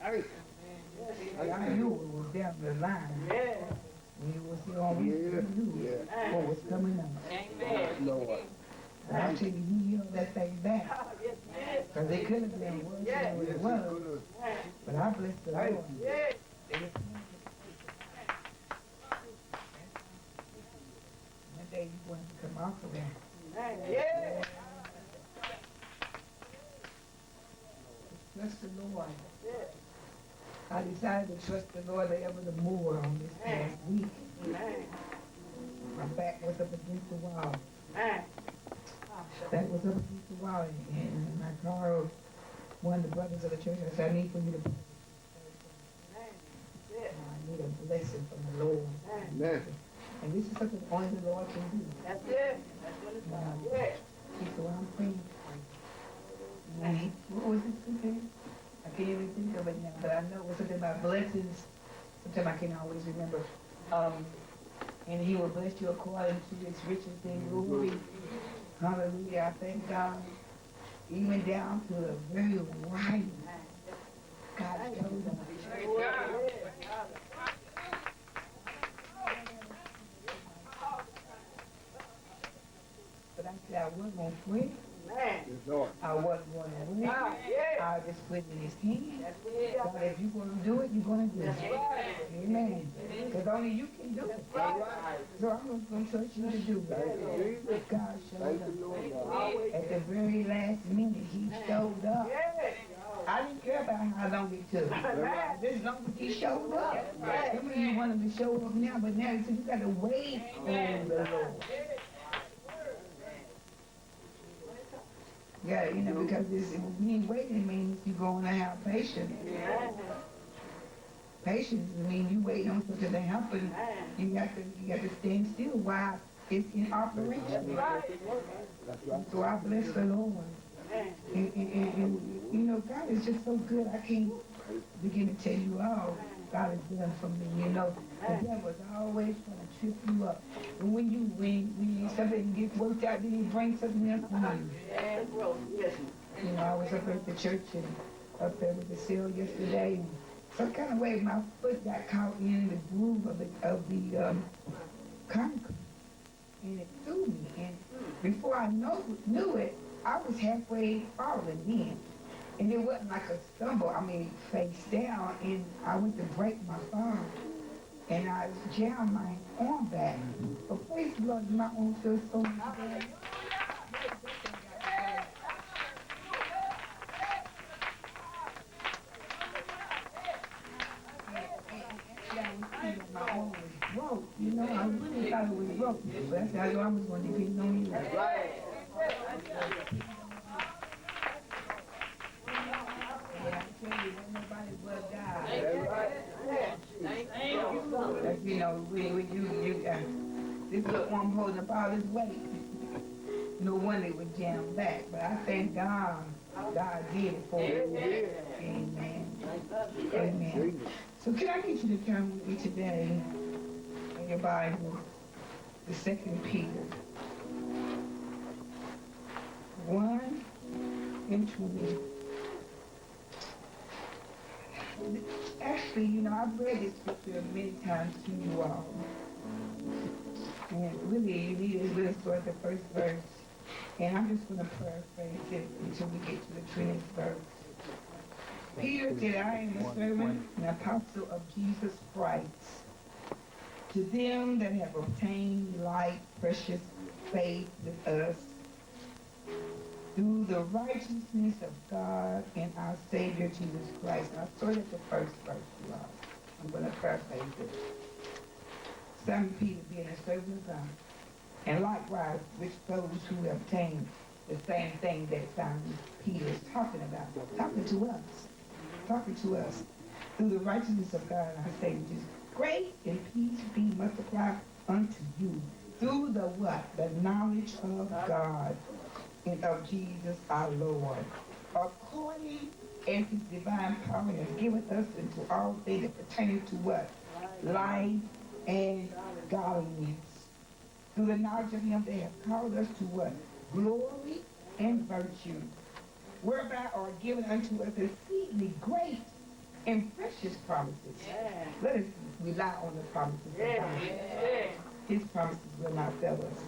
knew it was down the line. When you was here on knew what was coming up. Lord. I tell you, he held that thing back. Because it could have been worse than what it was. But I bless the Lord. One day you're going to come off of that. Trust the Lord. I decided to trust the Lord ever the more on this past week. My back was up against the wall. Back was up against the wall, and my car, one of the brothers of the church, I said, I need for you to pray. I need a blessing from the Lord. And this is something only the Lord can do. That's it. That's what it's about. So I'm praying for you. What was it again? I can't even think of it now, but I know it was something about blessings. Sometimes I can't always remember. And he will bless you according to his riches and glory. Hallelujah. I thank God. Even down to the very writing. God told us. But I said I wasn't going to quit. I wasn't going to win. I just put in his hand. God, if you're going to do it, you're going to do it. Amen. Because only you can do it. So I'm going to trust you to do it. God showed up. At the very last minute, he showed up. I didn't care about how long it took. As long as he showed up. Some of you want him to show up now, but now he said you got to wait on the Lord. Yeah, you know, because being waiting means you're going to have patience. Patience means you wait on something to happen. You got to stand still while it's in operation. So I bless the Lord. And you know, God is just so good. I can't begin to tell you all God has done for me. You know, the devil's always trying to trip you up. And when something gets worked out, then he brings something else on you. You know, I was up at the church and up there with the seal yesterday. And some kind of way my foot got caught in the groove of the concrete. And it threw me. And before I knew it, I was halfway falling in. And it wasn't like a stumble, I mean, face down, and I went to break my arm, and I jammed my arm back. But praise the Lord, my arm feels so much better. My arm was broke, you know, I really thought it was broke, but I said, I know I was going to depend on you. That's right. Nobody but God. You know, this little one holding up all his weight. No wonder it would jam back. But I thank God. God did it for me. Amen. Amen. So can I get you to turn with me today in your Bible, the 2 Peter 1 and 20. Actually, Actually, you know, I've read this scripture many times to you all. And really, you need to really start the first verse. And I'm just going to paraphrase it until we get to the 20th verse. Peter said, I am the servant and apostle of Jesus Christ. To them that have obtained like precious faith with us, through the righteousness of God and our Savior Jesus Christ. Now, sort of the first verse, you all. I'm going to paraphrase it. Simon Peter being a servant of God, and likewise with those who obtained the same thing that Simon Peter is talking about, talking to us, through the righteousness of God and our Savior Jesus. Grace and peace be multiplied unto you through the what? The knowledge of God and of Jesus our Lord, according as his divine power has given us into all things that pertain to what? Life and godliness. Through the knowledge of him that has called us to what? Glory and virtue, whereby are given unto us exceedingly great and precious promises. Let us rely on the promises of God. His promises will not fail us.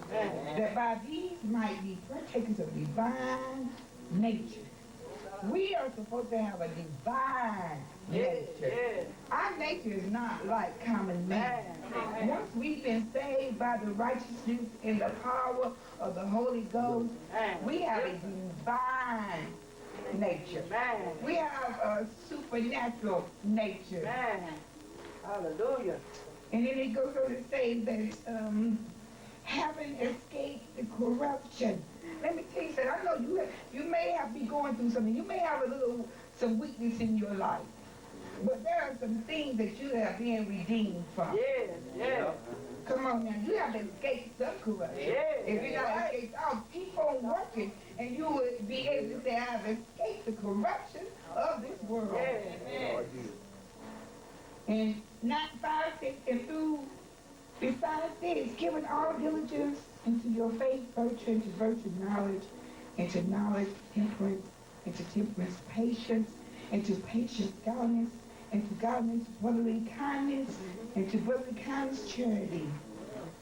That by these might be partakers of divine nature. We are supposed to have a divine nature. Our nature is not like common man. Once we've been saved by the righteousness and the power of the Holy Ghost, we have a divine nature. We have a supernatural nature. Hallelujah. And then it goes on to say that having escaped the corruption. Let me tell you something. I know you may have be going through something. You may have some weakness in your life. But there are some things that you have been redeemed from. Yes. Come on now. You have escaped some corruption. If you're not escaped, keep on working, and you will be able to say, I have escaped the corruption of this world. And not 5, 6, and through, besides this, giving all diligence into your faith, virtue, into virtue, knowledge, into knowledge, temperance, into temperance, patience, into patience, godliness, into godliness, brotherly kindness, into brotherly kindness, charity.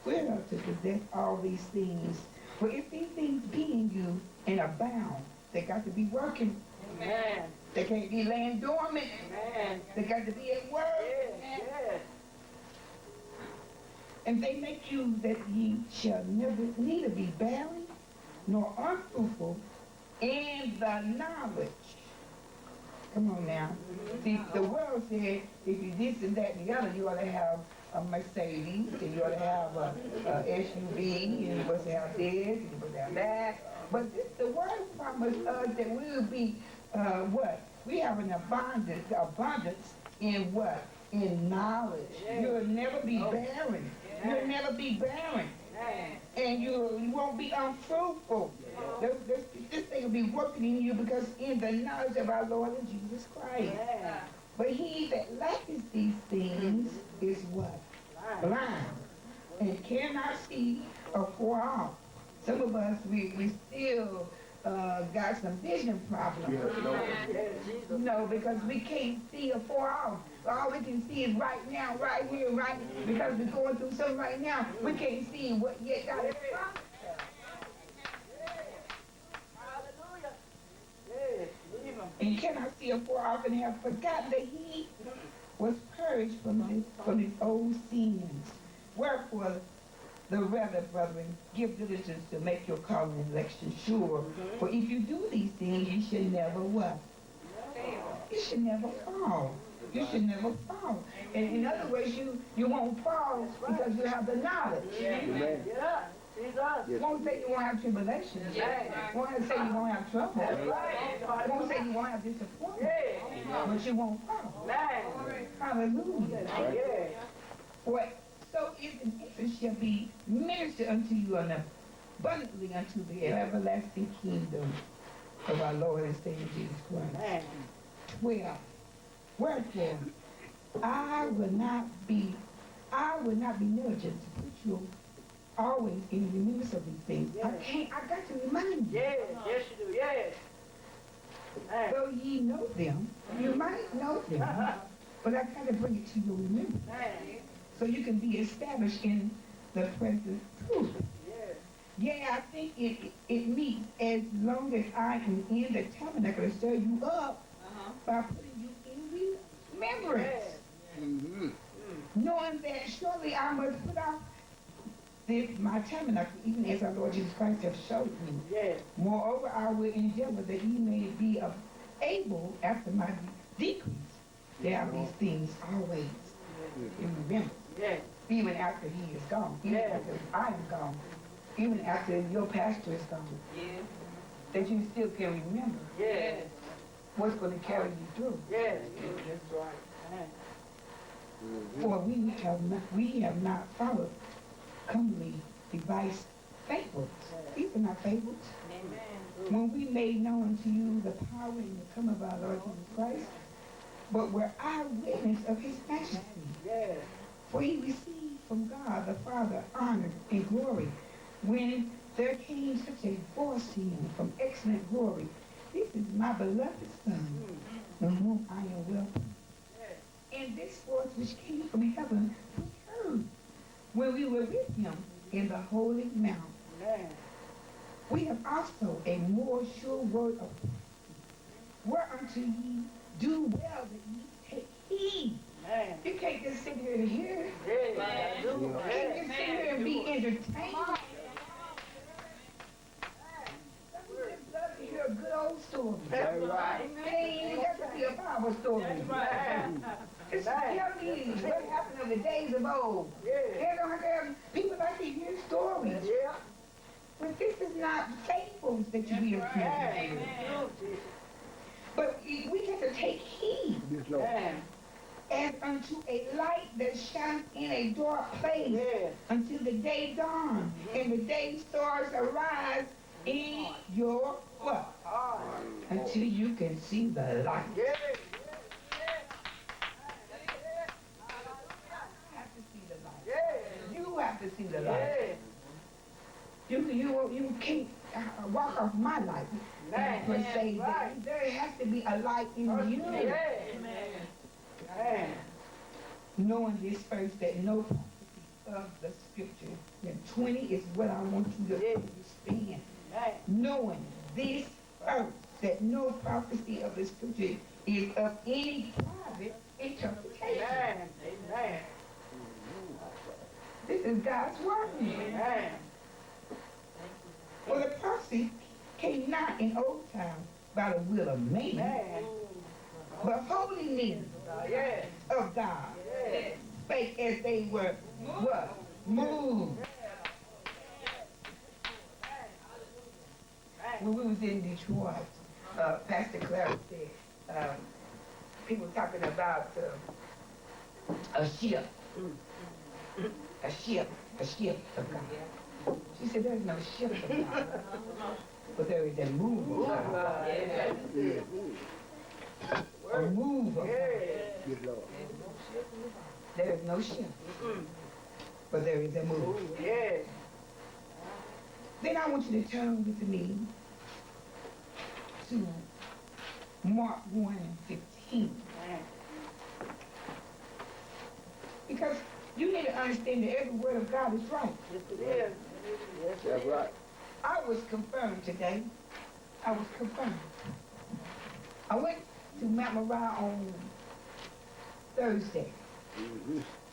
We're not to possess all these things. For if these things be in you and abound, they got to be working. Amen. They can't be laying dormant. Amen. They got to be at work. Yes. And they make you that ye shall neither be barren nor unfruitful in the knowledge. Come on now. See, the world said if you this and that and the other, you ought to have a Mercedes, and you ought to have a SUV, and you ought to have this, and you ought to have that. But the word promised us that we will be what? We have an abundance in what? In knowledge. You'll never be barren. You'll never be barren. And you won't be unfruitful. This thing will be working in you because in the knowledge of our Lord and Jesus Christ. But he that lacketh these things is what? Blind. And cannot see afar off. Some of us, we still got some vision problems. No, because we can't see afar off. All we can see is right now, right here, right, because we're going through something right now. We can't see what yet God has promised. And cannot see afar off and have forgotten that he was purged from his old sins. Wherefore, the rather, brethren, give diligence to make your calling and election sure. For if you do these things, you should never what? You should never fall. You should never fall. And in other words, you won't fall because you have the knowledge. Amen. You won't say you won't have tribulation. Won't say you won't have trouble. Won't say you won't have disappointment. But you won't fall. Hallelujah. For so is an infant shall be ministered unto you abundantly unto the everlasting kingdom of our Lord and Savior Jesus Christ. 12. Wherefore, I will not be negligent to put you always in remembrance of these things. I got to remind you. Yes, you do, Though ye know them, you might know them, But I gotta bring it to your remembrance. So you can be established in the present truth. Yeah, I think it meets as long as I am in the tabernacle to stir you up by putting you in remembrance. Knowing that surely I must put out my tabernacle, even as our Lord Jesus Christ has showed me. Moreover, I will endeavor that ye may be able, after my decrease, there are these things always in remembrance. Even after he is gone, even after I am gone, even after your pastor is gone, that you still can remember what's going to carry you through. For we have not followed comely device fables. These are not fables. When we made known to you the power and the coming of our Lord Jesus Christ, but were eyewitness of his majesty. For he received from God the Father honor and glory when there came such a voice to him from excellent glory. This is my beloved Son, in whom I am well pleased. And this voice which came from heaven we heard when we were with him in the holy mount. We have also a more sure word of prophecy, whereunto ye do well that ye take heed. You can't just sit here and hear. You can't just sit here and be entertained. Love to hear a good old story. That's right. It has to be a Bible story. That's right. It's tell me what happened in the days of old. People like to hear stories. But this is not fables that you be accused. But we have to take heed. As unto a light that shines in a dark place until the day dawns and the day stars arise in your what? Until you can see the light. You have to see the light. You can't walk off my light per se. There has to be a light in you. Knowing this first, that no prophecy of the scripture, and 20 is what I want you to understand. Knowing this first, that no prophecy of the scripture is of any private interpretation. This is God's word. Well, the prophecy came not in old times by the will of man, but holy men of God spake as they were what? Moved. When we was in Detroit, Pastor Clara said, people talking about a ship of God. She said, there's no ship of God, but there is a move of God. A move of God. There is no ship, but there is a move. Then I want you to turn with me to Mark 1:15. Because you need to understand that every word of God is right. Yes, it is. Yes, that's right. I was confirmed today. I was confirmed. I went to Mount Moriah on Thursday,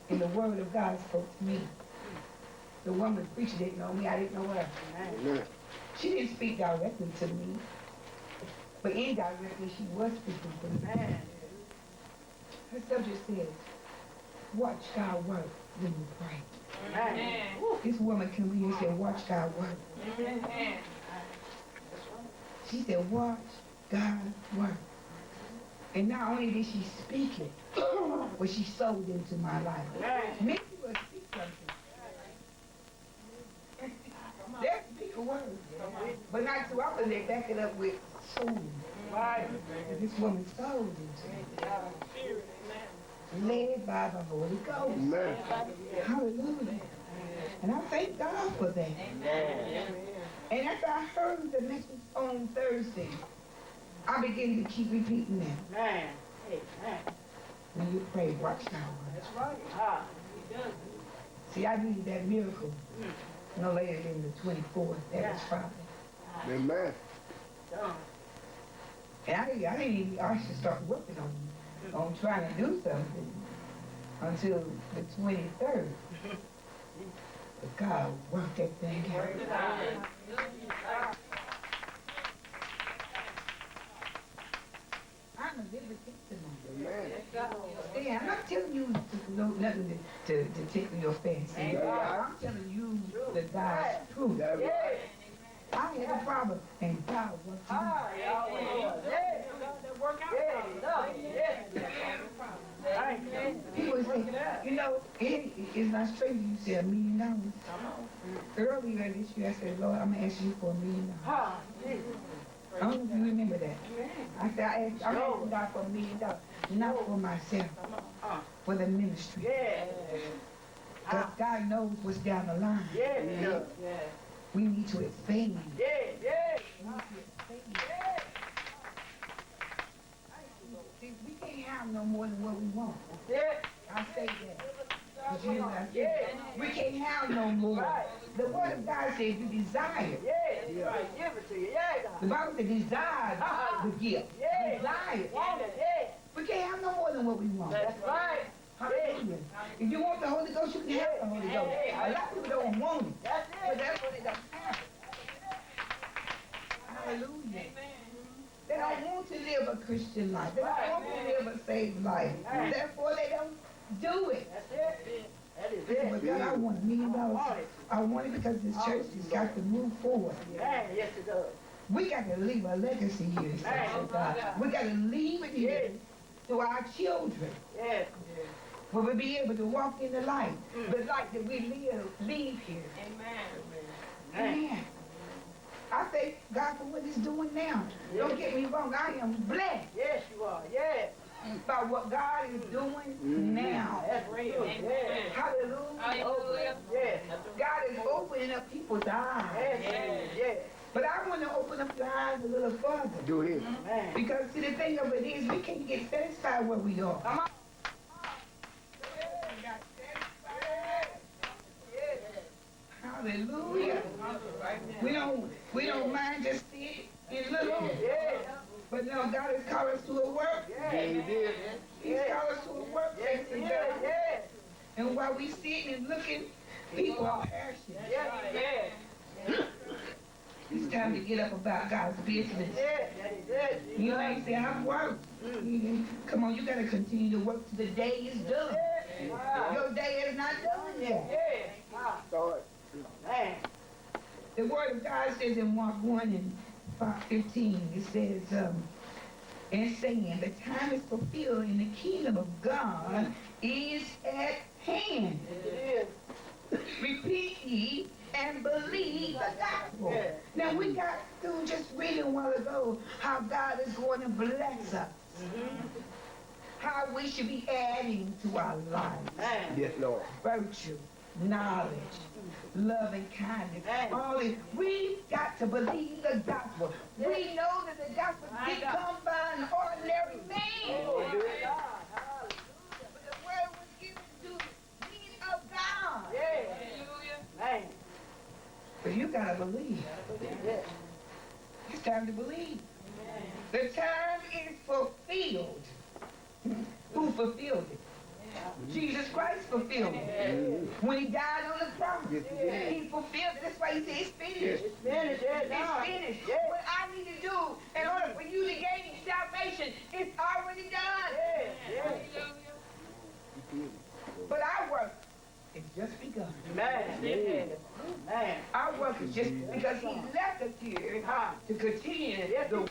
and the word of God spoke to me. The woman preacher didn't know me. I didn't know her. She didn't speak directly to me, but indirectly she was speaking to me. Her subject says, watch God work when you pray. This woman came here and said, watch God work. She said, watch God work. And not only did she speak it, but she sowed into my life. Many people speak something. They'll speak a word, but not too often they back it up with sowing. This woman sowed into it. Led by the Holy Ghost. Amen. Hallelujah. And I thank God for that. Amen. And after I heard the message on Thursday, I began to keep repeating that. Amen. when you pray, watch now. That's right. Ah, he does. See, I needed that miracle no later than the 24th. That was Friday. Amen. And I didn't even actually start working on trying to do something until the 23rd. But God worked that thing out. I'm a living testimony. Yeah, I'm not telling you to know nothing to tickle your fancy. I'm telling you the God's truth. I had a problem, and God worked it out. People say, you know, it's not strange you say $1 million. Earlier this year, I said, Lord, I'm going to ask you for $1 million. I don't know if you remember that. I said, I'm asking God for $1 million, not for myself, for the ministry. Because God knows what's down the line. We need to expand. See, we can't have no more than what we want. I say that. You know what I said? We can't have no more. The word of God says you desire. The Bible says desire the gift. Desire. We can't have no more than what we want. That's right. Hallelujah. If you want the Holy Ghost, you can have the Holy Ghost. A lot of people don't want it. But that's what they don't have. Hallelujah. They don't want to live a Christian life. They don't want to live a saved life. Therefore, they don't do it. That is it. But God, I want $1 million. I want it because this church has got to move forward. Yes, it does. We got to leave a legacy here, God. We got to leave it here to our children. Yes. Where we'll be able to walk in the light, the light that we leave here. Amen. I thank God for what he's doing now. Don't get me wrong, I am blessed. Yes, you are. Yes. By what God is doing now. That's real. Yes. Hallelujah. Hallelujah. Yes. God is opening up people's eyes. Yes. Yes. But I want to open up your eyes a little further. Go ahead. Because see, the thing of it is, we can't get satisfied where we are. Come on. Hallelujah. We don't mind just sitting and looking. But no, God has called us to a work. He's called us to a work. And while we sitting and looking, people are asking. It's time to get up about God's business. You know, you say, I've worked. Come on, you got to continue to work till the day is done. Your day is not done yet. The word of God says in Mark 1 and 15, it says, and saying, the time is fulfilled and the kingdom of God is at hand. Repeat ye and believe the gospel. Now we got through just reading a while ago how God is going to bless us. How we should be adding to our lives. Yes, Lord. Virtue, knowledge, love and kindness. All this. We've got to believe the gospel. We know that the gospel didn't come by an ordinary man. But the word was given to the men of God. But you gotta believe. It's time to believe. The time is fulfilled. Who fulfilled it? Jesus Christ fulfilled it. When he died on the cross, he fulfilled it. That's why he said it's finished. It's finished. It's finished. What I need to do in order for you to gain salvation, it's already done. But our work is just begun. Our work is just because he left us here to continue the work.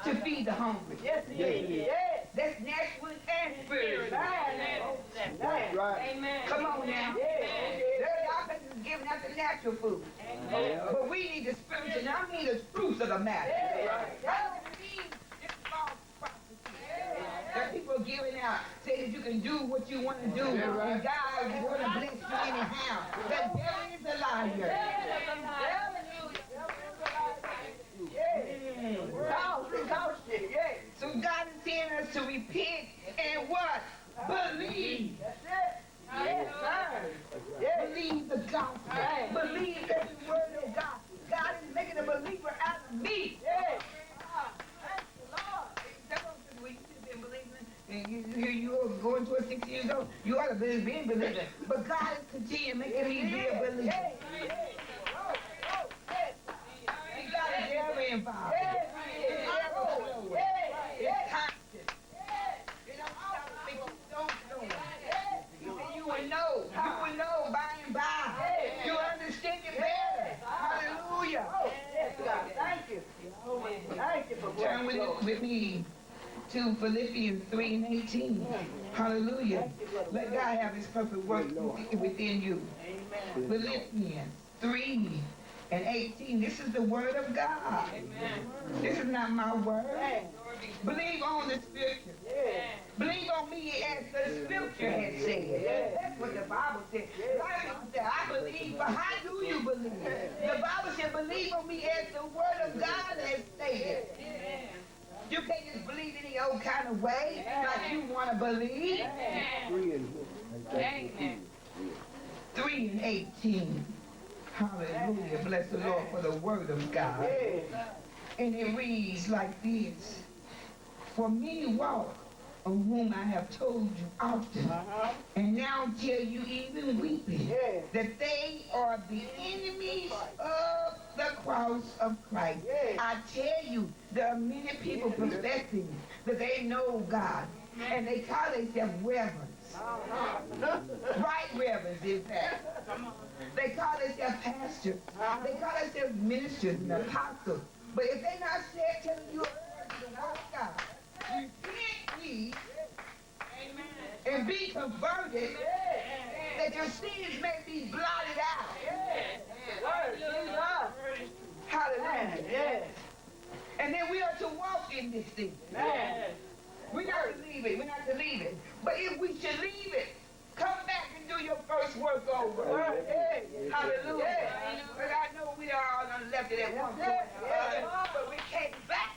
To feed the hungry. Yes. That's natural and spiritual. That's right. Amen. Come on now. Y'all is giving out the natural food. But we need the spiritual. Now I mean the truth of the matter. I don't need this false prophecy. That people are giving out, saying that you can do what you want to do, and God is going to bless you anyhow. The devil is a liar. can't believe it. But God is continuing making me be a believer. And God is very involved. It's constant. You know, people don't know. You will know by and by. You understand it better. Hallelujah. Thank you. Thank you for turn with me to Philippians 3:18. Hallelujah. Let God have his perfect work within you. Philippians 3:18. This is the word of God. This is not my word. Believe on the scripture. Believe on me as the scripture has said. That's what the Bible said. A lot of people say, I believe, but how do you believe? The Bible said, believe on me as the word of God has said. You can't just believe any old kind of way, like you want to believe. Amen. 3:18. Hallelujah. Bless the Lord for the word of God. And it reads like this. For many walk, of whom I have told you often, and now tell you even weeping, that they are the enemies of the cross of Christ. I tell you, there are many people professing that they know God, and they call themselves reverends. Right reverends, in fact. They call themselves pastors. They call themselves ministers and apostles. But if they're not telling you a word to the word of God, repent ye and be converted, that your sins may be blotted out. Hallelujah. And then we are to walk in this thing. We're not to leave it. We're not to leave it. But if we should leave it, come back and do your first work over. Hallelujah. But I know we are all left it at one point. But we came back.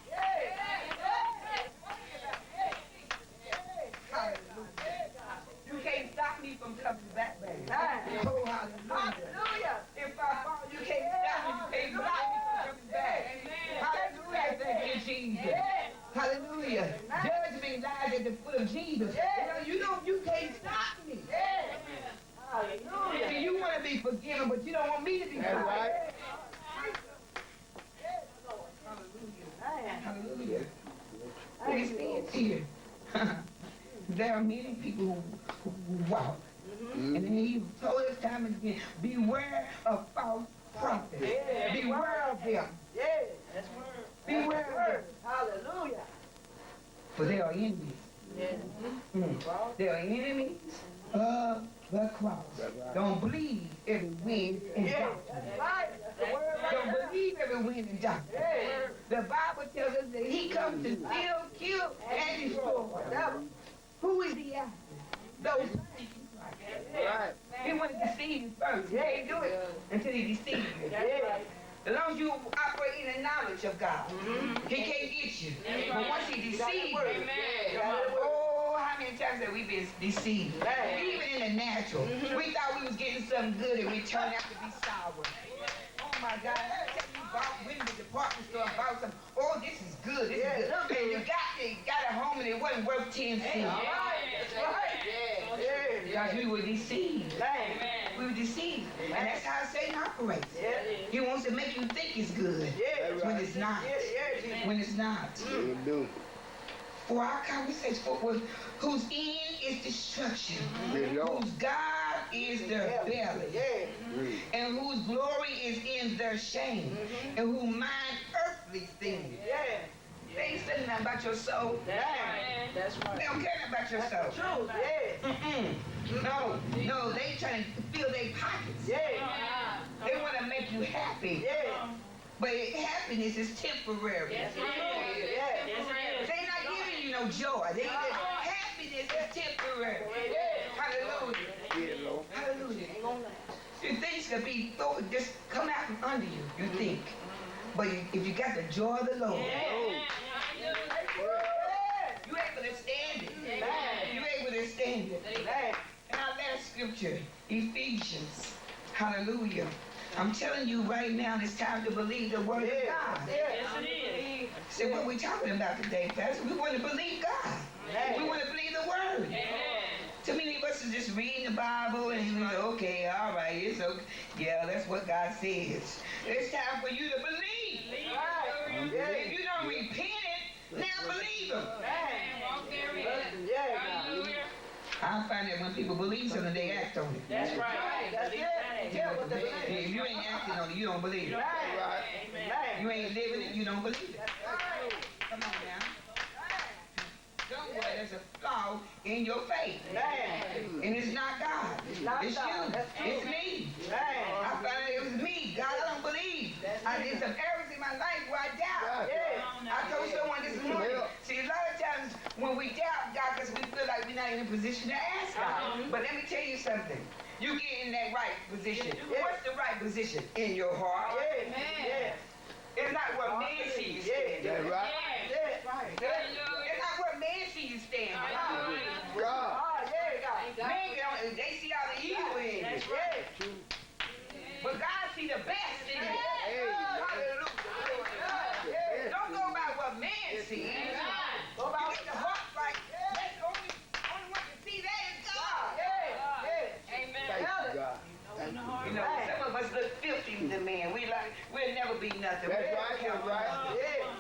You can't stop me from coming back, baby. Oh, hallelujah. If I fall, you can't stop me. You can't block me from coming back. Hallelujah. Thank you, Jesus. Hallelujah. Judgment lies at the foot of Jesus. You can't stop me. Hallelujah. You want to be forgiven, but you don't want me to be forgiven. Right. Hallelujah. He stands here. There are many people who walk. And then he told us time and again, beware of false prophets. Beware of them. Beware of them. Hallelujah. For they are enemies. They are enemies of the cross. Don't believe every wind and doctrine. Don't believe every wind and doctrine. The Bible tells us that he comes to steal, kill, and destroy. Who is he after? Those right. He wants to deceive you first. He can't do it until he deceives you. As long as you operate in the knowledge of God, he can't get you. But once he deceives you, oh, how many times have we been deceived? Even in the natural. We thought we was getting something good and we turned out to be sour. Oh my God, I tell you, went in the department store and bought some, oh, this is good, this is good. And you got it home and it wasn't worth 10 cents. That's right. Because we were deceived. We were deceived. And that's how Satan operates. He wants to make you think it's good when it's not. When it's not. For our conversation, whose end is destruction, whose God is their belly, and whose glory is in their shame, and who mind earthly things. They ain't saying nothing about your soul. That's right. They don't care about your soul. True. No, they trying to fill their pockets. They want to make you happy. But happiness is temporary. They're not giving you no joy. Happiness is temporary. Hallelujah. Hallelujah. Things could be just come out from under you, you think. But if you got the joy of the Lord, you're able to stand it. You're able to stand it. And our last scripture, Ephesians. Hallelujah. I'm telling you right now, it's time to believe the word of God. Yes, it is. So what we're talking about today, Pastor, we want to believe God. We want to believe the word. Too many of us person just reading the Bible and he's like, okay, all right, it's okay. Yeah, that's what God says. It's time for you to believe. Right. Yeah. If you don't repent it, now believe him. I find that when people believe something, they act on it. That's right. That's it. Tell what they believe. If you ain't acting on it, you don't believe it. Right. You ain't living it, you don't believe it. Come on now. Don't worry, there's a flaw in your faith. And it's not God. It's you. It's me. I found out it was me. God, I don't believe. I did some errors in my life where I doubt. I told someone this morning. See, a lot of times when we doubt God, because we feel like we're not in a position to ask God. But let me tell you something. You get in that right position. What's the right position? In your heart. It's not what man sees you standing. That's right. It's not what man sees you standing. Man, they see all the evil in it. But God see the best in it. Hallelujah. Don't go by what man sees. Go by what the heart right. That's the only one to see that is God. Amen. You know, some of us look filthy to man. We'll never be nothing. That's right.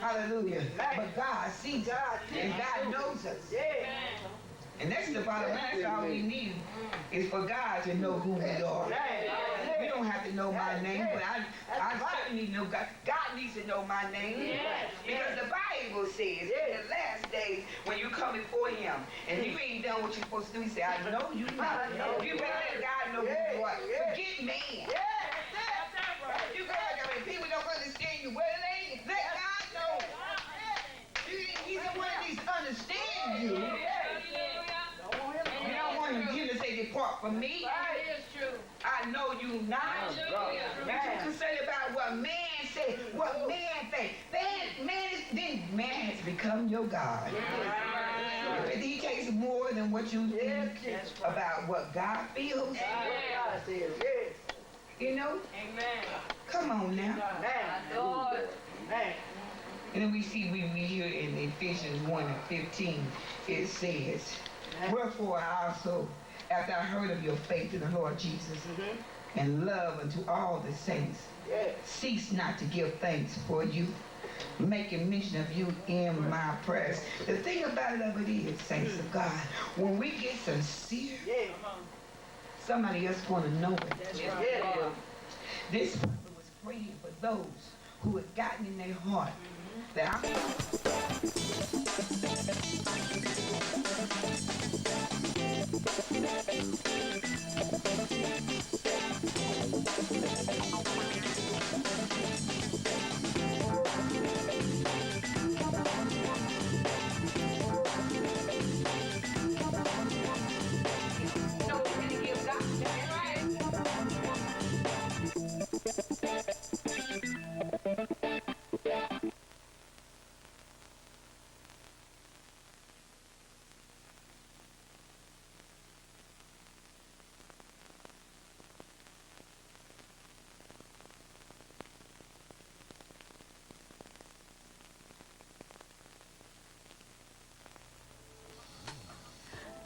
Hallelujah. But God sees us, and God knows us. And that's the bottom line. That's all we need is for God to know who we are. You don't have to know my name, but I certainly know God. God needs to know my name. Because the Bible says in the last days when you come before him and you ain't done what you're supposed to do, he said, I know you not. You better let God know who you are. Forget man. You go like that. People don't understand you. Well, they ain't. Let God know. He's the one that needs to understand you. You don't want him to say, depart from me. It is true. I know you not. You're concerned about what man says, what man thinks. Man has become your God. He takes more than what you think about what God feels. You know? Amen. Come on now. And then we hear in Ephesians 1:15, it says, wherefore I also, after I heard of your faith in the Lord Jesus and love unto all the saints, cease not to give thanks for you, making mention of you in my prayers. The thing about it is, saints of God, when we get sincere, somebody else going to know it. This was praying for those who had gotten in their heart that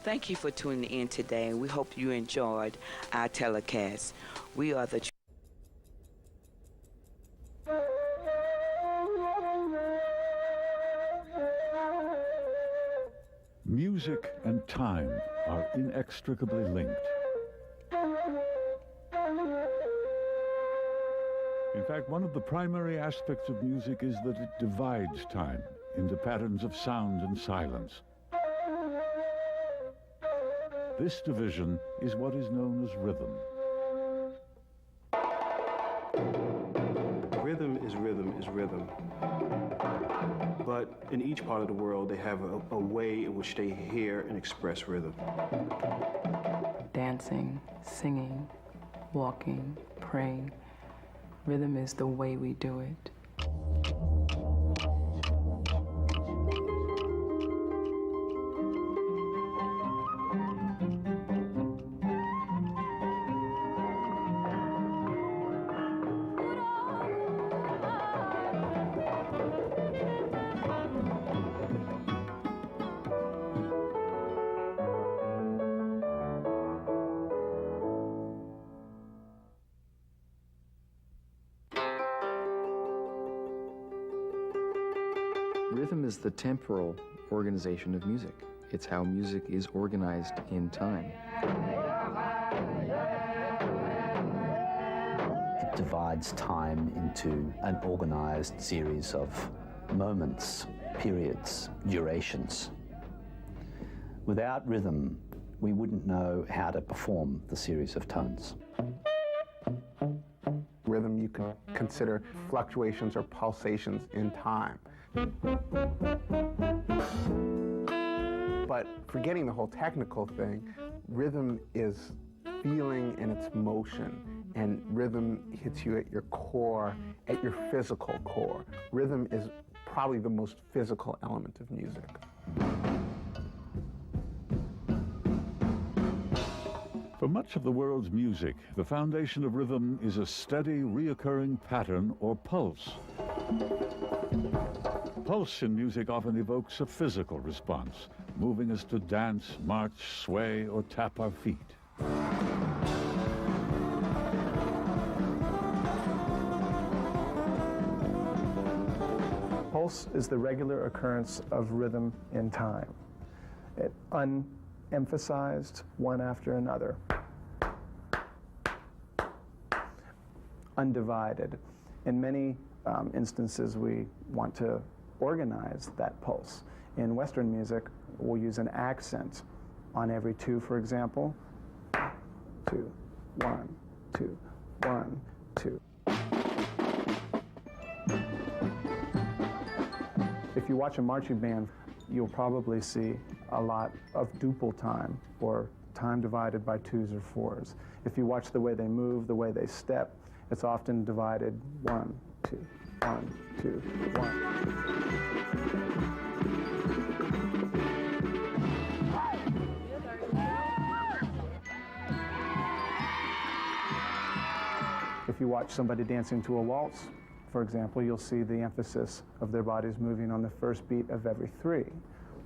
Thank you for tuning in today, and we hope you enjoyed our telecast. We are the Music and time are inextricably linked. In fact, one of the primary aspects of music is that it divides time into patterns of sound and silence. This division is what is known as rhythm. Rhythm is rhythm is rhythm. But in each part of the world, they have a way in which they hear and express rhythm. Dancing, singing, walking, praying. Rhythm is the way we do it. Rhythm is the temporal organization of music. It's how music is organized in time. It divides time into an organized series of moments, periods, durations. Without rhythm, we wouldn't know how to perform the series of tones. Rhythm you can consider fluctuations or pulsations in time. But forgetting the whole technical thing, rhythm is feeling and it's motion, and rhythm hits you at your core, at your physical core. Rhythm is probably the most physical element of music. For much of the world's music, the foundation of rhythm is a steady, reoccurring pattern or pulse. Pulse in music often evokes a physical response, moving us to dance, march, sway, or tap our feet. Pulse is the regular occurrence of rhythm in time. It unemphasized, one after another. Undivided. In many instances, we want to organize that pulse. In Western music, we'll use an accent on every two, for example. 2, 1, 2, 1, 2. If you watch a marching band, you'll probably see a lot of duple time, or time divided by 2s or 4s. If you watch the way they move, the way they step, it's often divided 1, 2, 1, 2, 1. If you watch somebody dancing to a waltz, for example, you'll see the emphasis of their bodies moving on the first beat of every 3.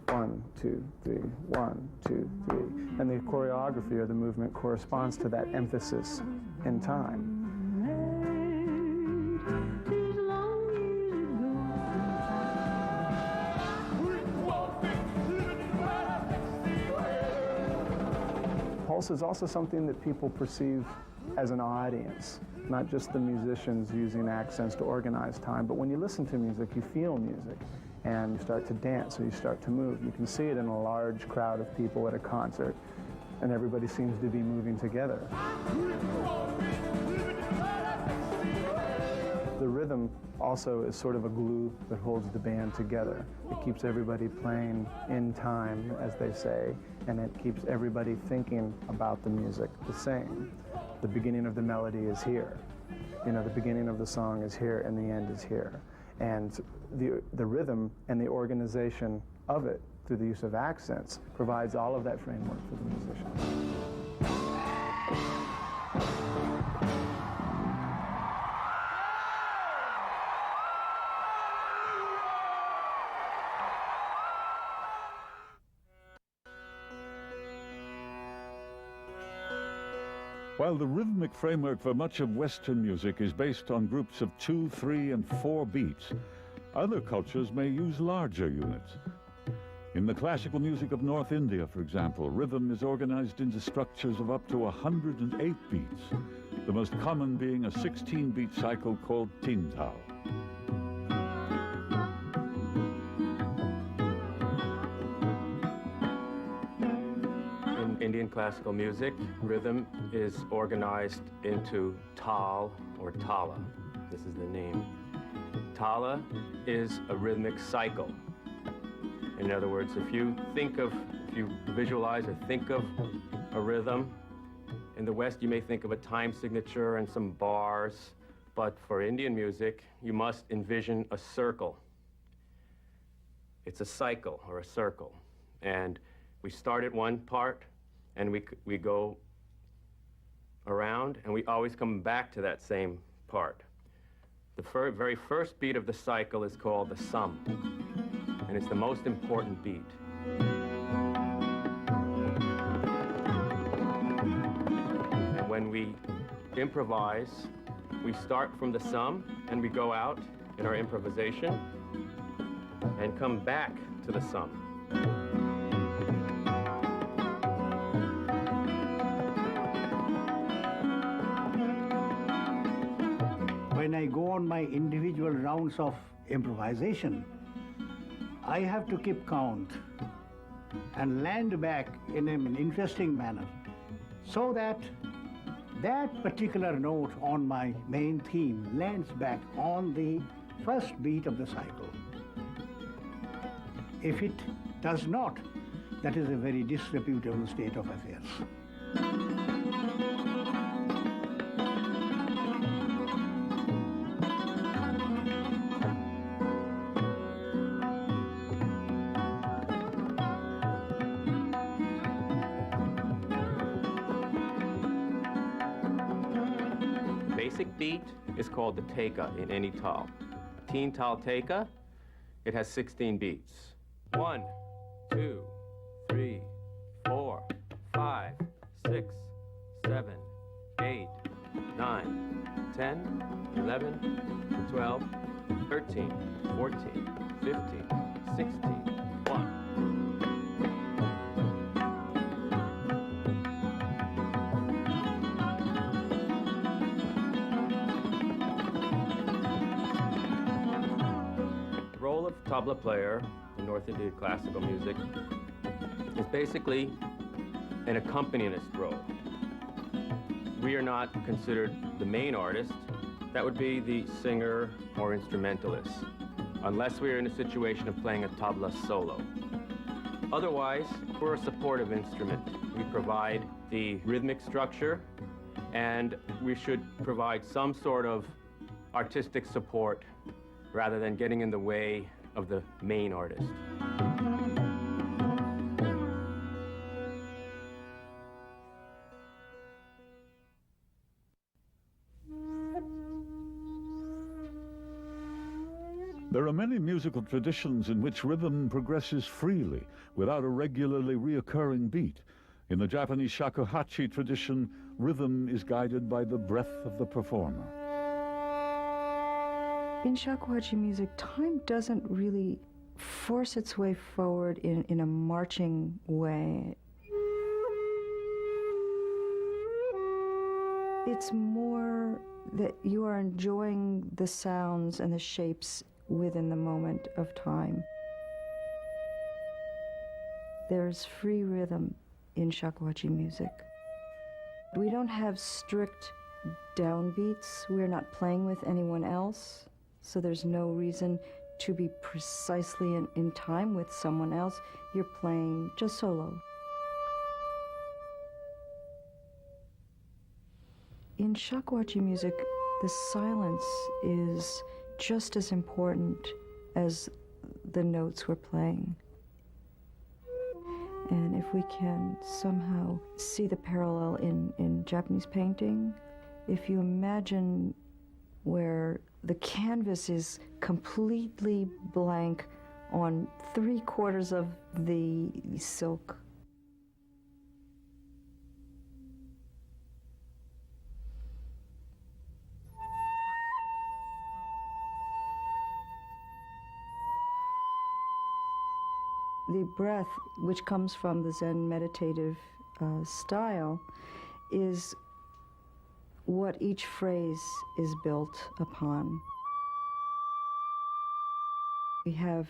1, 2, 3, 1, 2, 3. And the choreography or the movement corresponds to that emphasis in time. Pulse is also something that people perceive as an audience, not just the musicians using accents to organize time, but when you listen to music, you feel music, and you start to dance or you start to move. You can see it in a large crowd of people at a concert, and everybody seems to be moving together. The rhythm also is sort of a glue that holds the band together. It keeps everybody playing in time, as they say, and it keeps everybody thinking about the music the same. The beginning of the melody is here. You know, the beginning of the song is here and the end is here. And the rhythm and the organization of it through the use of accents provides all of that framework for the musician. While the rhythmic framework for much of Western music is based on groups of 2, 3, and 4 beats, other cultures may use larger units. In the classical music of North India, for example, rhythm is organized into structures of up to 108 beats, the most common being a 16-beat cycle called tintal. Indian classical music, rhythm is organized into tal or tala. This is the name. Tala is a rhythmic cycle. In other words, if you visualize or think of a rhythm, in the West you may think of a time signature and some bars, but for Indian music, you must envision a circle. It's a cycle or a circle. And we start at one part, and we go around, and we always come back to that same part. The very first beat of the cycle is called the sum, and it's the most important beat. And when we improvise, we start from the sum, and we go out in our improvisation, and come back to the sum. When I go on my individual rounds of improvisation, I have to keep count and land back in an interesting manner so that that particular note on my main theme lands back on the first beat of the cycle. If it does not, that is a very disreputable state of affairs. Basic beat is called the teka in any tal. Teen tal teka, it has 16 beats. 1, 2, 3, 4, 5, 6, 7, 8, 9, 10, 11, 12, 13, 14, 15, 16, 1. Tabla player in North Indian classical music is basically an accompanist role. We are not considered the main artist. That would be the singer or instrumentalist, unless we are in a situation of playing a tabla solo. Otherwise, we're a supportive instrument. We provide the rhythmic structure, and we should provide some sort of artistic support rather than getting in the way of the main artist. There are many musical traditions in which rhythm progresses freely, without a regularly reoccurring beat. In the Japanese shakuhachi tradition, rhythm is guided by the breath of the performer. In shakuhachi music, time doesn't really force its way forward in a marching way. It's more that you are enjoying the sounds and the shapes within the moment of time. There's free rhythm in shakuhachi music. We don't have strict downbeats. We're not playing with anyone else. So there's no reason to be precisely in time with someone else. You're playing just solo. In shakuhachi music, the silence is just as important as the notes we're playing. And if we can somehow see the parallel in Japanese painting, if you imagine where the canvas is completely blank on 3/4 of the silk. The breath, which comes from the Zen meditative style, is what each phrase is built upon. We have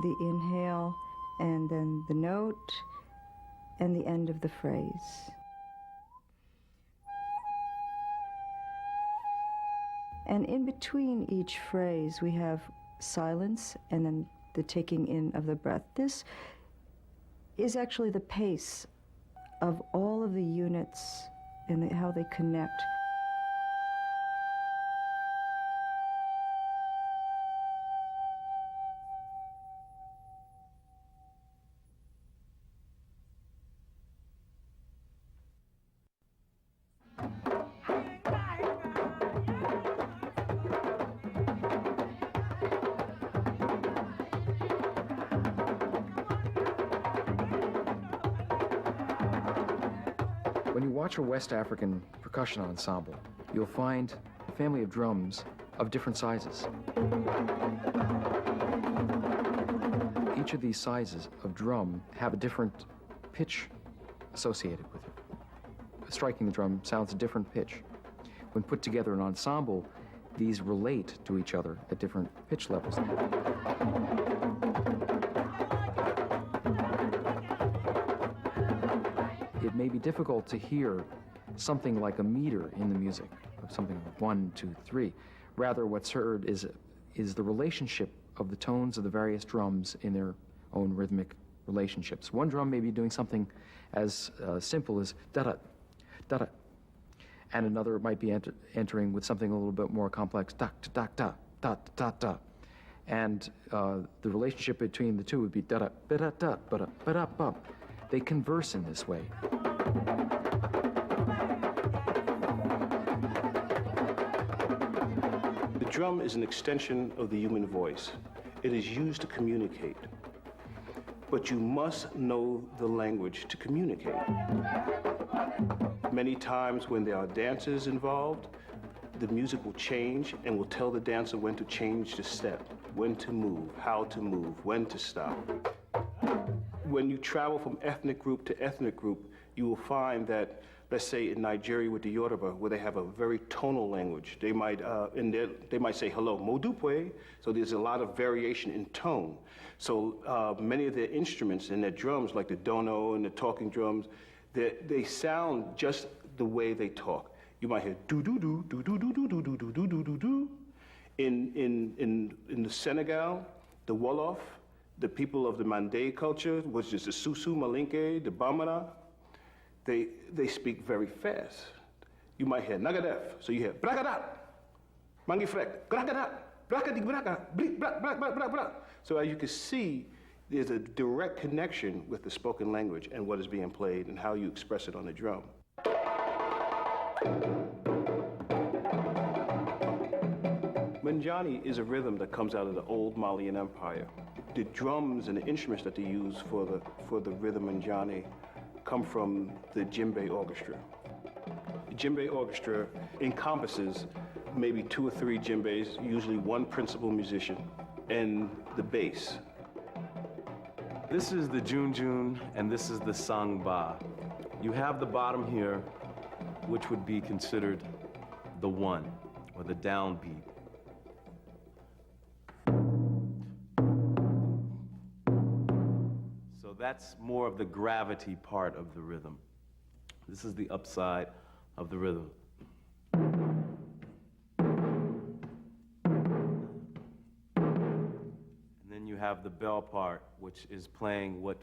the inhale and then the note and the end of the phrase. And in between each phrase, we have silence and then the taking in of the breath. This is actually the pace of all of the units and how they connect. When you watch a West African percussion ensemble, you'll find a family of drums of different sizes. each of these sizes of drum have a different pitch associated with it. Striking the drum sounds a different pitch. When put together in an ensemble, these relate to each other at different pitch levels. It may be difficult to hear something like a meter in the music, of something like 1, 2, 3. Rather, what's heard is the relationship of the tones of the various drums in their own rhythmic relationships. One drum may be doing something as simple as da-da, da-da, and another might be entering with something a little bit more complex, da-da-da-da, da-da-da-da. And the relationship between the two would be da-da, ba-da-da, ba-da, ba-da-ba. They converse in this way. The drum is an extension of the human voice. It is used to communicate. But you must know the language to communicate. Many times when there are dancers involved, the music will change and will tell the dancer when to change the step, when to move, how to move, when to stop. When you travel from ethnic group to ethnic group, you will find that, let's say in Nigeria with the Yoruba, where they have a very tonal language, they might say hello, modupwe, so there's a lot of variation in tone. So many of their instruments and their drums, like the dono and the talking drums, they sound just the way they talk. You might hear do do do do do do do do do do do do do do. In the Senegal, the Wolof, the people of the Mandé culture, which is the Susu, Malinke, the Bamara, they speak very fast. You might hear nagadef, so you hear bragadat, mangifrek, gragadat, bragadik braga, blik brak brak brak brak brak. So as you can see, there's a direct connection with the spoken language and what is being played and how you express it on the drum. Manjani is a rhythm that comes out of the old Malian Empire. The drums and the instruments that they use for the rhythm Manjani come from the djembe orchestra. The djembe orchestra encompasses maybe 2 or 3 djembes, usually one principal musician, and the bass. This is the junjun, and this is the sangba. You have the bottom here, which would be considered the 1, or the downbeat. So that's more of the gravity part of the rhythm. This is the upside of the rhythm. You have the bell part, which is playing what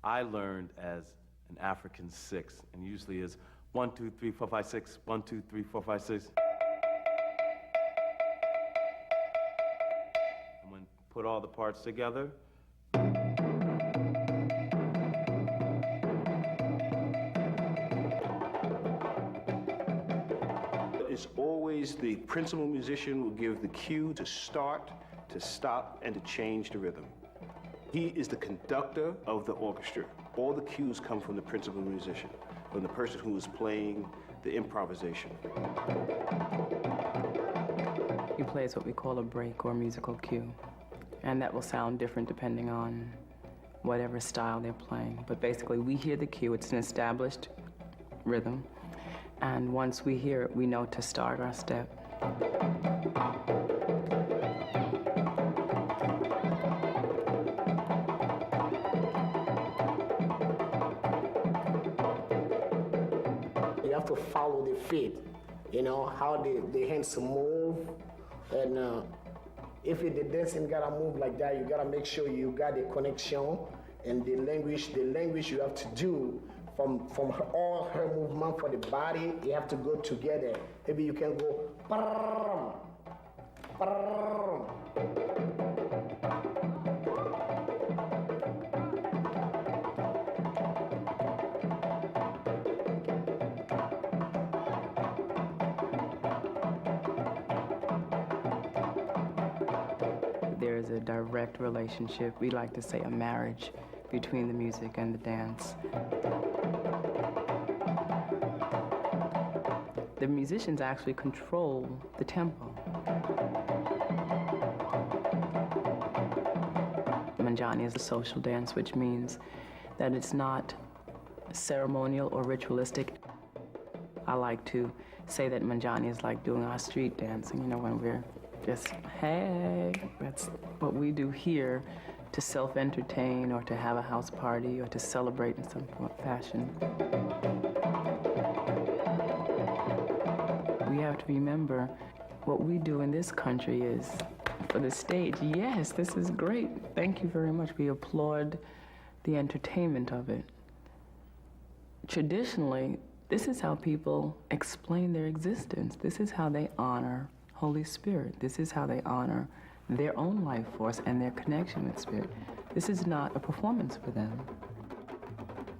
I learned as an African 6, and usually is 1, 2, 3, 4, 5, 6, 1, 2, 3, 4, 5, 6. And when put all the parts together, it's always the principal musician will give the cue to start, to stop, and to change the rhythm. He is the conductor of the orchestra. All the cues come from the principal musician, from the person who is playing the improvisation. He plays what we call a break or musical cue, and that will sound different depending on whatever style they're playing. But basically, we hear the cue. It's an established rhythm, and once we hear it, we know to start our step. You have to follow the feet, you know, how the hands move, and if the dancing gotta move like that, you gotta make sure you got the connection and the language you have to do from all her movement for the body, you have to go together. Maybe you can go parrrr, parrrr. There's a direct relationship, we like to say a marriage, between the music and the dance. The musicians actually control the tempo. Manjani is a social dance, which means that it's not ceremonial or ritualistic. I like to say that Manjani is like doing our street dancing, you know, when we're just, hey, that's what we do here to self-entertain or to have a house party or to celebrate in some fashion. We have to remember what we do in this country is for the stage. Yes, this is great. Thank you very much. We applaud the entertainment of it. Traditionally, this is how people explain their existence. This is how they honor Holy Spirit. This is how they honor their own life force and their connection with Spirit. This is not a performance for them.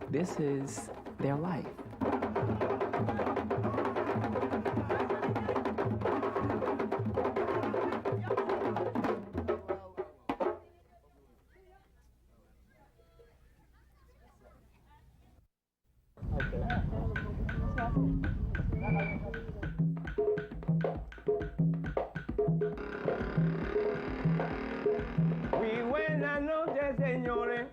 This is their life. Muy buenas noches, señores.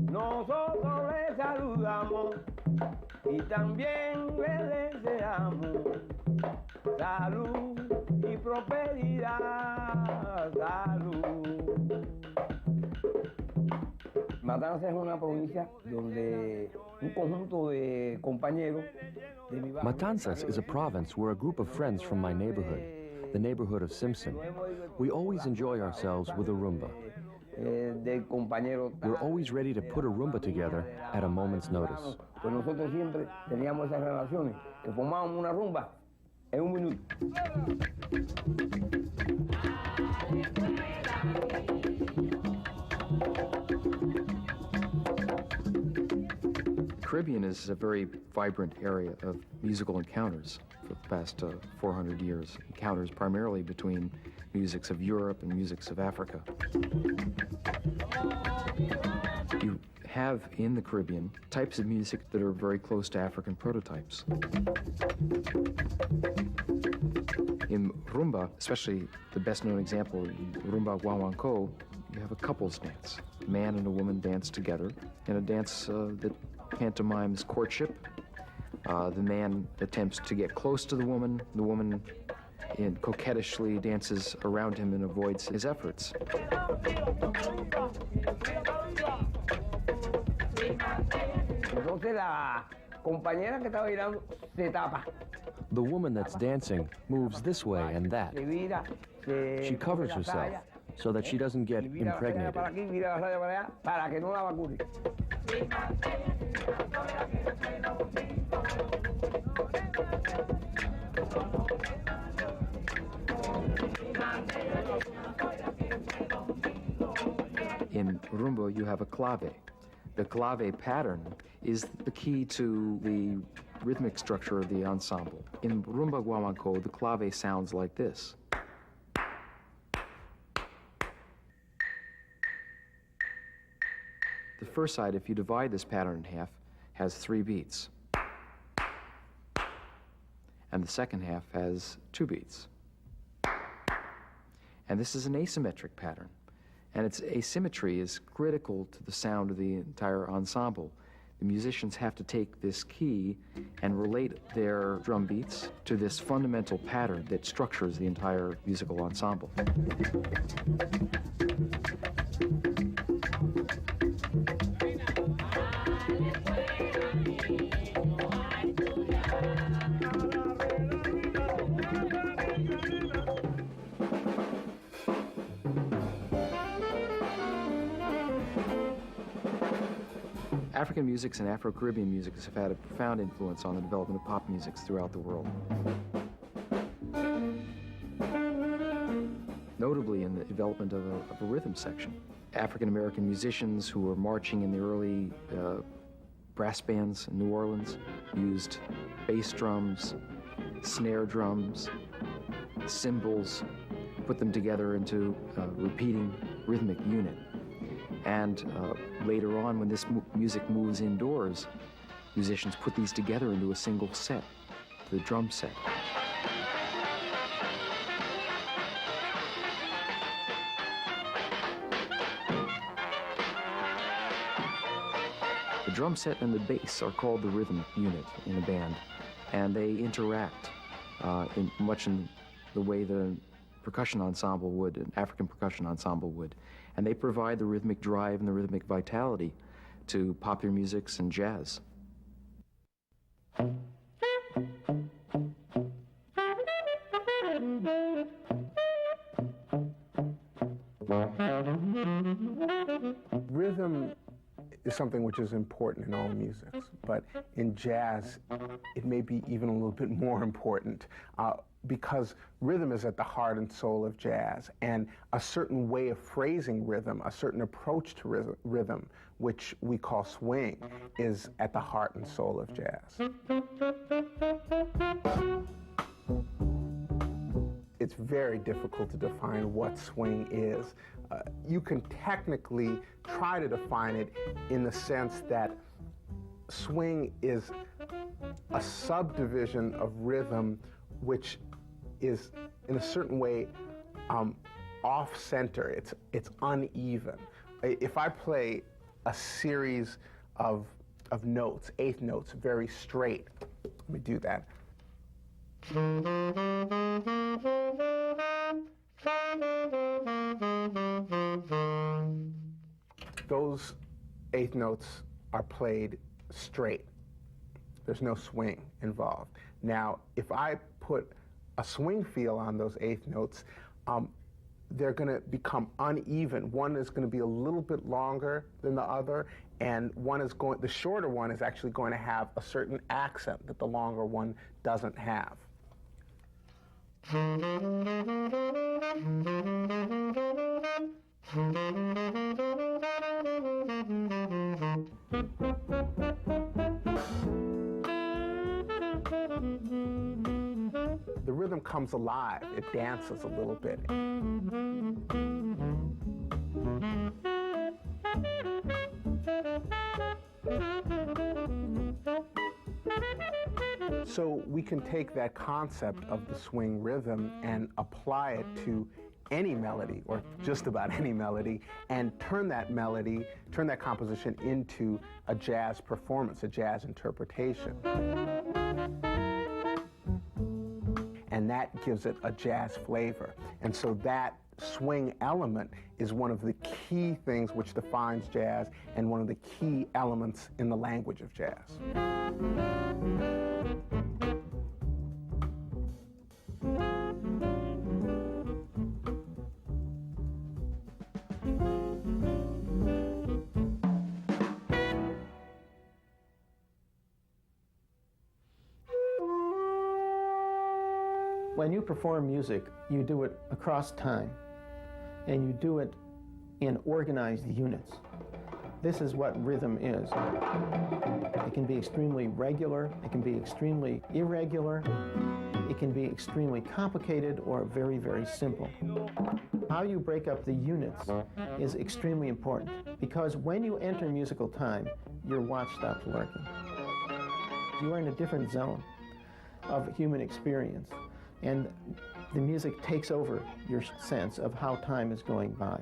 Nosotros les saludamos y también les deseamos salud y prosperidad. Salud. Matanzas es una provincia donde un conjunto de compañeros de mi barrio. Matanzas is a province where a group of friends from my neighborhood, the neighborhood of Simpson, we always enjoy ourselves with a rumba. We're always ready to put a rumba together at a moment's notice. Pues nosotros siempre teníamos esas relaciones, que formábamos una rumba en un minuto. The Caribbean is a very vibrant area of musical encounters for the past 400 years. Encounters primarily between musics of Europe and musics of Africa. You have in the Caribbean types of music that are very close to African prototypes. In rumba, especially the best known example, rumba guaguancó, you have a couples dance. A man and a woman dance together in a dance that pantomimes courtship. The man attempts to get close to the woman coquettishly dances around him and avoids his efforts. Entonces la compañera que está bailando se tapa. The woman that's dancing moves this way and that. She covers herself so that she doesn't get impregnated. In rumba, you have a clave. The clave pattern is the key to the rhythmic structure of the ensemble. In rumba guaguancó, the clave sounds like this. The first side, if you divide this pattern in half, has 3 beats. And the second half has 2 beats. And this is an asymmetric pattern. And its asymmetry is critical to the sound of the entire ensemble. The musicians have to take this key and relate their drum beats to this fundamental pattern that structures the entire musical ensemble. African musics and Afro-Caribbean musics have had a profound influence on the development of pop musics throughout the world. Notably in the development of a rhythm section. African-American musicians who were marching in the early brass bands in New Orleans used bass drums, snare drums, cymbals, put them together into a repeating rhythmic unit. And later on, when this music moves indoors, musicians put these together into a single set, the drum set. drum set and the bass are called the rhythm unit in a band, and they interact much in the way the percussion ensemble would, an African percussion ensemble would. And they provide the rhythmic drive and the rhythmic vitality to popular musics and jazz. Rhythm is something which is important in all musics, but in jazz, it may be even a little bit more important because rhythm is at the heart and soul of jazz, and a certain way of phrasing rhythm, a certain approach to rhythm, which we call swing, is at the heart and soul of jazz. It's very difficult to define what swing is. You can technically try to define it in the sense that swing is a subdivision of rhythm which is, in a certain way, off-center. It's uneven. If I play a series of notes, eighth notes, very straight, let me do that. Those eighth notes are played straight. There's no swing involved. Now, if I put a swing feel on those eighth notes, they're going to become uneven. One is going to be a little bit longer than the other, and the shorter one is actually going to have a certain accent that the longer one doesn't have. The rhythm comes alive, it dances a little bit. So we can take that concept of the swing rhythm and apply it to any melody, or just about any melody, and turn that composition into a jazz performance, a jazz interpretation. And that gives it a jazz flavor. And so that swing element is one of the key things which defines jazz and one of the key elements in the language of jazz. When you perform music, you do it across time, and you do it in organized units. This is what rhythm is. It can be extremely regular, it can be extremely irregular, it can be extremely complicated or very, very simple. How you break up the units is extremely important, because when you enter musical time, your watch stops working. You are in a different zone of human experience, and the music takes over your sense of how time is going by.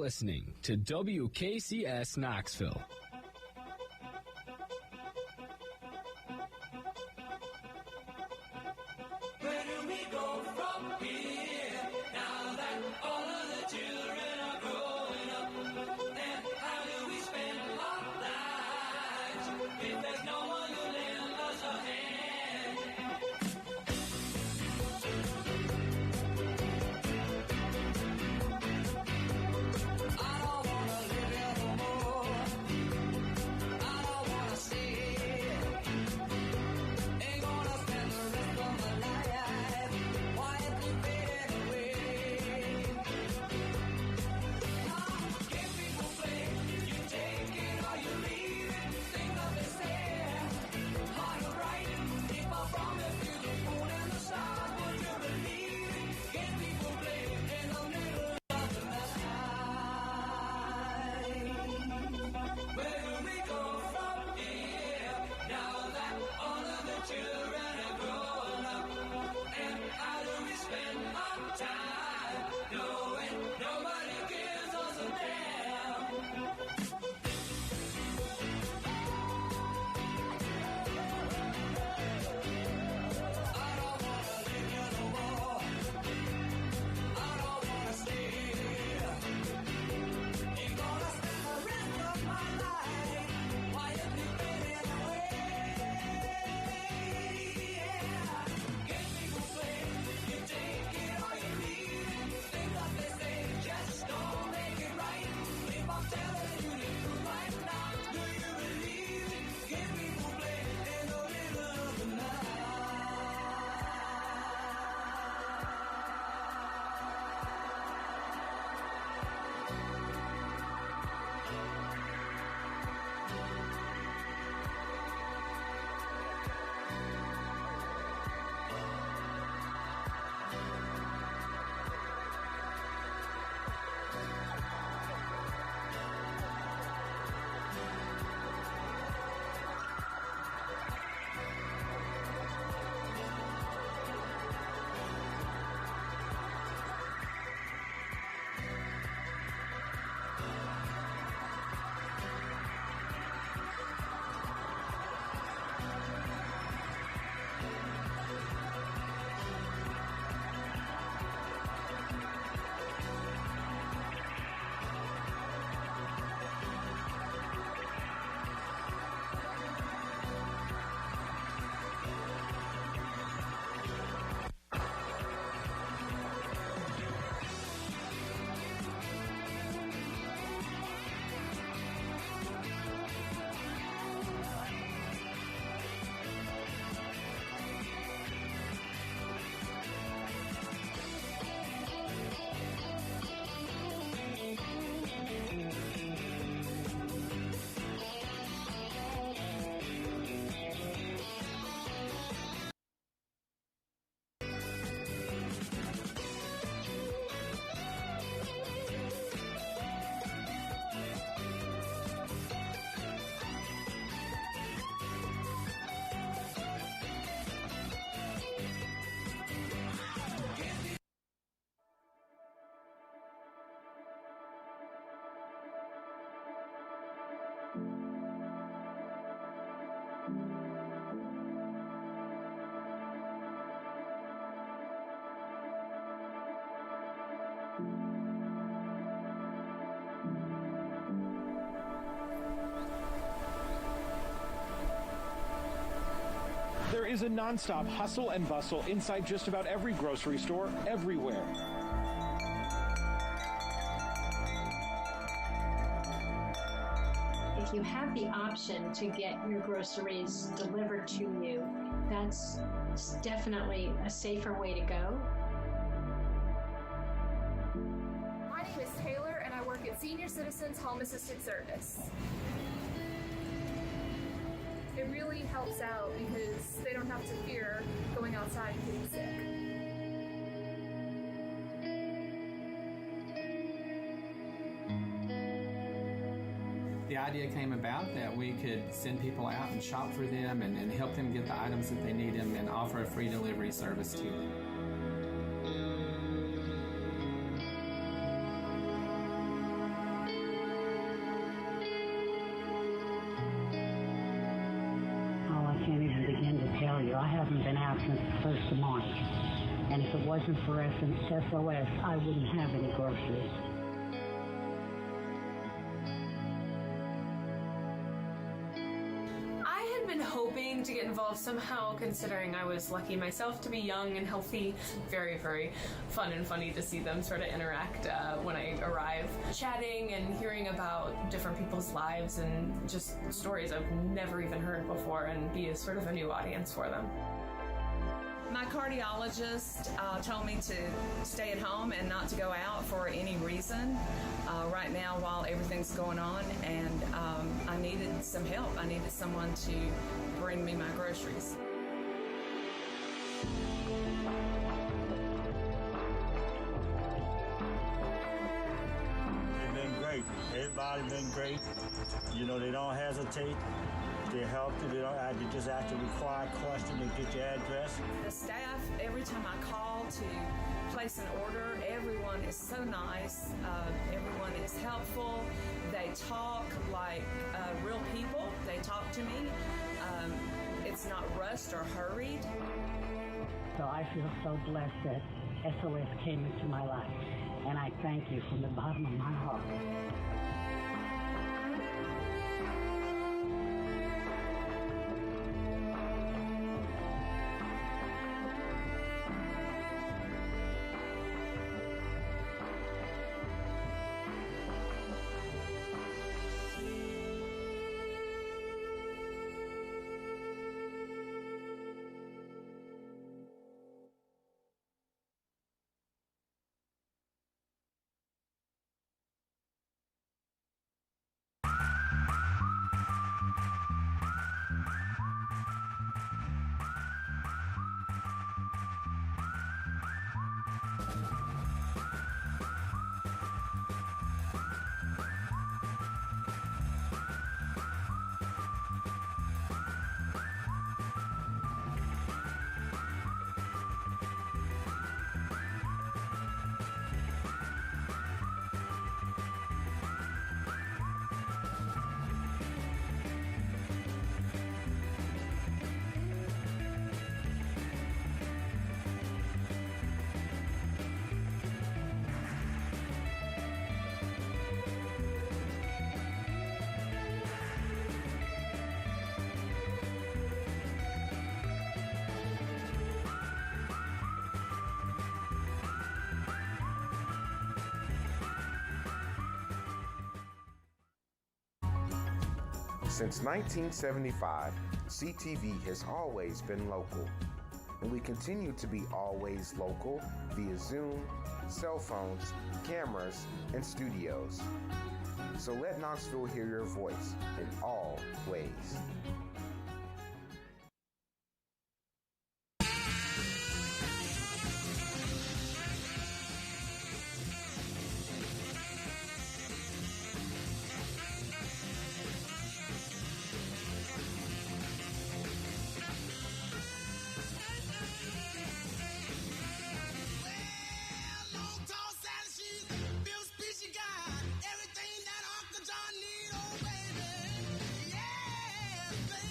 listening to WKCS Knoxville. Where do we go from here now that all of the children are growing up? And how do we spend our lives if there's no one to lend us a hand? I don't wanna live here no more. I don't wanna stay here. Ain't gonna spend the rest of my life quietly fading away. Give people play, you take it or you leave it. Think of the stare, hard to write. If I promise you the moon and the stars, would you believe it? Give people play in the middle of the night. Where do we go from here now that all of the children are grown up? And how do we spend our time knowing nobody gives us a damn? I don't wanna live here no more. I don't wanna stay here. Ain't gonna spend the rest of my life quietly fading away. Yeah. Get people play, you take it or you leave it. Think what they say, just don't make it right. If I'm telling you the truth right now, do you believe it? Get people play in the middle of the night. There is a nonstop hustle and bustle inside just about every grocery store, everywhere. If you have the option to get your groceries delivered to you, that's definitely a safer way to go. My name is Taylor and I work at Senior Citizens Home Assistant Service. It really helps out because they don't have to fear going outside and getting sick. The idea came about that we could send people out and shop for them and help them get the items that they need and offer a free delivery service to them. been out since the 1st of March. And if it wasn't for SOS, I wouldn't have any groceries. Hoping to get involved somehow, considering I was lucky myself to be young and healthy. Very, very fun and funny to see them sort of interact when I arrive. Chatting and hearing about different people's lives and just stories I've never even heard before, and be a sort of a new audience for them. My cardiologist told me to stay at home and not to go out for any reason right now while everything's going on, and I needed some help. I needed someone to bring me my groceries. They've been great. Everybody's been great. You know, they don't hesitate. They help you. They just ask the required question to get your address. The staff, every time I call to place an order, everyone is so nice. Everyone is helpful. They talk like real people. They talk to me. It's not rushed or hurried. So I feel so blessed that SOS came into my life, and I thank you from the bottom of my heart. Since 1975, CTV has always been local, and we continue to be always local via Zoom, cell phones, cameras, and studios. So let Knoxville hear your voice in all ways. Everything that Uncle John need, oh baby, yeah, baby.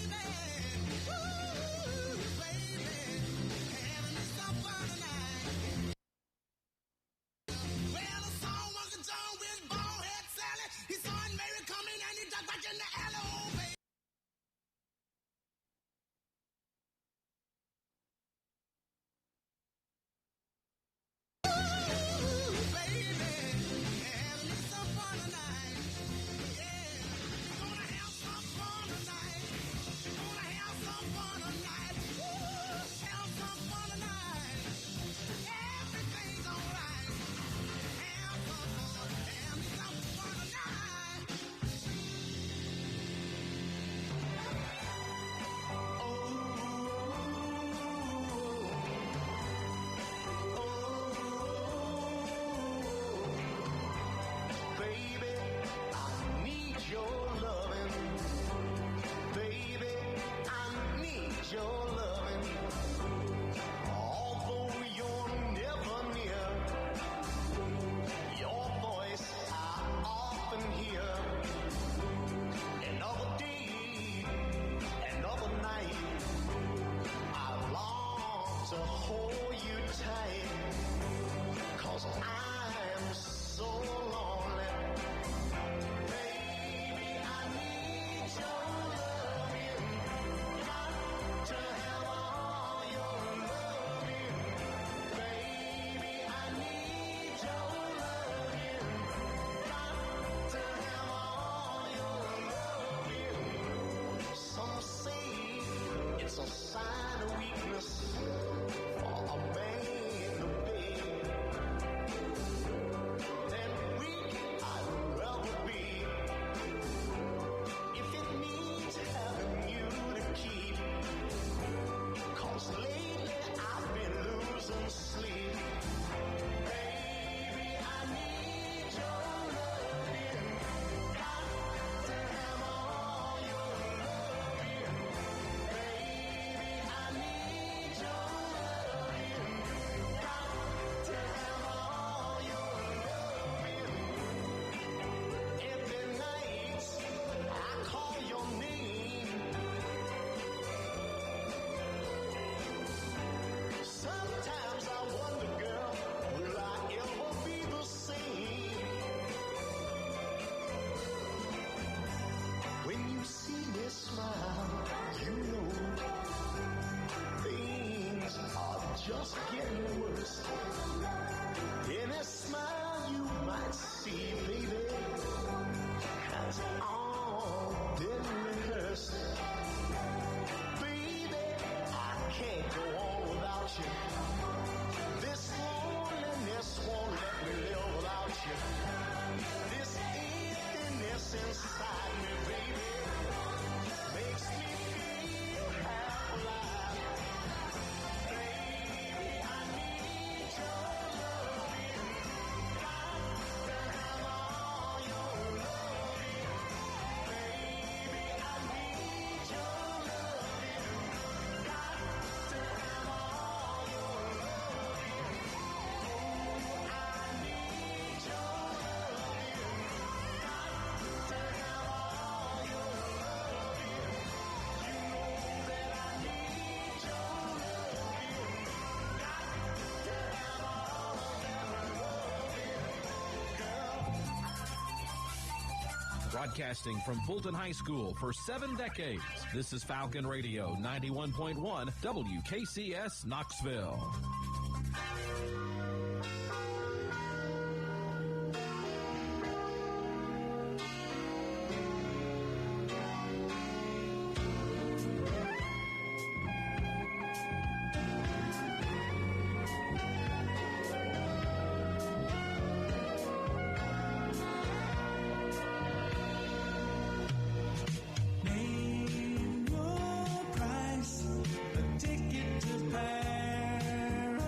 getting worse. Any smile you might see, baby, has all been rehearsed. Baby, I can't go on without you. This loneliness won't let me live without you. This emptiness inside me, baby, makes me feel half alive. Baby, I need your loving. Got to have all your loving. Baby, I need your loving. Got to have all your loving. Oh, I need your loving. Got to have all your loving. You know that I need your loving. Got to have all of that loving, girl. Broadcasting from Fulton High School for 7 decades, this is Falcon Radio 91.1 WKCS Knoxville. Name your price, a ticket to paradise.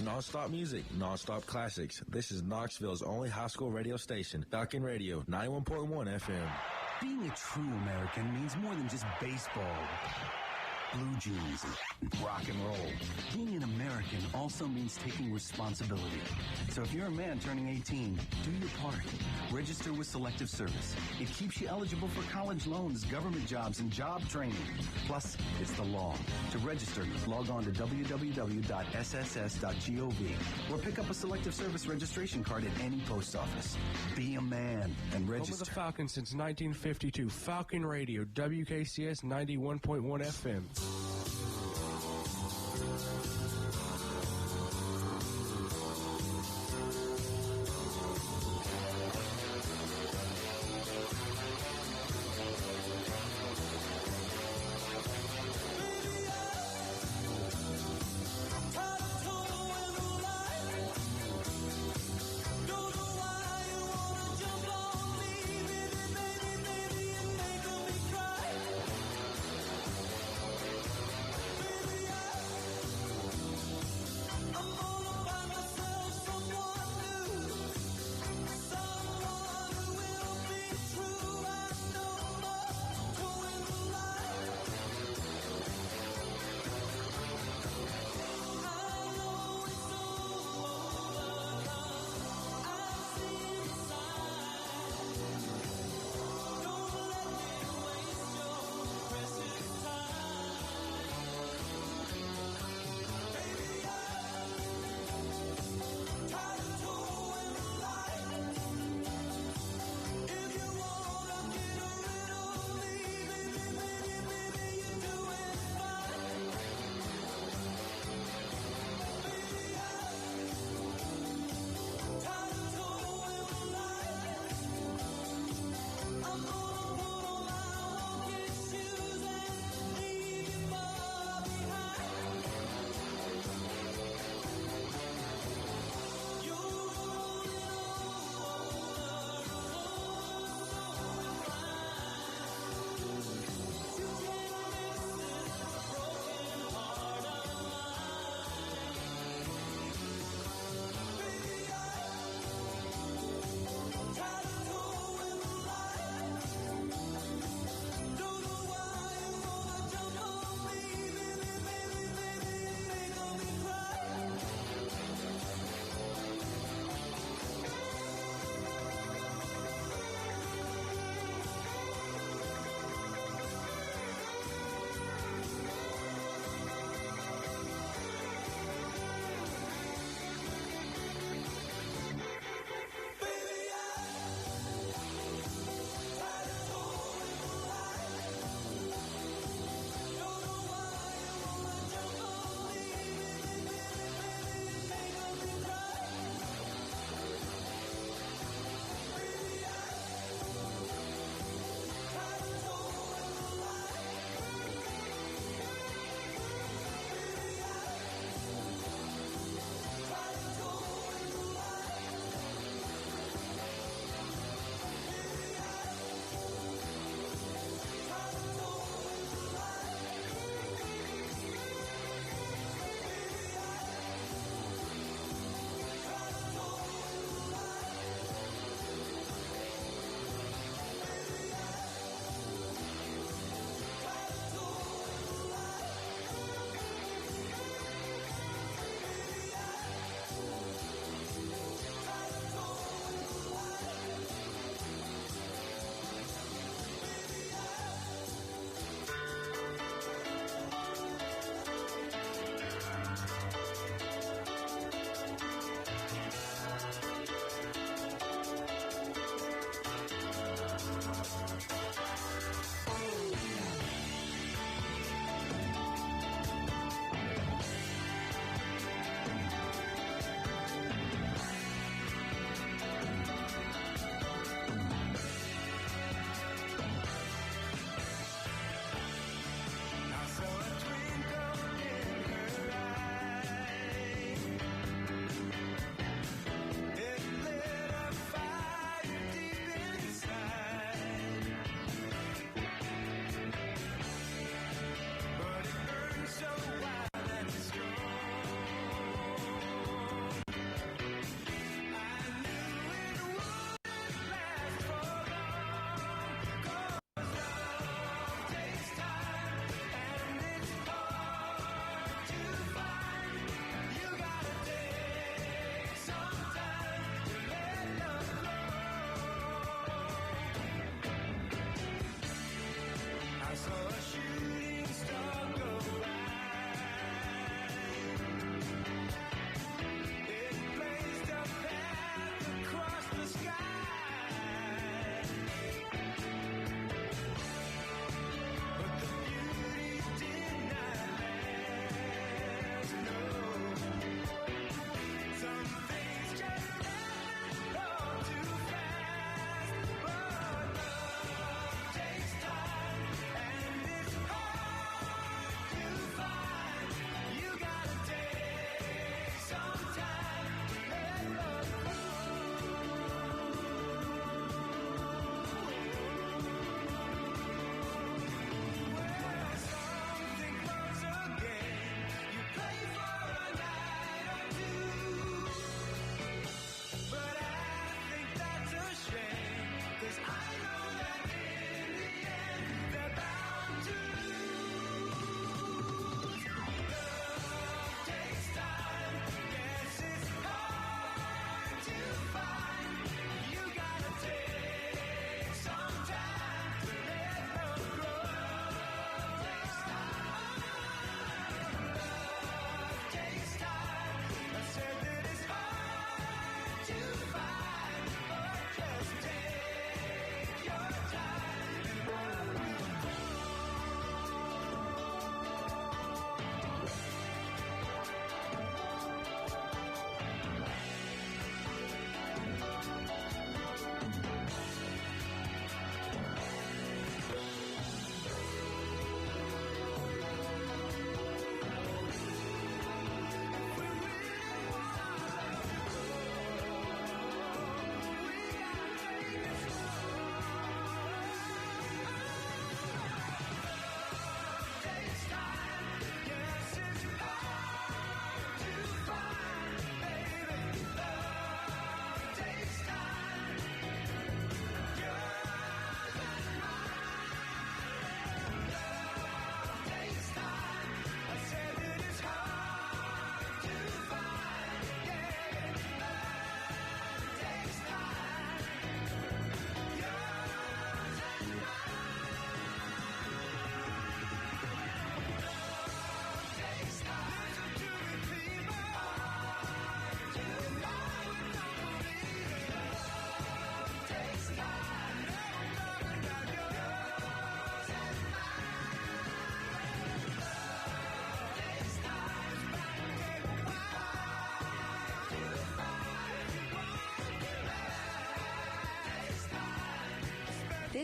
Non-stop music, non-stop classics. This is Knoxville's only high school radio station, Falcon Radio, 91.1 FM. Being a true American means more than just baseball, blue jeans, and rock and roll. Being an American also means taking responsibility. So if you're a man turning 18, do your part. Register with Selective Service. It keeps you eligible for college loans, government jobs, and job training. Plus, it's the law. To register, log on to www.sss.gov or pick up a Selective Service registration card at any post office. Be a man and register. Home of the Falcons since 1952. Falcon Radio, WKCS 91.1 FM.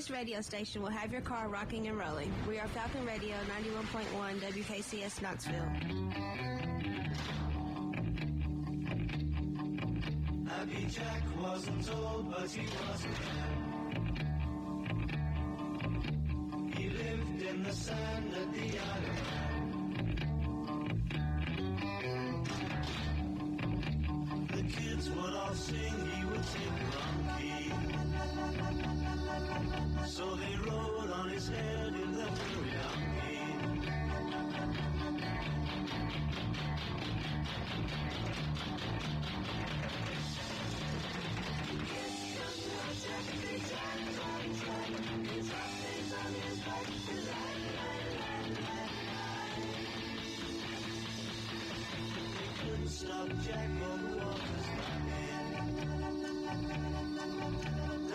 This radio station will have your car rocking and rolling. We are Falcon Radio 91.1 WKCS Knoxville. Happy Jack wasn't old, but he wasn't young. He lived in the sand at the island. The kids would all sing, he would sing wrong key. So they rode on his head in the teriyaki. Stop Jack on the water's lapping,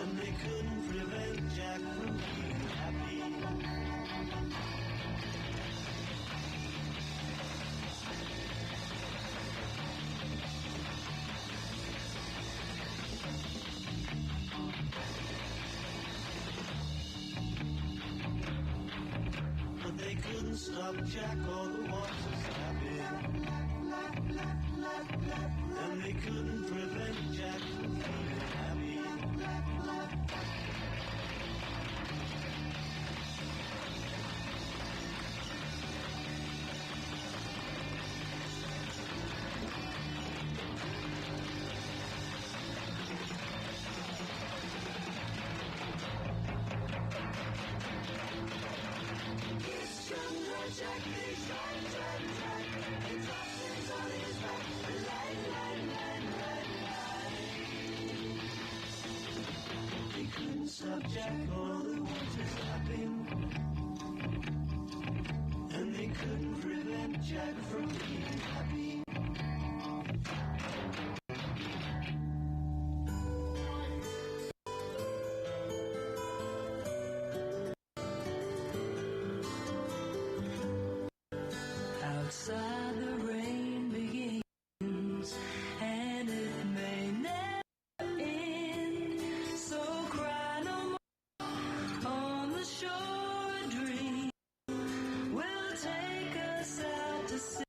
and they couldn't prevent Jack from being happy. But they couldn't stop Jack on the water's lapping, and they couldn't prevent Jack from being happy. Jack, he's Jack, he's on his back. They couldn't stop Jack or the water's lapping, and they couldn't prevent Jack from being happy. Outside the rain begins, and it may never end. So cry no more on the shore. A dream will take us out to sea.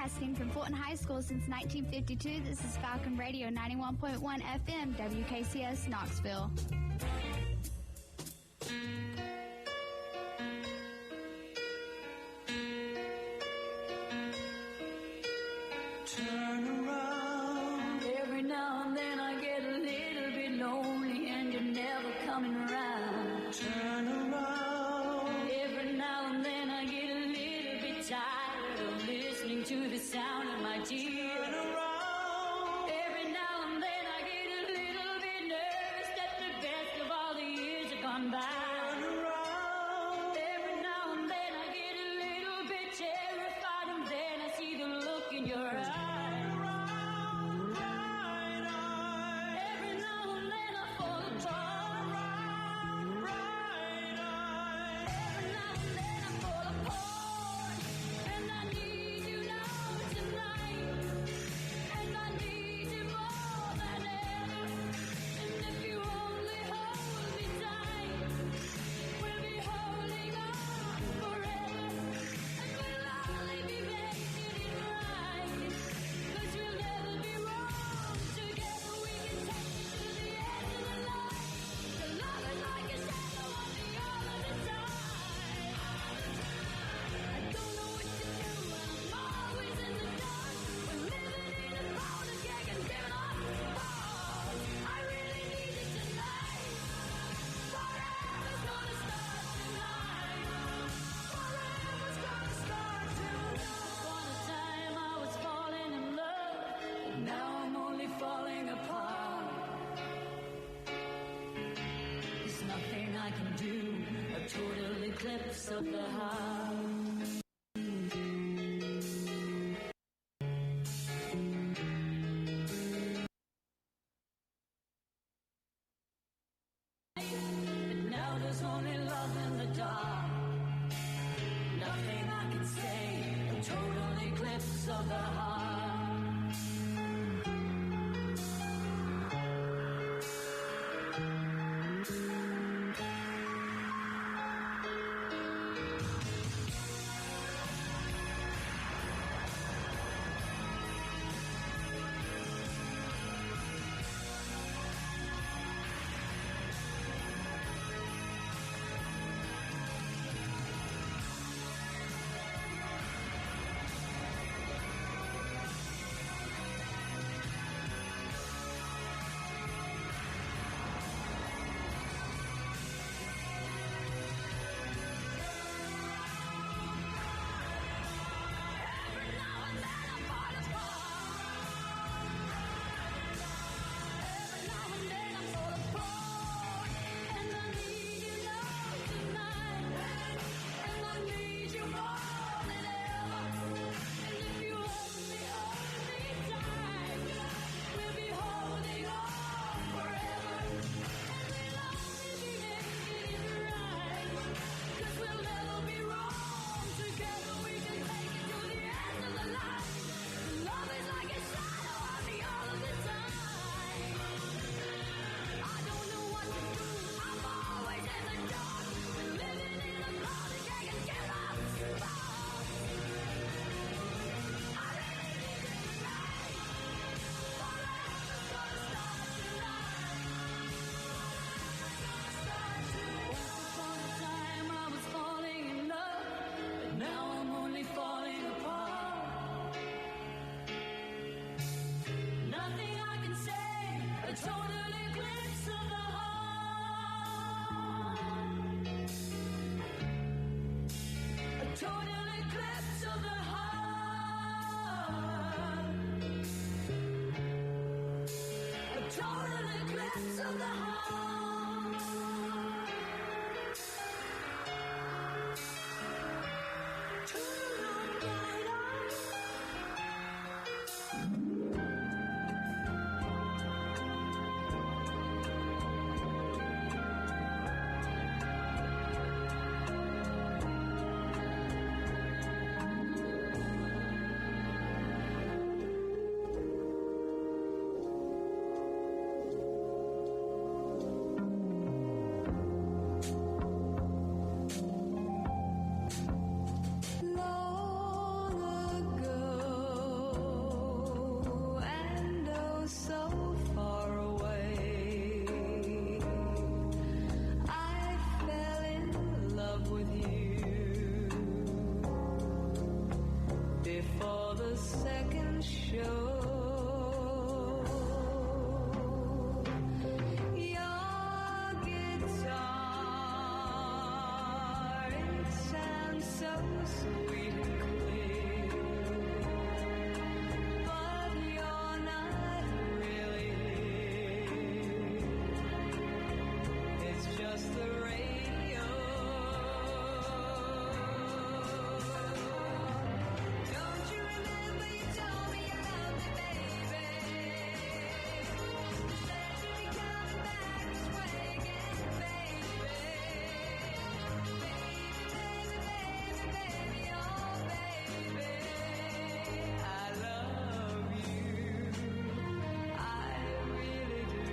Broadcasting from Fulton High School since 1952, this is Falcon Radio 91.1 FM, WKCS, Knoxville. Turn around. Every now and then I get a little bit lonely and you're never coming around. Turn around. Every now and then I get a little bit tired of listening to the sound of my tears. Turn around. Every now and then I get a little bit nervous that the best of all the years have gone by. Turn around. Every now and then I get a little bit terrified and then I see the look in your eyes. Total eclipse of the heart. But now there's only love in the dark. Nothing I can say. A total eclipse of the heart. sweet and clear. But you're not really here. It's just the radio. Don't you remember you told me you loved me, baby? You said you'd be coming back this way again, baby. Baby, oh baby, I love you. I really do.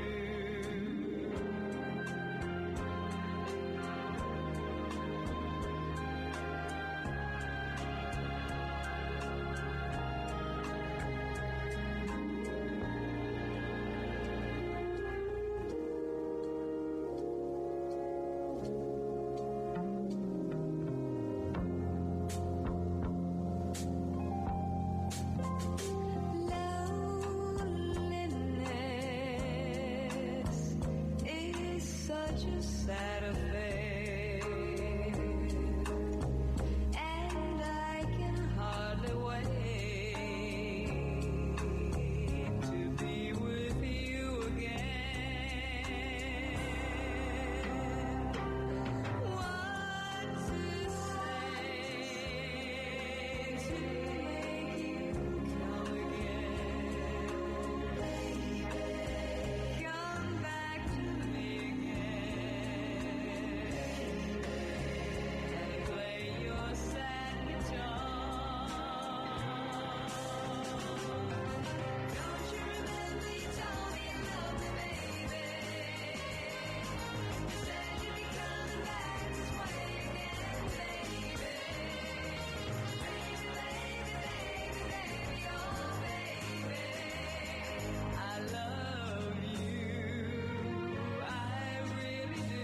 Loneliness is such a sad affair, and I can hardly wait to be with you again. What to say to make you come again? Come back to me again and play your sad guitar. Don't you remember you told me you loved me, baby? You said you'd be coming back this way again, baby. Baby, oh baby, I love you. I really do.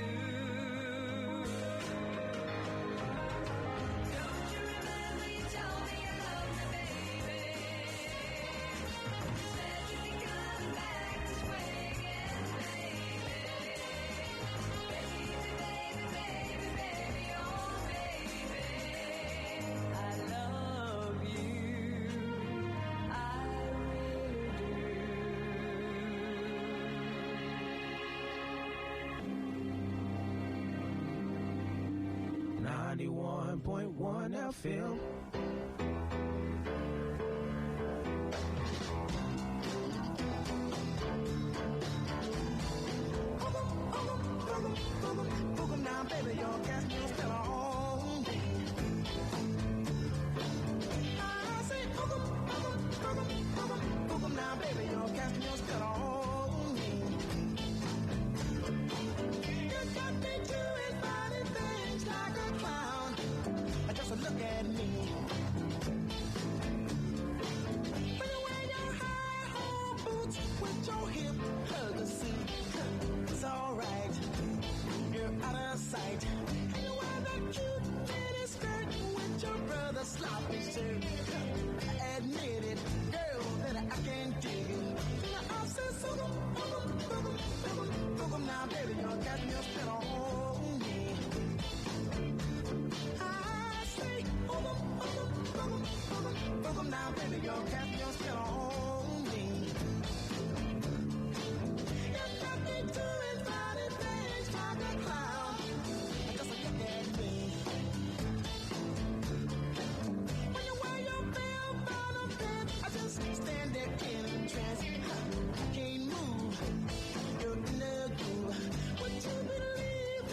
Don't you remember you told me you loved me, baby? You said you'd be coming back this way again, baby. Baby, oh baby, I love you. I really do. 91.1 FM. Boogum now, baby, your gas meal's still on. I say boogum now, baby, your gas meal's still on. You got me doing funny things like a clown. Just look at me. When you wear your high-hole boots with your hip hug the seat, it's alright. You're out of sight. And you wear that cute mini skirt with your brother's sloppy shirt. Admit it, girl, that I can't dig it. I say boogum now, baby, your cat meal's still on me. I say boogum now, baby, your cat meal's still on me. You got me doing funny things like a clown. Just look at me. When you wear your bell bottom pants, I just stand there in a trance. I can't move. You're in the groove. Would you believe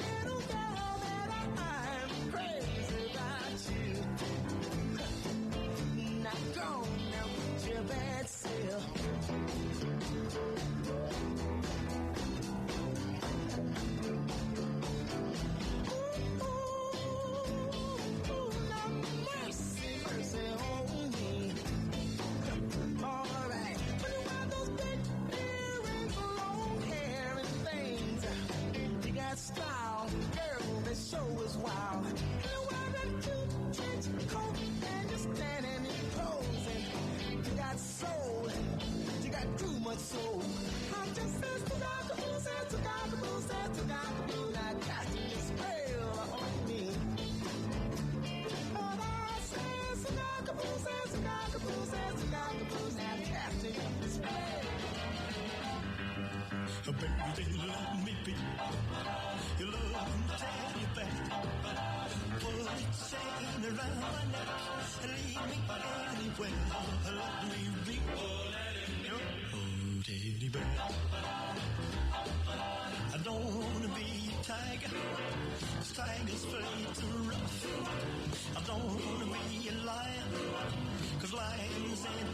Baby, let me be your love teddy bear. Put a chain around my neck and leave me anywhere. Let me be your teddy bear. I don't want to be a tiger, 'cause tigers play too rough. I don't want to be a lion, 'cause lions ain't